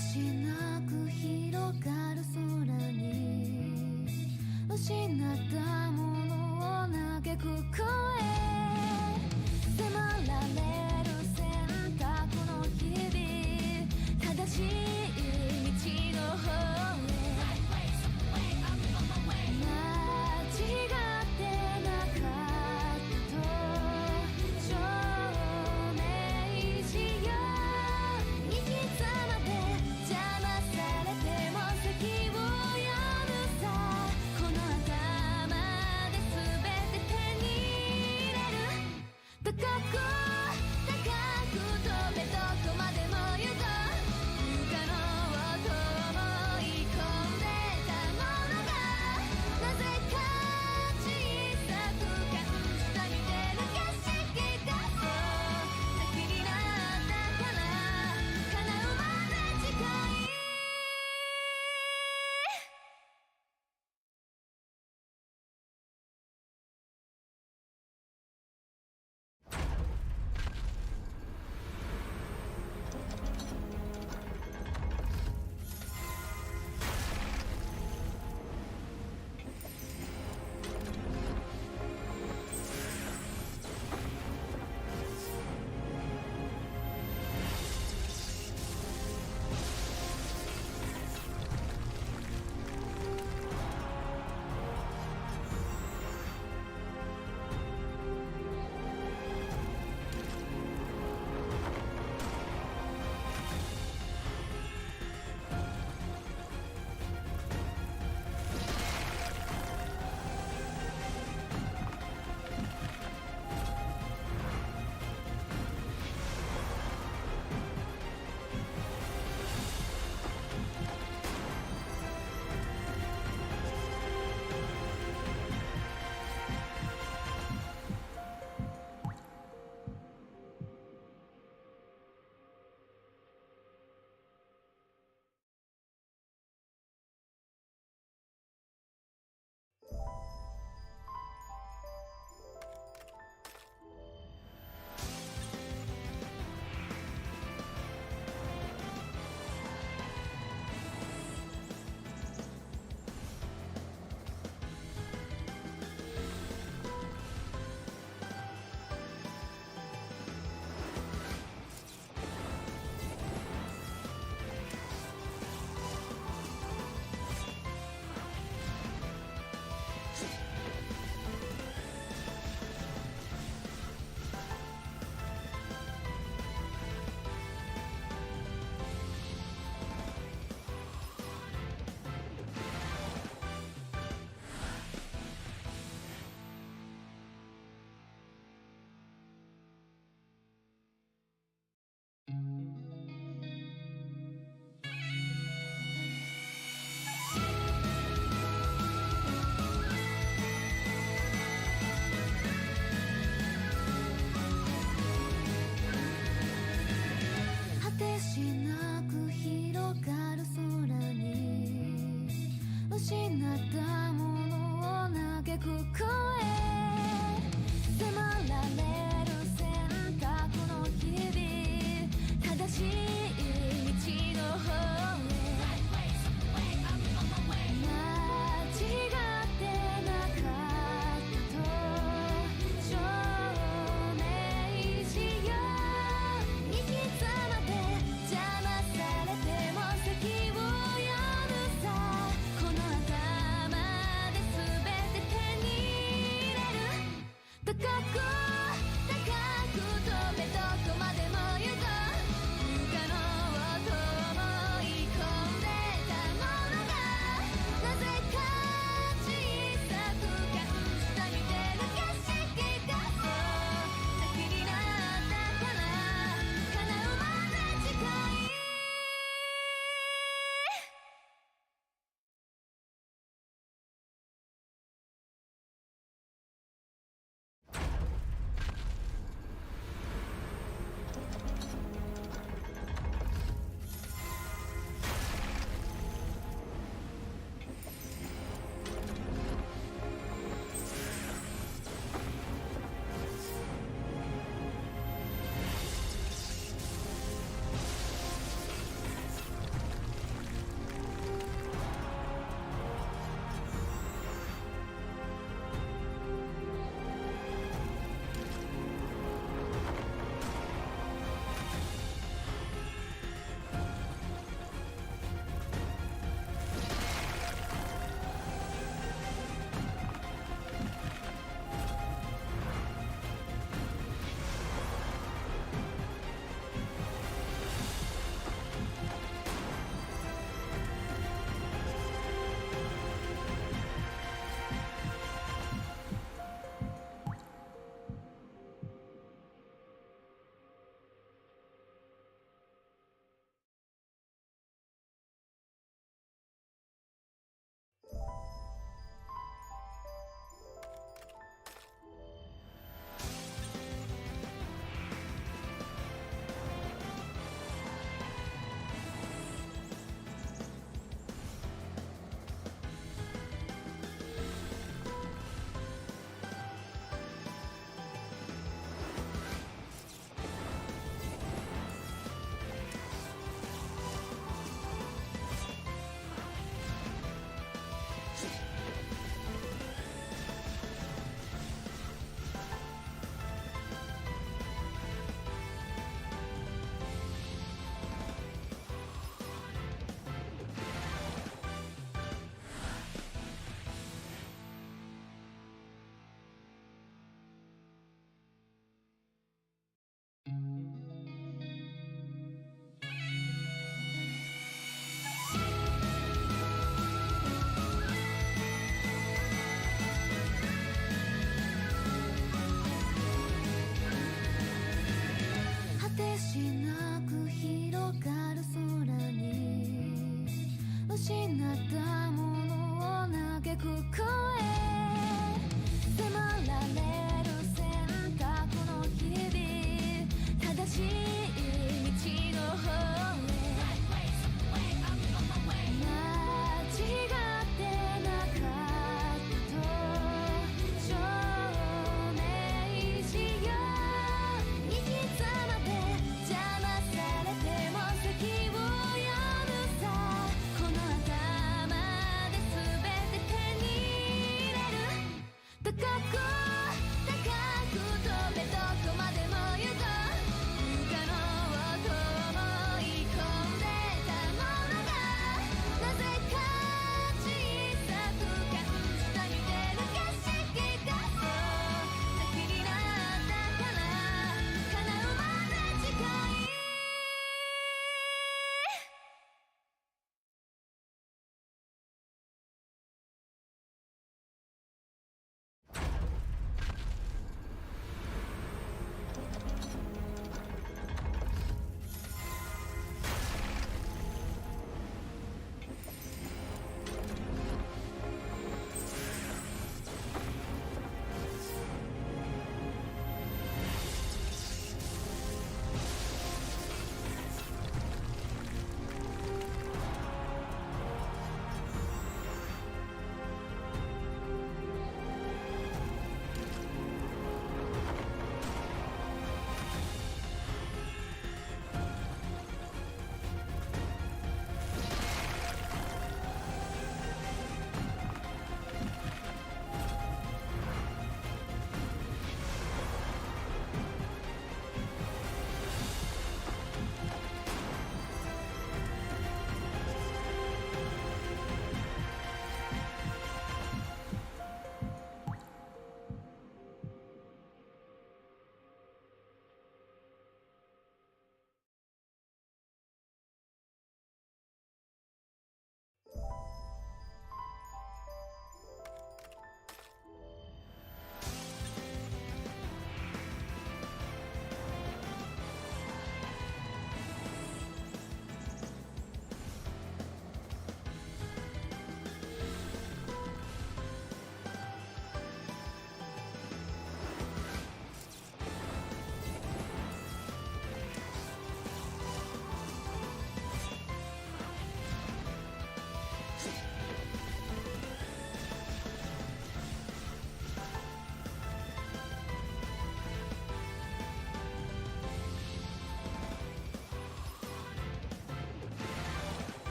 [SPEAKER 1] しなく広がる空に失ったものを嘆く声迫られる選択の日々正しい道の方へ間違ってなかったと証明しよう生き様で邪魔ったものを嘆く声迫られる選択の日々正しい道の方へ間違ってなかったと証明しよう生き様で邪魔されても席を読むさこの頭で全て手に入れる高く高く飛べどこまでも行こう不可能と思い込んでたものがなぜか小さく感じた見てる景色がそう先になったから叶うまで近い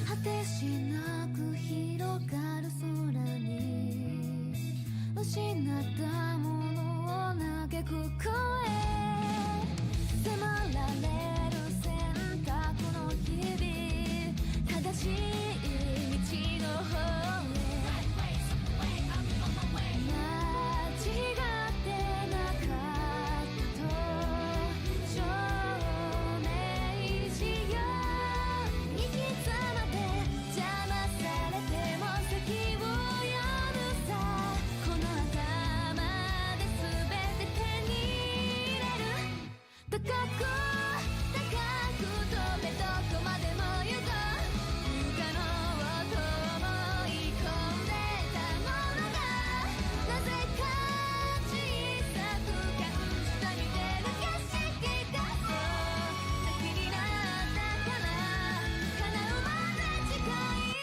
[SPEAKER 1] 果てしなく広がる空に失ったものを嘆く声迫られる選択の日々正しい道の方へ間違ってなかったと証明しよう生き様で邪魔されても席を読むさこの頭で全て手に入れる高く高く飛べどこまでも行こう不可能と思い込んでたものがなぜか小さく感じた見てる景色がそう先になったから叶うまで近い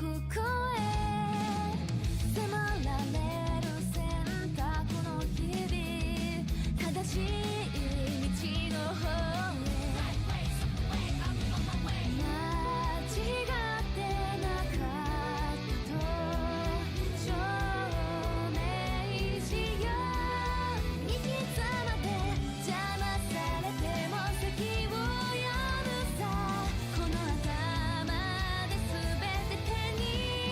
[SPEAKER 1] こへ迫られる選択の日々正しい道の方へ間違ってなかったと証明しよう行き詰まって邪魔されても先を読むさこの頭で全て手に入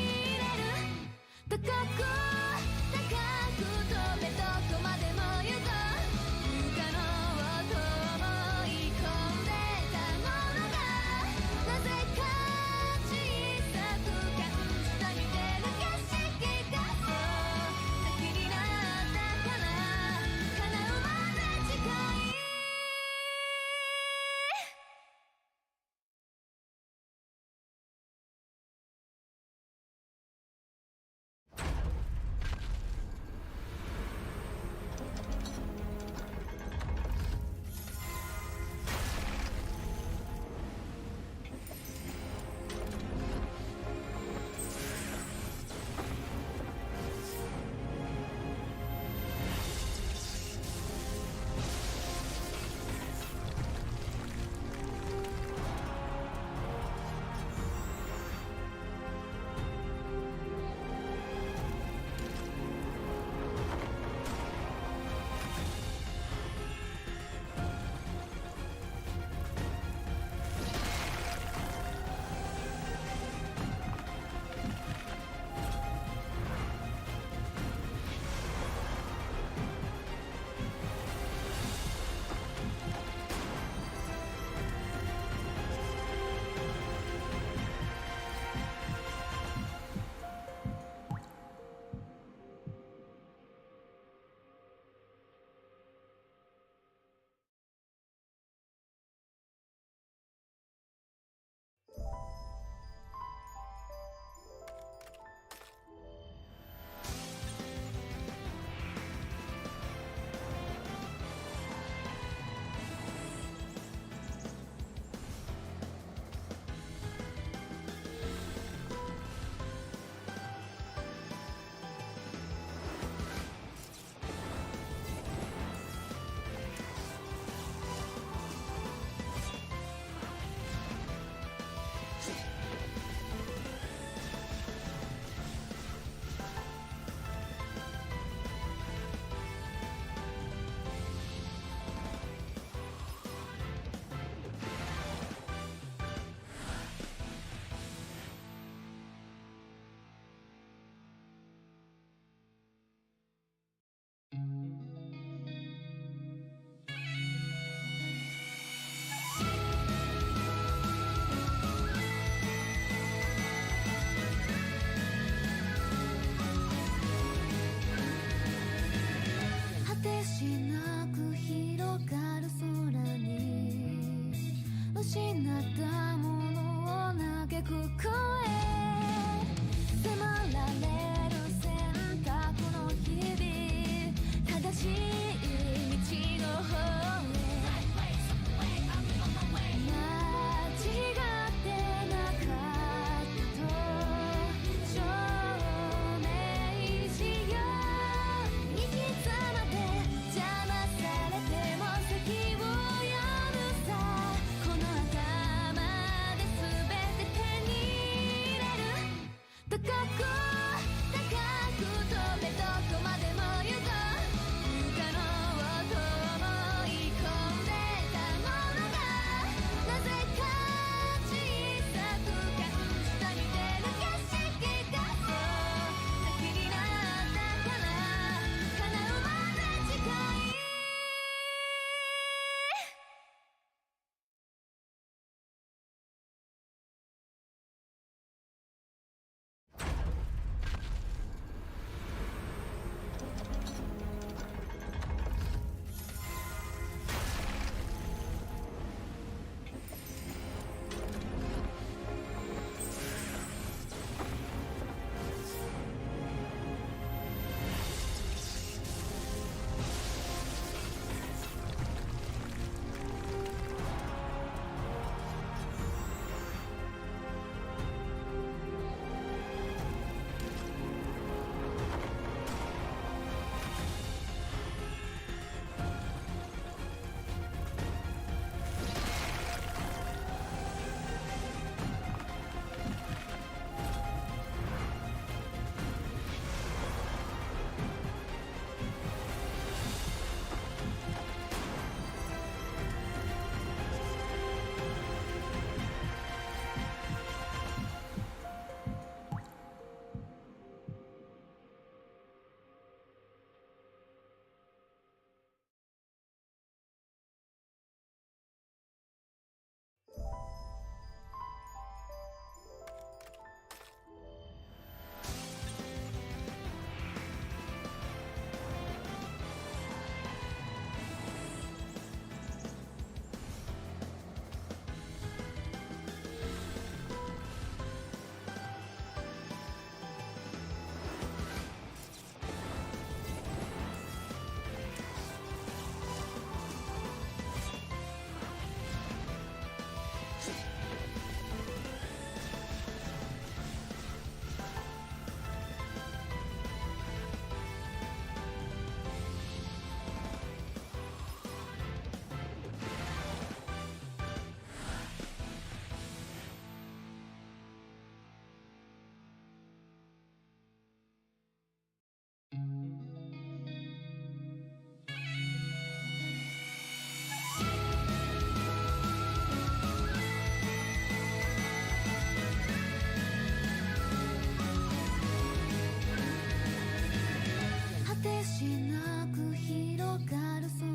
[SPEAKER 1] てしなく広がる空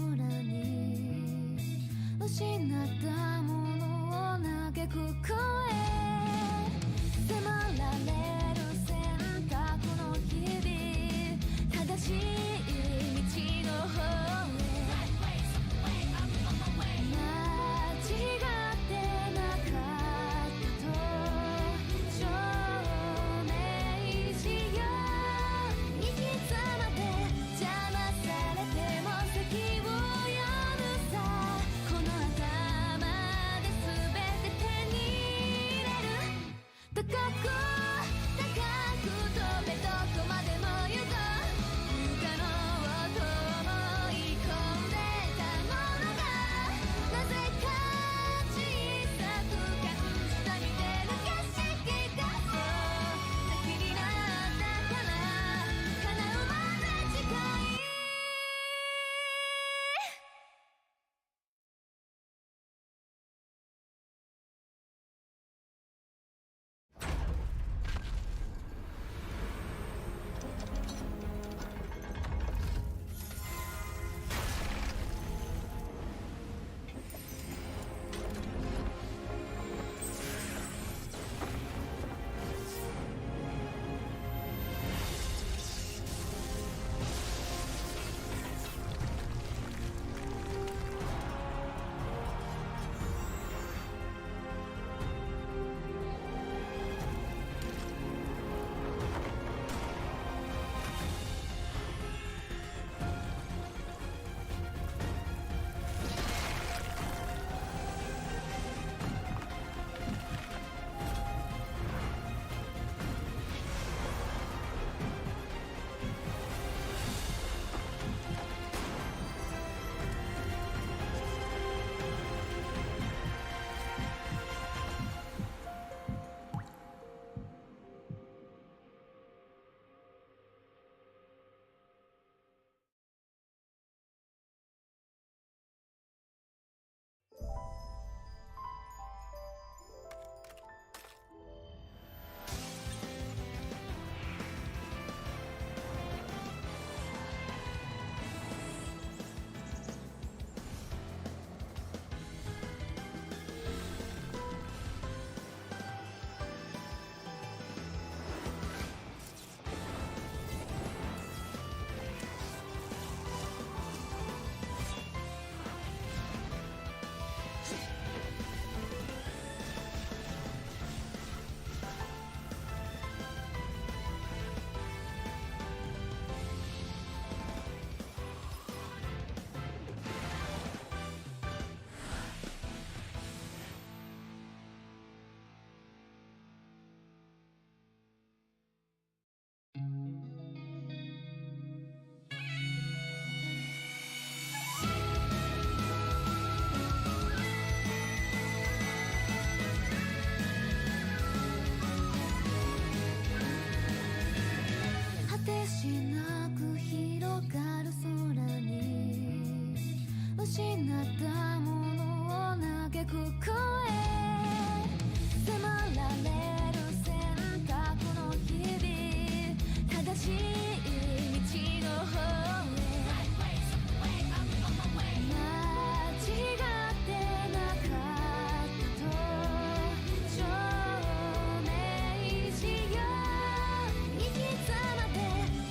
[SPEAKER 1] に失ったものを嘆く声迫られる選択の日々正しい道の方へ間違ってなかったと証明しよう行き詰まって邪魔されても先を読むさこの頭で全て手に入れる高く高く飛べどこまでも行こう不可能と思い込んでたものがなぜか小さく感じた見てる景色がそう先になったから叶うまで近い果てしなく広がる空に失ったものを嘆く声迫られる選択の日々正しい道の方へ間違ってなかったと証明しよう行き詰まって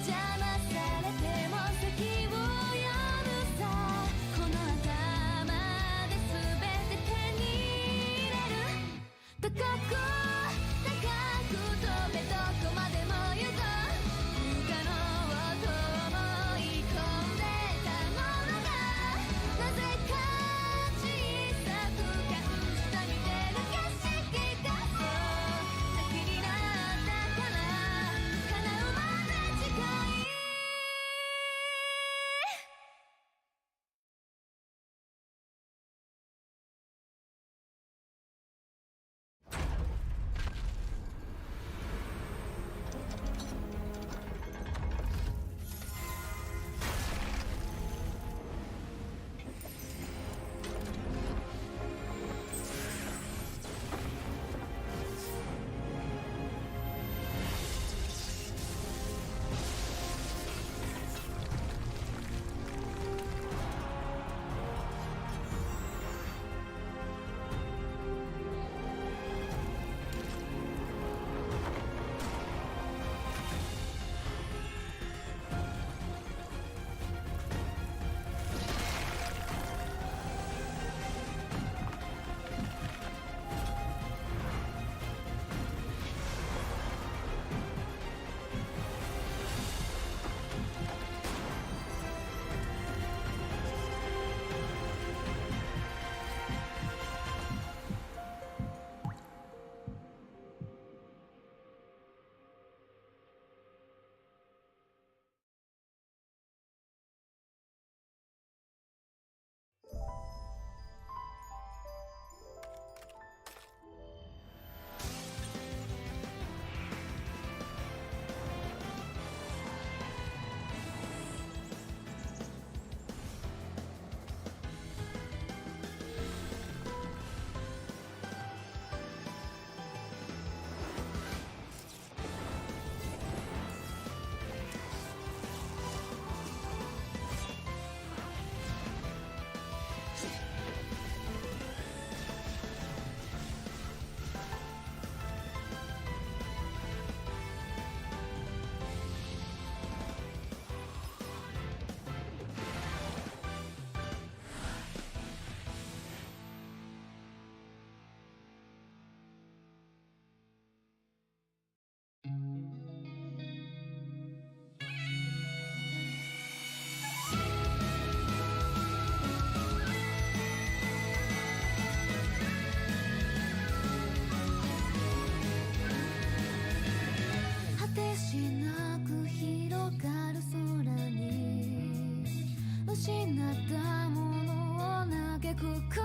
[SPEAKER 1] 邪しなく広がる空に失ったものを嘆く声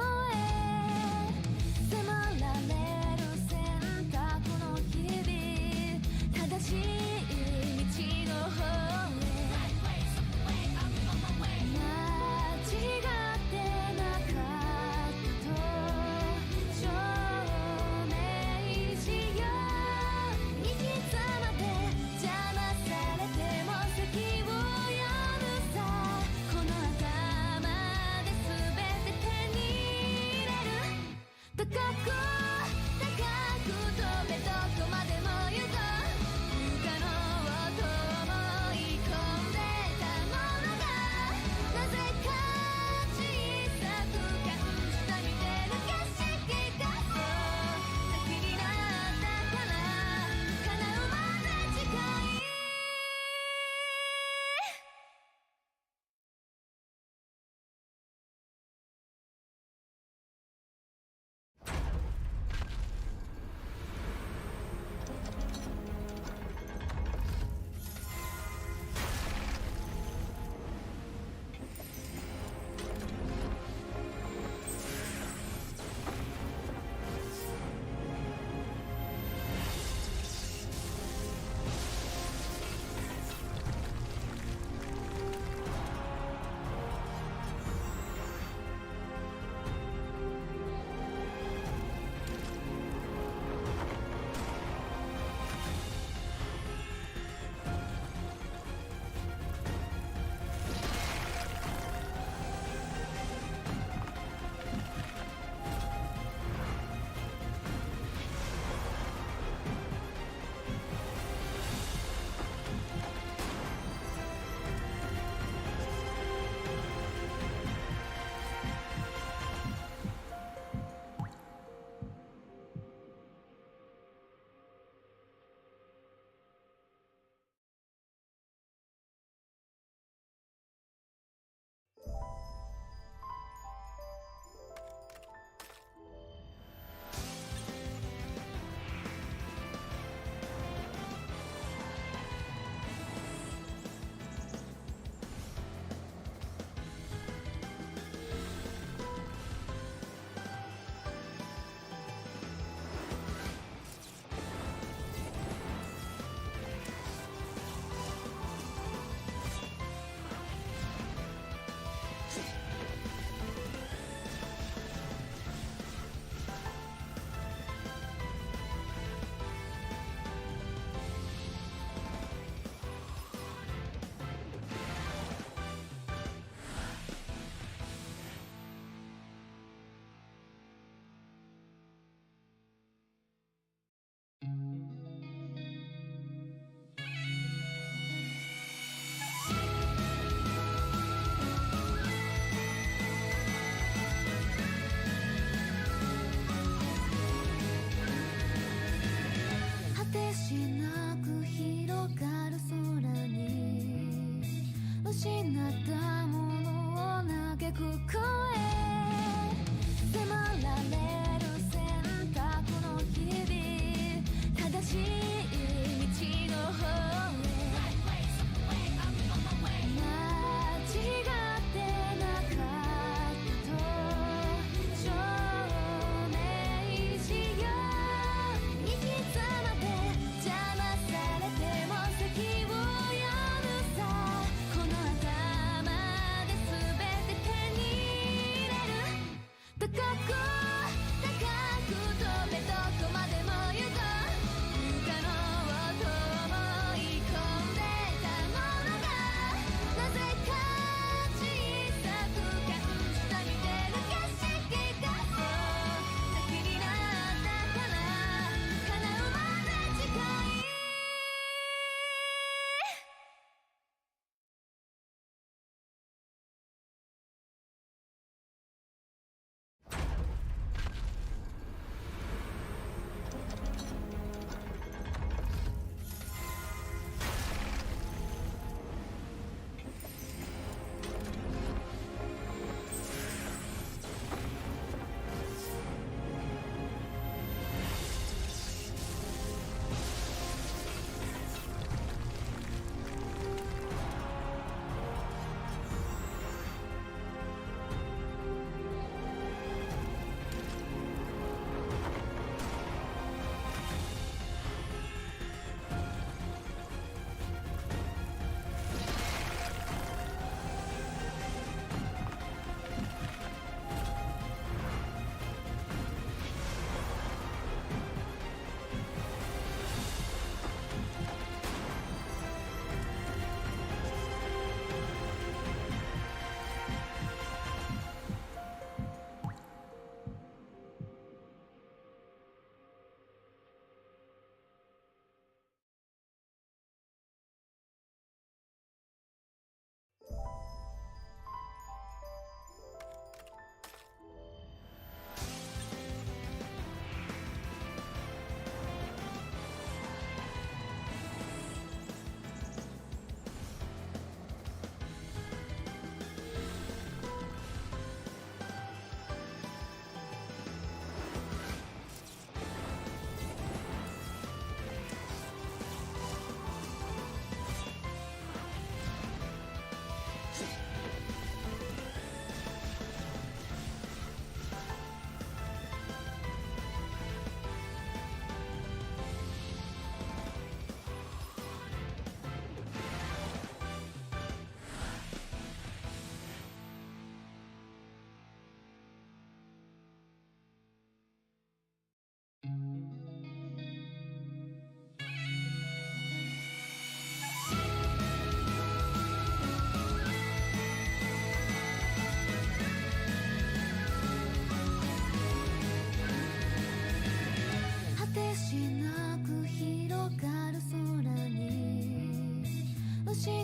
[SPEAKER 1] 迫られる選択の日々正しい道の方へ間違ってなかったと証明しよう行き詰まって邪魔されても席を読むさこの頭で全て手に入れる高く高く飛べどこまでも行こう不可能と思い込んでたものがなぜか小さく感じた見てる景色がそう先になったから叶うまで近い果てしなく広がる空に失ったものを嘆く声迫られる選択の日々正しい道の方へ間違ってなかったと証明しよう行き詰まって邪魔されても席を読むさこの頭で全て手に入れる高く高く飛べどこまでも行こう不可能と思い込んでたものがなぜか小さく感じた見てる景色がそう先になったから叶うまで近い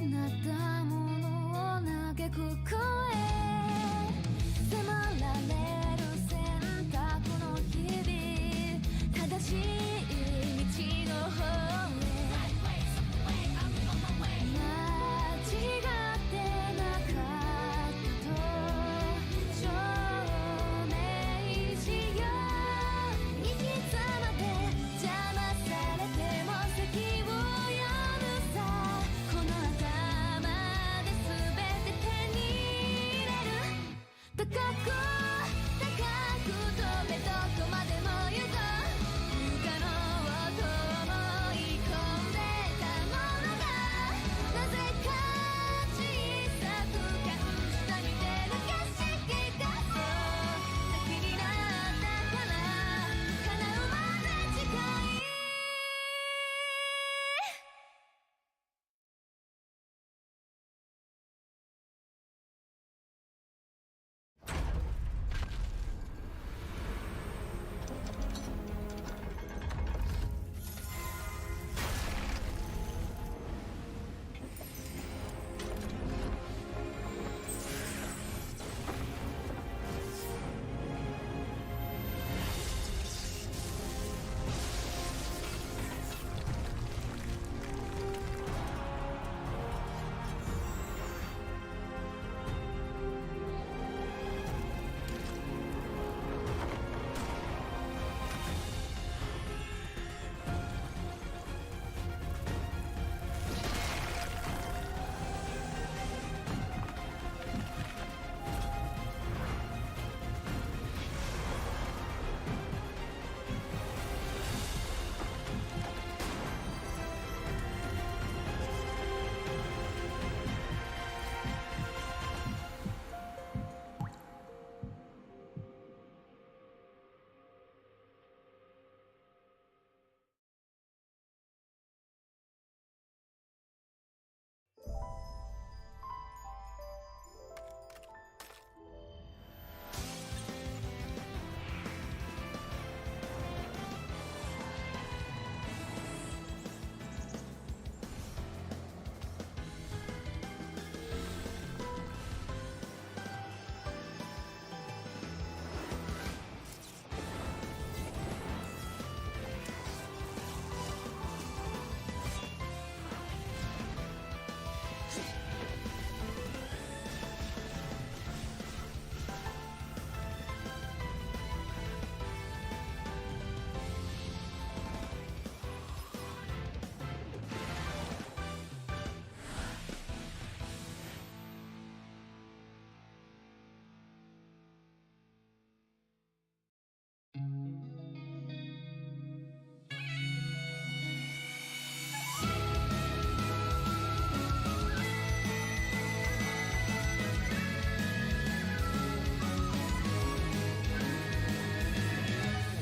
[SPEAKER 1] ったものを嘆く声迫られる選択の日々正しい道の方へ間違ってなかったと証明しよう生き様で邪魔されても席を読むさこの頭で全て手に入れる高く高く飛べどこまでも行こう不可能と思い込んでたものがなぜか小さく感じたに手抜かしてたそう先になったから叶うまで近い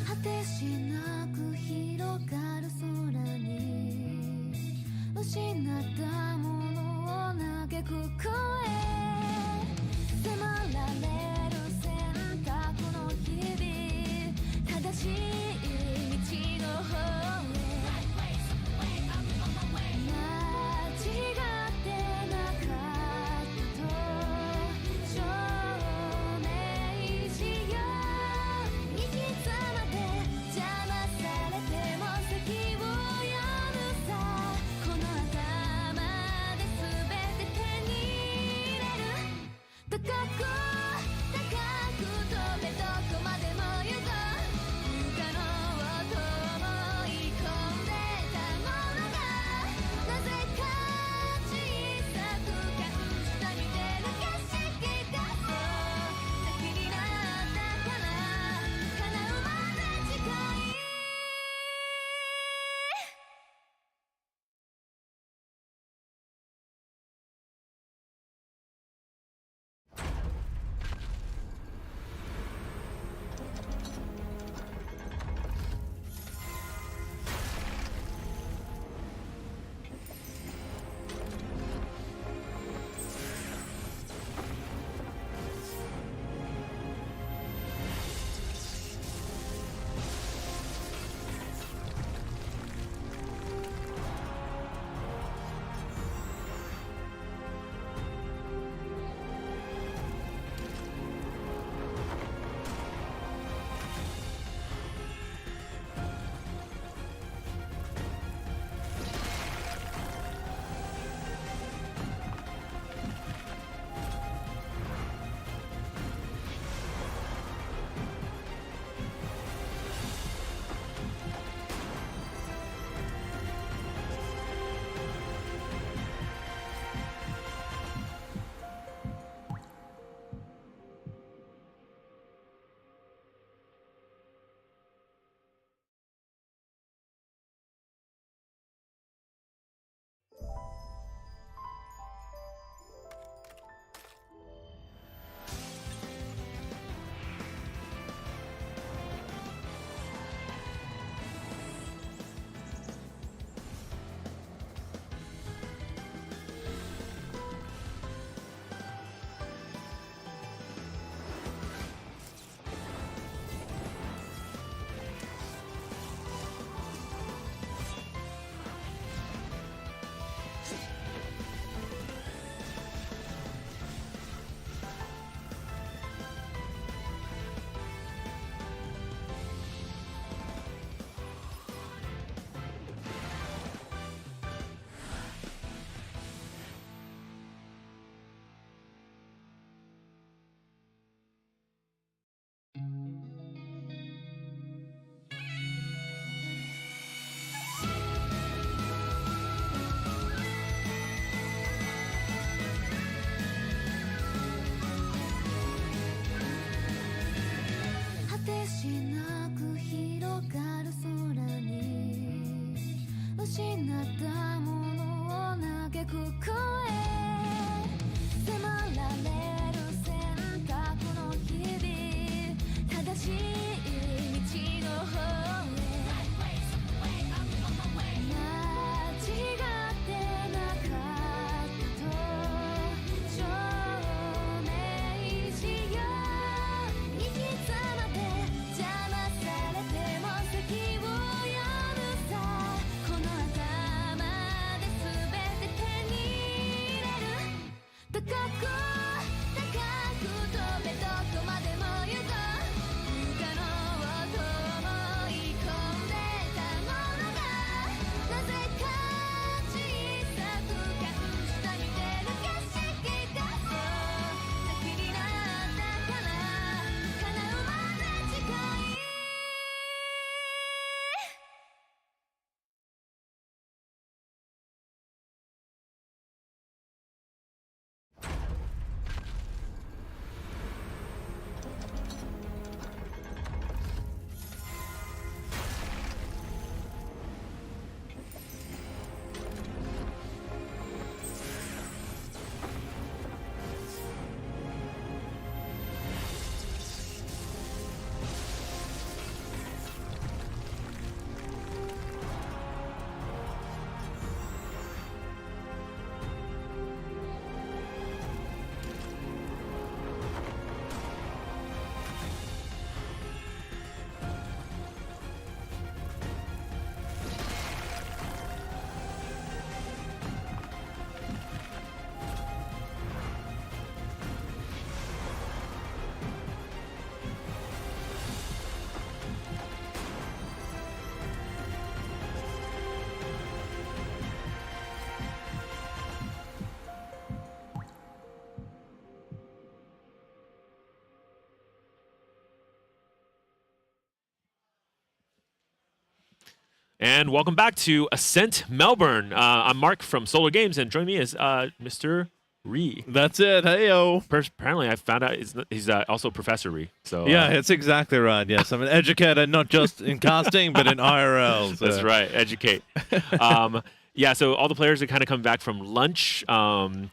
[SPEAKER 1] 果てしなく広がる空に失ったものを嘆く声迫られる選択の日々正しい道の方へ間違ってなかったと証明しよう生き様で邪魔されても席を読むさこの頭で全て手にしなく広がる空に失ったものを嘆く声迫られる選択の日々正しい道の方へ間違ってなかったと証明しよう行き詰まって邪魔されても先を読むさこの頭で全て手に入れる高く飛べどこまでも行こう不可能と思い込んでたものがなぜか小さく隠した見てる景色がそう先になったから叶うまで近い
[SPEAKER 4] And welcome back to Ascent Melbourne. I'm Mark from Solar Games, and joining me is Mr. Ree.
[SPEAKER 2] That's it. Hey-yo.
[SPEAKER 4] Apparently, I found out he's also Professor Ree. So
[SPEAKER 2] Yeah, it's exactly right. Yes, I'm an educator, not just in casting, but in IRL. So.
[SPEAKER 4] That's right. Educate. Yeah, so all the players are kind of coming back from lunch. We're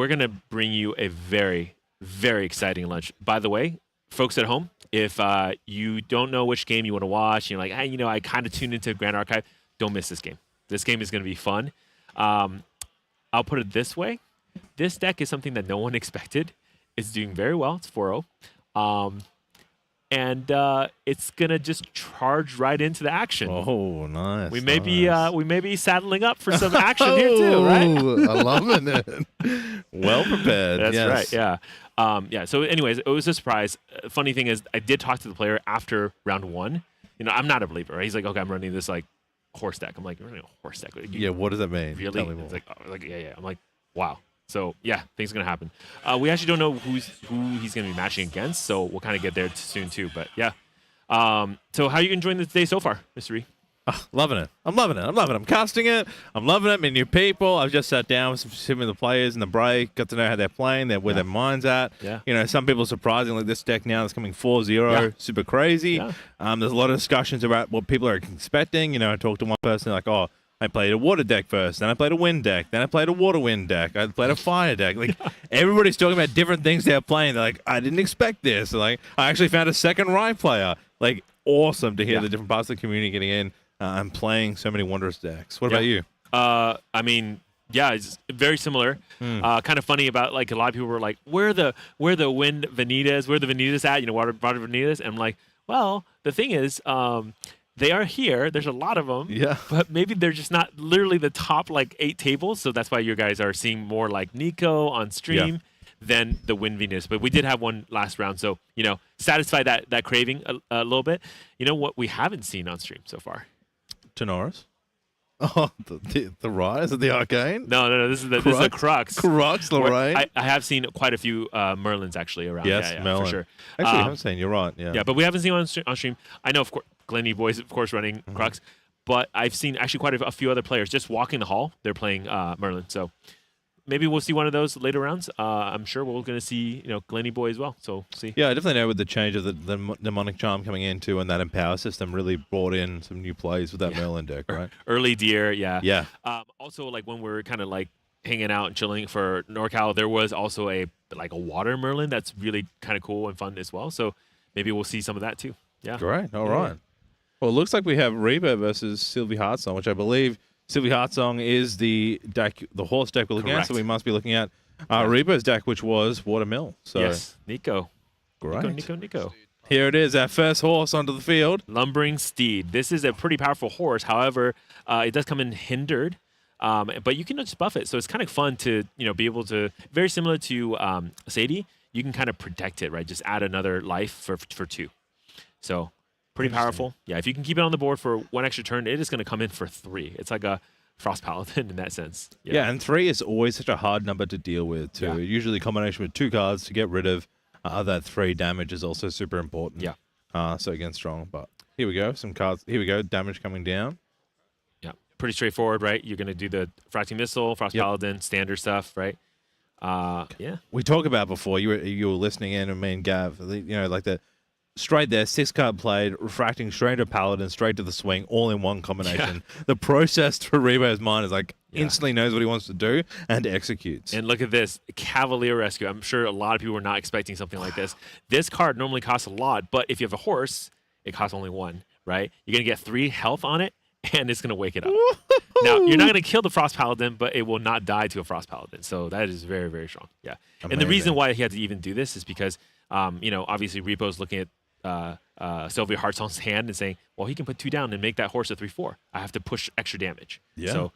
[SPEAKER 4] going to bring you a very, very exciting lunch. By the way, folks at home, if you don't know which game you want to watch, and you're like, hey, I kind of tuned into Grand Archive, don't miss this game. This game is going to be fun. I'll put it this way. This deck is something that no one expected. It's doing very well. It's 4-0. And it's going to just charge right into the action.
[SPEAKER 2] Oh, nice.
[SPEAKER 4] We may be saddling up for some action here too, right?
[SPEAKER 2] I'm loving it. Well prepared.
[SPEAKER 4] That's
[SPEAKER 2] yes.
[SPEAKER 4] right. Yeah. Yeah. So, anyways, it was a surprise. Funny thing is, I did talk to the player after round one. I'm not a believer. Right? He's like, okay, I'm running this like horse deck. I'm like, you're running a horse deck.
[SPEAKER 2] Yeah. What does that mean?
[SPEAKER 4] Really?
[SPEAKER 2] Tell me more.
[SPEAKER 4] It's like, yeah. I'm like, wow. So yeah, things are gonna happen. We actually don't know who he's gonna be matching against, so we'll kind of get there soon too. But yeah. So how are you enjoying this day so far, Mr. Ree?
[SPEAKER 2] Loving it. I'm loving it. I'm casting it. I'm loving it. Meeting new people. I've just sat down with some of the players in the break. Got to know how they're playing, where their mind's at.
[SPEAKER 4] Yeah.
[SPEAKER 2] Some people surprisingly this deck now is coming 4-0, super crazy.
[SPEAKER 4] Yeah.
[SPEAKER 2] There's a lot of discussions about what people are expecting. I talked to one person like, oh, I played a water deck first, then I played a wind deck, then I played a water wind deck, I played a fire deck. Like everybody's talking about different things they're playing. They're like, I didn't expect this. Like I actually found a second Rye player. Like awesome to hear the different parts of the community getting in and playing so many wondrous decks. What about you?
[SPEAKER 4] I mean, yeah, it's very similar. Kind of funny about like a lot of people were like, where the wind Vanitas, where the Vanitas at? Water Vanitas, and I'm like, well, the thing is, they are here. There's a lot of them.
[SPEAKER 2] Yeah.
[SPEAKER 4] But maybe they're just not literally the top like 8 tables. So that's why you guys are seeing more like Nico on stream than the Wind Venus. But we did have one last round. So, satisfy that craving a little bit. You know what we haven't seen on stream so far?
[SPEAKER 2] Tenoris? Oh, the Rise of the Arcane?
[SPEAKER 4] No. This is the Crux.
[SPEAKER 2] Crux, Lorraine.
[SPEAKER 4] I have seen quite a few Merlins actually around.
[SPEAKER 2] Yes,
[SPEAKER 4] yeah,
[SPEAKER 2] Merlin.
[SPEAKER 4] for sure.
[SPEAKER 2] Actually, I haven't seen. You're right. Yeah.
[SPEAKER 4] Yeah, but we haven't seen one on stream. I know, of course, Glenny Boys, of course, running Crux, but I've seen actually quite a few other players just walking the hall. They're playing Merlin. So maybe we'll see one of those later rounds. I'm sure we're going to see Glenny Boy as well. So see.
[SPEAKER 2] Yeah, I definitely know with the change of the Demonic Charm coming into and that Empower system really brought in some new plays with that Merlin deck, right?
[SPEAKER 4] Early Deer, yeah.
[SPEAKER 2] Yeah.
[SPEAKER 4] Also, like when we're kind of like hanging out and chilling for NorCal, there was also a water Merlin that's really kind of cool and fun as well. So maybe we'll see some of that too. Yeah.
[SPEAKER 2] Great. All right. Well, it looks like we have Reba versus Sylvie Heartsong, which I believe Sylvie Heartsong is the deck, the horse deck we're looking at. So we must be looking at Reba's deck, which was Watermill. So
[SPEAKER 4] yes, Nico.
[SPEAKER 2] Great.
[SPEAKER 4] Nico.
[SPEAKER 2] Here it is, our first horse onto the field.
[SPEAKER 4] Lumbering Steed. This is a pretty powerful horse. However, it does come in hindered. But you can just buff it, so it's kind of fun to be able to, very similar to Sadie, you can kind of protect it, right? Just add another life for 2. So pretty powerful. Yeah, if you can keep it on the board for 1 extra turn, it is going to come in for 3. It's like a Frost Paladin in that sense.
[SPEAKER 2] Yeah, and 3 is always such a hard number to deal with too.
[SPEAKER 4] Yeah.
[SPEAKER 2] Usually a combination with 2 cards to get rid of that 3 damage is also super important.
[SPEAKER 4] Yeah.
[SPEAKER 2] So again, strong. But here we go, some cards. Here we go, damage coming down.
[SPEAKER 4] Pretty straightforward, right? You're going to do the Fracting Missile, Frost Paladin, standard stuff, right? Yeah.
[SPEAKER 2] We talked about before, you were listening in, and me and Gav, like the straight there, 6-card played, refracting straight to Paladin, straight to the swing, all in one combination. Yeah. The process to Rebo's mind is like instantly knows what he wants to do and executes.
[SPEAKER 4] And look at this, Cavalier Rescue. I'm sure a lot of people were not expecting something like this. This card normally costs a lot, but if you have a horse, it costs only 1, right? You're going to get 3 health on it, and it's going to wake it up. Now, you're not going to kill the Frost Paladin, but it will not die to a Frost Paladin. So that is very, very strong. Yeah. Amazing. And the reason why he had to even do this is because, obviously Repo's looking at Sylvia Heartsong's hand and saying, well, he can put 2 down and make that horse a 3/4. I have to push extra damage.
[SPEAKER 2] Yeah.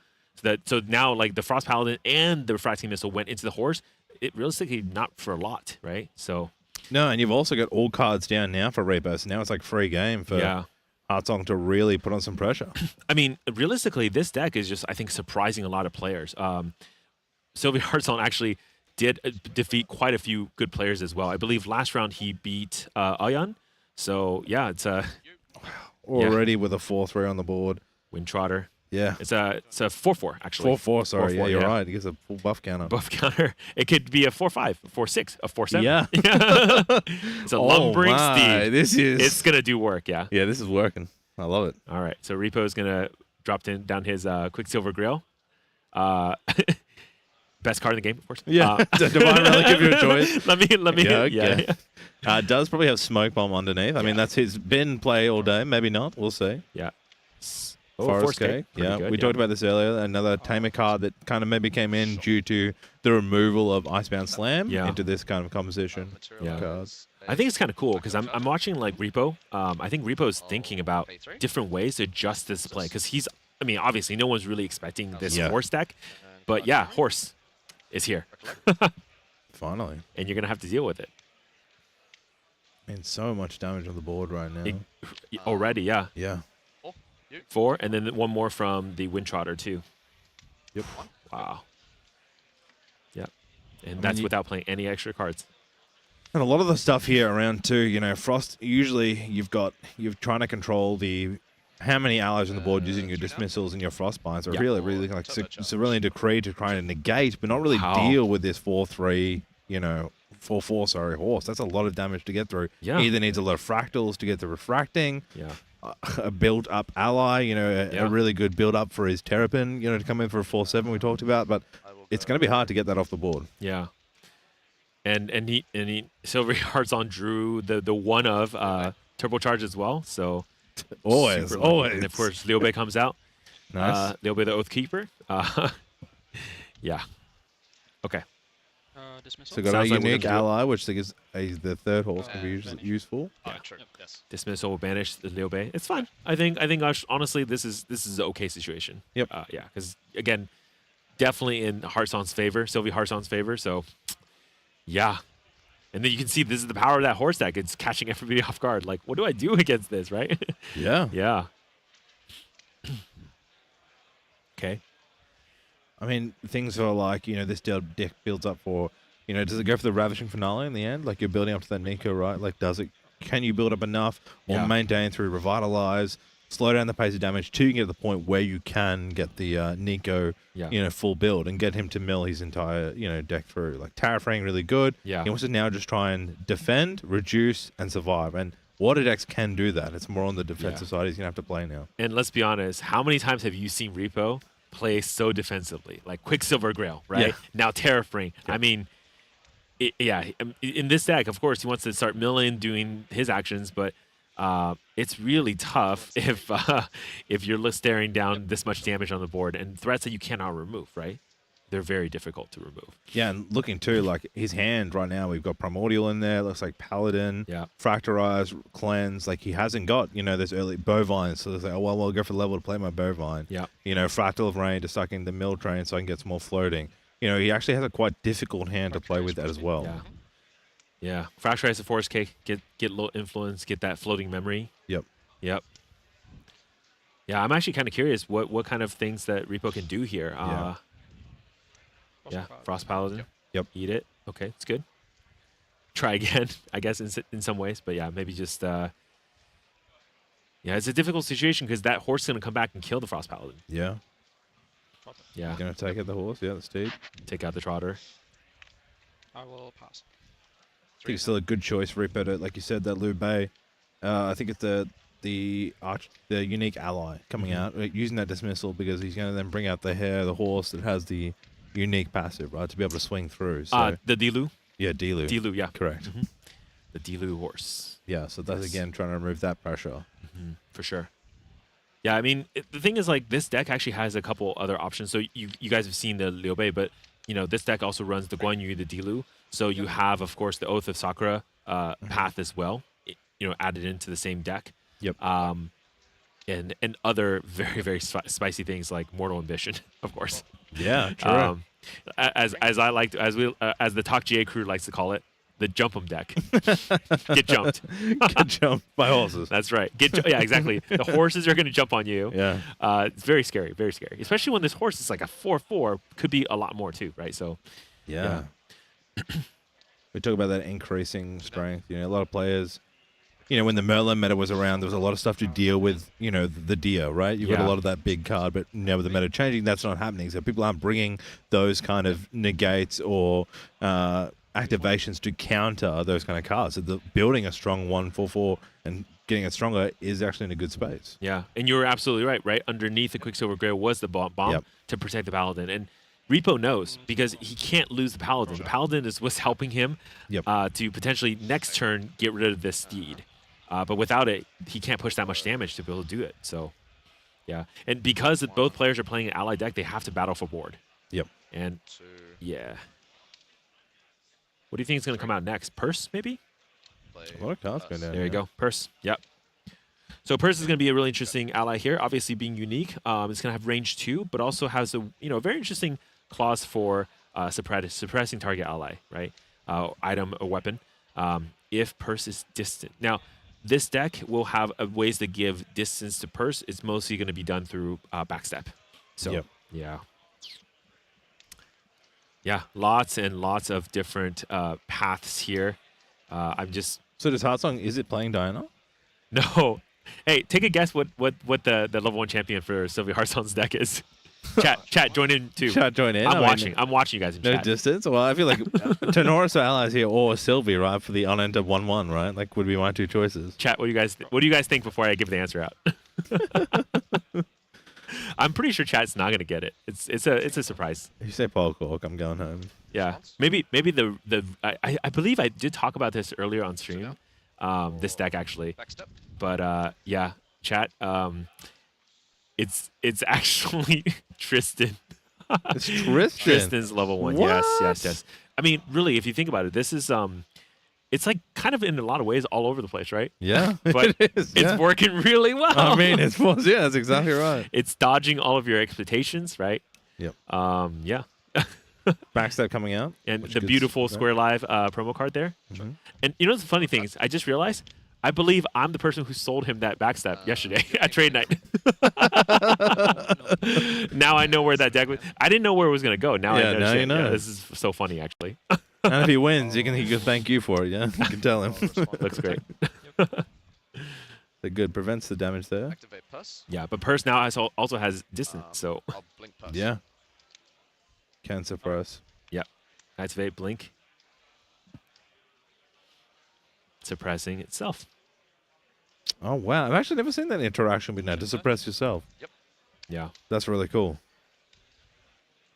[SPEAKER 4] So now, like, the Frost Paladin and the Refracting Missile went into the horse. It realistically not for a lot, right? So.
[SPEAKER 2] No, and you've also got all cards down now for Repo. So now it's like free game for Heartsong to really put on some pressure.
[SPEAKER 4] I mean, realistically, this deck is just, I think, surprising a lot of players. Sylvia Heartsong actually did defeat quite a few good players as well. I believe last round he beat Ayan. So, yeah, it's
[SPEAKER 2] already with a 4-3 on the board.
[SPEAKER 4] Windtrotter.
[SPEAKER 2] Yeah.
[SPEAKER 4] It's a 4/4, actually.
[SPEAKER 2] 4/4, sorry.
[SPEAKER 4] 4/4,
[SPEAKER 2] yeah, you're right. He gets a full buff counter.
[SPEAKER 4] Buff counter. It could be a 4/5, a 4/6, a 4/7.
[SPEAKER 2] Yeah.
[SPEAKER 4] It's a lumbering steed. It's going to do work, yeah.
[SPEAKER 2] Yeah, this is working. I love it.
[SPEAKER 4] All right. So Repo is going to drop down his Quicksilver Grail. Best card in the game, of course.
[SPEAKER 2] Yeah. Divine Relic give you a choice.
[SPEAKER 4] Let me. Yeah.
[SPEAKER 2] Does probably have Smoke Bomb underneath. I mean, that's his been play all day. Maybe not. We'll see.
[SPEAKER 4] Yeah.
[SPEAKER 2] Forest Cake. Yeah, we talked about this earlier. Another Tamer card that kind of maybe came in due to the removal of Icebound Slam into this kind of composition.
[SPEAKER 4] Yeah.
[SPEAKER 2] Cards.
[SPEAKER 4] I think it's kind of cool because I'm watching like Repo. I think Repo's thinking about different ways to adjust this play because obviously no one's really expecting this horse deck, but yeah, horse is here.
[SPEAKER 2] Finally.
[SPEAKER 4] And you're going to have to deal with it.
[SPEAKER 2] And so much damage on the board right now.
[SPEAKER 4] Already, yeah.
[SPEAKER 2] Yeah.
[SPEAKER 4] 4, and then 1 more from the Windtrotter, too.
[SPEAKER 2] Yep.
[SPEAKER 4] Wow. Yep. And that's without playing any extra cards.
[SPEAKER 2] And a lot of the stuff here around, too, Frost, usually you're trying to control how many allies on the board using your dismissals and your frostbinds are really like Cerulean Decree to try to negate, but not really deal with this 4/3, 4/4, horse. That's a lot of damage to get through.
[SPEAKER 4] Yeah.
[SPEAKER 2] Either needs a lot of fractals to get the refracting.
[SPEAKER 4] Yeah.
[SPEAKER 2] A build-up ally, a really good build-up for his Terrapin, to come in for a 4/7 we talked about, but it's going to be hard to get that off the board.
[SPEAKER 4] Yeah. And he Sylvia Heartsong drew the one of Turbocharge as well, so
[SPEAKER 2] always.
[SPEAKER 4] And of course, Liu Bei comes out.
[SPEAKER 2] Nice.
[SPEAKER 4] Liu Bei the Oathkeeper. Yeah. Okay.
[SPEAKER 2] So got a unique ally, which is the third horse can be useful.
[SPEAKER 4] True. Yes. Dismissal will banish the Liu Bei. It's fine. I think honestly this is an okay situation.
[SPEAKER 2] Yep.
[SPEAKER 4] Yeah, because again, definitely in Heartsong's favor, Sylvie Heartsong's favor. So, yeah. And then you can see this is the power of that horse deck. It's catching everybody off guard. Like, what do I do against this, right?
[SPEAKER 2] Yeah.
[SPEAKER 4] Yeah. Okay.
[SPEAKER 2] I mean, things are like, this deck builds up for, does it go for the Ravishing Finale in the end? Like, you're building up to that Nico, right? Like, can you build up enough or maintain through Revitalize slow down the pace of damage till you get to the point where you can get the Nico, full build and get him to mill his entire, deck through. Like Terrafraying really good.
[SPEAKER 4] Yeah.
[SPEAKER 2] He wants to now just try and defend, reduce, and survive. And water decks can do that. It's more on the defensive side he's gonna have to play now.
[SPEAKER 4] And let's be honest, how many times have you seen Repo play so defensively? Like Quicksilver Grail, right?
[SPEAKER 2] Yeah.
[SPEAKER 4] Now Terrafraying. I mean, in this deck, of course, he wants to start milling, doing his actions, but it's really tough if you're staring down this much damage on the board and threats that you cannot remove, right? They're very difficult to remove.
[SPEAKER 2] Yeah, and looking too, like his hand right now, we've got Primordial in there. Looks like Paladin, Fractorize, Cleanse. Like he hasn't got, this early Bovine. So it's like, well, I'll go for level to play my Bovine.
[SPEAKER 4] Yeah.
[SPEAKER 2] Fractal of Rain to suck in the Mill Train so I can get some more floating. He actually has a quite difficult hand to play with that as well.
[SPEAKER 4] Yeah. Yeah. Fractorize the Forest Cake, get low influence, get that floating memory.
[SPEAKER 2] Yep.
[SPEAKER 4] Yeah, I'm actually kind of curious what kind of things that Repo can do here. Frost Paladin.
[SPEAKER 2] Yep.
[SPEAKER 4] Eat it. Okay, it's good. Try again, I guess, in some ways. But yeah, maybe just... it's a difficult situation because that horse is going to come back and kill the Frost Paladin.
[SPEAKER 2] Yeah.
[SPEAKER 4] Yeah.
[SPEAKER 2] Going to take out the horse. Yeah, the steed.
[SPEAKER 4] Take out the Trotter.
[SPEAKER 9] I will pass.
[SPEAKER 2] I think it's still a good choice for Repo to, like you said, that Liu Bei. I think it's the unique ally coming out, using that dismissal because he's going to then bring out the horse that has the unique passive, right, to be able to swing through. So
[SPEAKER 4] the Dilu?
[SPEAKER 2] Yeah, Dilu.
[SPEAKER 4] Dilu, yeah.
[SPEAKER 2] Correct.
[SPEAKER 4] The Dilu horse.
[SPEAKER 2] Yeah, so that's, again, trying to remove that pressure.
[SPEAKER 4] For sure. Yeah, I mean, the thing is, like, this deck actually has a couple other options. So you guys have seen the Liu Bei, but, this deck also runs the Guan Yu, the Dilu. So you have, of course, the Oath of Sakura path as well, added into the same deck.
[SPEAKER 2] Yep.
[SPEAKER 4] And other very, very spicy things like Mortal Ambition, of course.
[SPEAKER 2] Yeah, true.
[SPEAKER 4] As the Talk GA crew likes to call it, the jump 'em deck. Get jumped.
[SPEAKER 2] Get jumped by horses.
[SPEAKER 4] That's right. Yeah, exactly. The horses are going to jump on you.
[SPEAKER 2] Yeah.
[SPEAKER 4] It's very scary, especially when this horse is like a 4/4. Could be a lot more too, right? So.
[SPEAKER 2] Yeah. We talk about that increasing strength. A lot of players. When the Merlin meta was around, there was a lot of stuff to deal with, the deer, right? You've got a lot of that big card, but now with the meta changing, that's not happening. So people aren't bringing those kind of negates or activations to counter those kind of cards. So building a strong 1/4/4 and getting it stronger is actually in a good space.
[SPEAKER 4] Yeah, and you were absolutely right? Underneath the Quicksilver Grail was the bomb to protect the Paladin. And Repo knows because he can't lose the Paladin. The Paladin is what's helping him to potentially next turn get rid of this steed. But without it, he can't push that much damage to be able to do it. So, yeah. And because both players are playing an ally deck, they have to battle for board.
[SPEAKER 2] Yep.
[SPEAKER 4] And, yeah. What do you think is going to come out next? Purse, maybe?
[SPEAKER 2] A lot of cards going down.
[SPEAKER 4] There you go. Purse. Yep. So Purse is going to be a really interesting ally here. Obviously, being unique, it's going to have range 2, but also has a very interesting clause for suppressing target ally, right? Item or weapon. If Purse is distant. Now, this deck will have ways to give distance to Purse. It's mostly going to be done through backstep. So, yeah, lots and lots of different paths here.
[SPEAKER 2] So does Heartsong, is it playing Diana?
[SPEAKER 4] No. Hey, take a guess what the level 1 champion for Sylvia Heartsong's deck is. Chat, join in too.
[SPEAKER 2] Chat, join in.
[SPEAKER 4] I'm watching you guys in
[SPEAKER 2] no
[SPEAKER 4] chat.
[SPEAKER 2] Distance? Well, I feel like Tenoris allies here or Sylvie, right, for the unentered 1/1, right? Like, would be my two choices.
[SPEAKER 4] Chat, what do you guys think before I give the answer out? I'm pretty sure chat's not gonna get it. It's a surprise.
[SPEAKER 2] If you say Paul Cork, I'm going home.
[SPEAKER 4] Yeah, maybe I believe I did talk about this earlier on stream. This deck actually, but yeah, chat. It's actually Tristan.
[SPEAKER 2] It's Tristan.
[SPEAKER 4] Tristan's level 1.
[SPEAKER 2] What?
[SPEAKER 4] Yes. I mean, really, if you think about it, this is it's like kind of in a lot of ways all over the place, right?
[SPEAKER 2] Yeah,
[SPEAKER 4] but
[SPEAKER 2] it is.
[SPEAKER 4] It's working really well.
[SPEAKER 2] I mean, that's exactly right.
[SPEAKER 4] It's dodging all of your expectations, right?
[SPEAKER 2] Yep.
[SPEAKER 4] Yeah.
[SPEAKER 2] Backstep coming out,
[SPEAKER 4] and the beautiful Square Live promo card there. And you know the funny thing is, I just realized. I believe I'm the person who sold him that backstep yesterday at trade night. Now I know where that deck was. I didn't know where it was going to go. Now I know.
[SPEAKER 2] Now you know.
[SPEAKER 4] Yeah, this is so funny, actually.
[SPEAKER 2] And if he wins, he can thank you for it. Yeah, you can tell him.
[SPEAKER 4] Looks great.
[SPEAKER 2] They're good. Prevents the damage there.
[SPEAKER 10] Activate Purse.
[SPEAKER 4] Yeah, but Purse now also has distance, so
[SPEAKER 10] I'll blink Purse.
[SPEAKER 2] Yeah. Can suppress.
[SPEAKER 4] activate Blink. Suppressing itself.
[SPEAKER 2] Oh, wow. I've actually never seen that interaction with that to suppress yourself.
[SPEAKER 4] Yeah.
[SPEAKER 2] That's really cool.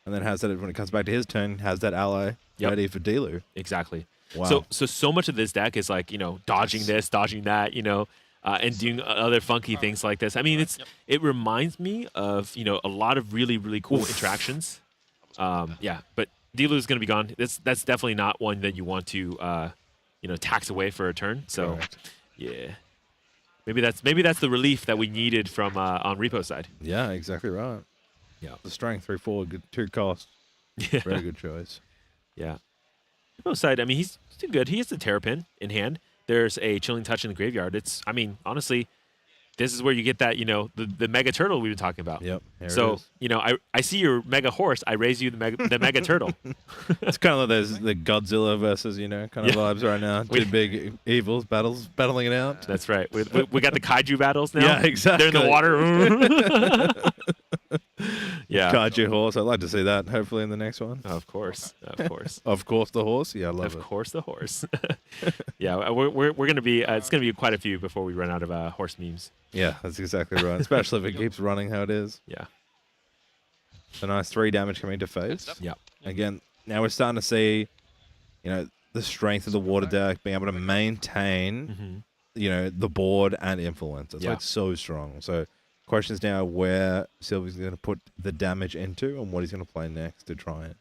[SPEAKER 2] And then has that when it comes back to his turn, has that ally
[SPEAKER 4] Yep.
[SPEAKER 2] ready for Dilu.
[SPEAKER 4] Exactly.
[SPEAKER 2] Wow.
[SPEAKER 4] So much of this deck is like, dodging this, dodging that, and doing other funky things like this. I mean, it reminds me of, a lot of really, really cool interactions. Yeah, but Dilu is going to be gone. That's definitely not one that you want to, tax away for a turn. So,
[SPEAKER 2] Correct.
[SPEAKER 4] yeah. Maybe that's the relief that we needed from on Repo's side.
[SPEAKER 2] Yeah, exactly right.
[SPEAKER 4] Yeah.
[SPEAKER 2] The strength 3/4, good 2 cost.
[SPEAKER 4] Yeah.
[SPEAKER 2] Very good choice.
[SPEAKER 4] Yeah. Repo's side, I mean, he's doing good. He has the Terrapin in hand. There's a Chilling Touch in the graveyard. Honestly, this is where you get that, the Mega Turtle we've been talking about.
[SPEAKER 2] Yep. Here
[SPEAKER 4] So,
[SPEAKER 2] it is.
[SPEAKER 4] I see your Mega Horse. I raise you the Mega Turtle.
[SPEAKER 2] It's kind of like the Godzilla versus, kind of vibes right now. Two big evils battling it out.
[SPEAKER 4] That's right. We got the Kaiju battles now.
[SPEAKER 2] Yeah, exactly.
[SPEAKER 4] They're in the water. Yeah.
[SPEAKER 2] Kaiju horse. I'd like to see that, hopefully, in the next one.
[SPEAKER 4] Of course. Of course.
[SPEAKER 2] Of course, the horse. Yeah, I love it.
[SPEAKER 4] Of course, the horse. Yeah, we're gonna be. It's gonna be quite a few before we run out of horse memes.
[SPEAKER 2] Yeah, that's exactly right. Especially if it keeps running how it is.
[SPEAKER 4] Yeah.
[SPEAKER 2] A nice 3 damage coming to face.
[SPEAKER 4] Yeah.
[SPEAKER 2] Again, now we're starting to see, the strength of the water deck, being able to maintain, the board and influence. It's like so strong. So, questions now where Sylvie's going to put the damage into and what he's going to play next to try it.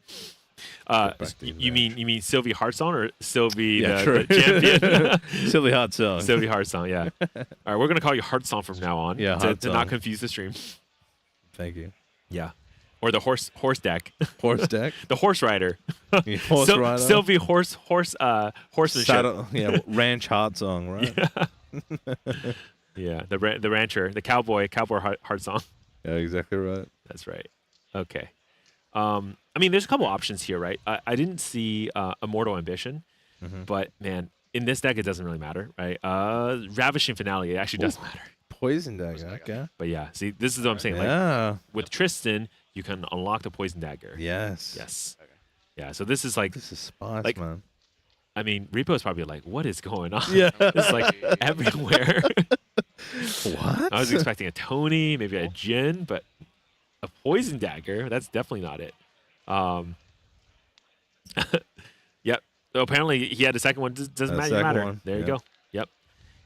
[SPEAKER 4] You mean Sylvie Heartsong or Sylvie
[SPEAKER 2] true.
[SPEAKER 4] the champion?
[SPEAKER 2] Sylvie Heartsong.
[SPEAKER 4] Sylvie Heartsong, yeah. All right, we're gonna call you Heartsong from now on.
[SPEAKER 2] Yeah,
[SPEAKER 4] to not
[SPEAKER 2] Heartsong.
[SPEAKER 4] confuse the stream.
[SPEAKER 2] Thank you.
[SPEAKER 4] Yeah, or the horse deck.
[SPEAKER 2] Horse deck.
[SPEAKER 4] The horse rider.
[SPEAKER 2] Horse rider.
[SPEAKER 4] Sylvie horsemanship.
[SPEAKER 2] Saddle, ranch Heartsong, right?
[SPEAKER 4] Yeah, the rancher, the cowboy Heartsong.
[SPEAKER 2] Yeah, exactly right.
[SPEAKER 4] That's right. Okay. I mean, there's a couple options here, right? I didn't see Immortal Ambition, but man, in this deck it doesn't really matter, right? Ravishing Finale, it actually does matter.
[SPEAKER 2] Poison dagger, okay.
[SPEAKER 4] But yeah, see, this is what I'm saying.
[SPEAKER 2] Yeah.
[SPEAKER 4] Like with Tristan, you can unlock the Poison Dagger.
[SPEAKER 2] Yes.
[SPEAKER 4] Yes. Yeah. So this is like,
[SPEAKER 2] This is spice,
[SPEAKER 4] like,
[SPEAKER 2] man.
[SPEAKER 4] I mean, Repo's probably like, what is going on?
[SPEAKER 2] Yeah.
[SPEAKER 4] It's like everywhere.
[SPEAKER 2] What?
[SPEAKER 4] I was expecting a Tony, maybe a Jin, but a Poison Dagger, that's definitely not it. Yep. So apparently he had a second one. Doesn't
[SPEAKER 2] A
[SPEAKER 4] matter.
[SPEAKER 2] second
[SPEAKER 4] Matter.
[SPEAKER 2] one,
[SPEAKER 4] There you
[SPEAKER 2] yeah.
[SPEAKER 4] go. Yep.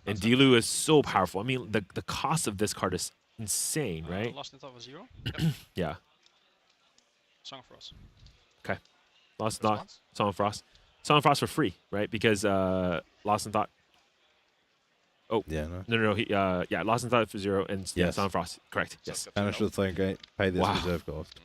[SPEAKER 4] And Dilu is so powerful. I mean, the cost of this card is insane, right?
[SPEAKER 9] Lost in Thought was 0.
[SPEAKER 4] Yeah.
[SPEAKER 9] Song of Frost.
[SPEAKER 4] Okay. Lost in Thought.
[SPEAKER 10] Response?
[SPEAKER 4] Song of Frost. Song of Frost for free, right? Because Lost in Thought. Oh.
[SPEAKER 2] Yeah, no.
[SPEAKER 4] No. He Lost in Thought for 0 and
[SPEAKER 2] Yes.
[SPEAKER 4] Song of Frost. Correct.
[SPEAKER 10] So
[SPEAKER 4] Yes.
[SPEAKER 10] it's got
[SPEAKER 2] Banish
[SPEAKER 10] 2
[SPEAKER 2] the Flame Gate, pay this
[SPEAKER 4] Wow.
[SPEAKER 2] reserve cost.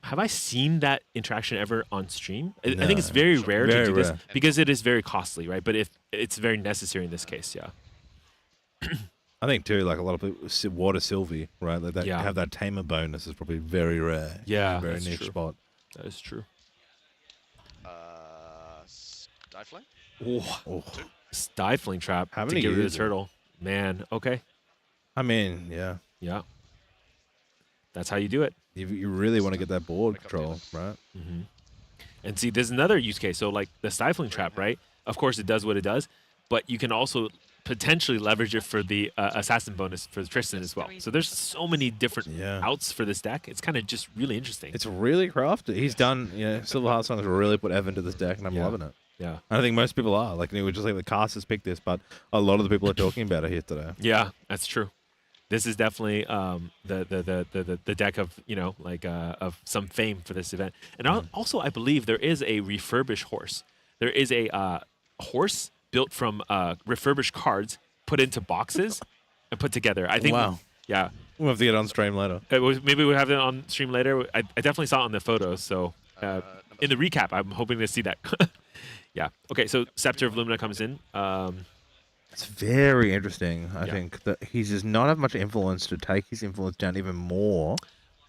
[SPEAKER 4] Have I seen that interaction ever on stream? I
[SPEAKER 2] No.
[SPEAKER 4] think it's very rare
[SPEAKER 2] Very
[SPEAKER 4] to do this
[SPEAKER 2] rare.
[SPEAKER 4] because it is very costly, right? But if it's very necessary in this case, yeah.
[SPEAKER 2] I think too, like a lot of people, Water Sylvie, right? Like that
[SPEAKER 4] Yeah.
[SPEAKER 2] have that tamer bonus is probably very rare.
[SPEAKER 4] Yeah,
[SPEAKER 2] very
[SPEAKER 4] that's
[SPEAKER 2] niche
[SPEAKER 4] true.
[SPEAKER 2] spot.
[SPEAKER 4] That is true.
[SPEAKER 10] Stifling.
[SPEAKER 2] Oh.
[SPEAKER 4] Stifling Trap
[SPEAKER 2] How
[SPEAKER 4] to
[SPEAKER 2] many
[SPEAKER 4] get rid of
[SPEAKER 2] use
[SPEAKER 4] the
[SPEAKER 2] it?
[SPEAKER 4] turtle. Man, okay.
[SPEAKER 2] I mean, yeah,
[SPEAKER 4] Yeah. That's how you do it.
[SPEAKER 2] you really want to get that board
[SPEAKER 10] Wake up
[SPEAKER 2] control,
[SPEAKER 10] Davis.
[SPEAKER 2] right?
[SPEAKER 4] Mm-hmm. And see, there's another use case. So, like the Stifling Trap, right? Of course, it does what it does, but you can also potentially leverage it for the Assassin bonus for Tristan as well. So there's so many different
[SPEAKER 2] Yeah.
[SPEAKER 4] outs for this deck. It's kind of just really interesting.
[SPEAKER 2] It's really crafted. He's done, Silver Heart Songs really put Evan to this deck, and I'm
[SPEAKER 4] Yeah.
[SPEAKER 2] loving it.
[SPEAKER 4] Yeah.
[SPEAKER 2] And I think most people are. Like, we just like the casters picked this, but a lot of the people are talking about it here today.
[SPEAKER 4] Yeah, that's true. This is definitely the deck of of some fame for this event. And also, I believe there is a refurbished horse. There is a horse built from refurbished cards put into boxes and put together. I think.
[SPEAKER 2] Wow.
[SPEAKER 4] Yeah.
[SPEAKER 2] We'll have to get on stream later.
[SPEAKER 4] Maybe we'll have it on stream later. I definitely saw it on the photos. So in the recap, I'm hoping to see that. Yeah. Okay. So Scepter of Lumina comes in.
[SPEAKER 2] It's very interesting. I
[SPEAKER 4] Yeah.
[SPEAKER 2] think that he does not have much influence to take his influence down even more.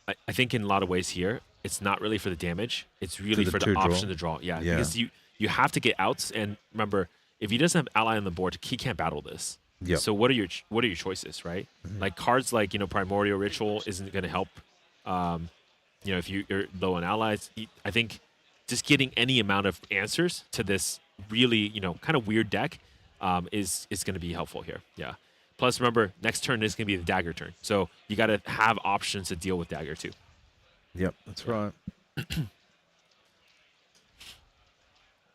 [SPEAKER 4] I think in a lot of ways here, it's not really for the damage. It's really
[SPEAKER 2] the
[SPEAKER 4] for the
[SPEAKER 2] two draw.
[SPEAKER 4] option to draw. Yeah,
[SPEAKER 2] Yeah.
[SPEAKER 4] because you have to get outs. And remember, if he doesn't have ally on the board, he can't battle this.
[SPEAKER 10] Yep.
[SPEAKER 4] So what are your choices, right? Like cards like Primordial Ritual isn't going to help. If you're low on allies, I think just getting any amount of answers to this really kind of weird deck is going to be helpful here. Yeah. Plus, remember, next turn is going to be the dagger turn, so you got to have options to deal with dagger too.
[SPEAKER 2] Yep, that's right.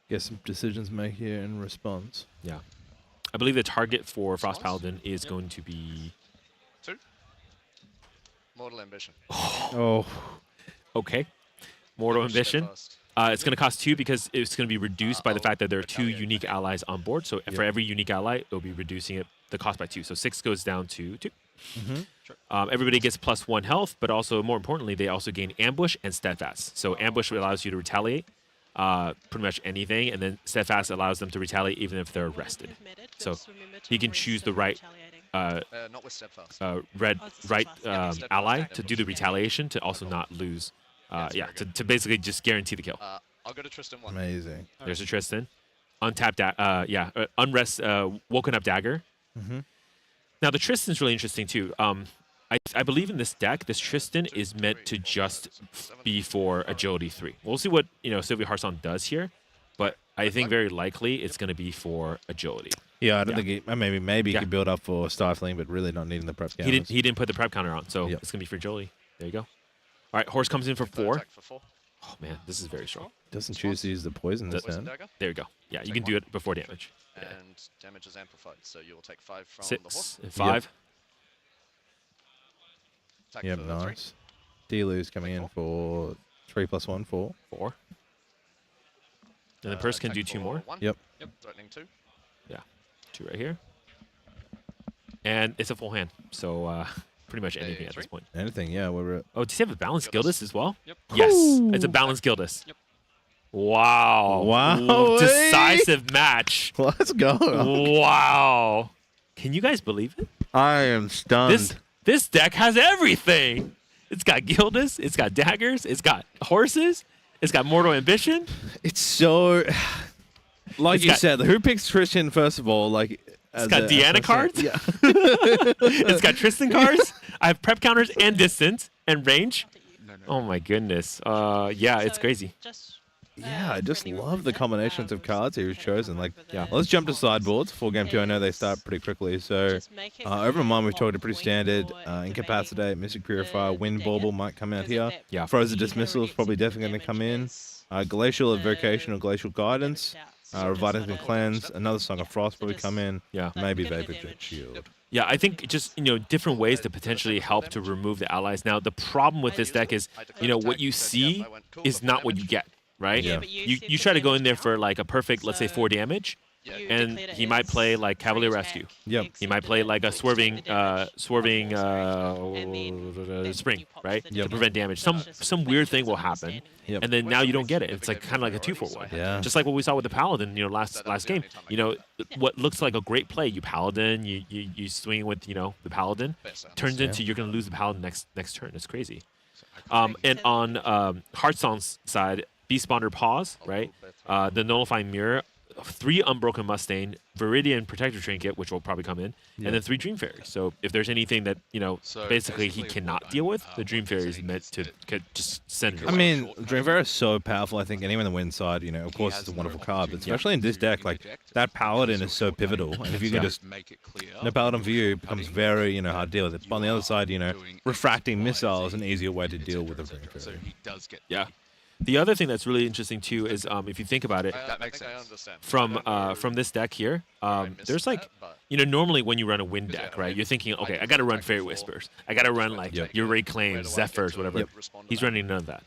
[SPEAKER 2] Get some decisions made here in response.
[SPEAKER 4] Yeah. I believe the target for Frost Paladin is going to be
[SPEAKER 11] 2. Mortal Ambition.
[SPEAKER 2] Oh.
[SPEAKER 4] Okay. Mortal Ambition. It's going to cost 2 because it's going to be reduced by the fact that there are 2 unique allies on board. So for every unique ally, it'll be reducing the cost by 2. So 6 goes down to 2. Everybody gets +1 health, but also more importantly, they also gain Ambush and Steadfast. So Ambush allows you to retaliate pretty much anything, and then Steadfast allows them to retaliate even if they're arrested. So you can choose the right
[SPEAKER 11] not with Steadfast.
[SPEAKER 4] right ally to do the retaliation to also not lose. To basically just guarantee the kill.
[SPEAKER 11] I'll go to Tristan 1.
[SPEAKER 2] Amazing.
[SPEAKER 4] There's a Tristan. Untapped, Unrest, Woken Up Dagger. Now, the Tristan's really interesting, too. I believe in this deck, this Tristan is meant to just be for Agility 3. We'll see what, Sylvia Hearthstone does here, but I think very likely it's going to be for Agility.
[SPEAKER 2] Yeah, I don't think maybe he could build up for Stifling, but really not needing the prep counter.
[SPEAKER 4] He didn't put the prep counter on, so it's going to be for Agility. There you go. All right, Horse comes in for 4. Oh, man, this is very strong.
[SPEAKER 2] Doesn't choose to use the poison this turn.
[SPEAKER 4] There you go. Yeah, you can do it before damage.
[SPEAKER 11] And damage is amplified, so you'll take 5 from
[SPEAKER 4] 6
[SPEAKER 11] the horse.
[SPEAKER 4] and 5.
[SPEAKER 2] Yep, nice. Delu's coming in for 3 + 1, 4.
[SPEAKER 4] 4. And the person can do 2 more.
[SPEAKER 11] 1.
[SPEAKER 2] Yep.
[SPEAKER 11] Threatening 2.
[SPEAKER 4] Yeah, 2 right here. And it's a full hand, so pretty much anything at this point.
[SPEAKER 2] Anything, yeah.
[SPEAKER 4] Oh, does he have a balanced Gildas as well?
[SPEAKER 9] Yep.
[SPEAKER 4] Yes, it's a balanced Gildas.
[SPEAKER 9] Yep.
[SPEAKER 2] Wow.
[SPEAKER 4] Ooh, decisive match.
[SPEAKER 2] Let's go.
[SPEAKER 4] Wow. Can you guys believe it?
[SPEAKER 2] I am stunned.
[SPEAKER 4] This deck has everything. It's got Gildas, it's got daggers, it's got horses, it's got Mortal Ambition.
[SPEAKER 2] It's so... Like you said, who picks Tristan, first of all?
[SPEAKER 4] It's got Deanna cards.
[SPEAKER 2] Yeah.
[SPEAKER 4] It's got Tristan cards. I have prep counters and distance and range. Oh my goodness. It's crazy.
[SPEAKER 2] Yeah, I just love the combinations of cards he was chosen. Let's jump to sideboards. For game 2, I know they start pretty quickly. So, over mine, we've talked a pretty standard Incapacitate, Mystic Purifier, Wind Bauble might come out here.
[SPEAKER 4] Yeah.
[SPEAKER 2] Frozen Dismissal is probably definitely going to come in. Glacial Evocation or Glacial Guidance. Revitalizing Cleanse, another Song of Frost probably come in.
[SPEAKER 4] Yeah.
[SPEAKER 2] Maybe Vapor Jet Shield.
[SPEAKER 4] Yeah, I think just, different ways to potentially help to remove the allies. Now, the problem with this deck is, what you see is not what you get, right?
[SPEAKER 2] Yeah.
[SPEAKER 4] You try to go in there for a perfect, let's say, 4 damage, and he might play Cavalier Rescue.
[SPEAKER 2] Yep.
[SPEAKER 4] He might play a swerving spring, right? To prevent damage. Some weird thing will happen, and then now you don't get it. It's kind of like a 2-for-1.
[SPEAKER 2] Yeah.
[SPEAKER 4] Just like what we saw with the Paladin, last game. What looks like a great play, you Paladin, you swing with the Paladin, turns into you're gonna lose the Paladin next turn. It's crazy. And on Hearthstone's side, Beast Bonder Pause, right? The Nullifying Mirror. 3 Unbroken Mustang, Viridian Protector Trinket, which will probably come in, and then 3 Dream Fairies. So if there's anything that, basically he cannot deal with, the Dream Fairy is meant to just send it away.
[SPEAKER 2] I mean, Dream Fairy is so powerful. I think anyone on the win side, of course, it's a wonderful card, but especially in this deck, that Paladin is so pivotal. And if you can just, the Paladin view becomes very, hard to deal with it. But on the other side, refracting missile is an easier way to deal with a Dream Fairy.
[SPEAKER 4] Yeah. The other thing that's really interesting too is if you think about it, from this deck here, there's normally when you run a wind deck, right? You're thinking, okay, I got to run Fairy Whispers, I got to run your Ray Claims, Zephyrs, whatever. He's running none of that.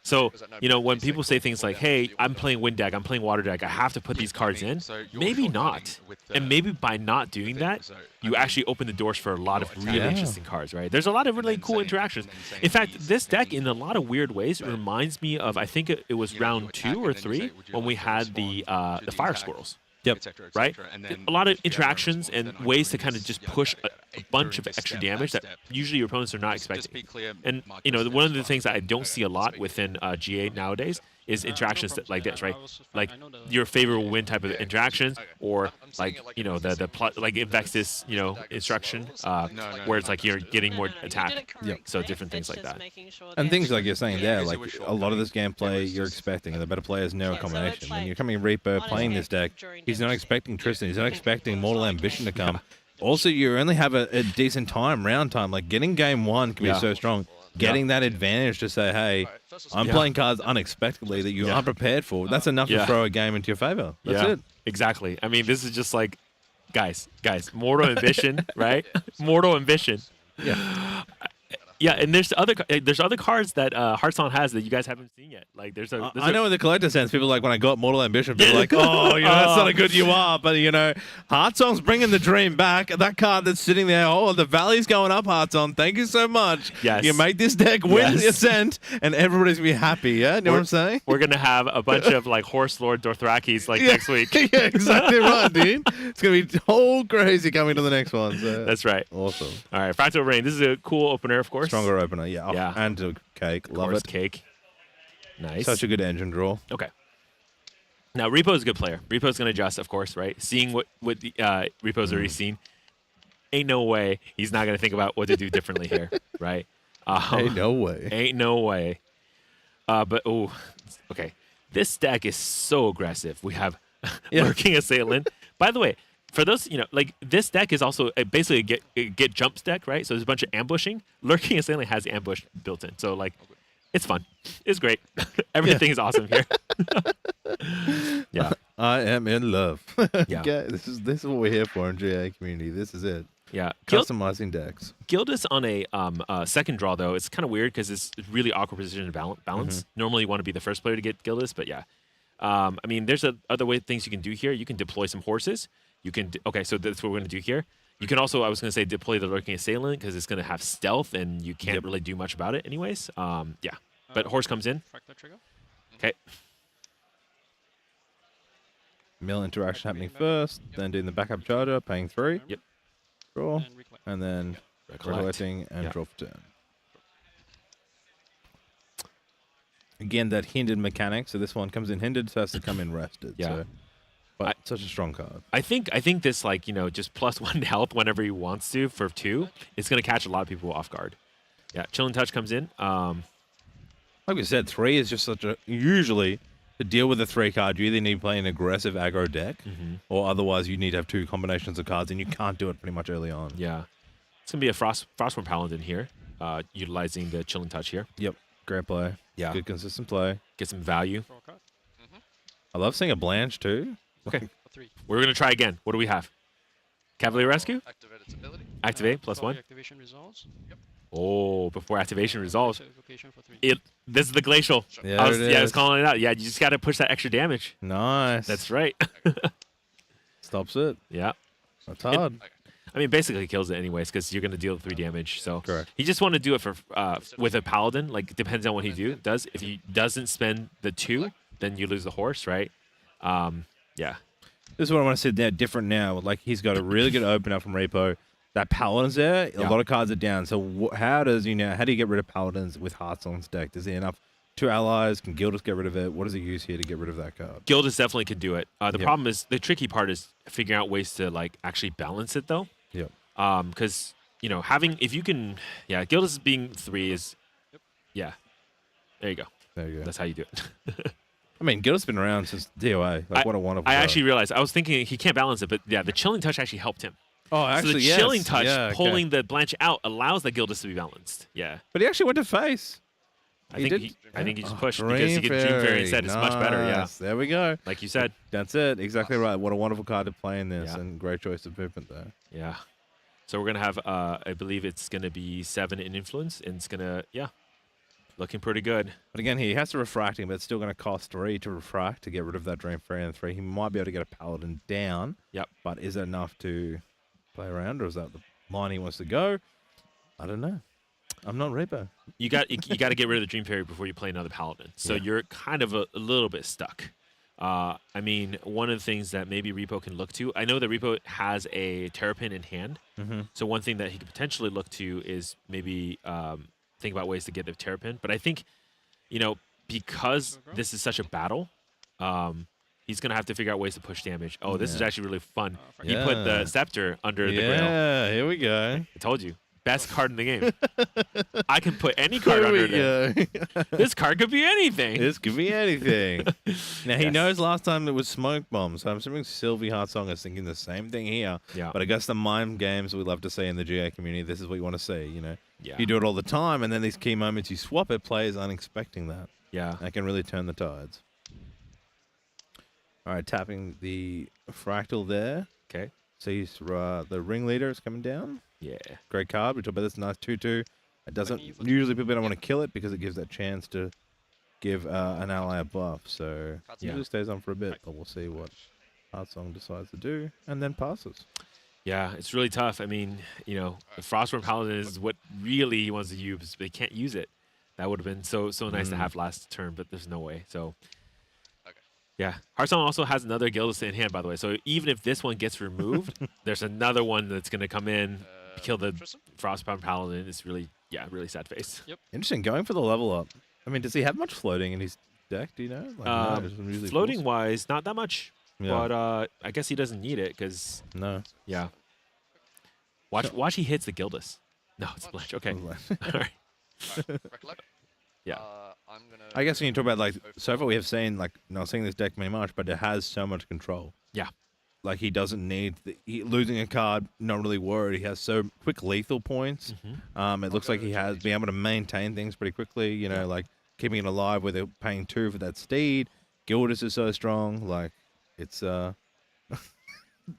[SPEAKER 4] So, when people say things like, hey, I'm playing wind deck, I'm playing water deck, I have to put these cards in, maybe not. And maybe by not doing that, you actually open the doors for a lot of really interesting cards, right? There's a lot of really cool interactions. In fact, this deck, in a lot of weird ways, reminds me of, I think it was round 2 or 3, when we had the Fire Squirrels.
[SPEAKER 2] Yep.
[SPEAKER 10] et cetera, et
[SPEAKER 4] right?
[SPEAKER 10] cetera. And then
[SPEAKER 4] A lot of
[SPEAKER 10] if you have no
[SPEAKER 4] interactions
[SPEAKER 10] response,
[SPEAKER 4] and
[SPEAKER 10] then I
[SPEAKER 4] ways to
[SPEAKER 10] bring
[SPEAKER 4] kind of
[SPEAKER 10] this,
[SPEAKER 4] just
[SPEAKER 10] yeah,
[SPEAKER 4] push a bunch
[SPEAKER 10] during
[SPEAKER 4] of
[SPEAKER 10] this
[SPEAKER 4] extra
[SPEAKER 10] step,
[SPEAKER 4] damage that
[SPEAKER 10] step.
[SPEAKER 4] usually your opponents are not
[SPEAKER 10] Just
[SPEAKER 4] expecting.
[SPEAKER 10] be clear,
[SPEAKER 4] And
[SPEAKER 10] Mike,
[SPEAKER 4] you know,
[SPEAKER 10] this
[SPEAKER 4] one of
[SPEAKER 10] is
[SPEAKER 4] the things that I
[SPEAKER 10] fine.
[SPEAKER 4] don't see a lot
[SPEAKER 10] Speak.
[SPEAKER 4] within GA nowadays is interactions
[SPEAKER 9] no
[SPEAKER 4] like
[SPEAKER 9] problem.
[SPEAKER 4] this, right?
[SPEAKER 9] I was fine.
[SPEAKER 4] Like
[SPEAKER 9] I know the-
[SPEAKER 4] your favorite win type of
[SPEAKER 11] Yeah,
[SPEAKER 4] interactions,
[SPEAKER 11] okay.
[SPEAKER 4] or
[SPEAKER 11] I'm saying
[SPEAKER 4] like
[SPEAKER 11] it like
[SPEAKER 4] you
[SPEAKER 11] a
[SPEAKER 4] know the
[SPEAKER 11] resisting
[SPEAKER 4] like
[SPEAKER 11] function,
[SPEAKER 4] Invexis, you know,
[SPEAKER 11] that goes
[SPEAKER 4] instruction,
[SPEAKER 11] slow, so
[SPEAKER 10] No, no,
[SPEAKER 4] where
[SPEAKER 10] no,
[SPEAKER 4] it's like
[SPEAKER 10] no,
[SPEAKER 4] you're
[SPEAKER 10] no, no.
[SPEAKER 4] getting
[SPEAKER 12] No,
[SPEAKER 4] more
[SPEAKER 12] no, no, you
[SPEAKER 4] attack.
[SPEAKER 12] did it
[SPEAKER 2] Yep.
[SPEAKER 4] So
[SPEAKER 12] correctly.
[SPEAKER 4] different things
[SPEAKER 12] It's
[SPEAKER 4] like
[SPEAKER 12] just
[SPEAKER 4] that.
[SPEAKER 12] making sure
[SPEAKER 2] And
[SPEAKER 12] the
[SPEAKER 2] things
[SPEAKER 12] extra-
[SPEAKER 2] like you're saying
[SPEAKER 10] Yeah,
[SPEAKER 2] there,
[SPEAKER 10] is it
[SPEAKER 2] like
[SPEAKER 10] with
[SPEAKER 2] a lot of this
[SPEAKER 10] shortcutting?
[SPEAKER 2] gameplay
[SPEAKER 10] There was
[SPEAKER 2] you're
[SPEAKER 10] just-
[SPEAKER 2] expecting, and the better players know a
[SPEAKER 12] Yeah, so it's
[SPEAKER 2] combination. When
[SPEAKER 12] like
[SPEAKER 2] you're coming Reaper
[SPEAKER 12] honest
[SPEAKER 2] playing this deck,
[SPEAKER 12] during
[SPEAKER 2] he's not
[SPEAKER 12] damage
[SPEAKER 2] expecting Tristan. He's not expecting
[SPEAKER 12] It's
[SPEAKER 2] Mortal
[SPEAKER 12] like-
[SPEAKER 2] Ambition to come. Also, you only have a decent time, round time. Like getting game one can
[SPEAKER 4] Yeah.
[SPEAKER 2] be so strong. Getting that advantage to say, hey,
[SPEAKER 11] Alright, first of
[SPEAKER 2] I'm
[SPEAKER 11] all,
[SPEAKER 2] playing cards unexpectedly that you aren't prepared for. That's enough to
[SPEAKER 4] Yeah.
[SPEAKER 2] throw a game into your favor. That's
[SPEAKER 4] yeah,
[SPEAKER 2] it.
[SPEAKER 4] exactly. I mean, this is just like, guys, Mortal Ambition, right? Mortal Ambition.
[SPEAKER 2] Yeah.
[SPEAKER 4] Yeah, and there's other cards that Hearthstone has that you guys haven't seen yet. Like there's
[SPEAKER 2] I know in the collector sense, people like when I got Mortal Ambition, people are like, oh, you know, that's not a good you are. But, you know, Hearthstone's bringing the dream back. That card that's sitting there, oh, the valley's going up, Hearthstone. Thank you so much.
[SPEAKER 4] Yes.
[SPEAKER 2] You make this deck win
[SPEAKER 4] Yes.
[SPEAKER 2] the Ascent, and everybody's going to be happy, yeah? You know what I'm saying?
[SPEAKER 4] We're gonna have a bunch of like Horse Lord Dothrakis like next week.
[SPEAKER 2] yeah, exactly right, dude. It's going to be whole crazy coming to the next one. So.
[SPEAKER 4] That's right.
[SPEAKER 2] Awesome.
[SPEAKER 4] All right, Fractal Rain. This is a cool opener, of course.
[SPEAKER 2] Stronger opener, yeah. Oh,
[SPEAKER 4] Yeah.
[SPEAKER 2] And a cake.
[SPEAKER 4] Of
[SPEAKER 2] Love
[SPEAKER 4] course,
[SPEAKER 2] it.
[SPEAKER 4] Cake. Nice.
[SPEAKER 2] Such a good engine draw.
[SPEAKER 4] Okay. Now Repo's a good player. Repo's gonna adjust, of course, right? Seeing what the Repo's already seen, ain't no way he's not gonna think about what to do differently here, right?
[SPEAKER 2] Hey, no way.
[SPEAKER 4] Ain't no way. But oh, okay. This deck is so aggressive. We have
[SPEAKER 2] Yeah.
[SPEAKER 4] Lurking Assailant. By the way, for those, you know, like this deck is also basically a get jumps deck, right? So there's a bunch of ambushing. Lurking Assailant has ambush built in, so like, it's fun. It's great. Everything is awesome here. Yeah.
[SPEAKER 2] I am in love.
[SPEAKER 4] Yeah.
[SPEAKER 2] Okay, this is what we're here for in GA community. This is it.
[SPEAKER 4] Yeah.
[SPEAKER 2] Customizing decks.
[SPEAKER 4] Gildas on a second draw, though, it's kind of weird because it's really awkward position to balance. Normally, you want to be the first player to get Gildas, but yeah. I mean, there's other things you can do here. You can deploy some horses. You can okay, so that's what we're going to do here. You can also, I was going to say, deploy the Lurking Assailant because it's going to have stealth and you can't really do much about it anyways. Yeah. But horse comes in.
[SPEAKER 9] Fractal trigger.
[SPEAKER 4] Okay.
[SPEAKER 2] Mill interaction happening first, then doing the backup charger, paying 3.
[SPEAKER 4] Yep.
[SPEAKER 2] Draw.
[SPEAKER 9] And recollect.
[SPEAKER 2] And then recollecting and
[SPEAKER 4] Yeah.
[SPEAKER 2] draw for turn. Again, that hindered mechanic. So this one comes in hindered, so it has to come in rested.
[SPEAKER 4] Yeah.
[SPEAKER 2] So, but such a strong card.
[SPEAKER 4] I think this, like, you know, just +1 health whenever he wants to for 2, it's going to catch a lot of people off guard. Yeah. Chilling Touch comes in.
[SPEAKER 2] Like we said, 3 is just such a usually to deal with a 3 card. You either need to play an aggressive aggro deck, or otherwise you need to have 2 combinations of cards, and you can't do it pretty much early on.
[SPEAKER 4] Yeah. It's going to be a Frostborn Paladin here, utilizing the Chilling Touch here.
[SPEAKER 2] Yep, great play.
[SPEAKER 4] Yeah.
[SPEAKER 2] Good consistent play.
[SPEAKER 4] Get some value.
[SPEAKER 9] Draw a card.
[SPEAKER 2] I love seeing a Blanche too.
[SPEAKER 4] Okay.
[SPEAKER 9] For 3.
[SPEAKER 4] We're going to try again. What do we have? Cavalier Rescue?
[SPEAKER 11] Activate its ability.
[SPEAKER 4] Activate,
[SPEAKER 9] Before
[SPEAKER 4] +1.
[SPEAKER 9] the activation resolves.
[SPEAKER 4] Oh, before activation resolves.
[SPEAKER 9] Evocation for 3.
[SPEAKER 4] This is the Glacial.
[SPEAKER 2] Yeah,
[SPEAKER 4] I was
[SPEAKER 2] is.
[SPEAKER 4] calling it out. Yeah, you just got to push that extra damage.
[SPEAKER 2] Nice.
[SPEAKER 4] That's right.
[SPEAKER 2] Stops it.
[SPEAKER 4] Yeah.
[SPEAKER 2] That's hard.
[SPEAKER 4] I mean, basically kills it anyways because you're going to deal 3 damage. So
[SPEAKER 2] Correct.
[SPEAKER 4] he just want to do it for with a Paladin. Like, depends on what he does. If he doesn't spend the 2, then you lose the horse, right? Yeah.
[SPEAKER 2] This is what I want to say there. Different now. Like he's got a really good opener from Repo. That Paladin's there. A
[SPEAKER 4] Yeah.
[SPEAKER 2] lot of cards are down. So how do you get rid of Paladins with Hearthstone's deck? Does he enough 2 allies? Can Gildas get rid of it? What does he use here to get rid of that card?
[SPEAKER 4] Gildas definitely could do it. The
[SPEAKER 2] Yep.
[SPEAKER 4] problem is the tricky part is figuring out ways to like actually balance it though.
[SPEAKER 2] Yep.
[SPEAKER 4] Because you know if you can, yeah, Gildas being 3 is, yeah. There you go.
[SPEAKER 2] There you go.
[SPEAKER 4] That's how you do it.
[SPEAKER 2] I mean, Gildas been around since DOA. Like, what a wonderful
[SPEAKER 4] I
[SPEAKER 2] card.
[SPEAKER 4] actually realized I was thinking he can't balance it, but yeah, the Chilling Touch actually helped him.
[SPEAKER 2] Oh,
[SPEAKER 4] So
[SPEAKER 2] actually,
[SPEAKER 4] the
[SPEAKER 2] yes.
[SPEAKER 4] Chilling Touch
[SPEAKER 2] Yeah, okay.
[SPEAKER 4] pulling the Blanche out allows the Gildas to be balanced. Yeah.
[SPEAKER 2] But he actually went to face.
[SPEAKER 4] I
[SPEAKER 2] He
[SPEAKER 4] think
[SPEAKER 2] did?
[SPEAKER 4] he just
[SPEAKER 2] Oh,
[SPEAKER 4] pushed because he gets Dream Fairy instead. It's much better, yeah.
[SPEAKER 2] Nice. There we go.
[SPEAKER 4] Like you said.
[SPEAKER 2] That's it. Exactly right. What a wonderful card to play in this,
[SPEAKER 4] Yeah.
[SPEAKER 2] and great choice of movement there.
[SPEAKER 4] Yeah. So we're gonna have I believe it's gonna be 7 in influence, and it's gonna looking pretty good.
[SPEAKER 2] But again, he has to refracting, but it's still going to cost 3 to refract to get rid of that Dream Fairy and 3. He might be able to get a Paladin down.
[SPEAKER 4] Yep.
[SPEAKER 2] But is that enough to play around, or is that the line he wants to go? I don't know. I'm not Reaper.
[SPEAKER 4] You got to get rid of the Dream Fairy before you play another Paladin. So
[SPEAKER 2] Yeah.
[SPEAKER 4] you're kind of a little bit stuck. I mean, one of the things that maybe Repo can look to, I know that Repo has a Terrapin in hand. So one thing that he could potentially look to is maybe think about ways to get the Terrapin. But I think, you know, because this is such a battle, he's going to have to figure out ways to push damage. Oh, this is actually really fun. He put the Scepter under the Grail.
[SPEAKER 2] Yeah, here we go.
[SPEAKER 4] I told you. Best card in the game. I can put any card under there. This card could be anything.
[SPEAKER 2] This could be anything. Now, he knows last time it was Smoke Bomb, so I'm assuming Sylvie Heartsong is thinking the same thing here.
[SPEAKER 4] Yeah.
[SPEAKER 2] But I guess the mind games we love to see in the GA community, this is what you want to see, you know?
[SPEAKER 4] Yeah.
[SPEAKER 2] You do it all the time, and then these key moments you swap it, players aren't expecting that.
[SPEAKER 4] Yeah.
[SPEAKER 2] That can really turn the tides. All right, tapping the Fractal there.
[SPEAKER 4] Okay.
[SPEAKER 2] Sees the ringleader is coming down.
[SPEAKER 4] Yeah.
[SPEAKER 2] Great card. We talk about this nice 2/2. It doesn't usually people don't want to kill it because it gives that chance to give an ally a buff. So it usually stays on for a bit, but we'll see what Heartsong decides to do and then passes.
[SPEAKER 4] Yeah, it's really tough. I mean, you know, the Frostborn Paladin is what really he wants to use, but he can't use it. That would have been so nice to have last turn, but there's no way. So yeah, Heartsong also has another Gildas in hand, by the way. So even if this one gets removed, there's another one that's going to come in, kill the Frostbound Paladin. It's really, really sad face.
[SPEAKER 9] Yep.
[SPEAKER 2] Interesting. Going for the level up. I mean, does he have much floating in his deck? Do you know? Like, no, it's usually
[SPEAKER 4] Floating wise, not that much.
[SPEAKER 2] Yeah.
[SPEAKER 4] But I guess he doesn't need it because
[SPEAKER 2] no.
[SPEAKER 4] Watch he hits the Gildas. No, it's Blanche. Okay. All right.
[SPEAKER 11] Recollect.
[SPEAKER 4] Yeah.
[SPEAKER 11] I'm gonna
[SPEAKER 2] I guess when you talk about like so far we have seen like not seeing this deck very much, but it has so much control.
[SPEAKER 4] Yeah.
[SPEAKER 2] Like he doesn't need losing a card. Not really worried. He has so quick lethal points. It looks like he has been able to maintain things pretty quickly. You know, like keeping it alive where they're paying 2 for that steed. Gildas is so strong. Like it's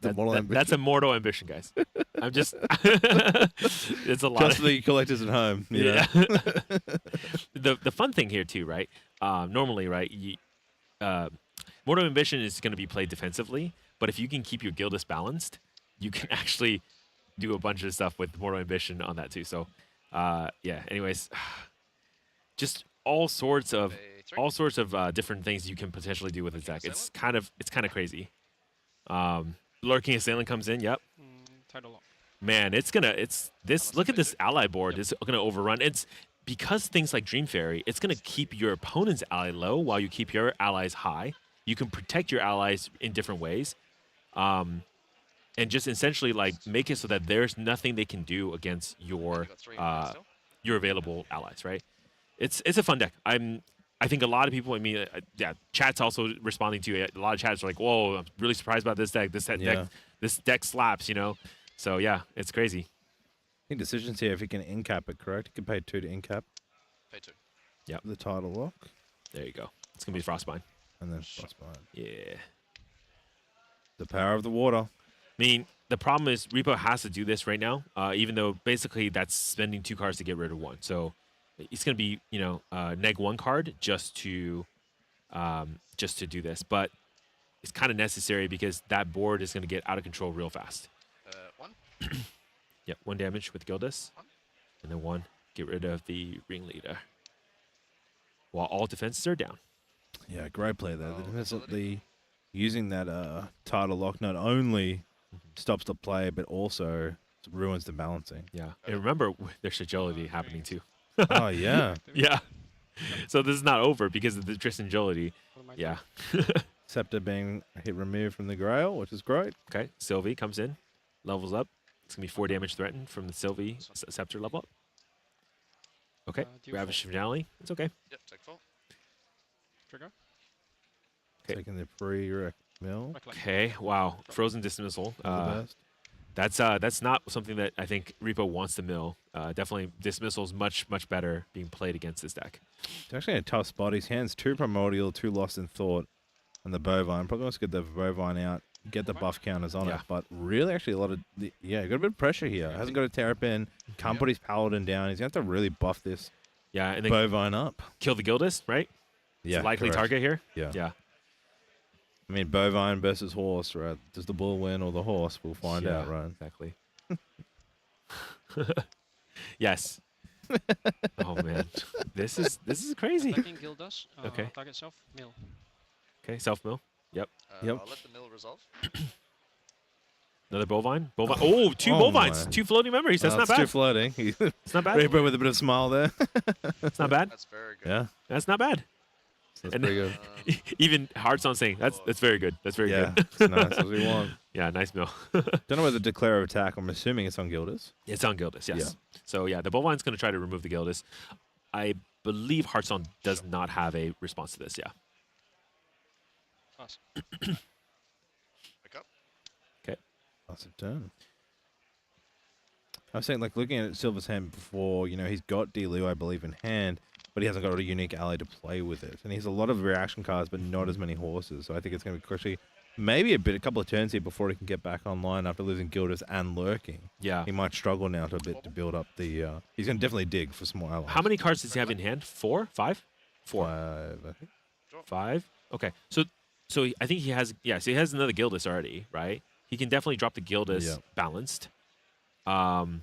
[SPEAKER 4] that's a mortal ambition, guys. I'm just it's a lot.
[SPEAKER 2] Just for the collectors at home.
[SPEAKER 4] Yeah. The fun thing here too, right? Normally, right? Mortal ambition is going to be played defensively, but if you can keep your Gildas balanced, you can actually do a bunch of stuff with mortal ambition on that too. So, yeah. Anyways, just all sorts of different things you can potentially do with this deck. It's kind of crazy. Lurking Assailant comes in. Yep.
[SPEAKER 9] Title lock.
[SPEAKER 4] Man, look at this ally board. It's gonna overrun. It's because things like Dream Fairy, it's gonna keep your opponent's ally low while you keep your allies high. You can protect your allies in different ways. And just essentially like make it so that there's nothing they can do against your available allies, right? It's a fun deck. I think a lot of people, I mean, chat's also responding to it. A lot of chats are like, whoa, I'm really surprised about this deck. This deck slaps, you know? So, yeah, it's crazy.
[SPEAKER 2] I think decisions here, if he can incap it, correct? He can pay 2 to incap.
[SPEAKER 11] Pay 2.
[SPEAKER 4] Yep.
[SPEAKER 2] The title lock.
[SPEAKER 4] There you go. It's going to be Frostbind.
[SPEAKER 2] And then Frostbind.
[SPEAKER 4] Yeah.
[SPEAKER 2] The power of the water.
[SPEAKER 4] I mean, the problem is Repo has to do this right now, even though basically that's spending 2 cards to get rid of 1. So it's going to be, you know, neg 1 card just to do this. But it's kind of necessary because that board is going to get out of control real fast.
[SPEAKER 11] 1.
[SPEAKER 4] Yep, 1 damage with Gildas. And then 1, get rid of the ringleader. While all defenses are down.
[SPEAKER 2] Yeah, great play there. Using that title lock not only stops the play, but also ruins the balancing.
[SPEAKER 4] Yeah. And remember, there's agility happening too.
[SPEAKER 2] Oh, yeah.
[SPEAKER 4] Yeah. So this is not over because of the Tristan agility. Yeah.
[SPEAKER 2] Scepter being removed from the Grail, which is great.
[SPEAKER 4] Okay. Sylvie comes in, levels up. It's going to be 4 damage threatened from the Sylvie Scepter level up. Okay. Ravage Finale. It's okay.
[SPEAKER 11] Yep, take 4.
[SPEAKER 9] Trigger.
[SPEAKER 2] Okay. Taking the pre-rec mill.
[SPEAKER 4] Okay. Wow. Frozen Dismissal.
[SPEAKER 2] The best.
[SPEAKER 4] That's not something that I think Repo wants to mill. Definitely Dismissal is much better being played against this deck.
[SPEAKER 2] It's actually a tough spot. His hands 2 Primordial, 2 Lost in Thought, and the Bovine. Probably wants to get the Bovine out, get the buff counters on it. But really, actually, got a bit of pressure here. Hasn't got a Terrapin. Can't put his Paladin down. He's going to have to really buff this
[SPEAKER 4] and then
[SPEAKER 2] Bovine up.
[SPEAKER 4] Kill the Gildas, right?
[SPEAKER 2] Yeah,
[SPEAKER 4] it's a likely target here.
[SPEAKER 2] Yeah. I mean, Bovine versus horse, right? Does the bull win or the horse? We'll find out, right?
[SPEAKER 4] Exactly. Yes. Oh man, this is crazy.
[SPEAKER 9] Attacking Gildas.
[SPEAKER 4] Okay.
[SPEAKER 9] Target self mill.
[SPEAKER 4] Okay, self mill. Yep.
[SPEAKER 2] Yep.
[SPEAKER 11] I'll let the mill resolve.
[SPEAKER 4] Another bovine. Bovine. Oh, two
[SPEAKER 2] Oh
[SPEAKER 4] bovines.
[SPEAKER 2] my.
[SPEAKER 4] 2 floating memories. That's not
[SPEAKER 2] It's too
[SPEAKER 4] bad.
[SPEAKER 2] floating.
[SPEAKER 4] It's not bad.
[SPEAKER 2] Reaper with a bit of smile there.
[SPEAKER 4] It's not bad.
[SPEAKER 11] That's very good.
[SPEAKER 2] Yeah,
[SPEAKER 4] That's not bad.
[SPEAKER 2] that's
[SPEAKER 4] And-
[SPEAKER 2] pretty good.
[SPEAKER 4] Even Hearthstone saying that's very good. That's very
[SPEAKER 2] Yeah,
[SPEAKER 4] good.
[SPEAKER 2] it's nice. That's what we want.
[SPEAKER 4] Yeah, nice mill.
[SPEAKER 2] Don't know whether declare of attack. I'm assuming it's on Gildas.
[SPEAKER 4] It's on Gildas, yes.
[SPEAKER 2] Yeah.
[SPEAKER 4] So yeah, the bovine's going to try to remove the Gildas. I believe Hearthstone does not have a response to this. Yeah.
[SPEAKER 11] Nice. Wake up.
[SPEAKER 2] Awesome turn. I was saying, like, looking at Silver's hand before, he's got Delu, I believe, in hand, but he hasn't got a unique ally to play with it. And he has a lot of reaction cards, but not as many horses. So I think it's going to be actually maybe a couple of turns here before he can get back online after losing Gildas and lurking.
[SPEAKER 4] Yeah.
[SPEAKER 2] He might struggle now to build up the. He's going to definitely dig for small allies.
[SPEAKER 4] How many cards does he have in hand? 4? 5? 4.
[SPEAKER 2] 5, I think.
[SPEAKER 4] 5? Okay. So I think he has. Yeah. So he has another Gildas already, right? He can definitely drop the Gildas balanced.
[SPEAKER 2] The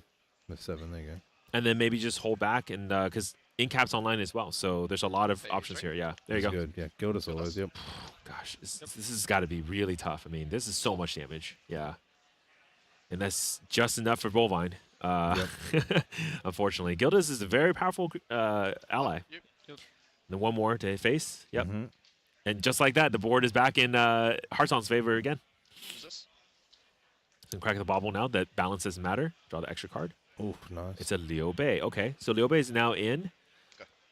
[SPEAKER 2] 7, there you go.
[SPEAKER 4] And then maybe just hold back and because Incap's online as well. So there's a lot of options here. Yeah. There you
[SPEAKER 2] That's
[SPEAKER 4] go.
[SPEAKER 2] Good. Yeah, Gildas always. Yep.
[SPEAKER 4] Gosh, this has got to be really tough. I mean, this is so much damage. Yeah. And that's just enough for Bovine. Unfortunately. Gildas is a very powerful ally.
[SPEAKER 11] Yep.
[SPEAKER 4] And then one more to face. Yep.
[SPEAKER 2] Mhm.
[SPEAKER 4] And just like that, the board is back in Hearthstone's favor again.
[SPEAKER 11] Who's this?
[SPEAKER 4] Can crack the bauble now that balance doesn't matter. Draw the extra card.
[SPEAKER 2] Oh, nice.
[SPEAKER 4] It's a Liu Bei. Okay, so Liu Bei is now in.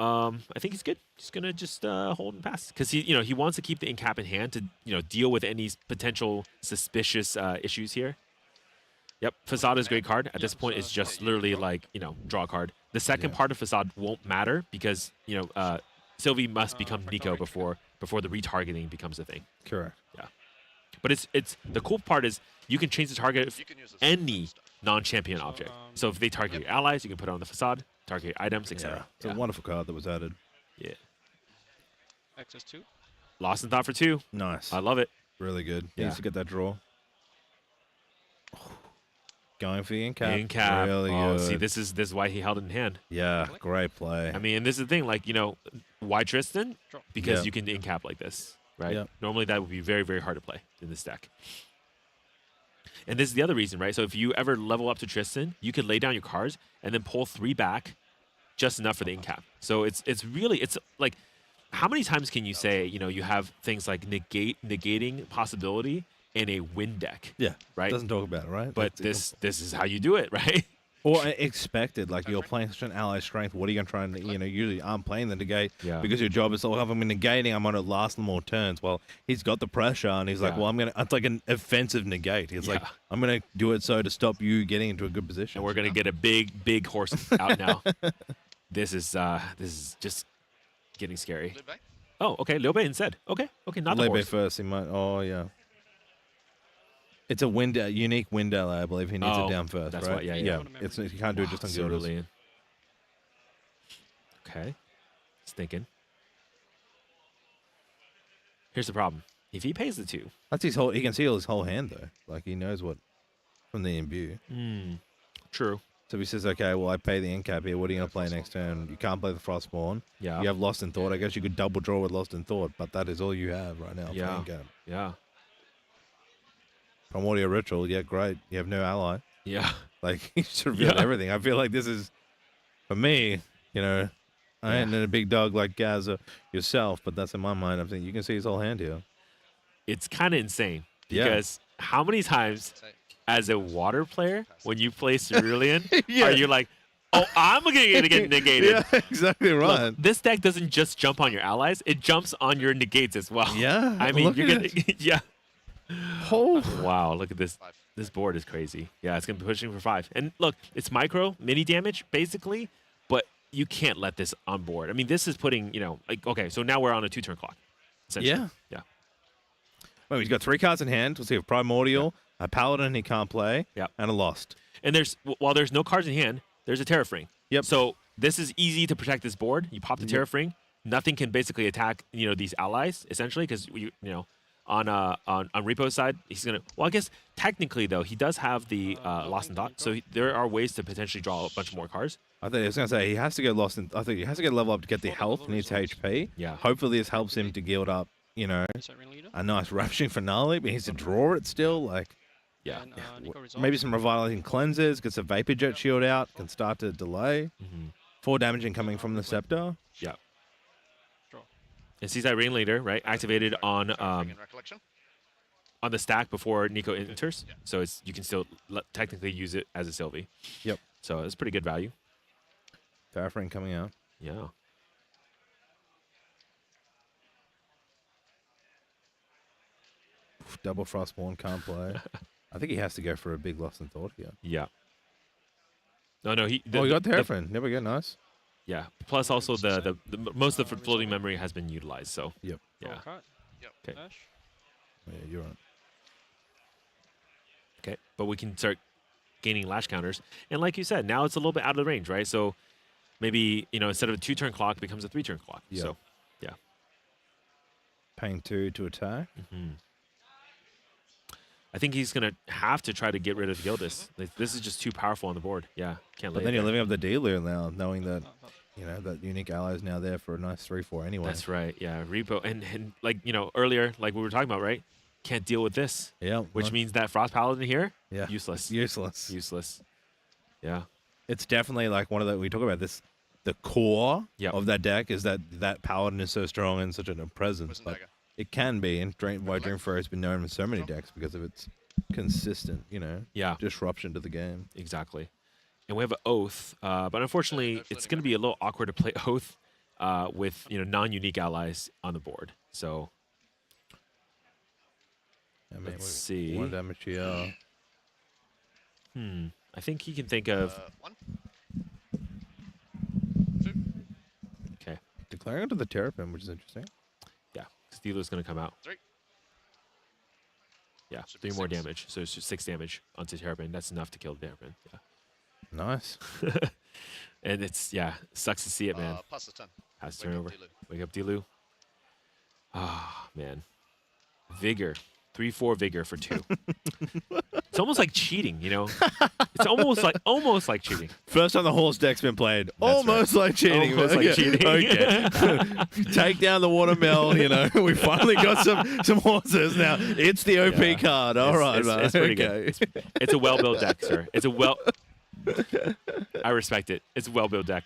[SPEAKER 4] I think he's good. He's gonna just hold and pass because he wants to keep the incap in hand to deal with any potential suspicious issues here. Yep, Facade is a great card. At this point, it's just literally like draw a card. The second part of Facade won't matter because Sylvie must become Nico before the retargeting becomes a thing.
[SPEAKER 2] Correct.
[SPEAKER 4] Yeah, but it's the cool part is you can change the target of
[SPEAKER 11] You can use this
[SPEAKER 4] any non-champion object. So if they target your allies, you can put it on the Facade, target your items,
[SPEAKER 2] Yeah.
[SPEAKER 4] etc.
[SPEAKER 2] It's a wonderful card that was added.
[SPEAKER 4] Yeah.
[SPEAKER 9] Access 2.
[SPEAKER 4] Lost in Thought for 2.
[SPEAKER 2] Nice.
[SPEAKER 4] I love it.
[SPEAKER 2] Really good.
[SPEAKER 4] Yeah.
[SPEAKER 2] Needs to get that draw. Going for the incap.
[SPEAKER 4] Incap.
[SPEAKER 2] Really
[SPEAKER 4] Oh,
[SPEAKER 2] good.
[SPEAKER 4] see, this is why he held it in hand.
[SPEAKER 2] Yeah, great play.
[SPEAKER 4] I mean, and this is the thing, like, why Tristan? Because
[SPEAKER 2] Yeah.
[SPEAKER 4] you can incap like this, right?
[SPEAKER 2] Yeah.
[SPEAKER 4] Normally that would be very, very hard to play in this deck. And this is the other reason, right? So if you ever level up to Tristan, you can lay down your cards and then pull 3 back just enough for the incap. So it's like, how many times can you say, you have things like negating possibility in a win deck?
[SPEAKER 2] Yeah.
[SPEAKER 4] Right?
[SPEAKER 2] Doesn't talk about it, right?
[SPEAKER 4] But
[SPEAKER 2] That's-
[SPEAKER 4] this is how you do it, right?
[SPEAKER 2] Or expected, like you're playing such an ally strength. What are you going to try and, usually I'm playing the negate
[SPEAKER 4] Yeah.
[SPEAKER 2] because your job is, if I'm negating, I'm going to last more turns. Well, he's got the pressure and he's like,
[SPEAKER 4] Yeah.
[SPEAKER 2] well, it's like an offensive negate. He's like,
[SPEAKER 4] Yeah.
[SPEAKER 2] I'm going to do it so to stop you getting into a good position.
[SPEAKER 4] And we're gonna get a big horse out now. This is just getting scary.
[SPEAKER 11] Blue Bay?
[SPEAKER 4] Oh, okay, Liu Bei instead. Okay, not the
[SPEAKER 2] Lebe
[SPEAKER 4] horse.
[SPEAKER 2] first. He might. Oh yeah. It's a unique wind ally, I believe. He needs
[SPEAKER 4] Oh,
[SPEAKER 2] it down first,
[SPEAKER 4] that's
[SPEAKER 2] right?
[SPEAKER 4] why- yeah.
[SPEAKER 2] It's you can't do it just on
[SPEAKER 4] So
[SPEAKER 2] Gildas.
[SPEAKER 4] really- Okay, it's thinking. Here's the problem: if he pays the 2,
[SPEAKER 2] That's his whole. He can seal his whole hand though. Like he knows what from the imbue.
[SPEAKER 4] true.
[SPEAKER 2] So if he says, okay, well I pay the incap here. What are you gonna play next turn? You can't play the Frostborn.
[SPEAKER 4] Yeah,
[SPEAKER 2] You have Lost in Thought. I guess you could double draw with Lost in Thought, but that is all you have right now. for
[SPEAKER 4] Yeah.
[SPEAKER 2] incap.
[SPEAKER 4] yeah,
[SPEAKER 2] Primordial Ritual. Yeah, great. You have no ally.
[SPEAKER 4] yeah.
[SPEAKER 2] Like he's revealed
[SPEAKER 4] Yeah.
[SPEAKER 2] everything. I feel like this is, for me, I ain't a big dog like Gaz or yourself, but that's in my mind. I'm thinking you can see his whole hand here.
[SPEAKER 4] It's kind of insane
[SPEAKER 2] Yeah.
[SPEAKER 4] because how many times,
[SPEAKER 11] Say,
[SPEAKER 4] as a water player, when you play Cerulean,
[SPEAKER 2] Yeah.
[SPEAKER 4] are you like, oh, I'm gonna get negated?
[SPEAKER 2] Yeah, exactly right.
[SPEAKER 4] Look, this deck doesn't just jump on your allies; it jumps on your negates as well.
[SPEAKER 2] Yeah,
[SPEAKER 4] I mean,
[SPEAKER 2] look
[SPEAKER 4] you're
[SPEAKER 2] at
[SPEAKER 4] gonna, yeah.
[SPEAKER 2] Oh,
[SPEAKER 4] Wow, look at this.
[SPEAKER 11] 5.
[SPEAKER 4] This board is crazy. Yeah, it's gonna be pushing for 5. And look, it's micro, mini damage, basically, but you can't let this on board. I mean, this is putting, like, okay, so now we're on a 2-turn clock. essentially.
[SPEAKER 2] yeah.
[SPEAKER 4] Yeah.
[SPEAKER 2] Well, he's got 3 cards in hand. Let's see, a Primordial, a Paladin he can't play,
[SPEAKER 4] Yeah.
[SPEAKER 2] and a Lost.
[SPEAKER 4] And while there's no cards in hand, there's a Terrafring.
[SPEAKER 2] Yep.
[SPEAKER 4] So this is easy to protect this board. You pop the Terrafring, nothing can basically attack, these allies essentially because on Repo's side, he's gonna. Well, I guess technically though, he does have the Lost in Thought, so there are ways to potentially draw a bunch more cards.
[SPEAKER 2] I think I was gonna say he has to get Lost in. I think he has to get level up to get the health. He needs HP.
[SPEAKER 4] Yeah.
[SPEAKER 2] Hopefully, this helps him to guild up. you know,
[SPEAKER 9] Is that ringleader?
[SPEAKER 2] a nice ravishing finale, but he needs to draw it still. Like,
[SPEAKER 4] Yeah.
[SPEAKER 9] And, Nico resolves.
[SPEAKER 2] maybe some revitalizing cleanses, gets a vapor jet shield out, can start to delay. 4 damage incoming from the scepter.
[SPEAKER 4] Yeah.
[SPEAKER 9] Draw.
[SPEAKER 4] And sees that ringleader, right? Activated on
[SPEAKER 11] Recollection.
[SPEAKER 4] on the stack before Nico enters, so it's you can still technically use it as a Sylvie.
[SPEAKER 2] Yep.
[SPEAKER 4] So it's pretty good value.
[SPEAKER 2] Farfrain coming out.
[SPEAKER 4] Yeah.
[SPEAKER 2] Double Frostborn can't play. I think he has to go for a big loss in thought here.
[SPEAKER 4] Yeah. No, he.
[SPEAKER 2] Oh, he got Terrafin. There we go. Nice.
[SPEAKER 4] Yeah. Plus, also the most of the floating memory has been utilized. So
[SPEAKER 2] Yep.
[SPEAKER 9] Draw
[SPEAKER 4] yeah.
[SPEAKER 9] a card.
[SPEAKER 11] Yep.
[SPEAKER 4] Okay.
[SPEAKER 9] Dash.
[SPEAKER 2] Yeah, you're right.
[SPEAKER 4] Okay. But we can start gaining lash counters, and like you said, now it's a little bit out of the range, right? So maybe instead of a 2-turn clock, it becomes a 3-turn clock.
[SPEAKER 2] Yeah.
[SPEAKER 4] So yeah.
[SPEAKER 2] Paying 2 to attack.
[SPEAKER 4] I think he's gonna have to try to get rid of Gildas. Like, this is just too powerful on the board. Yeah, can't
[SPEAKER 2] But
[SPEAKER 4] lay
[SPEAKER 2] then
[SPEAKER 4] it
[SPEAKER 2] you're
[SPEAKER 4] there.
[SPEAKER 2] living up the dealer now, knowing that that unique ally is now there for a nice 3-4 anyway.
[SPEAKER 4] That's right. Yeah, repo and like earlier, like we were talking about, right? Can't deal with this.
[SPEAKER 2] Yeah.
[SPEAKER 4] Which means that Frost Paladin here,
[SPEAKER 2] yeah,
[SPEAKER 4] useless.
[SPEAKER 2] Useless.
[SPEAKER 4] Useless. Yeah.
[SPEAKER 2] It's definitely like one of the we talk about this. The core
[SPEAKER 4] Yep.
[SPEAKER 2] of that deck is that paladin is so strong and such a presence,
[SPEAKER 11] Poison
[SPEAKER 2] but
[SPEAKER 11] dagger.
[SPEAKER 2] it can be. And why Dreamfire has been known in so many decks because of its consistent,
[SPEAKER 4] Yeah.
[SPEAKER 2] disruption to the game.
[SPEAKER 4] Exactly. And we have an Oath, but unfortunately, it's going to be a little awkward to play Oath with non-unique allies on the board. So
[SPEAKER 2] I mean,
[SPEAKER 4] let's see.
[SPEAKER 2] 1 damage here.
[SPEAKER 4] I think he can think of
[SPEAKER 11] 1.
[SPEAKER 4] okay,
[SPEAKER 2] Declaring onto the Terrapin, which is interesting.
[SPEAKER 4] yeah, Steeler's going to come out.
[SPEAKER 11] 3.
[SPEAKER 4] Yeah,
[SPEAKER 11] Should be
[SPEAKER 4] 3 more
[SPEAKER 11] 6.
[SPEAKER 4] damage. So it's just 6 damage onto Terrapin. That's enough to kill the Terrapin. Yeah.
[SPEAKER 2] Nice.
[SPEAKER 4] And it's sucks to see it, man.
[SPEAKER 11] Pass the turn.
[SPEAKER 4] Has to
[SPEAKER 11] Wake
[SPEAKER 4] turn
[SPEAKER 11] up,
[SPEAKER 4] over.
[SPEAKER 11] Dilu.
[SPEAKER 4] Wake up, Dilu. Ah, man. Vigor. 3/4 vigor for 2. It's almost like cheating, It's almost like cheating.
[SPEAKER 2] First time the horse deck's been played. Almost like cheating.
[SPEAKER 4] Almost like cheating.
[SPEAKER 2] Okay. Take down the watermill, We finally got some horses now. It's the OP
[SPEAKER 4] Yeah.
[SPEAKER 2] card. All right, man.
[SPEAKER 4] It's pretty
[SPEAKER 2] Okay.
[SPEAKER 4] good. It's a well-built deck, sir. I respect it. It's a well-built deck.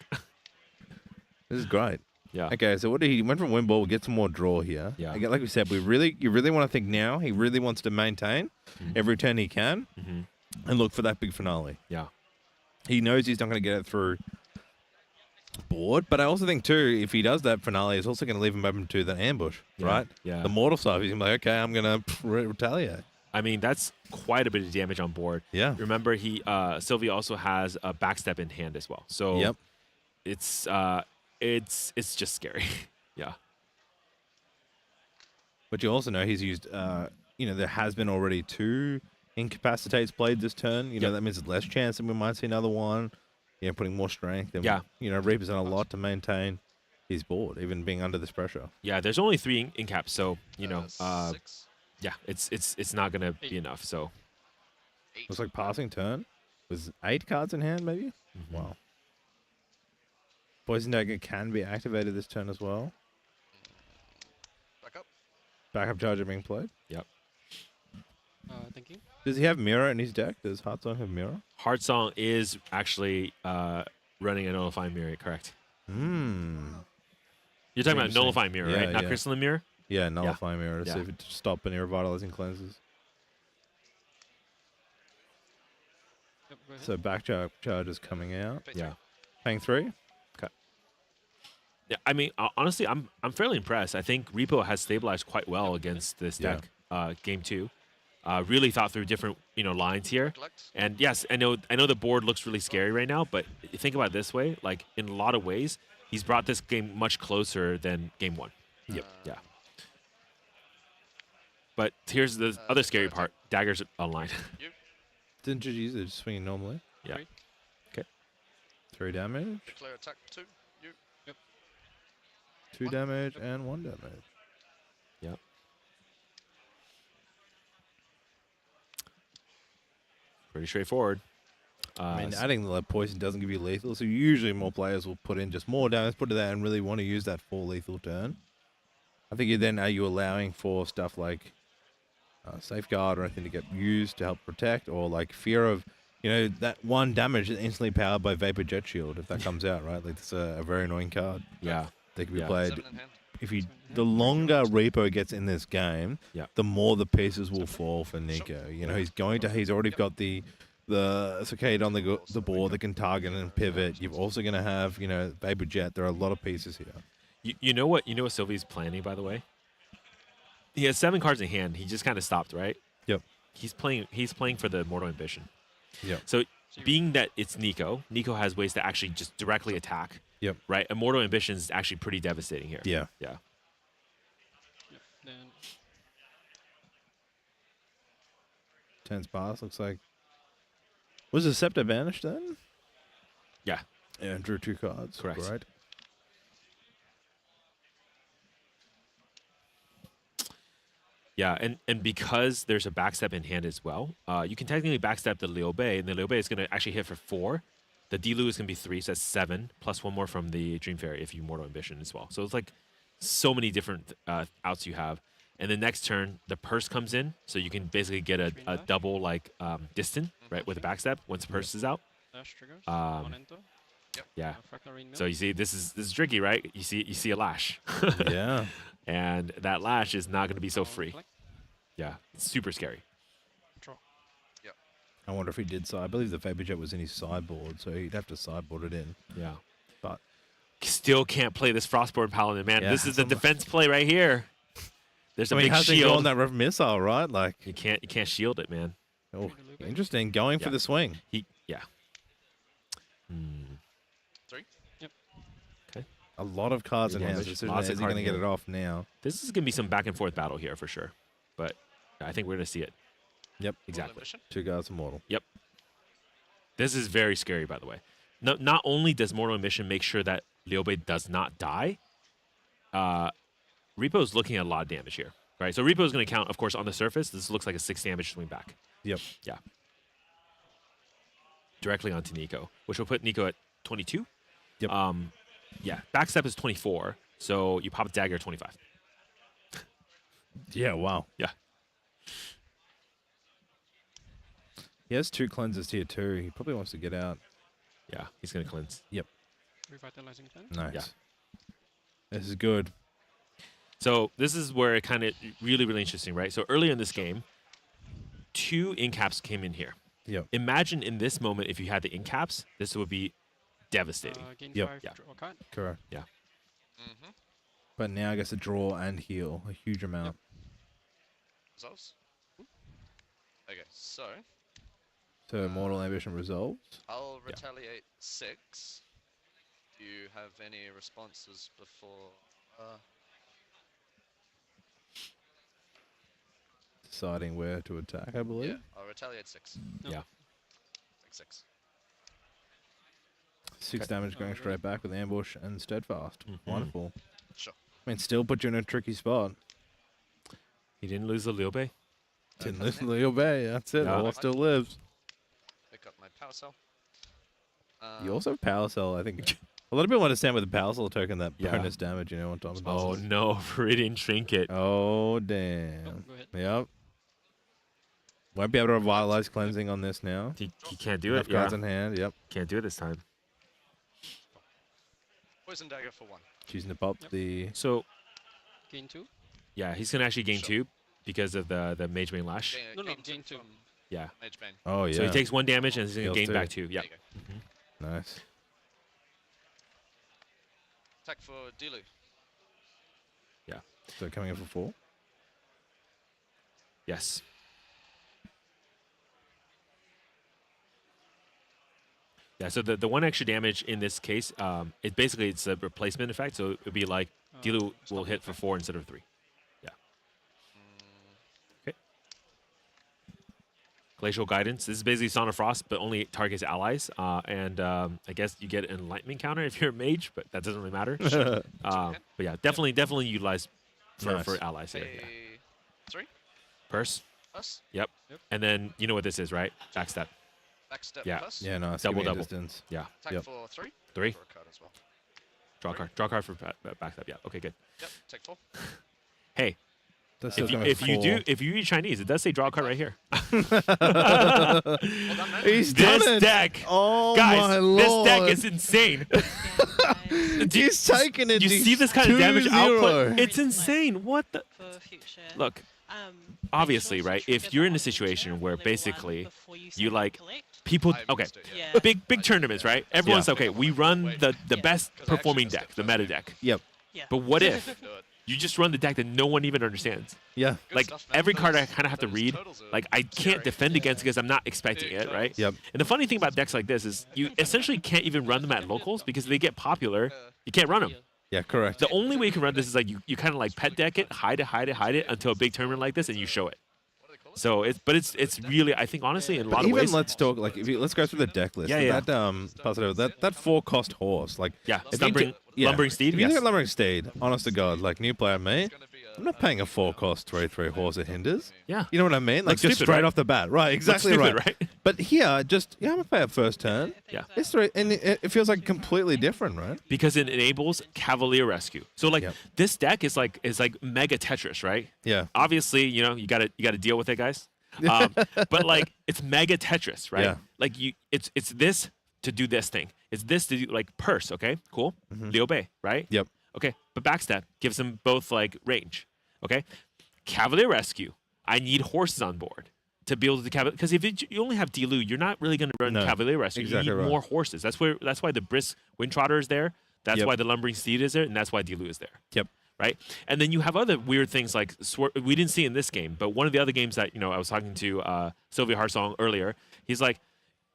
[SPEAKER 2] This is great.
[SPEAKER 4] Yeah.
[SPEAKER 2] Okay, so he went from win ball, get some more draw here.
[SPEAKER 4] Yeah.
[SPEAKER 2] Again, like we said, you really want to think now. He really wants to maintain every turn he can and look for that big finale.
[SPEAKER 4] Yeah.
[SPEAKER 2] He knows he's not going to get it through board, but I also think too, if he does that finale, it's also going to leave him open to the ambush,
[SPEAKER 4] Yeah,
[SPEAKER 2] right?
[SPEAKER 4] yeah.
[SPEAKER 2] The mortal stuff. He's gonna be like, okay, I'm going to retaliate.
[SPEAKER 4] I mean, that's quite a bit of damage on board.
[SPEAKER 2] Yeah.
[SPEAKER 4] Remember, Sylvia also has a backstep in hand as well. So
[SPEAKER 2] Yep.
[SPEAKER 4] it's just scary. Yeah.
[SPEAKER 2] But you also know he's used, there has been already 2 incapacitates played this turn. That means there's less chance that we might see another one. Putting more strength. And,
[SPEAKER 4] Yeah.
[SPEAKER 2] Reaper's done a lot to maintain his board, even being under this pressure.
[SPEAKER 4] Yeah, there's only 3 in caps, so
[SPEAKER 11] 6.
[SPEAKER 4] yeah, it's not gonna be enough. So
[SPEAKER 11] 8.
[SPEAKER 2] Looks like passing turn with 8 cards in hand, maybe. Wow. Poison Dagger can be activated this turn as well.
[SPEAKER 11] Back up.
[SPEAKER 2] Backup charger being played.
[SPEAKER 4] yep.
[SPEAKER 9] Thinking.
[SPEAKER 2] Does he have Mirror in his deck? Does Heartsong have Mirror?
[SPEAKER 4] Heart Song is actually running a nullifying mirror, correct?
[SPEAKER 2] Hmm.
[SPEAKER 4] You're talking about
[SPEAKER 2] Interesting.
[SPEAKER 4] nullifying mirror,
[SPEAKER 2] Yeah,
[SPEAKER 4] right? Not
[SPEAKER 2] yeah.
[SPEAKER 4] crystalline mirror.
[SPEAKER 2] Yeah, nullifying Mirror to see
[SPEAKER 4] Yeah.
[SPEAKER 2] if it stop any revitalizing cleanses.
[SPEAKER 9] Yep, go ahead.
[SPEAKER 2] So back charge is coming out.
[SPEAKER 11] Pay
[SPEAKER 4] Yeah.
[SPEAKER 2] Paying 3.
[SPEAKER 4] Yeah, I mean, honestly, I'm fairly impressed. I think Repo has stabilized quite well against this
[SPEAKER 2] Yeah.
[SPEAKER 4] deck. Game 2, really thought through different lines here.
[SPEAKER 11] Recollect.
[SPEAKER 4] And yes, I know the board looks really scary right now, but think about it this way: like in a lot of ways, he's brought this game much closer than Game 1.
[SPEAKER 2] Yep.
[SPEAKER 4] Yeah. But here's the other scary part: daggers online.
[SPEAKER 2] Didn't you use it just swinging normally?
[SPEAKER 4] Yeah.
[SPEAKER 9] 3.
[SPEAKER 4] Okay.
[SPEAKER 2] 3 damage,
[SPEAKER 11] Declare attack 2. You.
[SPEAKER 2] 2 damage, and 1 damage.
[SPEAKER 4] Yep. Pretty straightforward.
[SPEAKER 2] I mean, adding the poison doesn't give you lethal, so usually more players will put in just more damage, put it there, and really want to use that full lethal turn. I think are you allowing for stuff like safeguard or anything to get used to help protect, or like fear of, that one damage is instantly powered by Vapor Jet Shield if that comes out, right? Like it's a very annoying card.
[SPEAKER 4] Yeah.
[SPEAKER 2] They can be
[SPEAKER 4] Yeah.
[SPEAKER 2] played.
[SPEAKER 11] 7 in hand.
[SPEAKER 2] The longer Repo gets in this game,
[SPEAKER 4] Yeah.
[SPEAKER 2] the more the pieces will fall for Nico. He's already got the Saccade on the board that can target and pivot. You're also going to have, Vapor Jet. There are a lot of pieces here.
[SPEAKER 4] You know what Sylvie's planning, by the way? He has 7 cards in hand. He just kind of stopped, right?
[SPEAKER 2] Yep.
[SPEAKER 4] He's playing for the Mortal Ambition.
[SPEAKER 2] Yep.
[SPEAKER 4] So being that it's Nico has ways to actually just directly attack.
[SPEAKER 2] Yep.
[SPEAKER 4] Right? Immortal Ambition is actually pretty devastating here.
[SPEAKER 2] Yeah.
[SPEAKER 4] Yeah.
[SPEAKER 9] Yep. Then
[SPEAKER 2] 10's pass, looks like. Was the Scepter banished then?
[SPEAKER 4] Yeah.
[SPEAKER 2] Yeah, drew 2 cards.
[SPEAKER 4] Correct.
[SPEAKER 2] Right.
[SPEAKER 4] Yeah, and because there's a backstep in hand as well, you can technically backstep the Liu Bei, and the Liu Bei is going to actually hit for 4. The Dilu is going to be 3, so that's 7, plus 1 more from the Dream Fairy if you Mortal Ambition as well. So it's like so many different outs you have. And the next turn, the Purse comes in, so you can basically get a double distant, right, with a backstep once the Purse is out.
[SPEAKER 9] dash triggers.
[SPEAKER 4] Um,
[SPEAKER 9] One enter.
[SPEAKER 4] Yeah.
[SPEAKER 9] Fractal Ring Mill.
[SPEAKER 4] So you see, this is tricky, right? You see a lash.
[SPEAKER 2] Yeah.
[SPEAKER 4] And that lash is not going to be so
[SPEAKER 9] Power
[SPEAKER 4] free.
[SPEAKER 9] Reflect.
[SPEAKER 4] Yeah, it's super scary.
[SPEAKER 9] Draw.
[SPEAKER 2] I wonder if he did I believe the Vapor Jet was in his sideboard, so he'd have to sideboard it in.
[SPEAKER 4] Yeah.
[SPEAKER 2] But
[SPEAKER 4] Still can't play this Frostborn Paladin, man.
[SPEAKER 2] Yeah,
[SPEAKER 4] This is the
[SPEAKER 2] some-
[SPEAKER 4] defense play right here. There's a big
[SPEAKER 2] how's he go on
[SPEAKER 4] shield.
[SPEAKER 2] that Rev Missile, right? Like,
[SPEAKER 4] You can't shield it, man.
[SPEAKER 2] oh, interesting. Going for
[SPEAKER 4] Yeah.
[SPEAKER 2] the swing.
[SPEAKER 4] Yeah.
[SPEAKER 11] 3.
[SPEAKER 2] A lot of cards in
[SPEAKER 4] Big
[SPEAKER 2] hand.
[SPEAKER 4] damage.
[SPEAKER 2] The decision
[SPEAKER 4] Lots
[SPEAKER 2] is
[SPEAKER 4] of
[SPEAKER 2] he going to
[SPEAKER 4] cards
[SPEAKER 2] get
[SPEAKER 4] in
[SPEAKER 2] it off now?
[SPEAKER 4] This is gonna be some back and forth battle here for sure, but I think we're gonna see it.
[SPEAKER 2] Yep.
[SPEAKER 4] Exactly.
[SPEAKER 11] Ambition.
[SPEAKER 2] 2 cards immortal.
[SPEAKER 4] Yep. This is very scary, by the way. No, not only does Mortal Ambition make sure that Liu Bei does not die, Repo's looking at a lot of damage here, right? So Repo is going to count, of course, on the surface. This looks like a 6 damage swing back.
[SPEAKER 2] Yep.
[SPEAKER 4] Yeah. Directly onto Nico, which will put Nico at 22.
[SPEAKER 2] Yep.
[SPEAKER 4] Yeah. Backstep is 24, so you pop a dagger at 25.
[SPEAKER 2] Yeah, wow.
[SPEAKER 4] Yeah.
[SPEAKER 2] He has 2 cleanses here too. He probably wants to get out.
[SPEAKER 4] Yeah, he's going to cleanse.
[SPEAKER 9] Revitalizing Pen.
[SPEAKER 2] Nice.
[SPEAKER 4] Yeah.
[SPEAKER 2] This is good.
[SPEAKER 4] So this is where it kind of really, really interesting, right? So earlier in this game, 2 incaps came in here.
[SPEAKER 2] Yep.
[SPEAKER 4] Imagine in this moment, if you had the incaps, this would be devastating.
[SPEAKER 9] Gain
[SPEAKER 2] Yep.
[SPEAKER 9] 5,
[SPEAKER 4] Yeah.
[SPEAKER 9] draw a card.
[SPEAKER 2] Correct.
[SPEAKER 11] Mm-hmm.
[SPEAKER 2] But now I guess a draw and heal a huge amount.
[SPEAKER 11] Resolves. Okay, so
[SPEAKER 2] So Mortal Ambition resolves.
[SPEAKER 11] I'll retaliate 6. Do you have any responses before?
[SPEAKER 2] Deciding where to attack, I believe.
[SPEAKER 11] Yeah, I'll retaliate 6.
[SPEAKER 4] Yeah.
[SPEAKER 11] Like 6.
[SPEAKER 2] 6 damage going straight back with ambush and steadfast. Wonderful.
[SPEAKER 11] Sure.
[SPEAKER 2] I mean, still put you in a tricky spot.
[SPEAKER 4] He didn't lose the Liu Bei.
[SPEAKER 2] Didn't listen to Liu Bei. That's it.
[SPEAKER 4] Yeah.
[SPEAKER 2] All still lives.
[SPEAKER 11] Pick up my power cell.
[SPEAKER 2] You also have Power Cell, I think. A lot of people understand with the Power Cell token that
[SPEAKER 4] Yeah.
[SPEAKER 2] bonus damage, on top of
[SPEAKER 4] Oh no, Viridian Trinket.
[SPEAKER 2] Oh,
[SPEAKER 9] Oh,
[SPEAKER 2] damn.
[SPEAKER 9] go ahead.
[SPEAKER 2] Yep. Won't be able to revitalize cleansing on this now.
[SPEAKER 4] He can't do
[SPEAKER 2] Enough
[SPEAKER 4] it. Yeah.
[SPEAKER 2] cards in hand. Yep.
[SPEAKER 4] Can't do it this time.
[SPEAKER 11] Poison dagger for 1.
[SPEAKER 2] Choosing to pop the.
[SPEAKER 4] So
[SPEAKER 9] Gain 2.
[SPEAKER 4] yeah, he's gonna actually gain
[SPEAKER 11] Sure.
[SPEAKER 4] 2 because of the Mage Bane Lash.
[SPEAKER 9] No, gain 2.
[SPEAKER 11] from
[SPEAKER 4] Yeah.
[SPEAKER 11] Mage Bane.
[SPEAKER 2] Oh, yeah.
[SPEAKER 4] So he takes 1 damage and he's gonna
[SPEAKER 2] Heals
[SPEAKER 4] gain
[SPEAKER 2] 2.
[SPEAKER 4] back 2. Yeah.
[SPEAKER 11] There you go.
[SPEAKER 2] Nice.
[SPEAKER 11] Attack for Dilu.
[SPEAKER 2] So coming in for 4.
[SPEAKER 4] Yes. Yeah. So the 1 extra damage in this case, it's a replacement effect. So it'd be like Dilu will hit for 4 instead of 3. Yeah. Okay. Glacial Guidance. This is basically Son of Frost, but only targets allies. And I guess you get an Enlightenment counter if you're a mage, but that doesn't really matter. But yeah, definitely utilize for
[SPEAKER 2] Nice.
[SPEAKER 4] allies here. Yeah.
[SPEAKER 11] Pay 3.
[SPEAKER 4] Purse.
[SPEAKER 11] Plus.
[SPEAKER 4] Yep. And then you know what this is, right? Backstep.
[SPEAKER 11] Backstep
[SPEAKER 4] Yeah.
[SPEAKER 11] plus.
[SPEAKER 2] Yeah, nice.
[SPEAKER 4] Double,
[SPEAKER 2] Give me a
[SPEAKER 4] double.
[SPEAKER 2] distance.
[SPEAKER 4] Yeah.
[SPEAKER 11] Attack
[SPEAKER 2] Yep.
[SPEAKER 11] for 3.
[SPEAKER 4] 3.
[SPEAKER 11] For a card as well.
[SPEAKER 4] Draw a card. Draw a card for backstep. Yeah. Okay, good.
[SPEAKER 11] Yep. Take 4.
[SPEAKER 4] Hey,
[SPEAKER 2] That's
[SPEAKER 4] if
[SPEAKER 2] still
[SPEAKER 4] you,
[SPEAKER 2] gonna
[SPEAKER 4] if you read Chinese, it does say draw a card right here.
[SPEAKER 3] He's done
[SPEAKER 4] This
[SPEAKER 3] it.
[SPEAKER 4] deck,
[SPEAKER 3] Oh
[SPEAKER 4] guys,
[SPEAKER 3] my
[SPEAKER 4] this
[SPEAKER 3] lord.
[SPEAKER 4] deck is insane.
[SPEAKER 3] He's taking it.
[SPEAKER 4] You
[SPEAKER 3] He's
[SPEAKER 4] see this kind of damage
[SPEAKER 3] 2-0.
[SPEAKER 4] output? It's insane. What the?
[SPEAKER 10] For future.
[SPEAKER 4] Look,
[SPEAKER 10] Um,
[SPEAKER 4] obviously,
[SPEAKER 10] make sure to
[SPEAKER 4] right?
[SPEAKER 10] trigger
[SPEAKER 4] If you're in
[SPEAKER 10] the
[SPEAKER 4] a situation
[SPEAKER 10] operator
[SPEAKER 4] where
[SPEAKER 10] level 1
[SPEAKER 4] basically
[SPEAKER 10] before you
[SPEAKER 4] you
[SPEAKER 10] send
[SPEAKER 4] like
[SPEAKER 10] collect.
[SPEAKER 4] people,
[SPEAKER 11] I
[SPEAKER 4] okay,
[SPEAKER 11] missed it, yeah.
[SPEAKER 4] big tournaments, right? Everyone's okay. We run the best performing deck, the meta deck.
[SPEAKER 3] Yep.
[SPEAKER 10] Yeah.
[SPEAKER 4] But what if
[SPEAKER 11] Do it.
[SPEAKER 4] you just run the deck that no one even understands?
[SPEAKER 3] Yeah.
[SPEAKER 11] Good
[SPEAKER 4] Like
[SPEAKER 11] stuff, man.
[SPEAKER 4] every card I
[SPEAKER 11] Those-
[SPEAKER 4] kind of have to
[SPEAKER 11] those
[SPEAKER 4] read.
[SPEAKER 11] totals are
[SPEAKER 4] Like I can't
[SPEAKER 11] scary.
[SPEAKER 4] defend against because I'm not expecting
[SPEAKER 11] Big
[SPEAKER 4] it, right?
[SPEAKER 11] totals.
[SPEAKER 3] Yep.
[SPEAKER 4] And the funny thing about decks like this is you essentially can't even run them at locals because they get popular. You can't run them.
[SPEAKER 3] Yeah, correct.
[SPEAKER 4] The only way you can run this is like you kind of like pet deck it, hide it until a big tournament like this, and you show it. So it's really, I think honestly in a lot of
[SPEAKER 3] Even
[SPEAKER 4] ways.
[SPEAKER 3] let's talk like let's go through the deck list.
[SPEAKER 4] Yeah, yeah.
[SPEAKER 3] Pass it over. That 4-cost horse, like
[SPEAKER 4] Yeah,
[SPEAKER 3] if you
[SPEAKER 4] lumbering,
[SPEAKER 3] yeah.
[SPEAKER 4] lumbering steed.
[SPEAKER 3] If you
[SPEAKER 4] Yes.
[SPEAKER 3] look at Lumbering Steed, honest to God, like new player me,
[SPEAKER 11] Gonna be a-
[SPEAKER 3] I'm not paying a 4-cost 3/3 horse at Hinders.
[SPEAKER 4] Yeah.
[SPEAKER 3] You know what I mean? Like
[SPEAKER 4] Looks
[SPEAKER 3] just
[SPEAKER 4] stupid,
[SPEAKER 3] straight
[SPEAKER 4] right?
[SPEAKER 3] off the bat. Right, exactly
[SPEAKER 4] stupid,
[SPEAKER 3] right.
[SPEAKER 4] right?
[SPEAKER 3] But here, just I'm gonna pay it first turn.
[SPEAKER 4] Yeah.
[SPEAKER 3] It's 3, and it feels like completely different, right?
[SPEAKER 4] Because it enables Cavalier Rescue. So like
[SPEAKER 3] Yep.
[SPEAKER 4] this deck is like mega Tetris, right?
[SPEAKER 3] Yeah.
[SPEAKER 4] Obviously, you gotta deal with it, guys. But like it's mega Tetris, right?
[SPEAKER 3] Yeah.
[SPEAKER 4] Like it's this to do this thing. It's this to do like purse. Okay, cool. Liu Bei, right?
[SPEAKER 3] Yep.
[SPEAKER 4] Okay, but backstep gives them both like range. Okay, Cavalier Rescue. I need horses on board to be able to Cavalier because if you only have Dilu, you're not really going to run
[SPEAKER 3] No,
[SPEAKER 4] Cavalier Rescue.
[SPEAKER 3] exactly
[SPEAKER 4] you need
[SPEAKER 3] right.
[SPEAKER 4] more horses. That's why the Brisk Windtrotter is there. That's
[SPEAKER 3] Yep.
[SPEAKER 4] why the Lumbering Steed is there, and that's why Dilu is there.
[SPEAKER 3] Yep.
[SPEAKER 4] Right, and then you have other weird things like we didn't see in this game, but one of the other games that I was talking to Sylvia Harsong earlier. He's like,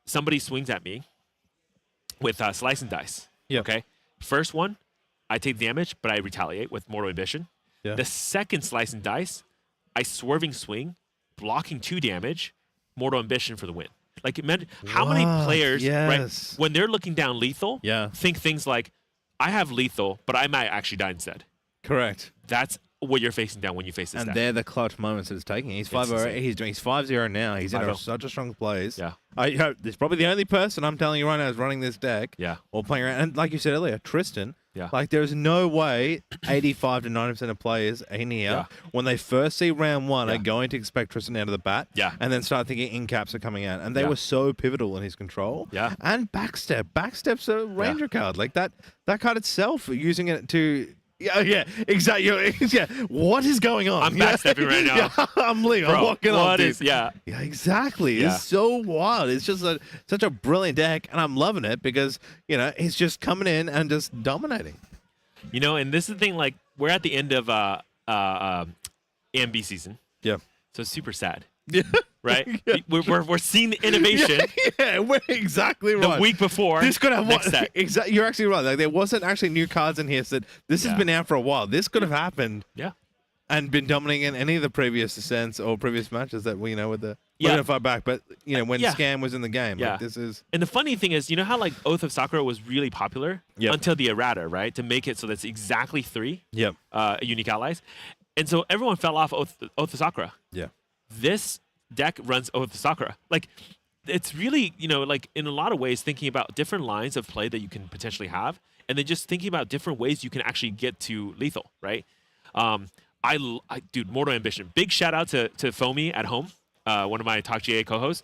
[SPEAKER 4] somebody swings at me with slice and dice.
[SPEAKER 3] Yep.
[SPEAKER 4] Okay, first one, I take damage, but I retaliate with Mortal Ambition.
[SPEAKER 3] Yeah.
[SPEAKER 4] The second slice and dice, I swerving swing, blocking 2 damage, Mortal Ambition for the win. Like, imagine how many
[SPEAKER 3] What?
[SPEAKER 4] players, right,
[SPEAKER 3] Yes.
[SPEAKER 4] when they're looking down lethal,
[SPEAKER 3] Yeah.
[SPEAKER 4] think things like, I have lethal, but I might actually die instead.
[SPEAKER 3] Correct.
[SPEAKER 4] That's what you're facing down when you face this
[SPEAKER 3] And
[SPEAKER 4] deck.
[SPEAKER 3] they're the clutch moments that it's taking. He's 5-0.
[SPEAKER 4] insane.
[SPEAKER 3] He's 5-0 now. He's in
[SPEAKER 4] 5-0.
[SPEAKER 3] such a strong place.
[SPEAKER 4] Yeah.
[SPEAKER 3] He's probably the only person I'm telling you right now is running this deck.
[SPEAKER 4] Yeah.
[SPEAKER 3] Or playing around. And like you said earlier, Tristan.
[SPEAKER 4] Yeah.
[SPEAKER 3] Like there's no way 85 to 90% of players in here,
[SPEAKER 4] Yeah.
[SPEAKER 3] when they first see round one,
[SPEAKER 4] Yeah.
[SPEAKER 3] are going to expect Tristan out of the bat.
[SPEAKER 4] Yeah.
[SPEAKER 3] And then start thinking in caps are coming out. And they
[SPEAKER 4] Yeah.
[SPEAKER 3] were so pivotal in his control.
[SPEAKER 4] Yeah.
[SPEAKER 3] And backstep. Backstep's a ranger card. Like that card itself, using it to. Yeah, exactly. Yeah, what is going on?
[SPEAKER 4] I'm backstepping right now.
[SPEAKER 3] Yeah, I'm leaving. I'm
[SPEAKER 4] Bro,
[SPEAKER 3] walking off.
[SPEAKER 4] what
[SPEAKER 3] dude.
[SPEAKER 4] is, yeah.
[SPEAKER 3] Yeah, exactly.
[SPEAKER 4] Yeah.
[SPEAKER 3] It's so wild. It's just such a brilliant deck, and I'm loving it because he's just coming in and just dominating.
[SPEAKER 4] And this is the thing, like, we're at the end of AMB season,
[SPEAKER 3] Yeah.
[SPEAKER 4] so it's super sad,
[SPEAKER 3] Yeah.
[SPEAKER 4] right? We're seeing the innovation
[SPEAKER 3] Yeah, we're exactly
[SPEAKER 4] the
[SPEAKER 3] right.
[SPEAKER 4] week before.
[SPEAKER 3] This could have
[SPEAKER 4] next deck.
[SPEAKER 3] Exactly. You're actually right. Like there wasn't actually new cards in here. So this has
[SPEAKER 4] Yeah.
[SPEAKER 3] been out for a while. This could have happened.
[SPEAKER 4] Yeah.
[SPEAKER 3] And been dominating in any of the previous Ascents or previous matches that we with the.
[SPEAKER 4] Yeah.
[SPEAKER 3] We're gonna fight back, but when
[SPEAKER 4] Yeah.
[SPEAKER 3] Scam was in the game,
[SPEAKER 4] Yeah.
[SPEAKER 3] like this is.
[SPEAKER 4] And the funny ththing is, how like Oath of Sakura was really popular
[SPEAKER 3] Yep.
[SPEAKER 4] until the errata, right? To make it so that's exactly 3
[SPEAKER 3] Yep.
[SPEAKER 4] unique allies. And so everyone fell off Oath of Sakura.
[SPEAKER 3] Yeah.
[SPEAKER 4] This deck runs Oath of Sakura. Like, it's really, like in a lot of ways thinking about different lines of play that you can potentially have, and then just thinking about different ways you can actually get to lethal, right? Dude, Mortal Ambition. Big shout out to Foamy at home, one of my Talk GA co-hosts.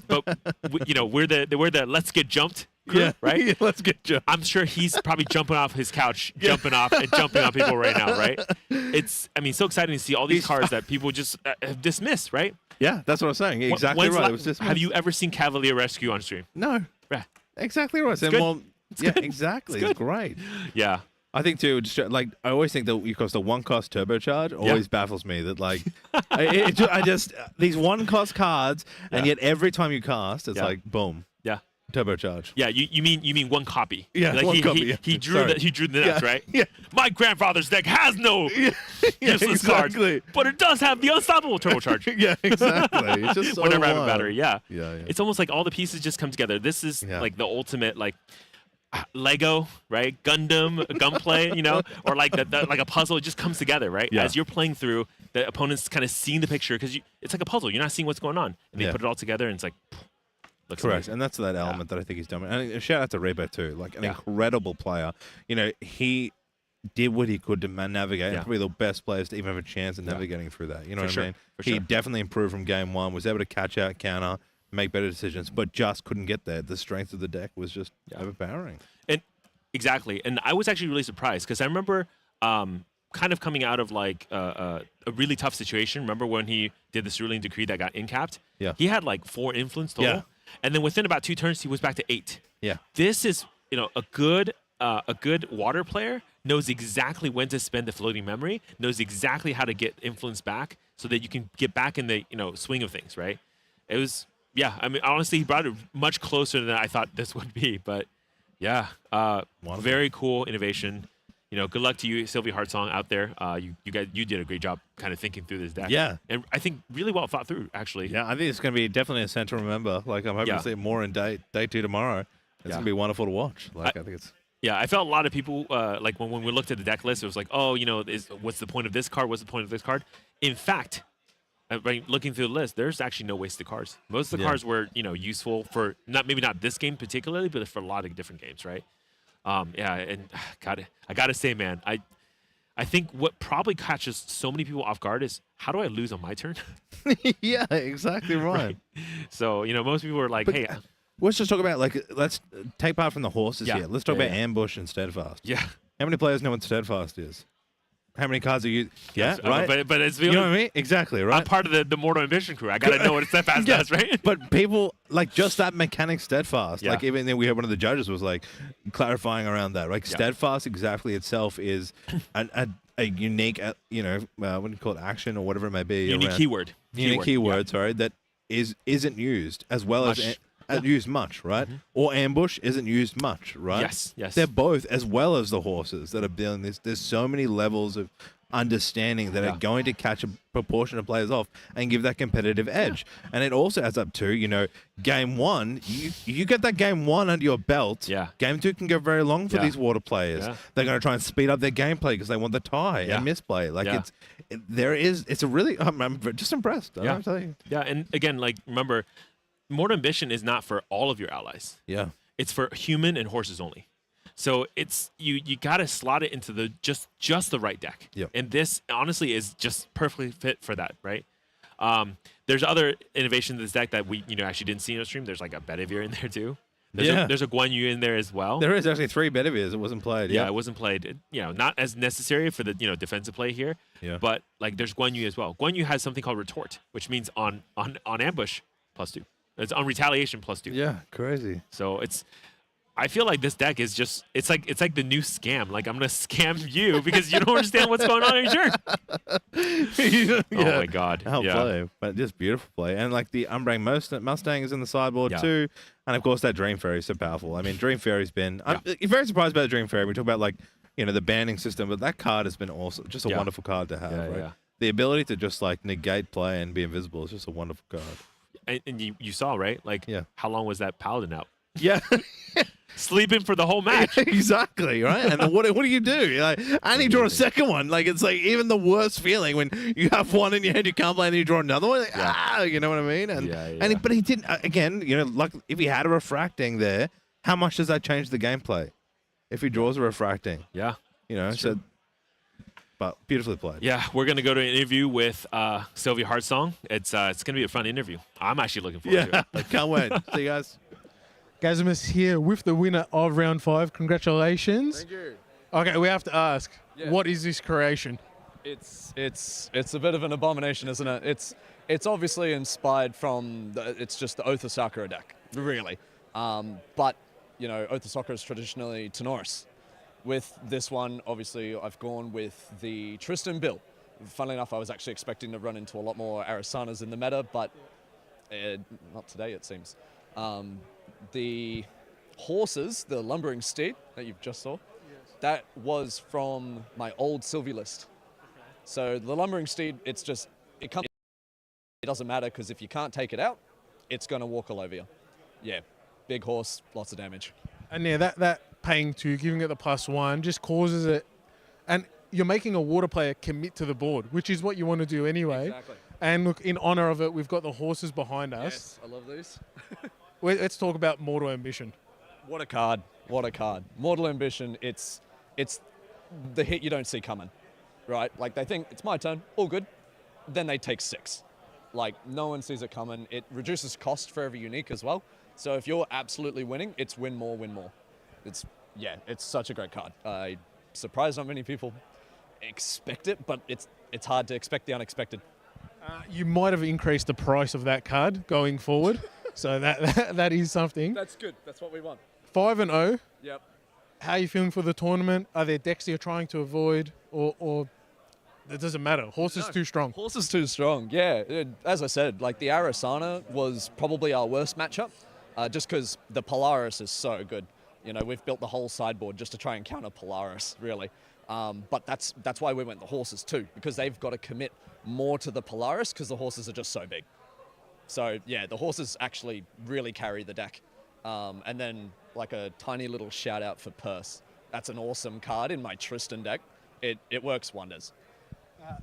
[SPEAKER 4] But we're the let's get jumped crew, right?
[SPEAKER 3] Yeah, let's get jumped.
[SPEAKER 4] I'm sure he's probably jumping off his couch, jumping off and jumping on people right now, right? So exciting to see all these cards that people just dismiss, right?
[SPEAKER 3] Yeah, that's what I'm saying. Exactly
[SPEAKER 4] When's
[SPEAKER 3] right.
[SPEAKER 4] la-
[SPEAKER 3] It was just
[SPEAKER 4] have you ever seen Cavalier Rescue on stream?
[SPEAKER 3] No.
[SPEAKER 4] Yeah.
[SPEAKER 3] Exactly right. So,
[SPEAKER 4] good.
[SPEAKER 3] well, yeah,
[SPEAKER 4] good.
[SPEAKER 3] exactly.
[SPEAKER 4] It's
[SPEAKER 3] It's
[SPEAKER 4] good.
[SPEAKER 3] great.
[SPEAKER 4] Yeah.
[SPEAKER 3] I think too, just like I always think that because the 1-cost turbocharge always baffles me. That like, I just these 1-cost cards, and
[SPEAKER 4] Yeah.
[SPEAKER 3] yet every time you cast, it's
[SPEAKER 4] Yeah.
[SPEAKER 3] like boom,
[SPEAKER 4] Yeah.
[SPEAKER 3] turbocharge.
[SPEAKER 4] Yeah, you mean one copy?
[SPEAKER 3] Yeah,
[SPEAKER 4] like
[SPEAKER 3] one copy, yeah.
[SPEAKER 4] He drew
[SPEAKER 3] Sorry.
[SPEAKER 4] the nuts, right?
[SPEAKER 3] Yeah.
[SPEAKER 4] My grandfather's deck has no
[SPEAKER 3] Yeah,
[SPEAKER 4] useless
[SPEAKER 3] exactly.
[SPEAKER 4] cards, but it does have the unstoppable turbocharge.
[SPEAKER 3] Yeah, exactly. It's just so
[SPEAKER 4] Whenever I have a
[SPEAKER 3] wild.
[SPEAKER 4] battery, yeah.
[SPEAKER 3] Yeah, yeah.
[SPEAKER 4] It's almost like all the pieces just come together. This is
[SPEAKER 3] Yeah.
[SPEAKER 4] like the ultimate like Lego, right? Gundam, gunplay, or like like a puzzle. It just comes together, right?
[SPEAKER 3] Yeah.
[SPEAKER 4] As you're playing through, the opponent's kind of seeing the picture because it's like a puzzle. You're not seeing what's going on, and they
[SPEAKER 3] Yeah.
[SPEAKER 4] put it all together, and it's like looks
[SPEAKER 3] Correct,
[SPEAKER 4] amazing.
[SPEAKER 3] and that's that element that I think he's done. And shout out to Rebo too, like an
[SPEAKER 4] Yeah.
[SPEAKER 3] incredible player.
[SPEAKER 2] did what he could to navigate.
[SPEAKER 4] Yeah.
[SPEAKER 2] And probably the best players to even have a chance of navigating through that. You know
[SPEAKER 4] For
[SPEAKER 2] what
[SPEAKER 4] sure,
[SPEAKER 2] I mean?
[SPEAKER 4] for
[SPEAKER 2] He
[SPEAKER 4] sure.
[SPEAKER 2] definitely improved from game one. Was able to catch out, counter, make better decisions, but just couldn't get there. The strength of the deck was just overpowering.
[SPEAKER 4] And exactly. And I was actually really surprised because I remember kind of coming out of like a really tough situation. Remember when he did the Cerulean Decree that got incapped?
[SPEAKER 2] Yeah.
[SPEAKER 4] He had like 4 influence total.
[SPEAKER 2] Yeah.
[SPEAKER 4] And then within about 2 turns, he was back to 8.
[SPEAKER 2] Yeah.
[SPEAKER 4] This is, a good water player knows exactly when to spend the floating memory, knows exactly how to get influence back so that you can get back in the, swing of things, right? It was, I mean, honestly, he brought it much closer than I thought this would be, but yeah, very cool innovation. Good luck to you, Sylvie Hartsong out there. You guys, you did a great job kind of thinking through this deck.
[SPEAKER 2] Yeah.
[SPEAKER 4] And I think really well thought through, actually.
[SPEAKER 2] Yeah, I think it's going to be definitely a center to remember. Like, I'm hoping to see more in day 2 tomorrow. It's going to be wonderful to watch. Like, I think it's...
[SPEAKER 4] Yeah, I felt a lot of people, like when we looked at the deck list, it was like, oh, what's the point of this card? What's the point of this card? In fact, looking through the list, there's actually no wasted cards. Most of the cards were, useful for, maybe not this game particularly, but for a lot of different games, right? And I gotta say, man, I think what probably catches so many people off guard is, how do I lose on my turn?
[SPEAKER 2] Yeah, exactly right.
[SPEAKER 4] So, most people are like, hey...
[SPEAKER 2] Let's just talk about, let's take part from the horses here. Let's talk about Ambush and Steadfast.
[SPEAKER 4] Yeah.
[SPEAKER 2] How many players know what Steadfast is? How many cards are you... Yeah,
[SPEAKER 4] Yes,
[SPEAKER 2] right?
[SPEAKER 4] But it's...
[SPEAKER 2] You know what I mean? Exactly, right?
[SPEAKER 4] I'm part of the Mortal Ambition crew. I got to know what Steadfast does, right?
[SPEAKER 2] But people, just that mechanic Steadfast,
[SPEAKER 4] Yeah.
[SPEAKER 2] even then we had one of the judges was, clarifying around that, right? Steadfast exactly itself is a unique, what do you call it, action or whatever it may be.
[SPEAKER 4] Unique keyword.
[SPEAKER 2] Unique keyword, sorry, that isn't used as well as... used much, right? Or Ambush isn't used much, right?
[SPEAKER 4] Yes.
[SPEAKER 2] They're both, as well as the horses that are dealing this. There's so many levels of understanding that are going to catch a proportion of players off and give that competitive edge. And it also adds up to, game 1, you get that game 1 under your belt.
[SPEAKER 4] Yeah.
[SPEAKER 2] Game 2 can go very long for these water players.
[SPEAKER 4] Yeah.
[SPEAKER 2] They're going to try and speed up their gameplay because they want the tie and misplay. It's a really, I'm just impressed. I'm tell you.
[SPEAKER 4] Yeah, and again, remember, Mortal Ambition is not for all of your allies.
[SPEAKER 2] Yeah.
[SPEAKER 4] It's for human and horses only. So it's you gotta slot it into the just the right deck.
[SPEAKER 2] Yep.
[SPEAKER 4] And this honestly is just perfectly fit for that, right? There's other innovations in this deck that we actually didn't see in our stream. There's like a Bedivere in there too. There's a Guan Yu in there as well.
[SPEAKER 2] There is actually 3 Bedivirs. It wasn't played.
[SPEAKER 4] Yeah, it wasn't played. Not as necessary for the defensive play here.
[SPEAKER 2] Yeah.
[SPEAKER 4] But there's Guan Yu as well. Guan Yu has something called Retort, which means on ambush +2. It's on retaliation +2.
[SPEAKER 2] Yeah, crazy.
[SPEAKER 4] So I feel like this deck is just it's like the new scam. Like, I'm gonna scam you because you don't understand what's going on in your turn. Oh my god.
[SPEAKER 2] How play. But just beautiful play. And the Umbrang Mustang is in the sideboard too. And of course that Dream Fairy is so powerful. I mean, Dream Fairy's been I'm very surprised about the Dream Fairy. We talk about the banning system, but that card has been awesome. Just a wonderful card to have, right?
[SPEAKER 4] Yeah.
[SPEAKER 2] The ability to just negate play and be invisible is just a wonderful card.
[SPEAKER 4] And you saw, right? How long was that Paladin out?
[SPEAKER 2] Yeah.
[SPEAKER 4] Sleeping for the whole match.
[SPEAKER 2] Exactly, right? And then what do you do? And you draw a second one. It's even the worst feeling when you have one in your hand, you can't play, and then you draw another one. You know what I mean? And but he didn't. Again, if he had a refracting there, how much does that change the gameplay? If he draws a refracting,
[SPEAKER 4] Yeah.
[SPEAKER 2] so. But beautifully played.
[SPEAKER 4] Yeah, we're gonna go to an interview with Sylvie Hartsong. It's gonna be a fun interview. I'm actually looking forward to it.
[SPEAKER 2] I can't wait. See you guys.
[SPEAKER 7] Gazimus here with the winner of round 5. Congratulations.
[SPEAKER 10] Thank you.
[SPEAKER 7] Okay, we have to ask, what is this creation?
[SPEAKER 10] It's a bit of an abomination, isn't it? It's obviously inspired from it's just the Oath of Sakura deck, really. But Oath of Sakura is traditionally Tenoris. With this one, obviously, I've gone with the Tristan build. Funnily enough, I was actually expecting to run into a lot more Arisanas in the meta, but not today, it seems. The horses, the Lumbering Steed that you've just saw, that was from my old Sylvie list. So the Lumbering Steed, it doesn't matter, because if you can't take it out, it's going to walk all over you. Yeah, big horse, lots of damage.
[SPEAKER 7] And that paying 2, giving it the +1, just causes it. And you're making a water player commit to the board, which is what you want to do anyway.
[SPEAKER 10] Exactly.
[SPEAKER 7] And look, in honor of it, we've got the horses behind us.
[SPEAKER 10] Yes, I love these.
[SPEAKER 7] Let's talk about Mortal Ambition.
[SPEAKER 10] What a card. What a card. Mortal Ambition, it's the hit you don't see coming, right? Like they think it's my turn, all good. Then they take 6. Like no one sees it coming. It reduces cost for every unique as well. So if you're absolutely winning, it's win more, win more. It's such a great card. I'm surprised not many people expect it, but it's hard to expect the unexpected.
[SPEAKER 7] You might have increased the price of that card going forward, so that is something.
[SPEAKER 10] That's good. That's what we want.
[SPEAKER 7] 5-0.
[SPEAKER 10] Yep.
[SPEAKER 7] How are you feeling for the tournament? Are there decks you're trying to avoid, or it doesn't matter? Horse is too strong.
[SPEAKER 10] Horse is too strong. Yeah. As I said, like the Arasana was probably our worst matchup, just because the Polaris is so good. You know, we've built the whole sideboard just to try and counter Polaris, really. But that's why we went the horses too, because they've got to commit more to the Polaris because the horses are just so big. So yeah, the horses actually really carry the deck. And then like a tiny little shout out for Purse. That's an awesome card in my Tristan deck. It works wonders.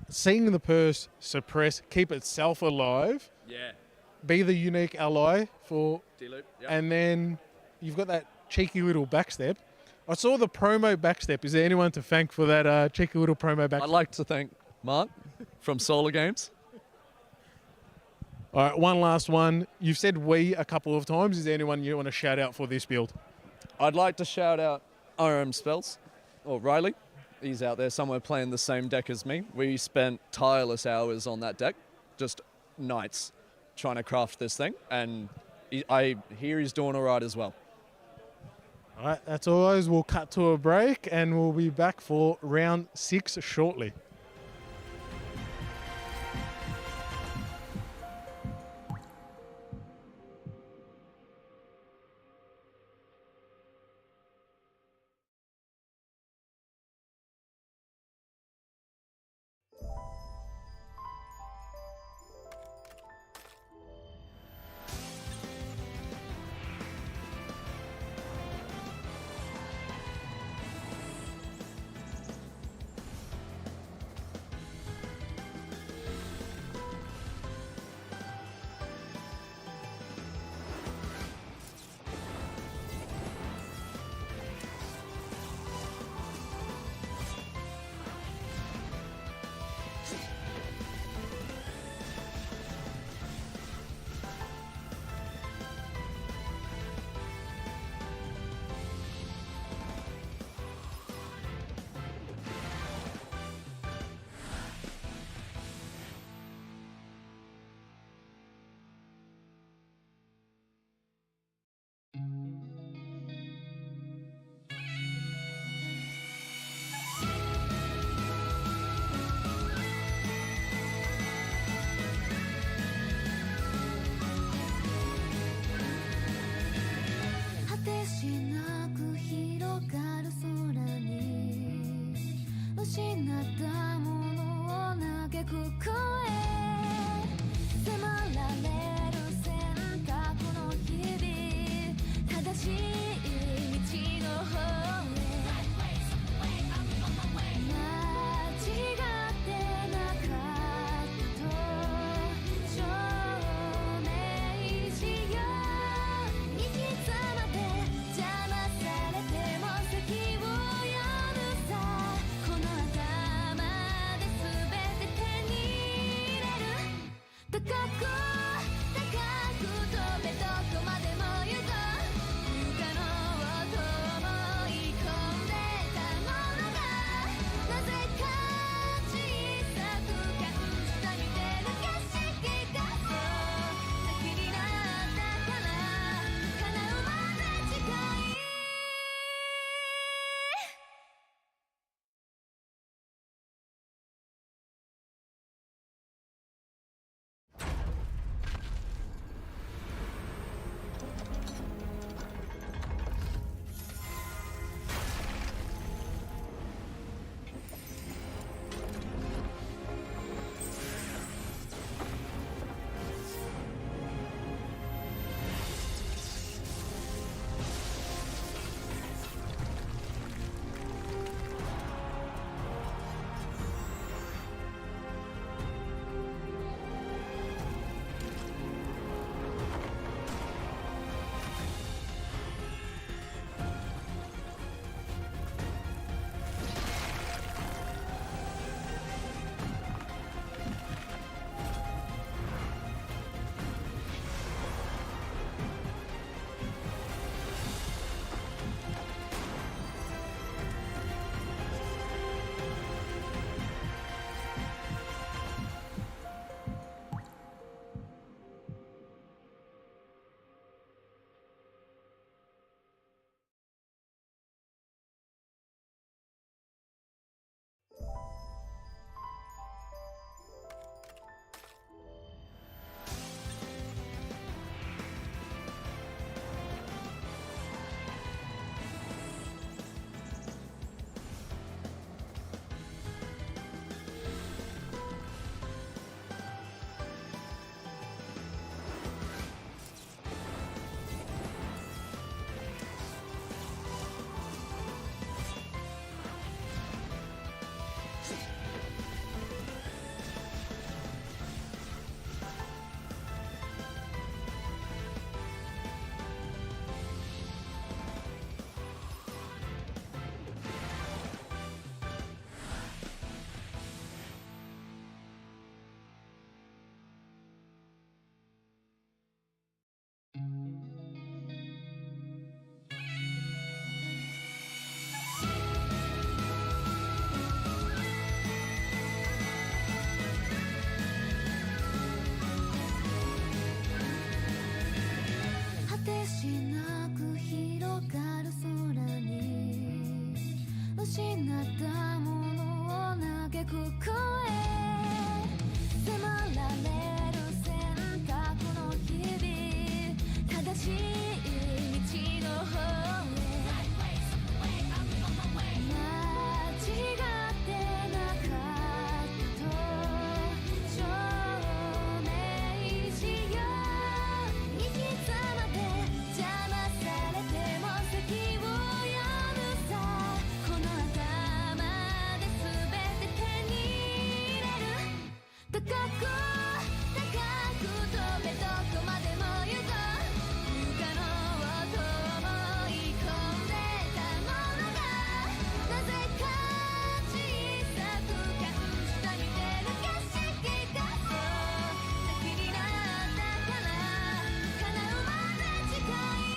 [SPEAKER 7] Seeing the Purse suppress, keep itself alive,
[SPEAKER 10] Yeah.
[SPEAKER 7] be the unique ally for,
[SPEAKER 10] D-loop. Yep.
[SPEAKER 7] and then you've got that cheeky little backstep. I saw the promo backstep. Is there anyone to thank for that cheeky little promo backstep?
[SPEAKER 10] I'd like to thank Mark from Solar Games.
[SPEAKER 7] All right, one last one. You've said we a couple of times. Is there anyone you want to shout out for this build?
[SPEAKER 10] I'd like to shout out RM Spells, or Riley. He's out there somewhere playing the same deck as me. We spent tireless hours on that deck, just nights, trying to craft this thing, and I hear he's doing all right as well.
[SPEAKER 7] All right, that's all those. We'll cut to a break, and we'll be back for round 6 shortly.
[SPEAKER 1] しなく広がる空に失ったものを嘆く声迫られる選択の日々正しい道の方へ間違ってなかったと証明しよう生き様で邪魔されても席を読むさこの頭で全て手に入れる高く高く飛べどこまでも行こう不可能と思い込んでたものがなぜか小さく感じた見てる景色がそう先になったから叶うまで近い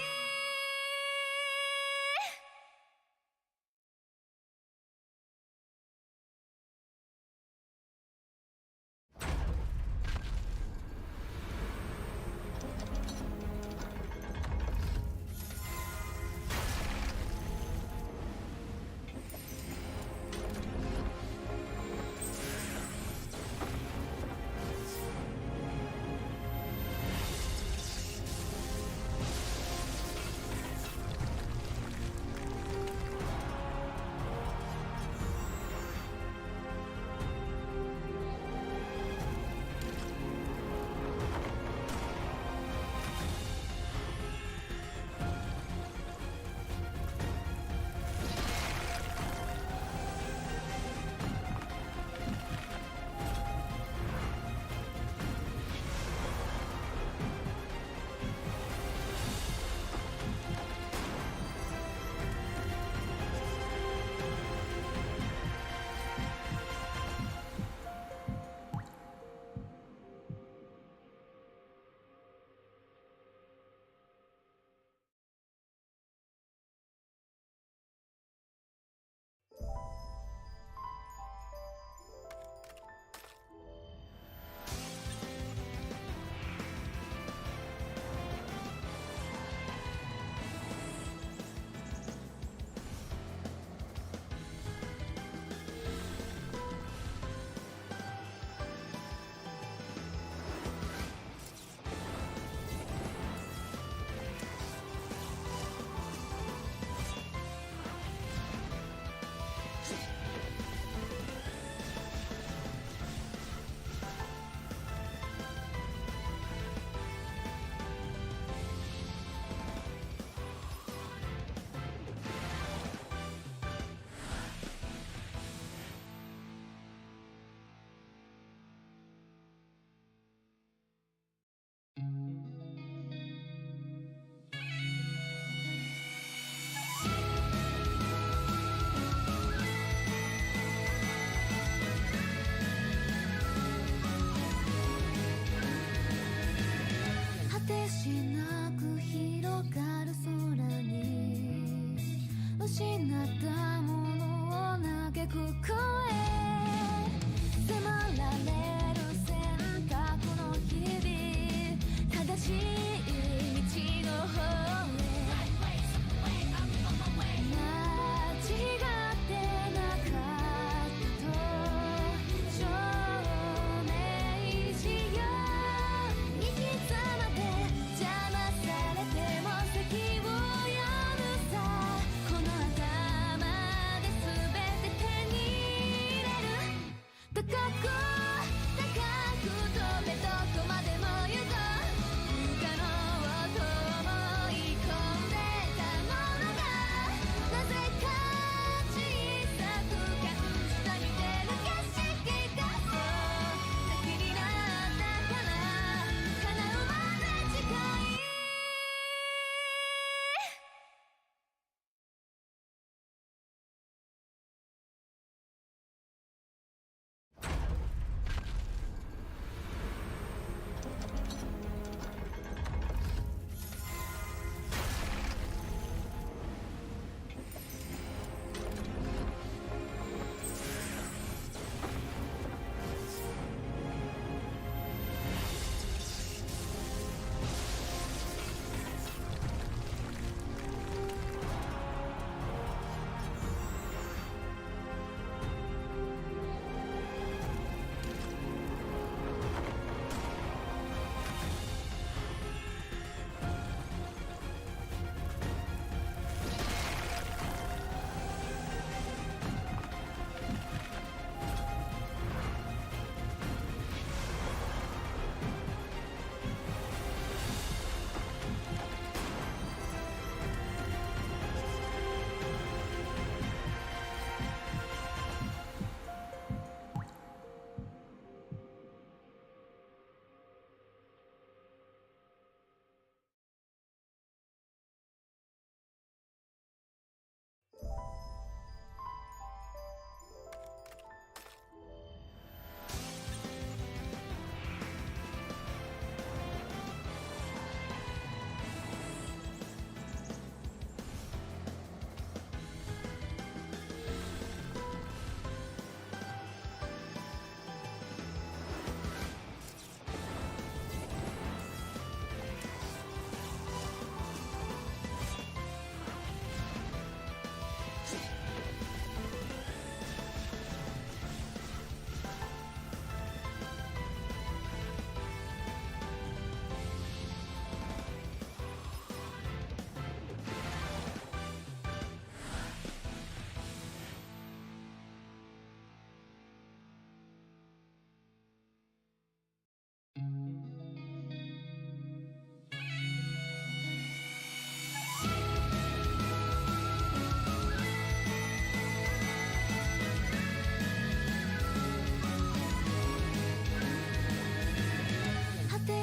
[SPEAKER 1] 果てしなく広がる空に失ったものを嘆く声迫られる選択の日々正しい道の方へ間違ってなかったと証明しよう生き様で邪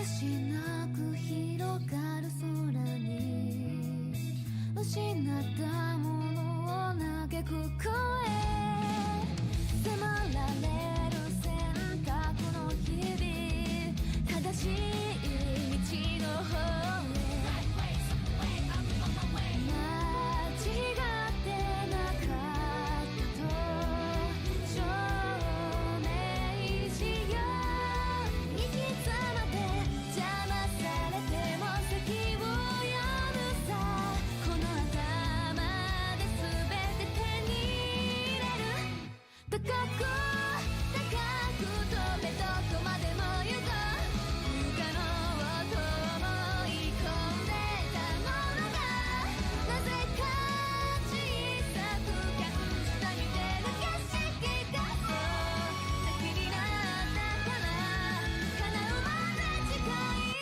[SPEAKER 1] しなく広がる空に失ったものを嘆く声迫られる選択の日々正しい道の方へ間違ってなかったと証明しよう行き詰まって邪魔されても先を読むさこの頭で全て手に入れる高く高く飛べどこまでも行こう不可能と思い込んでたものがなぜか小さく感じた見てる景色がそう先になったから叶うまで近い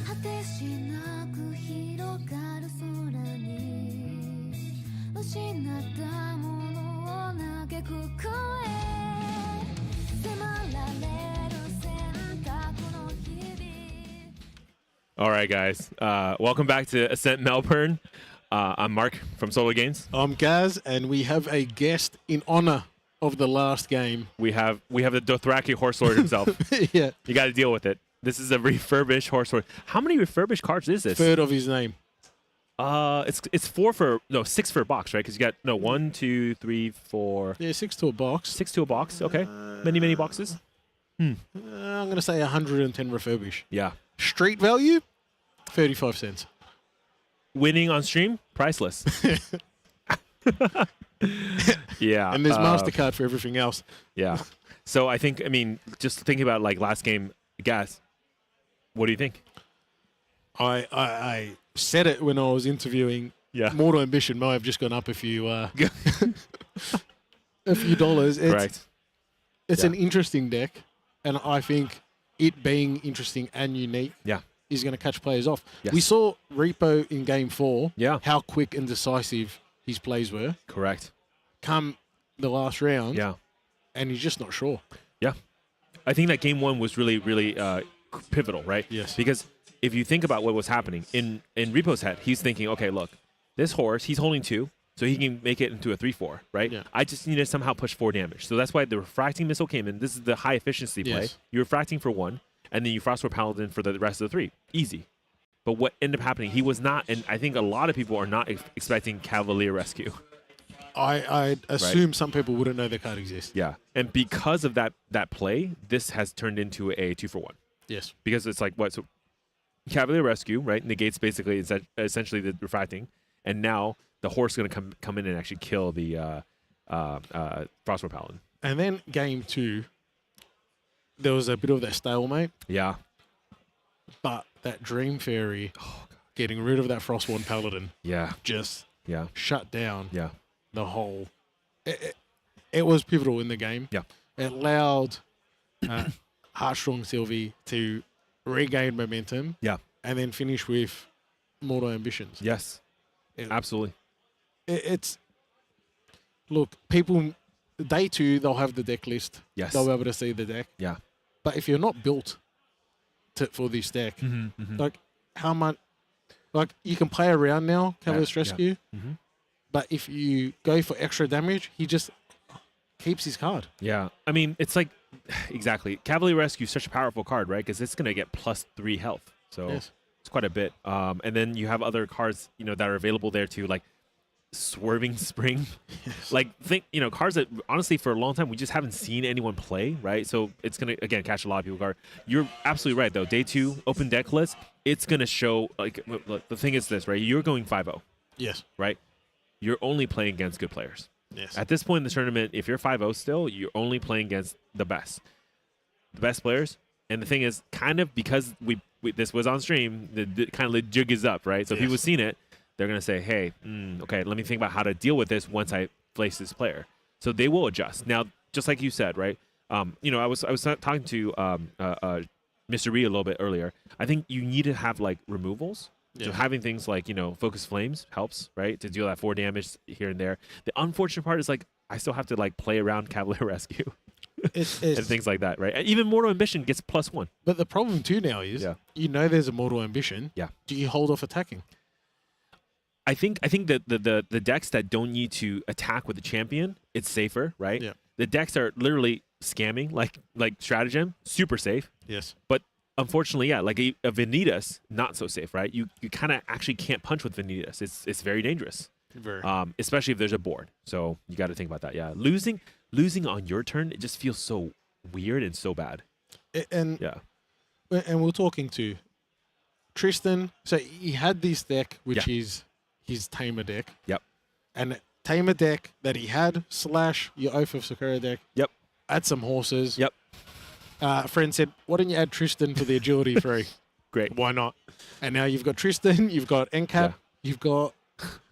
[SPEAKER 1] 果てしなく広がる空に失ったものを嘆く声迫られる選択の日々
[SPEAKER 4] All right, guys. Welcome back to Ascent Melbourne. I'm Mark from Solo Games.
[SPEAKER 3] I'm Gaz, and we have a guest in honor of the last game.
[SPEAKER 4] We have the Dothraki horse lord himself.
[SPEAKER 3] Yeah,
[SPEAKER 4] You got to deal with it. This is a refurbished horse lord. How many refurbished cards is this?
[SPEAKER 3] third of his name.
[SPEAKER 4] It's 6 for a box, right? Because you got 1, 2, 3, 4,
[SPEAKER 3] Yeah, 6 to a box.
[SPEAKER 4] 6 to a box. Okay, many boxes.
[SPEAKER 3] I'm going to say 110 refurbish.
[SPEAKER 4] Yeah.
[SPEAKER 3] Street value, 35 cents.
[SPEAKER 4] Winning on stream, priceless. Yeah.
[SPEAKER 3] And there's MasterCard for everything else.
[SPEAKER 4] Yeah. So I think, just thinking about like last game, Gaz, what do you think?
[SPEAKER 3] I said it when I was interviewing.
[SPEAKER 4] Yeah.
[SPEAKER 3] Mortal Ambition may have just gone up a few a few dollars.
[SPEAKER 4] Correct.
[SPEAKER 3] It's
[SPEAKER 4] Yeah.
[SPEAKER 3] an interesting deck, and I think it being interesting and unique
[SPEAKER 4] Yeah.
[SPEAKER 3] is going to catch players off.
[SPEAKER 4] Yes.
[SPEAKER 3] We saw Repo in Game 4,
[SPEAKER 4] Yeah.
[SPEAKER 3] how quick and decisive his plays were.
[SPEAKER 4] Correct.
[SPEAKER 3] Come the last round,
[SPEAKER 4] Yeah.
[SPEAKER 3] and he's just not sure.
[SPEAKER 4] Yeah. I think that game 1 was really, really pivotal, right?
[SPEAKER 3] Yes.
[SPEAKER 4] Because if you think about what was happening in Repo's head, he's thinking, okay, look, this horse, he's holding 2, so he can make it into a 3/4, right?
[SPEAKER 3] Yeah.
[SPEAKER 4] I just need to somehow push 4 damage. So that's why the refracting missile came in. This is the high efficiency play.
[SPEAKER 3] Yes.
[SPEAKER 4] You're refracting for 1, and then you Frostwar Paladin for the rest of the 3. Easy. But what ended up happening, he was not, and I think a lot of people are not expecting Cavalier Rescue.
[SPEAKER 3] I assume some people wouldn't know the card exists.
[SPEAKER 4] Yeah. And because of that play, this has turned into a 2-for-1.
[SPEAKER 3] Yes.
[SPEAKER 4] Because it's like, what? So Cavalier Rescue, right? Negates basically essentially the refracting. And now the horse is going to come in and actually kill the Frostwar Paladin.
[SPEAKER 3] And then game 2, there was a bit of that stalemate,
[SPEAKER 4] Yeah.
[SPEAKER 3] but that Dream Fairy getting rid of that Frostborn Paladin
[SPEAKER 4] Yeah.
[SPEAKER 3] just
[SPEAKER 4] Yeah.
[SPEAKER 3] shut down
[SPEAKER 4] Yeah.
[SPEAKER 3] the whole. It was pivotal in the game.
[SPEAKER 4] Yeah.
[SPEAKER 3] It allowed Heartstrong Sylvie to regain momentum.
[SPEAKER 4] Yeah.
[SPEAKER 3] And then finish with Mortal Ambitions.
[SPEAKER 4] Yes. Absolutely.
[SPEAKER 3] It's look, people day 2 they'll have the deck list.
[SPEAKER 4] Yes.
[SPEAKER 3] They'll be able to see the deck.
[SPEAKER 4] Yeah.
[SPEAKER 3] But if you're not built for this deck, like how much, like you can play around now, Cavalier's Rescue, but if you go for extra damage, he just keeps his card.
[SPEAKER 4] Yeah. I mean, it's like, exactly. Cavalier Rescue is such a powerful card, right? Because it's going to get +3 health. So
[SPEAKER 3] Yes.
[SPEAKER 4] it's quite a bit. And then you have other cards, that are available there too, like Swerving Spring. Like, cards that, honestly, for a long time, we just haven't seen anyone play, right? So it's going to, again, catch a lot of people card. You're absolutely right, though. Day 2, open deck list, it's going to show, like, the thing is this, right? You're going 5-0.
[SPEAKER 3] Yes.
[SPEAKER 4] Right? You're only playing against good players.
[SPEAKER 3] Yes.
[SPEAKER 4] At this point in the tournament, if you're 5-0 still, you're only playing against the best players. And the thing is, kind of because we this was on stream, the kind of the jig is up, right? So if people seen it, they're going to say, hey, okay, let me think about how to deal with this once I place this player. So they will adjust. Now, just like you said, right? I was talking to Mr. Ree a little bit earlier. I think you need to have, like, removals. So having things like, Focus Flames helps, right? To deal that 4 damage here and there. The unfortunate part is, like, I still have to, like, play around Cavalier Rescue. and things like that, right? Even Mortal Ambition gets +1.
[SPEAKER 3] But the problem too now is, there's a Mortal Ambition.
[SPEAKER 4] Yeah.
[SPEAKER 3] Do you hold off attacking?
[SPEAKER 4] I think that the decks that don't need to attack with the champion, it's safer, right?
[SPEAKER 3] Yeah.
[SPEAKER 4] The decks are literally scamming, like Stratagem, super safe.
[SPEAKER 3] Yes.
[SPEAKER 4] But unfortunately, like a Vanitas, not so safe, right? You kind of actually can't punch with Vanitas. It's very dangerous.
[SPEAKER 3] Very.
[SPEAKER 4] Especially if there's a board. So you got to think about that. Yeah. Losing on your turn, it just feels so weird and so bad.
[SPEAKER 3] And we're talking to Tristan. So he had this deck, which is his Tamer deck.
[SPEAKER 4] Yep.
[SPEAKER 3] And Tamer deck that he had / your Oath of Sakura deck.
[SPEAKER 4] Yep.
[SPEAKER 3] Add some horses.
[SPEAKER 4] Yep.
[SPEAKER 3] Friend said, why don't you add Tristan for the agility 3?
[SPEAKER 4] Great.
[SPEAKER 3] Why not? And now you've got Tristan, you've got Encap, you've got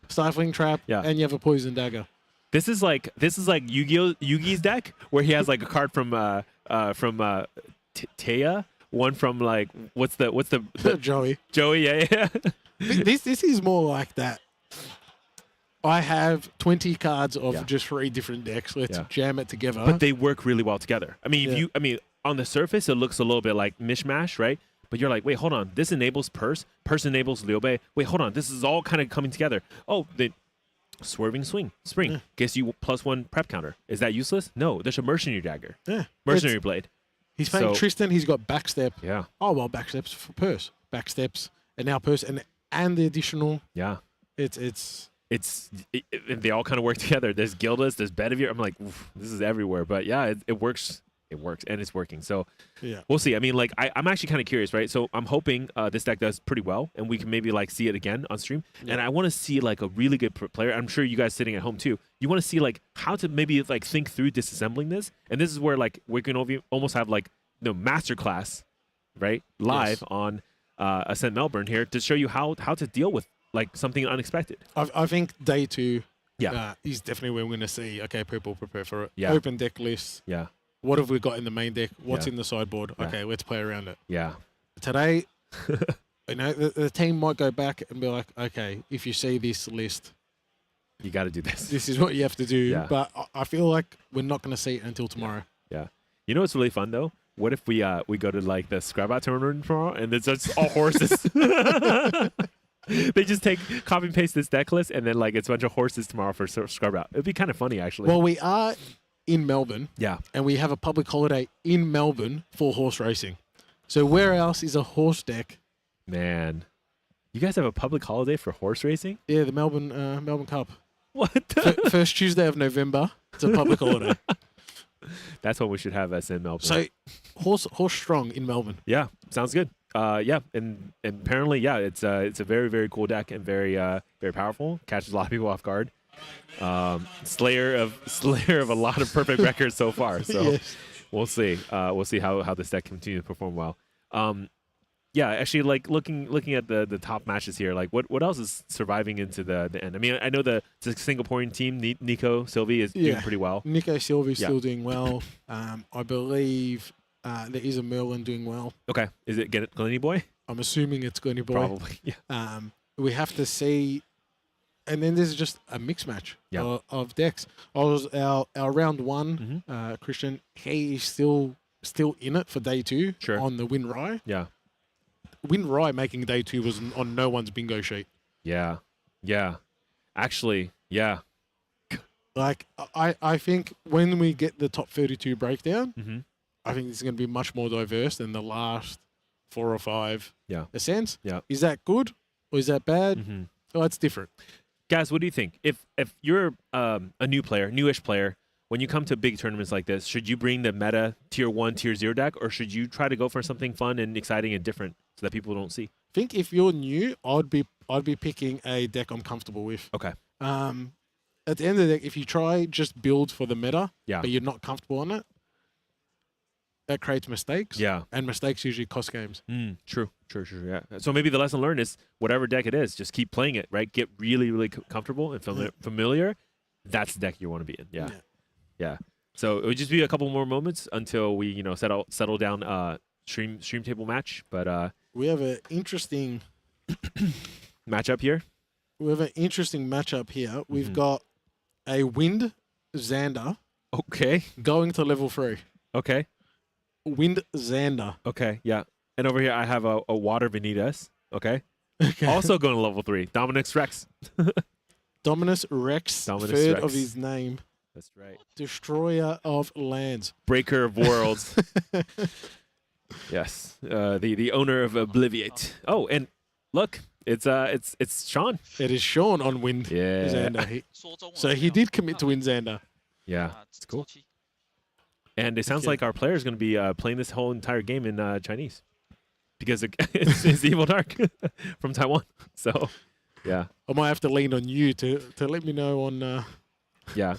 [SPEAKER 3] Stifling Trap, and you have a Poison Dagger.
[SPEAKER 4] This is like Yugi's deck, where he has like a card from Taya, one from like what's the
[SPEAKER 3] Joey.
[SPEAKER 4] Yeah.
[SPEAKER 3] This is more like that. I have 20 cards of just 3 different decks. Let's jam it together.
[SPEAKER 4] But they work really well together. I mean, on the surface, it looks a little bit like mishmash, right? But you're like, wait, hold on. This enables Purse enables Liubei. Wait, hold on. This is all kind of coming together. Oh, the Swerving Spring gets you +1 prep counter. Is that useless? No, there's a Mercenary Dagger.
[SPEAKER 3] Yeah.
[SPEAKER 4] Mercenary Blade.
[SPEAKER 3] He's playing Tristan. He's got Backstep.
[SPEAKER 4] Yeah.
[SPEAKER 3] Oh, well, Backsteps for Purse. Backsteps, and now Purse, and the additional.
[SPEAKER 4] Yeah.
[SPEAKER 3] It's
[SPEAKER 4] they all kind of work together. There's Gildas, there's Bedivere. I'm like, this is everywhere. But yeah, it works. It works, and it's working. So we'll see. I mean, like, I'm actually kind of curious, right? So I'm hoping this deck does pretty well, and we can maybe like see it again on stream. Yeah. And I want to see like a really good player. I'm sure you guys sitting at home too. You want to see like how to maybe like think through disassembling this. And this is where like we can almost have like masterclass, right, live on Ascent Melbourne here to show you how to deal with like something unexpected.
[SPEAKER 3] I think day 2 is definitely where we're going to see, okay, people prepare for it.
[SPEAKER 4] Yeah.
[SPEAKER 3] Open deck lists.
[SPEAKER 4] Yeah.
[SPEAKER 3] What have we got in the main deck? What's in the sideboard? Yeah. Okay, let's play around it.
[SPEAKER 4] Yeah.
[SPEAKER 3] Today, the team might go back and be like, okay, if you see this list,
[SPEAKER 4] you got to do this.
[SPEAKER 3] This is what you have to do.
[SPEAKER 4] Yeah.
[SPEAKER 3] But I feel like we're not going to see it until tomorrow.
[SPEAKER 4] Yeah. You know what's really fun, though? what if we go to like the scrub out tournament tomorrow and it's just all horses? They just copy and paste this deck list and then like it's a bunch of horses tomorrow for scrub out. It'd be kind of funny actually.
[SPEAKER 3] Well, we are in Melbourne.
[SPEAKER 4] Yeah.
[SPEAKER 3] And we have a public holiday in Melbourne for horse racing. So where else is a horse deck?
[SPEAKER 4] Man, you guys have a public holiday for horse racing?
[SPEAKER 3] Yeah, the Melbourne Cup.
[SPEAKER 4] What?
[SPEAKER 3] First Tuesday of November. It's a public holiday.
[SPEAKER 4] That's what we should have us in Melbourne.
[SPEAKER 3] So horse strong in Melbourne.
[SPEAKER 4] Yeah, sounds good. Yeah, and apparently, yeah, it's a very, very cool deck and very very powerful. Catches a lot of people off guard. Slayer of a lot of perfect records so far. So
[SPEAKER 3] Yes.
[SPEAKER 4] we'll see. We'll see how this deck continues to perform well. Yeah, actually, like looking at the top matches here, like what else is surviving into the end? I mean, I know the Singaporean team, Nico Sylvie, is doing pretty well.
[SPEAKER 3] Nico Sylvie's
[SPEAKER 4] Yeah.
[SPEAKER 3] still doing well. I believe there is a Merlin doing well.
[SPEAKER 4] Okay, is it Glenny Boy?
[SPEAKER 3] I'm assuming it's Glenny Boy.
[SPEAKER 4] Probably. Yeah.
[SPEAKER 3] We have to see, and then there's just a mix match of decks. Our round one, Christian, he is still in it for day 2 on the Win Rye.
[SPEAKER 4] Yeah.
[SPEAKER 3] Win Rye making day 2 was on no one's bingo sheet.
[SPEAKER 4] Yeah. Yeah. Actually, yeah.
[SPEAKER 3] Like, I think when we get the top 32 breakdown,
[SPEAKER 4] Mm-hmm.
[SPEAKER 3] I think it's going to be much more diverse than the last 4 or 5 Ascents.
[SPEAKER 4] Yeah.
[SPEAKER 3] Is that good or is that bad?
[SPEAKER 4] Mm-hmm.
[SPEAKER 3] Oh, it's different.
[SPEAKER 4] Guys, what do you think? If you're a newish player, when you come to big tournaments like this, should you bring the meta tier 1, tier 0 deck, or should you try to go for something fun and exciting and different so that people don't see?
[SPEAKER 3] I think if you're new, I'd be picking a deck I'm comfortable with.
[SPEAKER 4] Okay.
[SPEAKER 3] At the end of the day, if you try just build for the meta, but you're not comfortable on it, that creates mistakes.
[SPEAKER 4] Yeah.
[SPEAKER 3] And mistakes usually cost games.
[SPEAKER 4] True. Yeah. So maybe the lesson learned is whatever deck it is, just keep playing it, right? Get really, really comfortable and familiar. That's the deck you want to be in. Yeah. So it would just be a couple more moments until we, settle down stream table match. But
[SPEAKER 3] we have an interesting
[SPEAKER 4] matchup here.
[SPEAKER 3] We've got a Wind Xander.
[SPEAKER 4] Okay.
[SPEAKER 3] Going to level 3.
[SPEAKER 4] Okay.
[SPEAKER 3] Wind Xander.
[SPEAKER 4] Okay, yeah. And over here I have a Water Vanitas. Okay. Also going to level 3. Dominus Rex.
[SPEAKER 3] Dominus Rex. Third of his name.
[SPEAKER 4] That's right.
[SPEAKER 3] Destroyer of lands.
[SPEAKER 4] Breaker of worlds. Yes. The owner of Obliviate. Oh, and look, it's Sean.
[SPEAKER 3] It is Sean on Wind Xander. So he did commit to Wind Xander.
[SPEAKER 4] Yeah, it's cool. And it sounds like our player is going to be playing this whole entire game in Chinese because it's Evil Dark from Taiwan. So, yeah.
[SPEAKER 3] I might have to lean on you to let me know on...
[SPEAKER 4] Yeah.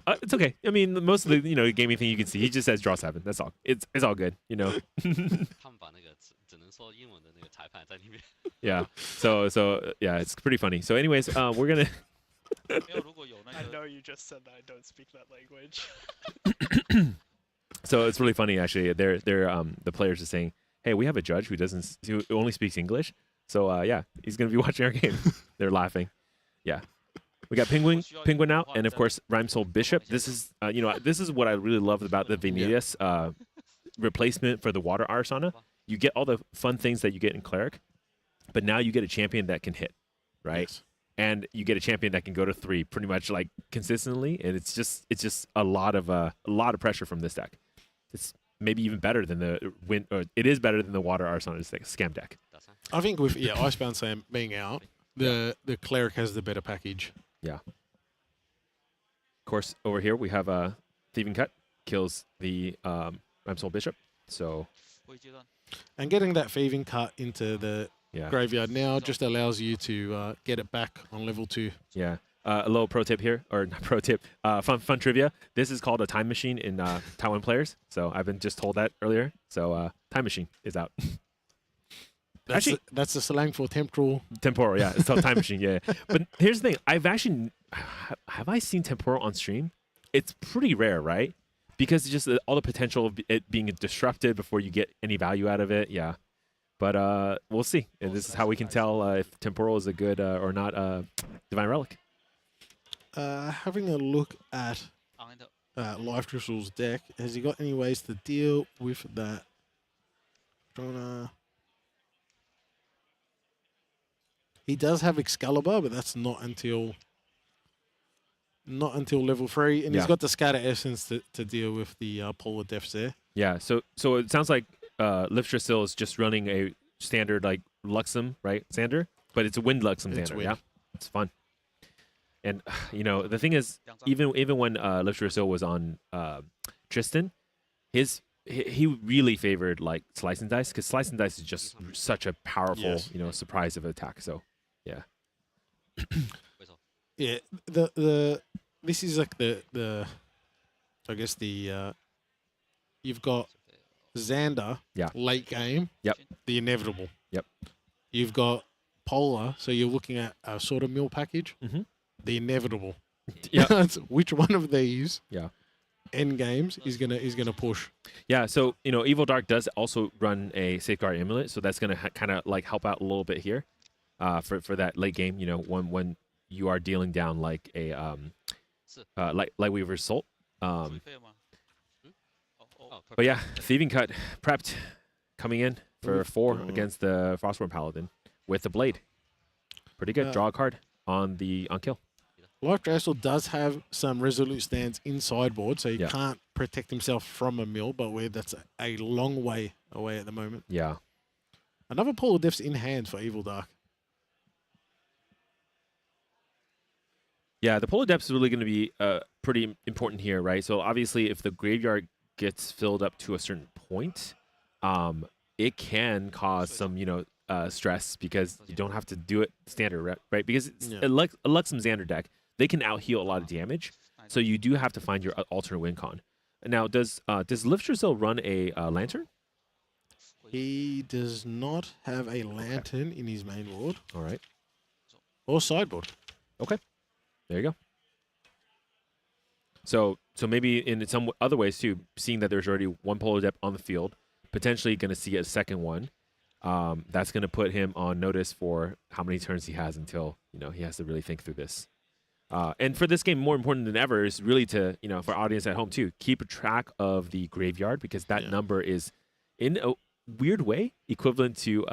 [SPEAKER 4] It's okay. I mean, most of the gaming thing you can see, he just says draw 7. That's all. It's all good, Yeah. So yeah, it's pretty funny. So anyways, we're going to...
[SPEAKER 12] I know you just said that I don't speak that language.
[SPEAKER 4] So it's really funny actually. They're the players are saying, "Hey, we have a judge who only speaks English." So yeah, he's gonna be watching our game. They're laughing. Yeah, we got Penguin out, and of course Rhymesoul Bishop. This is this is what I really love about the Vanitas replacement for the Water Arsana. You get all the fun things that you get in Cleric, but now you get a champion that can hit, right?
[SPEAKER 3] Yes.
[SPEAKER 4] And you get a champion that can go to 3 pretty much like consistently, and it's just a lot of pressure from this deck. It's maybe even better than it is better than the Water Arsana scam deck.
[SPEAKER 3] I think with Icebound Sam being out, the Cleric has the better package.
[SPEAKER 4] Yeah. Of course, over here we have a Thieving Cut kills the Rhymesoul Bishop. So.
[SPEAKER 3] And getting that Thieving Cut into the graveyard now just allows you to get it back on level 2.
[SPEAKER 4] Yeah. A little pro tip here, or not pro tip, fun trivia. This is called a time machine in Taiwan players. So I've been just told that earlier. So time machine is out.
[SPEAKER 3] That's the slang for temporal.
[SPEAKER 4] Temporal, yeah. It's called time machine, yeah. But here's the thing. Have I seen temporal on stream? It's pretty rare, right? Because it's just all the potential of it being disrupted before you get any value out of it. Yeah. But we'll see. And this is how we can tell if temporal is a good or not Divine Relic.
[SPEAKER 3] Having a look at Life Crystal's deck. Has he got any ways to deal with that? He does have Excalibur, but that's not until level 3, and he's got the Scatter Essence to deal with the Polar Depths there.
[SPEAKER 4] Yeah, so it sounds like Liftrasil is just running a standard like Luxem, right, Xander? But it's a Wind Luxem Xander,
[SPEAKER 3] wind.
[SPEAKER 4] yeah? It's fun. And, the thing is, even when Liftrasil was on Tristan, he really favored like Slice and Dice, because Slice and Dice is just such a powerful, surprise of attack, so, yeah.
[SPEAKER 3] Yeah, this is like the I guess the you've got Xander late game.
[SPEAKER 4] Yep.
[SPEAKER 3] The inevitable.
[SPEAKER 4] Yep.
[SPEAKER 3] You've got Polar, so you're looking at a sort of mill package.
[SPEAKER 4] Mhm.
[SPEAKER 3] The inevitable.
[SPEAKER 4] Yeah.
[SPEAKER 3] Which one of these
[SPEAKER 4] Yeah.
[SPEAKER 3] end games is gonna push?
[SPEAKER 4] Yeah, so Evil Dark does also run a Safeguard Amulet, so that's gonna kind of like help out a little bit here, for that late game. When you are dealing down like a Lightweaver's Assault. But yeah, Thieving Cut prepped, coming in for 4 against the Frostborn Paladin with the Blade. Pretty good. Draw a card on kill.
[SPEAKER 3] Life Drassel does have some resolute stands in sideboard, so he can't protect himself from a mill, but that's a long way away at the moment.
[SPEAKER 4] Yeah.
[SPEAKER 3] Another Polar Depths in hand for Evil Dark.
[SPEAKER 4] Yeah, the Polar Depths is really going to be pretty important here, right? So obviously, if the graveyard gets filled up to a certain point, it can cause some, stress, because you don't have to do it standard, right? Because it's a Luxem Xander deck, they can out-heal a lot of damage, so you do have to find your alternate win con. Now, does Liftrasil run a Lantern?
[SPEAKER 3] He does not have a Lantern in his main board.
[SPEAKER 4] All right.
[SPEAKER 3] Or sideboard.
[SPEAKER 4] Okay. There you go. So maybe in some other ways too, seeing that there's already one Polar Depth on the field, potentially going to see a second one. That's going to put him on notice for how many turns he has until he has to really think through this. And for this game, more important than ever is really to for audience at home too, keep a track of the graveyard, because that number is in a weird way equivalent to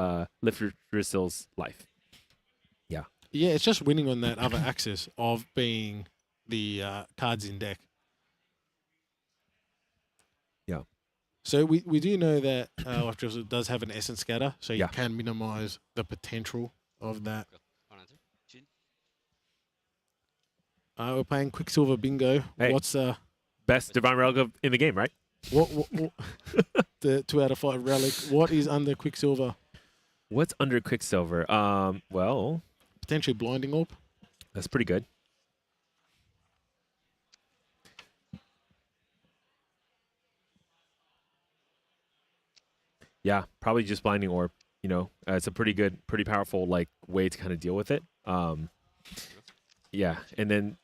[SPEAKER 4] Liftrasil's life. Yeah.
[SPEAKER 3] Yeah, it's just winning on that other axis of being the cards in deck.
[SPEAKER 4] Yeah.
[SPEAKER 3] So we do know that Life Drassel does have an Essence Scatter, so you can minimize the potential of that. We're playing Quicksilver Bingo.
[SPEAKER 4] Hey,
[SPEAKER 3] What's
[SPEAKER 4] best Divine Relic in the game, right?
[SPEAKER 3] What the 2 out of 5 relic? What is under Quicksilver?
[SPEAKER 4] What's under Quicksilver? Well,
[SPEAKER 3] potentially Blinding Orb.
[SPEAKER 4] That's pretty good. Yeah, probably just Blinding Orb. It's a pretty powerful way to kind of deal with it. Yeah, and then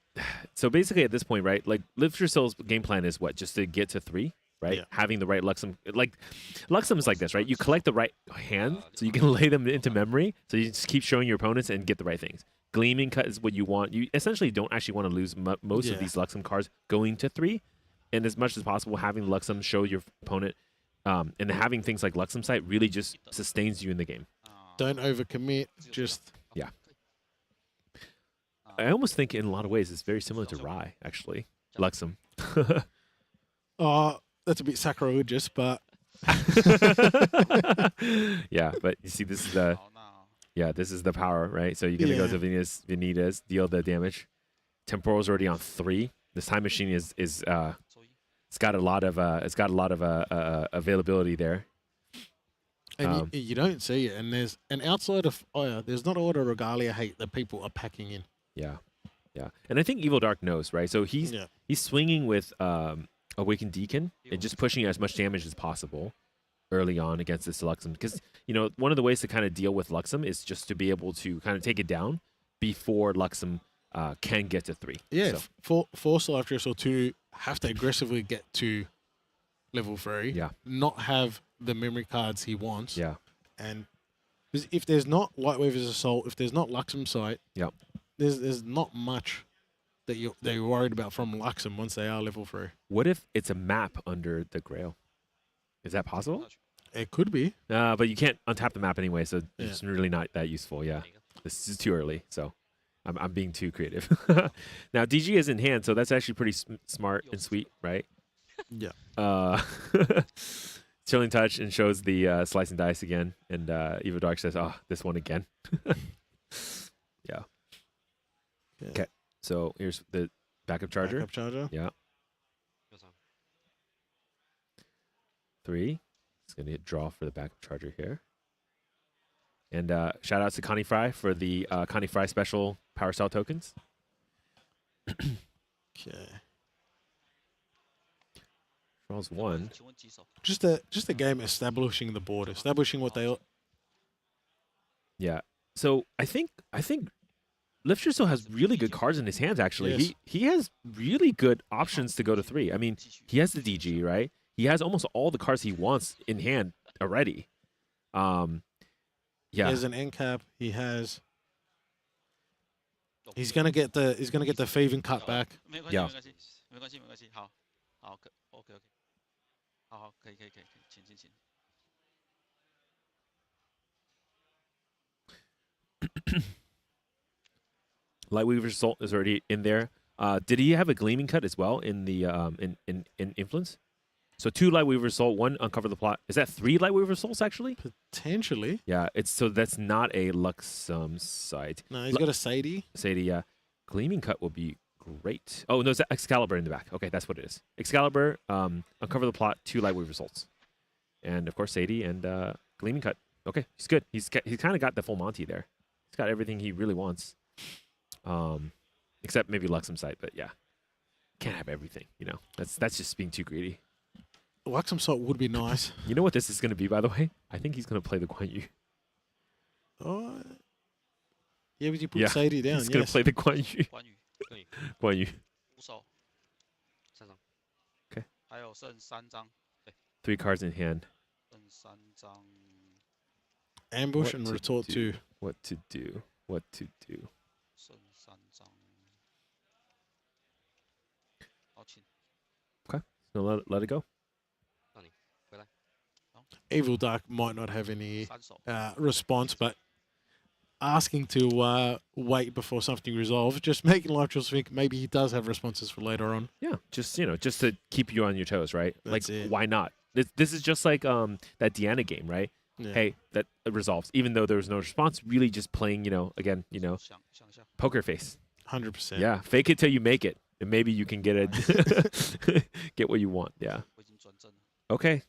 [SPEAKER 4] so basically at this point, right? Like Liftrasil's game plan is what? Just to get to 3, right?
[SPEAKER 3] Yeah.
[SPEAKER 4] Having the right Luxem, Luxem is like this, right? You collect the right hand, so you can lay them into memory. So you just keep showing your opponents and get the right things. Gleaming Cut is what you want. You essentially don't actually want to lose most of these Luxem cards going to 3, and as much as possible, having Luxem show your opponent, and having things like Luxem Sight really just sustains you in the game.
[SPEAKER 3] Don't overcommit. Just
[SPEAKER 4] I almost think in a lot of ways it's very similar to Rye, actually. Luxem.
[SPEAKER 3] That's a bit sacrilegious, but
[SPEAKER 4] yeah, but you see, this is the power, right? So you're gonna go to Vanitas, deal the damage. Temporal's already on 3. This Time Machine is it's got a lot of availability there.
[SPEAKER 3] And you don't see it, and outside of there's not a lot of Regalia hate that people are packing in.
[SPEAKER 4] Yeah. And I think Evil Dark knows, right? So he's swinging with Awakened Deacon and just pushing as much damage as possible early on against this Luxem. Because, one of the ways to kind of deal with Luxem is just to be able to kind of take it down before Luxem can get to 3.
[SPEAKER 3] Yeah, force Life Drassel to have to aggressively get to level 3.
[SPEAKER 4] Yeah.
[SPEAKER 3] Not have the memory cards he wants.
[SPEAKER 4] Yeah.
[SPEAKER 3] And if there's not Lightweaver's Assault, if there's not Luxem Sight,
[SPEAKER 4] yeah,
[SPEAKER 3] there's not much that you're worried about from Luxem once they are level 3.
[SPEAKER 4] What if it's a map under the Grail? Is that possible?
[SPEAKER 3] It could be.
[SPEAKER 4] But you can't untap the map anyway, so
[SPEAKER 3] Yeah.
[SPEAKER 4] it's really not that useful. Yeah, this is too early, so I'm being too creative. Now DG is in hand, so that's actually pretty smart and sweet, right?
[SPEAKER 3] Yeah.
[SPEAKER 4] Chilling Touch and shows the slice and dice again, and Evo Dark says, "Oh, this one again." Yeah. Okay. So here's the backup charger.
[SPEAKER 3] Backup charger.
[SPEAKER 4] Yeah. 3. It's gonna get draw for the backup charger here. And shout out to Connie Fry for the Connie Fry special power cell tokens.
[SPEAKER 3] Okay.
[SPEAKER 4] Draws 1.
[SPEAKER 3] Just a game establishing the board, establishing what they.
[SPEAKER 4] Yeah. So I think Lifter still has really good cards in his hands. Actually,
[SPEAKER 3] Yes.
[SPEAKER 4] he has really good options to go to 3. I mean, he has the DG, right? He has almost all the cards he wants in hand already. Yeah.
[SPEAKER 3] He has an end cap. He has. He's gonna get the thieving cut back.
[SPEAKER 4] Yeah. Lightweaver's Assault is already in there. Did he have a Gleaming Cut as well in the in Influence? So 2 Lightweaver Assault, 1 Uncover the Plot. Is that 3 Lightweaver Assaults actually?
[SPEAKER 3] Potentially.
[SPEAKER 4] Yeah, so that's not a Luxem site.
[SPEAKER 3] No, he's got a Sadie.
[SPEAKER 4] Sadie, yeah. Gleaming Cut will be great. Oh, no, it's Excalibur in the back. Okay, that's what it is. Excalibur, Uncover the Plot, 2 Lightweaver Assaults. And, of course, Sadie and Gleaming Cut. Okay, he's good. He's kind of got the full Monty there. He's got everything he really wants. Except maybe Luxem site, but yeah. Can't have everything, you know. That's just being too greedy.
[SPEAKER 3] Luxem salt would be nice.
[SPEAKER 4] You know what this is going to be, by the way? I think he's going to play the Guan Yu.
[SPEAKER 3] Oh. Yeah, but you put Sadie down,
[SPEAKER 4] He's going to play the Guan Yu. Guan Yu. Okay. 3 cards in hand.
[SPEAKER 3] Ambush and retort 2.
[SPEAKER 4] What to do. What to do. Okay. So let it go.
[SPEAKER 3] Evil Dark might not have any response, but asking to wait before something resolves, just making Lifetrails think maybe he does have responses for later on.
[SPEAKER 4] Yeah, just to keep you on your toes, right?
[SPEAKER 3] That's
[SPEAKER 4] like,
[SPEAKER 3] it.
[SPEAKER 4] Why not? This is just like that Deanna game, right?
[SPEAKER 3] Yeah.
[SPEAKER 4] Hey, that resolves. Even though there was no response, really just playing, again, poker face.
[SPEAKER 3] 100%.
[SPEAKER 4] Yeah, fake it till you make it, and maybe you can get it, get what you want. Yeah. Okay.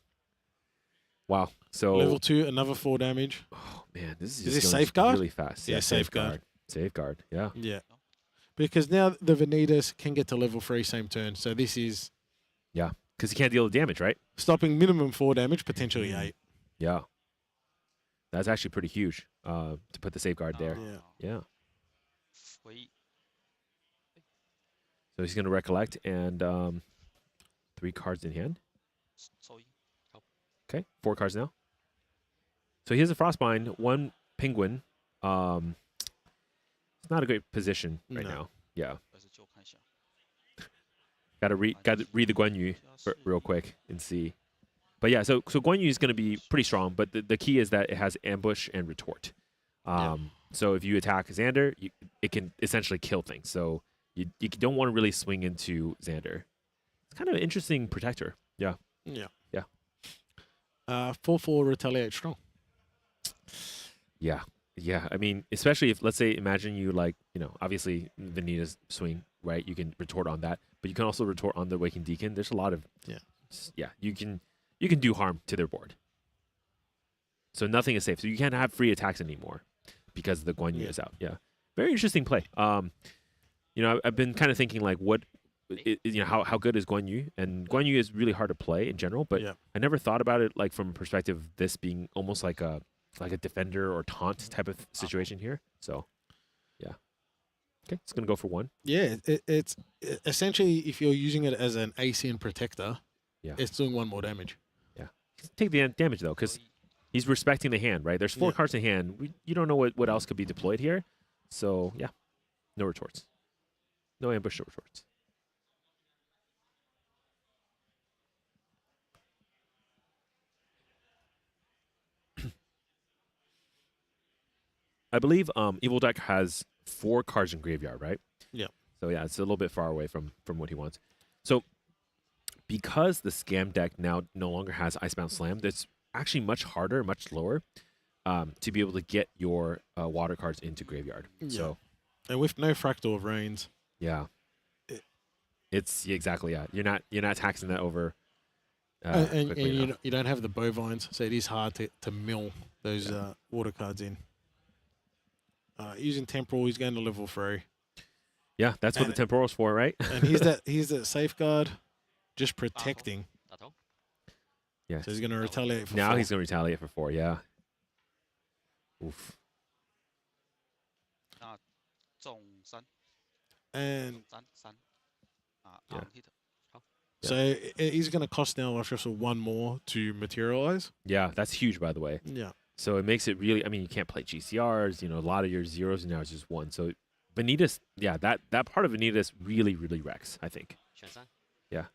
[SPEAKER 4] Wow. So
[SPEAKER 3] level 2, another 4 damage.
[SPEAKER 4] Oh man, this is
[SPEAKER 3] this
[SPEAKER 4] just going
[SPEAKER 3] safeguard?
[SPEAKER 4] really fast.
[SPEAKER 3] Yeah, safeguard.
[SPEAKER 4] Safeguard. Yeah.
[SPEAKER 3] Yeah. Because now the Vanitas can get to level 3 same turn. So this is
[SPEAKER 4] Yeah, because he can't deal damage, right?
[SPEAKER 3] stopping minimum 4 damage, potentially 8.
[SPEAKER 4] Yeah. That's actually pretty huge to put the safeguard there.
[SPEAKER 3] Yeah.
[SPEAKER 4] Yeah. So he's going to recollect and 3 cards in hand. Okay, 4 cards now. So he has a Frostbind, 1 Penguin. It's not a great position right now. Yeah. Got to read the Guan Yu real quick and see. But yeah, so Guan Yu is going to be pretty strong, but the key is that it has ambush and retort. So if you attack Xander, it can essentially kill things. So you don't want to really swing into Xander. It's kind of an interesting protector. Yeah.
[SPEAKER 3] Yeah.
[SPEAKER 4] Yeah.
[SPEAKER 3] 4/4 retaliate strong.
[SPEAKER 4] Yeah. Yeah. I mean, especially if, let's say, imagine you obviously Vanita's swing, right? You can retort on that, but you can also retort on the Waking Deacon. There's a lot of, you can do harm to their board. So nothing is safe. So you can't have free attacks anymore because the Guan Yu is out. Yeah. Very interesting play. I've been kind of thinking like how good is Guan Yu? And Guan Yu is really hard to play in general, but I never thought about it like from a perspective of this being almost like a defender or taunt type of situation here. So, yeah. Okay, it's going to go for 1.
[SPEAKER 3] Yeah, it's essentially if you're using it as an AC and protector, it's doing 1 more damage.
[SPEAKER 4] Yeah. Take the damage though, because he's respecting the hand, right? There's 4 cards in hand. You don't know what else could be deployed here. So, yeah, no retorts. No ambush shorts. I believe Evil Deck has 4 cards in graveyard, right?
[SPEAKER 3] Yeah.
[SPEAKER 4] So yeah, it's a little bit far away from what he wants. So because the Scam deck now no longer has Icebound Slam, it's actually much harder, much slower to be able to get your water cards into graveyard.
[SPEAKER 3] Yeah.
[SPEAKER 4] So
[SPEAKER 3] and with no Fractal of Rains.
[SPEAKER 4] yeah, it's exactly You're not taxing that over.
[SPEAKER 3] And
[SPEAKER 4] quickly enough.
[SPEAKER 3] you don't have the bovines, so it is hard to mill those water cards in. Using Temporal, he's going to level 3.
[SPEAKER 4] Yeah, that's what the Temporal's for, right?
[SPEAKER 3] And he's that safeguard, just protecting.
[SPEAKER 4] Yeah.
[SPEAKER 3] So he's going to retaliate for
[SPEAKER 4] now
[SPEAKER 3] 4.
[SPEAKER 4] he's going to retaliate for 4. Yeah. Oof.
[SPEAKER 3] And
[SPEAKER 4] yeah.
[SPEAKER 3] so he's going to cost now just 1 more to materialize.
[SPEAKER 4] Yeah, that's huge, by the way.
[SPEAKER 3] Yeah.
[SPEAKER 4] So it makes it really. I mean, you can't play GCRs. A lot of your zeros now is just 1. So Vanitas, yeah, that part of Vanitas really wrecks, I think. Yeah.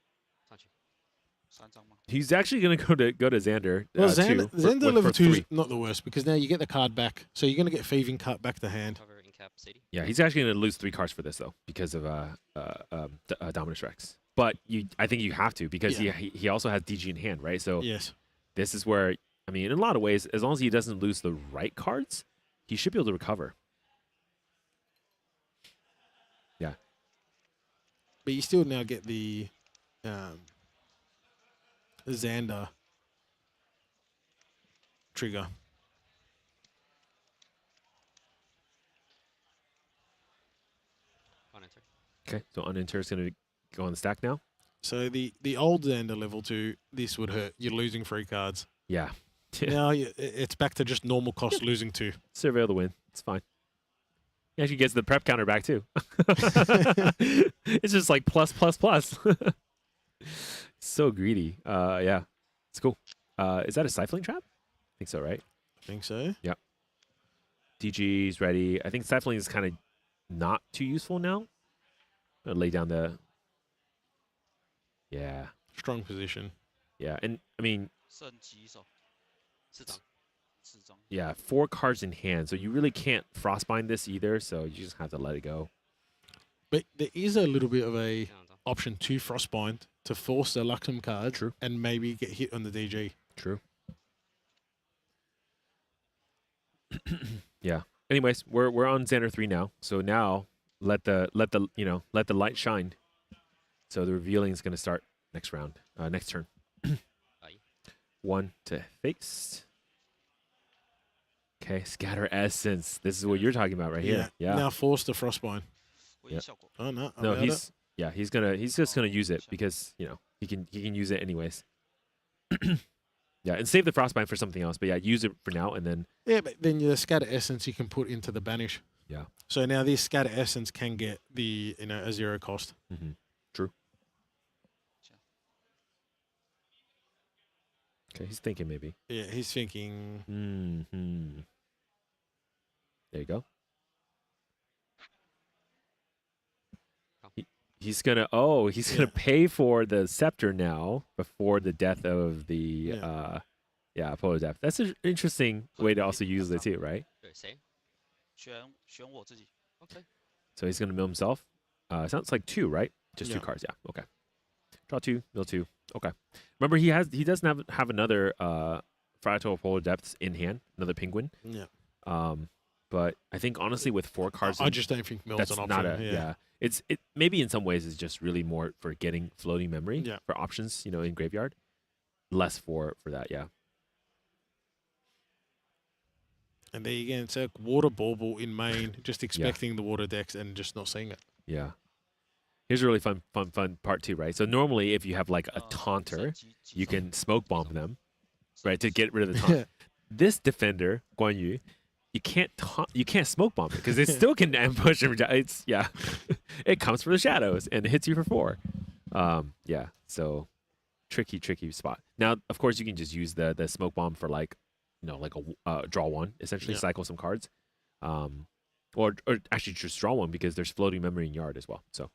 [SPEAKER 4] He's actually going to go to Xander.
[SPEAKER 3] Well,
[SPEAKER 4] for
[SPEAKER 3] Xander level 2 is
[SPEAKER 4] 3.
[SPEAKER 3] not the worst because now you get the card back. So you're going to get Thieving Cut back to hand.
[SPEAKER 4] Yeah, he's actually going to lose 3 cards for this though because of Dominus Rex. But I think you have to because he also has DG in hand, right? So
[SPEAKER 3] yes,
[SPEAKER 4] this is where I mean, in a lot of ways, as long as he doesn't lose the right cards, he should be able to recover. Yeah.
[SPEAKER 3] But you still now get the Xander trigger.
[SPEAKER 4] Okay, so Uninter is going to go on the stack now.
[SPEAKER 3] So the old Xander level 2, this would hurt. You're losing 3 cards.
[SPEAKER 4] Yeah.
[SPEAKER 3] Now it's back to just normal cost, losing 2.
[SPEAKER 4] Surveil the win. It's fine. He actually gets the prep counter back too. It's just like plus. So greedy. Yeah, it's cool. Is that a Stifling Trap? I think so, right?
[SPEAKER 3] I think so.
[SPEAKER 4] Yeah. DG's ready. I think Stifling is kind of not too useful now. I'm gonna lay down the. Yeah.
[SPEAKER 3] Strong position.
[SPEAKER 4] Yeah, and I mean. Yeah, 4 cards in hand, so you really can't Frostbind this either. So you just have to let it go.
[SPEAKER 3] But there is a little bit of a option to Frostbind to force the Luxem card.
[SPEAKER 4] True.
[SPEAKER 3] And maybe get hit on the DG.
[SPEAKER 4] True. Yeah. Anyways, we're on Xander 3 now. So now let the light shine. So the revealing is going to start next round, next turn. 1 to face. Okay, Scatter Essence. This is what you're talking about right here. Yeah.
[SPEAKER 3] Now force the Frostbind.
[SPEAKER 4] Yeah.
[SPEAKER 3] Oh no.
[SPEAKER 4] No, he's just gonna use it because he can use it anyways. Yeah, and save the Frostbind for something else. But yeah, use it for now and then.
[SPEAKER 3] Yeah, but then the Scatter Essence you can put into the Banish.
[SPEAKER 4] Yeah.
[SPEAKER 3] So now this Scatter Essence can get the a 0 cost.
[SPEAKER 4] Mm-hmm. True. Okay, he's thinking maybe.
[SPEAKER 3] Yeah, he's thinking.
[SPEAKER 4] Mm-hmm. There you go. He's gonna pay for the scepter now before the death of the Polar Depth. That's an interesting way to also use it too, right? So he's gonna mill himself. Sounds like 2, right? Just 2 cards, yeah. Okay. Draw 2, mill 2. Okay. Remember, he doesn't have another Fractal Polar Depths in hand, another Penguin.
[SPEAKER 3] Yeah.
[SPEAKER 4] But I think honestly, with 4 cards,
[SPEAKER 3] I just don't think mill's
[SPEAKER 4] that's
[SPEAKER 3] an option.
[SPEAKER 4] not a It maybe in some ways is just really more for getting floating memory for options, in graveyard. Less for that, yeah.
[SPEAKER 3] And there again, it's a water bauble in main, just expecting the water decks and just not seeing it.
[SPEAKER 4] Yeah. Here's a really fun part too, right? So normally, if you have like a taunter, you can smoke bomb them, right, to get rid of the taunt. This defender, Guan Yu, you can't smoke bomb it because it still can ambush and it's it comes from the shadows and it hits you for 4. So tricky spot. Now, of course, you can just use the smoke bomb for like a draw 1, essentially cycle some cards. or actually just draw one because there's floating memory in yard as well. So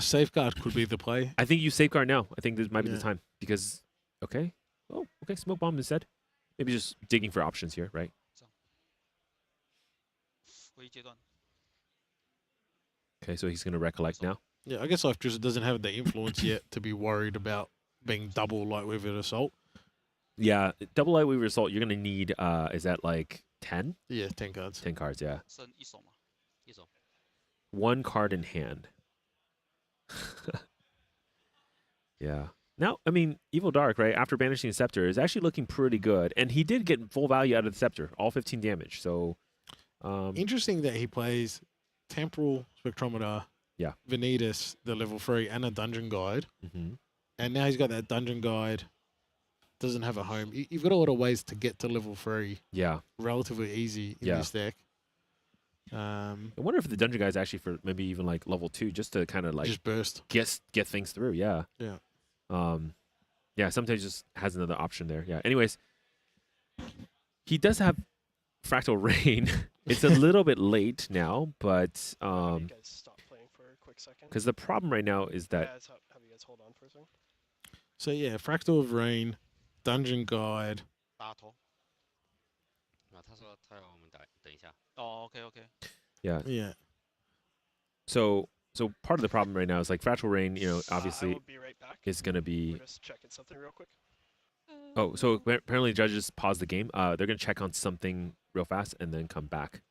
[SPEAKER 3] Safeguard could be the play.
[SPEAKER 4] I think you safeguard now. I think this might be
[SPEAKER 3] Yeah.
[SPEAKER 4] the time because okay, smoke bomb instead. Maybe just digging for options here, right? Okay, so he's gonna recollect now.
[SPEAKER 3] Yeah, I guess Life just doesn't have the influence yet to be worried about being double Light Weaver Assault.
[SPEAKER 4] Yeah, double light weaver assault. You're gonna need. Is that like 10?
[SPEAKER 3] Yeah, 10 cards.
[SPEAKER 4] 10 cards. Yeah. One card in hand. Yeah. Now, I mean, Evil Dark, right, after banishing the Scepter, is actually looking pretty good. And he did get full value out of the Scepter, all 15 damage. So,
[SPEAKER 3] Interesting that he plays Temporal Spectrometer,
[SPEAKER 4] yeah,
[SPEAKER 3] Vanitas, the level 3, and a Dungeon Guide.
[SPEAKER 4] Mm-hmm.
[SPEAKER 3] And now he's got that Dungeon Guide. Doesn't have a home. You've got a lot of ways to get to level 3.
[SPEAKER 4] Yeah.
[SPEAKER 3] Relatively easy in this deck.
[SPEAKER 4] I wonder if the Dungeon Guide is actually for maybe even like level 2, just to kind of like
[SPEAKER 3] just burst,
[SPEAKER 4] get things through. Yeah.
[SPEAKER 3] Yeah.
[SPEAKER 4] Yeah. Sometimes just has another option there. Yeah. Anyways, he does have Fractal Rain. It's a little bit late now, but
[SPEAKER 12] you guys stop playing for a quick second.
[SPEAKER 4] because the problem right now is that
[SPEAKER 12] Have you guys hold on for a second?
[SPEAKER 3] So yeah, Fractal of Rain, Dungeon Guide.
[SPEAKER 13] 他说他要我们等一下。
[SPEAKER 12] OK。
[SPEAKER 4] yeah.
[SPEAKER 3] Yeah.
[SPEAKER 4] So part of the problem right now is like Fractal Rain, you know,
[SPEAKER 12] I
[SPEAKER 4] obviously
[SPEAKER 12] will be right back.
[SPEAKER 4] is going to be.
[SPEAKER 12] We're just checking something real quick.
[SPEAKER 4] Oh, so apparently judges pause the game. They're going to check on something real fast and then come back.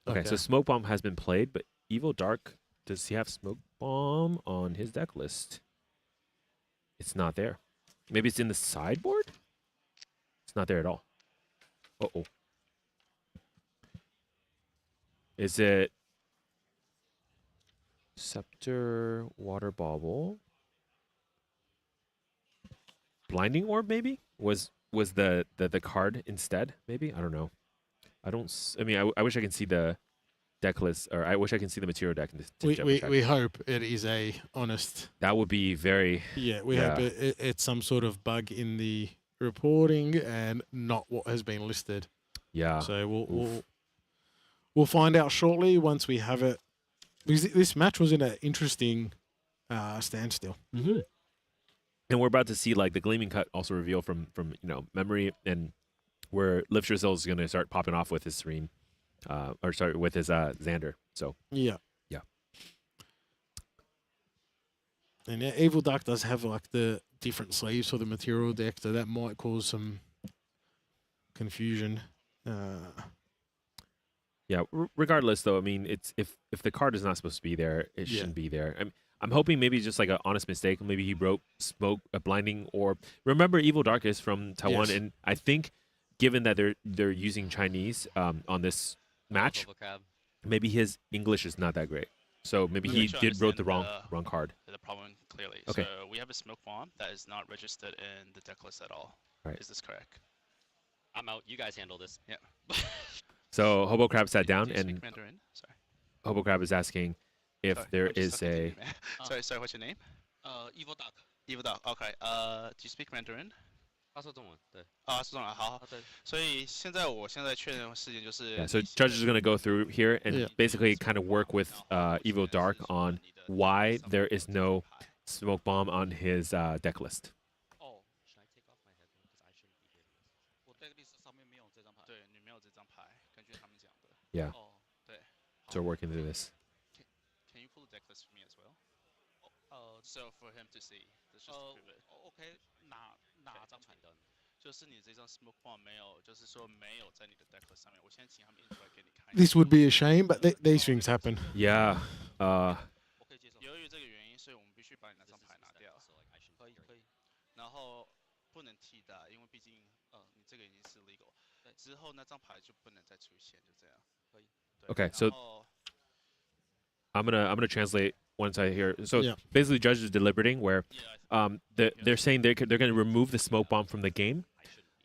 [SPEAKER 4] Okay, so Smoke Bomb has been played, but Evil Dark, does he have Smoke Bomb on his deck list? It's not there. Maybe it's in the sideboard? It's not there at all. Uh-oh. Is it Scepter, Water Bauble? Blinding Orb, maybe? Was the card instead, maybe? I don't know. I mean, I wish I can see the deck list, or I wish I can see the material deck.
[SPEAKER 3] We hope it is a honest.
[SPEAKER 4] That would be very.
[SPEAKER 3] Yeah, we hope it's some sort of bug in the reporting and not what has been listed.
[SPEAKER 4] Yeah.
[SPEAKER 3] So we'll find out shortly once we have it. Because this match was in an interesting standstill.
[SPEAKER 4] Mm-hmm. And we're about to see like the Gleaming Cut also reveal from memory, and where Lift Yourself is going to start popping off with his Serene, with his Xander. So
[SPEAKER 3] yeah. And yeah, Evil Dark does have like the different sleeves for the material deck, so that might cause some confusion.
[SPEAKER 4] Yeah. Regardless, though, I mean, it's if the card is not supposed to be there, it shouldn't be there. I'm hoping maybe just like an honest mistake. Maybe he wrote Smoke a Blinding Orb. Remember, Evil Dark is from Taiwan, and I think given that they're using Chinese on this match, maybe his English is not that great. So maybe he wrote the wrong card.
[SPEAKER 12] The problem clearly.
[SPEAKER 4] Okay.
[SPEAKER 12] So we have a Smoke Bomb that is not registered in the deck list at all.
[SPEAKER 4] Right.
[SPEAKER 12] Is this correct?
[SPEAKER 13] I'm out. You guys handle this.
[SPEAKER 12] Yeah.
[SPEAKER 4] So Hobo Crab sat down,
[SPEAKER 12] Do you speak
[SPEAKER 4] and
[SPEAKER 12] Mandarin? Sorry.
[SPEAKER 4] Hobo Crab is asking if there
[SPEAKER 12] I'm just
[SPEAKER 4] is
[SPEAKER 12] talking to
[SPEAKER 4] a.
[SPEAKER 12] you, man. Sorry, what's your name?
[SPEAKER 13] Evil Duck.
[SPEAKER 12] Evil Duck. Okay. Do you speak Mandarin?
[SPEAKER 13] 他说中文，对。
[SPEAKER 12] 说中文，好。所以我现在确认的事情就是。
[SPEAKER 4] Yeah, so judges are going to go through here and basically kind of work with Evil Dark on why there is no Smoke Bomb on his deck list.
[SPEAKER 13] Oh, should I take off my headphone because I shouldn't be hearing this? 我 deck list 上面没有这张牌。
[SPEAKER 12] 对，你没有这张牌，根据他们讲的。
[SPEAKER 4] Yeah.
[SPEAKER 12] 对。
[SPEAKER 4] So we're working through this.
[SPEAKER 12] Can you pull the deck list for me as well? So for him to see, this just to prove it.
[SPEAKER 13] OK，哪张牌灯？
[SPEAKER 12] 就是你这张 Smoke Bomb 没有，就是说没有在你的 deck list 上面。我现在请他们印出来给你看。
[SPEAKER 3] This would be a shame, but these things happen.
[SPEAKER 4] Yeah.
[SPEAKER 12] 由于这个原因，所以我们必须把你那张牌拿掉。可以。然后不能替代，因为毕竟你这个已经是 legal。之后那张牌就不能再出现，就这样。可以。
[SPEAKER 4] Okay, so I'm gonna translate once I hear. So basically, judges are deliberating where they're saying they're going to remove the Smoke Bomb from the game,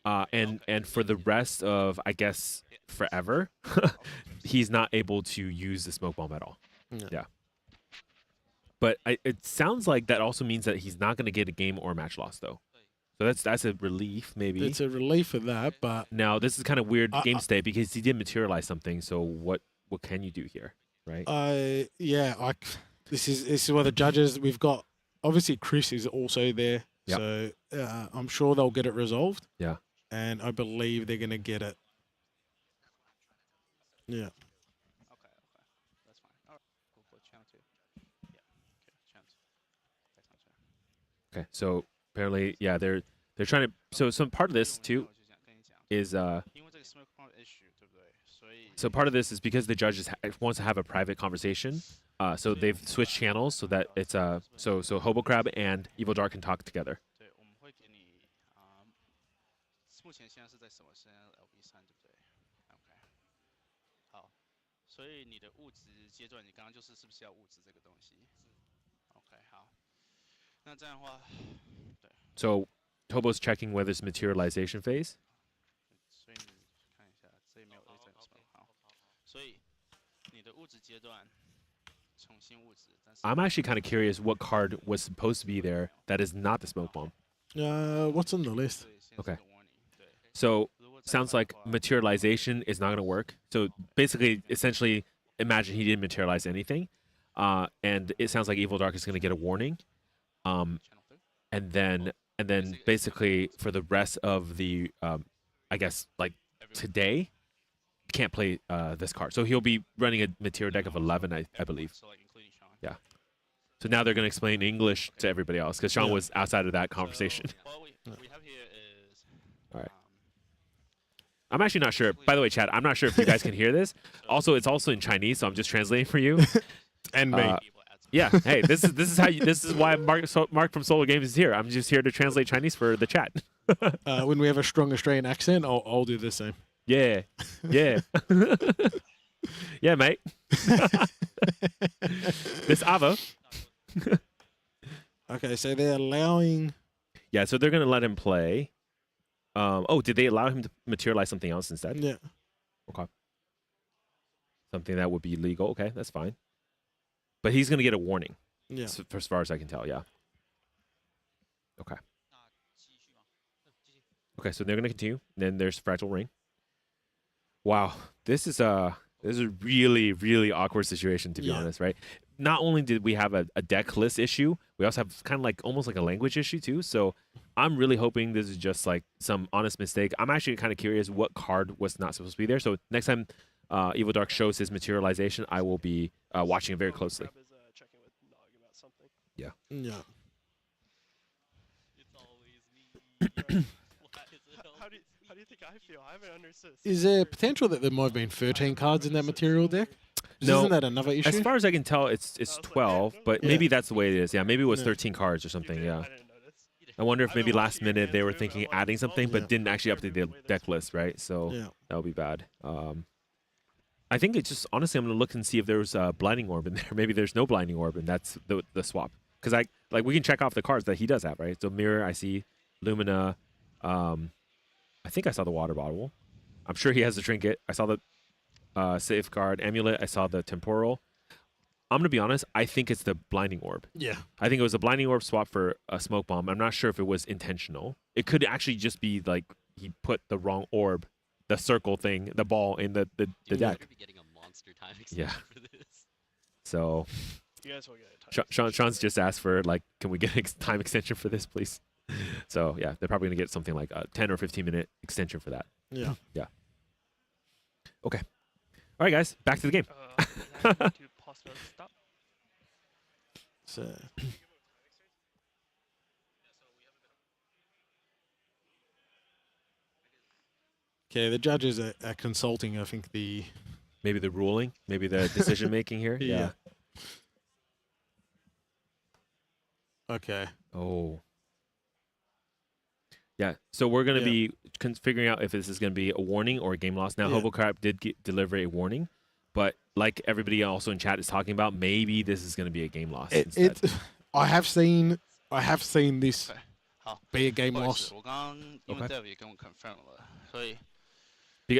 [SPEAKER 4] and for the rest of, I guess, forever, he's not able to use the Smoke Bomb at all. Yeah. But it sounds like that also means that he's not going to get a game or match loss, though. So that's a relief, maybe.
[SPEAKER 3] It's a relief for that, but
[SPEAKER 4] Now this is kind of weird game state because he did materialize something. So what can you do here, right?
[SPEAKER 3] This is where the judges we've got. Obviously, Chris is also there,
[SPEAKER 4] Yep.
[SPEAKER 3] so I'm sure they'll get it resolved.
[SPEAKER 4] Yeah.
[SPEAKER 3] And I believe they're gonna get it. Yeah.
[SPEAKER 12] Okay, that's fine. All right, cool. Channel 2. Yeah. Okay, channel 2. That's not fair.
[SPEAKER 4] Okay. So apparently, yeah, they're trying to. So some part of this too is
[SPEAKER 12] 因为这个 smoke bomb issue，对不对？所以
[SPEAKER 4] so part of this is because the judges wants to have a private conversation. So they've switched channels so that it's so Hobo Crab and Evil Dark can talk together.
[SPEAKER 12] 对，我们会给你目前现在是在什么？现在 LB3，对不对 ？OK， 好，所以你的物质阶段，你刚刚就是不是要物质这个东西 ？OK， 好，那这样的话，对。
[SPEAKER 4] So Hobo's checking whether it's materialization phase.
[SPEAKER 12] 所以你看一下，这里没有 A 这个 spell， 好，所以你的物质阶段。
[SPEAKER 4] I'm actually kind of curious what card was supposed to be there that is not the smoke bomb.
[SPEAKER 3] What's on the list?
[SPEAKER 4] Okay. So sounds like materialization is not going to work. So basically, essentially, imagine he didn't materialize anything, and it sounds like Evil Dark is going to get a warning, and then basically for the rest of the, I guess like today. Can't play this card, so he'll be running a material deck of 11, I believe. Yeah. So now they're going to explain English to everybody else because Sean was outside of that conversation. All right. I'm actually not sure. By the way, Chad, I'm not sure if you guys can hear this. Also, it's also in Chinese, so I'm just translating for you.
[SPEAKER 3] And me.
[SPEAKER 4] Yeah. Hey, this is why Mark from Solo Games is here. I'm just here to translate Chinese for the chat.
[SPEAKER 3] When we have a strong Australian accent, I'll do the same.
[SPEAKER 4] Yeah. Yeah. Yeah, mate. This Avo.
[SPEAKER 3] Okay, so they're allowing.
[SPEAKER 4] Yeah, so they're going to let him play. Did they allow him to materialize something else instead?
[SPEAKER 3] Yeah.
[SPEAKER 4] Okay. Something that would be legal. Okay, that's fine. But he's going to get a warning.
[SPEAKER 3] Yeah.
[SPEAKER 4] For as far as I can tell, yeah. Okay. Okay, so they're going to continue. Then there's Fragile Ring. Wow, this is a really, really awkward situation, to be honest, right? Not only did we have a deck list issue, we also have kind of like almost like a language issue too. So I'm really hoping this is just like some honest mistake. I'm actually kind of curious what card was not supposed to be there. So next time Evil Dark shows his materialization, I will be watching it very closely. Yeah.
[SPEAKER 3] Yeah.
[SPEAKER 14] How do you think I feel? I haven't understood.
[SPEAKER 3] Is there potential that there might have been 13 cards in that material deck?
[SPEAKER 4] No,
[SPEAKER 3] isn't that another issue?
[SPEAKER 4] As far as I can tell, it's 12, but maybe that's the way it is. Yeah, maybe it was 13 cards or something. Yeah. I wonder if maybe last minute they were thinking adding something, but didn't actually update the deck list, right? So that would be bad. I think it's just honestly, I'm gonna look and see if there's a Blinding Orb in there. Maybe there's no Blinding Orb, and that's the swap. Because we can check off the cards that he does have, right? So Mirror, I see, Lumina. I think I saw the Water Bottle. I'm sure he has the Trinket. I saw the Safeguard Amulet. I saw the Temporal. I'm going to be honest. I think it's the Blinding Orb.
[SPEAKER 3] Yeah.
[SPEAKER 4] I think it was a Blinding Orb swap for a Smoke Bomb. I'm not sure if it was intentional. It could actually just be like he put the wrong orb, the circle thing, the ball in the deck.
[SPEAKER 13] Be getting a monster time extension for this.
[SPEAKER 4] So
[SPEAKER 14] You guys will get it.
[SPEAKER 4] Sean's just asked for like, can we get a time extension for this, please? So yeah, they're probably gonna get something like a 10 or 15-minute extension for that.
[SPEAKER 3] Yeah.
[SPEAKER 4] Yeah. Okay. All right, guys, back to the game.
[SPEAKER 3] So. Okay, the judges are consulting. I think
[SPEAKER 4] maybe the ruling, maybe the decision making here. Yeah.
[SPEAKER 3] Okay.
[SPEAKER 4] Oh. Yeah, so we're going to be figuring out if this is going to be a warning or a game loss. Now, Hobocrap did deliver a warning, but like everybody also in chat is talking about, maybe this is going to be a game loss instead.
[SPEAKER 3] I have seen this be a game loss.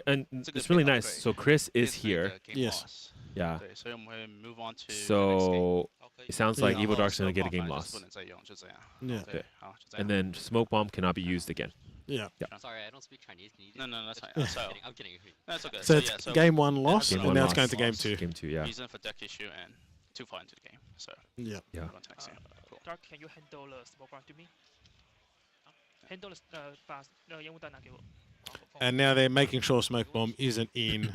[SPEAKER 4] And it's really nice. So Chris is here.
[SPEAKER 3] Yes.
[SPEAKER 4] Yeah. So it sounds like
[SPEAKER 3] Yeah.
[SPEAKER 4] Evil Dark's gonna
[SPEAKER 12] Smoke
[SPEAKER 4] get a
[SPEAKER 12] bomb
[SPEAKER 4] game
[SPEAKER 12] 反正就是
[SPEAKER 4] loss.
[SPEAKER 12] 不能再用，就这样。
[SPEAKER 3] Yeah.
[SPEAKER 12] OK，好，就这样。
[SPEAKER 4] And then Smoke Bomb cannot be used again.
[SPEAKER 3] Yeah.
[SPEAKER 13] Sorry, I don't speak Chinese. Can you?
[SPEAKER 12] No, no, that's fine.
[SPEAKER 3] Yeah.
[SPEAKER 12] So
[SPEAKER 13] I'm kidding.
[SPEAKER 12] that's okay.
[SPEAKER 3] So
[SPEAKER 12] So
[SPEAKER 3] it's
[SPEAKER 12] yeah, so
[SPEAKER 3] game one loss,
[SPEAKER 4] Game
[SPEAKER 3] and
[SPEAKER 4] one
[SPEAKER 3] now
[SPEAKER 4] loss.
[SPEAKER 3] it's going to game
[SPEAKER 12] Loss.
[SPEAKER 3] 2.
[SPEAKER 4] Game 2, yeah.
[SPEAKER 12] reason for deck issue and too far into the game. So
[SPEAKER 3] Yeah.
[SPEAKER 4] Yeah.
[SPEAKER 12] move on to next game. Cool.
[SPEAKER 14] Dark, can you handle the smoke bomb to me? Handle 把烟雾弹拿给我。
[SPEAKER 3] And now they're making sure Smoke Bomb isn't in.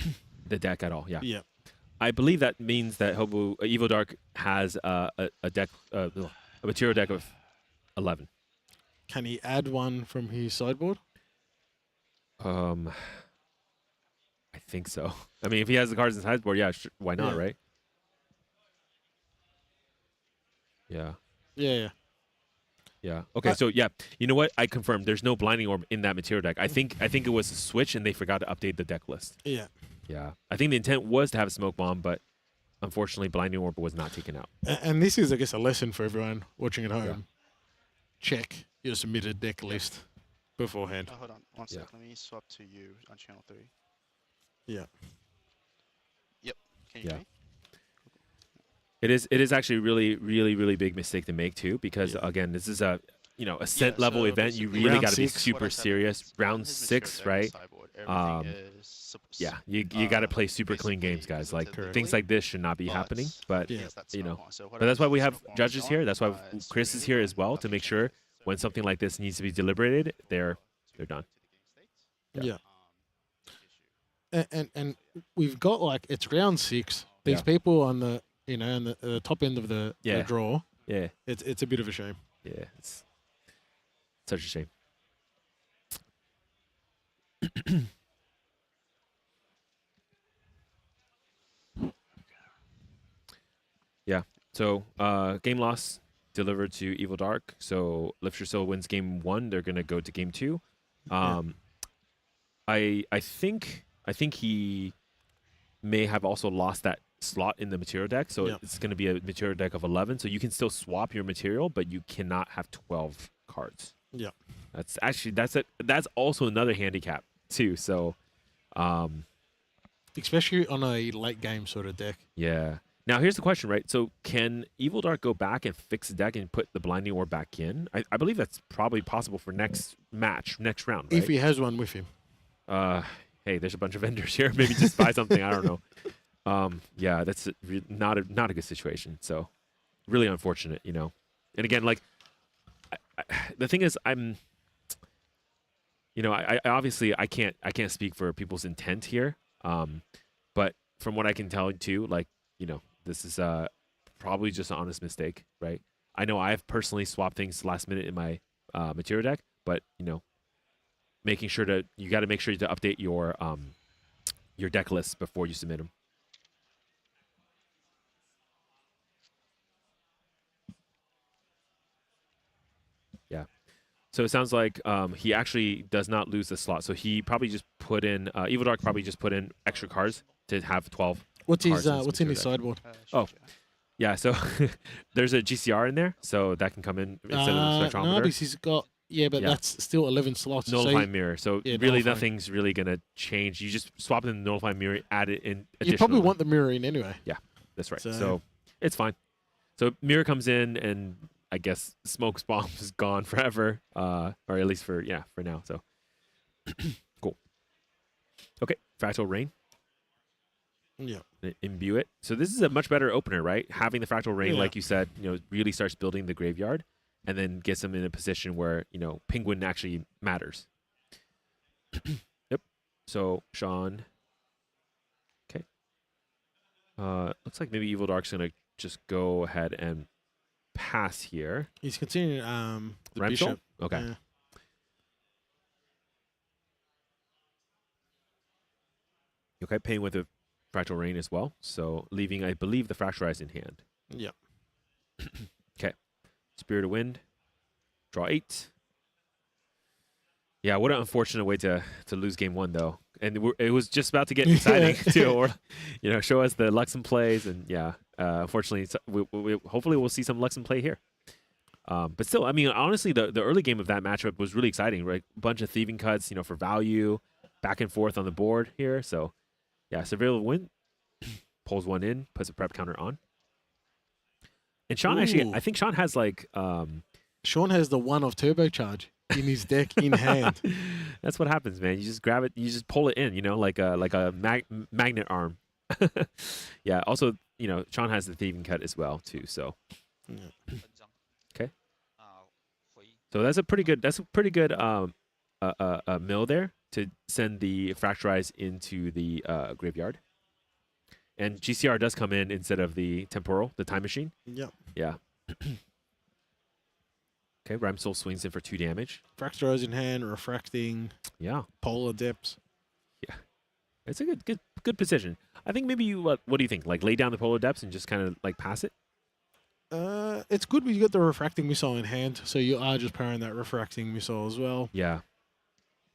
[SPEAKER 4] The deck at all, yeah.
[SPEAKER 3] Yeah.
[SPEAKER 4] I believe that means that Evil Dark has a deck, a material deck of 11.
[SPEAKER 3] Can he add one from his sideboard?
[SPEAKER 4] I think so. I mean, if he has the cards in sideboard, yeah, why not,
[SPEAKER 3] Yeah.
[SPEAKER 4] right? Yeah.
[SPEAKER 3] Yeah.
[SPEAKER 4] Yeah. Okay. So yeah, you know what? I confirmed. There's no Blinding Orb in that material deck. I think it was a switch, and they forgot to update the deck list.
[SPEAKER 3] Yeah.
[SPEAKER 4] Yeah. I think the intent was to have Smoke Bomb, but unfortunately, Blinding Orb was not taken out.
[SPEAKER 3] And this is, I guess, a lesson for everyone watching at home.
[SPEAKER 4] Yeah.
[SPEAKER 3] Check your submitted deck list beforehand.
[SPEAKER 12] Hold on one
[SPEAKER 4] Yeah.
[SPEAKER 12] sec. Let me swap to you on channel 3.
[SPEAKER 3] Yeah.
[SPEAKER 12] Yep. Can you
[SPEAKER 4] Yeah.
[SPEAKER 12] hear me?
[SPEAKER 4] It is actually really big mistake to make too, because again, this is a Ascent level
[SPEAKER 12] so
[SPEAKER 4] event. You
[SPEAKER 12] basically
[SPEAKER 4] really
[SPEAKER 3] Round
[SPEAKER 4] got to be
[SPEAKER 3] 6.
[SPEAKER 4] super
[SPEAKER 12] What has happened
[SPEAKER 4] serious.
[SPEAKER 12] is on
[SPEAKER 4] Round
[SPEAKER 12] his
[SPEAKER 4] 6,
[SPEAKER 12] material deck
[SPEAKER 4] right?
[SPEAKER 12] sideboard, everything is
[SPEAKER 4] Yeah, you got to play super clean
[SPEAKER 12] basically
[SPEAKER 4] games, guys. Like
[SPEAKER 12] presented
[SPEAKER 4] things
[SPEAKER 12] legally,
[SPEAKER 4] like this should not be happening. But
[SPEAKER 3] Yeah.
[SPEAKER 12] yes, that's
[SPEAKER 4] you
[SPEAKER 12] smoke
[SPEAKER 4] know,
[SPEAKER 12] bomb. So
[SPEAKER 4] but that's why
[SPEAKER 12] whatever
[SPEAKER 4] we
[SPEAKER 12] the
[SPEAKER 4] have
[SPEAKER 12] smoke bomb is
[SPEAKER 4] judges here.
[SPEAKER 12] on,
[SPEAKER 4] That's why
[SPEAKER 12] it's
[SPEAKER 4] Chris is
[SPEAKER 12] really
[SPEAKER 4] here as well to
[SPEAKER 12] nothing
[SPEAKER 4] make sure
[SPEAKER 12] changes. So
[SPEAKER 4] when something like this needs to be deliberated, they're done.
[SPEAKER 3] Yeah. And we've got, like, it's round 6. These
[SPEAKER 4] Yeah.
[SPEAKER 3] people on the on the top end of the
[SPEAKER 4] Yeah.
[SPEAKER 3] draw.
[SPEAKER 4] Yeah,
[SPEAKER 3] It's a bit of a shame.
[SPEAKER 4] yeah, it's such a shame. Yeah. So game loss delivered to Evil Dark. So Lift Your Soul wins game 1. They're gonna go to game 2. I think he may have also lost that slot in the material deck. So
[SPEAKER 3] Yeah.
[SPEAKER 4] it's gonna be a material deck of 11. So you can still swap your material, but you cannot have 12 cards.
[SPEAKER 3] Yeah.
[SPEAKER 4] That's actually that's also another handicap too. So
[SPEAKER 3] Especially on a late game sort of deck.
[SPEAKER 4] yeah. Now here's the question, right? So can Evil Dark go back and fix the deck and put the Blinding Orb back in? I believe that's probably possible for next round, right?
[SPEAKER 3] If he has one with him.
[SPEAKER 4] Hey, there's a bunch of vendors here. Maybe just buy something. I don't know. Yeah, that's not a good situation. So really unfortunate, you know. And again, like the thing is, I obviously I can't speak for people's intent here. But from what I can tell too, like, you know, this is probably just an honest mistake, right? I know I've personally swapped things last minute in my material deck, but you know, you got to make sure to update your deck list before you submit them. Yeah. So it sounds like he actually does not lose the slot. So he probably just put in Evil Dark probably just put in extra cards to have 12.
[SPEAKER 3] What's
[SPEAKER 4] cards
[SPEAKER 3] what's in
[SPEAKER 4] material
[SPEAKER 3] his
[SPEAKER 4] deck.
[SPEAKER 3] sideboard?
[SPEAKER 4] Oh, yeah. So there's a GCR in there, so that can come in instead of the spectrometer.
[SPEAKER 3] No, because he's got but
[SPEAKER 4] Yeah.
[SPEAKER 3] that's still 11 slots.
[SPEAKER 4] Nullifying mirror. So
[SPEAKER 3] yeah,
[SPEAKER 4] really,
[SPEAKER 3] nullifying.
[SPEAKER 4] nothing's really gonna change. You just swap in the nullifying mirror, add it in.
[SPEAKER 3] You probably
[SPEAKER 4] additionally.
[SPEAKER 3] want the mirror in anyway.
[SPEAKER 4] Yeah, that's right.
[SPEAKER 3] So-
[SPEAKER 4] So it's fine. So mirror comes in, and I guess Smoke's bomb is gone forever, or at least for now. So cool. Okay, Fractal Rain.
[SPEAKER 3] Yeah.
[SPEAKER 4] Imbue it. So this is a much better opener, right? Having the Fractal Rain,
[SPEAKER 3] Yeah.
[SPEAKER 4] like you said, you know, really starts building the graveyard, and then gets them in a position where, you know, Penguin actually matters. Yep. So Sean. Okay. Looks like maybe Evil Dark's gonna just go ahead and pass here.
[SPEAKER 3] He's continuing the
[SPEAKER 4] Remsel?
[SPEAKER 3] bishop.
[SPEAKER 4] Okay.
[SPEAKER 3] Yeah.
[SPEAKER 4] Okay, paying with a Fractal Rain as well. So leaving, I believe, the Fractalize in hand.
[SPEAKER 3] Yeah.
[SPEAKER 4] Okay. Spirit of Wind. Draw 8. Yeah, what an unfortunate way to lose game 1, though. And it was just about to get exciting, too. Or, you know, show us the Luxem plays. And, yeah, unfortunately, hopefully we'll see some Luxem play here. But still, I mean, honestly, the early game of that matchup was really exciting, right? A bunch of thieving cuts, you know, for value, back and forth on the board here. So, yeah, Surveil of Wind pulls one in, puts a prep counter on. And Sean actually,
[SPEAKER 3] Ooh.
[SPEAKER 4] I think Sean has like
[SPEAKER 3] Sean has the one of turbocharge in his deck in hand.
[SPEAKER 4] that's what happens, man. You just grab it, you just pull it in, you know, like a magnet arm. Yeah. Also, you know, Sean has the thieving cut as well too. So okay. So that's a pretty good mill there to send the Fracturize into the graveyard. And GCR does come in instead of the temporal, the time machine.
[SPEAKER 3] Yep.
[SPEAKER 4] Yeah. Okay, Rhyme Soul swings in for 2 damage.
[SPEAKER 3] Fracturize in hand, refracting.
[SPEAKER 4] Yeah.
[SPEAKER 3] Polar depths.
[SPEAKER 4] Yeah. It's a good position. I think maybe you what do you think? Like lay down the polar depths and just kind of like pass it?
[SPEAKER 3] It's good when you got the refracting missile in hand, so you are just powering that refracting missile as well.
[SPEAKER 4] Yeah.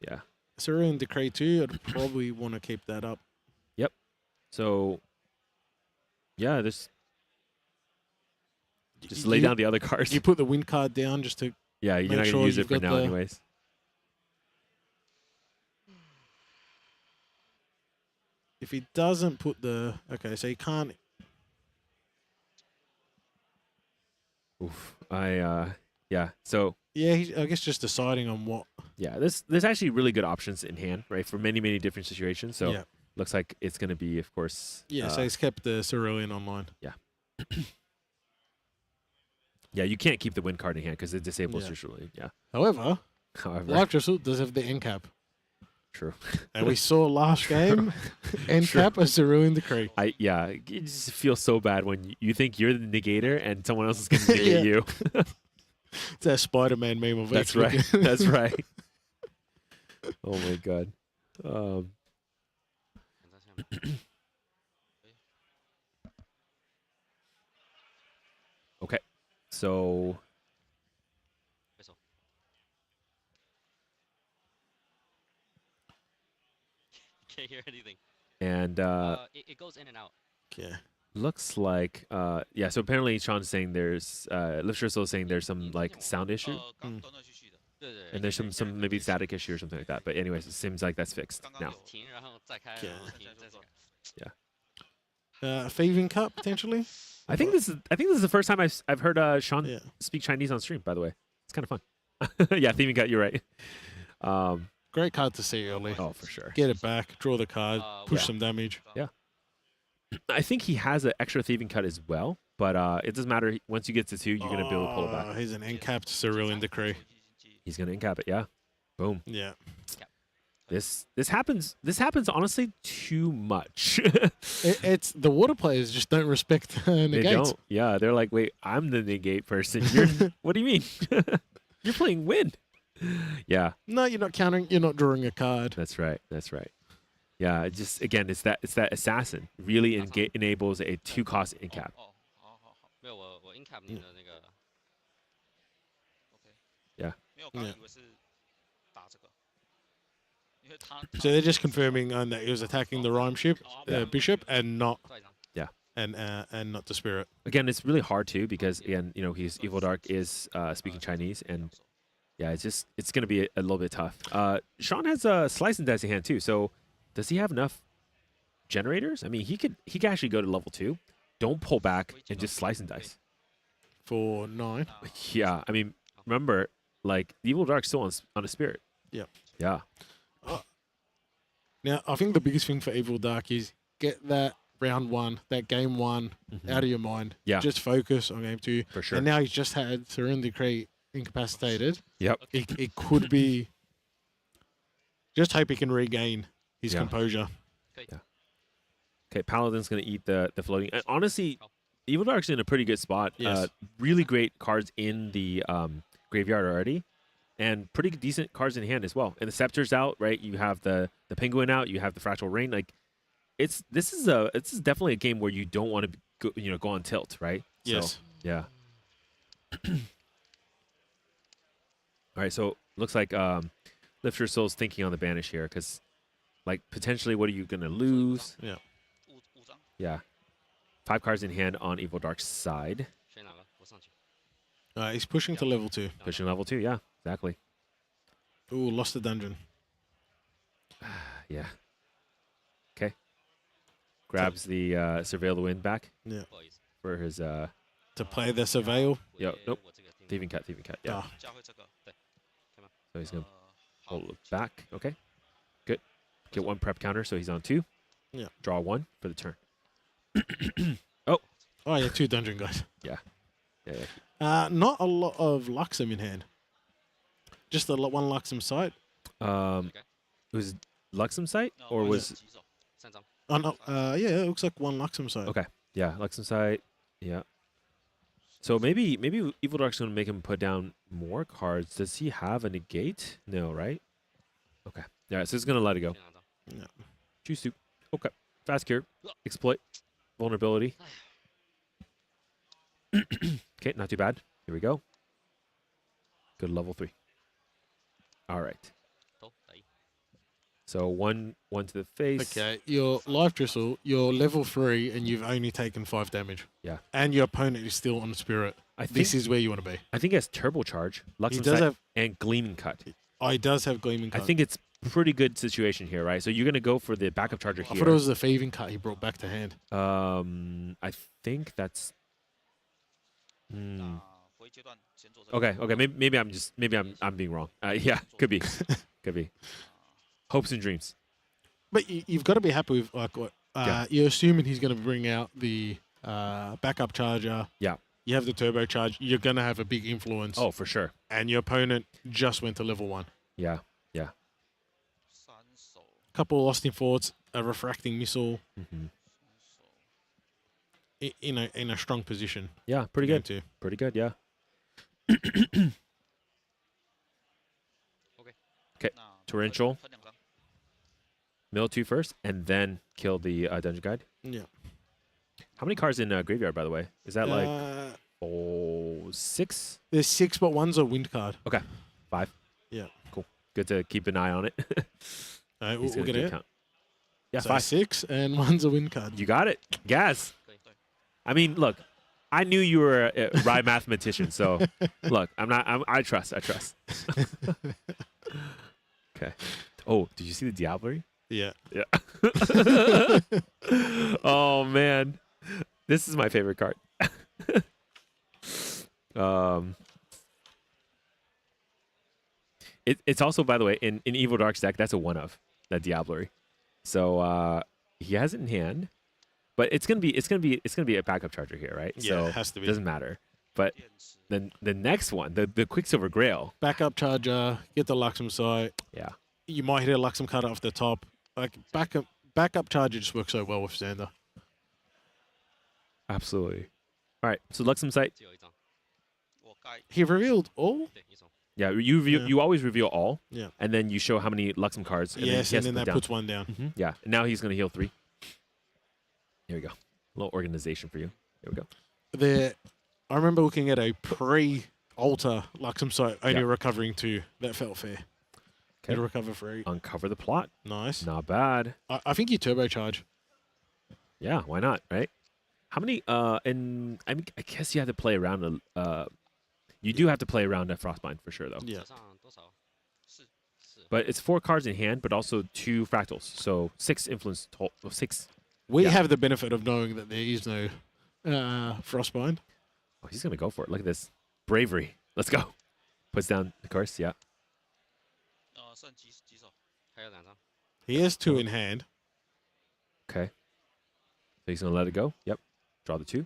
[SPEAKER 4] Yeah.
[SPEAKER 3] Cerulean Decree too, I'd probably want to keep that up.
[SPEAKER 4] Yep. So yeah, just lay down the other cards.
[SPEAKER 3] You put the wind card down just to
[SPEAKER 4] yeah, you're
[SPEAKER 3] make
[SPEAKER 4] not
[SPEAKER 3] sure
[SPEAKER 4] gonna use it
[SPEAKER 3] you've
[SPEAKER 4] for
[SPEAKER 3] got
[SPEAKER 4] now
[SPEAKER 3] the-
[SPEAKER 4] anyways.
[SPEAKER 3] If he doesn't put the okay, so he can't.
[SPEAKER 4] Oof. Yeah. So
[SPEAKER 3] Yeah, I guess just deciding on what.
[SPEAKER 4] yeah, there's actually really good options in hand, right? For many different situations. So
[SPEAKER 3] Yeah.
[SPEAKER 4] looks like it's gonna be, of course.
[SPEAKER 3] Yeah, so he's kept the Cerulean online.
[SPEAKER 4] Yeah. Yeah, you can't keep the wind card in hand because it disables
[SPEAKER 3] Yeah.
[SPEAKER 4] your Cerulean. Yeah.
[SPEAKER 3] However,
[SPEAKER 4] However.
[SPEAKER 3] Life Drizzle does have the end cap.
[SPEAKER 4] True.
[SPEAKER 3] And we saw last game end cap a Cerulean Decree.
[SPEAKER 4] Yeah, it just feels so bad when you think you're the negator and someone else is going to negate you.
[SPEAKER 3] It's that Spider-Man meme of
[SPEAKER 4] That's
[SPEAKER 3] each
[SPEAKER 4] right.
[SPEAKER 3] weekend.
[SPEAKER 4] That's right. Oh my god. Okay, so
[SPEAKER 13] Can't hear anything.
[SPEAKER 4] and
[SPEAKER 13] It goes in and out.
[SPEAKER 3] Okay.
[SPEAKER 4] looks like yeah. So apparently Sean's saying there's Lifter saying there's some like sound issue, and there's some maybe static issue or something like that. But anyways, it seems like that's fixed now. Yeah.
[SPEAKER 3] Thieving Cup potentially.
[SPEAKER 4] I think this is the first time I've heard Sean
[SPEAKER 3] Yeah.
[SPEAKER 4] speak Chinese on stream. By the way, it's kind of fun. Yeah, thieving cut. You're right.
[SPEAKER 3] Great card to see early.
[SPEAKER 4] Oh, for sure.
[SPEAKER 3] Get it back, draw the card, push
[SPEAKER 4] Yeah.
[SPEAKER 3] some damage.
[SPEAKER 4] Yeah. I think he has an extra thieving cut as well, but it doesn't matter. Once you get to 2, you're gonna be able to pull it back.
[SPEAKER 3] He's an end-capped Cerulean Decree.
[SPEAKER 4] He's gonna incap it. Yeah. Boom.
[SPEAKER 3] Yeah.
[SPEAKER 4] This happens honestly too much.
[SPEAKER 3] It's the water players just don't respect
[SPEAKER 4] They
[SPEAKER 3] negates.
[SPEAKER 4] don't. Yeah, they're like, wait, I'm the negate person. You're what do you mean? You're playing wind. Yeah.
[SPEAKER 3] No, you're not countering. You're not drawing a card.
[SPEAKER 4] That's right. That's right. Yeah. It just again, it's that assassin really enables a 2-cost incap.
[SPEAKER 13] 没有我 incap 你的那个
[SPEAKER 4] Yeah.
[SPEAKER 12] 没有，我刚以为是打这个，因为他
[SPEAKER 3] So they're just confirming that he was attacking the Rhyme ship, Bishop, and not
[SPEAKER 4] Yeah.
[SPEAKER 3] and not the Spirit.
[SPEAKER 4] Again, it's really hard too because again, you know, he's Evil Dark is speaking Chinese, and yeah, it's gonna be a little bit tough. Sean has a slice and dice in hand too, so does he have enough generators? I mean, he could actually go to level 2. Don't pull back and just slice and dice.
[SPEAKER 3] For 9.
[SPEAKER 4] Yeah, I mean, remember, like Evil Dark's still on a Spirit.
[SPEAKER 3] Yeah.
[SPEAKER 4] Yeah.
[SPEAKER 3] Now, I think the biggest thing for Evil Dark is get that round 1, that game 1 out of your mind.
[SPEAKER 4] Yeah.
[SPEAKER 3] Just focus on game 2.
[SPEAKER 4] For sure.
[SPEAKER 3] And now he's just had Cerulean Decree incapacitated.
[SPEAKER 4] Yep.
[SPEAKER 3] It could be. Just hope he can regain his
[SPEAKER 4] Yeah.
[SPEAKER 3] composure.
[SPEAKER 4] Yeah. Okay, Paladin's gonna eat the floating. And honestly, Evil Dark's in a pretty good spot.
[SPEAKER 3] Yes.
[SPEAKER 4] Really great cards in the graveyard already, and pretty decent cards in hand as well. And the Scepter's out, right? You have the Penguin out. You have the Fractal Rain. Like, this is definitely a game where you don't want to go on tilt, right?
[SPEAKER 3] Yes.
[SPEAKER 4] So, yeah. All right. So looks like Lift Your Soul's thinking on the banish here because, like, potentially, what are you gonna lose?
[SPEAKER 3] Yeah.
[SPEAKER 12] 5张，
[SPEAKER 4] Yeah. 5 cards in hand on Evil Dark's side.
[SPEAKER 13] 选哪个？我上去。
[SPEAKER 3] He's pushing to level 2.
[SPEAKER 4] Pushing level 2, yeah, exactly.
[SPEAKER 3] Ooh, lost the dungeon.
[SPEAKER 4] Yeah. Okay. Grabs the Surveil the Wind back.
[SPEAKER 3] Yeah.
[SPEAKER 4] For his
[SPEAKER 3] To To play the surveil.
[SPEAKER 4] Yeah, nope. Thieving cat, yeah.
[SPEAKER 3] Ah.
[SPEAKER 4] So he's going to hold it back. Okay, good. Get one prep counter, so he's on 2.
[SPEAKER 3] Yeah.
[SPEAKER 4] Draw 1 for the turn.
[SPEAKER 3] Oh, yeah, 2 dungeon guys.
[SPEAKER 4] Yeah.
[SPEAKER 3] Not a lot of Luxem in hand. Just the one Luxem site.
[SPEAKER 4] Was Luxem site or was?
[SPEAKER 3] Oh no, yeah, it looks like one Luxem site.
[SPEAKER 4] Okay, yeah, Luxem site. Yeah. So maybe Evil Dark's gonna make him put down more cards. Does he have a negate? No, right? Okay. Yeah, so he's gonna let it go.
[SPEAKER 3] Yeah.
[SPEAKER 4] Choose soup. Okay. Fast cure. Exploit. Vulnerability. Okay, not too bad. Here we go. Good level 3. All right. So one to the face.
[SPEAKER 3] Okay, your life drizzle, you're level 3, and you've only taken 5 damage.
[SPEAKER 4] Yeah.
[SPEAKER 3] And your opponent is still on spirit. This is where you want to be.
[SPEAKER 4] I think he has turbo charge, Luxem
[SPEAKER 3] does
[SPEAKER 4] sight,
[SPEAKER 3] have-
[SPEAKER 4] and gleaming cut.
[SPEAKER 3] Oh, he does have gleaming cut.
[SPEAKER 4] I think it's pretty good situation here, right? So you're gonna go for the backup charger
[SPEAKER 3] I
[SPEAKER 4] here.
[SPEAKER 3] thought it was the thieving cut he brought back to hand.
[SPEAKER 4] I think that's. Okay. Maybe I'm being wrong. Yeah, could be, could be. Hopes and dreams.
[SPEAKER 3] But you've got to be happy with like what you're assuming he's going to bring out the backup charger.
[SPEAKER 4] Yeah.
[SPEAKER 3] You have the turbo charge. You're going to have a big influence.
[SPEAKER 4] Oh, for sure.
[SPEAKER 3] And your opponent just went to level 1.
[SPEAKER 4] Yeah.
[SPEAKER 3] Couple of lost in forts, a refracting missile. In a strong position.
[SPEAKER 4] Yeah, pretty good.
[SPEAKER 3] Too.
[SPEAKER 4] Pretty good. Yeah. Okay. Torrential. Mill 2 first, and then kill the dungeon guide.
[SPEAKER 3] Yeah.
[SPEAKER 4] How many cards in graveyard, by the way? Is that like 6?
[SPEAKER 3] There's 6, but one's a wind card.
[SPEAKER 4] Okay. 5.
[SPEAKER 3] Yeah.
[SPEAKER 4] Cool. Good to keep an eye on it.
[SPEAKER 3] We'll get it.
[SPEAKER 4] Yeah,
[SPEAKER 3] so
[SPEAKER 4] 5.
[SPEAKER 3] 6, and one's a wind card.
[SPEAKER 4] You got it. Gas. I mean, look, I knew you were a wry mathematician, so look, I trust. Okay. Oh, did you see the Diablerie?
[SPEAKER 3] Yeah.
[SPEAKER 4] Oh man, this is my favorite card. It's also, by the way, in Evil Dark's deck, that's a 1 of that Diablerie. So he has it in hand, but it's gonna be a backup charger here, right?
[SPEAKER 3] Yeah,
[SPEAKER 4] so
[SPEAKER 3] it has to be.
[SPEAKER 4] Doesn't matter. But then the next one, the Quicksilver Grail.
[SPEAKER 3] Backup charger, get the Luxem site.
[SPEAKER 4] Yeah.
[SPEAKER 3] You might hit a Luxem card off the top. Like backup charger just works so well with Xander.
[SPEAKER 4] Absolutely. All right. So Luxem site.
[SPEAKER 3] He revealed all.
[SPEAKER 4] Yeah, you always reveal all.
[SPEAKER 3] Yeah.
[SPEAKER 4] And then you show how many Luxem cards. And
[SPEAKER 3] Yes,
[SPEAKER 4] then
[SPEAKER 3] and
[SPEAKER 4] he
[SPEAKER 3] then
[SPEAKER 4] has to
[SPEAKER 3] that
[SPEAKER 4] put
[SPEAKER 3] puts one down.
[SPEAKER 4] Yeah. And now he's gonna heal 3. Here we go. A little organization for you. Here we go.
[SPEAKER 3] I remember looking at a pre-alter Luxem site, only recovering 2. That felt fair.
[SPEAKER 4] Okay.
[SPEAKER 3] It'll recover 3.
[SPEAKER 4] Uncover the plot.
[SPEAKER 3] Nice.
[SPEAKER 4] Not bad.
[SPEAKER 3] I think you turbocharge.
[SPEAKER 4] Yeah, why not, right? How many and I mean, I guess you have to play around you do have to play around at Frostbind for sure though.
[SPEAKER 3] Yeah.
[SPEAKER 4] But it's 4 cards in hand, but also 2 fractals. So 6 influence total. 6.
[SPEAKER 3] We have the benefit of knowing that there is no Frostbind.
[SPEAKER 4] Oh, he's gonna go for it. Look at this. Bravery. Let's go. Puts down the curse, yeah.
[SPEAKER 3] He has 2 in hand.
[SPEAKER 4] Okay. So he's gonna let it go. Yep. Draw the 2.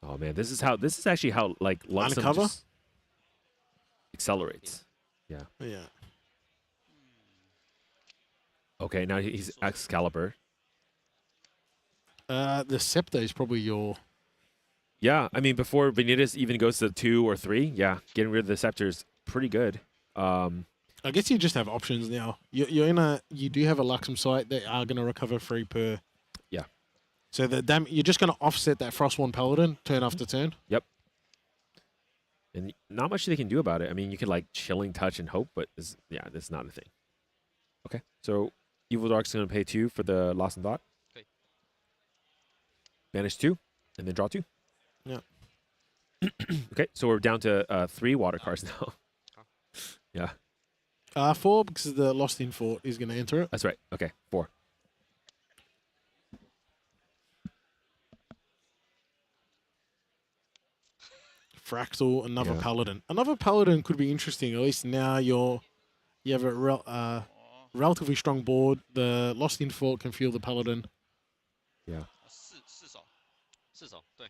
[SPEAKER 4] Oh man, this is actually how like Luxem
[SPEAKER 3] Uncover?
[SPEAKER 4] just accelerates. Yeah.
[SPEAKER 3] Yeah.
[SPEAKER 4] Okay, now he's Excalibur.
[SPEAKER 3] The Scepter is probably your...
[SPEAKER 4] Yeah, I mean, before Benitez even goes to 2 or 3, yeah, getting rid of the Scepter is pretty good.
[SPEAKER 3] I guess you just have options now. You do have a Luxem site that are going to recover 3 per...
[SPEAKER 4] Yeah.
[SPEAKER 3] So you're just going to offset that Frostborn Paladin turn after turn.
[SPEAKER 4] Yep. And not much they can do about it. I mean, you could like Chilling Touch and hope, but that's not a thing. Okay, so Evil Dark's going to pay 2 for the Lost in Thought.
[SPEAKER 12] Okay.
[SPEAKER 4] Banish 2, and then draw 2.
[SPEAKER 3] Yeah.
[SPEAKER 4] Okay, so we're down to 3 water cards now. Yeah.
[SPEAKER 3] 4, because the Lost in Fort is going to enter it.
[SPEAKER 4] That's right. Okay, 4.
[SPEAKER 3] Fractal, another
[SPEAKER 4] Yeah.
[SPEAKER 3] Paladin. Another Paladin could be interesting. At least now you have a relatively strong board. The Lost in Fort can feel the Paladin.
[SPEAKER 4] Yeah.
[SPEAKER 13] 四手，对。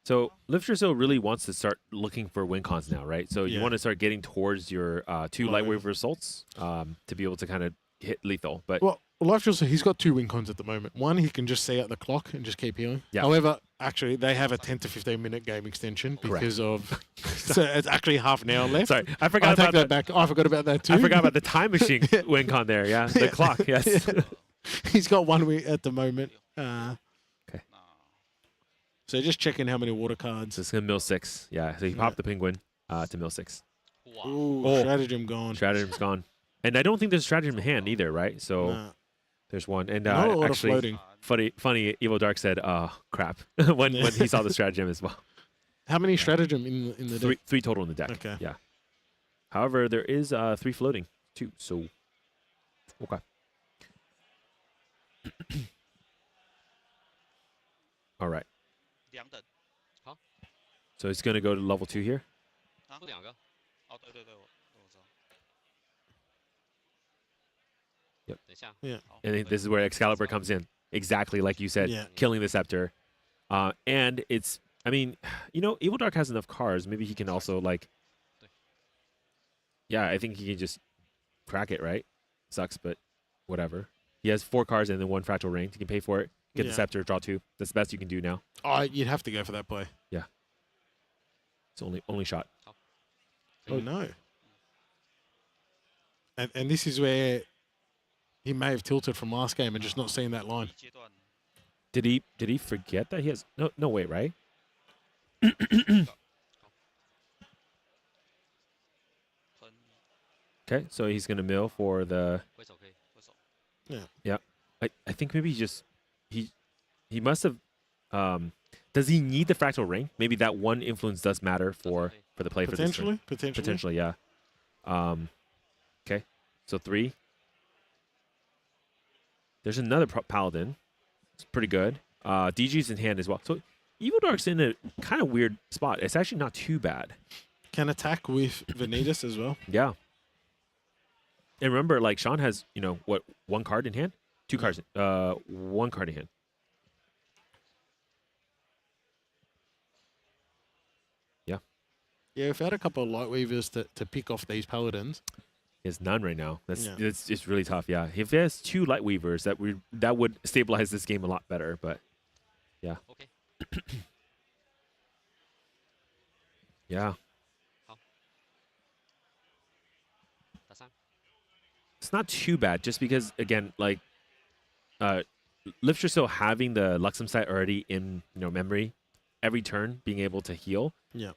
[SPEAKER 4] So Literature really wants to start looking for win cons now, right? So you
[SPEAKER 3] Yeah.
[SPEAKER 4] want to start getting towards your 2
[SPEAKER 3] Light
[SPEAKER 4] Lightwave assaults to be able to kind of hit lethal. But
[SPEAKER 3] Well, Life Drill, he's got 2 win cons at the moment. One, he can just see out the clock and just keep healing.
[SPEAKER 4] Yeah.
[SPEAKER 3] However, actually, they have a 10 to 15 minute game extension
[SPEAKER 4] Correct.
[SPEAKER 3] because of. So it's actually half an hour left.
[SPEAKER 4] sorry, I forgot
[SPEAKER 3] I take
[SPEAKER 4] about
[SPEAKER 3] that back. I forgot about that too.
[SPEAKER 4] I forgot about the time machine win con there. Yeah, the clock. Yes.
[SPEAKER 3] Yeah. He's got 1 win at the moment.
[SPEAKER 4] Okay.
[SPEAKER 3] So just checking how many water cards.
[SPEAKER 4] So it's gonna mill 6. Yeah. So he popped the penguin to mill 6.
[SPEAKER 3] Ooh,
[SPEAKER 4] Oh.
[SPEAKER 3] stratagem gone.
[SPEAKER 4] Stratagem's gone, and I don't think there's stratagem in hand either, right? So
[SPEAKER 3] Nah.
[SPEAKER 4] there's one. And
[SPEAKER 3] Not a lot of
[SPEAKER 4] actually,
[SPEAKER 3] floating.
[SPEAKER 4] funny. Evo Dark said, "Oh crap," when he saw the stratagem as well.
[SPEAKER 3] How many stratagem in the deck?
[SPEAKER 4] 3 total in the deck.
[SPEAKER 3] Okay.
[SPEAKER 4] Yeah. However, there is 3 floating too. So okay. All right.
[SPEAKER 12] 2等。
[SPEAKER 4] So he's gonna go to level 2 here.
[SPEAKER 12] 啊，2个。哦，对对对，我知道。
[SPEAKER 4] Yep.
[SPEAKER 13] 等一下。
[SPEAKER 3] Yeah.
[SPEAKER 4] I think this is where Excalibur comes in. Exactly like you said,
[SPEAKER 3] Yeah.
[SPEAKER 4] killing the Scepter. And it's, I mean, Evil Dark has enough cards. Maybe he can also, like, yeah, I think he can just crack it, right? Sucks, but whatever. He has 4 cards and then 1 Fractal Ring. He can pay for it, get the
[SPEAKER 3] Yeah.
[SPEAKER 4] Scepter, draw 2. That's the best you can do now.
[SPEAKER 3] Oh, you'd have to go for that play.
[SPEAKER 4] Yeah. It's only shot.
[SPEAKER 3] Oh, no. And this is where he may have tilted from last game and just not seen that line.
[SPEAKER 12] 阶段
[SPEAKER 4] Did he forget that he has no wait, right? Okay, so he's gonna mill for the
[SPEAKER 13] 挥手可以，挥手。
[SPEAKER 3] Yeah.
[SPEAKER 4] I think maybe he must have does he need the Fractal Ring? Maybe that 1 influence does matter for the play for this turn.
[SPEAKER 3] Potentially.
[SPEAKER 4] Yeah. Okay. So 3. There's another Paladin. It's pretty good. DG's in hand as well. So Evil Dark's in a kind of weird spot. It's actually not too bad.
[SPEAKER 3] Can attack with Vanitas as well.
[SPEAKER 4] Yeah. And remember, like, Sean has, 1 card in hand? 2 cards. 1 card in hand. Yeah.
[SPEAKER 3] Yeah, we've had a couple of Lightweavers to pick off these Paladins.
[SPEAKER 4] He has none right now. That's
[SPEAKER 3] Yeah.
[SPEAKER 4] it's really tough. Yeah, if he has 2 Lightweavers, that would stabilize this game a lot better. But yeah,
[SPEAKER 13] OK，
[SPEAKER 4] yeah,
[SPEAKER 13] 好。打3。
[SPEAKER 4] it's not too bad. Just because again, like, Lifter still having the Luxem site already in memory, every turn being able to heal.
[SPEAKER 3] Yeah.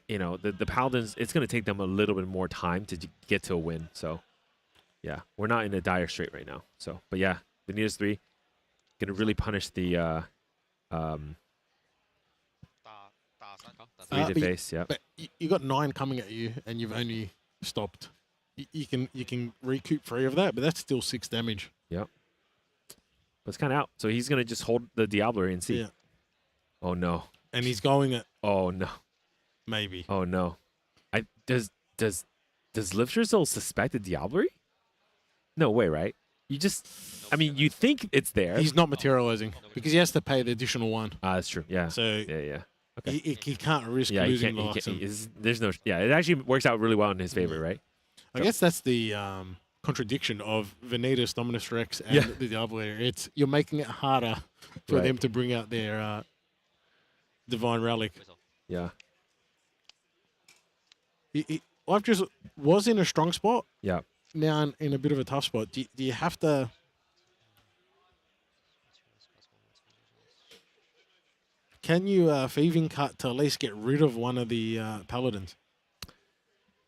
[SPEAKER 4] The Paladins, it's going to take them a little bit more time to get to a win. So, yeah, we're not in a dire strait right now. So, but yeah, Vanitas 3 going to really punish the
[SPEAKER 12] 打3。
[SPEAKER 4] 3 to
[SPEAKER 3] but
[SPEAKER 4] face. Yeah,
[SPEAKER 3] But you got 9 coming at you, and you've only stopped. You can recoup 3 of that, but that's still 6 damage.
[SPEAKER 4] yep. But it's kind of out. So he's going to just hold the Diablerie and see.
[SPEAKER 3] Yeah.
[SPEAKER 4] Oh no.
[SPEAKER 3] And he's going at
[SPEAKER 4] Oh no.
[SPEAKER 3] maybe.
[SPEAKER 4] Oh no. Does Lifter still suspect the Diablerie? No way, right? You think it's there.
[SPEAKER 3] He's not materializing because he has to pay the additional 1.
[SPEAKER 4] That's true. Yeah.
[SPEAKER 3] So
[SPEAKER 4] yeah. Okay.
[SPEAKER 3] he can't risk
[SPEAKER 4] Yeah,
[SPEAKER 3] losing
[SPEAKER 4] he
[SPEAKER 3] Luxem.
[SPEAKER 4] can't. There's no. Yeah, it actually works out really well in his favor, right?
[SPEAKER 3] I guess that's the contradiction of Vanitas, Dominus Rex, and
[SPEAKER 4] Yeah.
[SPEAKER 3] the Diablo. You're making it harder for
[SPEAKER 4] Right.
[SPEAKER 3] them to bring out their Divine Relic.
[SPEAKER 4] Yeah.
[SPEAKER 3] Life just was in a strong spot.
[SPEAKER 4] Yeah.
[SPEAKER 3] Now in a bit of a tough spot. Do you have to? Can you thieving cut to at least get rid of one of the Paladins?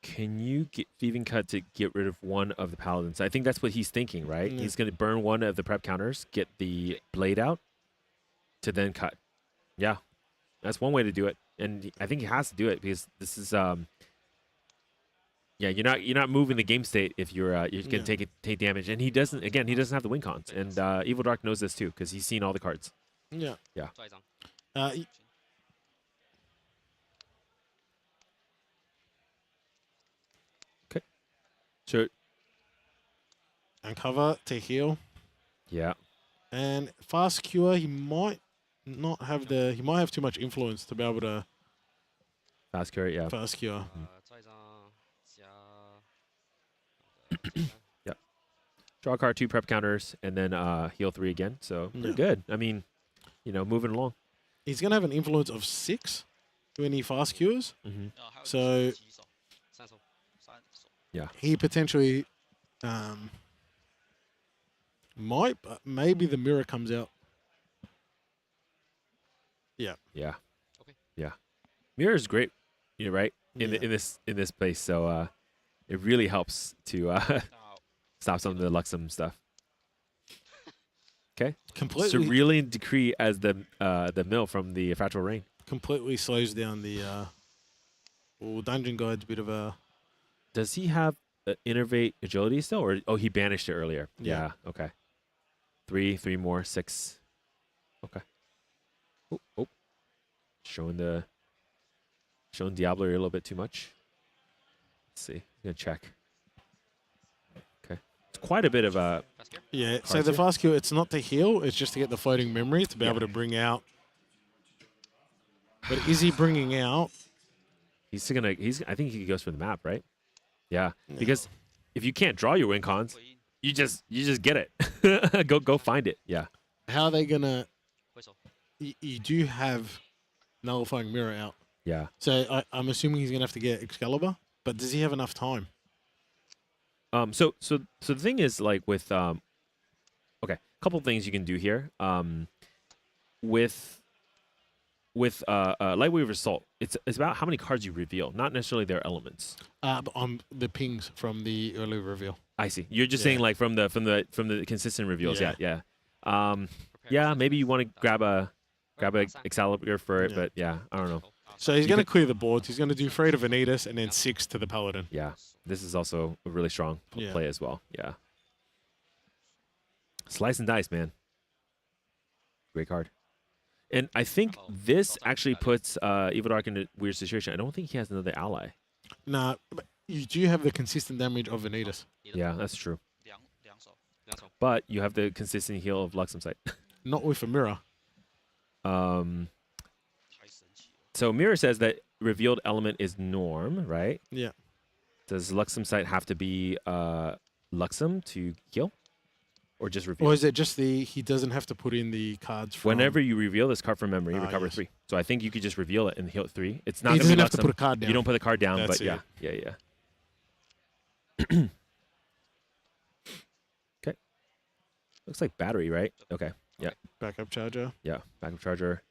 [SPEAKER 4] Can you get thieving cut to get rid of one of the Paladins? I think that's what he's thinking, right?
[SPEAKER 3] Yeah.
[SPEAKER 4] He's going to burn one of the prep counters, get the blade out, to then cut. Yeah, that's one way to do it, and I think he has to do it because this is yeah, you're not moving the game state if you're going to take damage, and he doesn't have the win cons, and Evil Dark knows this too because he's seen all the cards.
[SPEAKER 3] Yeah.
[SPEAKER 4] Yeah.
[SPEAKER 13] 抓一张。
[SPEAKER 4] So
[SPEAKER 3] Uncover to heal.
[SPEAKER 4] yeah.
[SPEAKER 3] And fast cure, he might not have the. He might have too much influence to be able to
[SPEAKER 4] Fast cure, yeah.
[SPEAKER 3] fast cure.
[SPEAKER 13] 抓一张加
[SPEAKER 4] Yep. Draw a card, 2 prep counters, and then heal 3 again. So pretty
[SPEAKER 3] Yeah.
[SPEAKER 4] good. I mean, you know, moving along.
[SPEAKER 3] He's gonna have an influence of 6 when he fast cures.
[SPEAKER 4] Mm-hmm.
[SPEAKER 3] So
[SPEAKER 13] 三手
[SPEAKER 4] Yeah.
[SPEAKER 3] he potentially might, but maybe the mirror comes out. Yeah.
[SPEAKER 4] Yeah.
[SPEAKER 13] Okay.
[SPEAKER 4] Yeah. Mirror is great. You know, right? In
[SPEAKER 3] Yeah.
[SPEAKER 4] in this place. So it really helps to stop some of the Luxem stuff. Okay.
[SPEAKER 3] Completely
[SPEAKER 4] Cerulean Decree as the mill from the Fractal Rain.
[SPEAKER 3] completely slows down the Dungeon Guide's a bit of a
[SPEAKER 4] Does he have Innervate Agility still? Or he banished it earlier.
[SPEAKER 3] Yeah.
[SPEAKER 4] Okay. 3 more, 6. Okay. Oh. Showing Diablo a little bit too much. Let's see. I'm gonna check. Okay. It's quite a bit of a
[SPEAKER 3] yeah. So
[SPEAKER 4] cards
[SPEAKER 3] the
[SPEAKER 4] here.
[SPEAKER 3] fast cure, it's not to heal, it's just to get the floating memory to be able to bring out. But is he bringing out?
[SPEAKER 4] I think he goes for the map, right? Yeah. Because if you can't draw your win cons, you just get it. go find it. Yeah.
[SPEAKER 3] How are they gonna?
[SPEAKER 13] 挥手
[SPEAKER 3] You do have nullifying mirror out.
[SPEAKER 4] Yeah.
[SPEAKER 3] So I'm assuming he's gonna have to get Excalibur, but does he have enough time?
[SPEAKER 4] So the thing is, like, with okay, a couple things you can do here. With Lightwave Assault, it's about how many cards you reveal, not necessarily their elements.
[SPEAKER 3] But on the pings from the early reveal.
[SPEAKER 4] I see. You're just
[SPEAKER 3] Yeah.
[SPEAKER 4] saying, like, from the consistent reveals.
[SPEAKER 3] Yeah.
[SPEAKER 4] Yeah. Maybe you want to grab a Excalibur for it,
[SPEAKER 3] Yeah.
[SPEAKER 4] but yeah, I don't know.
[SPEAKER 3] So he's
[SPEAKER 4] You
[SPEAKER 3] gonna
[SPEAKER 4] could-
[SPEAKER 3] clear the boards. He's gonna do 3 to Vanitas and then 6 to the Paladin.
[SPEAKER 4] Yeah, this is also a really strong
[SPEAKER 3] Yeah.
[SPEAKER 4] play as well. Yeah. Slice and dice, man. Great card. And I think this actually puts Evil Dark in a weird situation. I don't think he has another ally.
[SPEAKER 3] Nah, but you do have the consistent damage of Vanitas.
[SPEAKER 4] Yeah, that's true.
[SPEAKER 13] 两手
[SPEAKER 4] But you have the consistent heal of Luxem Sight.
[SPEAKER 3] Not with a mirror.
[SPEAKER 4] So Mirror says that revealed element is norm, right?
[SPEAKER 3] Yeah.
[SPEAKER 4] Does Luxem Sight have to be Luxem to heal? Or just reveal?
[SPEAKER 3] Or is it just he doesn't have to put in the cards from...
[SPEAKER 4] Whenever you reveal this card from memory, recover
[SPEAKER 3] yes.
[SPEAKER 4] 3. So I think you could just reveal it and heal 3. It's not
[SPEAKER 3] He
[SPEAKER 4] going to be
[SPEAKER 3] doesn't have to
[SPEAKER 4] Luxem.
[SPEAKER 3] put a card down.
[SPEAKER 4] You don't put the card down,
[SPEAKER 3] That's
[SPEAKER 4] but yeah.
[SPEAKER 3] it.
[SPEAKER 4] Yeah. Okay. Looks like battery, right? Okay. Yeah.
[SPEAKER 3] Backup charger.
[SPEAKER 4] Yeah. Backup charger.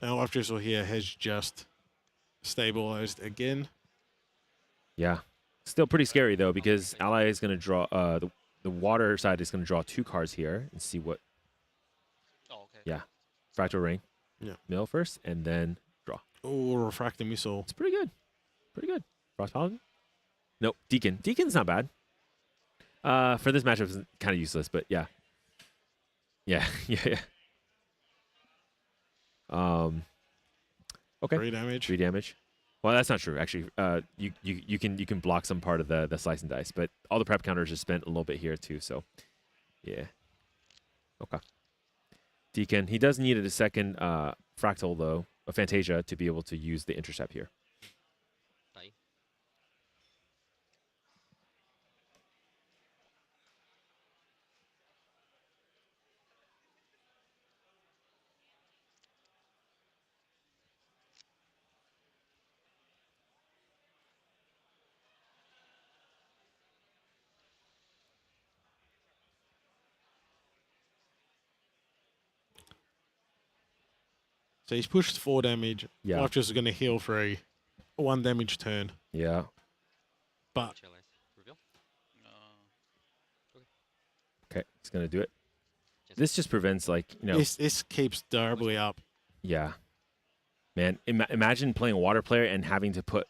[SPEAKER 3] And Life Drizzle here has just stabilized again.
[SPEAKER 4] Yeah. Still pretty scary, though, because Ally is going to draw... the water side is going to draw 2 cards here and see what... Yeah. Fractal Rain.
[SPEAKER 3] Yeah.
[SPEAKER 4] Mill first, and then draw.
[SPEAKER 3] Oh, Refracting Missile.
[SPEAKER 4] It's pretty good. Pretty good. Frost Paladin? Nope. Deacon. Deacon's not bad. For this matchup, it's kind of useless, but yeah. Yeah. Okay.
[SPEAKER 3] 3 damage.
[SPEAKER 4] 3 damage. Well, that's not true, actually. You can block some part of the slice and dice, but all the prep counters are spent a little bit here too. So, yeah. Okay. Deacon. He does need a second fractal though, a Fantasia, to be able to use the intercept here.
[SPEAKER 3] So he's pushed 4 damage.
[SPEAKER 4] Yeah.
[SPEAKER 3] Life Drizzle is going to heal for a 1 damage turn.
[SPEAKER 4] Yeah.
[SPEAKER 3] But
[SPEAKER 4] Okay, he's gonna do it. This just prevents, like, you know.
[SPEAKER 3] This keeps durably up.
[SPEAKER 4] Yeah. Man, imagine playing a water player and having to put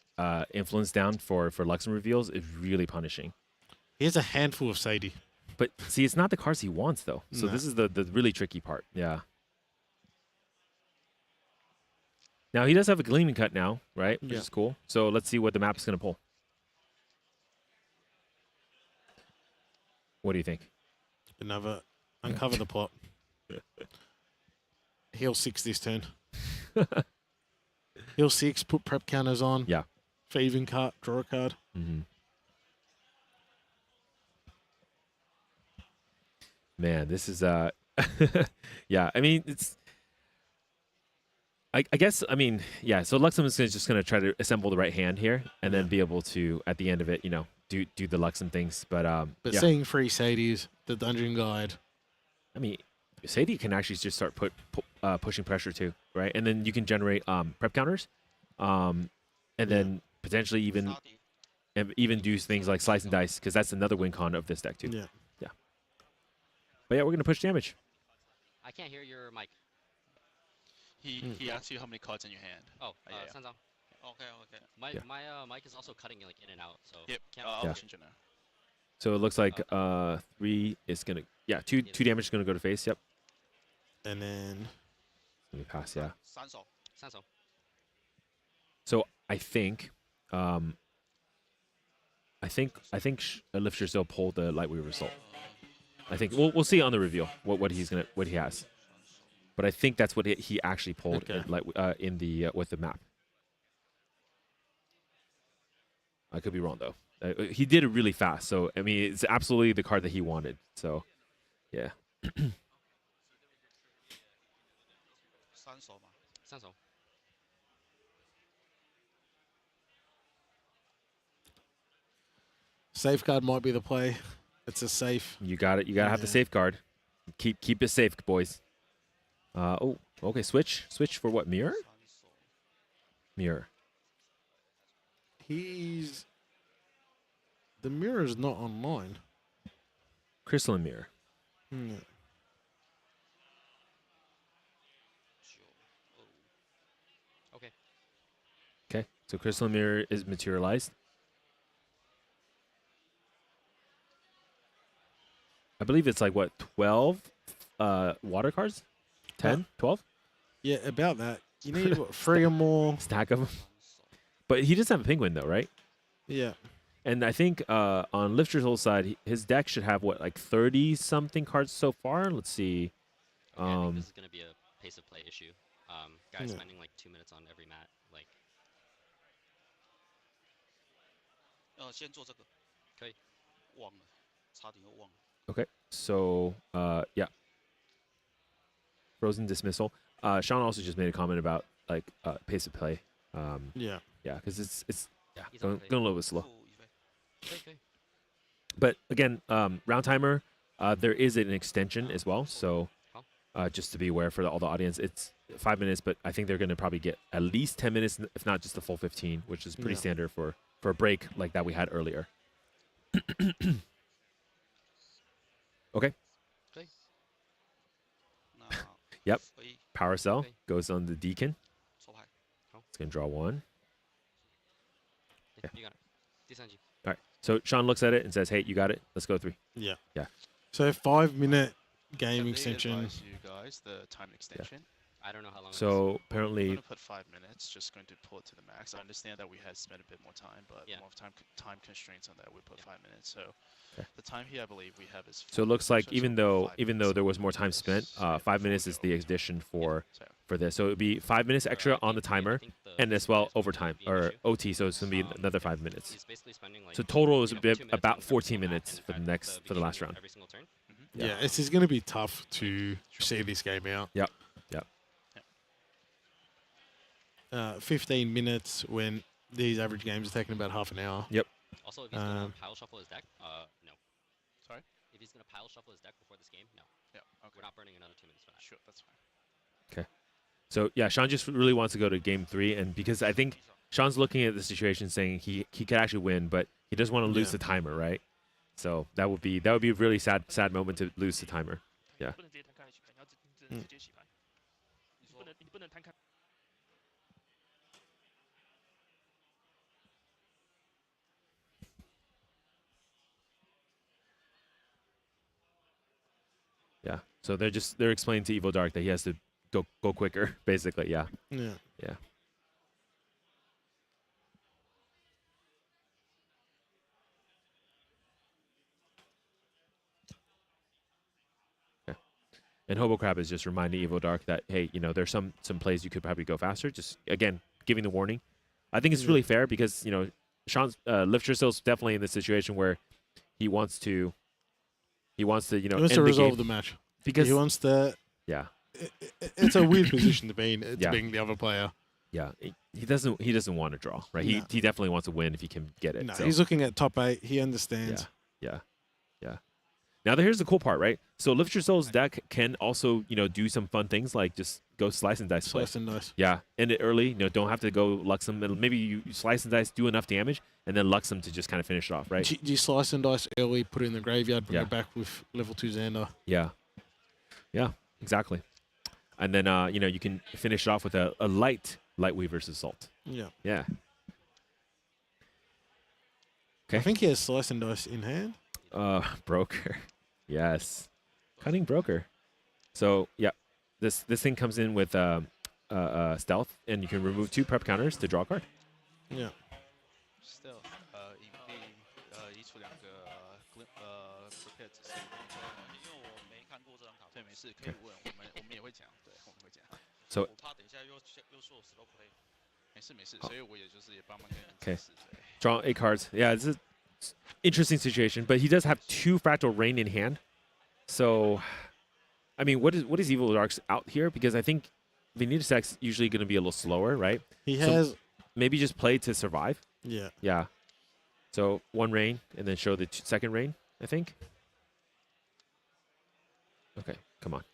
[SPEAKER 4] influence down for Luxem reveals is really punishing.
[SPEAKER 3] He has a handful of Sadie.
[SPEAKER 4] But see, it's not the cards he wants though. So
[SPEAKER 3] No.
[SPEAKER 4] this is the really tricky part. Yeah. Now he does have a Gleaming Cut now, right? Which
[SPEAKER 3] Yeah.
[SPEAKER 4] is cool. So let's see what the map is gonna pull. What do you think?
[SPEAKER 3] Another uncover the plot. Heal 6 this turn. Heal 6, put prep counters on.
[SPEAKER 4] Yeah.
[SPEAKER 3] For even card, draw a card.
[SPEAKER 4] Mm-hmm. Man, this is yeah. I mean, it's. I guess. I mean, yeah. So Luxem is just going to try to assemble the right hand here, and then be able to, at the end of it, do the Luxem things. But yeah.
[SPEAKER 3] Seeing free Sadies, the dungeon guide.
[SPEAKER 4] I mean, Sadie can actually just start pushing pressure too, right? And then you can generate prep counters, and then potentially even do things like slice and dice, because that's another win con of this deck too.
[SPEAKER 3] Yeah.
[SPEAKER 4] Yeah. But yeah, we're gonna push damage.
[SPEAKER 13] I can't hear your mic.
[SPEAKER 12] He asks you how many cards in your hand.
[SPEAKER 13] Oh,
[SPEAKER 12] yeah.
[SPEAKER 13] Okay. My mic is also cutting like in and out, so
[SPEAKER 12] Yep.
[SPEAKER 13] can't
[SPEAKER 12] I'll listen to you now.
[SPEAKER 4] So it looks like 3 is gonna two damage is gonna go to face. Yep.
[SPEAKER 3] And then
[SPEAKER 4] let me pass. Yeah.
[SPEAKER 13] 三手.
[SPEAKER 4] So I think Lifter still pulled the Lightweight result. I think we'll see on the reveal what he has, but I think that's what he actually pulled in the with the map. I could be wrong though. He did it really fast, so I mean it's absolutely the card that he wanted. So yeah.
[SPEAKER 13] 三手.
[SPEAKER 3] Safeguard might be the play. It's a safe.
[SPEAKER 4] You got it. You gotta have the safeguard. Keep it safe, boys. Oh, okay. Switch for what? Mirror.
[SPEAKER 3] The mirror is not online.
[SPEAKER 4] Crystalline mirror.
[SPEAKER 3] Yeah.
[SPEAKER 4] Okay. So crystalline mirror is materialized. I believe it's like what, 12 water cards? 10, 12?
[SPEAKER 3] Yeah, about that. You need what, 3 or more.
[SPEAKER 4] Stack of them. But he doesn't have a penguin though, right?
[SPEAKER 3] Yeah.
[SPEAKER 4] And I think on Lifter's whole side, his deck should have what, like 30 something cards so far. Let's see.
[SPEAKER 13] Okay, I think this is gonna be a pace of play issue. Guys spending like 2 minutes on every mat, like.
[SPEAKER 12] 先做这个。
[SPEAKER 13] 可以。
[SPEAKER 12] 忘了，差点又忘了。
[SPEAKER 4] Okay, so yeah. Frozen dismissal. Sean also just made a comment about like pace of play.
[SPEAKER 3] Yeah,
[SPEAKER 4] because it's going a little bit slow.
[SPEAKER 13] Okay.
[SPEAKER 4] But again, round timer. There is an extension as well, so just to be aware for all the audience, it's 5 minutes, but I think they're going to probably get at least 10 minutes, if not just the full 15, which is pretty standard for a break like that we had earlier. Okay. Yep. Power cell goes on the deacon. It's going to draw 1.
[SPEAKER 13] Yeah. You got it.
[SPEAKER 4] All right. So Sean looks at it and says, "Hey, you got it. Let's go 3."
[SPEAKER 3] Yeah.
[SPEAKER 4] Yeah.
[SPEAKER 3] So 5-minute game
[SPEAKER 12] Have
[SPEAKER 3] extension.
[SPEAKER 12] They advised you guys the time extension?
[SPEAKER 13] I don't know how long.
[SPEAKER 4] So apparently,
[SPEAKER 12] I'm going to put 5 minutes. Just going to pull it to the max. I understand that we had spent a bit more time, but more of time constraints on that. We put 5 minutes. So the time here, I believe we have is.
[SPEAKER 4] So it looks like even though there was more time spent, 5 minutes is the addition for this. So it would be 5 minutes extra on the timer, and as well overtime or OT. So it's going to be another 5 minutes. So total is about 14 minutes for the last round.
[SPEAKER 3] Yeah, this is going to be tough to see this game out.
[SPEAKER 4] Yep.
[SPEAKER 3] 15 minutes when these average games are taking about half an hour.
[SPEAKER 4] Yep.
[SPEAKER 13] Also, if he's gonna pile shuffle his deck, no.
[SPEAKER 12] Sorry?
[SPEAKER 13] If he's gonna pile shuffle his deck before this game, no.
[SPEAKER 12] Yeah. Okay.
[SPEAKER 13] We're not burning another 2 minutes for that.
[SPEAKER 12] Sure, that's fine.
[SPEAKER 4] Okay. So yeah, Sean just really wants to go to game 3, and because I think Sean's looking at the situation saying he could actually win, but he doesn't want to lose the timer, right? So that would be a really sad moment to lose the timer. Yeah.
[SPEAKER 14] 不能直接摊开来去看，你要直接洗牌。你不能摊开。
[SPEAKER 4] Yeah. So they're explaining to Evil Dark that he has to go quicker, basically. Yeah.
[SPEAKER 3] Yeah.
[SPEAKER 4] Yeah. And Hobo Crab is just reminding Evil Dark that, hey, you know, there's some plays you could probably go faster. Just, again, giving the warning. I think it's really fair because, you know, Sean's Lifters definitely in this situation where he wants to, you know,
[SPEAKER 3] he wants to resolve the match.
[SPEAKER 4] Because
[SPEAKER 3] he wants to.
[SPEAKER 4] Yeah.
[SPEAKER 3] It's a weird position to be in, being the other player.
[SPEAKER 4] Yeah, he doesn't want to draw, right?
[SPEAKER 3] No.
[SPEAKER 4] He definitely wants to win if he can get it.
[SPEAKER 3] No,
[SPEAKER 4] so.
[SPEAKER 3] he's looking at top 8. He understands.
[SPEAKER 4] Yeah. Now here's the cool part, right? So Lift Your Soul's deck can also, you know, do some fun things like just go slice and dice.
[SPEAKER 3] Slice and dice.
[SPEAKER 4] Yeah, end it early. You know, don't have to go Lux him. Maybe you slice and dice, do enough damage, and then Lux him to just kind of finish it off, right?
[SPEAKER 3] Do you slice and dice early, put it in the graveyard, bring it back with level 2 Xander?
[SPEAKER 4] Yeah, exactly. And then you know, you can finish it off with a light Weaver's Assault. Yeah. Okay.
[SPEAKER 3] I think he has slice and dice in hand.
[SPEAKER 4] Broker. Yes. Cunning Broker. So, yeah. This thing comes in with stealth, and you can remove 2 prep counters to draw a card.
[SPEAKER 3] Yeah.
[SPEAKER 12] Stealth，隐蔽，移除2个prepare 指示。因为我没看过这张卡。对，没事，可以问，我们也会讲，对，我们会讲。
[SPEAKER 4] So
[SPEAKER 12] 我怕等一下又说我 slow play。没事，所以我也就是也帮忙跟你们解释。
[SPEAKER 4] Draw 8 cards. Yeah, it's an interesting situation, but he does have 2 Fractal Rain in hand. So, I mean, what is Evil Dark's out here? Because I think Vanitas X usually going to be a little slower, right?
[SPEAKER 3] He has
[SPEAKER 4] maybe just play to survive.
[SPEAKER 3] Yeah.
[SPEAKER 4] Yeah. So 1 rain and then show the second rain, I think. Okay, come on.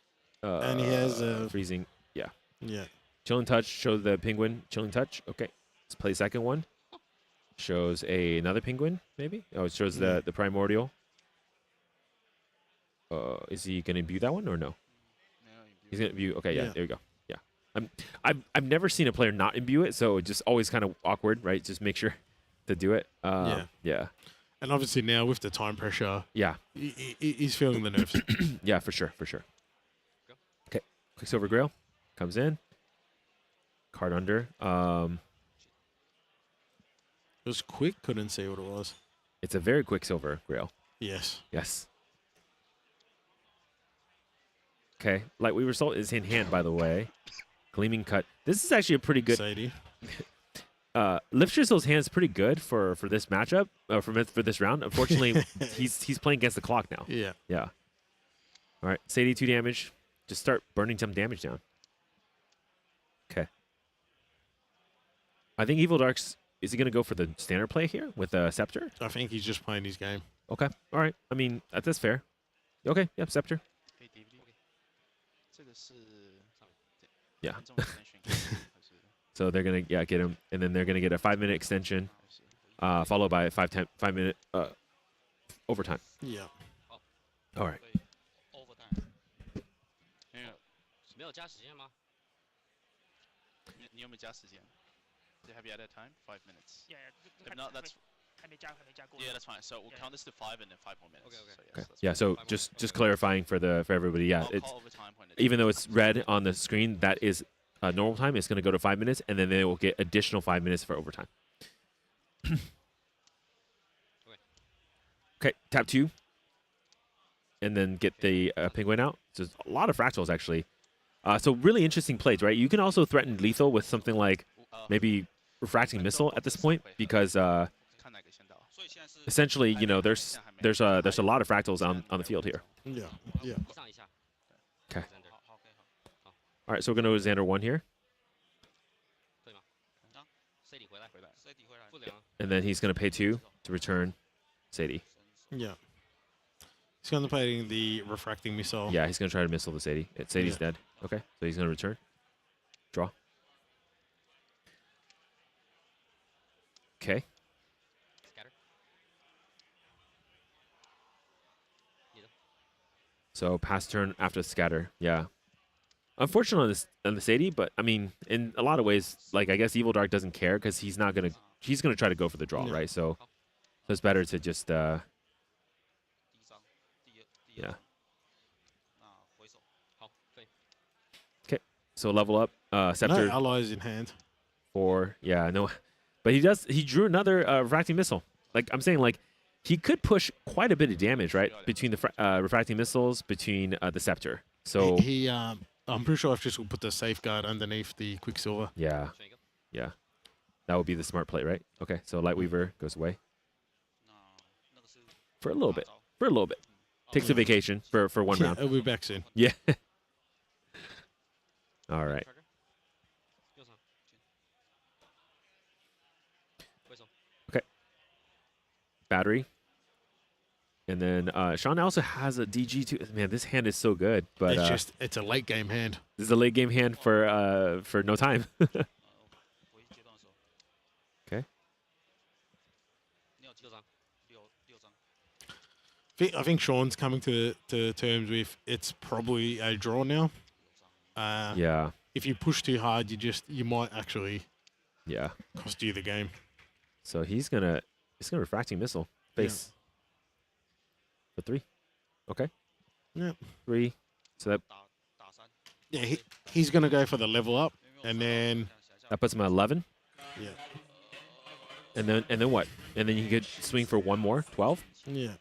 [SPEAKER 3] And he has
[SPEAKER 4] freezing. Yeah.
[SPEAKER 3] Yeah.
[SPEAKER 4] Chilling Touch, show the penguin. Chilling Touch. Okay. Let's play second one. Shows another penguin, maybe? Oh, it shows the primordial. Is he going to imbue that one or no? He's going to imbue. Okay, yeah, there we go. Yeah. I've never seen a player not imbue it, so it's just always kind of awkward, right? Just make sure to do it. Yeah.
[SPEAKER 3] And obviously now with the time pressure,
[SPEAKER 4] yeah,
[SPEAKER 3] he's feeling the nerves.
[SPEAKER 4] Yeah, for sure. Okay, Quicksilver Grail comes in. Card under.
[SPEAKER 3] It was quick. Couldn't see what it was.
[SPEAKER 4] It's a very Quicksilver Grail.
[SPEAKER 3] Yes.
[SPEAKER 4] Okay, Light Weaver Salt is in hand, by the way. Gleaming Cut. This is actually a pretty good.
[SPEAKER 3] Sadie.
[SPEAKER 4] Lift Your Soul's hand is pretty good for this matchup, for this round. Unfortunately, he's playing against the clock now.
[SPEAKER 3] Yeah.
[SPEAKER 4] All right, Sadie 2 damage. Just start burning some damage down. Okay. I think Evil Dark's, is he going to go for the standard play here with a Scepter?
[SPEAKER 3] I think he's just playing his game.
[SPEAKER 4] Okay. All right. I mean, that's fair. Okay. Yep. Scepter. Yeah. So they're gonna get him, and then they're gonna get a 5-minute extension, followed by a 5-minute overtime.
[SPEAKER 3] Yeah.
[SPEAKER 4] All right.
[SPEAKER 13] 没有加时间吗？
[SPEAKER 12] 你有没有加时间 ？Have you added time? 5 minutes.
[SPEAKER 14] Yeah,
[SPEAKER 12] If not, that's
[SPEAKER 14] 还没加过。
[SPEAKER 12] Yeah, that's fine. So we'll count this to 5 and then 5 more minutes.
[SPEAKER 4] Okay. Yeah. So just clarifying for everybody. Yeah. It's even though it's red on the screen, that is normal time. It's going to go to 5 minutes, and then they will get additional 5 minutes for overtime. Okay. Tap 2, and then get the penguin out. So there's a lot of fractals actually. So really interesting plays, right? You can also threaten lethal with something like maybe refracting missile at this point because essentially, you know, there's a lot of fractals on the field here.
[SPEAKER 3] Yeah.
[SPEAKER 4] Okay. All right, so we're going to go Xander 1 here. And then he's going to pay 2 to return Sadie.
[SPEAKER 3] Yeah. He's contemplating the refracting missile.
[SPEAKER 4] Yeah, he's going to try to missile the Sadie. Sadie's dead. Okay, so he's going to return. Draw. Okay. So pass turn after scatter. Yeah. Unfortunately on the Sadie, but I mean, in a lot of ways, like I guess Evil Dark doesn't care because he's gonna try to go for the draw, right? So it's better to just yeah. Okay. So level up. Scepter.
[SPEAKER 3] No allies in hand.
[SPEAKER 4] 4. Yeah, no. But he drew another refracting missile. Like I'm saying, like he could push quite a bit of damage, right? Between the refracting missiles, between the Scepter. So
[SPEAKER 3] I'm pretty sure I've just will put the safeguard underneath the Quicksilver.
[SPEAKER 4] yeah, yeah, that would be the smart play, right? Okay, so Lightweaver goes away for a little bit. For a little bit, takes a vacation for one round.
[SPEAKER 3] I'll be back soon.
[SPEAKER 4] Yeah. All right. Okay. Battery. And then Sean also has a DG too. Man, this hand is so good. But
[SPEAKER 3] it's a late game hand.
[SPEAKER 4] This is a late game hand for no time. Okay.
[SPEAKER 3] I think Sean's coming to terms with it's probably a draw now.
[SPEAKER 4] Yeah.
[SPEAKER 3] If you push too hard, you might actually cost you the game.
[SPEAKER 4] So he's gonna refracting missile face for 3. Okay.
[SPEAKER 3] Yeah.
[SPEAKER 4] 3. So that
[SPEAKER 3] he's gonna go for the level up, and then
[SPEAKER 4] that puts him at 11.
[SPEAKER 3] Yeah.
[SPEAKER 4] And then what? And then you could swing for one more 12.
[SPEAKER 3] Yeah.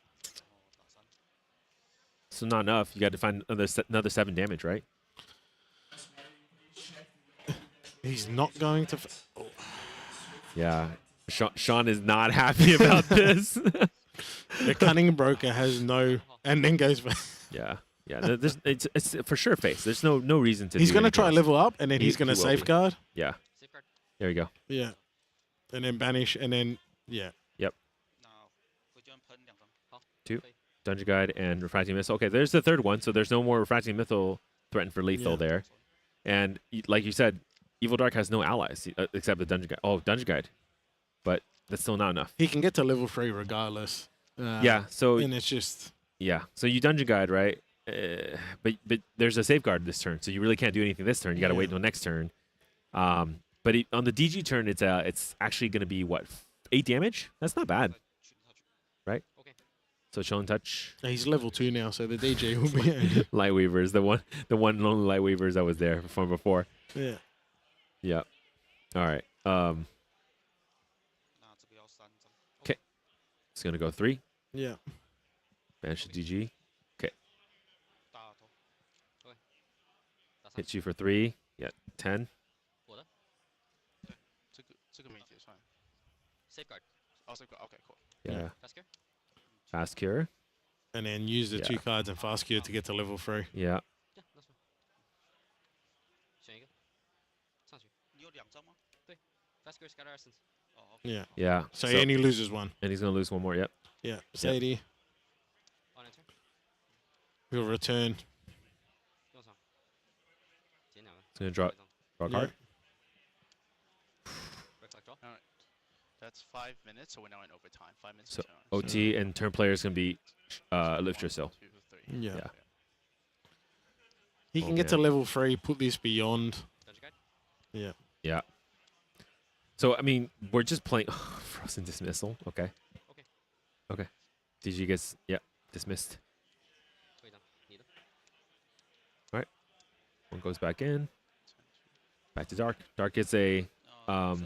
[SPEAKER 4] So not enough. You got to find another 7 damage, right?
[SPEAKER 3] He's not going to.
[SPEAKER 4] Yeah. Sean is not happy about this.
[SPEAKER 3] The cunning broker has no, and then goes for.
[SPEAKER 4] Yeah. It's for sure face. There's no reason to.
[SPEAKER 3] He's going to try level up, and then he's going to
[SPEAKER 4] he will be.
[SPEAKER 3] safeguard.
[SPEAKER 4] Yeah. There you go.
[SPEAKER 3] Yeah. And then banish, and then
[SPEAKER 4] Yep. 2. Dungeon Guide and Refracting Missile. Okay, there's the third one, so there's no more Refracting Missile threatened for lethal there. And like you said, Evil Dark has no allies except the Dungeon Guide. Oh, Dungeon Guide. But that's still not enough.
[SPEAKER 3] He can get to level 3 regardless.
[SPEAKER 4] Yeah, so...
[SPEAKER 3] And it's just...
[SPEAKER 4] Yeah, so you Dungeon Guide, right? But there's a safeguard this turn, so you really can't do anything this turn. You got to wait until next turn. But on the DG turn, it's actually going to be, what, 8 damage? That's not bad. Right? So Chilling Touch.
[SPEAKER 3] He's level 2 now, so the DJ will be
[SPEAKER 4] Lightweavers, the one and only Lightweavers that was there from before.
[SPEAKER 3] Yeah.
[SPEAKER 4] Yeah. All right. Okay. It's gonna go 3.
[SPEAKER 3] Yeah.
[SPEAKER 4] Banish the DG. Okay. Hits you for 3. Yeah. 10.
[SPEAKER 12] Safeguard. Oh, safeguard. Okay, cool.
[SPEAKER 4] Yeah. Fast Cure.
[SPEAKER 3] And then use the 2 cards and Fast Cure to get to level 3.
[SPEAKER 4] Yeah.
[SPEAKER 3] Yeah.
[SPEAKER 4] Yeah.
[SPEAKER 3] So he only loses 1.
[SPEAKER 4] And he's going to lose 1 more, yep.
[SPEAKER 3] Yeah. Sadie. He'll return.
[SPEAKER 4] He's going to draw a card.
[SPEAKER 12] Alright. That's 5 minutes, so we're now in overtime. 5 minutes
[SPEAKER 4] So
[SPEAKER 12] to turn.
[SPEAKER 4] OT and turn player is going to be Lift Yourself.
[SPEAKER 3] Yeah.
[SPEAKER 4] Yeah.
[SPEAKER 3] He can get to level 3, put this beyond. Yeah.
[SPEAKER 4] Yeah. So, I mean, we're just playing Frozen Dismissal. Okay. Okay. DG gets, dismissed. All right. One goes back in. Back to Dark. Dark gets a, I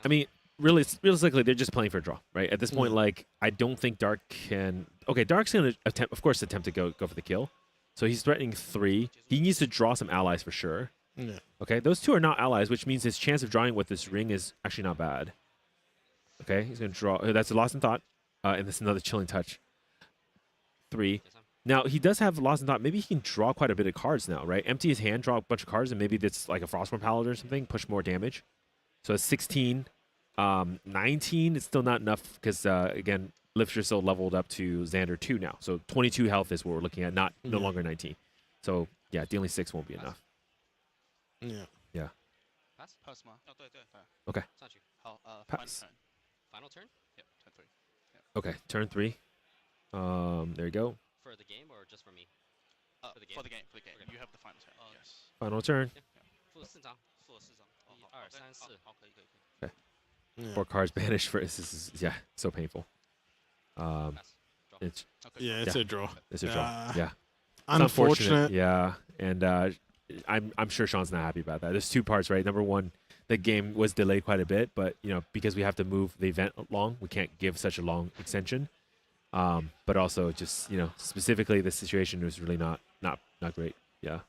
[SPEAKER 4] mean, realistically, they're just playing for a draw, right? At this point, like, I don't think Dark can... Okay, Dark's going to attempt to go for the kill. So he's threatening 3. He needs to draw some allies for sure.
[SPEAKER 3] Yeah.
[SPEAKER 4] Okay, those 2 are not allies, which means his chance of drawing with this ring is actually not bad. Okay, he's going to draw. That's a Lost in Thought, and this is another Chilling Touch. 3. Now, he does have Lost in Thought. Maybe he can draw quite a bit of cards now, right? Empty his hand, draw a bunch of cards, and maybe that's like a Frostborn Paladin or something, push more damage. So it's 16. 19 is still not enough because, again, Lifter still leveled up to Xander 2 now. So 22 health is what we're looking at, no longer 19. So, yeah, dealing 6 won't be enough.
[SPEAKER 3] Yeah.
[SPEAKER 4] Yeah.
[SPEAKER 12] Pass? Pass 吗?哦，对对。
[SPEAKER 4] Okay.
[SPEAKER 12] 好，final
[SPEAKER 4] Pass.
[SPEAKER 12] turn.
[SPEAKER 13] Final turn?
[SPEAKER 12] Yep, turn 3. Yep.
[SPEAKER 4] Okay, turn 3. There you go.
[SPEAKER 13] For the game or just for me?
[SPEAKER 12] For the game. For the game. You have the final turn. Yes.
[SPEAKER 4] Final turn.
[SPEAKER 13] 负4张，负了4张。1、2、3、4。好，可以。
[SPEAKER 4] Okay.
[SPEAKER 3] Yeah.
[SPEAKER 4] 4 cards banished for this is so painful. It's
[SPEAKER 3] it's a draw.
[SPEAKER 4] It's a draw. Yeah.
[SPEAKER 3] Unfortunate.
[SPEAKER 4] Yeah, and I'm sure Sean's not happy about that. There's 2 parts, right? Number 1, the game was delayed quite a bit, but because we have to move the event along, we can't give such a long extension. But also just specifically the situation was really not not great. Yeah.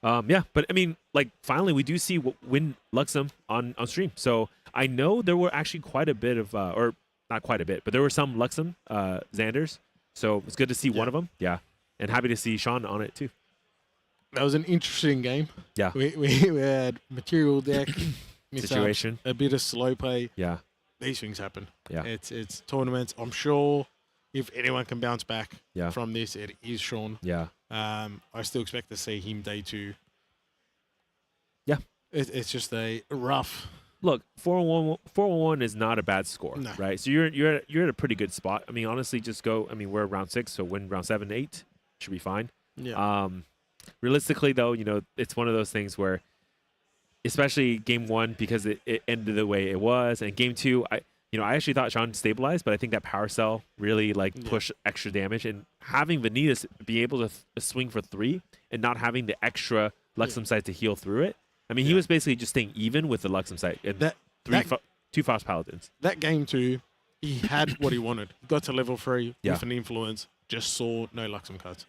[SPEAKER 4] Yeah, but I mean, like, finally we do see Win Luxem on stream. So I know there were actually quite a bit of, or not quite a bit, but there were some Luxem Xanders. So it's good to see one of them. Yeah, and happy to see Sean on it too.
[SPEAKER 3] That was an interesting game.
[SPEAKER 4] Yeah,
[SPEAKER 3] we had material deck
[SPEAKER 4] situation,
[SPEAKER 3] a bit of slow play.
[SPEAKER 4] Yeah,
[SPEAKER 3] these things happen.
[SPEAKER 4] Yeah,
[SPEAKER 3] it's tournaments. I'm sure if anyone can bounce back
[SPEAKER 4] yeah.
[SPEAKER 3] from this, it is Sean.
[SPEAKER 4] Yeah.
[SPEAKER 3] I still expect to see him day 2.
[SPEAKER 4] Yeah.
[SPEAKER 3] It's just a rough.
[SPEAKER 4] Look, 4-1 is not a bad score,
[SPEAKER 3] No.
[SPEAKER 4] right? So you're at a pretty good spot. I mean, honestly, just go. I mean, we're round 6, so win round 7, 8 should be fine.
[SPEAKER 3] Yeah.
[SPEAKER 4] Realistically, though, you know, it's one of those things where, especially game 1, because it ended the way it was, and game 2, I actually thought Sean stabilized, but I think that power cell really pushed extra damage, and having Vanitas be able to swing for 3 and not having the extra Luxem side to heal through it. I mean, he was basically just staying even with the Luxem side and 2 fast paladins.
[SPEAKER 3] That game 2, he had what he wanted. He got to level 3
[SPEAKER 4] Yeah.
[SPEAKER 3] with an influence, just saw no Luxem cards.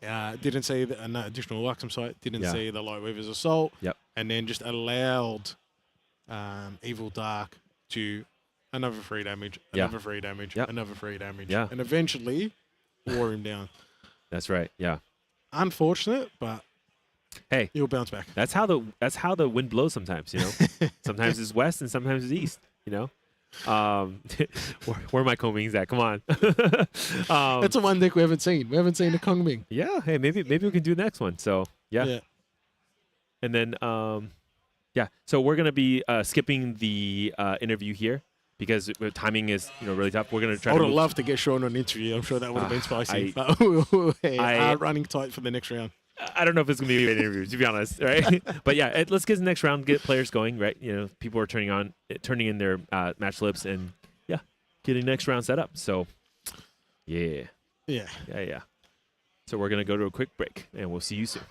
[SPEAKER 4] Yeah.
[SPEAKER 3] Didn't see an additional Luxem site, didn't
[SPEAKER 4] Yeah.
[SPEAKER 3] see the Lightweaver's Assault,
[SPEAKER 4] Yep.
[SPEAKER 3] and then just allowed Evil Dark to another 3 damage,
[SPEAKER 4] Yeah.
[SPEAKER 3] another 3 damage,
[SPEAKER 4] Yep.
[SPEAKER 3] another 3 damage,
[SPEAKER 4] Yeah.
[SPEAKER 3] and eventually wore him down.
[SPEAKER 4] That's right. Yeah.
[SPEAKER 3] Unfortunate, but
[SPEAKER 4] hey,
[SPEAKER 3] he'll bounce back.
[SPEAKER 4] That's how the wind blows sometimes, you know. Sometimes it's west and sometimes it's east, you know. Where are my Kongmings at? Come on.
[SPEAKER 3] That's a one deck we haven't seen. We haven't seen the Kongming.
[SPEAKER 4] Yeah. Hey, maybe we can do the next one. So yeah. And then yeah. So we're gonna be skipping the interview here because timing is really tough. We're gonna try.
[SPEAKER 3] I would
[SPEAKER 4] to
[SPEAKER 3] have loved to get Sean on an interview. I'm sure that would have been spicy. But we are running tight for the next round.
[SPEAKER 4] I don't know if it's gonna be a good interview, to be honest, right? But yeah, let's get the next round, get players going, right? You know, people are turning in their match slips, and yeah, getting next round set up. So, yeah. So we're gonna go to a quick break, and we'll see you soon.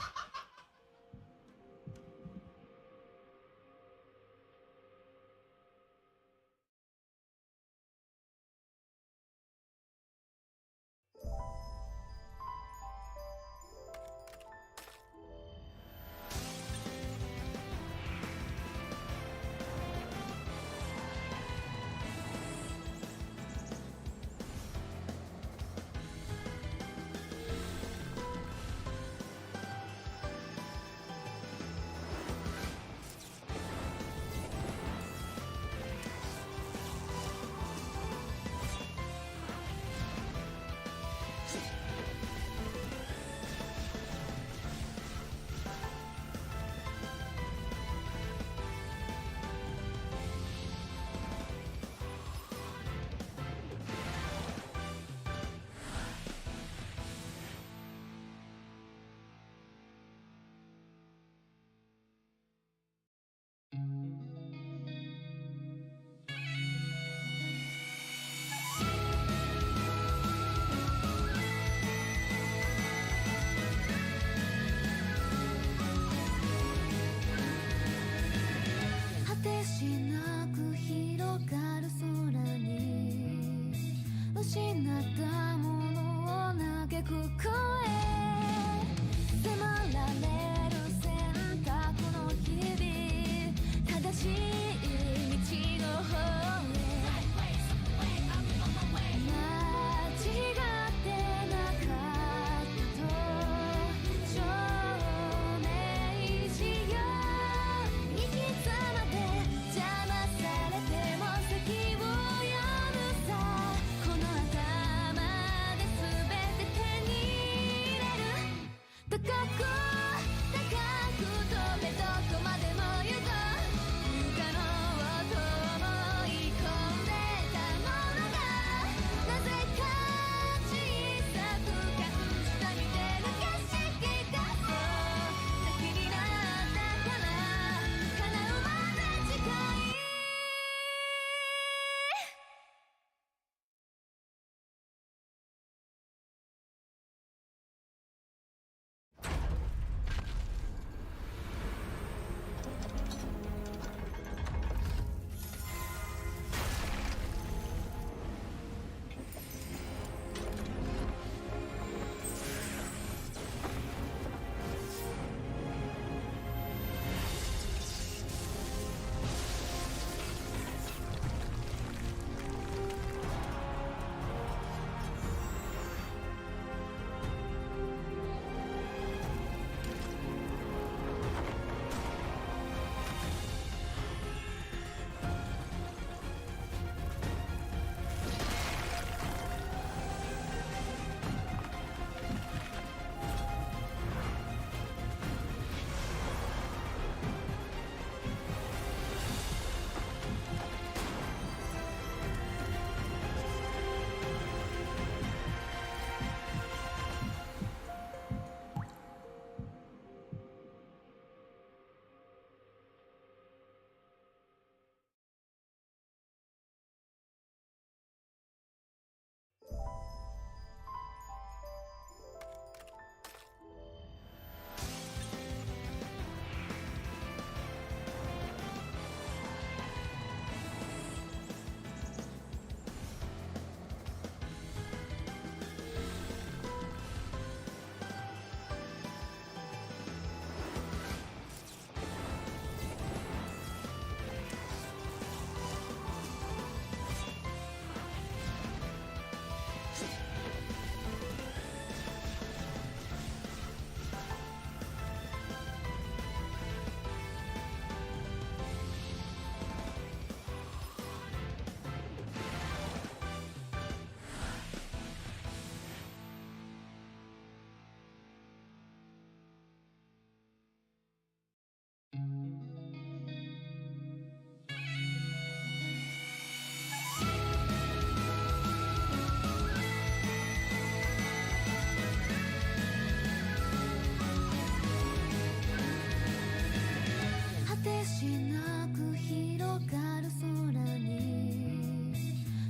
[SPEAKER 1] しなく広がる空に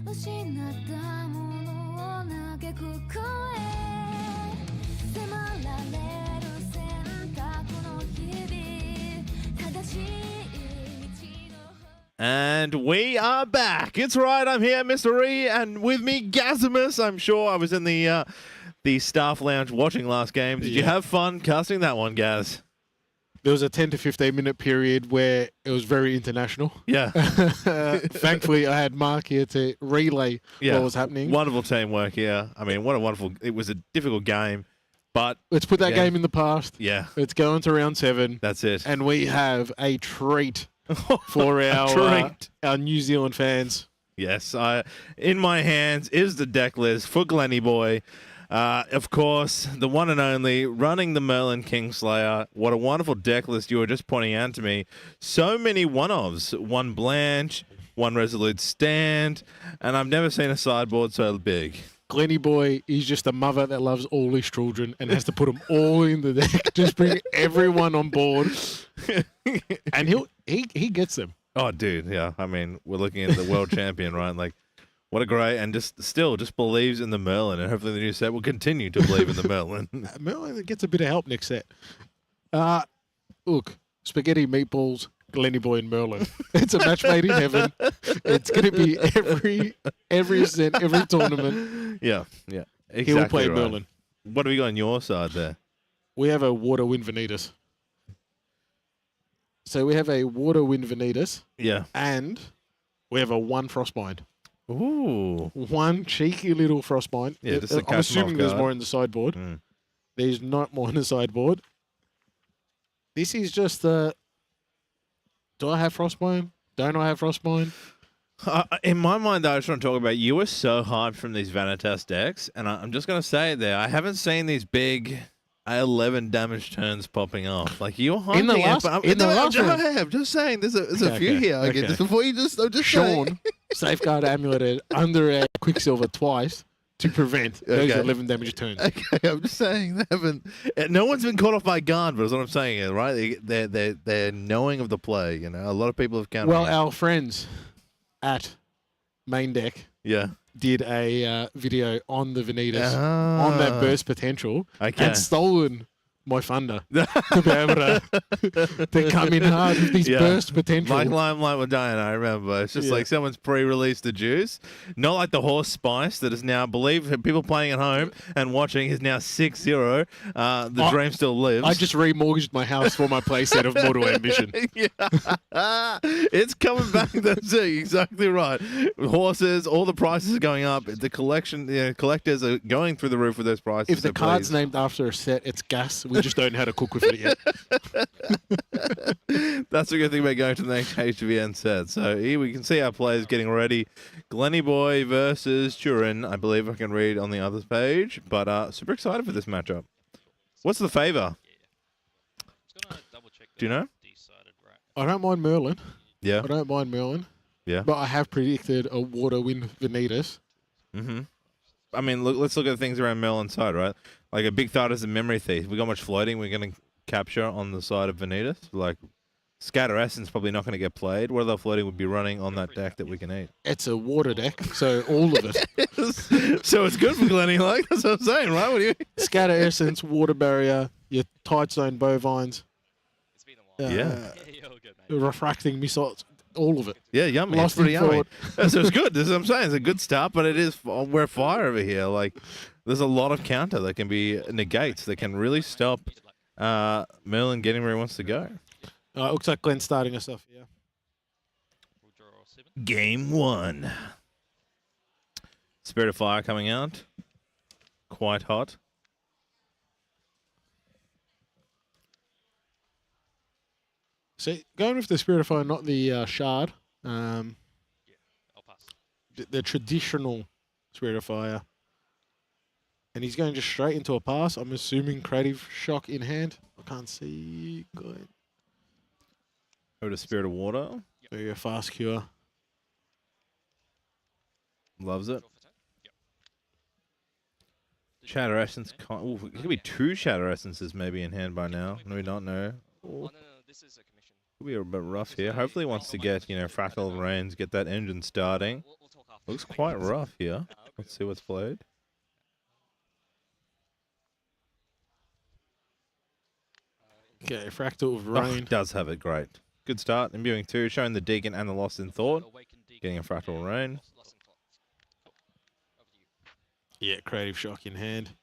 [SPEAKER 1] 失ったものを嘆く声迫られる選択の日々正しい
[SPEAKER 2] And we are back. It's right. I'm here, Mr. E, and with me, Gazimus. I'm sure I was in the staff lounge watching last game. Did you have fun casting that one, Gaz?
[SPEAKER 3] There was a 10 to 15 minute period where it was very international.
[SPEAKER 2] Yeah.
[SPEAKER 3] Thankfully, I had Mark here to relay what was happening.
[SPEAKER 2] Wonderful teamwork, yeah. I mean, what a wonderful... It was a difficult game, but...
[SPEAKER 3] Let's put that game in the past.
[SPEAKER 2] Yeah.
[SPEAKER 3] Let's go into round 7.
[SPEAKER 2] That's it.
[SPEAKER 3] And we have a treat for our New Zealand fans.
[SPEAKER 2] Yes. In my hands is the deck list for Glenny Boy. Of course, the one and only, running the Merlin Kingslayer. What a wonderful deck list you were just pointing out to me. So many one-ofs. One Blanche, one Resolute Stand, and I've never seen a sideboard so big.
[SPEAKER 3] Glenny Boy is just a mother that loves all his children and has to put them all in the deck. Just bring everyone on board. And he gets them.
[SPEAKER 2] Oh, dude, yeah. I mean, we're looking at the world champion, right? Like, what a great, and just believes in the Merlin, and hopefully the new set will continue to believe in the Merlin.
[SPEAKER 3] Merlin gets a bit of help next set. Look, spaghetti meatballs, Glenny Boy and Merlin. It's a match made in heaven. It's going to be every set, every tournament.
[SPEAKER 2] Yeah, yeah. Exactly.
[SPEAKER 3] He'll play
[SPEAKER 2] right.
[SPEAKER 3] Merlin.
[SPEAKER 2] What have we got on your side there?
[SPEAKER 3] We have a Water Wind Vanitas. So we have a Water Wind Vanitas.
[SPEAKER 2] Yeah.
[SPEAKER 3] And we have a 1 Frostbind.
[SPEAKER 2] Ooh.
[SPEAKER 3] One cheeky little Frostbind.
[SPEAKER 2] Yeah, just to
[SPEAKER 3] I'm
[SPEAKER 2] catch 'em
[SPEAKER 3] assuming
[SPEAKER 2] off
[SPEAKER 3] there's
[SPEAKER 2] guard.
[SPEAKER 3] more in the sideboard. There's not more in the sideboard. This is just the... Do I have Frostbind? Don't I have Frostbind?
[SPEAKER 2] In my mind, though, I just want to talk about, you were so hyped from these Vanitas decks, and I'm just going to say it there, I haven't seen these big 11 damage turns popping off. Like, you're hyping
[SPEAKER 3] In the
[SPEAKER 2] it,
[SPEAKER 3] last,
[SPEAKER 2] but
[SPEAKER 3] in the last
[SPEAKER 2] I
[SPEAKER 3] round.
[SPEAKER 2] am just saying, there's a few here. Okay, just before you just... I'm just saying.
[SPEAKER 3] Sean safeguard amuleted under a Quicksilver twice to prevent those 11 damage turns.
[SPEAKER 2] Okay, I'm just saying they haven't. No one's been caught off by guard, but that's what I'm saying, right? They're knowing of the play. You know, a lot of people have counted.
[SPEAKER 3] Well, our friends at Main Deck did a video on the Vanitas on that burst potential and stolen my thunder to be able to come in hard with these burst potential.
[SPEAKER 2] Like Limelight with Diana, I remember. It's just like someone's pre-released the juice. Not like the horse spice that is now, believe people playing at home and watching, is now 6-0. The dream still lives.
[SPEAKER 3] I just remortgaged my house for my playset of Mortal Ambition.
[SPEAKER 2] It's coming back. That's it. Exactly right. Horses, all the prices are going up. The collection, collectors are going through the roof with those prices.
[SPEAKER 3] If the card's named after a set, it's gas. We just don't know how to cook with it yet.
[SPEAKER 2] That's a good thing about going to the next HVN set. So here we can see our players getting ready. Glenny Boy versus Turin. I believe I can read on the other page. But super excited for this matchup. What's the favor? Do you know?
[SPEAKER 3] I don't mind Merlin.
[SPEAKER 2] Yeah.
[SPEAKER 3] I don't mind Merlin.
[SPEAKER 2] Yeah.
[SPEAKER 3] But I have predicted a Water Wind Vanitas.
[SPEAKER 2] Mm-hmm. I mean, let's look at things around Merlin's side, right? Like a big thought is a Memory Thief. We got much floating we're going to capture on the side of Vanitas. Like Scatter Essence probably not going to get played. What other floating would be running on that deck that we can eat?
[SPEAKER 3] It's a water deck, so all of it.
[SPEAKER 2] So it's good for Glenny, like that's what I'm saying, right? What do you mean?
[SPEAKER 3] Scatter Essence, Water Barrier, your Tide Zone Bovines. Refracting Missiles, all of it.
[SPEAKER 2] Yeah, yummy.
[SPEAKER 3] Lost
[SPEAKER 2] It's pretty
[SPEAKER 3] in
[SPEAKER 2] yummy.
[SPEAKER 3] forward.
[SPEAKER 2] So it's good. This is what I'm saying. It's a good start, but it is, we're fire over here. Like, there's a lot of counter that can be negates that can really stop Merlin getting where he wants to go.
[SPEAKER 3] Looks like Glenn's starting us off, yeah.
[SPEAKER 2] Game 1. Spirit of Fire coming out. Quite hot.
[SPEAKER 3] So going with the Spirit of Fire, not the Shard.
[SPEAKER 12] I'll pass.
[SPEAKER 3] The traditional Spirit of Fire. And he's going just straight into a pass. I'm assuming Creative Shock in hand. I can't see. Good.
[SPEAKER 2] Go to Spirit of Water.
[SPEAKER 3] Very a fast cure.
[SPEAKER 2] Loves it. Shatter Essence. Ooh, it could be 2 Shatter Essences maybe in hand by now. Do we not know?
[SPEAKER 12] Oh, no, this is a commission.
[SPEAKER 2] Could be a bit rough here. Hopefully, he wants to get Fractal Rains, get that engine starting. Looks quite rough here. Let's see what's played.
[SPEAKER 3] Okay, Fractal of
[SPEAKER 2] Oh,
[SPEAKER 3] Rain.
[SPEAKER 2] does have it. Great. Good start. Imbuing 2, showing the Deacon and the Lost in Thought. Getting a Fractal Rain.
[SPEAKER 3] Yeah, Creative Shock in hand.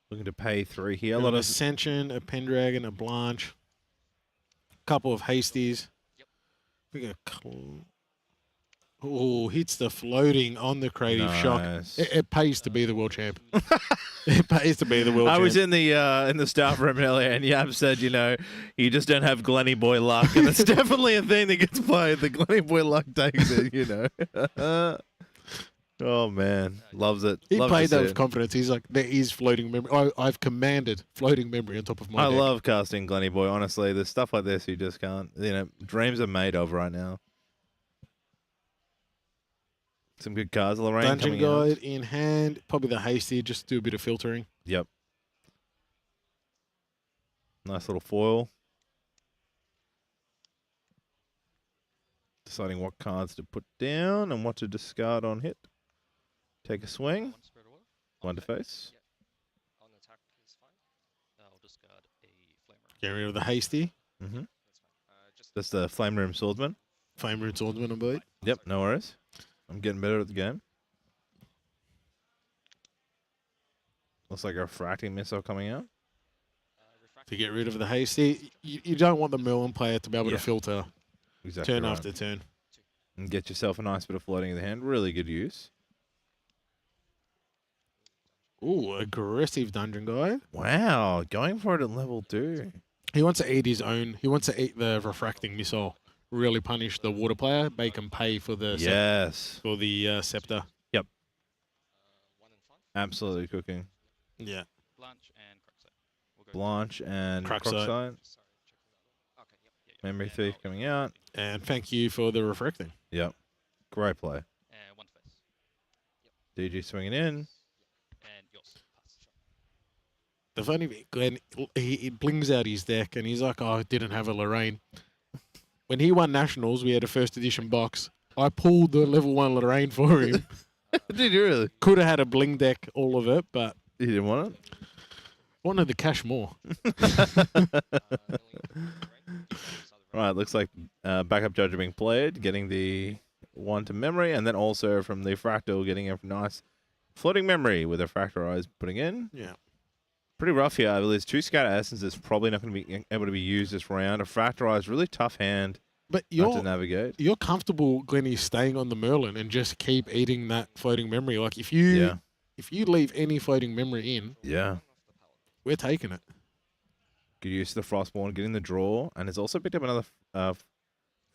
[SPEAKER 2] Looking to pay 3 here. A
[SPEAKER 3] Got
[SPEAKER 2] lot
[SPEAKER 3] an
[SPEAKER 2] of
[SPEAKER 3] Ascension, a Pendragon, a Blanche. Couple of Hasties. Oh, hits the floating on the Creative Shock.
[SPEAKER 2] Nice.
[SPEAKER 3] It pays to be the world champ. It pays to be the world champ.
[SPEAKER 2] I was in the staff room earlier, and Yab said, you just don't have Glenny Boy luck, and it's definitely a thing that gets played. The Glenny Boy luck takes it, Oh man, loves it.
[SPEAKER 3] He
[SPEAKER 2] Love
[SPEAKER 3] played
[SPEAKER 2] to
[SPEAKER 3] that
[SPEAKER 2] see
[SPEAKER 3] with
[SPEAKER 2] it.
[SPEAKER 3] confidence. He's like, there is floating memory. I've commanded floating memory on top of my
[SPEAKER 2] I
[SPEAKER 3] deck.
[SPEAKER 2] love casting Glenny Boy. Honestly, there's stuff like this you just can't. Dreams are made of right now. Some good cards. Lorraine
[SPEAKER 3] Dungeon
[SPEAKER 2] coming out.
[SPEAKER 3] Guide in hand. Probably the Hasty. Just do a bit of filtering.
[SPEAKER 2] Yep. Nice little foil. Deciding what cards to put down and what to discard on hit. Take a swing. One to face.
[SPEAKER 3] Get rid of the Hasty.
[SPEAKER 2] Mm-hmm. That's the Flame Room Swordsman.
[SPEAKER 3] Flame Root Swordsman, I believe.
[SPEAKER 2] Yep, no worries. I'm getting better at the game. Looks like a Refracting Missile coming out.
[SPEAKER 3] To get rid of the Hasty. You don't want the Merlin player to be able to filter
[SPEAKER 2] Exactly
[SPEAKER 3] turn
[SPEAKER 2] right.
[SPEAKER 3] after turn.
[SPEAKER 2] And get yourself a nice bit of floating in the hand. Really good use.
[SPEAKER 3] Ooh, aggressive Dungeon Guide.
[SPEAKER 2] Wow, going for it at level 2.
[SPEAKER 3] He wants to eat his own. He wants to eat the Refracting Missile. Really punish the water player. Make him pay for the scepter.
[SPEAKER 2] Yep. Absolutely cooking.
[SPEAKER 3] Yeah.
[SPEAKER 2] Blanche and
[SPEAKER 3] Cruxite.
[SPEAKER 2] Cruxite. Memory Thief coming out.
[SPEAKER 3] And thank you for the refracting.
[SPEAKER 2] Yep. Great play. DG swinging in.
[SPEAKER 3] The funny thing, Glenn, he blings out his deck and he's like, oh, I didn't have a Lorraine. When he won Nationals, we had a first edition box. I pulled the level 1 Lorraine for him.
[SPEAKER 2] Did you really?
[SPEAKER 3] Could have had a bling deck, all of it, but...
[SPEAKER 2] He didn't want it?
[SPEAKER 3] Wanted the cash more.
[SPEAKER 2] Right, looks like backup judge are being played, getting the 1 to memory, and then also from the Fractal, getting a nice floating memory with a Fractalize putting in.
[SPEAKER 3] Yeah.
[SPEAKER 2] Pretty rough here. There's 2 Scatter Essences probably not going to be able to be used this round. A Fractalize, really tough hand
[SPEAKER 3] But
[SPEAKER 2] to navigate.
[SPEAKER 3] you're comfortable, Glenny, staying on the Merlin and just keep eating that floating memory. Like, if you leave any floating memory in, we're taking it.
[SPEAKER 2] Good use of the Frostborn, getting the draw, and it's also picked up another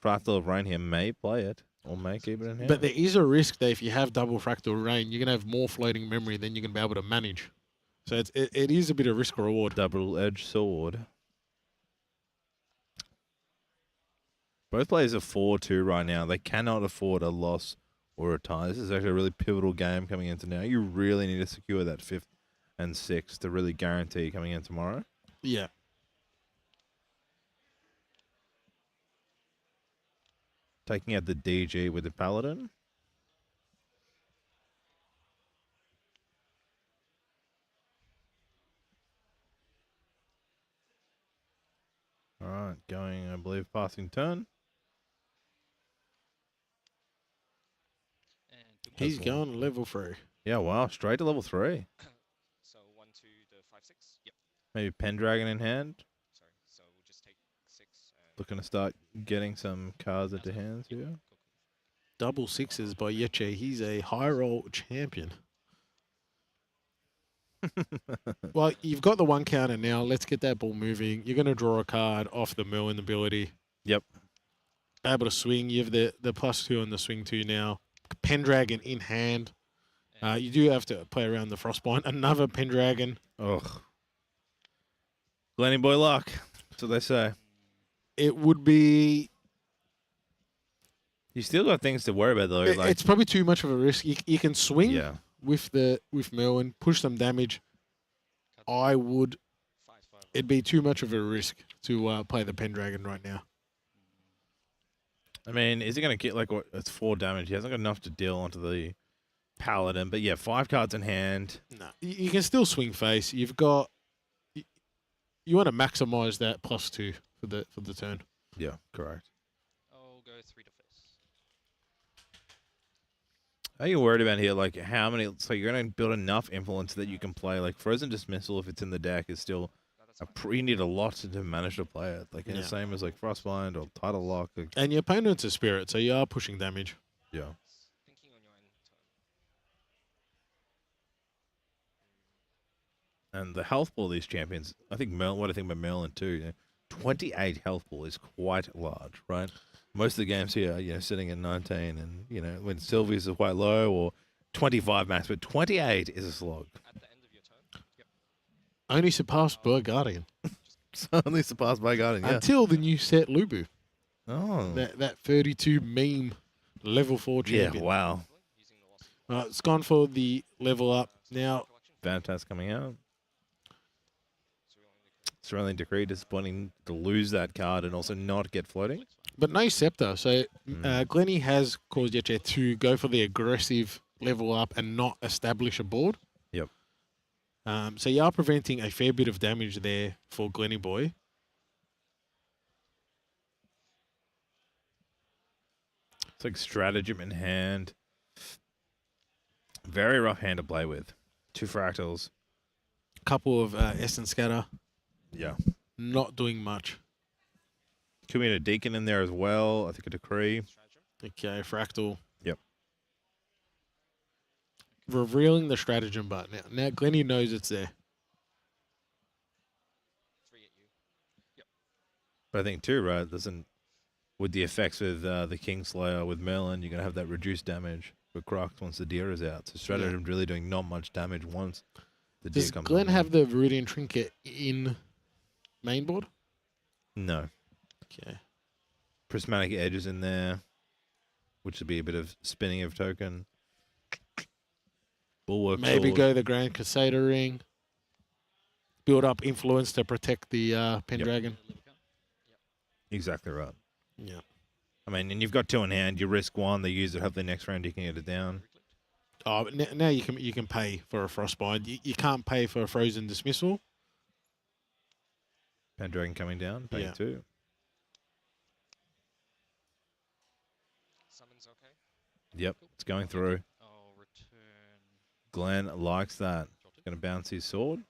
[SPEAKER 2] Fractal of Rain here. May play it, or may keep it in hand.
[SPEAKER 3] But there is a risk that if you have double Fractal Rain, you're going to have more floating memory than you're going to be able to manage. So it is a bit of risk or reward.
[SPEAKER 2] Double-edged sword. Both players are 4-2 right now. They cannot afford a loss or a tie. This is actually a really pivotal game coming into now. You really need to secure that 5th and 6th to really guarantee coming in tomorrow.
[SPEAKER 3] Yeah.
[SPEAKER 2] Taking out the DG with the Paladin. All right, going, I believe, passing turn.
[SPEAKER 3] He's going to level 3.
[SPEAKER 2] Yeah, wow, straight to level 3.
[SPEAKER 11] So 1, 2, the 5, 6. Yep.
[SPEAKER 2] Maybe Pendragon in hand.
[SPEAKER 11] Sorry. So we'll just take 6.
[SPEAKER 2] Looking to start getting some cards into hands here.
[SPEAKER 3] Double 6s by Yeche. He's a high roll champion. Well, you've got the 1 counter now. Let's get that ball moving. You're going to draw a card off the Merlin ability.
[SPEAKER 2] Yep.
[SPEAKER 3] Able to swing. You have the +2 on the swing 2 now. Pendragon in hand. You do have to play around the Frostbind. Another Pendragon.
[SPEAKER 2] Ugh. Glenny Boy luck. That's what they say.
[SPEAKER 3] It would be...
[SPEAKER 2] You still got things to worry about, though.
[SPEAKER 3] It's probably too much of a risk. You can swing, with Melbourne, push some damage. It'd be too much of a risk to play the Pendragon right now.
[SPEAKER 2] I mean, is he going to get like what? It's 4 damage. He hasn't got enough to deal onto the Paladin, but yeah, 5 cards in hand.
[SPEAKER 3] No, you can still swing face. You want to maximize that +2 for the turn.
[SPEAKER 2] Yeah, correct.
[SPEAKER 12] I'll go 3 to face.
[SPEAKER 2] Are you worried about here? Like how many? So you're going to build enough influence that you can play like Frozen Dismissal if it's in the deck is still. You need a lot to manage to play it. Like the same as like Frostbind or Tidal Lock. Like,
[SPEAKER 3] And your opponent's a spirit, so you are pushing damage.
[SPEAKER 2] yeah. And the health pool of these champions, I think what I think about Merlin too. 28 health pool is quite large, right? Most of the games here, sitting at 19, and when Sylvia's is quite low or 25 max, but 28 is a slog.
[SPEAKER 3] Only surpassed by Guardian.
[SPEAKER 2] Only surpassed by Guardian, yeah.
[SPEAKER 3] Until the new set Lubu.
[SPEAKER 2] Oh.
[SPEAKER 3] That 32 meme level 4 champion.
[SPEAKER 2] Yeah, wow.
[SPEAKER 3] It's gone for the level up. Now,
[SPEAKER 2] Vantas coming out. Cerulean Decree, disappointing to lose that card and also not get floating.
[SPEAKER 3] But no Scepter. So Glenny has caused Yeche to go for the aggressive level up and not establish a board.
[SPEAKER 2] Yep.
[SPEAKER 3] So you are preventing a fair bit of damage there for Glenny Boy.
[SPEAKER 2] It's like stratagem in hand. Very rough hand to play with. 2 fractals.
[SPEAKER 3] Couple of Ascent Scatter.
[SPEAKER 2] Yeah.
[SPEAKER 3] Not doing much.
[SPEAKER 2] Could be a Deacon in there as well. I think a Decree.
[SPEAKER 3] Okay, Fractal.
[SPEAKER 2] Yep.
[SPEAKER 3] Revealing the stratagem button. Now Glenny knows it's there.
[SPEAKER 2] But I think too, right? With the effects with the Kingslayer with Merlin, you're gonna have that reduced damage for Crocs once the deer is out. So stratagem's really doing not much damage once the deer
[SPEAKER 3] Does
[SPEAKER 2] comes.
[SPEAKER 3] Glenn have the Viridian Trinket in mainboard?
[SPEAKER 2] No.
[SPEAKER 3] Okay.
[SPEAKER 2] Prismatic Edge is in there, which would be a bit of spinning of token. Bulwark
[SPEAKER 3] Maybe
[SPEAKER 2] Sword.
[SPEAKER 3] go the Grand Crusader ring. Build up influence to protect the Pendragon.
[SPEAKER 2] Exactly right.
[SPEAKER 3] Yeah.
[SPEAKER 2] I mean, and you've got 2 in hand. You risk 1. They use it. Hopefully next round you can get it down.
[SPEAKER 3] Oh, but now you can pay for a Frostbind. You can't pay for a Frozen Dismissal.
[SPEAKER 2] Pendragon coming down. Paying 2.
[SPEAKER 12] Summon's okay.
[SPEAKER 2] Yep, it's going through.
[SPEAKER 12] I'll return.
[SPEAKER 2] Glenn likes that. Going to bounce his sword.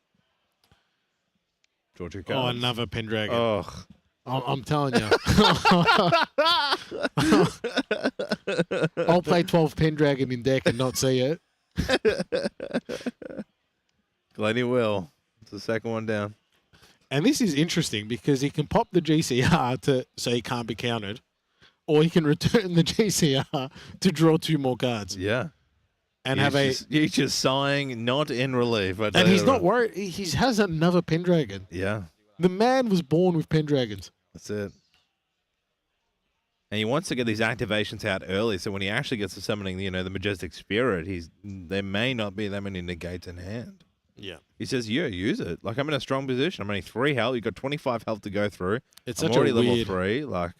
[SPEAKER 2] Draw 2
[SPEAKER 3] Oh,
[SPEAKER 2] cards.
[SPEAKER 3] another Pendragon.
[SPEAKER 2] Oh.
[SPEAKER 3] I'm telling you. I'll play 12 Pendragon in deck and not see it.
[SPEAKER 2] Glenny will. It's the second one down.
[SPEAKER 3] And this is interesting because he can pop the GCR so he can't be countered, or he can return the GCR to draw 2 more cards.
[SPEAKER 2] Yeah.
[SPEAKER 3] And
[SPEAKER 2] he's just sighing, not in relief.
[SPEAKER 3] And he's not worried. He has another Pendragon.
[SPEAKER 2] Yeah.
[SPEAKER 3] The man was born with Pendragons.
[SPEAKER 2] That's it. And he wants to get these activations out early, so when he actually gets to summoning, the Majestic Spirit, there may not be that many negates in hand.
[SPEAKER 3] Yeah.
[SPEAKER 2] He says, yeah, use it. Like, I'm in a strong position. I'm only 3 health. You've got 25 health to go through.
[SPEAKER 3] It's
[SPEAKER 2] I'm
[SPEAKER 3] such
[SPEAKER 2] already
[SPEAKER 3] a
[SPEAKER 2] level
[SPEAKER 3] weird...
[SPEAKER 2] 3. Like,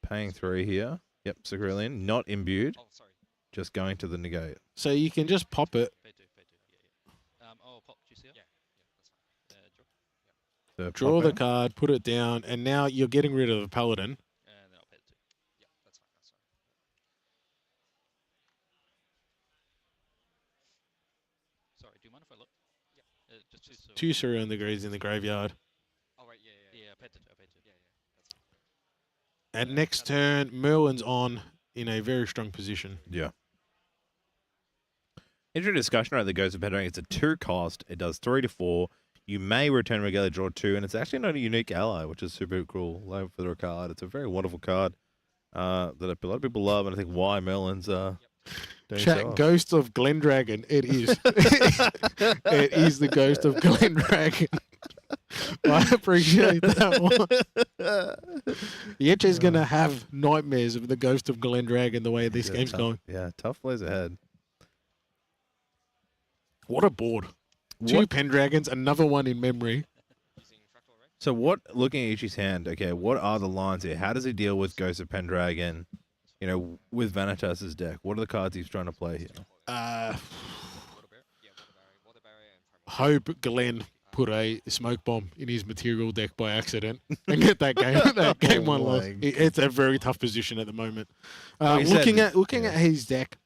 [SPEAKER 2] paying 3 here. Yep, Cerulean. Not imbued.
[SPEAKER 12] Oh, sorry.
[SPEAKER 2] Just going to the negate.
[SPEAKER 3] So you can just pop it.
[SPEAKER 12] Pay 2, yeah. Oh, pop GCR? Yeah, that's fine. Draw.
[SPEAKER 2] So
[SPEAKER 3] Draw
[SPEAKER 2] pop
[SPEAKER 3] the
[SPEAKER 2] out.
[SPEAKER 3] card, put it down, and now you're getting rid of the Paladin.
[SPEAKER 12] And then I'll pay 2. Yeah, that's fine. That's fine. Sorry, do you mind if I look? Yeah. Just
[SPEAKER 3] 2 Cerulean Degrees in the graveyard.
[SPEAKER 12] Oh, right, yeah. Yeah, I paid 2. Yeah, yeah. That's fine.
[SPEAKER 3] And next turn, Merlin's on in a very strong position.
[SPEAKER 2] Yeah. Interesting discussion right that goes with Pendragon. It's a 2 cost. It does 3 to 4. You may return Regalia, draw 2, and it's actually not a unique ally, which is super cool. Low for the card. It's a very wonderful card that a lot of people love, and I think why Merlin's doing
[SPEAKER 3] Chat
[SPEAKER 2] so well.
[SPEAKER 3] Ghost of Glendragon. It is. It is the Ghost of Glendragon. I appreciate that one. Yeche's going to have nightmares of the ghost of Glendragon the way this game's going.
[SPEAKER 2] Yeah, tough plays ahead.
[SPEAKER 3] What a board. Two Pendragons, another one in memory.
[SPEAKER 2] So what, looking at Ichi's hand, okay, what are the lines here? How does he deal with Ghost of Pendragon, you know, with Vanitas's deck? What are the cards he's trying to play here?
[SPEAKER 3] Hope Glenn put a smoke bomb in his material deck by accident and get that game one loss. It's a very tough position at the moment. Looking at his deck,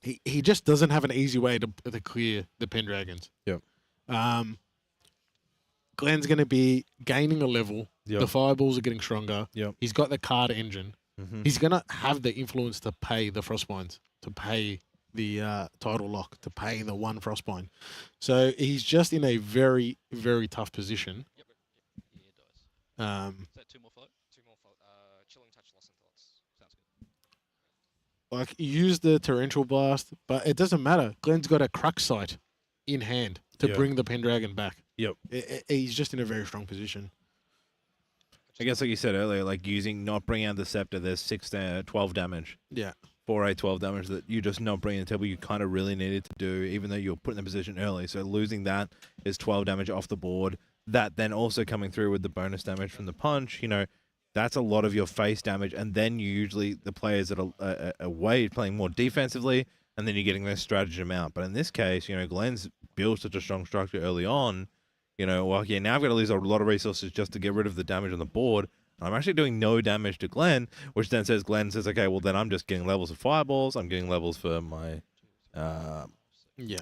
[SPEAKER 3] he just doesn't have an easy way to clear the Pendragons.
[SPEAKER 2] Yep.
[SPEAKER 3] Glenn's going to be gaining a level.
[SPEAKER 2] Yep.
[SPEAKER 3] The fireballs are getting stronger.
[SPEAKER 2] Yep.
[SPEAKER 3] He's got the card engine.
[SPEAKER 2] Mm-hmm.
[SPEAKER 3] He's going to have the influence to pay the Frostbinds, to pay the title lock, to pay the one Frostbind. So he's just in a very, very tough position.
[SPEAKER 10] Yep. He does. Is that two more float? Two more float. Chilling touch, loss and thoughts. Sounds good.
[SPEAKER 3] Like, use the Torrential Blast, but it doesn't matter. Glenn's got a Crux Sight in hand to bring the Pendragon back.
[SPEAKER 2] Yep.
[SPEAKER 3] He's just in a very strong position.
[SPEAKER 2] I guess like you said earlier, like not bringing out the Scepter, there's 12 damage.
[SPEAKER 3] Yeah.
[SPEAKER 2] 12 damage that you just not bringing to the table you kind of really needed to do, even though you were put in the position early. So losing that is 12 damage off the board. That then also coming through with the bonus damage from the punch, you know, that's a lot of your face damage. And then you usually, the players that are away playing more defensively, and then you're getting their stratagem out. But in this case, you know, Glenn's built such a strong structure early on, you know, well, yeah, now I've got to lose a lot of resources just to get rid of the damage on the board. I'm actually doing no damage to Glenn, which then says, Glenn says, okay, well, then I'm just getting levels of fireballs. I'm getting levels for my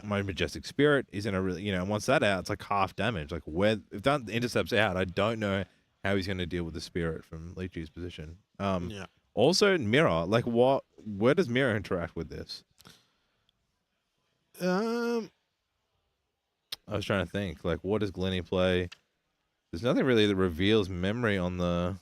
[SPEAKER 2] my Majestic Spirit. He's in a really, you know, once that out, it's like half damage. Like, if that intercepts out, I don't know how he's going to deal with the Spirit from Leechy's position. Also, Mirror, like, where does Mirror interact with this? I was trying to think, like, what does Glenny play? There's nothing really that reveals memory on the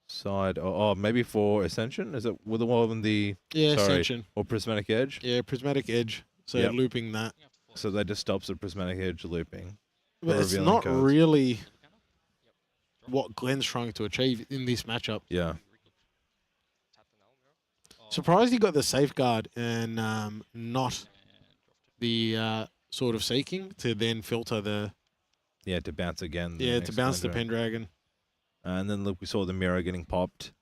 [SPEAKER 2] side. Oh, maybe for Ascension? Is it with the one of the
[SPEAKER 3] Ascension
[SPEAKER 2] or Prismatic Edge?
[SPEAKER 3] Yeah, Prismatic Edge. So looping that.
[SPEAKER 2] So that just stops the Prismatic Edge looping.
[SPEAKER 3] But it's not really what Glenn's trying to achieve in this matchup.
[SPEAKER 2] Yeah.
[SPEAKER 3] Surprised he got the Safeguard and not the Sword of Seeking to then filter the...
[SPEAKER 2] Yeah, to bounce again.
[SPEAKER 3] Yeah, to bounce the Pendragon.
[SPEAKER 2] And then look, we saw the Mirror getting popped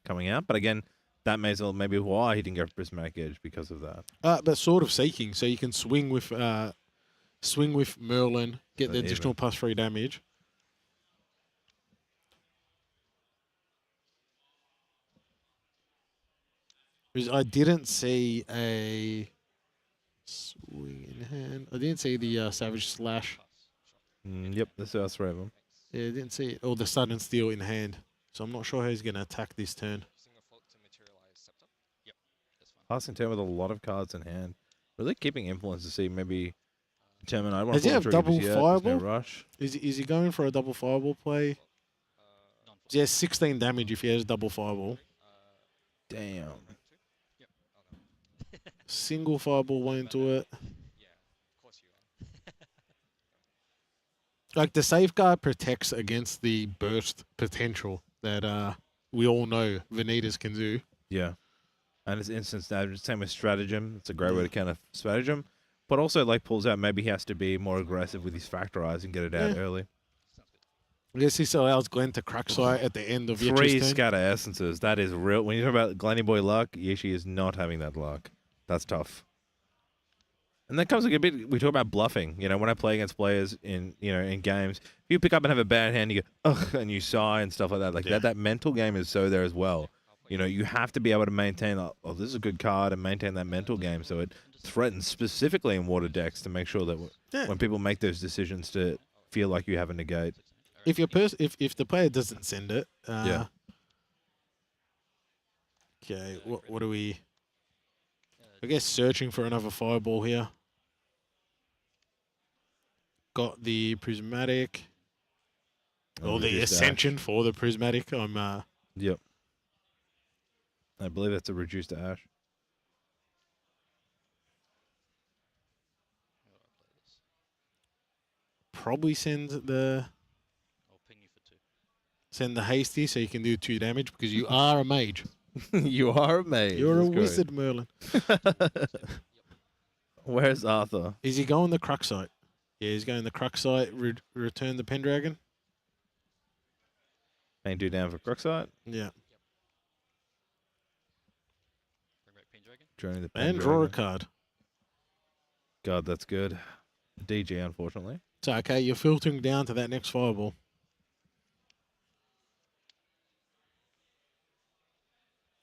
[SPEAKER 2] coming out. But again, that may well maybe why he didn't go for Prismatic Edge because of that.
[SPEAKER 3] But Sword of Seeking, so you can swing with Merlin, get the additional +3 damage. I didn't see a swing in hand. I didn't see the Savage Slash.
[SPEAKER 2] Yep, that's three of them.
[SPEAKER 3] Yeah, I didn't see it. Or the Sudden Steel in hand. So I'm not sure how he's going to attack this turn.
[SPEAKER 2] Passing turn with a lot of cards in hand. Really keeping influence to see maybe determine. I want
[SPEAKER 3] Does he have double fireball?
[SPEAKER 2] No rush.
[SPEAKER 3] Is he going for a double fireball play? He has 16 damage if he has double fireball.
[SPEAKER 2] Damn.
[SPEAKER 3] Single fireball went into it. Like, the Safeguard protects against the burst potential that we all know Vanitas can do.
[SPEAKER 2] Yeah. And it's instant damage. Same with Stratagem. It's a great way to counter Stratagem. But also, like, pulls out, maybe he has to be more aggressive with his Factorize and get it out early.
[SPEAKER 3] I guess this allows Glenn to crack sight at the end of
[SPEAKER 2] 3 Scatter Essences. That is real. When you talk about Glenny Boy luck, Yishi is not having that luck. That's tough. And that comes like a bit, we talk about bluffing. You know, when I play against players in games, if you pick up and have a bad hand, you go, ugh, and you sigh and stuff like that. Like that mental game is so there as well. You know, you have to be able to maintain, oh, this is a good card, and maintain that mental game. So it threatens specifically in water decks to make sure that when people make those decisions to feel like you have a negate.
[SPEAKER 3] If your if the player doesn't send it, okay, what do we? I guess searching for another fireball here. Got the Prismatic. Or the Ascension for the Prismatic.
[SPEAKER 2] Yep. I believe that's a reduced to ash.
[SPEAKER 3] probably send the hasty so you can do 2 damage because you are a mage.
[SPEAKER 2] You are a mage.
[SPEAKER 3] You're a
[SPEAKER 2] That's great.
[SPEAKER 3] wizard, Merlin.
[SPEAKER 2] Where's Arthur?
[SPEAKER 3] Is he going the Crux site? Yeah, he's going the Crux site. Return the Pendragon.
[SPEAKER 2] Ain't 2 down for Crookside.
[SPEAKER 3] Yeah.
[SPEAKER 2] Joining the
[SPEAKER 3] And draw a
[SPEAKER 2] Pendragon.
[SPEAKER 3] card.
[SPEAKER 2] God, that's good. DG, unfortunately.
[SPEAKER 3] So, okay, you're filtering down to that next fireball.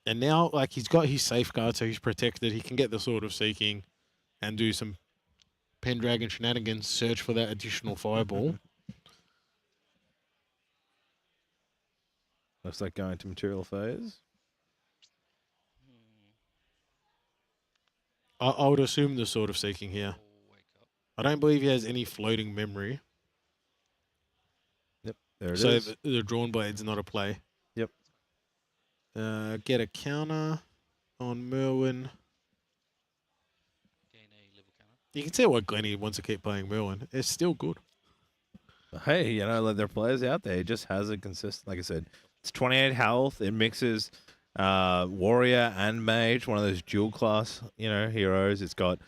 [SPEAKER 3] And now, like, he's got his safeguard, so he's protected. He can get the Sword of Seeking and do some Pendragon shenanigans, search for that additional fireball.
[SPEAKER 2] Looks like going to material phase.
[SPEAKER 3] I would assume the Sword of Seeking here. I don't believe he has any floating memory.
[SPEAKER 2] Yep, there it
[SPEAKER 3] so
[SPEAKER 2] is.
[SPEAKER 3] the Drawn Blade's not a play.
[SPEAKER 2] Yep.
[SPEAKER 3] Get a counter on Merwin. You can tell why Glennie wants to keep playing Merwin. It's still good.
[SPEAKER 2] Hey, you know, let their players out there. He just has a consistent, like I said, it's 28 health. It mixes warrior and mage, one of those dual class, you know, heroes. It's got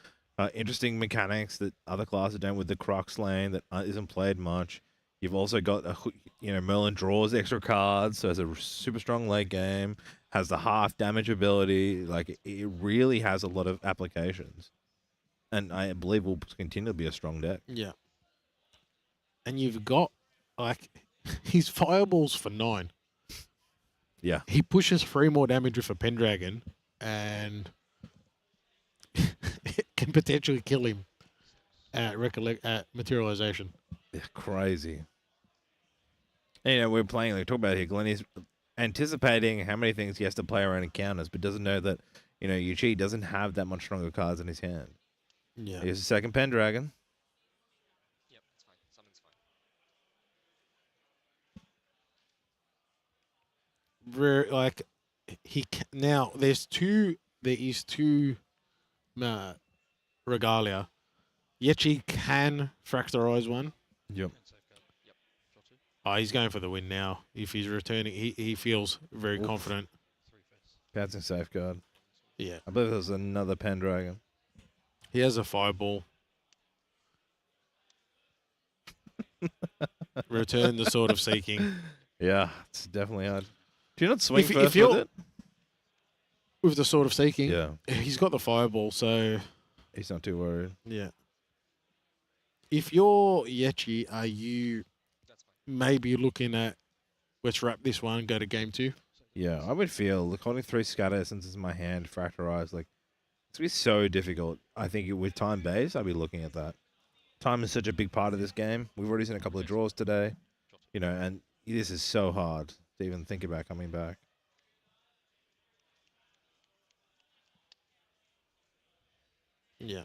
[SPEAKER 2] interesting mechanics that other classes don't with the Crux lane that isn't played much. You've also got, Merlin draws extra cards, so it's a super strong late game, has the half damage ability. Like, it really has a lot of applications. And I believe will continue to be a strong deck.
[SPEAKER 3] Yeah. And you've got, like, his fireballs for 9.
[SPEAKER 2] Yeah.
[SPEAKER 3] He pushes 3 more damage with a Pendragon and it can potentially kill him at materialization.
[SPEAKER 2] Yeah, crazy. And, you know, we're playing, like, talk about here, Glenn is anticipating how many things he has to play around encounters, but doesn't know that, you know, Yuchi doesn't have that much stronger cards in his hand.
[SPEAKER 3] Yeah.
[SPEAKER 2] Here's the second Pendragon.
[SPEAKER 13] Yep, it's fine. Summon's fine.
[SPEAKER 3] Like, now there is two Regalia. Yechi can fracturize one.
[SPEAKER 2] Yep.
[SPEAKER 3] Oh, he's going for the win now. If he's returning, he feels very confident.
[SPEAKER 2] Pouncing Safeguard.
[SPEAKER 3] Yeah.
[SPEAKER 2] I believe there's another Pendragon.
[SPEAKER 3] He has a fireball. Return the Sword of Seeking.
[SPEAKER 2] Yeah, it's definitely hard. Do you not swing
[SPEAKER 3] If
[SPEAKER 2] first
[SPEAKER 3] you're
[SPEAKER 2] with it?
[SPEAKER 3] with the Sword of Seeking,
[SPEAKER 2] Yeah.
[SPEAKER 3] he's got the fireball, so
[SPEAKER 2] He's not too worried.
[SPEAKER 3] yeah. If you're Yechi, are you maybe looking at let's wrap this one, go to game 2?
[SPEAKER 2] Yeah, I would feel look, holding 3 Scatter Essences in my hand, Fracturize, like it's gonna be so difficult. I think with time base, I'd be looking at that. Time is such a big part of this game. We've already seen a couple of draws today, you know, and this is so hard to even think about coming back.
[SPEAKER 3] Yeah.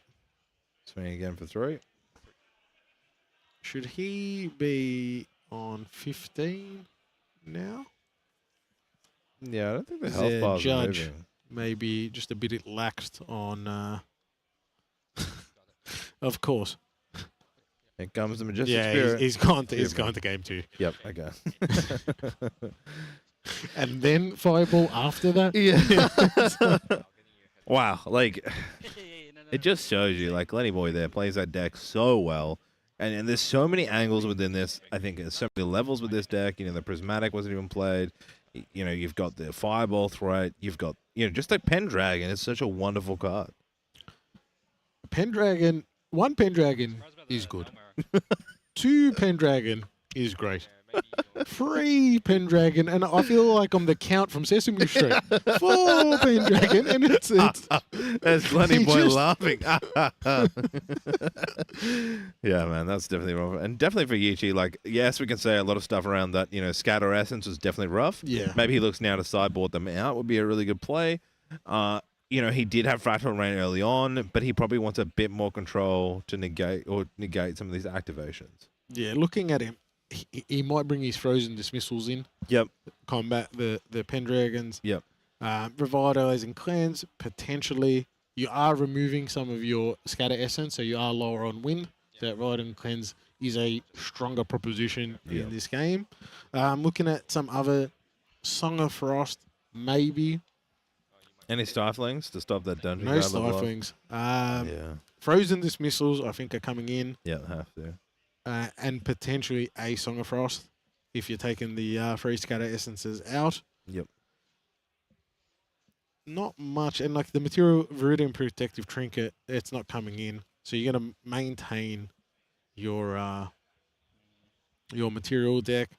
[SPEAKER 2] Swing again for 3.
[SPEAKER 3] Should he be on 15 now?
[SPEAKER 2] Yeah, I don't think the
[SPEAKER 3] Is
[SPEAKER 2] health
[SPEAKER 3] there
[SPEAKER 2] bars are
[SPEAKER 3] Judge
[SPEAKER 2] moving.
[SPEAKER 3] maybe just a bit laxed on of course.
[SPEAKER 2] Here comes the Majestic
[SPEAKER 3] Yeah,
[SPEAKER 2] Spirit.
[SPEAKER 3] he's gone to game 2.
[SPEAKER 2] Yep, okay.
[SPEAKER 3] And then fireball after that?
[SPEAKER 2] Yeah. Wow, like it just shows you, like Lenny Boy there plays that deck so well, and there's so many angles within this. I think there's so many levels with this deck. You know, the Prismatic wasn't even played. You know, you've got the Fireball threat. You've got just like Pendragon. It's such a wonderful card.
[SPEAKER 3] Pendragon, 1 Pendragon is good. 2 Pendragon is great. 3 Pendragon, and I feel like I'm the Count from Sesame Street. 4 Pendragon, and it's
[SPEAKER 2] There's Lenny Boy
[SPEAKER 3] just-
[SPEAKER 2] laughing. Yeah, man, that's definitely wrong. And definitely for Yichi, like, yes, we can say a lot of stuff around that. You know, Scatter Essence was definitely rough.
[SPEAKER 3] Yeah.
[SPEAKER 2] Maybe he looks now to sideboard them out. Would be a really good play. You know, he did have Fractal Rain early on, but he probably wants a bit more control to negate some of these activations.
[SPEAKER 3] Yeah, looking at him, he might bring his Frozen Dismissals in.
[SPEAKER 2] Yep.
[SPEAKER 3] Combat the Pendragons.
[SPEAKER 2] Yep.
[SPEAKER 3] Revitalizing Cleanse, potentially. You are removing some of your Scatter Essence, so you are lower on win. That Revitalizing Cleanse is a stronger proposition in this game. Looking at some other Song of Frost, maybe.
[SPEAKER 2] Any stiflings to stop that dungeon
[SPEAKER 3] No
[SPEAKER 2] guard level up?
[SPEAKER 3] stiflings.
[SPEAKER 2] Yeah.
[SPEAKER 3] Frozen Dismissals, I think, are coming in.
[SPEAKER 2] Yeah, they have to.
[SPEAKER 3] And potentially a Song of Frost if you're taking the free scatter essences out.
[SPEAKER 2] Yep.
[SPEAKER 3] Not much. And like the material Viridian Protective Trinket, it's not coming in. So you're going to maintain your material deck.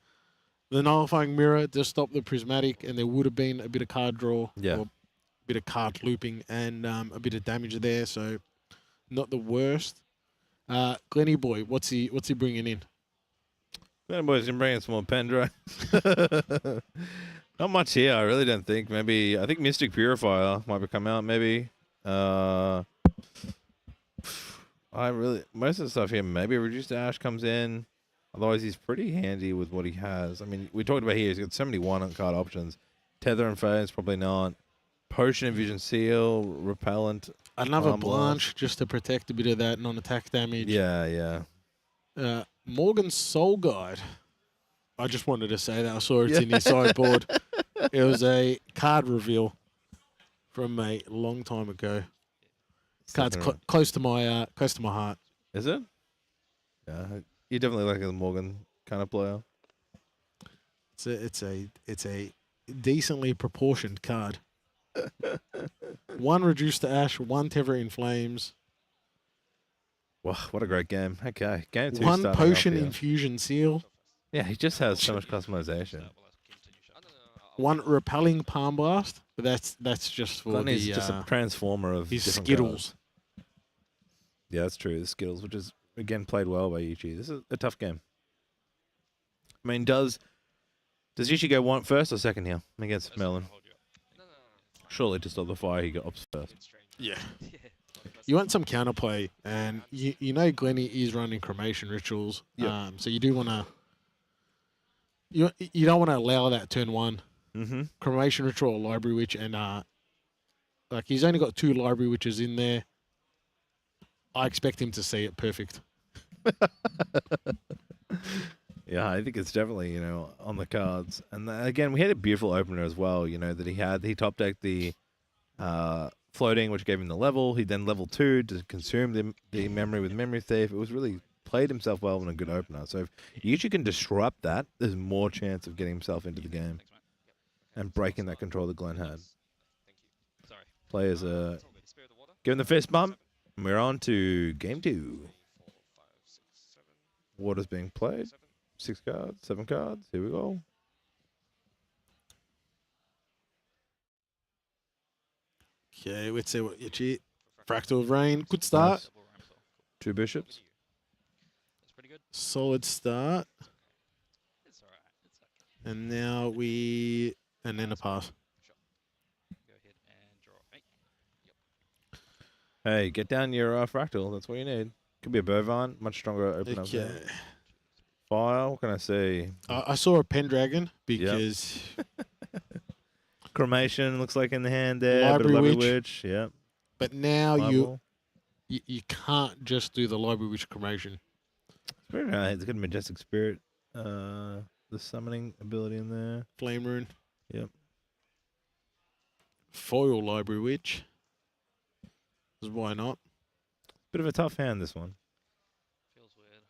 [SPEAKER 3] The Nullifying Mirror does stop the Prismatic, and there would have been a bit of card draw.
[SPEAKER 2] Yeah.
[SPEAKER 3] Or a bit of card looping and a bit of damage there. So not the worst. Glenny Boy, what's he bringing in?
[SPEAKER 2] Glenny Boy's going to bring in some more Pendrives. Not much here, I really don't think. Maybe, I think Mystic Purifier might come out, maybe. Most of the stuff here, maybe Reduced Ash comes in. Otherwise, he's pretty handy with what he has. I mean, we talked about here, he's got so many one-card options. Tether and Phase, probably not. Potion and Vision Seal, Repellent.
[SPEAKER 3] Another Blanche just to protect a bit of that non-attack damage.
[SPEAKER 2] Yeah.
[SPEAKER 3] Morgan's Soul Guide. I just wanted to say that. I saw it in his sideboard. It was a card reveal from a long time ago. Card's close to my heart.
[SPEAKER 2] Is it? Yeah, you definitely like a Morgan kind of player.
[SPEAKER 3] It's a decently proportioned card. 1 Reduced to Ash, 1 Tether in Flames.
[SPEAKER 2] Wow, what a great game. Okay, game 2
[SPEAKER 3] 1
[SPEAKER 2] starting
[SPEAKER 3] Potion
[SPEAKER 2] off here.
[SPEAKER 3] Infusion Seal.
[SPEAKER 2] Yeah, he just has so much customization.
[SPEAKER 3] 1 Repelling Palm Blast, but that's just for
[SPEAKER 2] He's just a transformer of
[SPEAKER 3] his
[SPEAKER 2] different
[SPEAKER 3] Skittles.
[SPEAKER 2] cards. Yeah, that's true. The Skittles, which is again played well by Yuchi. This is a tough game. I mean, does Yuchi go first or second here against Melon? Surely to stop the fire, he got ops first.
[SPEAKER 3] Yeah. You want some counterplay, and you know Glenny is running Cremation Rituals.
[SPEAKER 2] Yep.
[SPEAKER 3] So you do want to. You don't want to allow that turn 1.
[SPEAKER 2] Mm-hmm.
[SPEAKER 3] Cremation Ritual or Library Witch, and like he's only got 2 Library Witches in there. I expect him to see it perfect.
[SPEAKER 2] Yeah, I think it's definitely, on the cards. And again, we had a beautiful opener as well, that he top decked the floating, which gave him the level. He then level 2 to consume the memory with Memory Thief. It was really played himself well in a good opener. So if Yuchi can disrupt that, there's more chance of getting himself into the game and breaking that control that Glenn had. Players are giving the fist bump. And we're on to game 2. Water's being played. 6 cards, 7 cards. Here we go.
[SPEAKER 3] Okay, let's see what you cheat. Fractal of Rain, good start.
[SPEAKER 2] Nice. 2 bishops.
[SPEAKER 3] Solid start. And now and then a pass.
[SPEAKER 2] Hey, get down your fractal. That's what you need. Could be a bovine, much stronger open up there. Fire, what can I say?
[SPEAKER 3] I saw a Pendragon because
[SPEAKER 2] Cremation looks like in the hand there.
[SPEAKER 3] Library
[SPEAKER 2] Witch. Yep.
[SPEAKER 3] But now
[SPEAKER 2] Fireball.
[SPEAKER 3] you can't just do the Library Witch Cremation.
[SPEAKER 2] It's very nice. It's got a Majestic Spirit. The summoning ability in there.
[SPEAKER 3] Flame Rune.
[SPEAKER 2] Yep.
[SPEAKER 3] Foil Library Witch. Because why not?
[SPEAKER 2] Bit of a tough hand, this one.
[SPEAKER 12] Feels weird.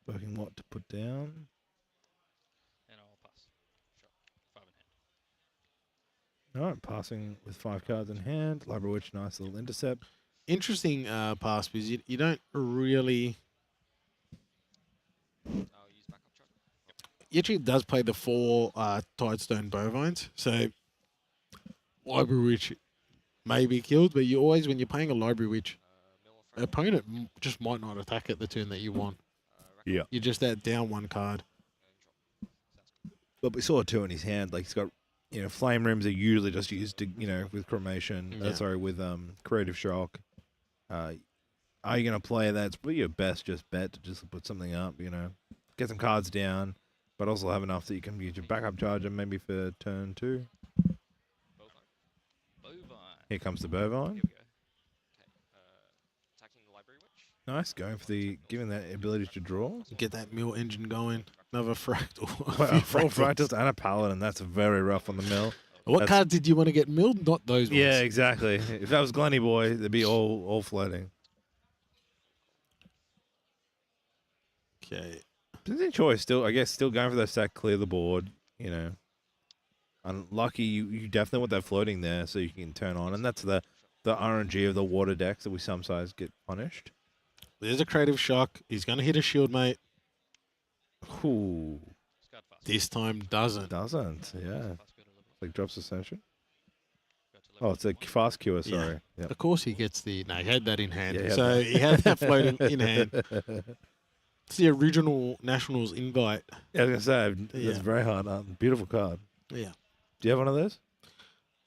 [SPEAKER 2] Working what to put down.
[SPEAKER 12] And I'll pass. Sure. 5 in hand.
[SPEAKER 2] All right, passing with 5 cards in hand. Library Witch, nice little intercept.
[SPEAKER 3] Interesting pass because you don't really. He actually does play the 4 Tidestone Bovines, so Library Witch may be killed, but you always, when you're playing a Library Witch, an opponent just might not attack at the turn that you want.
[SPEAKER 2] Yeah.
[SPEAKER 3] You're just down 1 card.
[SPEAKER 2] But we saw 2 in his hand. Like he's got, flame rims are usually just used to, with cremation.
[SPEAKER 3] Yeah.
[SPEAKER 2] With creative shock. Are you going to play that? It's probably your best just bet to just put something up, get some cards down, but also have enough that you can use your backup charger maybe for turn 2.
[SPEAKER 12] Bovine.
[SPEAKER 2] Here comes the bovine.
[SPEAKER 12] Here we go. Okay. Attacking the library
[SPEAKER 2] Nice, going for giving that ability to draw.
[SPEAKER 3] Get that mill engine going. Another fractal.
[SPEAKER 2] Wow, 4 fractals and a paladin. That's very rough on the mill.
[SPEAKER 3] What card did you want to get milled? Not those ones.
[SPEAKER 2] Yeah, exactly. If that was Glenny Boy, they'd be all floating.
[SPEAKER 3] Okay.
[SPEAKER 2] Interesting choice. Still, I guess, still going for that stack, clear the board. You know, unlucky. You definitely want that floating there so you can turn on, and that's the RNG of the water decks that we sometimes get punished.
[SPEAKER 3] There's a creative shock. He's going to hit a shield, mate.
[SPEAKER 2] Ooh.
[SPEAKER 3] This time doesn't.
[SPEAKER 2] Doesn't. Yeah. Like drops Ascension. Oh, it's a fast cure. Sorry.
[SPEAKER 3] Yeah. Of course he gets the. No, he had that in hand.
[SPEAKER 2] Yeah,
[SPEAKER 3] so he had that floating in hand. It's the original Nationals invite.
[SPEAKER 2] Yeah, I was gonna say it's very hard. Beautiful card.
[SPEAKER 3] Yeah.
[SPEAKER 2] Do you have one of those?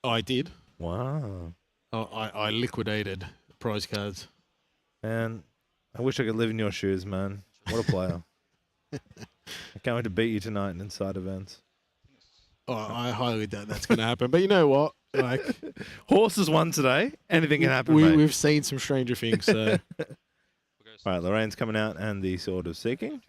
[SPEAKER 3] Oh, I did.
[SPEAKER 2] Wow.
[SPEAKER 3] Oh, I liquidated prize cards.
[SPEAKER 2] Man, I wish I could live in your shoes, man. What a player. I can't wait to beat you tonight in inside events.
[SPEAKER 3] Oh, I highly doubt that's going to happen. But you know what? Like,
[SPEAKER 2] horses won today. Anything can happen.
[SPEAKER 3] We've seen some stranger things. So,
[SPEAKER 2] all right, Lorraine's coming out, and the Sword of Seeking.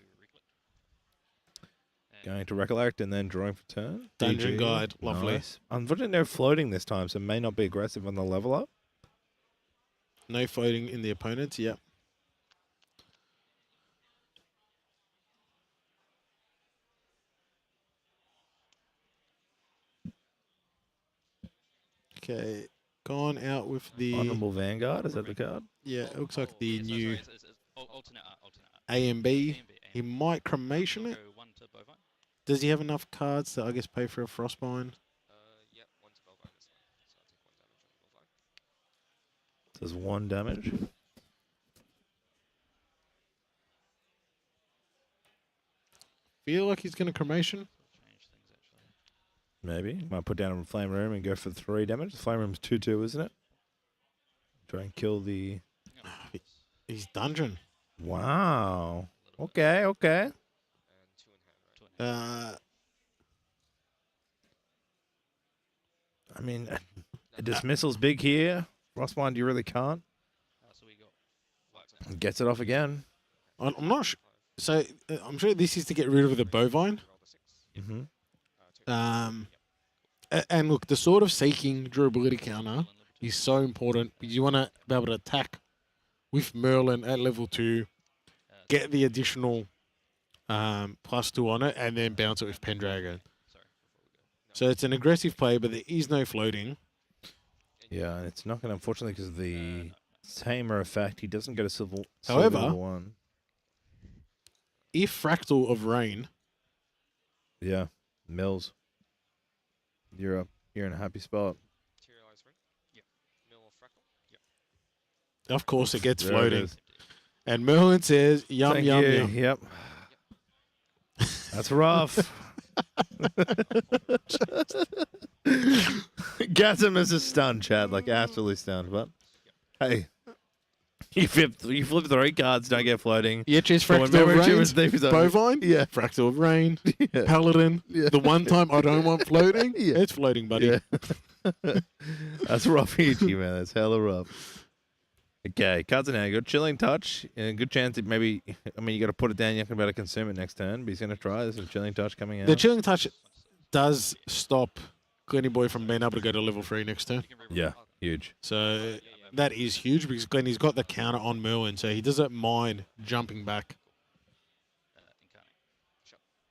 [SPEAKER 2] Going to Recollect and then drawing for turn.
[SPEAKER 3] Dungeon
[SPEAKER 2] DG.
[SPEAKER 3] Guide, lovely.
[SPEAKER 2] Nice. Unfortunately, no floating this time, so may not be aggressive on the level up.
[SPEAKER 3] No floating in the opponents. Yep. Okay, gone out with the
[SPEAKER 2] Honorable Vanguard. Is that the card?
[SPEAKER 3] Yeah, it looks like the new A and B. He might cremation it. Does he have enough cards to, I guess, pay for a Frostbind?
[SPEAKER 2] Does 1 damage.
[SPEAKER 3] Feel like he's going to cremation.
[SPEAKER 2] Maybe. Might put down a Flame Room and go for 3 damage. The Flame Room's 2/2, isn't it? Try and kill the...
[SPEAKER 3] He's dungeon.
[SPEAKER 2] Wow. Okay, okay.
[SPEAKER 3] I
[SPEAKER 2] mean, a dismissal's big here. Frostbind, you really can't. Gets it off again.
[SPEAKER 3] I'm not sure. So I'm sure this is to get rid of the bovine.
[SPEAKER 2] Mm-hmm.
[SPEAKER 3] And look, the Sword of Seeking durability counter is so important because you want to be able to attack with Merlin at level 2, get the additional +2 on it, and then bounce it with Pendragon. So it's an aggressive play, but there is no floating.
[SPEAKER 2] Yeah, it's not going to, unfortunately, because of the Tamer effect, he doesn't get a silver
[SPEAKER 3] However,
[SPEAKER 2] level 1.
[SPEAKER 3] If Fractal of Rain...
[SPEAKER 2] Yeah, Mills. You're in a happy spot.
[SPEAKER 3] Of course, it gets
[SPEAKER 2] There
[SPEAKER 3] floating.
[SPEAKER 2] it is.
[SPEAKER 3] And Merlin says, yum,
[SPEAKER 2] Thank
[SPEAKER 3] yum,
[SPEAKER 2] you.
[SPEAKER 3] yum.
[SPEAKER 2] Yep. That's rough. Gasm is stunned, Chad. Like, absolutely stunned. But, hey. You flip 3 cards, don't get floating.
[SPEAKER 3] Yeah, choose
[SPEAKER 2] So when
[SPEAKER 3] Fractal of
[SPEAKER 2] Memory
[SPEAKER 3] Rain,
[SPEAKER 2] Chip is
[SPEAKER 3] Bovine,
[SPEAKER 2] Yeah.
[SPEAKER 3] Fractal of Rain,
[SPEAKER 2] Yeah.
[SPEAKER 3] Paladin.
[SPEAKER 2] Yeah.
[SPEAKER 3] The one time I don't want floating,
[SPEAKER 2] Yeah.
[SPEAKER 3] it's floating, buddy.
[SPEAKER 2] Yeah. That's rough, EG, man. That's hella rough. Okay, cards in hand. Good Chilling Touch. And good chance that maybe, I mean, you got to put it down. You're not going to be able to consume it next turn, but he's going to try. There's a Chilling Touch coming out.
[SPEAKER 3] The Chilling Touch does stop Glenny Boy from being able to go to level 3 next turn.
[SPEAKER 2] Yeah, huge.
[SPEAKER 3] So that is huge because Glenny's got the counter on Merlin, so he doesn't mind jumping back.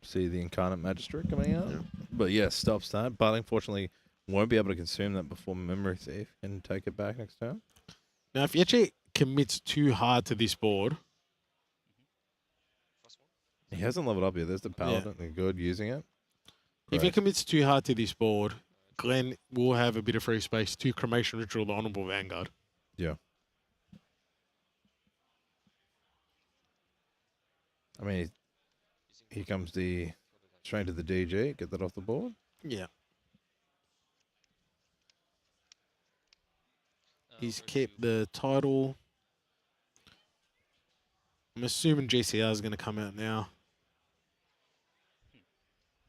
[SPEAKER 2] See the Incarnate Magistrate coming out. Yeah. But yeah, stops that. But unfortunately, won't be able to consume that before Memory Thief and take it back next turn.
[SPEAKER 3] Now, if Yeche commits too hard to this board...
[SPEAKER 2] He hasn't leveled up yet. There's the Paladin. Yeah. Good using it.
[SPEAKER 3] If he commits too hard to this board, Glenn will have a bit of free space to Cremation Ritual the Honorable Vanguard.
[SPEAKER 2] Yeah. I mean, here comes the straight to the DG. Get that off the board.
[SPEAKER 3] Yeah. He's kept the title. I'm assuming GCR is going to come out now.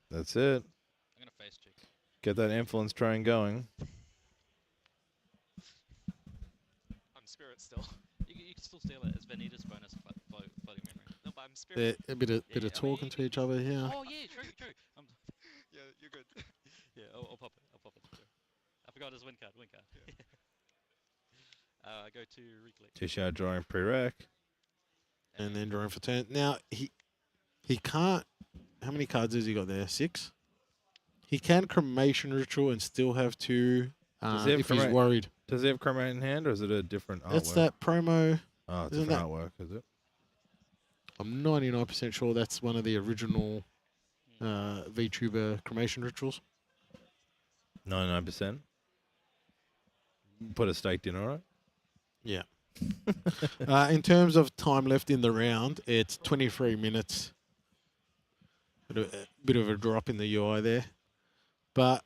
[SPEAKER 2] That's it.
[SPEAKER 12] I'm gonna face check.
[SPEAKER 2] Get that influence train going.
[SPEAKER 12] I'm spirit still. You can still
[SPEAKER 13] still steal it. It's Vanitas bonus floating memory.
[SPEAKER 12] No, but I'm spirit.
[SPEAKER 3] A bit of talking to each other here.
[SPEAKER 13] Oh yeah, true.
[SPEAKER 12] Yeah, you're good.
[SPEAKER 13] Yeah, I'll pop it. I forgot his win card. Go to Recollect.
[SPEAKER 2] 2-shot drawing pre-rec.
[SPEAKER 3] And then drawing for turn. Now, he can't... How many cards has he got there? 6? He can Cremation Ritual and still have 2 if he's worried.
[SPEAKER 2] Does he have Cremate in hand, or is it a different artwork?
[SPEAKER 3] That's that promo.
[SPEAKER 2] Oh, it's
[SPEAKER 3] Isn't
[SPEAKER 2] different artwork, is it?
[SPEAKER 3] I'm 99% sure that's one of the original VTuber Cremation Rituals.
[SPEAKER 2] 99%. Put a staked in, all right?
[SPEAKER 3] Yeah. In terms of time left in the round, it's 23 minutes. Bit of a drop in the UI there. But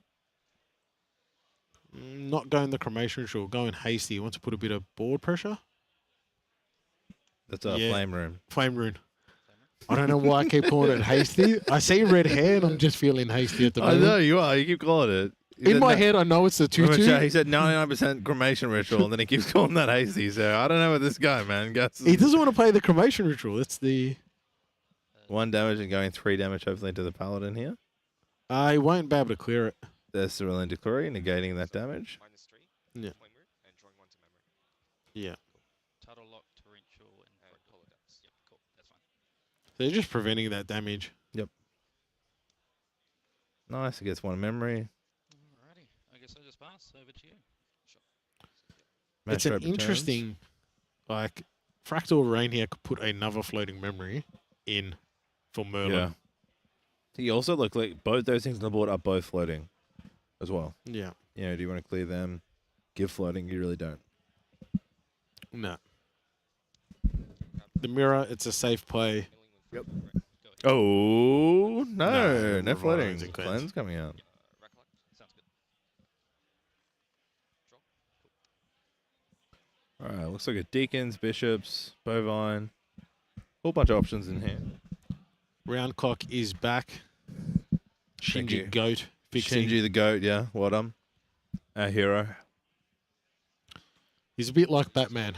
[SPEAKER 3] not going the Cremation Ritual, going hasty. You want to put a bit of board pressure?
[SPEAKER 2] That's a Flame Rune.
[SPEAKER 3] Flame Rune. I don't know why I keep calling it hasty. I see red hair and I'm just feeling hasty at the moment.
[SPEAKER 2] I know you are. You keep calling it.
[SPEAKER 3] In my head, I know it's the 2-2.
[SPEAKER 2] He said 99% Cremation Ritual, and then he keeps calling that hasty. So I don't know what this guy, man.
[SPEAKER 3] He doesn't want to play the Cremation Ritual. It's the
[SPEAKER 2] 1 damage and going 3 damage, hopefully, to the Paladin here.
[SPEAKER 3] He won't be able to clear it.
[SPEAKER 2] There's Cerulean Decree, negating that damage.
[SPEAKER 12] -3.
[SPEAKER 3] Yeah.
[SPEAKER 12] Flame Root, and drawing 1 to memory.
[SPEAKER 3] Yeah.
[SPEAKER 13] Title Lock, Torrential, and Holodex.
[SPEAKER 12] Yep, cool. That's fine.
[SPEAKER 3] So you're just preventing that damage.
[SPEAKER 2] Yep. Nice. He gets 1 memory.
[SPEAKER 13] Alrighty. I guess I just pass. Over to you.
[SPEAKER 12] Sure.
[SPEAKER 3] It's an interesting, like, Fractal Rain here could put another floating memory in for Merlin.
[SPEAKER 2] Yeah. He also looked like both those things on the board are both floating as well.
[SPEAKER 3] Yeah.
[SPEAKER 2] You know, do you want to clear them? Give floating? You really don't.
[SPEAKER 3] No. The mirror, it's a safe play.
[SPEAKER 2] Yep. Oh, no. No floating.
[SPEAKER 3] Revives and
[SPEAKER 2] Cleanse coming out.
[SPEAKER 12] Recollect. Sounds good. Draw.
[SPEAKER 2] All right. Looks like a Deacons, Bishops, Bovine. Whole bunch of options in here.
[SPEAKER 3] Round clock is back.
[SPEAKER 2] Thank you.
[SPEAKER 3] Shinji Goat fixing.
[SPEAKER 2] Shinji the Goat, yeah. Our hero.
[SPEAKER 3] He's a bit like Batman.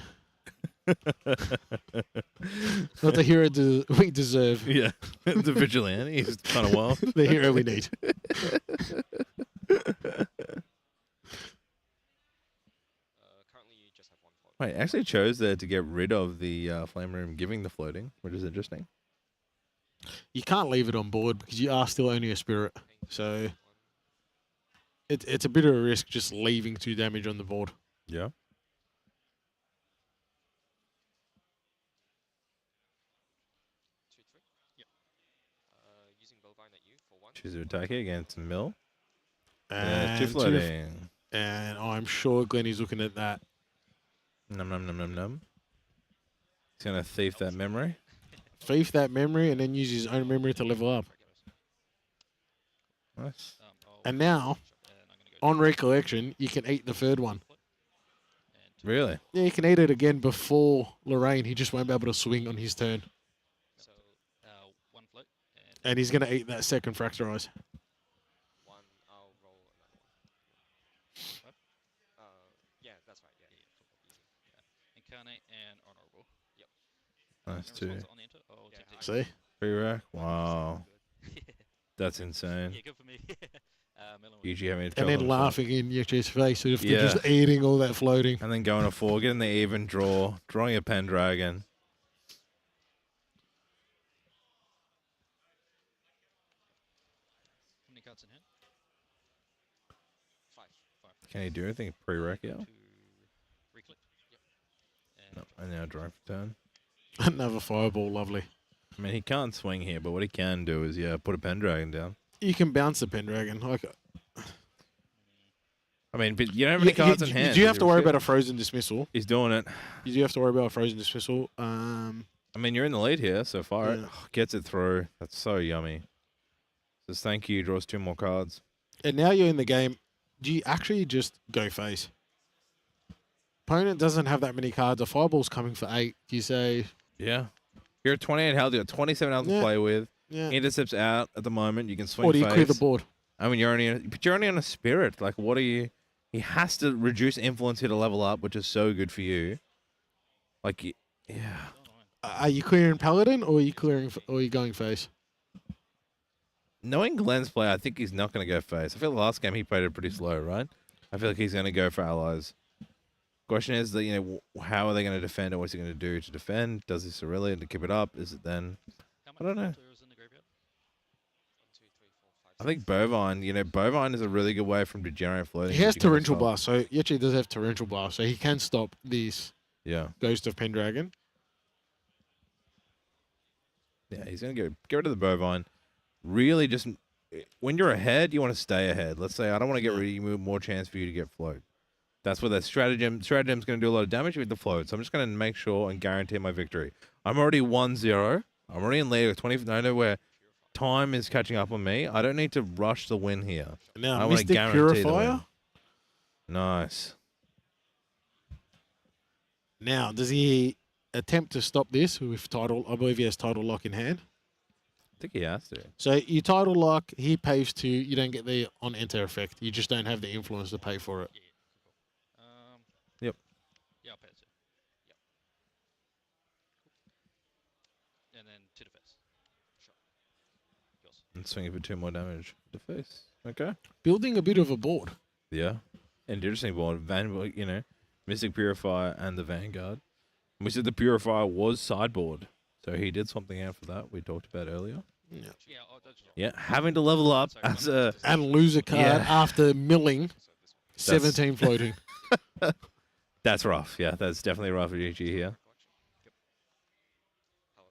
[SPEAKER 3] Not the hero we deserve.
[SPEAKER 2] Yeah. The vigilante. He's kind of wild.
[SPEAKER 3] The hero we need.
[SPEAKER 12] Currently, you just have 1 float.
[SPEAKER 2] Wait, actually chose there to get rid of the Flame Room giving the floating, which is interesting.
[SPEAKER 3] You can't leave it on board because you are still only a spirit. So it's a bit of a risk just leaving 2 damage on the board.
[SPEAKER 2] Yeah.
[SPEAKER 12] Using Bovine at you for 1.
[SPEAKER 2] Choose to attack it against Mill.
[SPEAKER 3] And
[SPEAKER 2] 2 floating.
[SPEAKER 3] And I'm sure Glenny's looking at that.
[SPEAKER 2] Num num num num num. He's gonna thief that memory.
[SPEAKER 3] Thief that memory and then use his own memory to level up.
[SPEAKER 2] Nice.
[SPEAKER 3] And now, on Recollection, you can eat the 3rd one.
[SPEAKER 2] Really?
[SPEAKER 3] Yeah, you can eat it again before Lorraine. He just won't be able to swing on his turn.
[SPEAKER 13] So 1 float.
[SPEAKER 3] And he's going to eat that 2nd Fractalize.
[SPEAKER 12] 1. I'll roll another 1. Yeah, that's right. Yeah.
[SPEAKER 13] Incarnate and Honorable.
[SPEAKER 12] Yep.
[SPEAKER 2] Nice too.
[SPEAKER 13] On the enter? Oh,
[SPEAKER 12] Yeah,
[SPEAKER 3] See?
[SPEAKER 2] Pre-rack? Wow. That's insane.
[SPEAKER 13] Yeah, good for me.
[SPEAKER 2] Usually having
[SPEAKER 3] And then
[SPEAKER 2] trouble.
[SPEAKER 3] laughing in Yetch's face if
[SPEAKER 2] Yeah.
[SPEAKER 3] they're just eating all that floating.
[SPEAKER 2] And then going to 4, getting the even draw, drawing a Pendragon.
[SPEAKER 13] How many cards in hand?
[SPEAKER 12] 5.
[SPEAKER 2] Can he do anything pre-rack out?
[SPEAKER 13] To Recollect.
[SPEAKER 12] Yep.
[SPEAKER 13] And
[SPEAKER 2] No, and now drawing for turn.
[SPEAKER 3] Another fireball, lovely.
[SPEAKER 2] I mean, he can't swing here, but what he can do is, yeah, put a Pendragon down.
[SPEAKER 3] You can bounce the Pendragon. Like,
[SPEAKER 2] I mean, but you don't have any cards in hand.
[SPEAKER 3] You do have to worry about a frozen dismissal.
[SPEAKER 2] He's doing it.
[SPEAKER 3] You do have to worry about a frozen dismissal.
[SPEAKER 2] I mean, you're in the lead here so far.
[SPEAKER 3] Yeah.
[SPEAKER 2] Gets it through. That's so yummy. Says thank you. Draws 2 more cards.
[SPEAKER 3] And now you're in the game. Do you actually just go face? Opponent doesn't have that many cards. A fireball's coming for 8. Do you say...
[SPEAKER 2] Yeah. You're at 28 health. You got 27 health to play with.
[SPEAKER 3] Yeah.
[SPEAKER 2] Intercepts out at the moment. You can swing
[SPEAKER 3] Or do you
[SPEAKER 2] face.
[SPEAKER 3] clear the board?
[SPEAKER 2] I mean, you're only on a spirit. Like, what are you? He has to reduce influence here to level up, which is so good for you. Like, Yeah.
[SPEAKER 3] Are you clearing Paladin or are you or are you going face?
[SPEAKER 2] Knowing Glenn's play, I think he's not going to go face. I feel the last game he played it pretty slow, right? I feel like he's going to go for allies. Question is that how are they going to defend, or what's he going to do to defend? Does he Cerulean to keep it up? Is it then? I don't know. I think Bovine. Bovine is a really good way from degenerate floating.
[SPEAKER 3] He has Torrential Blast, so he actually does have Torrential Blast, so he can stop this.
[SPEAKER 2] Yeah.
[SPEAKER 3] Ghost of Pendragon.
[SPEAKER 2] Yeah, he's going to get rid of the Bovine. Really, just when you're ahead, you want to stay ahead. Let's say I don't want to get rid of you, more chance for you to get float. That's where that Stratagem's going to do a lot of damage with the float. So I'm just going to make sure and guarantee my victory. I'm already 1-0. I'm already in lead with 20. I know where time is catching up on me. I don't need to rush the win here.
[SPEAKER 3] Now,
[SPEAKER 2] I want to
[SPEAKER 3] Mystic
[SPEAKER 2] guarantee the win.
[SPEAKER 3] Purifier.
[SPEAKER 2] Nice.
[SPEAKER 3] Now, does he attempt to stop this with title? I believe he has title lock in hand.
[SPEAKER 2] I think he has to.
[SPEAKER 3] So you title lock, he pays 2. You don't get the on enter effect. You just don't have the influence to pay for it.
[SPEAKER 2] Yep.
[SPEAKER 12] Yeah, I'll pay it. Yep. And then to the face. Sure. Yours.
[SPEAKER 2] And swinging for 2 more damage to face. Okay.
[SPEAKER 3] Building a bit of a board.
[SPEAKER 2] Yeah. And interesting board. Mystic Purifier and the Vanguard. We said the Purifier was sideboard. So he did something out for that we talked about earlier. Yeah, having to level up as a...
[SPEAKER 3] And lose a card after milling 17 floating.
[SPEAKER 2] That's rough. Yeah, that's definitely rough for GG here.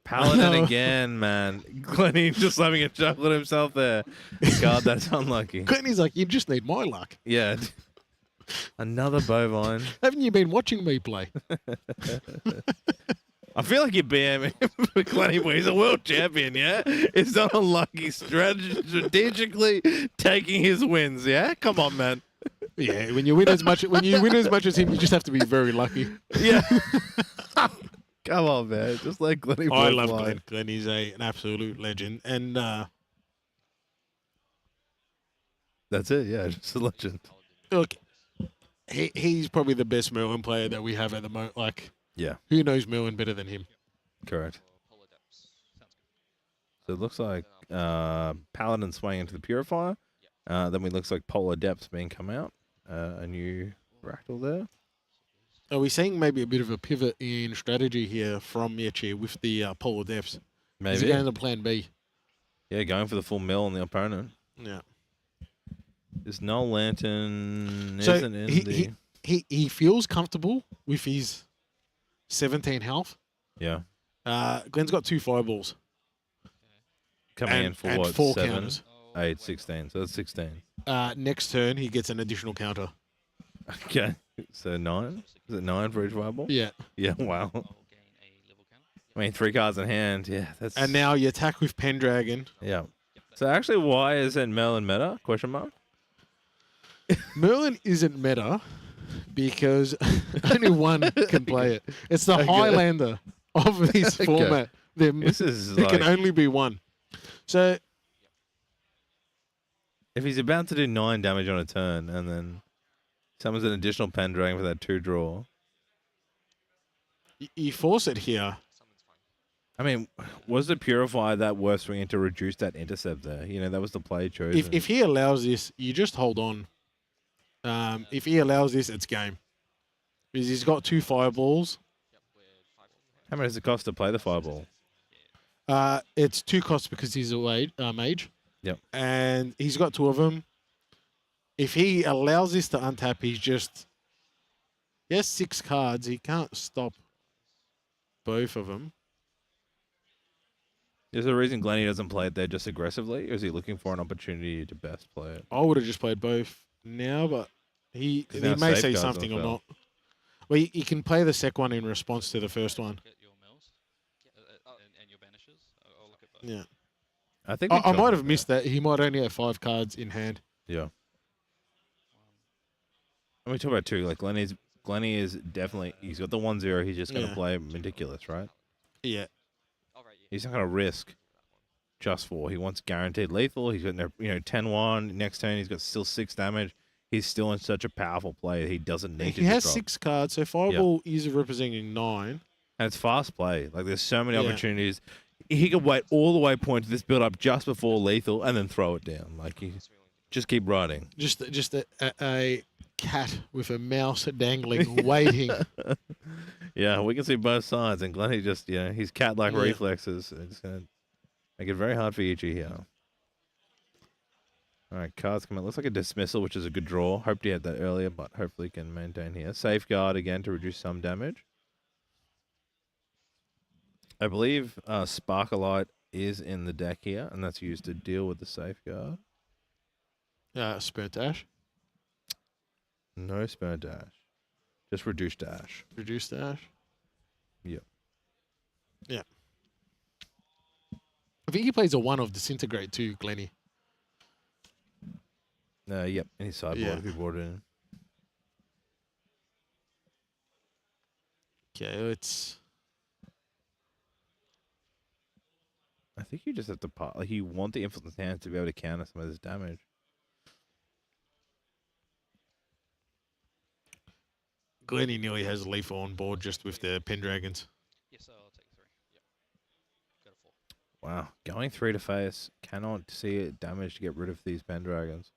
[SPEAKER 2] Paladin again, man. Glenny just having a chuckle at himself there. God, that's unlucky.
[SPEAKER 3] Glenny's like, you just need my luck.
[SPEAKER 2] Yeah. Another Bovine.
[SPEAKER 3] Haven't you been watching me play?
[SPEAKER 2] I feel like you're BMing Glenny, but he's a world champion, yeah? It's not unlucky strategically taking his wins, yeah? Come on, man.
[SPEAKER 3] Yeah, when you win as much as him, you just have to be very lucky.
[SPEAKER 2] Yeah. Come on, man. Just let Glenny play.
[SPEAKER 3] I love Glenn. Glenn is an absolute legend. And
[SPEAKER 2] that's it, yeah. Just a legend.
[SPEAKER 3] Look, he's probably the best Merlin player that we have at the moment. Like,
[SPEAKER 2] yeah.
[SPEAKER 3] Who knows Merlin better than him?
[SPEAKER 2] Correct. So it looks like Paladin swaying into the Purifier. Then it looks like Polar Depths being come out. A new Ractal there.
[SPEAKER 3] Are we seeing maybe a bit of a pivot in strategy here from Yechi with the Polar Depths?
[SPEAKER 2] Maybe.
[SPEAKER 3] Is he going to plan B?
[SPEAKER 2] Yeah, going for the full mill on the opponent.
[SPEAKER 3] Yeah.
[SPEAKER 2] This Null Lantern
[SPEAKER 3] So
[SPEAKER 2] isn't in
[SPEAKER 3] he feels comfortable with his 17 health.
[SPEAKER 2] Yeah.
[SPEAKER 3] Glenn's got 2 fireballs.
[SPEAKER 2] Coming in for
[SPEAKER 3] and
[SPEAKER 2] what?
[SPEAKER 3] 4
[SPEAKER 2] 7,
[SPEAKER 3] counters.
[SPEAKER 2] 8, 16. So that's 16.
[SPEAKER 3] Next turn, he gets an additional counter.
[SPEAKER 2] Okay. So 9? Is it 9 for each fireball?
[SPEAKER 3] Yeah.
[SPEAKER 2] Yeah, wow. I mean, 3 cards in hand. Yeah, that's...
[SPEAKER 3] And now you attack with Pendragon.
[SPEAKER 2] Yeah. So actually, why isn't Merlin meta? Question mark?
[SPEAKER 3] Merlin isn't meta because only one can play it. It's the Highlander of this format. There can only be one. So
[SPEAKER 2] if he's about to do 9 damage on a turn and then summons an additional Pendragon for that 2 draw.
[SPEAKER 3] You force it here.
[SPEAKER 2] I mean, was the Purifier that worth swinging to reduce that intercept there? That was the play chosen.
[SPEAKER 3] If he allows this, you just hold on. If he allows this, it's game. Because he's got 2 fireballs.
[SPEAKER 2] How much does it cost to play the fireball?
[SPEAKER 3] It's 2 costs because he's a mage.
[SPEAKER 2] Yep.
[SPEAKER 3] And he's got 2 of them. If he allows this to untap, he has 6 cards. He can't stop both of them.
[SPEAKER 2] Is there a reason Glenny doesn't play it there just aggressively? Or is he looking for an opportunity to best play it?
[SPEAKER 3] I would have just played both now, but he may say something or not. Well, you can play the second one in response to the first one. Yeah.
[SPEAKER 2] I think
[SPEAKER 3] I might have missed that. He might only have 5 cards in hand.
[SPEAKER 2] Yeah. Let me talk about 2. Like Glenny is definitely, he's got the 1-0. He's just going to play ridiculous, right?
[SPEAKER 3] Yeah.
[SPEAKER 2] He's not going to risk just 4. He wants guaranteed lethal. He's got 10-1. Next turn, he's got still 6 damage. He's still in such a powerful play. He doesn't need to.
[SPEAKER 3] He has 6 cards, so Fireball is representing 9.
[SPEAKER 2] And it's fast play. Like, there's so many
[SPEAKER 3] Yeah.
[SPEAKER 2] opportunities. He could wait all the way point to this build up just before lethal and then throw it down. Like, he just keep riding.
[SPEAKER 3] Just a cat with a mouse dangling, waiting.
[SPEAKER 2] Yeah, we can see both sides. And Glenny just, he's cat-like
[SPEAKER 3] Yeah.
[SPEAKER 2] reflexes. It's going to make it very hard for Ichi here. All right, cards come out. Looks like a dismissal, which is a good draw. Hoped he had that earlier, but hopefully he can maintain here. Safeguard again to reduce some damage. I believe Sparklight is in the deck here, and that's used to deal with the safeguard.
[SPEAKER 3] Spur dash.
[SPEAKER 2] No spur dash. Just reduced dash.
[SPEAKER 3] Reduce dash.
[SPEAKER 2] Yep.
[SPEAKER 3] Yeah. I think he plays a 1 of Disintegrate too, Glenny.
[SPEAKER 2] Yep. Any sideboard if you brought it in.
[SPEAKER 3] Okay, it's...
[SPEAKER 2] I think you just have to like you want the influence hand to be able to counter some of this damage.
[SPEAKER 3] Glenny nearly has lethal on board just with the Pendragons.
[SPEAKER 12] Yes, I'll take 3. Yep. Go to 4.
[SPEAKER 2] Wow. Going 3 to face. Cannot see it damage to get rid of these Pendragons.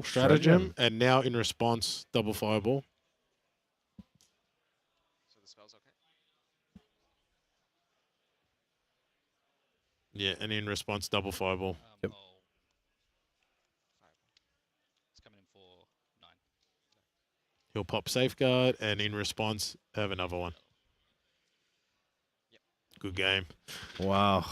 [SPEAKER 3] Stratagem, and now in response, double fireball.
[SPEAKER 12] So the spell's okay?
[SPEAKER 3] Yeah, and in response, double fireball.
[SPEAKER 2] Yep.
[SPEAKER 12] Oh, fireball. It's coming in for 9.
[SPEAKER 3] He'll pop Safeguard, and in response, have another one.
[SPEAKER 12] Yep.
[SPEAKER 3] Good game.
[SPEAKER 2] Wow.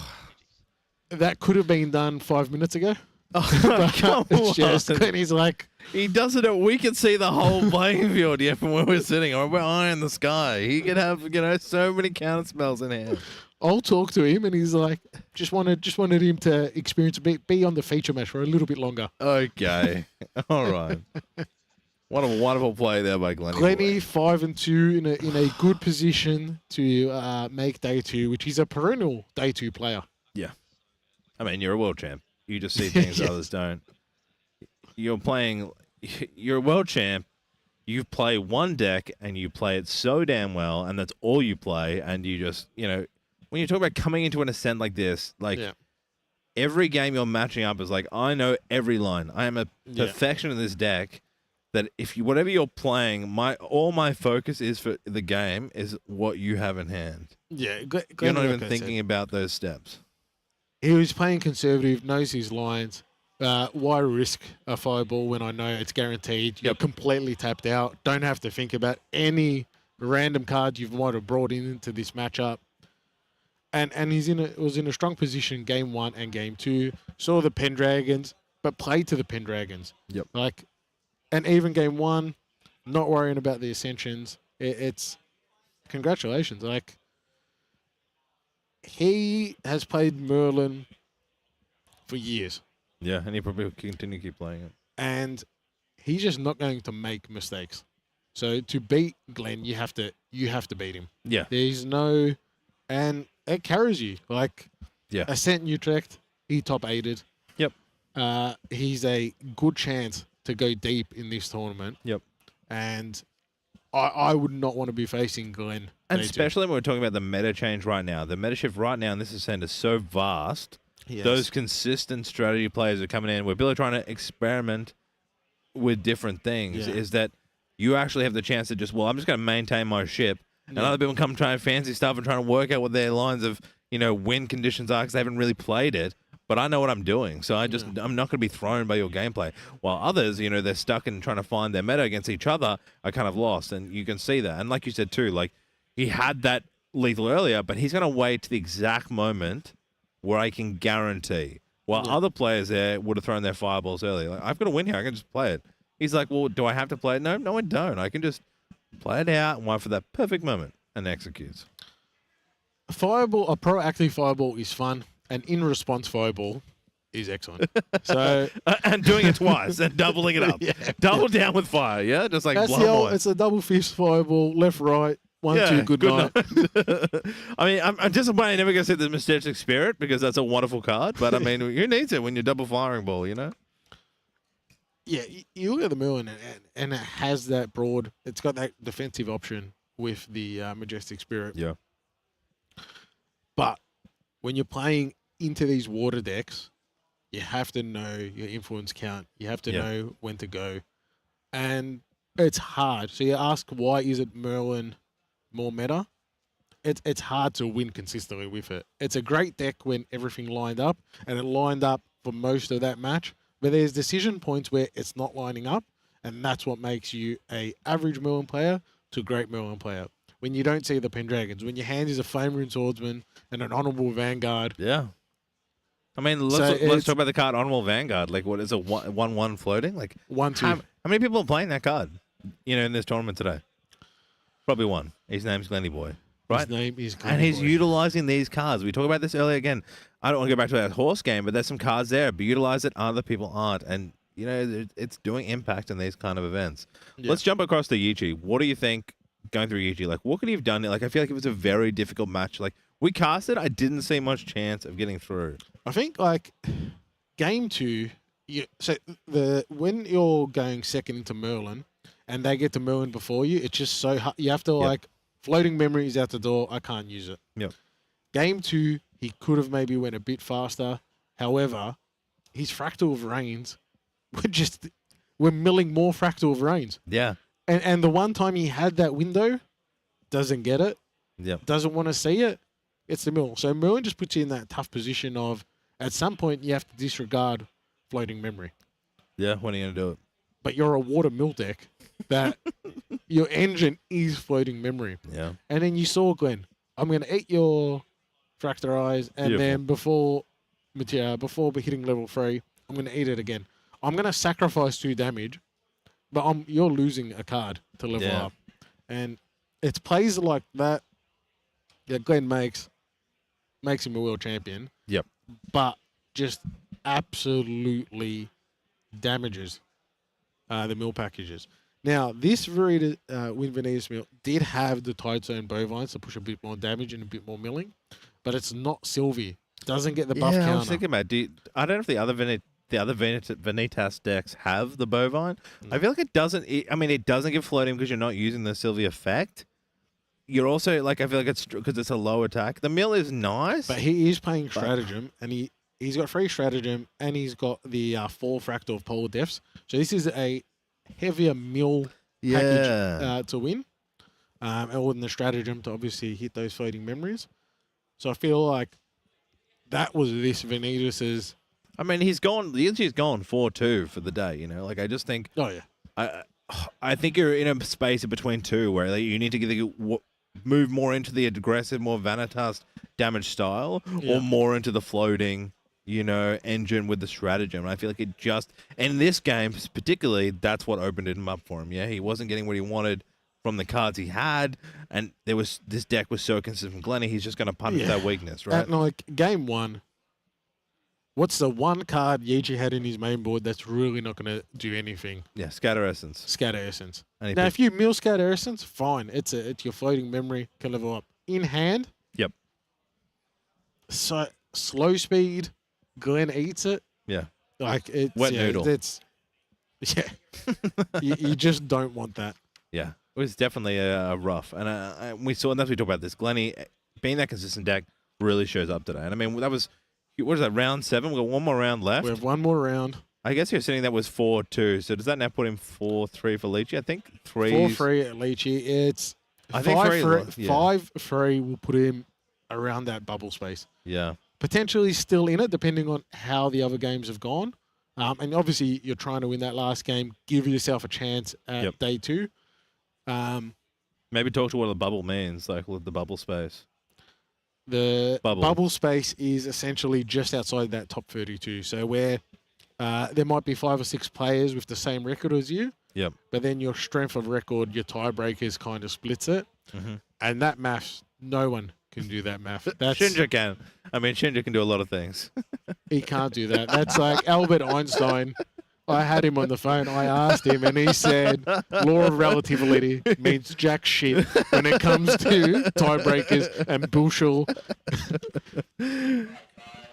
[SPEAKER 3] That could have been done 5 minutes ago.
[SPEAKER 2] Oh, come
[SPEAKER 3] It's just,
[SPEAKER 2] on.
[SPEAKER 3] Glenny's like,
[SPEAKER 2] He does it. We can see the whole playing field, from where we're sitting. Or we're eye in the sky. He could have, so many counter spells in hand.
[SPEAKER 3] I'll talk to him, and he's like, just wanted him to experience be on the feature match for a little bit longer.
[SPEAKER 2] Okay. All right. What a wonderful play there by Glenny.
[SPEAKER 3] Glenny 5-2 in a good position to make day 2, which is a perennial day 2 player.
[SPEAKER 2] Yeah. I mean, you're a world champ. You just see things others don't. You're a world champ. You play one deck and you play it so damn well, and that's all you play. And you just, when you talk about coming into an Ascent like this, every game you're matching up is like, I know every line. I am a perfection in this deck. That whatever you're playing, all my focus is for the game is what you have in hand.
[SPEAKER 3] Yeah,
[SPEAKER 2] you're not even thinking about those steps.
[SPEAKER 3] He was playing conservative, knows his lines. Why risk a fireball when I know it's guaranteed? You're completely tapped out. Don't have to think about any random card you might have brought into this matchup. And he's was in a strong position game 1 and game 2. Saw the Pendragons, but played to the Pendragons.
[SPEAKER 2] Yep.
[SPEAKER 3] And even game 1, not worrying about the Ascensions. It's congratulations. He has played Merlin for years.
[SPEAKER 2] Yeah, and he probably will continue to keep playing it.
[SPEAKER 3] And he's just not going to make mistakes. So to beat Glenn, you have to beat him.
[SPEAKER 2] Yeah.
[SPEAKER 3] There's and it carries you. Ascent Utrecht, he top 8'd.
[SPEAKER 2] Yep.
[SPEAKER 3] He's a good chance to go deep in this tournament.
[SPEAKER 2] Yep.
[SPEAKER 3] And I would not want to be facing Glenn.
[SPEAKER 2] And especially when we're talking about the meta change right now. The meta shift right now in this Ascent is so vast.
[SPEAKER 3] Yes.
[SPEAKER 2] Those consistent strategy players are coming in. We're really trying to experiment with different things.
[SPEAKER 3] Yeah.
[SPEAKER 2] Is that you actually have the chance to I'm just going to maintain my ship. And other people come trying fancy stuff and trying to work out what their lines of, win conditions are because they haven't really played it. But I know what I'm doing, so I'm not going to be thrown by your gameplay. While others, they're stuck in trying to find their meta against each other, are kind of lost, and you can see that. And like you said too, he had that lethal earlier, but he's going to wait to the exact moment where I can guarantee. While other players there would have thrown their fireballs earlier. I've got to win here. I can just play it. He's like, well, do I have to play it? No, I don't. I can just play it out and wait for that perfect moment and executes.
[SPEAKER 3] A proactive fireball is fun. An in-response fireball is excellent. So
[SPEAKER 2] and doing it twice and doubling it up. Double down with fire, yeah? Just
[SPEAKER 3] that's
[SPEAKER 2] blow
[SPEAKER 3] it's a double fist fireball, left, right, 1, 2, good night.
[SPEAKER 2] I mean, I'm disappointed I never going to see the Majestic Spirit because that's a wonderful card. But I mean, who needs it when you're double firing ball,
[SPEAKER 3] Yeah, you look at the Merlin and it has that broad, it's got that defensive option with the Majestic Spirit.
[SPEAKER 2] Yeah.
[SPEAKER 3] But when you're playing into these water decks, you have to know your influence count. You have to know when to go. And it's hard. So you ask, why is it Merlin more meta? It's hard to win consistently with it. It's a great deck when everything lined up, and it lined up for most of that match. But there's decision points where it's not lining up, and that's what makes you a average Merlin player to a great Merlin player. When you don't see the Pendragons, when your hand is a Flame Rune Swordsman and an Honorable Vanguard.
[SPEAKER 2] Yeah. I mean, let's talk about the card Honorable Vanguard. Like, what is a 1/1 floating? Like
[SPEAKER 3] 1/2.
[SPEAKER 2] How many people are playing that card? In this tournament today. Probably one. His name's Glenny Boy, right?
[SPEAKER 3] His name is Glenny
[SPEAKER 2] And he's
[SPEAKER 3] Boy.
[SPEAKER 2] utilizing these cards. We talked about this earlier again. I don't want to go back to that horse game, but there's some cards there. But utilize it, other people aren't, and it's doing impact in these kind of events.
[SPEAKER 3] Yeah.
[SPEAKER 2] Let's jump across to Yichi. What do you think going through Yichi? Like, what could he have done? Like, I feel like it was a very difficult match. Like, we cast it. I didn't see much chance of getting through.
[SPEAKER 3] I think like game 2, when you're going second into Merlin and they get to Merlin before you, it's just so hard. You have to like floating memory is out the door. I can't use it.
[SPEAKER 2] Yep.
[SPEAKER 3] Game 2, he could have maybe went a bit faster. However, his Fractal of Rains we're milling more Fractal of Rains.
[SPEAKER 2] Yeah.
[SPEAKER 3] And the one time he had that window, doesn't get it.
[SPEAKER 2] Yep.
[SPEAKER 3] Doesn't want to see it. It's the mill. So Merlin just puts you in that tough position of, at some point, you have to disregard floating memory.
[SPEAKER 2] Yeah, when are you going to do it?
[SPEAKER 3] But you're a water mill deck that your engine is floating memory.
[SPEAKER 2] Yeah.
[SPEAKER 3] And then you saw Glenn, I'm going to eat your Fractalize, and then before hitting level 3, I'm going to eat it again. I'm going to sacrifice 2 damage, but you're losing a card to level up. And it's plays like that that Glenn makes him a world champion.
[SPEAKER 2] Yep.
[SPEAKER 3] But just absolutely damages the mill packages. Now, this Win Vanitas mill did have the Tidezone Bovines to push a bit more damage and a bit more milling, but it's not Sylvie. Doesn't get the buff counter.
[SPEAKER 2] I was thinking about I don't know if the other Vanitas decks have the Bovine. I feel like it doesn't. It doesn't give floating because you're not using the Sylvie effect. You're also I feel like it's because it's a low attack. The mill is nice,
[SPEAKER 3] but he is playing stratagem, and he's got 3 stratagem, and he's got the 4 Fractal of Polar Depths. So this is a heavier mill package to win, and with the stratagem to obviously hit those floating memories. So I feel like that was this Vanitas's.
[SPEAKER 2] He's gone 4-2 for the day. I just think.
[SPEAKER 3] Oh yeah.
[SPEAKER 2] I think you're in a space in between two where you need to move more into the aggressive, more Vanitas damage style, or more into the floating, engine with the stratagem. And I feel like it just, in this game particularly, that's what opened him up for him. Yeah, he wasn't getting what he wanted from the cards he had, and this deck was so consistent from Glenny, he's just going to punish that weakness, right?
[SPEAKER 3] Game 1, what's the one card Yichi had in his main board that's really not going to do anything?
[SPEAKER 2] Yeah, Scatter Essence.
[SPEAKER 3] Scatter Essence. Now, if you mill Scatter Essence, fine. It's your floating memory, can level up. In hand,
[SPEAKER 2] yep.
[SPEAKER 3] So slow speed, Glenn eats it.
[SPEAKER 2] Yeah.
[SPEAKER 3] It's
[SPEAKER 2] wet noodle.
[SPEAKER 3] You just don't want that.
[SPEAKER 2] Yeah, it was definitely a rough, and we saw, and that's what we talked about. This Glenny being that consistent deck really shows up today. And that was, what is that, round 7? We've got one more round left.
[SPEAKER 3] We have one more round.
[SPEAKER 2] I guess you're saying that was 4-2. So does that now put him 4-3 for Leachy? I think
[SPEAKER 3] 4-3 at Leachy. It's 5-3 will put him around that bubble space.
[SPEAKER 2] Yeah.
[SPEAKER 3] Potentially still in it, depending on how the other games have gone. And obviously, you're trying to win that last game. Give yourself a chance at day 2.
[SPEAKER 2] Maybe talk to what the bubble means, with the bubble space.
[SPEAKER 3] The bubble space is essentially just outside that top 32. So where there might be 5 or 6 players with the same record as you.
[SPEAKER 2] Yep.
[SPEAKER 3] But then your strength of record, your tiebreakers kind of splits it.
[SPEAKER 2] Mm-hmm.
[SPEAKER 3] And that math, no one can do that math.
[SPEAKER 2] Shinja can. Shinja can do a lot of things.
[SPEAKER 3] He can't do that. That's like Albert Einstein. I had him on the phone. I asked him, and he said, "Law of relativity means jack shit when it comes to tiebreakers and bullshit."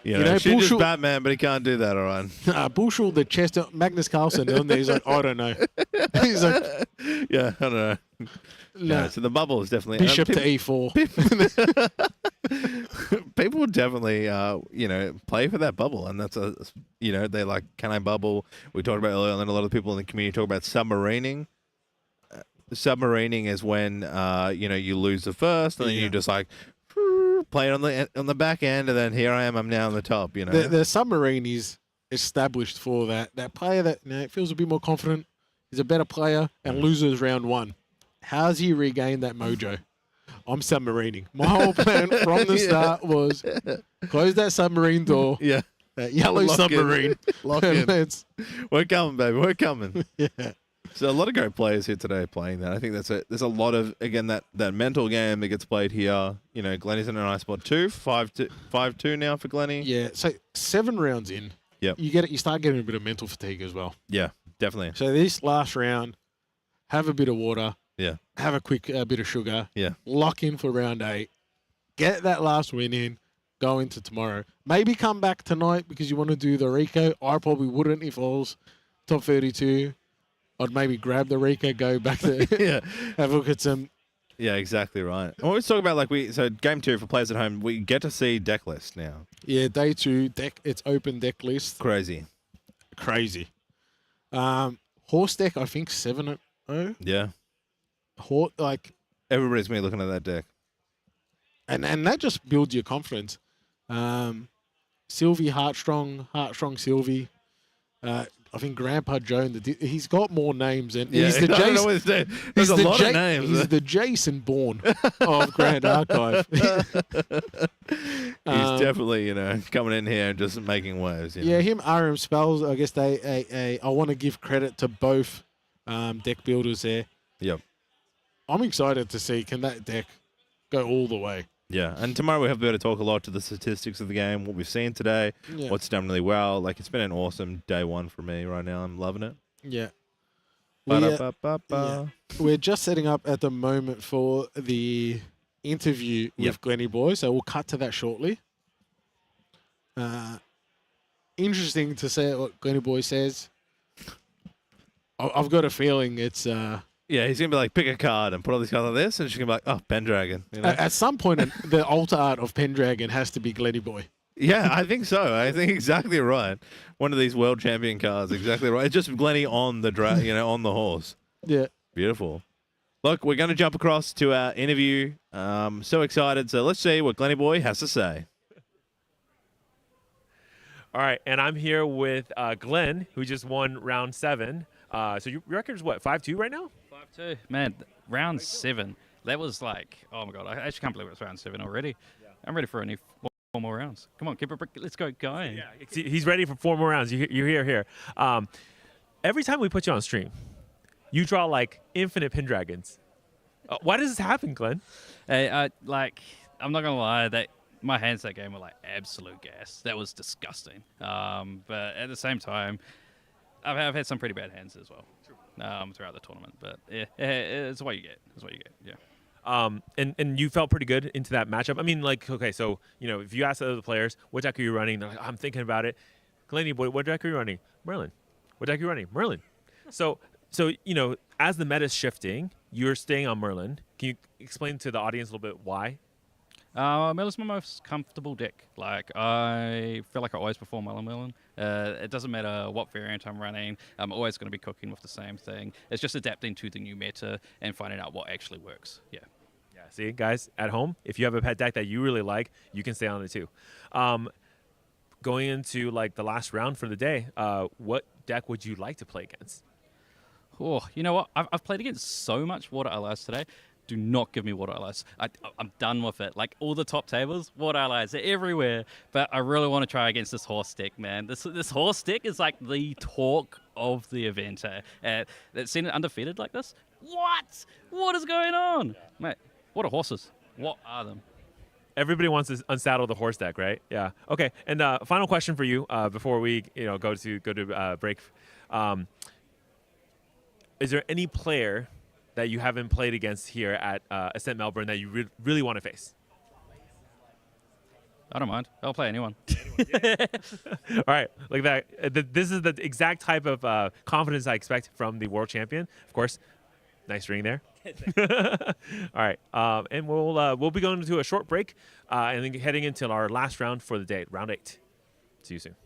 [SPEAKER 2] Shinja's Batman, but he can't do that, all right?
[SPEAKER 3] Bullshit, the chest, Magnus Carlsen, and he's like, I don't know. He's like,
[SPEAKER 2] yeah, I don't know.
[SPEAKER 3] No.
[SPEAKER 2] So the bubble is definitely
[SPEAKER 3] Bishop to E4.
[SPEAKER 2] People would definitely, play for that bubble, and that's they're like, can I bubble? We talked about earlier, and then a lot of people in the community talk about submarining. Submarining is when you lose the first, and then you just like play it on the back end, and then here I am, I'm now on the top.
[SPEAKER 3] The submarine is established for that player that feels a bit more confident, is a better player, and loses round 1. How's he regained that mojo? I'm submarining. My whole plan from the start was close that submarine door.
[SPEAKER 2] Yeah.
[SPEAKER 3] That yellow
[SPEAKER 2] Lock
[SPEAKER 3] submarine.
[SPEAKER 2] Lock in. We're coming, baby. We're coming.
[SPEAKER 3] Yeah.
[SPEAKER 2] So a lot of great players here today playing that. I think there's a lot of, again, that mental game that gets played here. Glenny's in a nice spot too. 5-2 now for Glenny.
[SPEAKER 3] Yeah. So 7 rounds in.
[SPEAKER 2] Yep.
[SPEAKER 3] You start getting a bit of mental fatigue as well.
[SPEAKER 2] Yeah, definitely.
[SPEAKER 3] So this last round, have a bit of water.
[SPEAKER 2] Yeah.
[SPEAKER 3] Have a quick bit of sugar.
[SPEAKER 2] Yeah.
[SPEAKER 3] Lock in for round 8. Get that last win in. Go into tomorrow. Maybe come back tonight because you want to do the Rico. I probably wouldn't if I was top 32. I'd maybe grab the Rico, go back to have a look at some.
[SPEAKER 2] Yeah, exactly right. And we talk about so game 2 for players at home, we get to see deck list now.
[SPEAKER 3] Yeah, day 2 deck. It's open deck list.
[SPEAKER 2] Crazy.
[SPEAKER 3] Horse deck, I think 7-0.
[SPEAKER 2] Yeah.
[SPEAKER 3] Everybody's
[SPEAKER 2] been looking at that deck,
[SPEAKER 3] and that just builds your confidence. Sylvie, Heartstrong Sylvie. I think Grandpa Joe. He's got more names, and he's the Jason.
[SPEAKER 2] There's a lot of names.
[SPEAKER 3] He's the Jason Bourne of Grand Archive.
[SPEAKER 2] He's definitely coming in here and just making waves.
[SPEAKER 3] Yeah, him RM Spells. I guess I want to give credit to both deck builders there.
[SPEAKER 2] Yep.
[SPEAKER 3] I'm excited to see, can that deck go all the way?
[SPEAKER 2] Yeah, and tomorrow we have to be able to talk a lot to the statistics of the game, what we've seen today, what's done really well. Like, it's been an awesome day 1 for me right now. I'm loving it.
[SPEAKER 3] Yeah. We're just setting up at the moment for the interview with Glenny Boy, so we'll cut to that shortly. Interesting to see what Glenny Boy says. I've got a feeling it's...
[SPEAKER 2] Yeah, he's going to be like, pick a card and put all these cards like this, and she's going to be like, oh, Pendragon.
[SPEAKER 3] At some point, the altar art of Pendragon has to be Glenny Boy.
[SPEAKER 2] Yeah, I think so. I think exactly right. One of these world champion cards, exactly right. It's just Glenny on the on the horse.
[SPEAKER 3] Yeah.
[SPEAKER 2] Beautiful. Look, we're going to jump across to our interview. So excited. So let's see what Glenny Boy has to say.
[SPEAKER 4] All right, and I'm here with Glenn, who just won round 7. So your record is what, 5-2 right now?
[SPEAKER 9] 5-2. Man, round 7. That was like, oh my God, I actually can't believe it's round 7 already. Yeah. I'm ready for any 4 more rounds. Come on, let's go going.
[SPEAKER 4] Yeah, he's ready for 4 more rounds. You're here. Every time we put you on stream, you draw like infinite Pendragons. Why does this happen, Glenn?
[SPEAKER 9] Hey, I'm not gonna lie, my hands that game were like absolute gas. That was disgusting. But at the same time, I've had some pretty bad hands as well throughout the tournament. But yeah, it's what you get. Yeah.
[SPEAKER 4] And you felt pretty good into that matchup. I mean, like, okay, so if you ask the other players, what deck are you running? They're like, I'm thinking about it. Glenny Boy, what deck are you running? Merlin. What deck are you running? Merlin. So as the meta's shifting, you're staying on Merlin. Can you explain to the audience a little bit why?
[SPEAKER 9] Merlin's my most comfortable deck. Like, I feel like I always perform well on Merlin. It doesn't matter what variant I'm running. I'm always going to be cooking with the same thing. It's just adapting to the new meta and finding out what actually works. Yeah.
[SPEAKER 4] Yeah. See, guys, at home, if you have a pet deck that you really like, you can stay on it too. Going into like the last round for the day, what deck would you like to play against?
[SPEAKER 9] Oh, you know what? I've played against so much Water Allies today. Do not give me Water Allies. I'm done with it. Like, all the top tables, Water Allies, they're everywhere. But I really want to try against this horse deck, man. This horse deck is like the talk of the event. It's seen it undefeated like this? What? What is going on? Mate, what are horses? What are them?
[SPEAKER 4] Everybody wants to unsaddle the horse deck, right? Yeah. Okay. And final question for you before we go to break. Is there any player that you haven't played against here at Ascent Melbourne that you really want to face?
[SPEAKER 9] I don't mind. I'll play anyone.
[SPEAKER 4] All right, like that. This is the exact type of confidence I expect from the world champion. Of course, nice ring there. All right, and we'll be going to a short break, and then heading into our last round for the day, round 8. See you soon.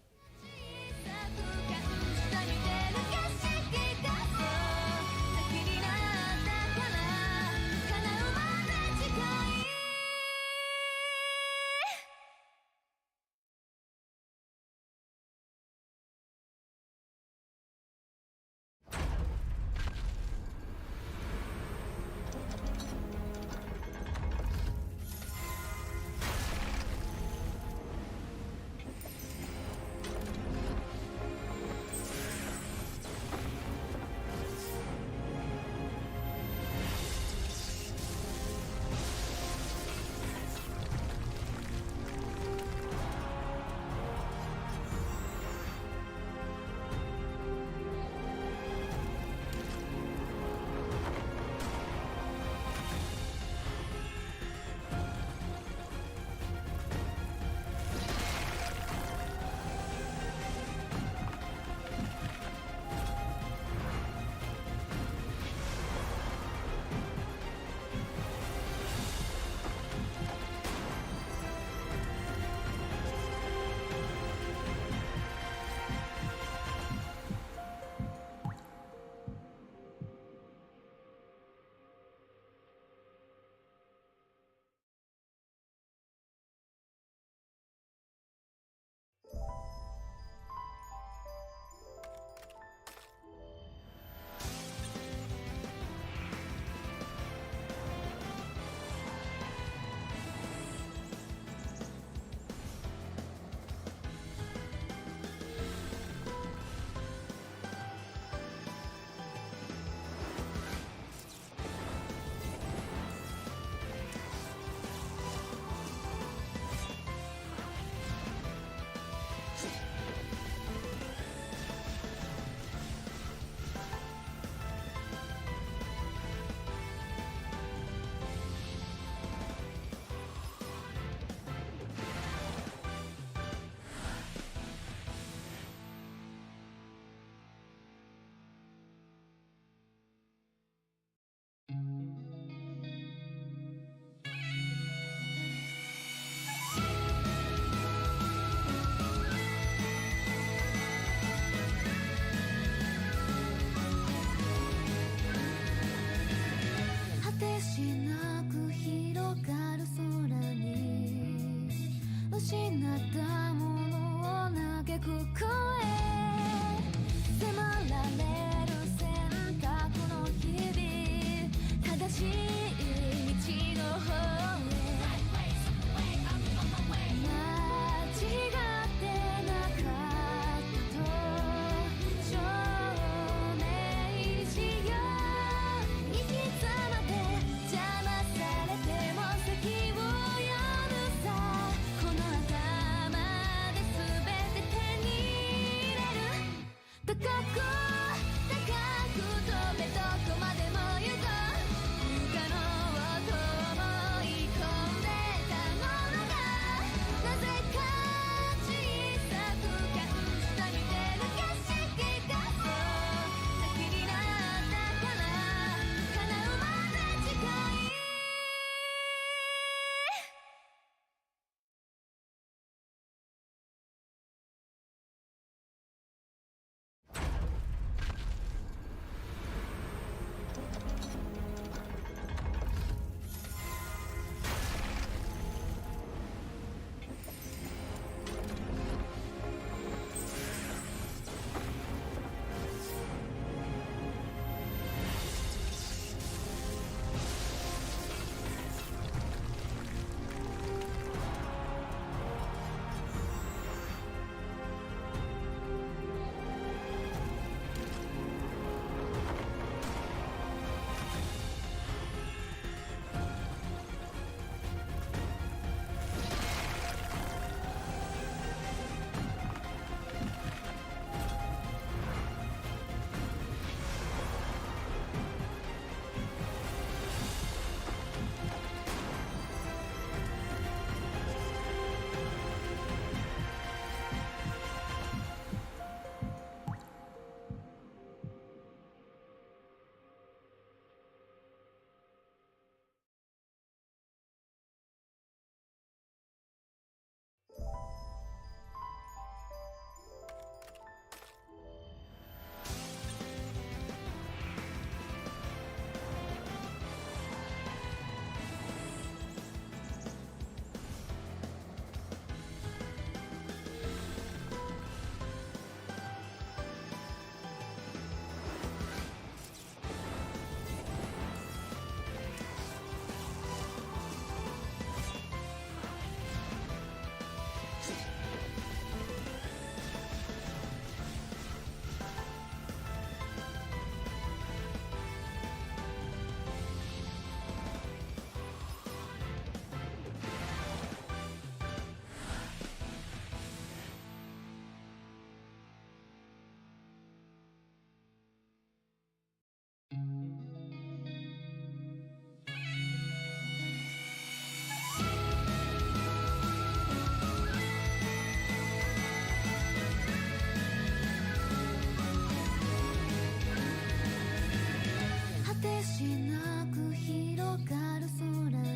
[SPEAKER 1] てしなく広がる空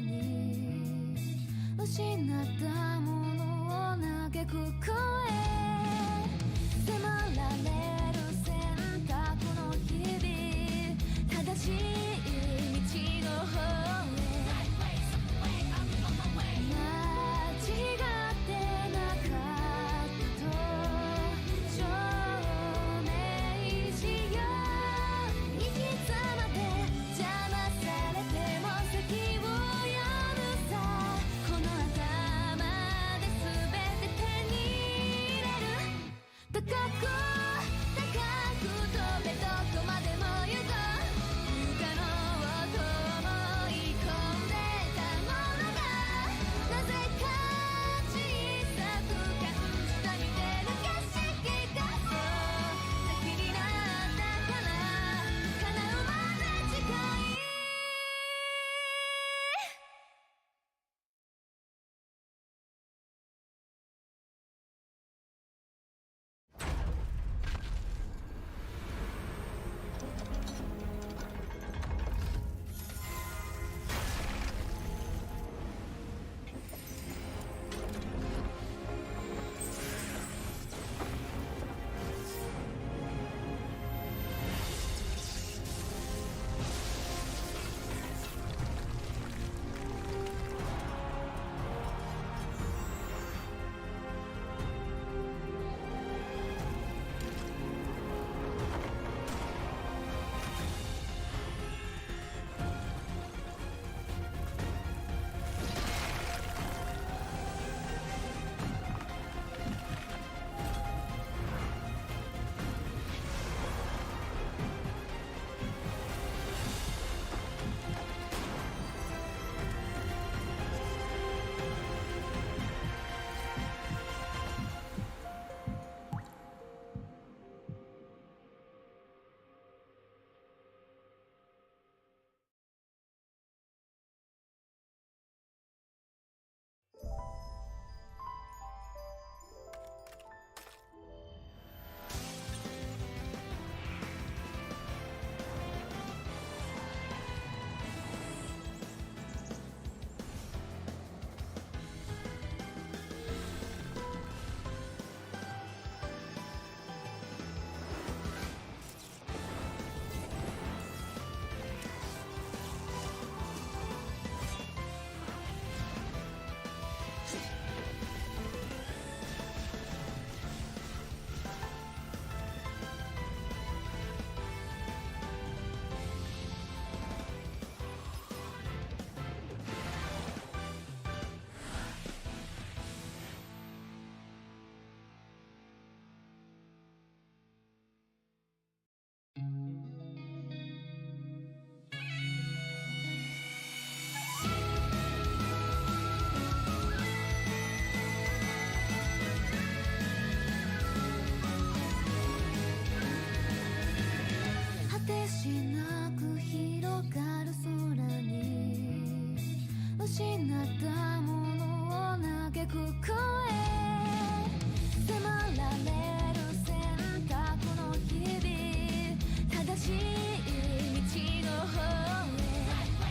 [SPEAKER 1] に失ったものを嘆く声迫られる選択の日々正しい道の方へ間違ってなかったと証明しよう行き詰まって邪魔されても先を読むさこの頭で全て手に入れる高く飛べどこまでも行こう不可能と思い込んでたものがなぜか小さく感じた見てる景色がそう先になったから叶うまで近い果てしなく広がる空に失ったものを嘆く声迫られる選択の日々正しい道の方へ間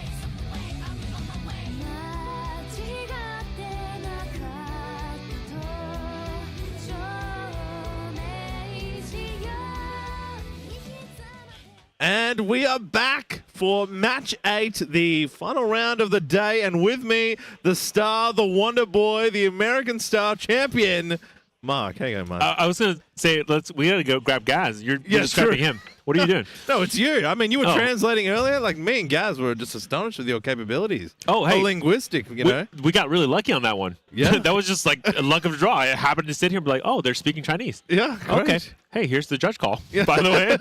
[SPEAKER 1] 違ってなかったと証明しよう
[SPEAKER 2] And we are back for match 8, the final round of the day. And with me, the star, the wonder boy, the American star champion, Mark. How you going, Mark?
[SPEAKER 4] I was going to say, we got to go grab Gaz. You're describing him. What are you doing?
[SPEAKER 2] No, it's you. I mean, you were translating earlier. Like, me and Gaz were just astonished with your capabilities.
[SPEAKER 4] Oh, hey.
[SPEAKER 2] Linguistic, you know.
[SPEAKER 4] We got really lucky on that one.
[SPEAKER 2] Yeah.
[SPEAKER 4] That was just like a luck of the draw. I happened to sit here and be like, oh, they're speaking Chinese.
[SPEAKER 2] Yeah, great.
[SPEAKER 4] Okay. Hey, here's the judge call, by the way.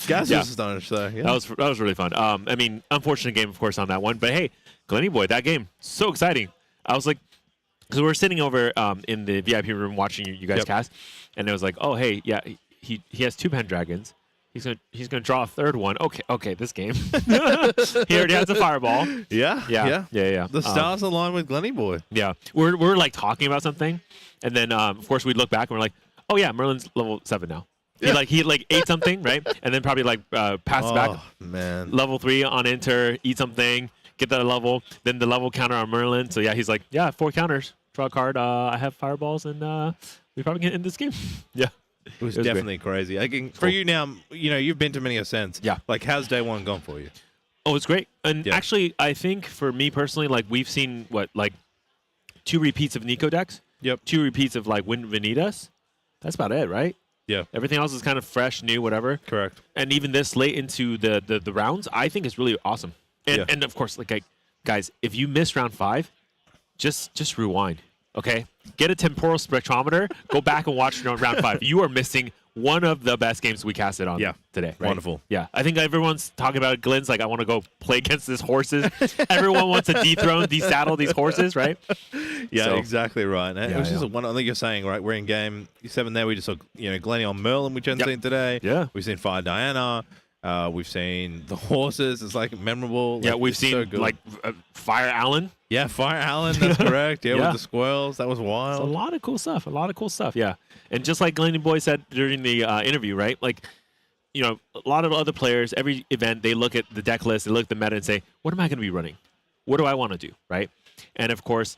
[SPEAKER 2] Gaz was astonished, though. Yeah.
[SPEAKER 4] That was really fun. I mean, unfortunate game, of course, on that one. But, hey, Glenny Boy, that game, so exciting. I was like, because we were sitting over in the VIP room watching you guys cast, and it was like, oh, hey, yeah, he has 2 Pendragons. He's gonna draw a 3rd one. Okay, this game. He already has a fireball.
[SPEAKER 2] Yeah. The stars align with Glenny Boy.
[SPEAKER 4] Yeah, we're like talking about something, and then of course we look back and we're like, oh yeah, Merlin's level 7 now. He ate something, right? And then probably pass back.
[SPEAKER 2] Oh, man.
[SPEAKER 4] Level 3 on enter, eat something, get that level, then the level counter on Merlin. So yeah, he's like, yeah, 4 counters, draw a card. I have fireballs, and we probably can end this game. Yeah.
[SPEAKER 2] It was
[SPEAKER 4] great.
[SPEAKER 2] definitely crazy. For you now, you've been to many Ascents.
[SPEAKER 4] Yeah.
[SPEAKER 2] Like, how's day one gone for you?
[SPEAKER 4] Oh, it's great. And
[SPEAKER 2] Yeah.
[SPEAKER 4] actually, I think for me personally, we've seen 2 repeats of Nico decks.
[SPEAKER 2] Yep.
[SPEAKER 4] 2 repeats of Wind Vanitas. That's about it, right?
[SPEAKER 2] Yeah.
[SPEAKER 4] Everything else is kind of fresh, new, whatever.
[SPEAKER 2] Correct.
[SPEAKER 4] And even this late into the rounds, I think is really awesome. And of course, guys, if you miss round 5, just rewind. Okay, get a temporal spectrometer. Go back and watch round 5. You are missing one of the best games we casted on today. Right?
[SPEAKER 2] Wonderful.
[SPEAKER 4] Yeah, I think everyone's talking about it. Glenn's like, I want to go play against these horses. Everyone wants to dethrone, desaddle these horses, right?
[SPEAKER 2] Yeah,
[SPEAKER 4] So-
[SPEAKER 2] exactly right. And it was just
[SPEAKER 4] yeah.
[SPEAKER 2] one. I think you're saying right. We're in game 7 there. We just saw Glenny on Merlin, which we hadn't seen today.
[SPEAKER 4] Yeah.
[SPEAKER 2] We've seen Fire Diana. We've seen the horses. It's memorable.
[SPEAKER 4] Yeah, we've
[SPEAKER 2] it's so
[SPEAKER 4] seen
[SPEAKER 2] good.
[SPEAKER 4] Fire Allen.
[SPEAKER 2] Yeah, Fire Allen. That's correct. Yeah,
[SPEAKER 4] Yeah.
[SPEAKER 2] with the squirrels. That was
[SPEAKER 4] It's a
[SPEAKER 2] wild.
[SPEAKER 4] lot of cool stuff. Yeah. And just like Glenny Boy said during the interview, right? A lot of other players, every event, they look at the deck list, they look at the meta and say, what am I going to be running? What do I want to do, right? And of course,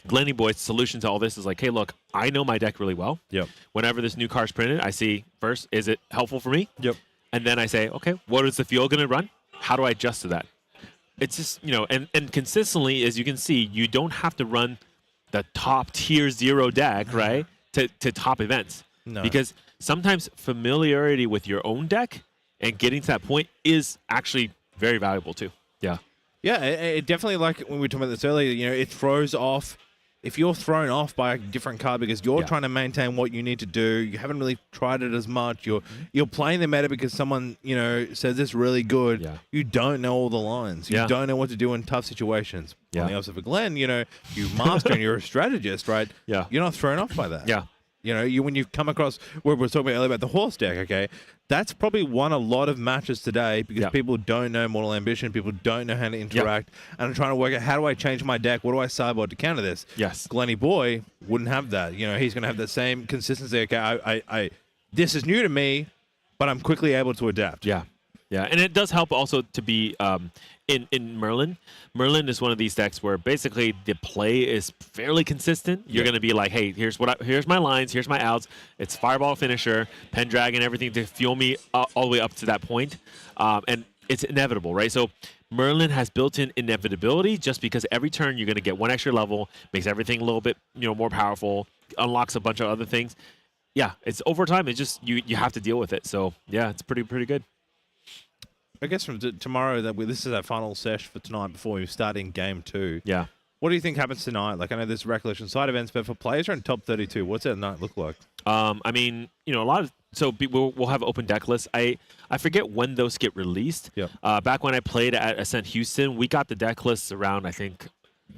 [SPEAKER 4] Glenny Boy's solution to all this is hey, look, I know my deck really well.
[SPEAKER 2] Yep.
[SPEAKER 4] Whenever this new card's printed, I see first, is it helpful for me?
[SPEAKER 2] Yep.
[SPEAKER 4] And then I say, okay, what is the field going to run? How do I adjust to that? It's just, and consistently, as you can see, you don't have to run the top tier 0 deck, right, to top events.
[SPEAKER 2] No.
[SPEAKER 4] Because sometimes familiarity with your own deck and getting to that point is actually very valuable too. Yeah.
[SPEAKER 2] Yeah, it definitely, when we were talking about this earlier, it throws off. If you're thrown off by a different card because you're trying to maintain what you need to do, you haven't really tried it as much, you're playing the meta because someone, says it's really good, you don't know all the lines. You don't know what to do in tough situations.
[SPEAKER 4] Yeah.
[SPEAKER 2] On the opposite for Glenn, you master and you're a strategist, right?
[SPEAKER 4] Yeah.
[SPEAKER 2] You're not thrown off by that.
[SPEAKER 4] Yeah.
[SPEAKER 2] When you've come across, we were talking earlier about the horse deck, okay? That's probably won a lot of matches today because people don't know Mortal Ambition, people don't know how to interact, and I'm trying to work out how do I change my deck, what do I sideboard to counter this?
[SPEAKER 4] Yes.
[SPEAKER 2] Glenny Boy wouldn't have that. He's going to have that same consistency. Okay, I this is new to me, but I'm quickly able to adapt.
[SPEAKER 4] Yeah. Yeah, and it does help also to be in Merlin. Merlin is one of these decks where basically the play is fairly consistent. You're going to be like, hey, here's my lines, here's my outs. It's Fireball Finisher, Pendragon, everything to fuel me all the way up to that point. And it's inevitable, right? So Merlin has built-in inevitability just because every turn you're going to get 1 extra level, makes everything a little bit more powerful, unlocks a bunch of other things. Yeah, it's over time. It's just you have to deal with it. So yeah, it's pretty good.
[SPEAKER 2] I guess from tomorrow, this is our final sesh for tonight before we start in game 2.
[SPEAKER 4] Yeah.
[SPEAKER 2] What do you think happens tonight? I know there's Recollection side events, but for players who are in top 32, what's that night look like?
[SPEAKER 4] A lot of we'll have open deck lists. I forget when those get released.
[SPEAKER 2] Yep.
[SPEAKER 4] Back when I played at Ascent Houston, we got the deck lists around, I think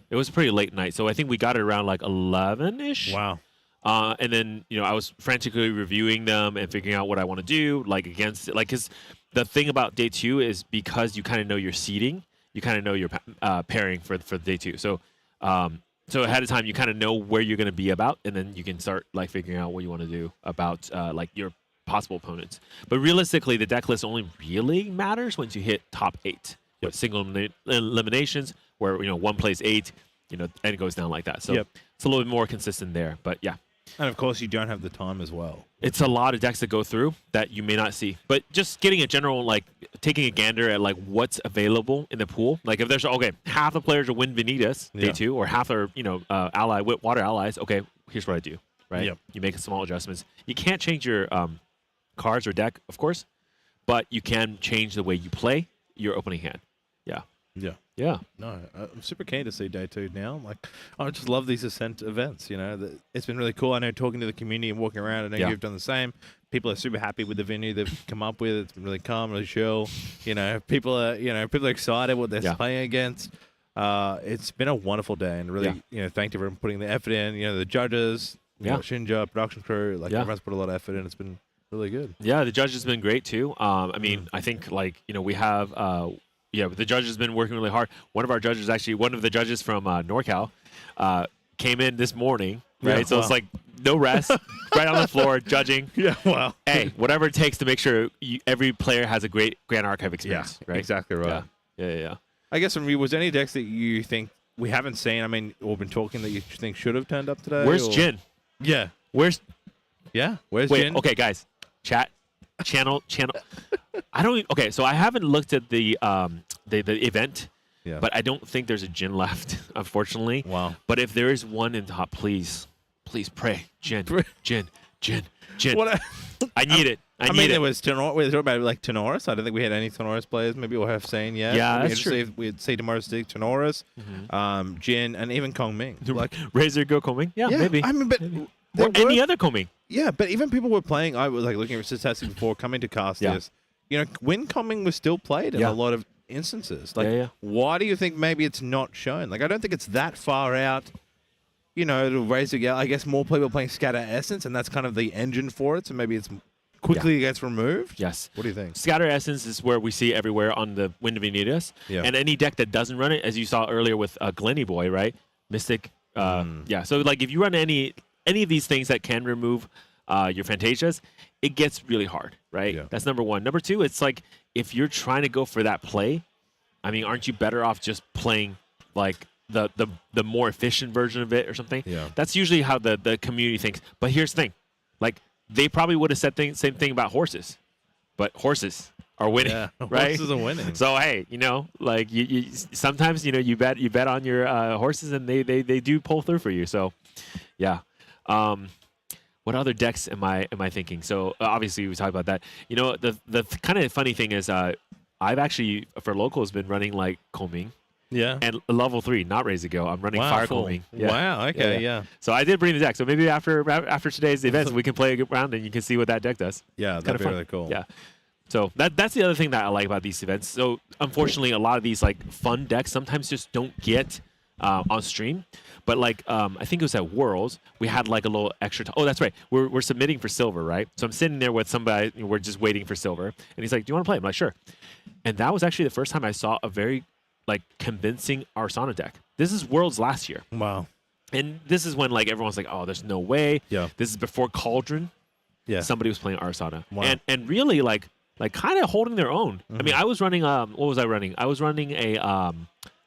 [SPEAKER 4] it was a pretty late night, so I think we got it around 11-ish.
[SPEAKER 2] Wow.
[SPEAKER 4] And then I was frantically reviewing them and figuring out what I want to do against it, because the thing about day 2 is because you kind of know your seeding, you kind of know your pairing for day 2. So ahead of time, you kind of know where you're going to be about, and then you can start figuring out what you want to do about your possible opponents. But realistically, the deck list only really matters once you hit top 8 with single eliminations, where one plays 8, and it goes down like that. So it's a little bit more consistent there. But yeah.
[SPEAKER 2] And of course, you don't have the time as well.
[SPEAKER 4] It's a lot of decks to go through that you may not see. But just getting a general, taking a gander at, what's available in the pool. If there's, half the players are Wind Vanitas day 2, or half are, water allies. Okay, here's what I do, right?
[SPEAKER 2] Yep.
[SPEAKER 4] You make small adjustments. You can't change your cards or deck, of course, but you can change the way you play your opening hand. Yeah.
[SPEAKER 2] Yeah.
[SPEAKER 4] Yeah.
[SPEAKER 2] No, I'm super keen to see day 2 now. I just love these Ascent events. It's been really cool. I know talking to the community and walking around, I know you've done the same. People are super happy with the venue they've come up with. It's been really calm, really chill. People are excited what they're playing against. It's been a wonderful day, and really, thank everyone for putting the effort in. The judges, Shinja, production crew, everyone's put a lot of effort in. It's been really good.
[SPEAKER 4] Yeah, the judges have been great too. I think we have. The judges has been working really hard. One of the judges from NorCal, came in this morning right?
[SPEAKER 2] Yeah,
[SPEAKER 4] So it's
[SPEAKER 2] wow.
[SPEAKER 4] like no rest, right on the floor, judging.
[SPEAKER 2] Yeah, wow.
[SPEAKER 4] Hey, whatever it takes to make sure every player has a great Grand Archive experience, right?
[SPEAKER 2] Exactly right.
[SPEAKER 4] Yeah.
[SPEAKER 2] I guess from you, was there any decks that you think we haven't seen? I mean, or been talking that you think should have turned up today?
[SPEAKER 4] Where's
[SPEAKER 2] or?
[SPEAKER 4] Jin?
[SPEAKER 2] Yeah.
[SPEAKER 4] Where's
[SPEAKER 2] Where's
[SPEAKER 4] Wait,
[SPEAKER 2] Jin?
[SPEAKER 4] okay, guys. Chat. Channel. I don't. Okay, so I haven't looked at the event, but I don't think there's a Jin left, unfortunately.
[SPEAKER 2] Wow.
[SPEAKER 4] But if there is one in top, please pray, Jin.
[SPEAKER 2] What
[SPEAKER 4] I need it. I
[SPEAKER 2] mean,
[SPEAKER 4] need
[SPEAKER 2] there
[SPEAKER 4] it.
[SPEAKER 2] was Tenor. We talking about like Tenoris. I don't think we had any Tenoris players. Maybe we'll have seen. Yeah.
[SPEAKER 4] Yeah,
[SPEAKER 2] We'd
[SPEAKER 4] that's true.
[SPEAKER 2] See, we'd see tomorrow's Stick, Tenoris, Jin, and even Kong Ming. Like
[SPEAKER 4] Razor Go Coming. Yeah, maybe.
[SPEAKER 2] I mean, but
[SPEAKER 4] Or any other Coming.
[SPEAKER 2] Yeah, but even people were playing. I was like looking at statistics before coming to cast this. You know, when Coming was still played in a lot of instances. Like, why do you think maybe it's not shown? Like, I don't think it's that far out. You know, to raise the I guess more people are playing Scatter Essence, and that's kind of the engine for it. So maybe it's quickly gets removed.
[SPEAKER 4] Yes.
[SPEAKER 2] What do you think?
[SPEAKER 4] Scatter Essence is where we see everywhere on the Wind of Vanitas.
[SPEAKER 2] Yeah.
[SPEAKER 4] And any deck that doesn't run it, as you saw earlier with Glenny Boy, right? Mystic. Yeah. So like if you run any of these things that can remove your Fantasias, it gets really hard, right?
[SPEAKER 2] Yeah.
[SPEAKER 4] That's number one. Number two, it's like if you're trying to go for that play, I mean, aren't you better off just playing like the more efficient version of it or something?
[SPEAKER 2] Yeah.
[SPEAKER 4] That's usually how the community thinks. But here's the thing. Like, they probably would have said same thing about horses. But horses are winning,
[SPEAKER 2] Yeah,
[SPEAKER 4] right?
[SPEAKER 2] horses are winning.
[SPEAKER 4] So, hey, you know, like, you sometimes, you know, you bet on your horses, and they do pull through for you. So, yeah. What other decks am I thinking? So, obviously, we talked about that. You know, the kind of funny thing is I've actually, for locals, been running, like, Combing.
[SPEAKER 2] Yeah.
[SPEAKER 4] And level 3, not Raise to Go. I'm running
[SPEAKER 2] Wow,
[SPEAKER 4] Fire
[SPEAKER 2] cool.
[SPEAKER 4] Combing.
[SPEAKER 2] Wow, okay, yeah.
[SPEAKER 4] So I did bring the deck. So maybe after today's events, we can play a good round and you can see what that deck does.
[SPEAKER 2] Yeah,
[SPEAKER 4] Kinda
[SPEAKER 2] that'd be
[SPEAKER 4] fun.
[SPEAKER 2] really cool.
[SPEAKER 4] Yeah. So that's the other thing that I like about these events. So unfortunately, a lot of these like fun decks sometimes just don't get on stream. But like I think it was at Worlds, we had like a little extra. Oh, that's right. We're submitting for silver, right? So I'm sitting there with somebody. We're just waiting for silver, and he's like, "Do you want to play?" I'm like, "Sure." And that was actually the first time I saw a very like convincing Arsana deck. This is Worlds last year.
[SPEAKER 2] Wow.
[SPEAKER 4] And this is when like everyone's like, "Oh, there's no way."
[SPEAKER 2] Yeah.
[SPEAKER 4] This is before Cauldron.
[SPEAKER 2] Yeah.
[SPEAKER 4] Somebody was playing Arsana.
[SPEAKER 2] Wow.
[SPEAKER 4] And really like kind of holding their own. I mean, I was running what was I running? I was running a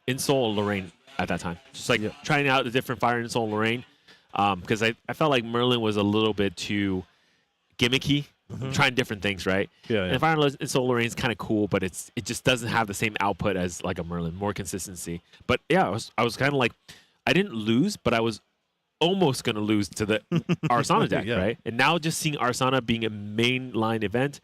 [SPEAKER 4] Insol Lorraine at that time. Just like trying out the different Fire Insol Lorraine. Because I felt like Merlin was a little bit too gimmicky. Trying different things, right?
[SPEAKER 2] Yeah.
[SPEAKER 4] And Fire Insol Lorraine's kind of cool, but it just doesn't have the same output as like a Merlin, more consistency. But yeah, I was kind of like, I didn't lose, but I was almost going to lose to the Arsana deck,
[SPEAKER 2] Yeah.
[SPEAKER 4] right? And now just seeing Arsana being a mainline event,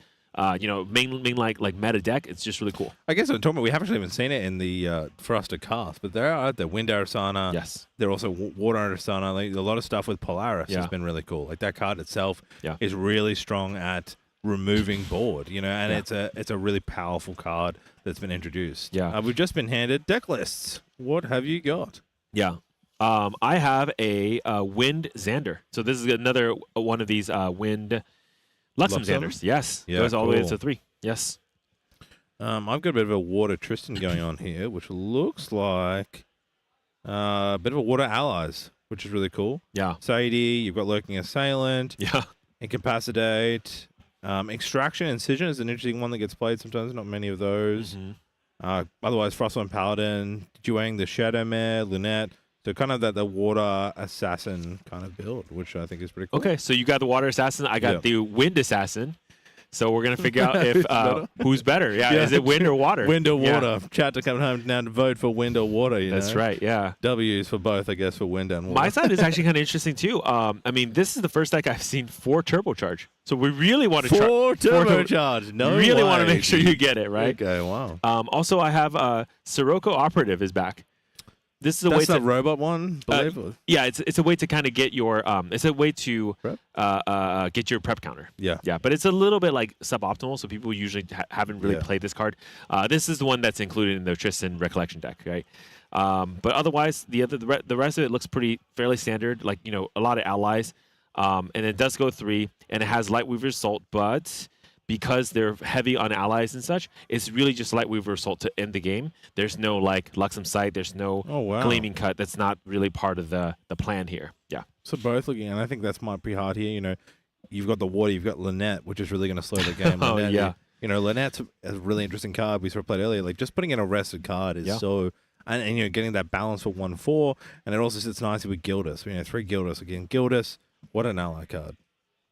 [SPEAKER 4] you know, main like meta deck, it's just really cool.
[SPEAKER 2] I guess I'm talking about, we haven't even seen it in the for us to cast, but there are the Wind Arsana.
[SPEAKER 4] Yes.
[SPEAKER 2] There are also Water Arsana. Like, a lot of stuff with Polaris has been really cool. Like that card itself is really strong at removing board, you know, and it's a really powerful card that's been introduced.
[SPEAKER 4] Yeah.
[SPEAKER 2] We've just been handed deck lists. What have you got?
[SPEAKER 4] Yeah. I have a Wind Xander. So this is another one of these Wind Luxem Xanders. Yes.
[SPEAKER 2] Yeah,
[SPEAKER 4] Goes all the way
[SPEAKER 2] cool.
[SPEAKER 4] to 3. Yes.
[SPEAKER 2] I've got a bit of a Water Tristan going on here, which looks like a bit of a Water Allies, which is really cool.
[SPEAKER 4] Yeah.
[SPEAKER 2] Sadie, you've got Lurking Assailant.
[SPEAKER 4] Yeah.
[SPEAKER 2] Incapacitate. Extraction, Incision is an interesting one that gets played sometimes. Not many of those. Otherwise, Frostwind Paladin, Juang the Shadow Mare, Lunette. So kind of the Water Assassin kind of build, which I think is pretty cool.
[SPEAKER 4] Okay, so you got the Water Assassin. I got the Wind Assassin. So we're going to figure out if who's better. Yeah, is it Wind or Water?
[SPEAKER 2] Wind or Water. Chat to come home now to vote for Wind or Water. You
[SPEAKER 4] That's
[SPEAKER 2] know?
[SPEAKER 4] right, yeah.
[SPEAKER 2] W's for both, I guess, for Wind and Water.
[SPEAKER 4] My side is actually kind of interesting, too. I mean, this is the first deck I've seen 4 Turbocharge. So we really want to
[SPEAKER 2] 4 Turbocharge. No
[SPEAKER 4] really
[SPEAKER 2] way.
[SPEAKER 4] want to make sure you get it, right?
[SPEAKER 2] Okay, wow.
[SPEAKER 4] Also, I have Sirocco Operative is back. This is a
[SPEAKER 2] That's
[SPEAKER 4] way
[SPEAKER 2] the
[SPEAKER 4] to
[SPEAKER 2] robot one, believe
[SPEAKER 4] yeah, it's a way to kind of get your it's a way to get your prep counter.
[SPEAKER 2] Yeah.
[SPEAKER 4] But it's a little bit like suboptimal, so people usually haven't really played this card. This is the one that's included in the Tristan Recollection deck, right? But otherwise, the rest of it looks fairly standard. Like, you know, a lot of allies, and it does go 3, and it has Lightweaver's Salt, but because they're heavy on allies and such, it's really just Lightweaver Assault to end the game. There's no like Luxem Sight. There's no Gleaming Cut. That's not really part of the plan here. Yeah.
[SPEAKER 2] So both looking, and I think that's might be hard here. You know, you've got the water, you've got Lynette, which is really going to slow the game.
[SPEAKER 4] Oh,
[SPEAKER 2] Lynette,
[SPEAKER 4] yeah.
[SPEAKER 2] You know, Lynette's a really interesting card we sort of played earlier. Like just putting in a rested card is so, and you know, getting that balance for 1/4, and it also sits nicely with Gildas. You know, 3 Gildas again. Gildas, what an ally card.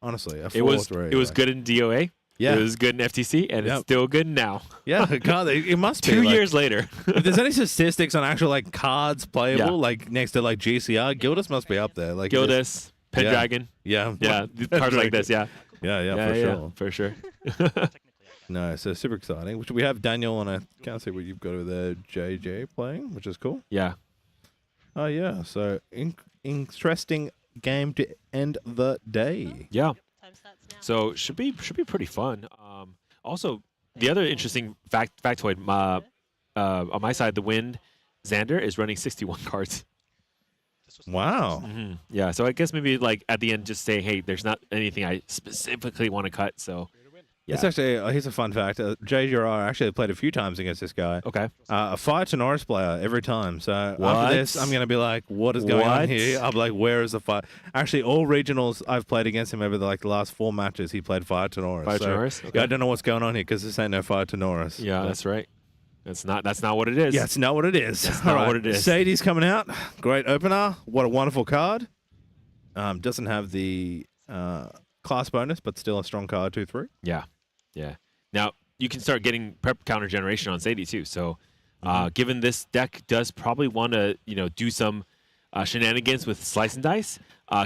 [SPEAKER 2] Honestly, a 4/3.
[SPEAKER 4] It was good in DOA.
[SPEAKER 2] Yeah.
[SPEAKER 4] It was good in FTC, and it's still good now.
[SPEAKER 2] Yeah, God, it must be
[SPEAKER 4] 2
[SPEAKER 2] like,
[SPEAKER 4] years later.
[SPEAKER 2] if there's any statistics on actual like cards playable, like next to like GCR, Gildas must be up there. Like
[SPEAKER 4] Gildas, Pendragon.
[SPEAKER 2] Yeah,
[SPEAKER 4] Cards like this. Yeah,
[SPEAKER 2] for sure. No, so super exciting. Which we have Daniel, and I can't see what you've got over there. JJ playing, which is cool.
[SPEAKER 4] Yeah.
[SPEAKER 2] Oh yeah, so interesting game to end the day.
[SPEAKER 4] Yeah. So should be pretty fun. Also, the other interesting factoid on my side, the Wind Xander is running 61 cards.
[SPEAKER 2] Wow.
[SPEAKER 4] Yeah. So I guess maybe like at the end, just say, hey, there's not anything I specifically want to cut. So. Yeah.
[SPEAKER 2] It's actually, here's a fun fact. JGR actually played a few times against this guy.
[SPEAKER 4] Okay.
[SPEAKER 2] A Fire to Norris player every time. So
[SPEAKER 4] What?
[SPEAKER 2] after this, I'm going to be like, what is going on here? I'm like, where is the fire? Actually, all regionals I've played against him over the last 4 matches, he played Fire to Norris.
[SPEAKER 4] Fire to Norris?
[SPEAKER 2] Yeah, I don't know what's going on here because this ain't no Fire to Norris.
[SPEAKER 4] Yeah, that's right. That's not what it is.
[SPEAKER 2] Yeah, it's not what it is.
[SPEAKER 4] That's not what it is.
[SPEAKER 2] Sadie's coming out. Great opener. What a wonderful card. Doesn't have the class bonus, but still a strong card, 2/3.
[SPEAKER 4] Yeah. Yeah. Now, you can start getting prep counter generation on Sadie too. So, given this deck does probably want to, do some shenanigans with slice and dice,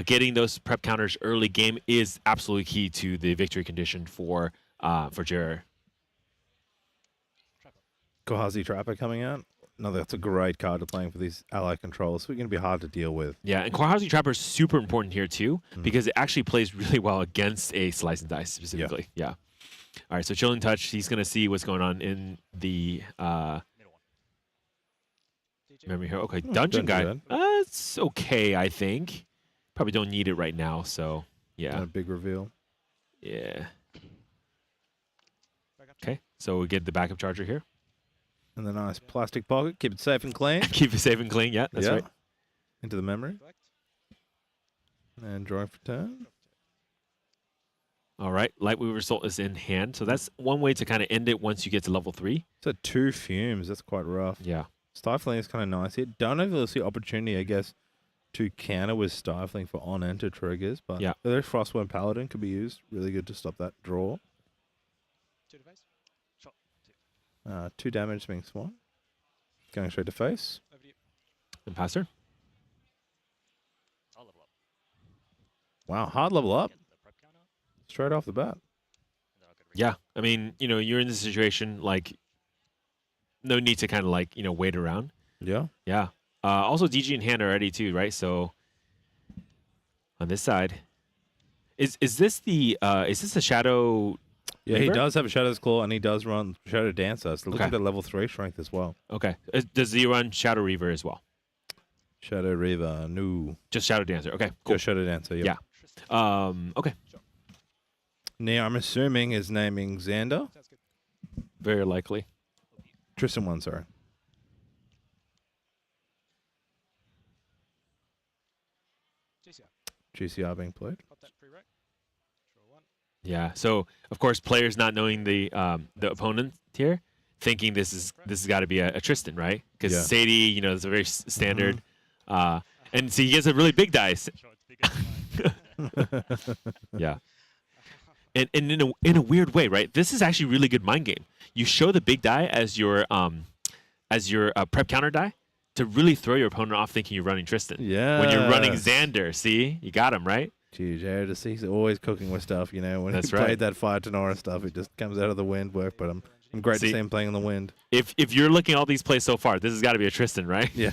[SPEAKER 4] getting those prep counters early game is absolutely key to the victory condition for Jera.
[SPEAKER 2] Kohazi Trapper coming out. No, that's a great card to playing for these ally controls. So it's going to be hard to deal with.
[SPEAKER 4] Yeah, and Kohazi Trapper is super important here too because it actually plays really well against a slice and dice specifically. Yeah. All right, so Chilling Touch, he's going to see what's going on in the memory here. Okay, Dungeon Guide. It's okay, I think. Probably don't need it right now, so yeah.
[SPEAKER 2] A big reveal.
[SPEAKER 4] Yeah. Okay, so we get the backup charger here.
[SPEAKER 2] And the nice plastic pocket. Keep it safe and clean.
[SPEAKER 4] Keep it safe and clean, yeah, that's right.
[SPEAKER 2] Into the memory. And drawing for turn.
[SPEAKER 4] All right, Lightweaver Assault is in hand, so that's one way to kind of end it once you get to level 3.
[SPEAKER 2] So 2 fumes, that's quite rough.
[SPEAKER 4] Yeah.
[SPEAKER 2] Stifling is kind of nice here. Don't know if you'll see opportunity, I guess, to counter with Stifling for on-enter triggers, but the Frostworm Paladin could be used. Really good to stop that draw. 2 damage being swan. Going straight to face.
[SPEAKER 4] And passer.
[SPEAKER 2] Wow, hard level up. Straight off the bat.
[SPEAKER 4] Yeah, I mean, you're in this situation, like, no need to kind of like, wait around.
[SPEAKER 2] Yeah.
[SPEAKER 4] Yeah. Also, DG in hand already too, right? So on this side, is this the Shadow?
[SPEAKER 2] Yeah,
[SPEAKER 4] Reaver?
[SPEAKER 2] he does have a Shadow's Claw, and he does run Shadow Dancer. So it looks
[SPEAKER 4] Okay.
[SPEAKER 2] like a level 3 strength as well.
[SPEAKER 4] Okay. Does he run Shadow Reaver as well?
[SPEAKER 2] Shadow Reaver, no.
[SPEAKER 4] Just Shadow Dancer. Okay, cool.
[SPEAKER 2] Just Shadow Dancer,
[SPEAKER 4] Yeah. Okay.
[SPEAKER 2] Now, I'm assuming is naming Xander.
[SPEAKER 4] Very likely.
[SPEAKER 2] Tristan one, sorry. GCR being played.
[SPEAKER 4] Yeah. So of course, players not knowing the opponent here, thinking this has got to be a Tristan, right? Because Sadie, is a very standard. And see, he gets a really big dice. Yeah. And in a weird way, right? This is actually really good mind game. You show the big die as your prep counter die to really throw your opponent off thinking you're running Tristan.
[SPEAKER 2] Yeah.
[SPEAKER 4] When you're running Xander, see, you got him right.
[SPEAKER 2] Geez, he's always cooking with stuff. When
[SPEAKER 4] That's
[SPEAKER 2] he
[SPEAKER 4] right.
[SPEAKER 2] played that Fire to Nora stuff, it just comes out of the wind work. But I'm great to see him playing in the wind.
[SPEAKER 4] If you're looking at all these plays so far, this has got to be a Tristan, right?
[SPEAKER 2] Yeah.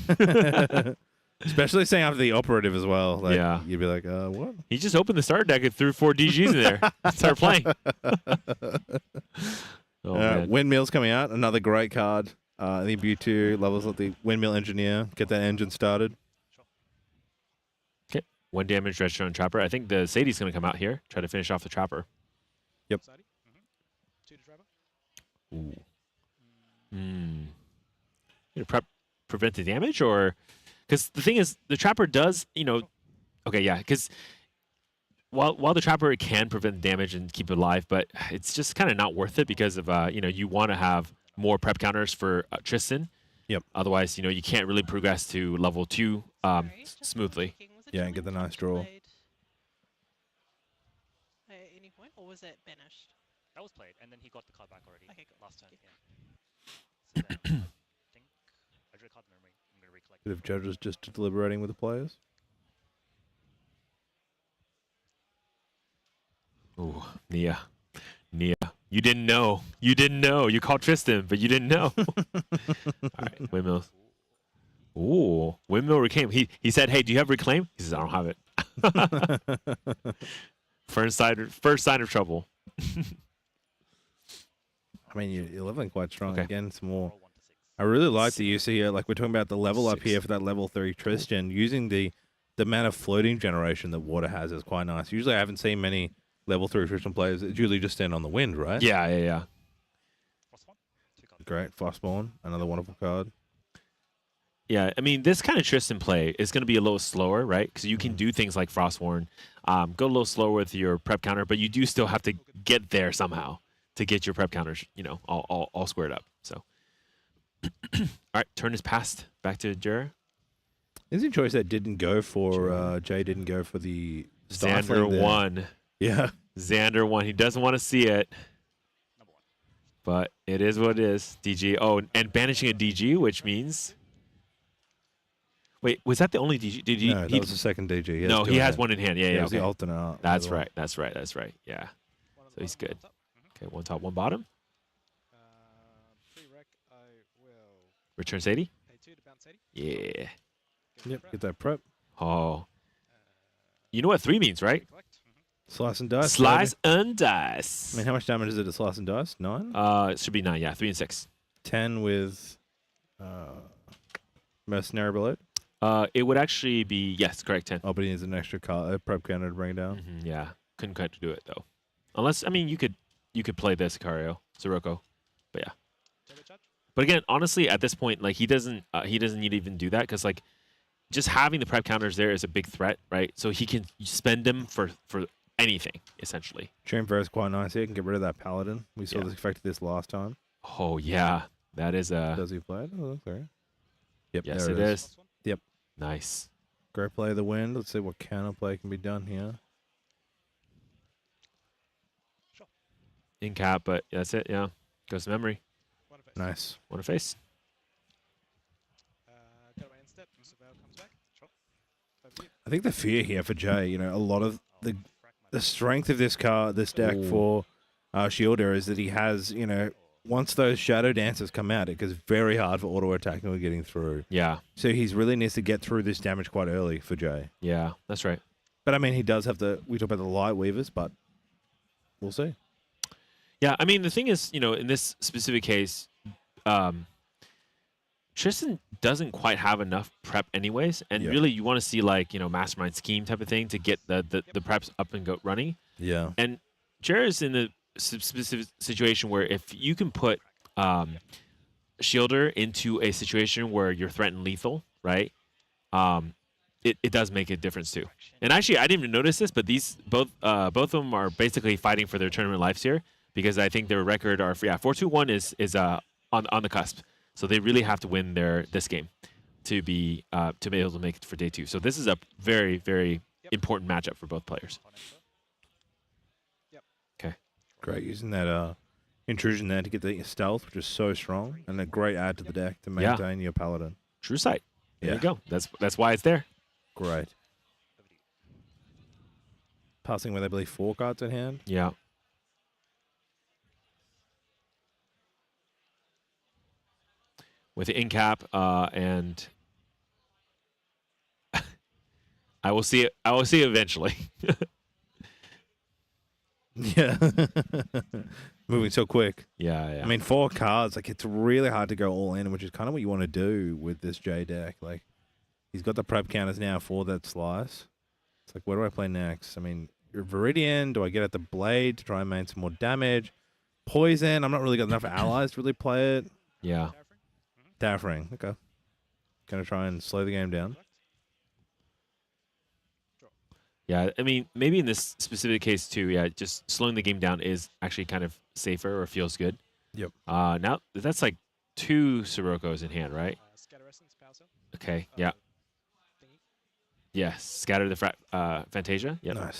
[SPEAKER 2] Especially saying after the operative as well. Like,
[SPEAKER 4] Yeah.
[SPEAKER 2] You'd be like, what?
[SPEAKER 4] He just opened the starter deck and threw 4 DGs in there. Start playing. Man.
[SPEAKER 2] Windmill's coming out. Another great card. The Imbu2 levels up the Windmill Engineer. Get that engine started.
[SPEAKER 4] Okay. 1 damage, Redstone Trapper. I think the Sadie's going to come out here. Try to finish off the Trapper.
[SPEAKER 2] Yep.
[SPEAKER 4] Ooh. Prevent the damage, or because the thing is, the trapper does, okay, yeah, because while the trapper can prevent damage and keep it alive, but it's just kind of not worth it because of you want to have more prep counters for Tristan.
[SPEAKER 2] Yep.
[SPEAKER 4] Otherwise, you can't really progress to level 2 smoothly.
[SPEAKER 2] Yeah, and get the nice draw.
[SPEAKER 15] At any point, or was that banished?
[SPEAKER 14] That was played, and then he got the card back already.
[SPEAKER 15] Okay, cool.
[SPEAKER 14] Last turn, yeah. So then, I think I drew a card memory. I'm gonna recollect.
[SPEAKER 2] Bit of judges just deliberating with the players.
[SPEAKER 4] Ooh, Nia. You didn't know. You called Tristan, but you didn't know. All right, windmills. Ooh, windmill reclaim. He said, "Hey, do you have reclaim?" He says, "I don't have it." First sign of trouble.
[SPEAKER 2] I mean, you're leveling quite strong.
[SPEAKER 4] Okay.
[SPEAKER 2] Again, some more. I really like the use here. Like we're talking about the level up here for that level 3 Tristan. Using the amount of floating generation that water has is quite nice. Usually I haven't seen many level 3 Tristan players. It's usually just stand on the wind, right?
[SPEAKER 4] Yeah.
[SPEAKER 2] Great. Frostborn, another wonderful card.
[SPEAKER 4] Yeah, I mean, this kind of Tristan play is going to be a little slower, right? Because you can do things like Frostborn, go a little slower with your prep counter, but you do still have to get there somehow to get your prep counters, all squared up. So, all right, turn is passed. Back to Jer.
[SPEAKER 2] Interesting choice that didn't go for Jay. Didn't go for the
[SPEAKER 4] Xander
[SPEAKER 2] there.
[SPEAKER 4] won.
[SPEAKER 2] Yeah,
[SPEAKER 4] Xander won. He doesn't want to see it, but it is what it is. DG. Oh, and banishing a DG, which means. Wait, was that the only DG? Did he?
[SPEAKER 2] No, that was the second DG.
[SPEAKER 4] He has one in hand. Yeah.
[SPEAKER 2] It was
[SPEAKER 4] Okay.
[SPEAKER 2] the alternate art.
[SPEAKER 4] That's right. Yeah. So he's good. Okay, one top, one bottom.
[SPEAKER 7] Pre-rec, I will
[SPEAKER 4] Return Sadie.
[SPEAKER 7] pay 2 to bounce 80.
[SPEAKER 4] Yeah.
[SPEAKER 2] Yep, get that prep.
[SPEAKER 4] Oh. You know what 3 means, right?
[SPEAKER 2] Slice and dice.
[SPEAKER 4] Slice
[SPEAKER 2] baby.
[SPEAKER 4] and dice.
[SPEAKER 2] I mean, how much damage is it to slice and dice? 9?
[SPEAKER 4] It should be 9, yeah. 3 and 6.
[SPEAKER 2] 10 with Mercenary Bullet.
[SPEAKER 4] It would actually be, yes, correct, 10.
[SPEAKER 2] Oh, but he needs an extra prep counter to bring it down.
[SPEAKER 4] Yeah. Couldn't quite do it, though. Unless, I mean, you could play this, Sicario, Sirocco. But yeah. But again, honestly, at this point, like, he doesn't need to even do that because, like, just having the prep counters there is a big threat, right? So he can spend them for anything, essentially.
[SPEAKER 2] Chamber is quite nice here. Can get rid of that Paladin. We saw this effect of this last time.
[SPEAKER 4] Oh, yeah. That is a...
[SPEAKER 2] Does he play it? Oh, okay. Yep,
[SPEAKER 4] Yes,
[SPEAKER 2] there
[SPEAKER 4] it is.
[SPEAKER 2] Yep.
[SPEAKER 4] Nice.
[SPEAKER 2] Great play of the wind. Let's see what counterplay can be done here.
[SPEAKER 4] In cap, but that's it, yeah. Goes to memory.
[SPEAKER 2] Nice.
[SPEAKER 4] One to face.
[SPEAKER 7] Go away and step. Surveil comes back. Sure.
[SPEAKER 2] I think the fear here for Jay, a lot of the strength of this deck for Shielder is that he has, once those Shadow Dancers come out, it gets very hard for auto attacking or getting through.
[SPEAKER 4] Yeah.
[SPEAKER 2] So he really needs to get through this damage quite early for Jay.
[SPEAKER 4] Yeah, that's right.
[SPEAKER 2] But I mean, he does have we talk about the Light Weavers, but we'll see.
[SPEAKER 4] Yeah, I mean, the thing is, in this specific case, Tristan doesn't quite have enough prep anyways, and really you want to see like, Mastermind Scheme type of thing to get the preps up and go running.
[SPEAKER 2] Yeah.
[SPEAKER 4] And Jared is in the specific situation where if you can put Shielder into a situation where you're threatened lethal, right? It does make a difference too. And actually, I didn't even notice this, but these both of them are basically fighting for their tournament lives here because I think their record are 4-2-1 is on the cusp. So they really have to win this game to be able to make it for day 2. So this is a very, very important matchup for both players. Okay.
[SPEAKER 2] Great, using that intrusion there to get the stealth, which is so strong, and a great add to the deck to maintain your Paladin.
[SPEAKER 4] True sight. There you go. That's why it's there.
[SPEAKER 2] Great. Passing with, I believe, 4 cards in hand.
[SPEAKER 4] Yeah. With the in cap and I will see it. I will see it eventually.
[SPEAKER 2] Yeah. Moving so quick.
[SPEAKER 4] Yeah.
[SPEAKER 2] I mean, 4 cards, like, it's really hard to go all in, which is kind of what you want to do with this J deck. Like, he's got the prep counters now for that slice. It's like, what do I play next? I mean, Viridian, do I get at the blade to try and make some more damage? Poison. I'm not really got enough allies to really play it.
[SPEAKER 4] Yeah.
[SPEAKER 2] Daffering. Okay. Gonna try and slow the game down.
[SPEAKER 4] Yeah, I mean, maybe in this specific case too, yeah, just slowing the game down is actually kind of safer or feels good.
[SPEAKER 2] Yep.
[SPEAKER 4] Now that's like 2 Sirokkos in hand, right? Okay, yeah. Yes, scatter the Fantasia. Yep.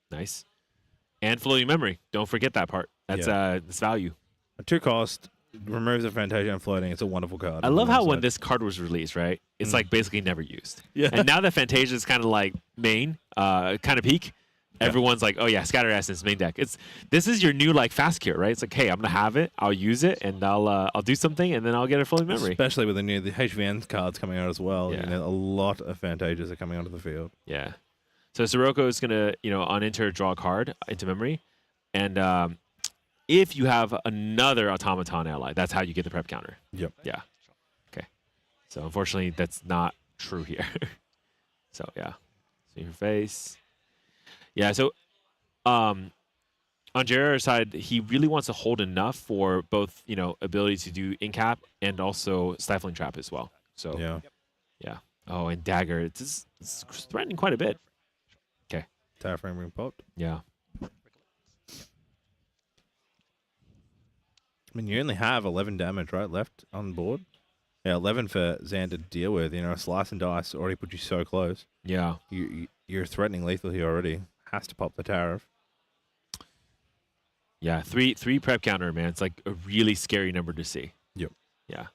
[SPEAKER 4] Nice. And floating memory. Don't forget that part. That's this value.
[SPEAKER 2] A 2 cost removes the Fantasia and floating. It's a wonderful card.
[SPEAKER 4] I love how when this card was released, right? It's like basically never used.
[SPEAKER 2] Yeah.
[SPEAKER 4] And now that Fantasia is kind of like main, kind of peak, everyone's like, oh yeah, Scatter Essence main deck. This is your new like fast cure, right? It's like, hey, I'm gonna have it, I'll use it, and I'll do something, and then I'll get a floating memory.
[SPEAKER 2] Especially with the HVN cards coming out as well.
[SPEAKER 4] Yeah.
[SPEAKER 2] You know, a lot of Fantasias are coming onto the field.
[SPEAKER 4] Yeah. So Sirocco is gonna, on enter draw a card into memory, and if you have another automaton ally, that's how you get the prep counter.
[SPEAKER 2] Yep.
[SPEAKER 4] Yeah. Okay. So unfortunately, that's not true here. So yeah. See your face. Yeah. So, on JR's side, he really wants to hold enough for both, ability to do incap and also stifling trap as well. So yeah. Oh, and dagger. It's threatening quite a bit. Okay.
[SPEAKER 2] Tower frame ring popped.
[SPEAKER 4] Yeah.
[SPEAKER 2] I mean, you only have 11 damage, right, left on board? Yeah, 11 for Xan to deal with. A slice and dice already put you so close.
[SPEAKER 4] Yeah.
[SPEAKER 2] You're threatening lethal here already. Has to pop the tariff.
[SPEAKER 4] Yeah, three prep counter, man. It's like a really scary number to see.
[SPEAKER 2] Yep.
[SPEAKER 4] Yeah.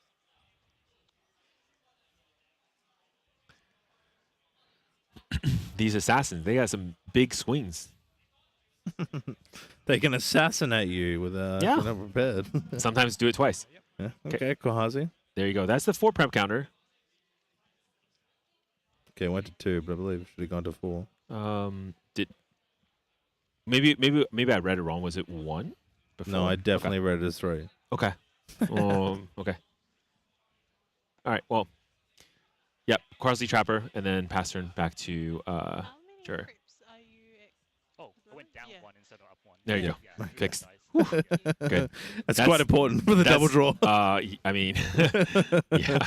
[SPEAKER 4] These assassins, they got some big swings.
[SPEAKER 2] They can assassinate you with unprepared.
[SPEAKER 4] Sometimes do it twice.
[SPEAKER 2] Yeah. Okay, Kohazi.
[SPEAKER 4] There you go. That's the 4 prep counter.
[SPEAKER 2] Okay, went to 2, but I believe it should have gone to 4.
[SPEAKER 4] Maybe I read it wrong. Was it 1? Before?
[SPEAKER 2] No, I definitely read it as 3.
[SPEAKER 4] Okay. Okay. All right. Well. Yep. Crosley Trapper, and then pass turn back to sure.
[SPEAKER 14] Oh, I went down 1 instead of up 1.
[SPEAKER 4] There you go. Fixed. Good.
[SPEAKER 2] That's quite important for the double draw.
[SPEAKER 4] I mean, yeah.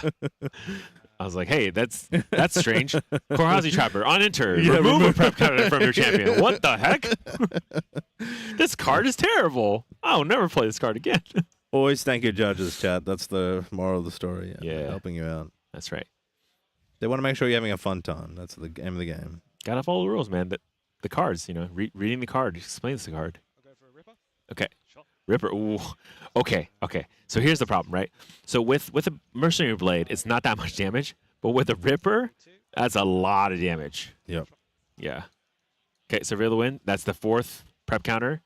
[SPEAKER 4] I was like, hey, that's strange. Kohazi Trapper on enter. Remove a prep counter from your champion. What the heck? This card is terrible. I'll never play this card again.
[SPEAKER 2] Always thank your judges, chat. That's the moral of the story.
[SPEAKER 4] Yeah.
[SPEAKER 2] Helping you out.
[SPEAKER 4] That's right.
[SPEAKER 2] They want to make sure you're having a fun time. That's the aim of the game.
[SPEAKER 4] Gotta follow the rules, man. The cards, reading the card explains the card.
[SPEAKER 14] I'll go for a Ripper.
[SPEAKER 4] Okay.
[SPEAKER 14] Sure.
[SPEAKER 4] Ripper. Ooh. Okay. So here's the problem, right? So with a Mercenary Blade, it's not that much damage, but with a Ripper, that's a lot of damage.
[SPEAKER 2] Yep.
[SPEAKER 4] Yeah. Okay. Surveil the Wind. That's the 4th prep counter,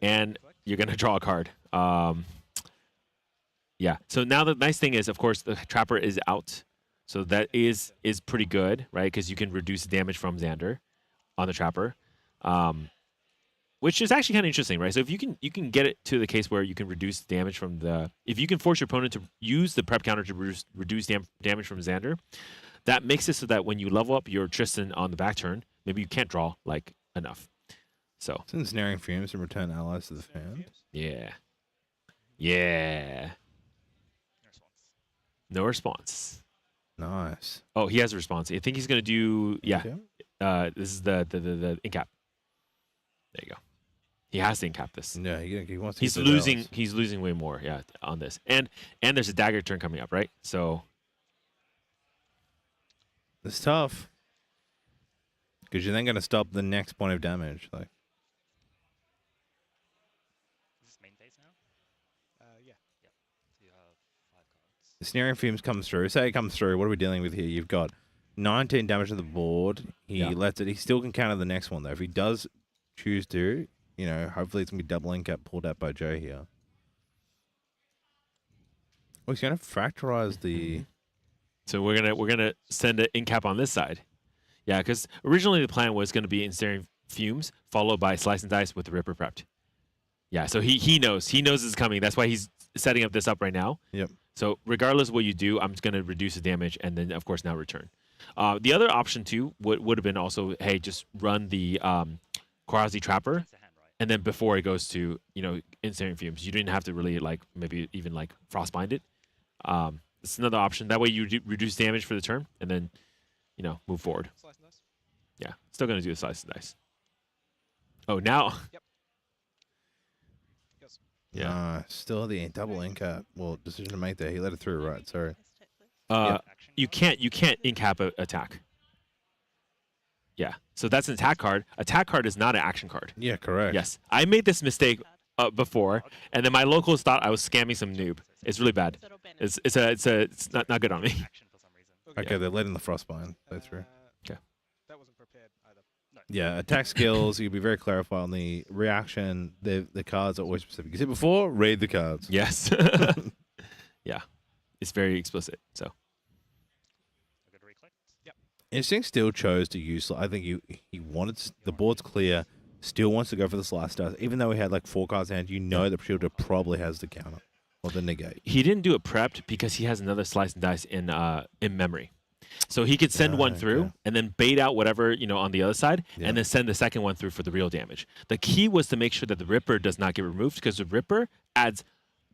[SPEAKER 4] and you're gonna draw a card. Yeah. So now the nice thing is, of course, the Trapper is out, so that is pretty good, right? Because you can reduce the damage from Xander on the Trapper. Which is actually kind of interesting, right? So if you can get it to the case where you can reduce damage from if you can force your opponent to use the prep counter to reduce damage from Xander, that makes it so that when you level up your Tristan on the back turn, maybe you can't draw like enough. So
[SPEAKER 2] Ensnaring Fumes and return allies to the hand.
[SPEAKER 4] Yeah. No response.
[SPEAKER 2] Nice.
[SPEAKER 4] Oh, he has a response. I think he's gonna do this is the incap. There you go. He has to incap this.
[SPEAKER 2] Yeah, he wants to.
[SPEAKER 4] He's losing. He's losing way more. Yeah, on this, and there's a dagger turn coming up, right? So
[SPEAKER 2] it's tough because you're then going to stop the next point of damage. Like,
[SPEAKER 14] Is this main phase now? Yeah.
[SPEAKER 11] You have 5 cards.
[SPEAKER 2] the Snaring Fumes comes through. Say it comes through. What are we dealing with here? You've got 19 damage to the board. He lets it. He still can counter the next one though. If he does choose to, hopefully it's gonna be double incap pulled out by Joe here. Oh, he's gonna fracturize the.
[SPEAKER 4] So we're gonna send an incap on this side. Yeah, because originally the plan was gonna be Ensnaring Fumes followed by Slice and Dice with the Ripper prepped. Yeah, so he knows it's coming. That's why he's setting up this up right now.
[SPEAKER 2] Yep.
[SPEAKER 4] So regardless of what you do, I'm just gonna reduce the damage and then of course now return. The other option too would have been also, hey, just run the Kohazi Trapper. and then before it goes to Ensnaring Fumes, you didn't have to really like maybe even like Frostbind it. It's another option. That way you reduce damage for the turn, and then move forward.
[SPEAKER 16] Slice and dice.
[SPEAKER 4] Yeah, still gonna do the slice and dice. Oh, now.
[SPEAKER 16] Yep. Goes.
[SPEAKER 2] Yeah. Still the double incap. Well, decision to make there. He let it through, right? Sorry.
[SPEAKER 4] You can't incap a attack. Yeah, so that's an attack card. Attack card is not an action card.
[SPEAKER 2] Yeah, correct.
[SPEAKER 4] Yes, I made this mistake before, and then my locals thought I was scamming some noob. It's really bad. It's not good on me.
[SPEAKER 2] Okay, they're letting the Frostbind go through.
[SPEAKER 4] Okay.
[SPEAKER 16] That wasn't prepared either. No.
[SPEAKER 2] Yeah, attack skills. You can be very clarified on the reaction. The cards are always specific. You said before, read the cards.
[SPEAKER 4] Yes. Yeah, it's very explicit. So.
[SPEAKER 2] Instinct still chose to use. I think he wanted the board's clear. Still wants to go for the slice dice, even though he had like 4 cards in hand. You know that Shielder probably has the counter or the negate.
[SPEAKER 4] He didn't do it prepped because he has another slice and dice in memory, so he could send one through and then bait out whatever on the other side, and then send the second one through for the real damage. The key was to make sure that the Ripper does not get removed, because the Ripper adds,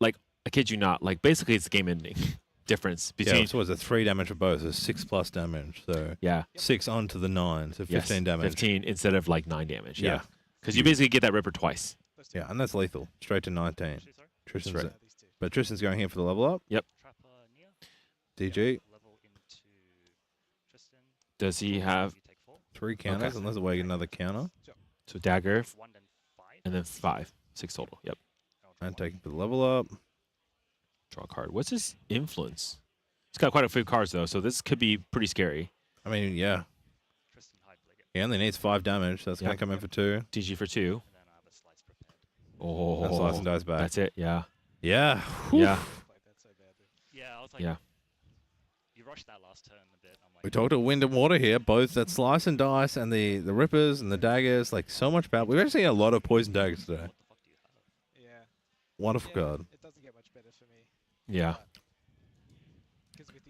[SPEAKER 4] like, I kid you not, like basically it's game ending. Difference between
[SPEAKER 2] so it's a 3 damage for both, so 6+ damage. So 6 onto the 9, so 15 damage.
[SPEAKER 4] 15 instead of like 9 damage. Yeah, because you basically get that Ripper twice.
[SPEAKER 2] Yeah, and that's lethal, straight to 19. But Tristan's going here for the level up.
[SPEAKER 4] Yep.
[SPEAKER 2] DG.
[SPEAKER 4] Does he have
[SPEAKER 2] 3 counters? Unless we get another counter.
[SPEAKER 4] So dagger, and then 5, 6 total. Yep.
[SPEAKER 2] And taking for the level up.
[SPEAKER 4] Draw a card. What's his influence? He's got quite a few cards, though, so this could be pretty scary.
[SPEAKER 2] I mean, yeah. He only needs 5 damage, so that's going to come in for 2.
[SPEAKER 4] TG for 2. Oh.
[SPEAKER 2] And slice and dice back.
[SPEAKER 4] That's it, yeah.
[SPEAKER 2] Yeah.
[SPEAKER 4] Whew. Yeah.
[SPEAKER 12] Yeah, I was like,
[SPEAKER 4] yeah.
[SPEAKER 12] You rushed that last turn a bit. I'm like,
[SPEAKER 2] We talked to wind and water here, both that slice and dice and the rippers and the daggers, like so much power. We've actually seen a lot of poison daggers today.
[SPEAKER 16] Yeah.
[SPEAKER 2] Wonderful card.
[SPEAKER 16] It doesn't get much better for me.
[SPEAKER 4] Yeah.
[SPEAKER 16] Because if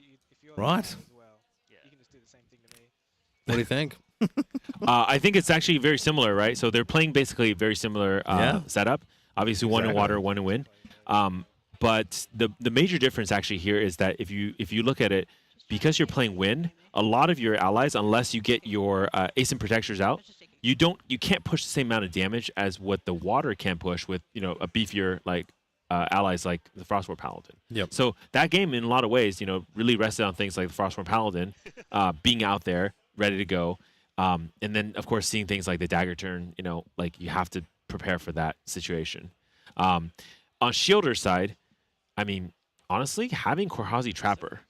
[SPEAKER 16] you're
[SPEAKER 2] Right.
[SPEAKER 16] as well, you can just do the same thing to me.
[SPEAKER 2] What do you think?
[SPEAKER 4] I think it's actually very similar, right? So they're playing basically a very similar setup. Obviously, one in water, one in wind. But the major difference actually here is that if you look at it, because you're playing wind, a lot of your allies, unless you get your Ascent protectors out, you can't push the same amount of damage as what the water can push with a beefier like allies like the Frostborn Paladin.
[SPEAKER 2] Yep.
[SPEAKER 4] So that game, in a lot of ways, really rested on things like the Frostborn Paladin being out there, ready to go, and then of course seeing things like the dagger turn. Like you have to prepare for that situation. On Shielder's side, I mean, honestly, having Korhazi Trapper,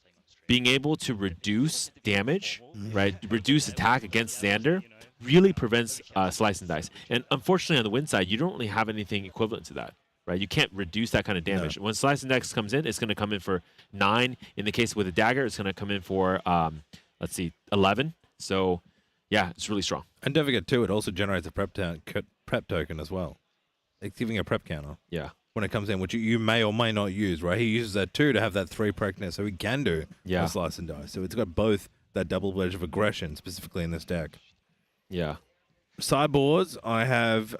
[SPEAKER 4] being able to reduce damage, right, reduce attack against Xander, really prevents slice and dice. And unfortunately, on the wind side, you don't really have anything equivalent to that. Right, you can't reduce that kind of damage. No. When Slice and Dice comes in, it's going to come in for 9. In the case with a dagger, it's going to come in for, 11. So, yeah, it's really strong.
[SPEAKER 2] And don't forget, too, it also generates a prep token as well. It's giving a prep counter.
[SPEAKER 4] Yeah.
[SPEAKER 2] When it comes in, which you may or may not use, right? He uses that, too, to have that 3 pregnant, so he can do a Slice and Dice. So it's got both that double wedge of aggression, specifically in this deck.
[SPEAKER 4] Yeah.
[SPEAKER 2] Sideboards, I have...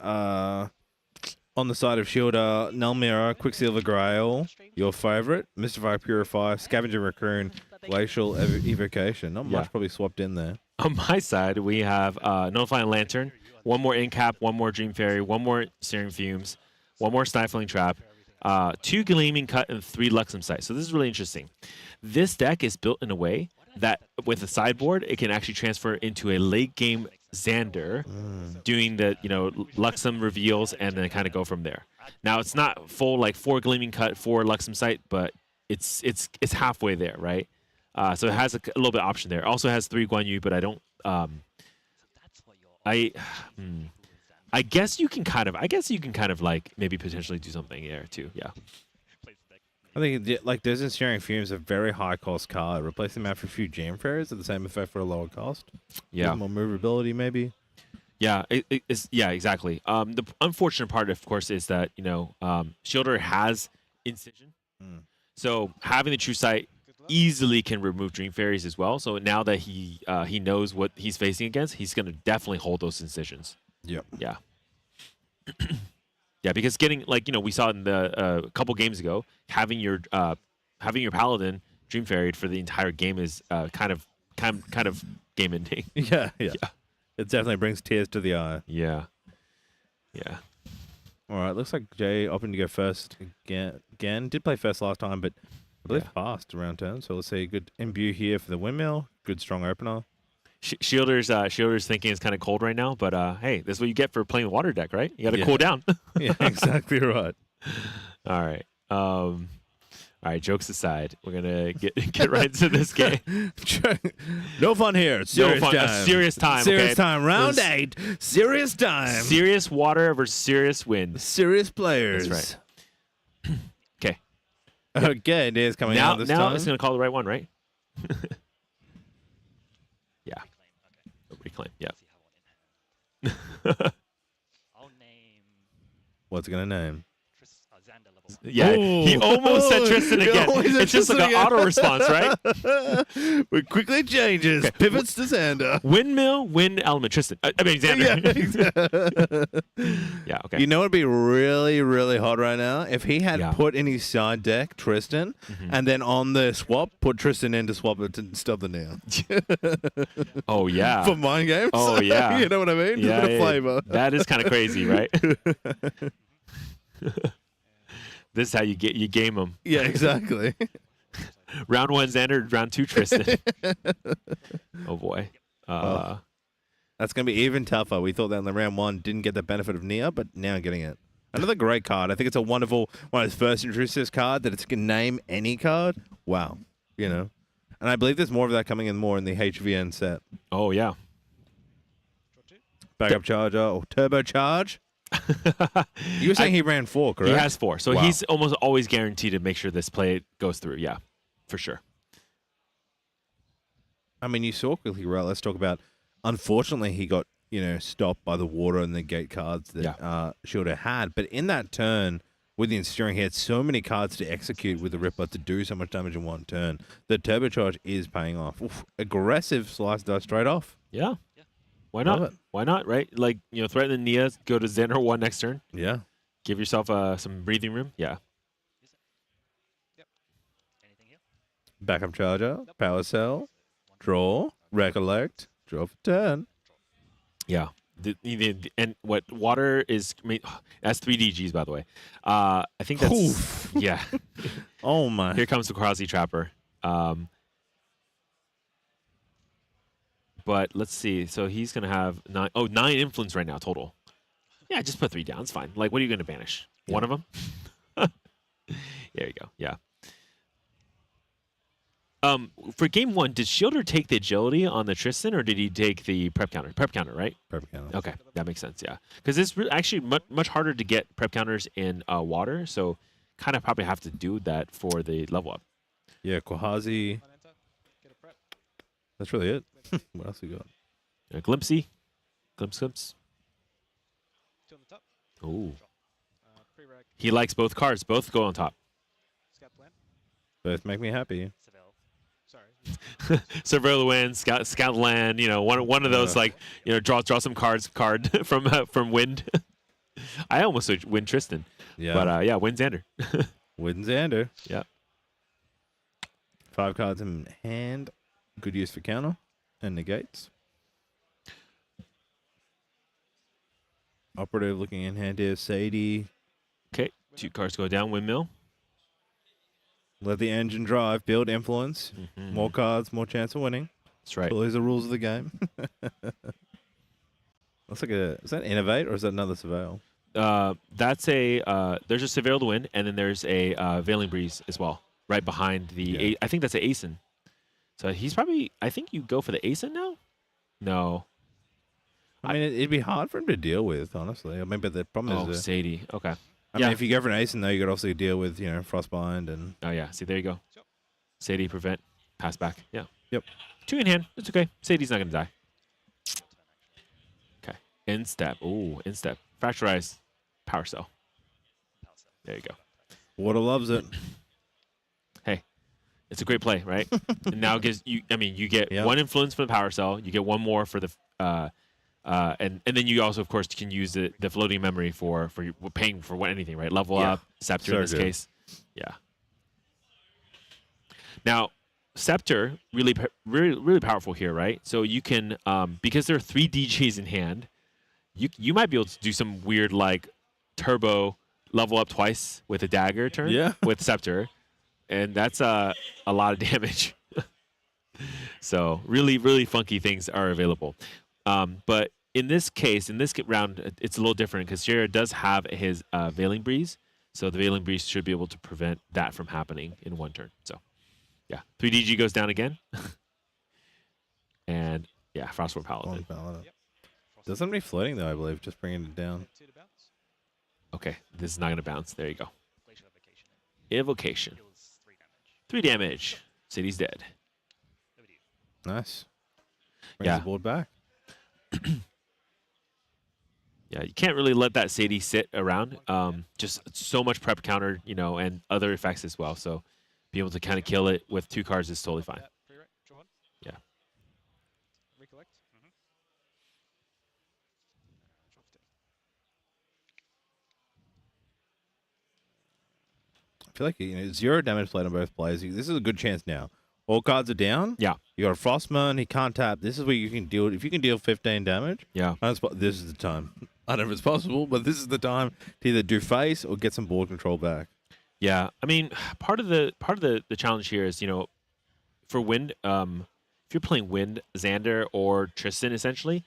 [SPEAKER 2] on the side of Shielder, Nulmira, Quicksilver Grail, your favorite, Mystify Purify, Scavenger Raccoon, Glacial Evocation. Not much probably swapped in there.
[SPEAKER 4] On my side, we have Nullifying Lantern, 1 more Incap, 1 more Dream Fairy, 1 more Searing Fumes, 1 more Stifling Trap, 2 Gleaming Cut, and 3 Luxem Sight. So this is really interesting. This deck is built in a way that with a sideboard, it can actually transfer into a late game Xander, doing the Luxem reveals and then kind of go from there. Now it's not full like 4 Gleaming Cut, 4 Luxem Sight, but it's halfway there, right? So it has a little bit of option there. Also has 3 Guan Yu, but I don't. I guess you can kind of like maybe potentially do something there too. Yeah.
[SPEAKER 2] I think like those Ensnaring Fumes are very high cost card. Replace them out for a few Jam Fairies at the same effect for a lower cost.
[SPEAKER 4] Yeah.
[SPEAKER 2] More movability maybe.
[SPEAKER 4] Yeah, it's exactly. The unfortunate part, of course, is that Shielder has Incision, so having the True Sight easily can remove Dream Fairies as well. So now that he knows what he's facing against, he's going to definitely hold those Incisions.
[SPEAKER 2] Yep.
[SPEAKER 4] Yeah. Yeah, because getting we saw in the a couple games ago, having your paladin Dream Fairy for the entire game is kind of game ending.
[SPEAKER 2] Yeah. It definitely brings tears to the eye.
[SPEAKER 4] Yeah.
[SPEAKER 2] All right, looks like Jay opting to go first again. Did play first last time, but I believe passed around turn. So let's see, good imbue here for the windmill. Good strong opener.
[SPEAKER 4] Shielder's thinking it's kind of cold right now, but hey, this is what you get for playing the water deck, right? You got to cool down.
[SPEAKER 2] Yeah, exactly right.
[SPEAKER 4] All right. All right, jokes aside, we're gonna get right into this game.
[SPEAKER 2] No fun here. Serious time.
[SPEAKER 4] Serious time.
[SPEAKER 2] Serious
[SPEAKER 4] okay?
[SPEAKER 2] time. Round 8. Serious time.
[SPEAKER 4] Serious water versus serious wind.
[SPEAKER 2] Serious players.
[SPEAKER 4] That's right. Okay.
[SPEAKER 2] Okay, it is coming out this time.
[SPEAKER 4] Now it's gonna call the right one, right? Yeah. Reclaim. Yeah.
[SPEAKER 17] I'll name.
[SPEAKER 2] What's it gonna name?
[SPEAKER 17] Xander level 1.
[SPEAKER 4] Yeah, he almost said Tristan again. It's just like an auto response, right?
[SPEAKER 2] It quickly changes.
[SPEAKER 4] Okay.
[SPEAKER 2] Pivots to Xander.
[SPEAKER 4] Windmill, wind element, Tristan. I mean, Xander. Yeah, okay.
[SPEAKER 2] You know what'd be really, really hot right now? If he had put in his side deck Tristan, and then on the swap, put Tristan in to swap it to stub the Neo.
[SPEAKER 4] Oh, yeah.
[SPEAKER 2] For mind games.
[SPEAKER 4] Oh, yeah.
[SPEAKER 2] You know what I mean? Just a bit of flavor.
[SPEAKER 4] That is kind of crazy, right? This is how you game them.
[SPEAKER 2] Yeah, exactly.
[SPEAKER 4] Round 1 Xander, round 2 Tristan. Oh boy.
[SPEAKER 2] That's going to be even tougher. We thought that in the round 1 didn't get the benefit of Nia, but now getting it. Another great card. I think it's a wonderful, one of those first introduced card that it's can name any card. Wow. And I believe there's more of that coming in more in the HVN set.
[SPEAKER 4] Oh, yeah.
[SPEAKER 2] Backup charger or turbocharge. You were saying he ran 4, correct?
[SPEAKER 4] He has 4. So he's almost always guaranteed to make sure this play goes through. Yeah, for sure.
[SPEAKER 2] I mean, you saw quickly, right? Let's talk about, unfortunately, he got, stopped by the water and the gate cards that Shielder had. But in that turn, with the Ensnaring, he had so many cards to execute with the Ripper to do so much damage in one turn. The turbocharge is paying off. Oof, aggressive slice dice straight off.
[SPEAKER 4] Yeah. Why not? Why not, right? Like, threaten the Nia, go to Xander 1 next turn.
[SPEAKER 2] Yeah.
[SPEAKER 4] Give yourself some breathing room. Yeah.
[SPEAKER 2] Backup charger, power cell, draw, recollect, draw for turn.
[SPEAKER 4] Yeah. And what water is, that's 3 DGs, by the way. I think that's,
[SPEAKER 2] Oof.
[SPEAKER 4] Yeah.
[SPEAKER 2] Oh, my.
[SPEAKER 4] Here comes the Quasi Trapper. But let's see. So he's going to have 9 influence right now total. Yeah, just put 3 down. It's fine. Like, what are you going to banish?
[SPEAKER 2] Yeah.
[SPEAKER 4] One of them? There you go. Yeah. For game 1, did Shielder take the agility on the Tristan, or did he take the prep counter? Prep counter, right?
[SPEAKER 2] Prep counter.
[SPEAKER 4] Okay, that makes sense, yeah. Because it's actually much harder to get prep counters in water, so kind of probably have to do that for the level up.
[SPEAKER 2] Yeah, Quahazi. That's really it. What else we got?
[SPEAKER 4] Glimpsy. Glimpse.
[SPEAKER 16] 2 on the top.
[SPEAKER 4] Ooh.
[SPEAKER 16] Pre-reg.
[SPEAKER 4] He likes both cards. Both go on top.
[SPEAKER 16] Scout plan.
[SPEAKER 2] Both make me happy.
[SPEAKER 16] Sorry.
[SPEAKER 4] Surveil Wind, Scout Land. One of those draw some cards from Wind. I almost would win Tristan.
[SPEAKER 2] Yeah.
[SPEAKER 4] But win Xander.
[SPEAKER 2] Win Xander.
[SPEAKER 4] Yeah.
[SPEAKER 2] 5 cards in hand. Good use for counter and negates. Operative looking in hand here. Sadie.
[SPEAKER 4] Okay. 2 cards go down. Windmill.
[SPEAKER 2] Let the engine drive. Build influence.
[SPEAKER 4] Mm-hmm.
[SPEAKER 2] More cards, more chance of winning.
[SPEAKER 4] That's right.
[SPEAKER 2] Those are the rules of the game. Looks like is that Innovate or is that another Surveil?
[SPEAKER 4] That's there's a Surveil to win, and then there's a Veiling Breeze as well, right behind the. I think that's an Asen. So he's probably. I think you go for the Asen now. No.
[SPEAKER 2] I mean, it'd be hard for him to deal with, honestly. I mean, but the problem is
[SPEAKER 4] Sadie. Okay.
[SPEAKER 2] I mean, if you go for an Asen, though, you got to obviously deal with Frostbind and.
[SPEAKER 4] Oh yeah. See, there you go. Sadie, prevent, pass back. Yeah.
[SPEAKER 2] Yep.
[SPEAKER 4] 2 in hand. It's okay. Sadie's not gonna die. Okay. Instep. Ooh, instep. Fracturize. Power cell. There you go.
[SPEAKER 2] Water loves it.
[SPEAKER 4] Hey, it's a great play, right? And now it gives you. I mean, you get 1 influence from the power cell. You get 1 more for the And then you also, of course, can use the floating memory for paying for anything, right? Level
[SPEAKER 2] Yeah.
[SPEAKER 4] up, Scepter
[SPEAKER 2] So
[SPEAKER 4] in this
[SPEAKER 2] good.
[SPEAKER 4] case. Yeah. Now, Scepter, really powerful here, right? So you can, because there are 3 DGs in hand, you might be able to do some weird, like, turbo level up twice with a dagger turn
[SPEAKER 2] Yeah.
[SPEAKER 4] with Scepter. And that's a lot of damage. So really funky things are available. But in this case, in this round, it's a little different because Jared does have his Veiling Breeze. So the Veiling Breeze should be able to prevent that from happening in one turn. So, yeah. 3DG goes down again. And, yeah, Frostborn Paladin.
[SPEAKER 2] Does somebody floating, though, I believe, just bringing it down.
[SPEAKER 4] Okay, this is not going to bounce. There you go. Evocation. 3 damage. City's dead.
[SPEAKER 2] Nice. Brings
[SPEAKER 4] Yeah.
[SPEAKER 2] the board back.
[SPEAKER 4] Yeah, you can't really let that Sadie sit around. Just so much prep counter, and other effects as well. So being able to kind of kill it with 2 cards is totally fine. Yeah.
[SPEAKER 16] Recollect.
[SPEAKER 2] I feel like 0 damage played on both players. This is a good chance now. All cards are down.
[SPEAKER 4] Yeah.
[SPEAKER 2] You got a Frostmourne. He can't tap. This is where you can deal. If you can deal 15 damage,
[SPEAKER 4] yeah,
[SPEAKER 2] this is the time. I don't know if it's possible, but this is the time to either do face or get some board control back.
[SPEAKER 4] Yeah, I mean, part of the challenge here is for Wind, if you're playing Wind, Xander, or Tristan, essentially,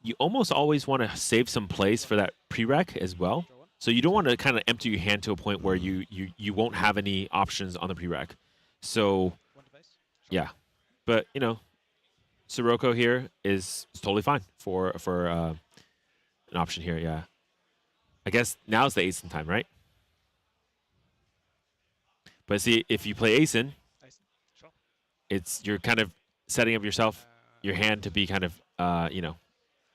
[SPEAKER 4] you almost always want to save some place for that prereq as well. So you don't want to kind of empty your hand to a point where you won't have any options on the prereq. So, yeah, but Sirocco here is totally fine for an option here. Yeah, I guess now's the Ascent time, right? But see, if you play Ascent, you're kind of setting up your hand to be kind of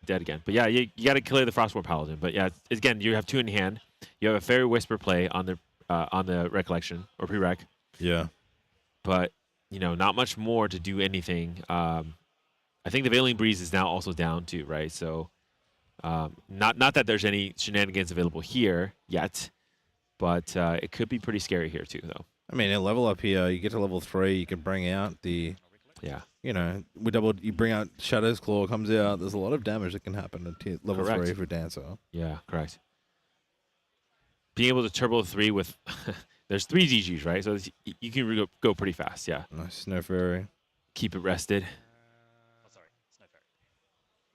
[SPEAKER 4] dead again. But yeah, you got to clear the Frostborn Paladin. But yeah, again, you have 2 in hand. You have a Fairy Whisper play on the Recollection or prereq.
[SPEAKER 2] Yeah.
[SPEAKER 4] But not much more to do anything. I think the Veiling Breeze is now also down too, right? So not that there's any shenanigans available here yet, but it could be pretty scary here too, though.
[SPEAKER 2] I mean, a level up here, you get to level 3, you can bring out the...
[SPEAKER 4] Yeah.
[SPEAKER 2] You bring out Shadow's Claw, comes out. There's a lot of damage that can happen at level
[SPEAKER 4] Correct.
[SPEAKER 2] 3 for Dancer.
[SPEAKER 4] Yeah, correct. Being able to turbo 3 with... there's 3 DGs, right? So you can go pretty fast, yeah.
[SPEAKER 2] Nice. Snow Fairy.
[SPEAKER 4] Keep it rested.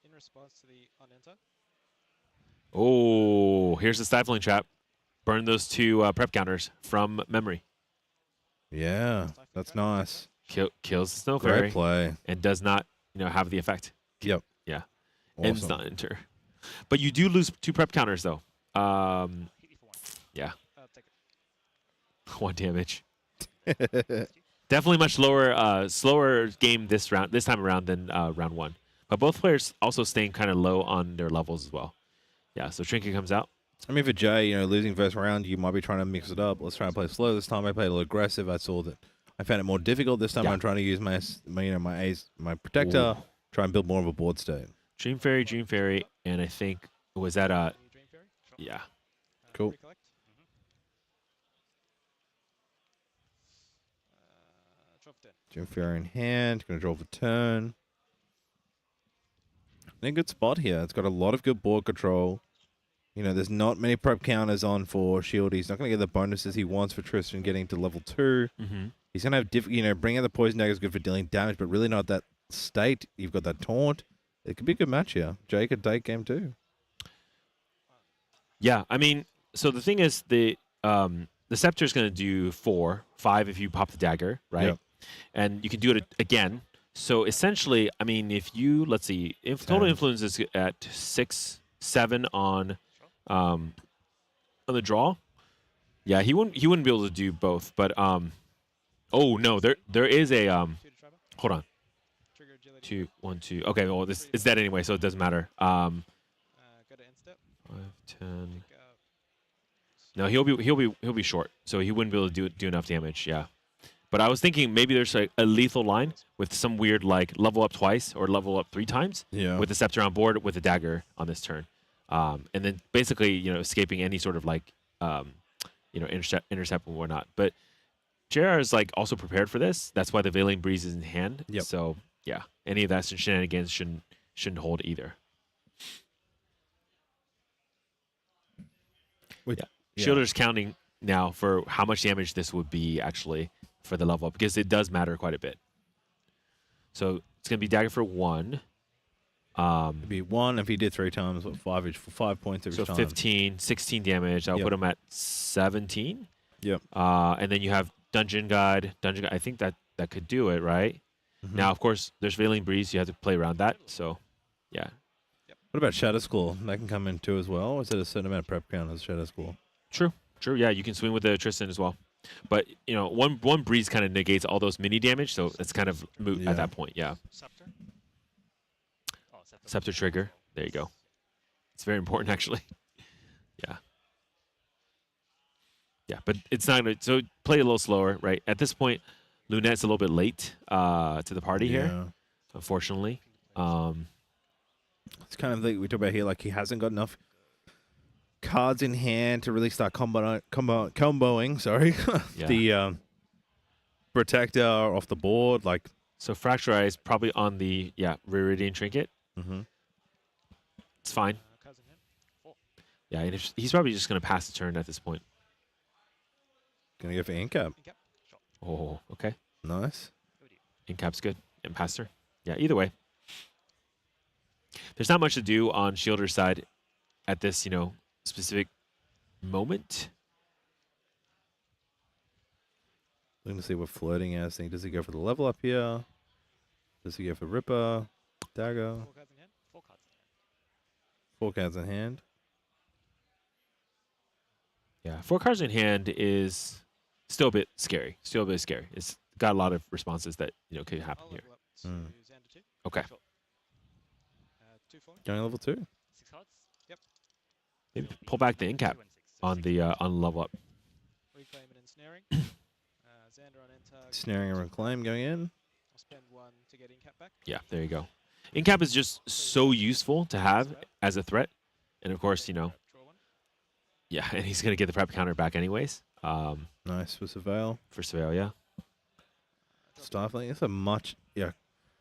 [SPEAKER 16] In response to the unenter.
[SPEAKER 4] Oh, here's the Stifling Trap. Burn those 2 prep counters from memory.
[SPEAKER 2] Yeah, that's nice.
[SPEAKER 4] Kills the Snow
[SPEAKER 2] Great
[SPEAKER 4] Fairy.
[SPEAKER 2] play.
[SPEAKER 4] And does not, have the effect.
[SPEAKER 2] Yep.
[SPEAKER 4] Yeah.
[SPEAKER 2] Awesome.
[SPEAKER 4] Ends not enter. But you do lose 2 prep counters, though. Yeah. 1 damage. Definitely much slower game this time around than round 1. But both players also staying kind of low on their levels as well. Yeah, so Trinket comes out.
[SPEAKER 2] I mean, for Jay, losing first round, you might be trying to mix it up. Let's try and play slow this time. I played a little aggressive. I saw that I found it more difficult this time.
[SPEAKER 4] Yeah.
[SPEAKER 2] I'm trying to use my protector, try and build more of a board state.
[SPEAKER 4] Dream Fairy, and I think was that yeah.
[SPEAKER 2] Cool. Dream Fairy in hand, gonna draw for turn. In a good spot here. It's got a lot of good board control. There's not many prep counters on for Shield. He's not going to get the bonuses he wants for Tristan getting to level 2.
[SPEAKER 4] Mm-hmm.
[SPEAKER 2] He's going to have, bringing out the Poison Dagger is good for dealing damage, but really not that state. You've got that Taunt. It could be a good match here. Jay could take game 2.
[SPEAKER 4] Yeah, I mean, so the thing is, the Scepter is going to do 4, 5 if you pop the dagger, right?
[SPEAKER 2] Yep.
[SPEAKER 4] And you can do it again. So essentially, I mean, if you, let's see, if total influence is at 6, 7 on the draw, yeah, he wouldn't be able to do both. But oh no, there is a hold on, 2, 1, 2. Okay, well this is dead anyway, so it doesn't matter. 5, 10. No, he'll be short, so he wouldn't be able to do enough damage. Yeah, But I was thinking maybe there's a lethal line with some weird like level up twice or level up 3 times.
[SPEAKER 2] Yeah.
[SPEAKER 4] With the scepter on board with a dagger on this turn, and then basically escaping any sort of like intercept and whatnot. But JR is like also prepared for this. That's why the Veiling Breeze is in hand.
[SPEAKER 2] Yep.
[SPEAKER 4] So yeah, any of that shenanigans shouldn't hold either. Yeah. Shielder's counting now for how much damage this would be actually for the level up because it does matter quite a bit. So it's gonna be dagger for 1.
[SPEAKER 2] It'd be 1 if he did 3 times. What 5 points every
[SPEAKER 4] so
[SPEAKER 2] time.
[SPEAKER 4] 15, 16 damage. I'll put him at 17.
[SPEAKER 2] Yep.
[SPEAKER 4] And then you have Dungeon Guide. I think that could do it, right? Now, of course, there's Veiling Breeze. You have to play around that. So, yeah.
[SPEAKER 2] What about Shadow School? That can come in too as well. Or is it a certain amount of prep count as Shadow School?
[SPEAKER 4] True. Yeah, you can swing with the Tristan as well. But one breeze kind of negates all those mini damage, so it's kind of moot at that point. Yeah. Scepter trigger. There you go. It's very important, actually. Yeah. Yeah, but it's not gonna. So play a little slower, right? At this point, Lunette's a little bit late to the party here, unfortunately.
[SPEAKER 2] It's kind of like we talk about here. Like he hasn't got enough cards in hand to really start comboing. Sorry, the protector off the board. Like
[SPEAKER 4] so, Fracture Eye is probably on the Viridian Trinket. It's fine. Yeah, and he's probably just going to pass the turn at this point.
[SPEAKER 2] Gonna go for Incap.
[SPEAKER 4] Oh, okay.
[SPEAKER 2] Nice.
[SPEAKER 4] Incap's good. And pass turn. Yeah, either way. There's not much to do on Shielder's side at this, specific moment.
[SPEAKER 2] Looking to see what flirting as. Does he go for the level up here? Does he go for Ripper? Dagger? 4 cards in hand.
[SPEAKER 4] Yeah, 4 cards in hand is still a bit scary. It's got a lot of responses that could happen here. Okay.
[SPEAKER 2] Going level 2.
[SPEAKER 17] 6 cards.
[SPEAKER 16] Yep.
[SPEAKER 4] Maybe pull back the incap on the level up.
[SPEAKER 16] Reclaim and ensnaring. Xander on enter.
[SPEAKER 2] Snaring and reclaim going in.
[SPEAKER 16] I'll spend 1 to get Incap back.
[SPEAKER 4] Yeah, there you go. Incap is just so useful to have as a threat, and of course, yeah, and he's gonna get the prep counter back anyways.
[SPEAKER 2] Nice for Surveil.
[SPEAKER 4] Yeah.
[SPEAKER 2] Stifling. It's a much talk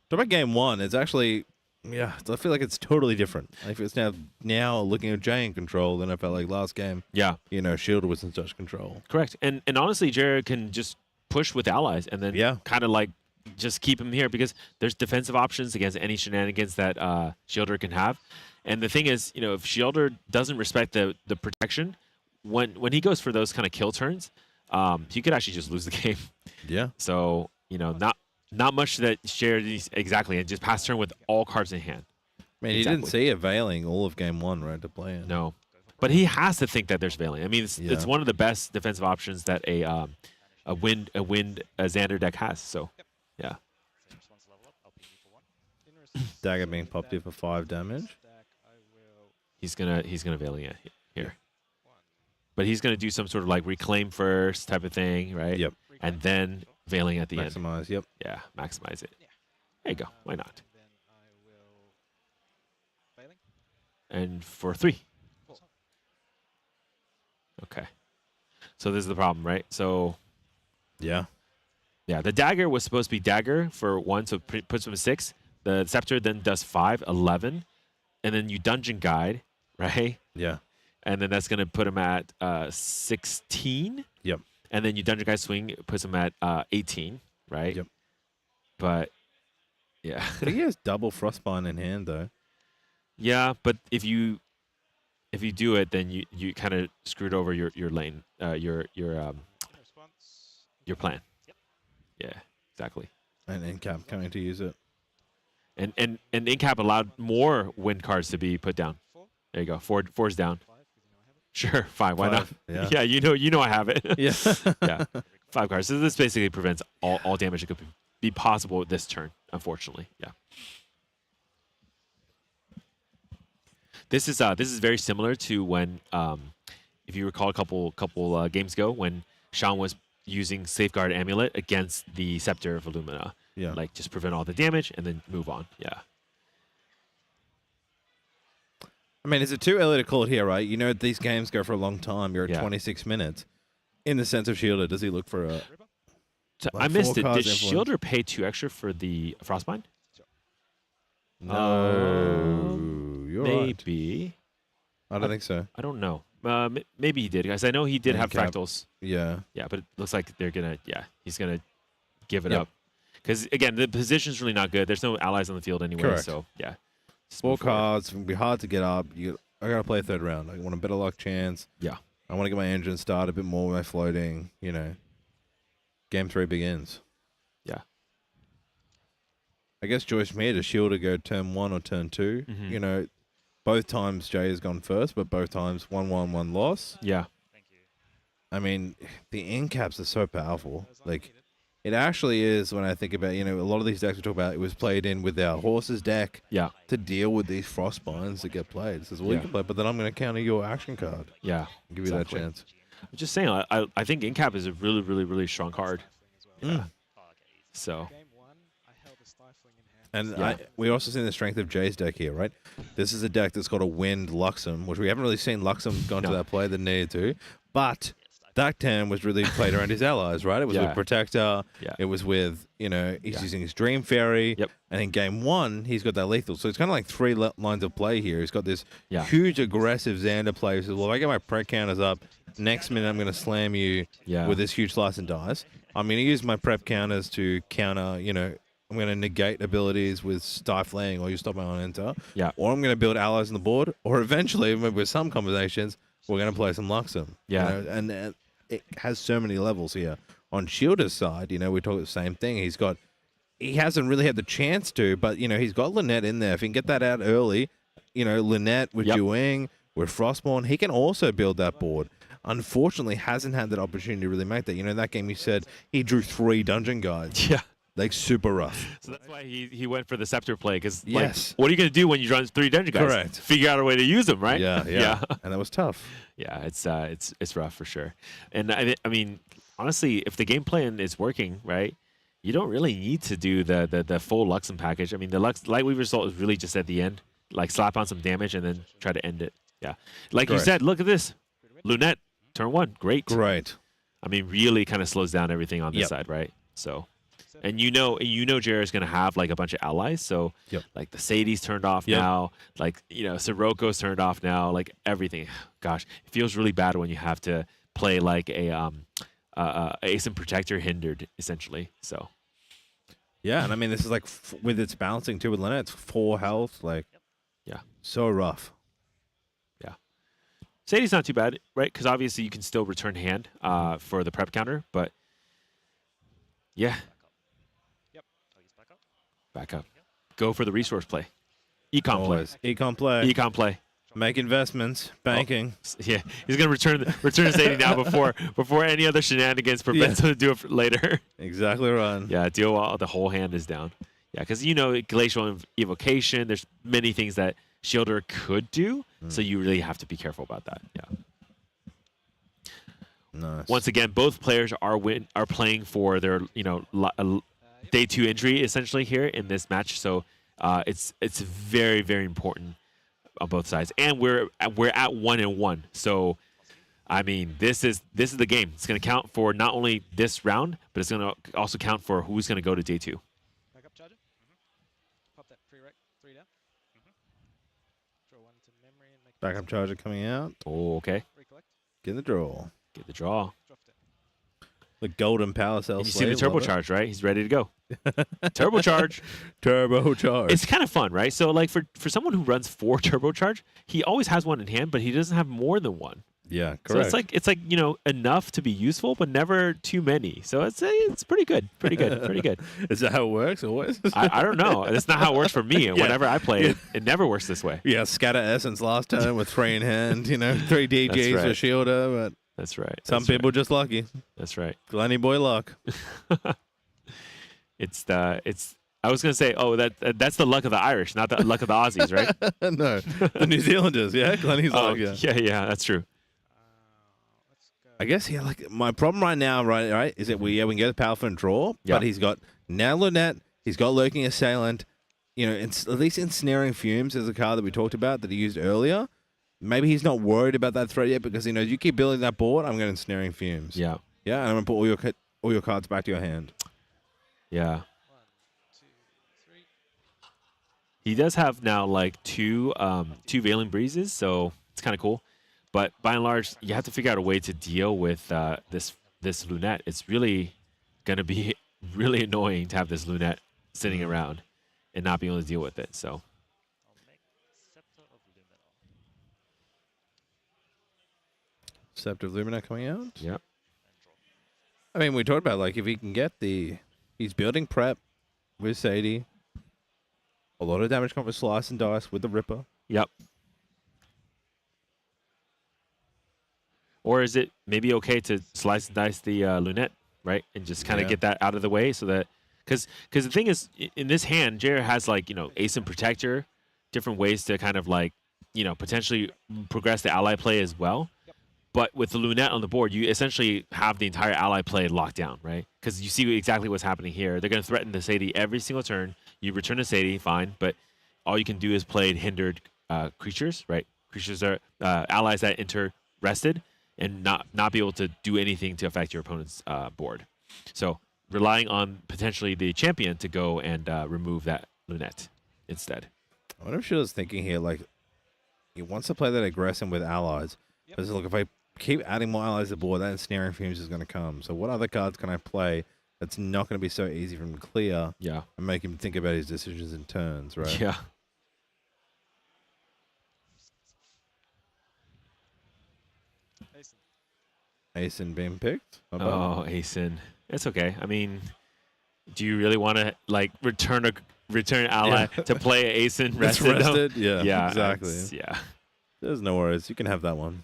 [SPEAKER 2] about game 1. It's actually I feel like it's totally different. I feel it's now looking at Jay in control than I felt like last game.
[SPEAKER 4] Yeah.
[SPEAKER 2] Shielder was in such control.
[SPEAKER 4] Correct. And honestly, Jared can just push with allies and then kind of like just keep him here because there's defensive options against any shenanigans that Shielder can have. And the thing is, if Shielder doesn't respect the protection, when he goes for those kind of kill turns, he could actually just lose the game.
[SPEAKER 2] Yeah.
[SPEAKER 4] So, not much that shared exactly, and just pass turn with all cards in hand.
[SPEAKER 2] Man, he didn't see a Veiling all of game 1, right, to play in.
[SPEAKER 4] No. But he has to think that there's Veiling. I mean, it's one of the best defensive options that a Xander deck has. So, yeah.
[SPEAKER 2] Dagger being popped here for 5 damage.
[SPEAKER 4] He's gonna Veiling it here. But he's gonna do some sort of like reclaim first type of thing, right?
[SPEAKER 2] Yep.
[SPEAKER 4] And then Veiling at the end.
[SPEAKER 2] Maximize, yep.
[SPEAKER 4] Yeah, maximize it. There you go. Why not? And for 3. Okay. So this is the problem, right? So
[SPEAKER 2] yeah,
[SPEAKER 4] the dagger was supposed to be dagger for 1, so puts him at 6. The scepter then does 5, 11, and then you dungeon guide, right?
[SPEAKER 2] Yeah.
[SPEAKER 4] And then that's gonna put him at 16.
[SPEAKER 2] Yep.
[SPEAKER 4] And then you dungeon guide swing puts him at 18, right?
[SPEAKER 2] Yep.
[SPEAKER 4] But yeah,
[SPEAKER 2] I think he has double Frostbind in hand though.
[SPEAKER 4] Yeah, but if you do it, then you kind of screwed over your lane, your plan.
[SPEAKER 17] Yep.
[SPEAKER 4] Yeah, exactly.
[SPEAKER 2] And Incap coming to use it.
[SPEAKER 4] And Incap allowed more win cards to be put down. There you go. 4's down. Sure, 5. Why not?
[SPEAKER 2] Yeah.
[SPEAKER 4] You know I have it.
[SPEAKER 2] Yeah.
[SPEAKER 4] Yeah. 5 cards. So this basically prevents all damage that could be possible this turn. Unfortunately, yeah. This is very similar to when, if you recall, a couple games ago when Sean was using Safeguard Amulet against the Scepter of Illumina.
[SPEAKER 2] Yeah.
[SPEAKER 4] Like, just prevent all the damage and then move on. Yeah.
[SPEAKER 2] I mean, is it too early to call it here, right? You know, these games go for a long time. You're at
[SPEAKER 4] Yeah.
[SPEAKER 2] 26 minutes. In the sense of Shielder, does he look for a...
[SPEAKER 4] So
[SPEAKER 2] like
[SPEAKER 4] I missed it.
[SPEAKER 2] 4
[SPEAKER 4] Did
[SPEAKER 2] cards influence?
[SPEAKER 4] Shielder pay 2 extra for the Frostbind?
[SPEAKER 2] No, you're right.
[SPEAKER 4] Maybe.
[SPEAKER 2] I don't think so.
[SPEAKER 4] I don't know. Maybe he did, guys. I know he did have
[SPEAKER 2] Handicap.
[SPEAKER 4] fractals.
[SPEAKER 2] Yeah.
[SPEAKER 4] Yeah, but it looks like they're gonna. Yeah, he's gonna give it
[SPEAKER 2] Yep.
[SPEAKER 4] up. Because again, the position's really not good. There's no allies on the field anyway.
[SPEAKER 2] Correct.
[SPEAKER 4] So yeah. Just
[SPEAKER 2] 4
[SPEAKER 4] move forward.
[SPEAKER 2] cards. It's going to be hard to get up. I got to play a third round. I want a better luck chance.
[SPEAKER 4] Yeah.
[SPEAKER 2] I want to get my engine started a bit more with my floating. You know. Game 3 begins.
[SPEAKER 4] Yeah.
[SPEAKER 2] I guess choice from here to Shielder go turn 1 or turn 2.
[SPEAKER 4] Mhm.
[SPEAKER 2] You know, both times Jay has gone first, but both times 1-1, 1 loss.
[SPEAKER 4] Yeah.
[SPEAKER 2] I mean, the end caps are so powerful. Like, it actually is when I think about, you know, a lot of these decks we talk about, it was played in with our horses deck to deal with these frostbinds that get played. It says, well, you
[SPEAKER 4] Yeah.
[SPEAKER 2] can play, but then I'm going to counter your action card.
[SPEAKER 4] Yeah.
[SPEAKER 2] And give you that
[SPEAKER 4] exactly.
[SPEAKER 2] chance.
[SPEAKER 4] I'm just saying. I think Incap is a really, really, really strong card. Yeah. So.
[SPEAKER 2] And
[SPEAKER 4] Yeah.
[SPEAKER 2] we also seen the strength of Jay's deck here, right? This is a deck that's got a Wind Luxem, which we haven't really seen Luxem gone to
[SPEAKER 4] No.
[SPEAKER 2] that play that needed to. But that turn was really played around his allies, right? It was
[SPEAKER 4] Yeah.
[SPEAKER 2] with Protector.
[SPEAKER 4] Yeah.
[SPEAKER 2] It was with, you know, he's
[SPEAKER 4] Yeah.
[SPEAKER 2] using his Dream Fairy.
[SPEAKER 4] Yep.
[SPEAKER 2] And in game 1, he's got that lethal. So it's kind of like 3 lines of play here. He's got this
[SPEAKER 4] Yeah.
[SPEAKER 2] huge aggressive Xander play. He says, well, if I get my prep counters up, next minute I'm going to slam you
[SPEAKER 4] Yeah.
[SPEAKER 2] with this huge slice and dice. I'm going to use my prep counters to counter, you know, I'm going to negate abilities with Stifling or you stop my on enter.
[SPEAKER 4] Yeah.
[SPEAKER 2] Or I'm going to build allies on the board. Or eventually, with some combinations, we're going to play some Luxem.
[SPEAKER 4] Yeah.
[SPEAKER 2] You know? And it has so many levels here. On Shielder's side, you know, we talk the same thing. He hasn't really had the chance to, but, you know, he's got Lynette in there. If he can get that out early, you know, Lynette with
[SPEAKER 4] Yep.
[SPEAKER 2] Yuing, with Frostborn, he can also build that board. Unfortunately, hasn't had that opportunity to really make that. You know, in that game, he said he drew 3 dungeon guides.
[SPEAKER 4] Yeah.
[SPEAKER 2] Like, super rough.
[SPEAKER 4] So that's why he went for the Scepter play, because
[SPEAKER 2] Yes.
[SPEAKER 4] like, what are you going to do when you run 3 dungeon guys?
[SPEAKER 2] Correct.
[SPEAKER 4] Figure out a way to use them, right?
[SPEAKER 2] Yeah. And that was tough.
[SPEAKER 4] Yeah, it's rough for sure. And I mean, honestly, if the game plan is working, right, you don't really need to do the full Luxem package. I mean, the Lightweaver result is really just at the end, like slap on some damage and then try to end it. Yeah, like
[SPEAKER 2] Correct.
[SPEAKER 4] you said, look at this, Lunette, turn 1, great.
[SPEAKER 2] Great.
[SPEAKER 4] I mean, really kind of slows down everything on this
[SPEAKER 2] Yep.
[SPEAKER 4] side, right? So. And you know, Jared's gonna have like a bunch of allies, so
[SPEAKER 2] Yep.
[SPEAKER 4] like the Sadie's turned off
[SPEAKER 2] Yep.
[SPEAKER 4] now, like you know, Siroko's turned off now, like everything. Gosh, it feels really bad when you have to play like a Ascent Protector hindered essentially. So
[SPEAKER 2] Yeah, and I mean, this is like, with its balancing too with Lynette, it's 4 health. Like,
[SPEAKER 4] yeah,
[SPEAKER 2] so rough.
[SPEAKER 4] yeah. Sadie's not too bad, right? Because obviously you can still return hand for the prep counter, but yeah. Back up. Go for the resource play. Econ
[SPEAKER 2] Always.
[SPEAKER 4] play.
[SPEAKER 2] Econ play.
[SPEAKER 4] Econ play.
[SPEAKER 2] Make investments. Banking.
[SPEAKER 4] Yeah, he's gonna return Sadie now before any other shenanigans prevents him to do it later.
[SPEAKER 2] Exactly right.
[SPEAKER 4] Yeah, deal while the whole hand is down. Yeah, because you know Glacial Evocation. There's many things that Shielder could do, so you really have to be careful about that. Yeah.
[SPEAKER 2] Nice.
[SPEAKER 4] Once again, both players are playing for their day 2 injury essentially here in this match. So it's very, very important on both sides, and we're at 1-1. So I mean, this is the game. It's going to count for not only this round, but it's going to also count for who's going to go to day 2.
[SPEAKER 16] Backup charger. Pop that pre-rec 3 down. Draw 1 to memory and make.
[SPEAKER 2] Backup charger coming out.
[SPEAKER 4] Oh, okay.
[SPEAKER 16] Recollect.
[SPEAKER 2] Get the draw.
[SPEAKER 4] Get the draw.
[SPEAKER 2] The golden power cell.
[SPEAKER 4] And you see the turbocharge, right? He's ready to go. Turbocharge.
[SPEAKER 2] Turbocharge.
[SPEAKER 4] It's kind of fun, right? So, like, for someone who runs 4 turbocharge, he always has one in hand, but he doesn't have more than one.
[SPEAKER 2] Yeah,
[SPEAKER 4] So
[SPEAKER 2] correct.
[SPEAKER 4] it's like you know, enough to be useful, but never too many. So it's pretty good. Pretty good. Pretty good.
[SPEAKER 2] Is that how it works always?
[SPEAKER 4] I don't know. That's not how it works for me.
[SPEAKER 2] Yeah.
[SPEAKER 4] Whenever I play it never works this way.
[SPEAKER 2] Yeah, scatter Essence last turn with 3 in hand, 3 DGs
[SPEAKER 4] That's
[SPEAKER 2] for
[SPEAKER 4] right.
[SPEAKER 2] Shielder, but
[SPEAKER 4] That's right.
[SPEAKER 2] some
[SPEAKER 4] That's
[SPEAKER 2] people just lucky.
[SPEAKER 4] That's right.
[SPEAKER 2] Glenny boy luck.
[SPEAKER 4] I was gonna say, that's the luck of the Irish, not the luck of the Aussies, right?
[SPEAKER 2] No, the New Zealanders, yeah? Glenny's luck, yeah.
[SPEAKER 4] Yeah, that's true.
[SPEAKER 16] Let's go
[SPEAKER 2] I guess like my problem right now, right, is that we can get a powerful and draw, but he's got now Lunette, he's got Lurking Assailant, you know, at least Ensnaring Fumes is a card that we talked about that he used earlier. Maybe he's not worried about that threat yet because he knows you keep building that board, I'm going to Ensnaring Fumes.
[SPEAKER 4] Yeah.
[SPEAKER 2] Yeah, and I'm going to put all your cards back to your hand.
[SPEAKER 4] Yeah. He does have now like two Veiling Breezes, so it's kind of cool. But by and large, you have to figure out a way to deal with this Lunette. It's really going to be really annoying to have this Lunette sitting around and not be able to deal with it. So.
[SPEAKER 2] Scepter of Lumina coming out?
[SPEAKER 4] Yep.
[SPEAKER 2] I mean, we talked about, like, if he can get he's building prep with Sadie. A lot of damage comes with Slice and Dice with the Ripper.
[SPEAKER 4] Yep. Or is it maybe okay to slice and dice the Lunette, right? And just kind of get that out of the way so that... Because the thing is, in this hand, Jared has, like, you know, Ace and Protector, different ways to kind of, like, you know, potentially progress the ally play as well. But with the Lunette on the board, you essentially have the entire ally play locked down, right? Because you see exactly what's happening here. They're going to threaten the Sadie every single turn. You return to Sadie, fine, but all you can do is play hindered creatures, right? Creatures are allies that enter rested and not be able to do anything to affect your opponent's board. So relying on potentially the champion to go and remove that Lunette instead.
[SPEAKER 2] I wonder if she was thinking here, like, he wants to play that aggressive with allies. Because, look, if I keep adding more allies to the board, that Ensnaring Fumes is going to come. So what other cards can I play that's not going to be so easy for him to clear and make him think about his decisions and turns, right?
[SPEAKER 4] Yeah.
[SPEAKER 2] Asen being picked?
[SPEAKER 4] Oh, Asen. It's okay. I mean, do you really want to, like, return ally to play Asen rested?
[SPEAKER 2] Rested? Yeah,
[SPEAKER 4] yeah,
[SPEAKER 2] exactly.
[SPEAKER 4] Yeah.
[SPEAKER 2] There's no worries. You can have that one.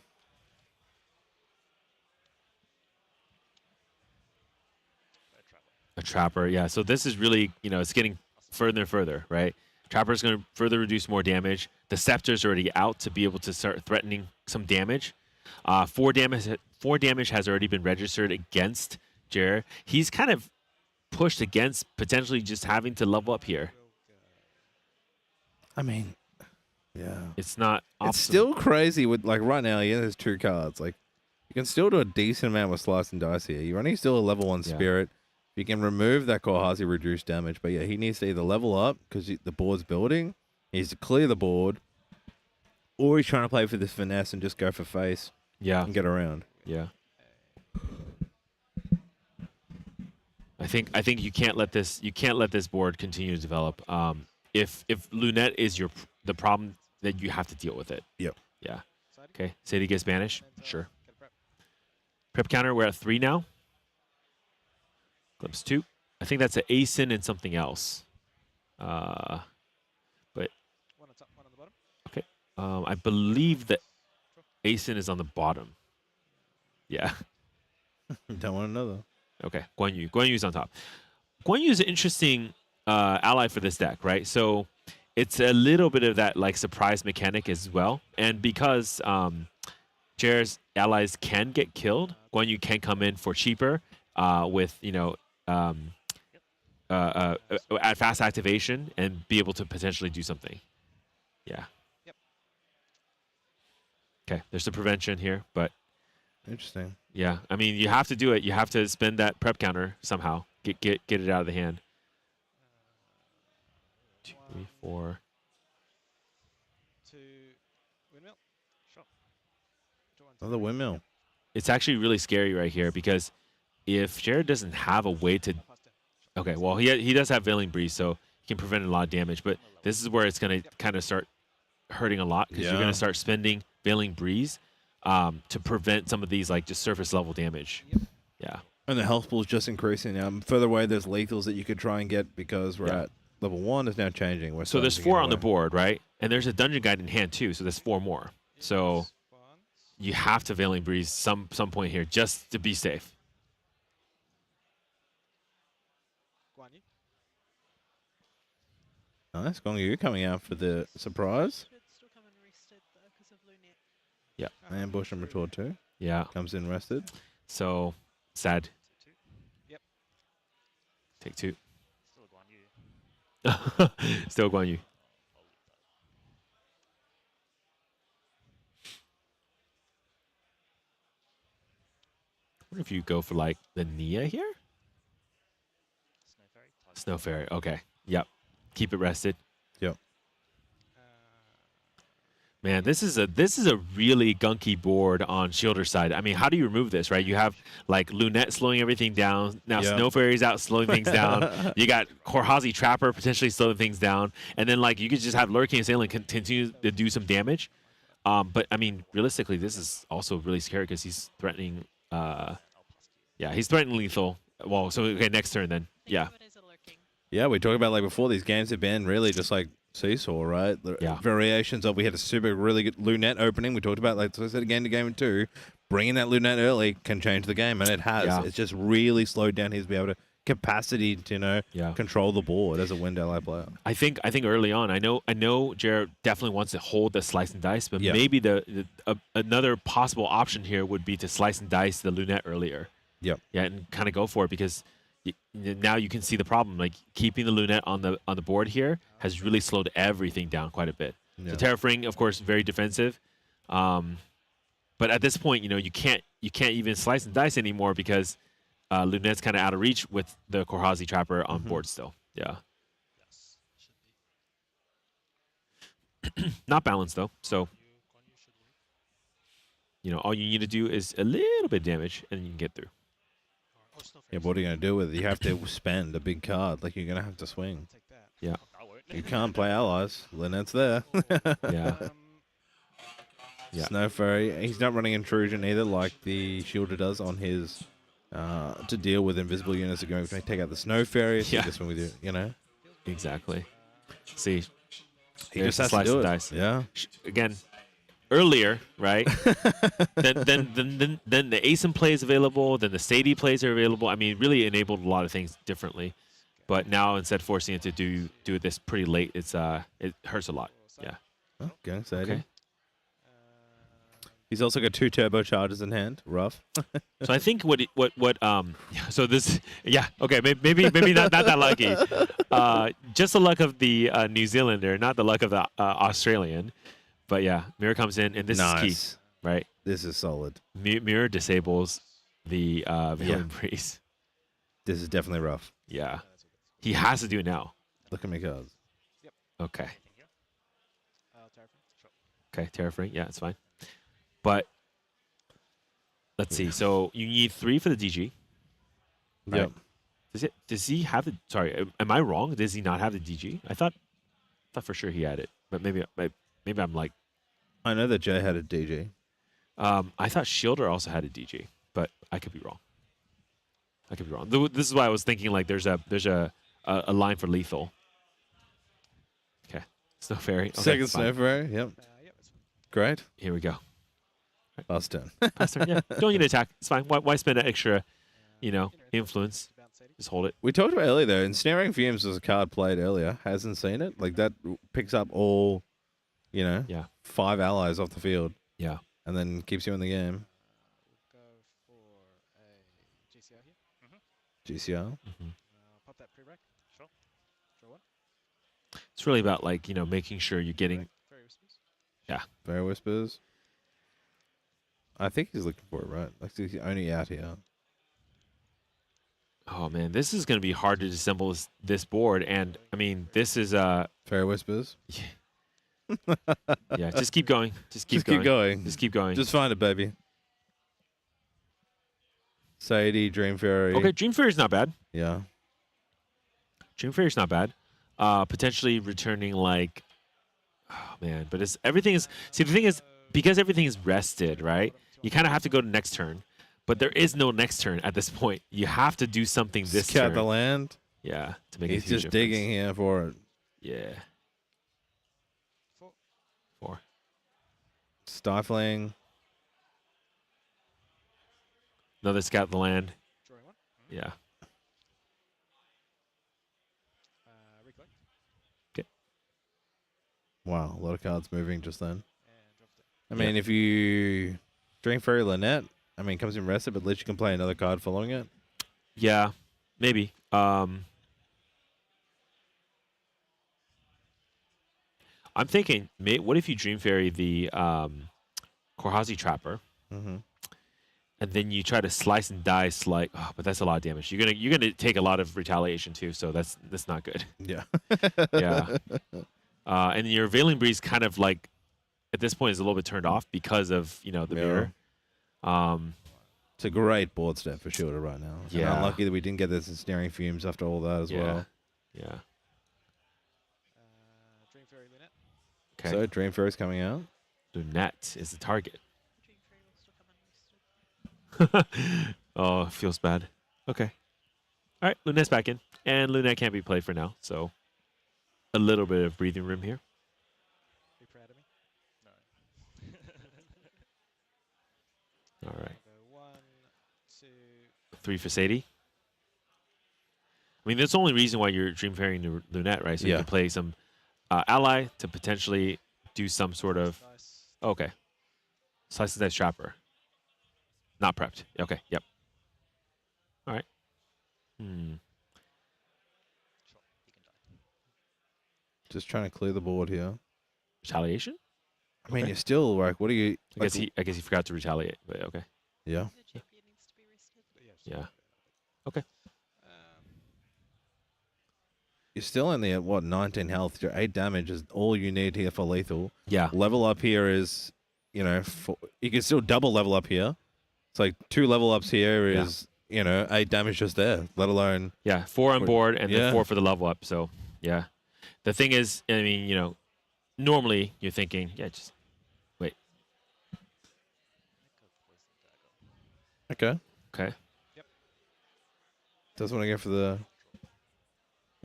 [SPEAKER 4] A Trapper, yeah. So this is really, you know, it's getting further and further, right? Trapper is going to further reduce more damage. The Scepter's already out to be able to start threatening some damage. 4 damage has already been registered against Jer. He's kind of pushed against potentially just having to level up here.
[SPEAKER 2] I mean, yeah.
[SPEAKER 4] It's not optimal.
[SPEAKER 2] It's still crazy with, like, right now, he has 2 cards. Like, you can still do a decent amount with Slice and Dice here. You're running still a level 1 Spirit. You can remove that Kohazi reduced damage, but yeah, he needs to either level up because the board's building, he needs to clear the board, or he's trying to play for this finesse and just go for face.
[SPEAKER 4] Yeah.
[SPEAKER 2] And get around.
[SPEAKER 4] Yeah. I think you can't let this board continue to develop. If Lunette is the problem, then you have to deal with it.
[SPEAKER 2] Yep.
[SPEAKER 4] Yeah. Okay. Sadie gets banished. Sure. Prep counter. We're at 3 now. Clips 2. I think that's an Asen and something else. But okay. I believe that Asen is on the bottom. Yeah.
[SPEAKER 2] Don't want to know though.
[SPEAKER 4] Okay. Guan Yu. Guan Yu's on top. Guan Yu is an interesting ally for this deck, right? So it's a little bit of that like surprise mechanic as well. And because Jared's allies can get killed, Guan Yu can come in for cheaper with, you know, at fast activation and be able to potentially do something. Yeah. Okay, there's the prevention here, but
[SPEAKER 2] interesting.
[SPEAKER 4] Yeah, I mean, you have to do it. You have to spend that prep counter somehow. Get it out of the hand. 2, 3, 4.
[SPEAKER 16] To windmill. Sure.
[SPEAKER 2] Another windmill.
[SPEAKER 4] It's actually really scary right here because if Jared doesn't have a way to, okay, well he does have Veiling Breeze, so he can prevent a lot of damage. But this is where it's going to kind of start hurting a lot because you're going to start spending Veiling Breeze to prevent some of these like just surface level damage. Yeah.
[SPEAKER 2] And the health pool is just increasing now. Further away, there's lethals that you could try and get because we're at level 1 is now changing.
[SPEAKER 4] So there's 4 on the board, right? And there's a dungeon guide in hand too, so there's 4 more. So you have to Veiling Breeze some point here just to be safe.
[SPEAKER 2] Nice. Gong Yu coming out for the surprise.
[SPEAKER 4] Yeah.
[SPEAKER 2] Ambush and Retort too.
[SPEAKER 4] Yeah.
[SPEAKER 2] Comes in rested.
[SPEAKER 4] So sad.
[SPEAKER 16] Yep.
[SPEAKER 4] Take 2.
[SPEAKER 17] Still Guan Yu.
[SPEAKER 4] Still Guan Yu. What if you go for like the Nia here? Snow Fairy. Okay. Yep. Keep it rested.
[SPEAKER 2] Yep.
[SPEAKER 4] Man, this is a really gunky board on Shielder's side. I mean, how do you remove this, right? You have like Lunette slowing everything down. Now
[SPEAKER 2] Yep.
[SPEAKER 4] Snow Fairy's out slowing things down. You got Korhazi Trapper potentially slowing things down. And then like you could just have Lurking Assailant continue to do some damage. But I mean, realistically, this is also really scary because he's threatening he's threatening lethal. Well, so okay, next turn then. Yeah.
[SPEAKER 2] Yeah, we talked about like before, these games have been really just like seesaw, right? The variations of, we had a really good Lunette opening. We talked about, like I said again, to game 2, bringing that Lunette early can change the game, and it has.
[SPEAKER 4] Yeah.
[SPEAKER 2] It's just really slowed down his capacity to control the board as a wind ally player.
[SPEAKER 4] I think early on, I know Jared definitely wants to hold the slice and dice, but
[SPEAKER 2] Yeah.
[SPEAKER 4] maybe another possible option here would be to slice and dice the Lunette earlier.
[SPEAKER 2] Yep.
[SPEAKER 4] Yeah, and kind of go for it because now you can see the problem. Like keeping the Lunette on the board here has really slowed everything down quite a bit.
[SPEAKER 2] Yeah.
[SPEAKER 4] So Terrafring, of course, very defensive, but at this point, you can't even slice and dice anymore because Lunette's kind of out of reach with the Korhazi Trapper on board still. Yeah. Not balanced though, so all you need to do is a little bit of damage and you can get through.
[SPEAKER 2] Yeah, but what are you going to do with it? You have to spend a big card. Like, you're going to have to swing.
[SPEAKER 4] Yeah.
[SPEAKER 2] You can't play allies. Lynette's there.
[SPEAKER 4] Yeah.
[SPEAKER 2] Snow Fairy. He's not running Intrusion either, like the Shielder does on his to deal with invisible units that are going to take out the Snow Fairy. So this one with you,
[SPEAKER 4] Exactly. See,
[SPEAKER 2] he just has to do it.
[SPEAKER 4] Dice.
[SPEAKER 2] Yeah.
[SPEAKER 4] Again, earlier, right? then the Ascent play is available. Then the Sadie plays are available. I mean, it really enabled a lot of things differently. But now instead of forcing it to do this pretty late, it hurts a lot. Yeah.
[SPEAKER 2] Okay, Sadie.
[SPEAKER 4] Okay.
[SPEAKER 2] He's also got 2 turbochargers in hand. Rough.
[SPEAKER 4] So I think so this okay, maybe not that lucky. Just the luck of the New Zealander, not the luck of the Australian. But yeah, Mirror comes in, and this is key, right?
[SPEAKER 2] This is solid.
[SPEAKER 4] Mirror disables the Valen Priest.
[SPEAKER 2] This is definitely rough.
[SPEAKER 4] Yeah. He has to do it now.
[SPEAKER 2] Look at my cards.
[SPEAKER 16] Yep.
[SPEAKER 4] Okay.
[SPEAKER 16] Terrafring.
[SPEAKER 4] Okay, Terrafring. Yeah, it's fine. But let's see. So you need 3 for the DG. Right?
[SPEAKER 2] Yep.
[SPEAKER 4] Does he have the? Sorry, am I wrong? Does he not have the DG? I thought for sure he had it, but maybe I'm like.
[SPEAKER 2] I know that Jay had a DG.
[SPEAKER 4] I thought Shielder also had a DG, but I could be wrong. This is why I was thinking like there's a line for lethal. Okay, Snow Fairy. Okay,
[SPEAKER 2] Second Snow Fairy. Yep. Great.
[SPEAKER 4] Here we go.
[SPEAKER 2] Last turn.
[SPEAKER 4] Last turn. Yeah. Don't need to attack. It's fine. Why spend that extra, influence? Just hold it.
[SPEAKER 2] We talked about earlier though. Ensnaring Fumes was a card played earlier. Hasn't seen it. Like that picks up all, 5 allies off the field.
[SPEAKER 4] Yeah.
[SPEAKER 2] And then keeps you in the game.
[SPEAKER 16] Go for a GCR here.
[SPEAKER 2] GCR.
[SPEAKER 16] Pop that pre-rec.
[SPEAKER 17] Sure.
[SPEAKER 16] Draw 1.
[SPEAKER 4] It's really about making sure you're getting.
[SPEAKER 16] Fairy Whispers.
[SPEAKER 4] Yeah.
[SPEAKER 2] Fairy Whispers. I think he's looking for it, right? Like he's only out here.
[SPEAKER 4] Oh man, this is going to be hard to disassemble this board, and I mean, this is
[SPEAKER 2] Fairy Whispers.
[SPEAKER 4] Yeah, just keep going. Just keep going. Just keep going.
[SPEAKER 2] Just find it, baby. Sadie, Dream Fairy.
[SPEAKER 4] Okay, Dream Fairy's not bad.
[SPEAKER 2] Yeah.
[SPEAKER 4] Dream Fairy's not bad. Potentially returning like, oh man, but everything is. See, the thing is, because everything is rested, right? You kind of have to go to next turn, but there is no next turn at this point. You have to do something this turn.
[SPEAKER 2] Scout the land.
[SPEAKER 4] Yeah, to make
[SPEAKER 2] He's
[SPEAKER 4] a huge
[SPEAKER 2] just digging here for it.
[SPEAKER 4] Yeah. 4.
[SPEAKER 2] Stifling.
[SPEAKER 4] Another scout the land.
[SPEAKER 16] Drawing 1.
[SPEAKER 4] Yeah.
[SPEAKER 16] Recollect.
[SPEAKER 4] Okay.
[SPEAKER 2] Wow, a lot of cards moving just then.
[SPEAKER 16] And drop it.
[SPEAKER 2] I mean, if you Dream Fairy Lynette, I mean, comes in rested, but at least you can play another card following it.
[SPEAKER 4] Yeah, maybe. I'm thinking, what if you Dream Fairy the Korhazi Trapper,
[SPEAKER 2] Mm-hmm.
[SPEAKER 4] and then you try to slice and dice like, oh, but that's a lot of damage. You're gonna take a lot of retaliation too, so that's not good.
[SPEAKER 2] Yeah.
[SPEAKER 4] Yeah. And your Veiling Breeze kind of like at this point is a little bit turned off because of the mirror.
[SPEAKER 2] It's a great board step for Shooter right now.
[SPEAKER 4] Yeah.
[SPEAKER 2] And unlucky that we didn't get this ensnaring fumes after all that as well.
[SPEAKER 4] Yeah.
[SPEAKER 16] Dream Fairy Lunette.
[SPEAKER 4] Okay.
[SPEAKER 2] So Dream Fairy's coming out.
[SPEAKER 4] Lunette is the target. Oh, it feels bad. Okay. All right, Lunette's back in. And Lunette can't be played for now, so a little bit of breathing room here.
[SPEAKER 16] Be proud of me. No.
[SPEAKER 4] All right.
[SPEAKER 16] Go 1, 2.
[SPEAKER 4] 3 for Sadie. I mean, that's the only reason why you're Dream Fairying Lunette, right? So you
[SPEAKER 2] Yeah.
[SPEAKER 4] can play some ally to potentially do some sort of... Okay. Slice and Dice Trapper. Not prepped. Okay, yep. All right.
[SPEAKER 2] Just trying to clear the board here.
[SPEAKER 4] Retaliation?
[SPEAKER 2] I mean,
[SPEAKER 4] Okay.
[SPEAKER 2] you're still like, what are you?
[SPEAKER 4] I guess he forgot to retaliate, but okay.
[SPEAKER 2] Yeah.
[SPEAKER 4] Yeah. Okay.
[SPEAKER 2] You're still only at what 19 health. Your 8 damage is all you need here for lethal.
[SPEAKER 4] Yeah.
[SPEAKER 2] Level up here is, you can still double level up here. It's like 2 level ups here is 8 damage just there. Let alone
[SPEAKER 4] 4 on board and then
[SPEAKER 2] Yeah.
[SPEAKER 4] 4 for the level up. So yeah. The thing is, I mean, normally you're thinking, just wait.
[SPEAKER 2] Okay.
[SPEAKER 4] Okay.
[SPEAKER 2] Doesn't want to go for the.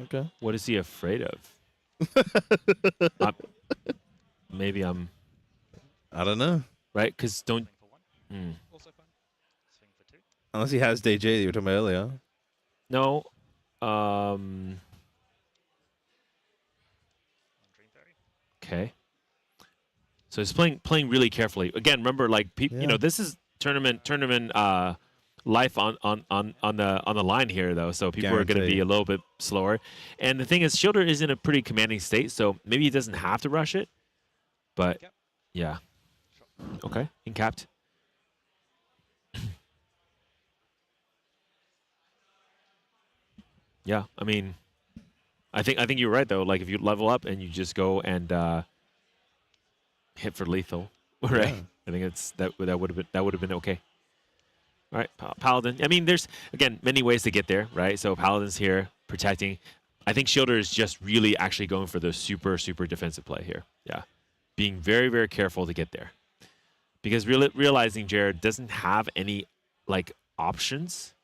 [SPEAKER 2] Okay.
[SPEAKER 4] What is he afraid of? Maybe I'm.
[SPEAKER 2] I don't know.
[SPEAKER 4] Right? Because don't.
[SPEAKER 2] Unless he has DG that you were talking about earlier.
[SPEAKER 4] No. Okay. So he's playing really carefully. Again, remember, like this is tournament life on the line here, though. So people are going to be a little bit slower. And the thing is, Shielder is in a pretty commanding state, so maybe he doesn't have to rush it. But yeah. Okay, incapped. Yeah, I mean, I think you're right though. Like if you level up and you just go and hit for lethal, right?
[SPEAKER 2] Yeah.
[SPEAKER 4] I think that would have been okay. All right, Paladin. I mean, there's again many ways to get there, right? So Paladin's here protecting. I think Shielder is just really actually going for the super defensive play here. Yeah, being very careful to get there, because realizing Jared doesn't have any like options,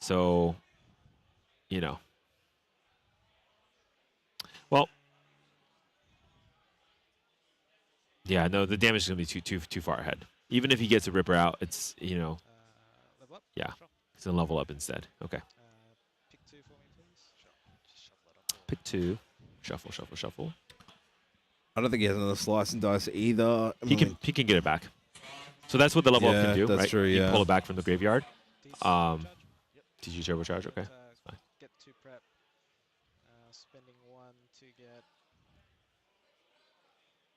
[SPEAKER 4] so. Well, yeah, no, the damage is going to be too far ahead. Even if he gets a Ripper out, it's,
[SPEAKER 16] Level up?
[SPEAKER 4] yeah, he's going to level up instead. Okay.
[SPEAKER 16] Pick 2 for me, please.
[SPEAKER 4] Pick 2. Shuffle.
[SPEAKER 2] I don't think he has another slice and dice either.
[SPEAKER 4] He can get it back. So that's what the level up can do,
[SPEAKER 2] that's
[SPEAKER 4] right?
[SPEAKER 2] true,
[SPEAKER 4] You
[SPEAKER 2] yeah.
[SPEAKER 4] can pull it back from the graveyard. Did you turbocharge? Okay.
[SPEAKER 16] Get 2 prep. Spending 1 to get.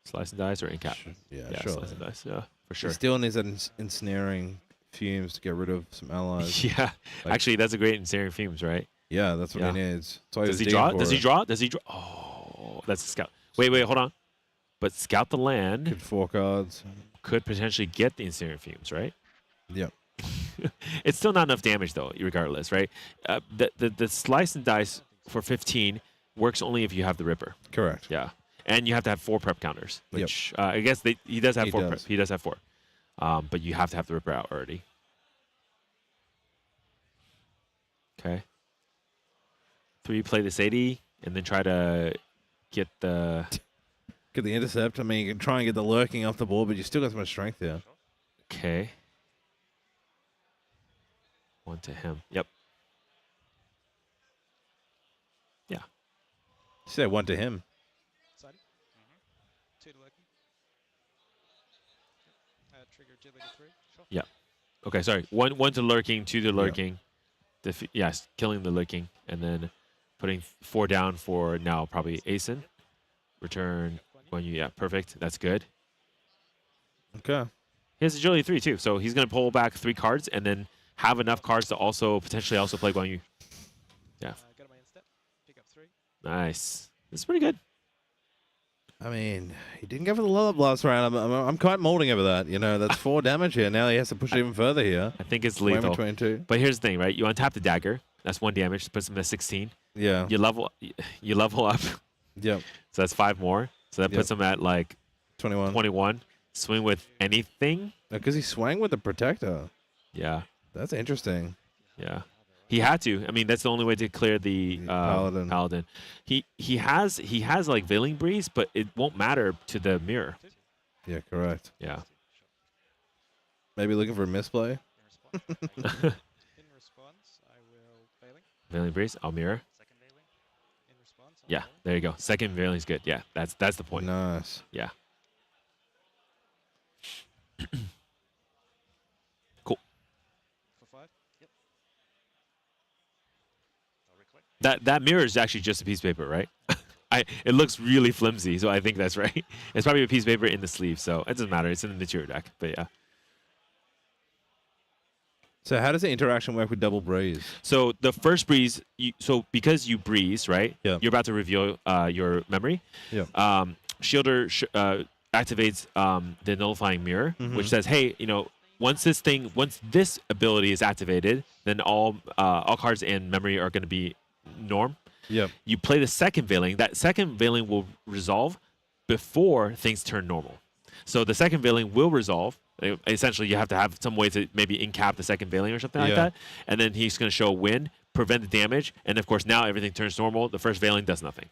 [SPEAKER 4] Slice and dice or incap?
[SPEAKER 2] Yeah, sure.
[SPEAKER 4] Slice and dice. Yeah, for sure.
[SPEAKER 2] He still needs that ensnaring fumes to get rid of some allies.
[SPEAKER 4] Yeah,
[SPEAKER 2] Like-
[SPEAKER 4] actually, that's a great ensnaring fumes, right?
[SPEAKER 2] Yeah, that's what
[SPEAKER 4] Yeah.
[SPEAKER 2] he needs. So
[SPEAKER 4] Does he draw? Does he draw? Does he draw? Oh, that's a scout. Wait, hold on. But scout the land.
[SPEAKER 2] Good 4 cards.
[SPEAKER 4] Could potentially get the ensnaring fumes, right?
[SPEAKER 2] Yep.
[SPEAKER 4] It's still not enough damage though, regardless, right? The slice and dice for 15 works only if you have the Ripper.
[SPEAKER 2] Correct.
[SPEAKER 4] Yeah, and you have to have 4 prep counters,
[SPEAKER 2] Yep.
[SPEAKER 4] which I guess he does have
[SPEAKER 2] He
[SPEAKER 4] 4
[SPEAKER 2] does.
[SPEAKER 4] prep. He does have 4, but you have to have the Ripper out already. Okay. 3 play this 80 and then try to get the
[SPEAKER 2] intercept. I mean, you can try and get the lurking off the board, but you still got so much strength there.
[SPEAKER 4] Okay. 1 to him. Yep. Yeah.
[SPEAKER 2] You say 1 to him.
[SPEAKER 16] Sidey? 2 to Loki. Trigger Jilly to 3. Sure.
[SPEAKER 4] Yep. Okay, sorry. One to lurking, 2 to lurking. Yes, killing the lurking, and then putting 4 down for now probably Ascent. Return Guan Yu. Yeah, perfect. That's good.
[SPEAKER 2] Okay.
[SPEAKER 4] He has agility 3 too, so he's gonna pull back 3 cards and then have enough cards to also potentially also play Guan Yu. Yeah.
[SPEAKER 16] Go to my instep. Pick up 3.
[SPEAKER 4] Nice. This is pretty good.
[SPEAKER 2] I mean, he didn't go for the level up last round. I'm quite molding over that. You know, that's 4 damage here. Now he has to push even further here.
[SPEAKER 4] I think it's
[SPEAKER 2] Sway
[SPEAKER 4] lethal.
[SPEAKER 2] between 2.
[SPEAKER 4] But here's the thing, right? You untap the dagger. That's 1 damage. Puts him at 16.
[SPEAKER 2] Yeah.
[SPEAKER 4] You level up.
[SPEAKER 2] Yep.
[SPEAKER 4] So that's 5 more. So that puts him at like
[SPEAKER 2] 21.
[SPEAKER 4] Swing with anything.
[SPEAKER 2] Because he swang with the protector.
[SPEAKER 4] Yeah.
[SPEAKER 2] That's interesting.
[SPEAKER 4] Yeah. He had to. I mean, that's the only way to clear the paladin. He has like Veiling Breeze, but it won't matter to the mirror.
[SPEAKER 2] Yeah, correct.
[SPEAKER 4] Yeah.
[SPEAKER 2] Maybe looking for a misplay.
[SPEAKER 16] In response, I will Veiling.
[SPEAKER 4] Veiling Breeze, I'll mirror.
[SPEAKER 16] In response,
[SPEAKER 4] Yeah, there you go. Second Veiling's good. Yeah, that's the point.
[SPEAKER 2] Nice.
[SPEAKER 4] Yeah. Cool.
[SPEAKER 16] For 5. Yep.
[SPEAKER 4] That mirror is actually just a piece of paper, right? It looks really flimsy, so I think that's right. It's probably a piece of paper in the sleeve, so it doesn't matter. It's in the material deck, but yeah.
[SPEAKER 2] So how does the interaction work with double breeze?
[SPEAKER 4] So the first breeze, because you breeze, right?
[SPEAKER 2] Yeah.
[SPEAKER 4] You're about to reveal your memory.
[SPEAKER 2] Yeah.
[SPEAKER 4] Shielder activates the nullifying mirror, which says, hey, once this ability is activated, then all cards and memory are going to be norm.
[SPEAKER 2] Yep.
[SPEAKER 4] You play the second Veiling. That second Veiling will resolve before things turn normal. So the second Veiling will resolve. Essentially, you have to have some way to maybe incap the second Veiling or something like that. And then he's going to show win, prevent the damage, and of course now everything turns normal. The first Veiling does nothing.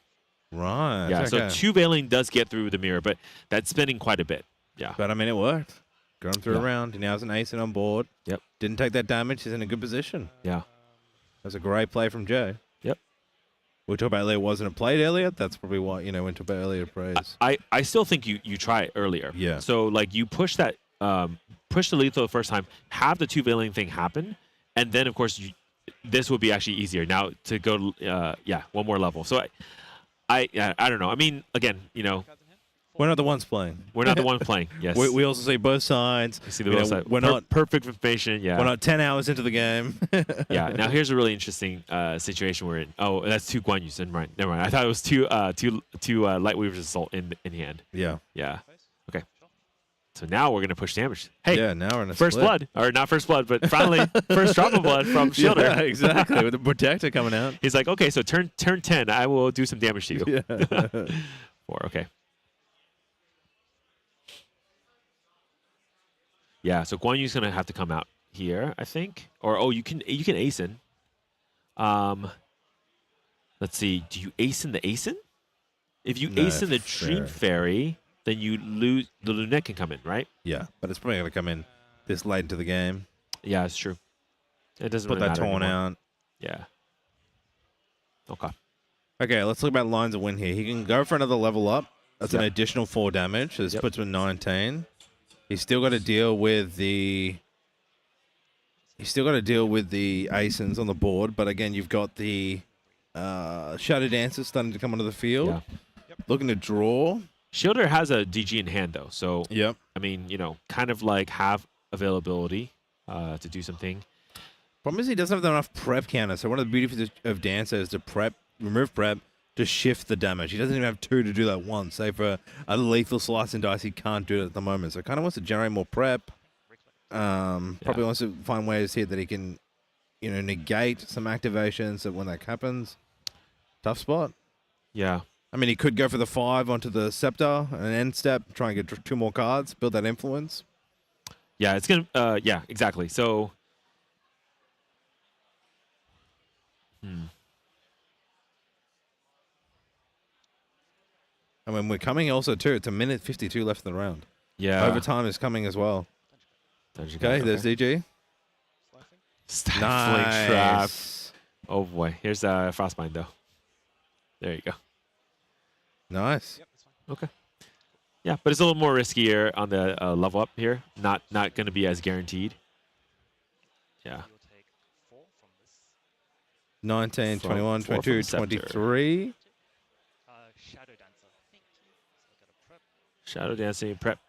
[SPEAKER 2] Right.
[SPEAKER 4] Yeah.
[SPEAKER 2] Okay.
[SPEAKER 4] So 2 Veiling does get through the mirror, but that's spinning quite a bit. Yeah.
[SPEAKER 2] But I mean, it worked. Got him through a round. He now has an Ascent on board.
[SPEAKER 4] Yep.
[SPEAKER 2] Didn't take that damage. He's in a good position.
[SPEAKER 4] Yeah.
[SPEAKER 2] That's a great play from Jay.
[SPEAKER 4] Yep.
[SPEAKER 2] We talked about earlier, wasn't it played earlier? That's probably why, when talk about earlier praise.
[SPEAKER 4] I still think you try it earlier.
[SPEAKER 2] Yeah.
[SPEAKER 4] So like you push that push the lethal the first time, have the 2 Veiling thing happen, and then of course this would be actually easier now to go 1 more level. So I don't know. I mean, again,
[SPEAKER 2] we're not the ones playing.
[SPEAKER 4] We're not the ones playing. Yes.
[SPEAKER 2] We also see both sides.
[SPEAKER 4] We see the both sides.
[SPEAKER 2] We're not
[SPEAKER 4] perfect information. Yeah.
[SPEAKER 2] We're not 10 hours into the game.
[SPEAKER 4] Yeah. Now here's a really interesting situation we're in. Oh, that's 2 Guan Yus. Never mind. I thought it was two Lightweaver's Assault in hand.
[SPEAKER 2] Yeah.
[SPEAKER 4] Yeah. Okay. So now we're gonna push damage. Hey.
[SPEAKER 2] Yeah. Now we're in a
[SPEAKER 4] first
[SPEAKER 2] split.
[SPEAKER 4] blood, or not first blood, but finally first drop of blood from Shielder.
[SPEAKER 2] Yeah, exactly. With the protector coming out.
[SPEAKER 4] He's like, okay, so turn 10. I will do some damage to you.
[SPEAKER 2] Yeah.
[SPEAKER 4] 4. Okay. Yeah, so Guan Yu's gonna have to come out here, I think. Or you can Ascent. Let's see. Do you Ascent the Ascent? If you Ascent the Dream Fairy, then you lose the Lunette can come in, right?
[SPEAKER 2] Yeah, but it's probably gonna come in this late into the game.
[SPEAKER 4] Yeah, it's true. It doesn't
[SPEAKER 2] Put
[SPEAKER 4] really
[SPEAKER 2] that
[SPEAKER 4] matter
[SPEAKER 2] torn
[SPEAKER 4] anymore.
[SPEAKER 2] out.
[SPEAKER 4] Yeah. Okay.
[SPEAKER 2] Okay, let's look about lines of win here. He can go for another level up. That's an additional 4 damage. So this puts him at 19. He's still got to deal with the. He's still got to deal with the Ascents on the board, but again, you've got the Shadow Dancers starting to come onto the field.
[SPEAKER 4] Yeah.
[SPEAKER 2] Looking to draw.
[SPEAKER 4] Shielder has a DG in hand though, so I mean, kind of like have availability to do something.
[SPEAKER 2] Problem is he doesn't have enough prep counter. So one of the beauties of Dancer is to remove prep to shift the damage. He doesn't even have 2 to do that once. Say for a lethal slice and dice, he can't do it at the moment. So kind of wants to generate more prep. Probably wants to find ways here that he can, negate some activations. So when that happens, tough spot.
[SPEAKER 4] Yeah.
[SPEAKER 2] I mean, he could go for the 5 onto the Scepter, an end step, try and get 2 more cards, build that influence.
[SPEAKER 4] Yeah, it's going to, yeah, exactly. So,
[SPEAKER 2] I mean, we're coming also, too. It's 1:52 left in the round.
[SPEAKER 4] Yeah.
[SPEAKER 2] Overtime is coming as well. Okay, there's DG.
[SPEAKER 4] Stifling Trap. Oh, boy. Here's Frostbind, though. There you go.
[SPEAKER 2] Nice.
[SPEAKER 4] Okay. Yeah, but it's a little more riskier on the level up here. Not going to be as guaranteed. Yeah.
[SPEAKER 2] 19,
[SPEAKER 4] From
[SPEAKER 2] 21,
[SPEAKER 4] 4 from
[SPEAKER 2] 22,
[SPEAKER 4] Scepter.
[SPEAKER 2] 23.
[SPEAKER 14] Shadow Dancer.
[SPEAKER 4] Shadow Dancing, prep.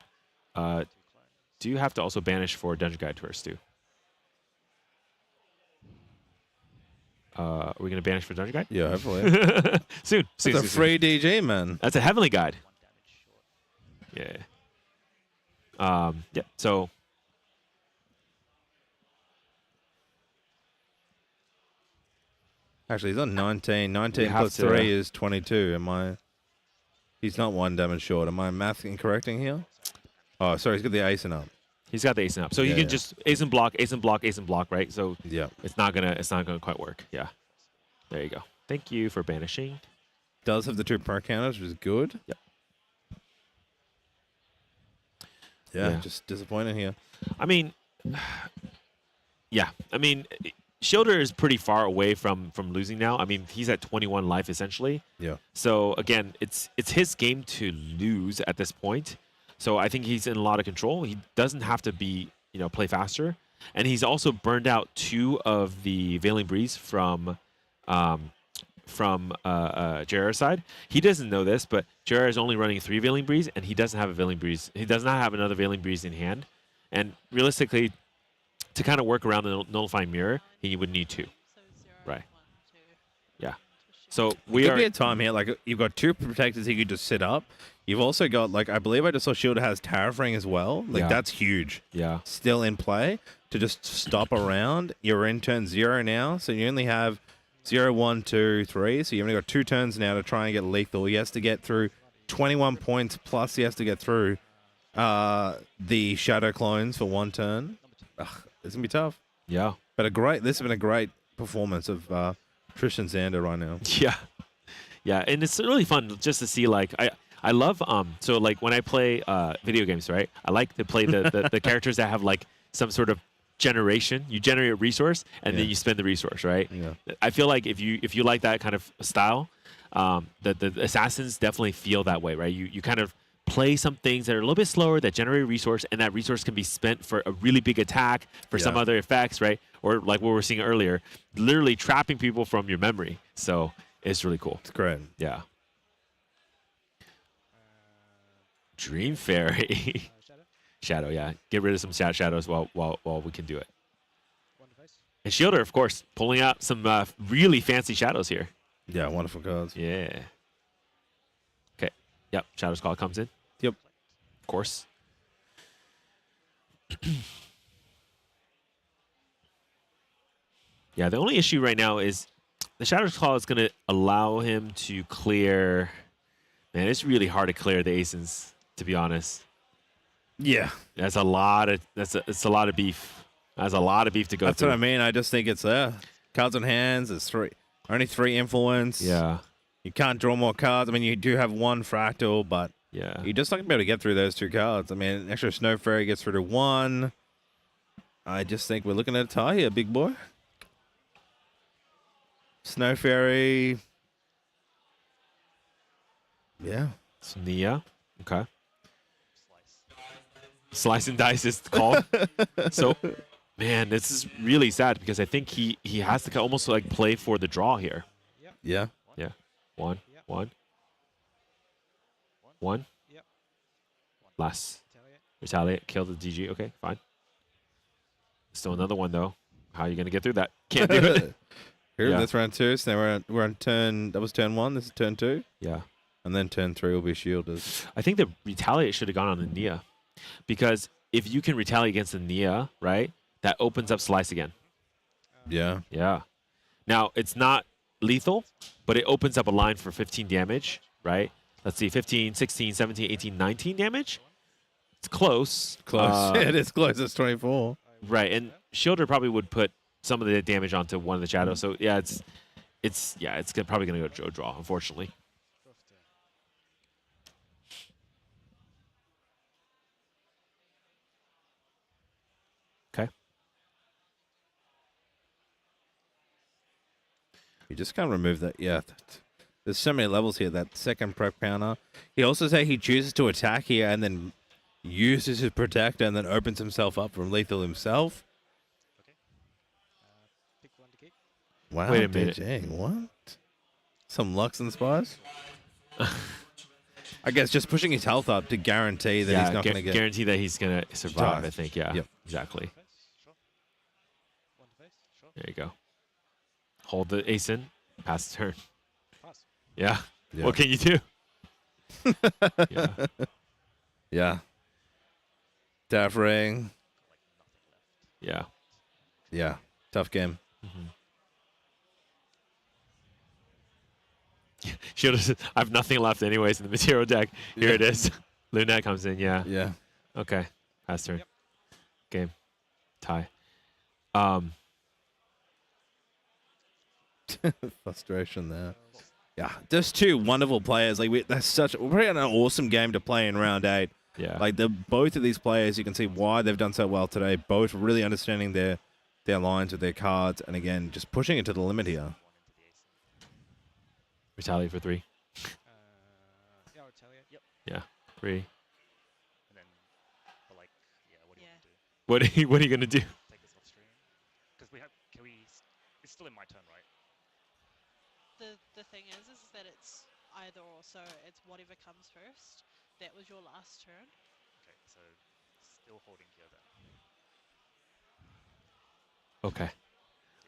[SPEAKER 4] Do you have to also banish for Dungeon Guide Tours too? Are we going to banish for Dungeon Guide?
[SPEAKER 2] Yeah, hopefully.
[SPEAKER 4] soon.
[SPEAKER 2] It's a free DG, man.
[SPEAKER 4] That's a Heavenly Guide. Yeah. Yeah. So.
[SPEAKER 2] Actually, he's on 19. 19
[SPEAKER 4] have
[SPEAKER 2] plus
[SPEAKER 4] to-
[SPEAKER 2] 3 is 22. Am I? He's not 1 damage short. Am I math incorrecting here? Oh, sorry. He's got the ace and up.
[SPEAKER 4] He's got the ace and up, so
[SPEAKER 2] Yeah,
[SPEAKER 4] you can
[SPEAKER 2] yeah.
[SPEAKER 4] just ace and block, ace and block, ace and block, right? So
[SPEAKER 2] yeah,
[SPEAKER 4] it's not gonna quite work. Yeah, there you go. Thank you for banishing.
[SPEAKER 2] Does have the 2 pro counters, which is good.
[SPEAKER 4] Yep.
[SPEAKER 2] Yeah,
[SPEAKER 4] Yeah.
[SPEAKER 2] just disappointing here.
[SPEAKER 4] I mean, yeah. I mean, Shielder is pretty far away from losing now. I mean, he's at 21 life essentially.
[SPEAKER 2] Yeah.
[SPEAKER 4] So again, it's his game to lose at this point. So I think he's in a lot of control. He doesn't have to be, play faster. And he's also burned out 2 of the Veiling Breeze from Jarrah's side. He doesn't know this, but Jarrah is only running 3 Veiling Breeze, and he doesn't have a Veiling Breeze. He does not have another Veiling Breeze in hand. And realistically, to kind of work around the nullifying mirror, he would need 2. Right. Yeah. So we
[SPEAKER 2] could
[SPEAKER 4] are
[SPEAKER 2] be a time here. Like you've got 2 protectors he could just sit up. You've also got I believe I just saw Shielder has Terrafring as well.
[SPEAKER 4] Yeah.
[SPEAKER 2] That's huge.
[SPEAKER 4] Yeah.
[SPEAKER 2] Still in play to just stop around. You're in turn 0 now, so you only have 0, 1, 2, 3. So you've only got 2 turns now to try and get lethal. He has to get through 21 points plus he has to get through the Shadow Clones for 1 turn. Ugh, it's gonna be tough.
[SPEAKER 4] Yeah.
[SPEAKER 2] But this has been a great performance of Tristan Zander right now.
[SPEAKER 4] Yeah. Yeah, and it's really fun just to see I love so when I play video games, right? I like to play the characters that have some sort of generation. You generate a resource and then you spend the resource, right?
[SPEAKER 2] Yeah.
[SPEAKER 4] I feel like if you like that kind of style, the assassins definitely feel that way, right? You kind of play some things that are a little bit slower that generate a resource, and that resource can be spent for a really big attack, for some other effects, right? Or like what we were seeing earlier, literally trapping people from your memory. So it's really cool.
[SPEAKER 2] It's great.
[SPEAKER 4] Yeah. Dream Fairy. Shadow, yeah. Get rid of some shadows while we can do it. And Shielder, of course, pulling out some really fancy shadows here.
[SPEAKER 2] Yeah, wonderful cards.
[SPEAKER 4] Yeah. Okay. Yep. Shadow's Call comes in.
[SPEAKER 2] Yep.
[SPEAKER 4] Of course. Yeah, the only issue right now is the Shadow's Call is going to allow him to clear. Man, it's really hard to clear the Asins, to be honest.
[SPEAKER 2] Yeah.
[SPEAKER 4] That's a lot of it's a lot of beef. That's a lot of beef to go
[SPEAKER 2] That's
[SPEAKER 4] through.
[SPEAKER 2] what I mean. I just think it's there. Cards on hands. There's only 3 influence.
[SPEAKER 4] Yeah.
[SPEAKER 2] You can't draw more cards. I mean, you do have 1 fractal, but
[SPEAKER 4] yeah,
[SPEAKER 2] you're just not gonna be able to get through those 2 cards. I mean, an extra Snow Fairy gets rid of 1. I just think we're looking at a tie here, big boy. Snow Fairy. Yeah.
[SPEAKER 4] It's Nia. Okay. Slice and dice is called. So, man, this is really sad because I think he has to almost play for the draw here.
[SPEAKER 2] Yeah.
[SPEAKER 4] Yeah. 1. Last. Retaliate. Kill the DG. Okay, fine. Still another one though. How are you gonna get through that? Can't do it.
[SPEAKER 2] Here,
[SPEAKER 4] Yeah.
[SPEAKER 2] that's round 2. So now we're on turn. That was turn 1. This is turn 2.
[SPEAKER 4] Yeah.
[SPEAKER 2] And then turn 3 will be shielders.
[SPEAKER 4] I think the retaliate should have gone on the Nia, because if you can retaliate against the Nia, right, that opens up Slice again.
[SPEAKER 2] Yeah.
[SPEAKER 4] Yeah. Now it's not lethal, but it opens up a line for 15 damage, right? Let's see, 15, 16, 17, 18, 19 damage. It's close.
[SPEAKER 2] Close. It is close. It's 24.
[SPEAKER 4] Right, and Shielder probably would put some of the damage onto one of the shadows. So yeah, it's probably gonna go draw, unfortunately. Okay.
[SPEAKER 2] You just can't remove that. Yeah. There's so many levels here. That second prep counter. He also said he chooses to attack here and then uses his protector and then opens himself up from lethal himself. Wow,
[SPEAKER 4] Wait a minute.
[SPEAKER 2] DJing, what? Some Lux and Spice? I guess just pushing his health up to guarantee that he's not going to get...
[SPEAKER 4] guarantee that he's going to survive,
[SPEAKER 2] Die.
[SPEAKER 4] I think. Yeah,
[SPEAKER 2] Yep.
[SPEAKER 4] exactly. There you go. Hold the ace in, pass the turn. Yeah.
[SPEAKER 2] Yeah.
[SPEAKER 4] What can you do? Yeah.
[SPEAKER 2] Yeah. Daff ring.
[SPEAKER 4] Yeah.
[SPEAKER 2] Yeah. Tough game.
[SPEAKER 4] Shielder, I have nothing left anyways in the material deck. Here it is. Lunette comes in. Yeah.
[SPEAKER 2] Yeah.
[SPEAKER 4] Okay. Pass turn. Game. Tie.
[SPEAKER 2] Frustration there. Yeah, just two wonderful players. Like we're probably an awesome game to play in round 8.
[SPEAKER 4] Yeah.
[SPEAKER 2] Like both of these players, you can see why they've done so well today. Both really understanding their lines with their cards, and again, just pushing it to the limit here.
[SPEAKER 4] Retaliate for 3.
[SPEAKER 16] Yeah, retaliate. Yep.
[SPEAKER 4] Yeah. 3.
[SPEAKER 17] And then, but like, yeah, what do you want to do?
[SPEAKER 4] What are you gonna do?
[SPEAKER 17] Take this off stream. Because it's still in my turn, right?
[SPEAKER 15] The thing is that it's either or, so it's whatever comes first. That was your last turn.
[SPEAKER 17] Okay, so still holding here then.
[SPEAKER 4] Okay.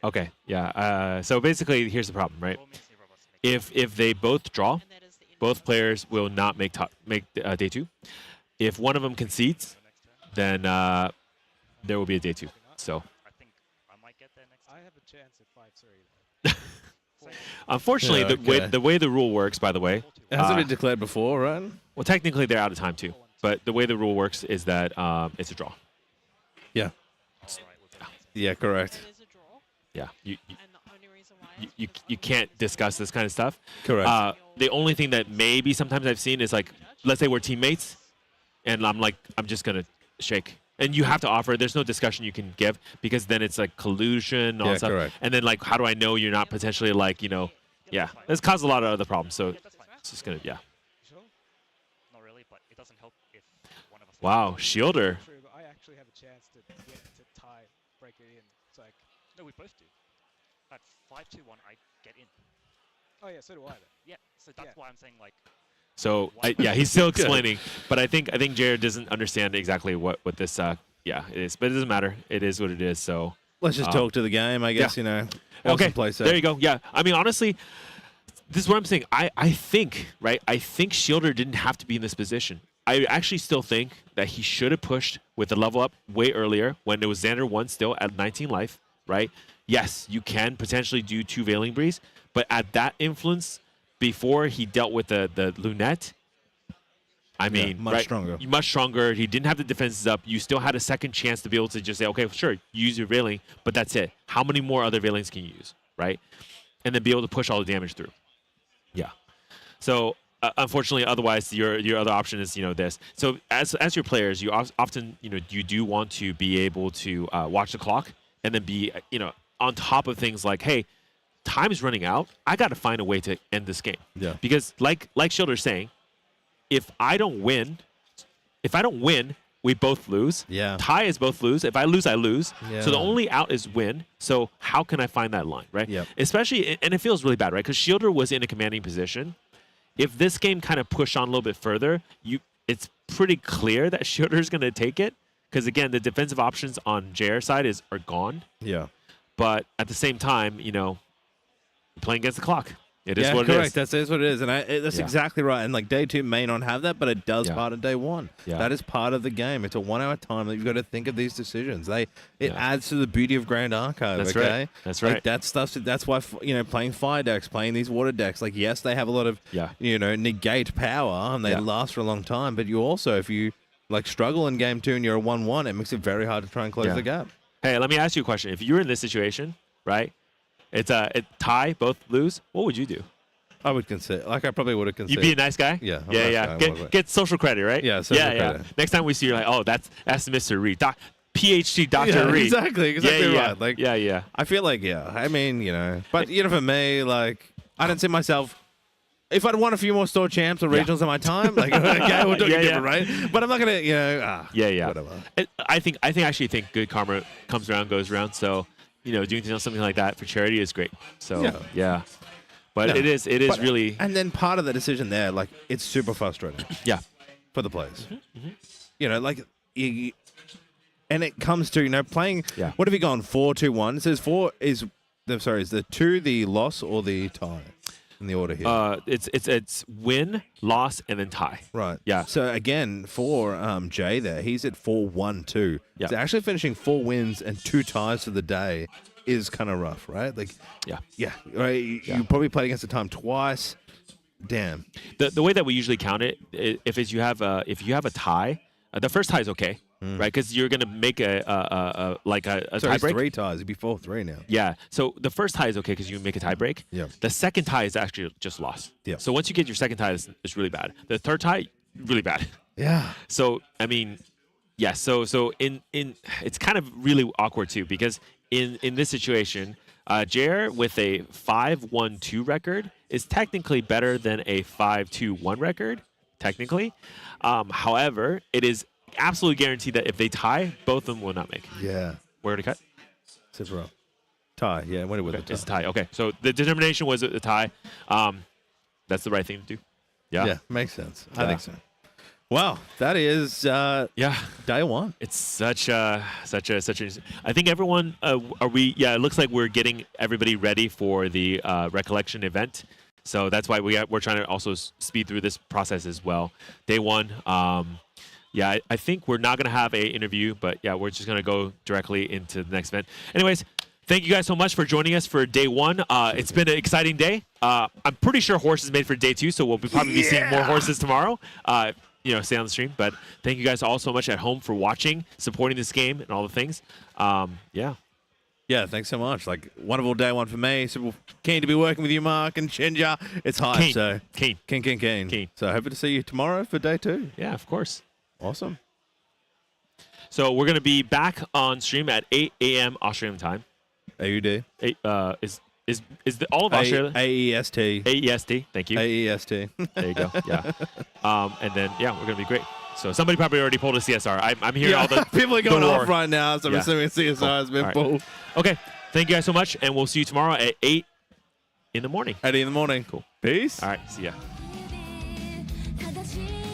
[SPEAKER 4] Okay. Yeah. So basically, here's the problem, right? If they both draw, both players will not make day 2. If one of them concedes, then there will be a day 2. So.
[SPEAKER 17] I think I might get there next.
[SPEAKER 16] I have a chance at 5-3.
[SPEAKER 4] Unfortunately, the way the rule works, by the way,
[SPEAKER 2] It hasn't been declared before, right?
[SPEAKER 4] Well, technically they're out of time too. But the way the rule works is that it's a draw.
[SPEAKER 2] Yeah. Yeah, correct.
[SPEAKER 4] Yeah. You can't discuss this kind of stuff.
[SPEAKER 2] Correct.
[SPEAKER 4] The only thing that maybe sometimes I've seen is like, let's say we're teammates, and I'm just gonna shake. And you have to offer. There's no discussion you can give because then it's like collusion, all
[SPEAKER 2] Yeah,
[SPEAKER 4] that stuff.
[SPEAKER 2] correct.
[SPEAKER 4] And then like, how do I know you're not potentially like, yeah. This caused a lot of other problems. So it's just gonna, yeah.
[SPEAKER 17] Not really, but it doesn't help if one of us.
[SPEAKER 4] Wow, Shielder.
[SPEAKER 16] True, but I actually have a chance to tie, break it in. It's like,
[SPEAKER 17] No, we both do. At 5-2-1, I get in.
[SPEAKER 16] oh yeah, so do I then.
[SPEAKER 17] Yeah, so that's why I'm saying like.
[SPEAKER 4] So yeah, he's still explaining, but I think Jared doesn't understand exactly what this it is, but it doesn't matter. It is what it is. So
[SPEAKER 2] Let's just talk to the game, I guess.
[SPEAKER 4] Okay, there you go. Yeah, I mean honestly, this is what I'm saying. I think Shielder didn't have to be in this position. I actually still think that he should have pushed with the level up way earlier when there was Xander 1 still at 19 life. Right? Yes, you can potentially do 2 Veiling Breeze, but at that influence. Before he dealt with the Lunette, I mean,
[SPEAKER 2] much stronger.
[SPEAKER 4] Much stronger. He didn't have the defenses up. You still had a second chance to be able to just say, okay, sure, use your Veiling, but that's it. How many more other Veilings can you use, right? And then be able to push all the damage through. Yeah. So unfortunately, otherwise, your other option is this. So as your players, you often you do want to be able to watch the clock and then be on top of things like, hey. Time is running out. I got to find a way to end this game.
[SPEAKER 2] Yeah.
[SPEAKER 4] Because like Shielder's saying, if I don't win, we both lose.
[SPEAKER 2] Yeah.
[SPEAKER 4] Tie is both lose. If I lose, I lose.
[SPEAKER 2] Yeah.
[SPEAKER 4] So the only out is win. So how can I find that line, right?
[SPEAKER 2] Yep.
[SPEAKER 4] Especially, and it feels really bad, right? Because Shielder was in a commanding position. If this game kind of pushed on a little bit further, it's pretty clear that Shielder's going to take it. Because again, the defensive options on JR's side are gone.
[SPEAKER 2] Yeah.
[SPEAKER 4] But at the same time, playing against the clock. It is what
[SPEAKER 2] correct.
[SPEAKER 4] it is.
[SPEAKER 2] That is what it is, and that's exactly right. And like day 2 may not have that, but it does part of day 1.
[SPEAKER 4] Yeah.
[SPEAKER 2] That is part of the game. It's a 1 hour time that you've got to think of these decisions. It adds to the beauty of Grand Archive.
[SPEAKER 4] That's
[SPEAKER 2] okay?
[SPEAKER 4] right. That's
[SPEAKER 2] like
[SPEAKER 4] right.
[SPEAKER 2] That stuff. That's why playing fire decks, playing these water decks. Like yes, they have a lot of negate power and they last for a long time. But you also, if you like struggle in game 2 and you're a 1-1, it makes it very hard to try and close the gap.
[SPEAKER 4] Hey, let me ask you a question. If you were in this situation, right? It's a tie, both lose. What would you do?
[SPEAKER 2] I would consider. Like I probably would have considered.
[SPEAKER 4] You'd be a nice guy.
[SPEAKER 2] Yeah.
[SPEAKER 4] Get social credit, right?
[SPEAKER 2] Yeah. Social credit.
[SPEAKER 4] Next time we see you, like, oh, that's Mr. Reed, PhD Dr. Reed.
[SPEAKER 2] Exactly right. Like
[SPEAKER 4] yeah.
[SPEAKER 2] I feel like I mean but for me, like I don't see myself. If I'd won a few more store champs or regionals in my time, like okay, we'll do it different, right? But I'm not gonna, whatever.
[SPEAKER 4] I actually think good karma comes around, goes around. So doing something like that for charity is great. So
[SPEAKER 2] Yeah.
[SPEAKER 4] but
[SPEAKER 2] No,
[SPEAKER 4] it is
[SPEAKER 2] but-
[SPEAKER 4] really
[SPEAKER 2] And then part of the decision there, like, it's super frustrating.
[SPEAKER 4] Yeah.
[SPEAKER 2] For the players.
[SPEAKER 4] Mm-hmm.
[SPEAKER 2] Like, and it comes to, playing.
[SPEAKER 4] Yeah.
[SPEAKER 2] What have you gone? 4-2-1. It says 4 is the 2 the loss or the tie in the order here?
[SPEAKER 4] It's win, loss, and then tie.
[SPEAKER 2] Right.
[SPEAKER 4] Yeah.
[SPEAKER 2] So again, for Jay there, he's at 4-1-2.
[SPEAKER 4] Yeah.
[SPEAKER 2] So actually finishing 4 wins and 2 ties for the day is kind of rough, right? Like, yeah. Right. You probably played against the time twice. Damn.
[SPEAKER 4] The way that we usually count it, if you have a tie, the first tie is okay, right? Because you're gonna make a
[SPEAKER 2] So it's
[SPEAKER 4] tiebreak.
[SPEAKER 2] 3 ties. It'd be 4-3 now.
[SPEAKER 4] Yeah. So the first tie is okay because you make a tie break.
[SPEAKER 2] Yeah.
[SPEAKER 4] The second tie is actually just loss.
[SPEAKER 2] Yeah.
[SPEAKER 4] So once you get your second tie, it's really bad. The third tie, really bad.
[SPEAKER 2] Yeah.
[SPEAKER 4] So I mean, yeah. So in it's kind of really awkward too because in this situation, JR with a 5-1-2 record is technically better than a 5-2-1 record, technically. However, it is absolutely guaranteed that if they tie, both of them will not make.
[SPEAKER 2] Yeah.
[SPEAKER 4] Where to cut?
[SPEAKER 2] Super. Tie. Yeah. When it with a tie.
[SPEAKER 4] It's a tie. Okay. So the determination was a tie. That's the right thing to do. Yeah.
[SPEAKER 2] Yeah. Makes sense. I think so. Wow, that is day 1.
[SPEAKER 4] It's such a. I think everyone it looks like we're getting everybody ready for the Recollection event. So that's why we're trying to also speed through this process as well. Day 1, I think we're not gonna have a interview, but yeah, we're just gonna go directly into the next event. Anyways, thank you guys so much for joining us for day 1. It's been an exciting day. I'm pretty sure horse is made for day 2, so we'll probably be seeing more horses tomorrow. Stay on the stream. But thank you guys all so much at home for watching, supporting this game, and all the things.
[SPEAKER 2] Yeah, thanks so much. Like, wonderful day 1 for me. Super keen to be working with you, Mark and Chinja. It's high,
[SPEAKER 4] Keen.
[SPEAKER 2] so keen. So happy to see you tomorrow for day 2.
[SPEAKER 4] Yeah, of course.
[SPEAKER 2] Awesome.
[SPEAKER 4] So we're gonna be back on stream at 8 a.m. Australian time.
[SPEAKER 2] AUD.
[SPEAKER 4] Is all of Australia?
[SPEAKER 2] AEST.
[SPEAKER 4] AEST. Thank you.
[SPEAKER 2] AEST.
[SPEAKER 4] There you go. Yeah. And then we're gonna be great. So somebody probably already pulled a CSR. I'm hearing all the
[SPEAKER 2] people are going
[SPEAKER 4] the
[SPEAKER 2] off
[SPEAKER 4] roar.
[SPEAKER 2] right now, so I'm assuming CSR
[SPEAKER 4] Cool.
[SPEAKER 2] has been
[SPEAKER 4] All right.
[SPEAKER 2] pulled.
[SPEAKER 4] Okay. Thank you guys so much, and we'll see you tomorrow at 8 in the morning.
[SPEAKER 2] 8 in the morning.
[SPEAKER 4] Cool.
[SPEAKER 2] Peace.
[SPEAKER 4] All right. See ya.
[SPEAKER 1] 正しい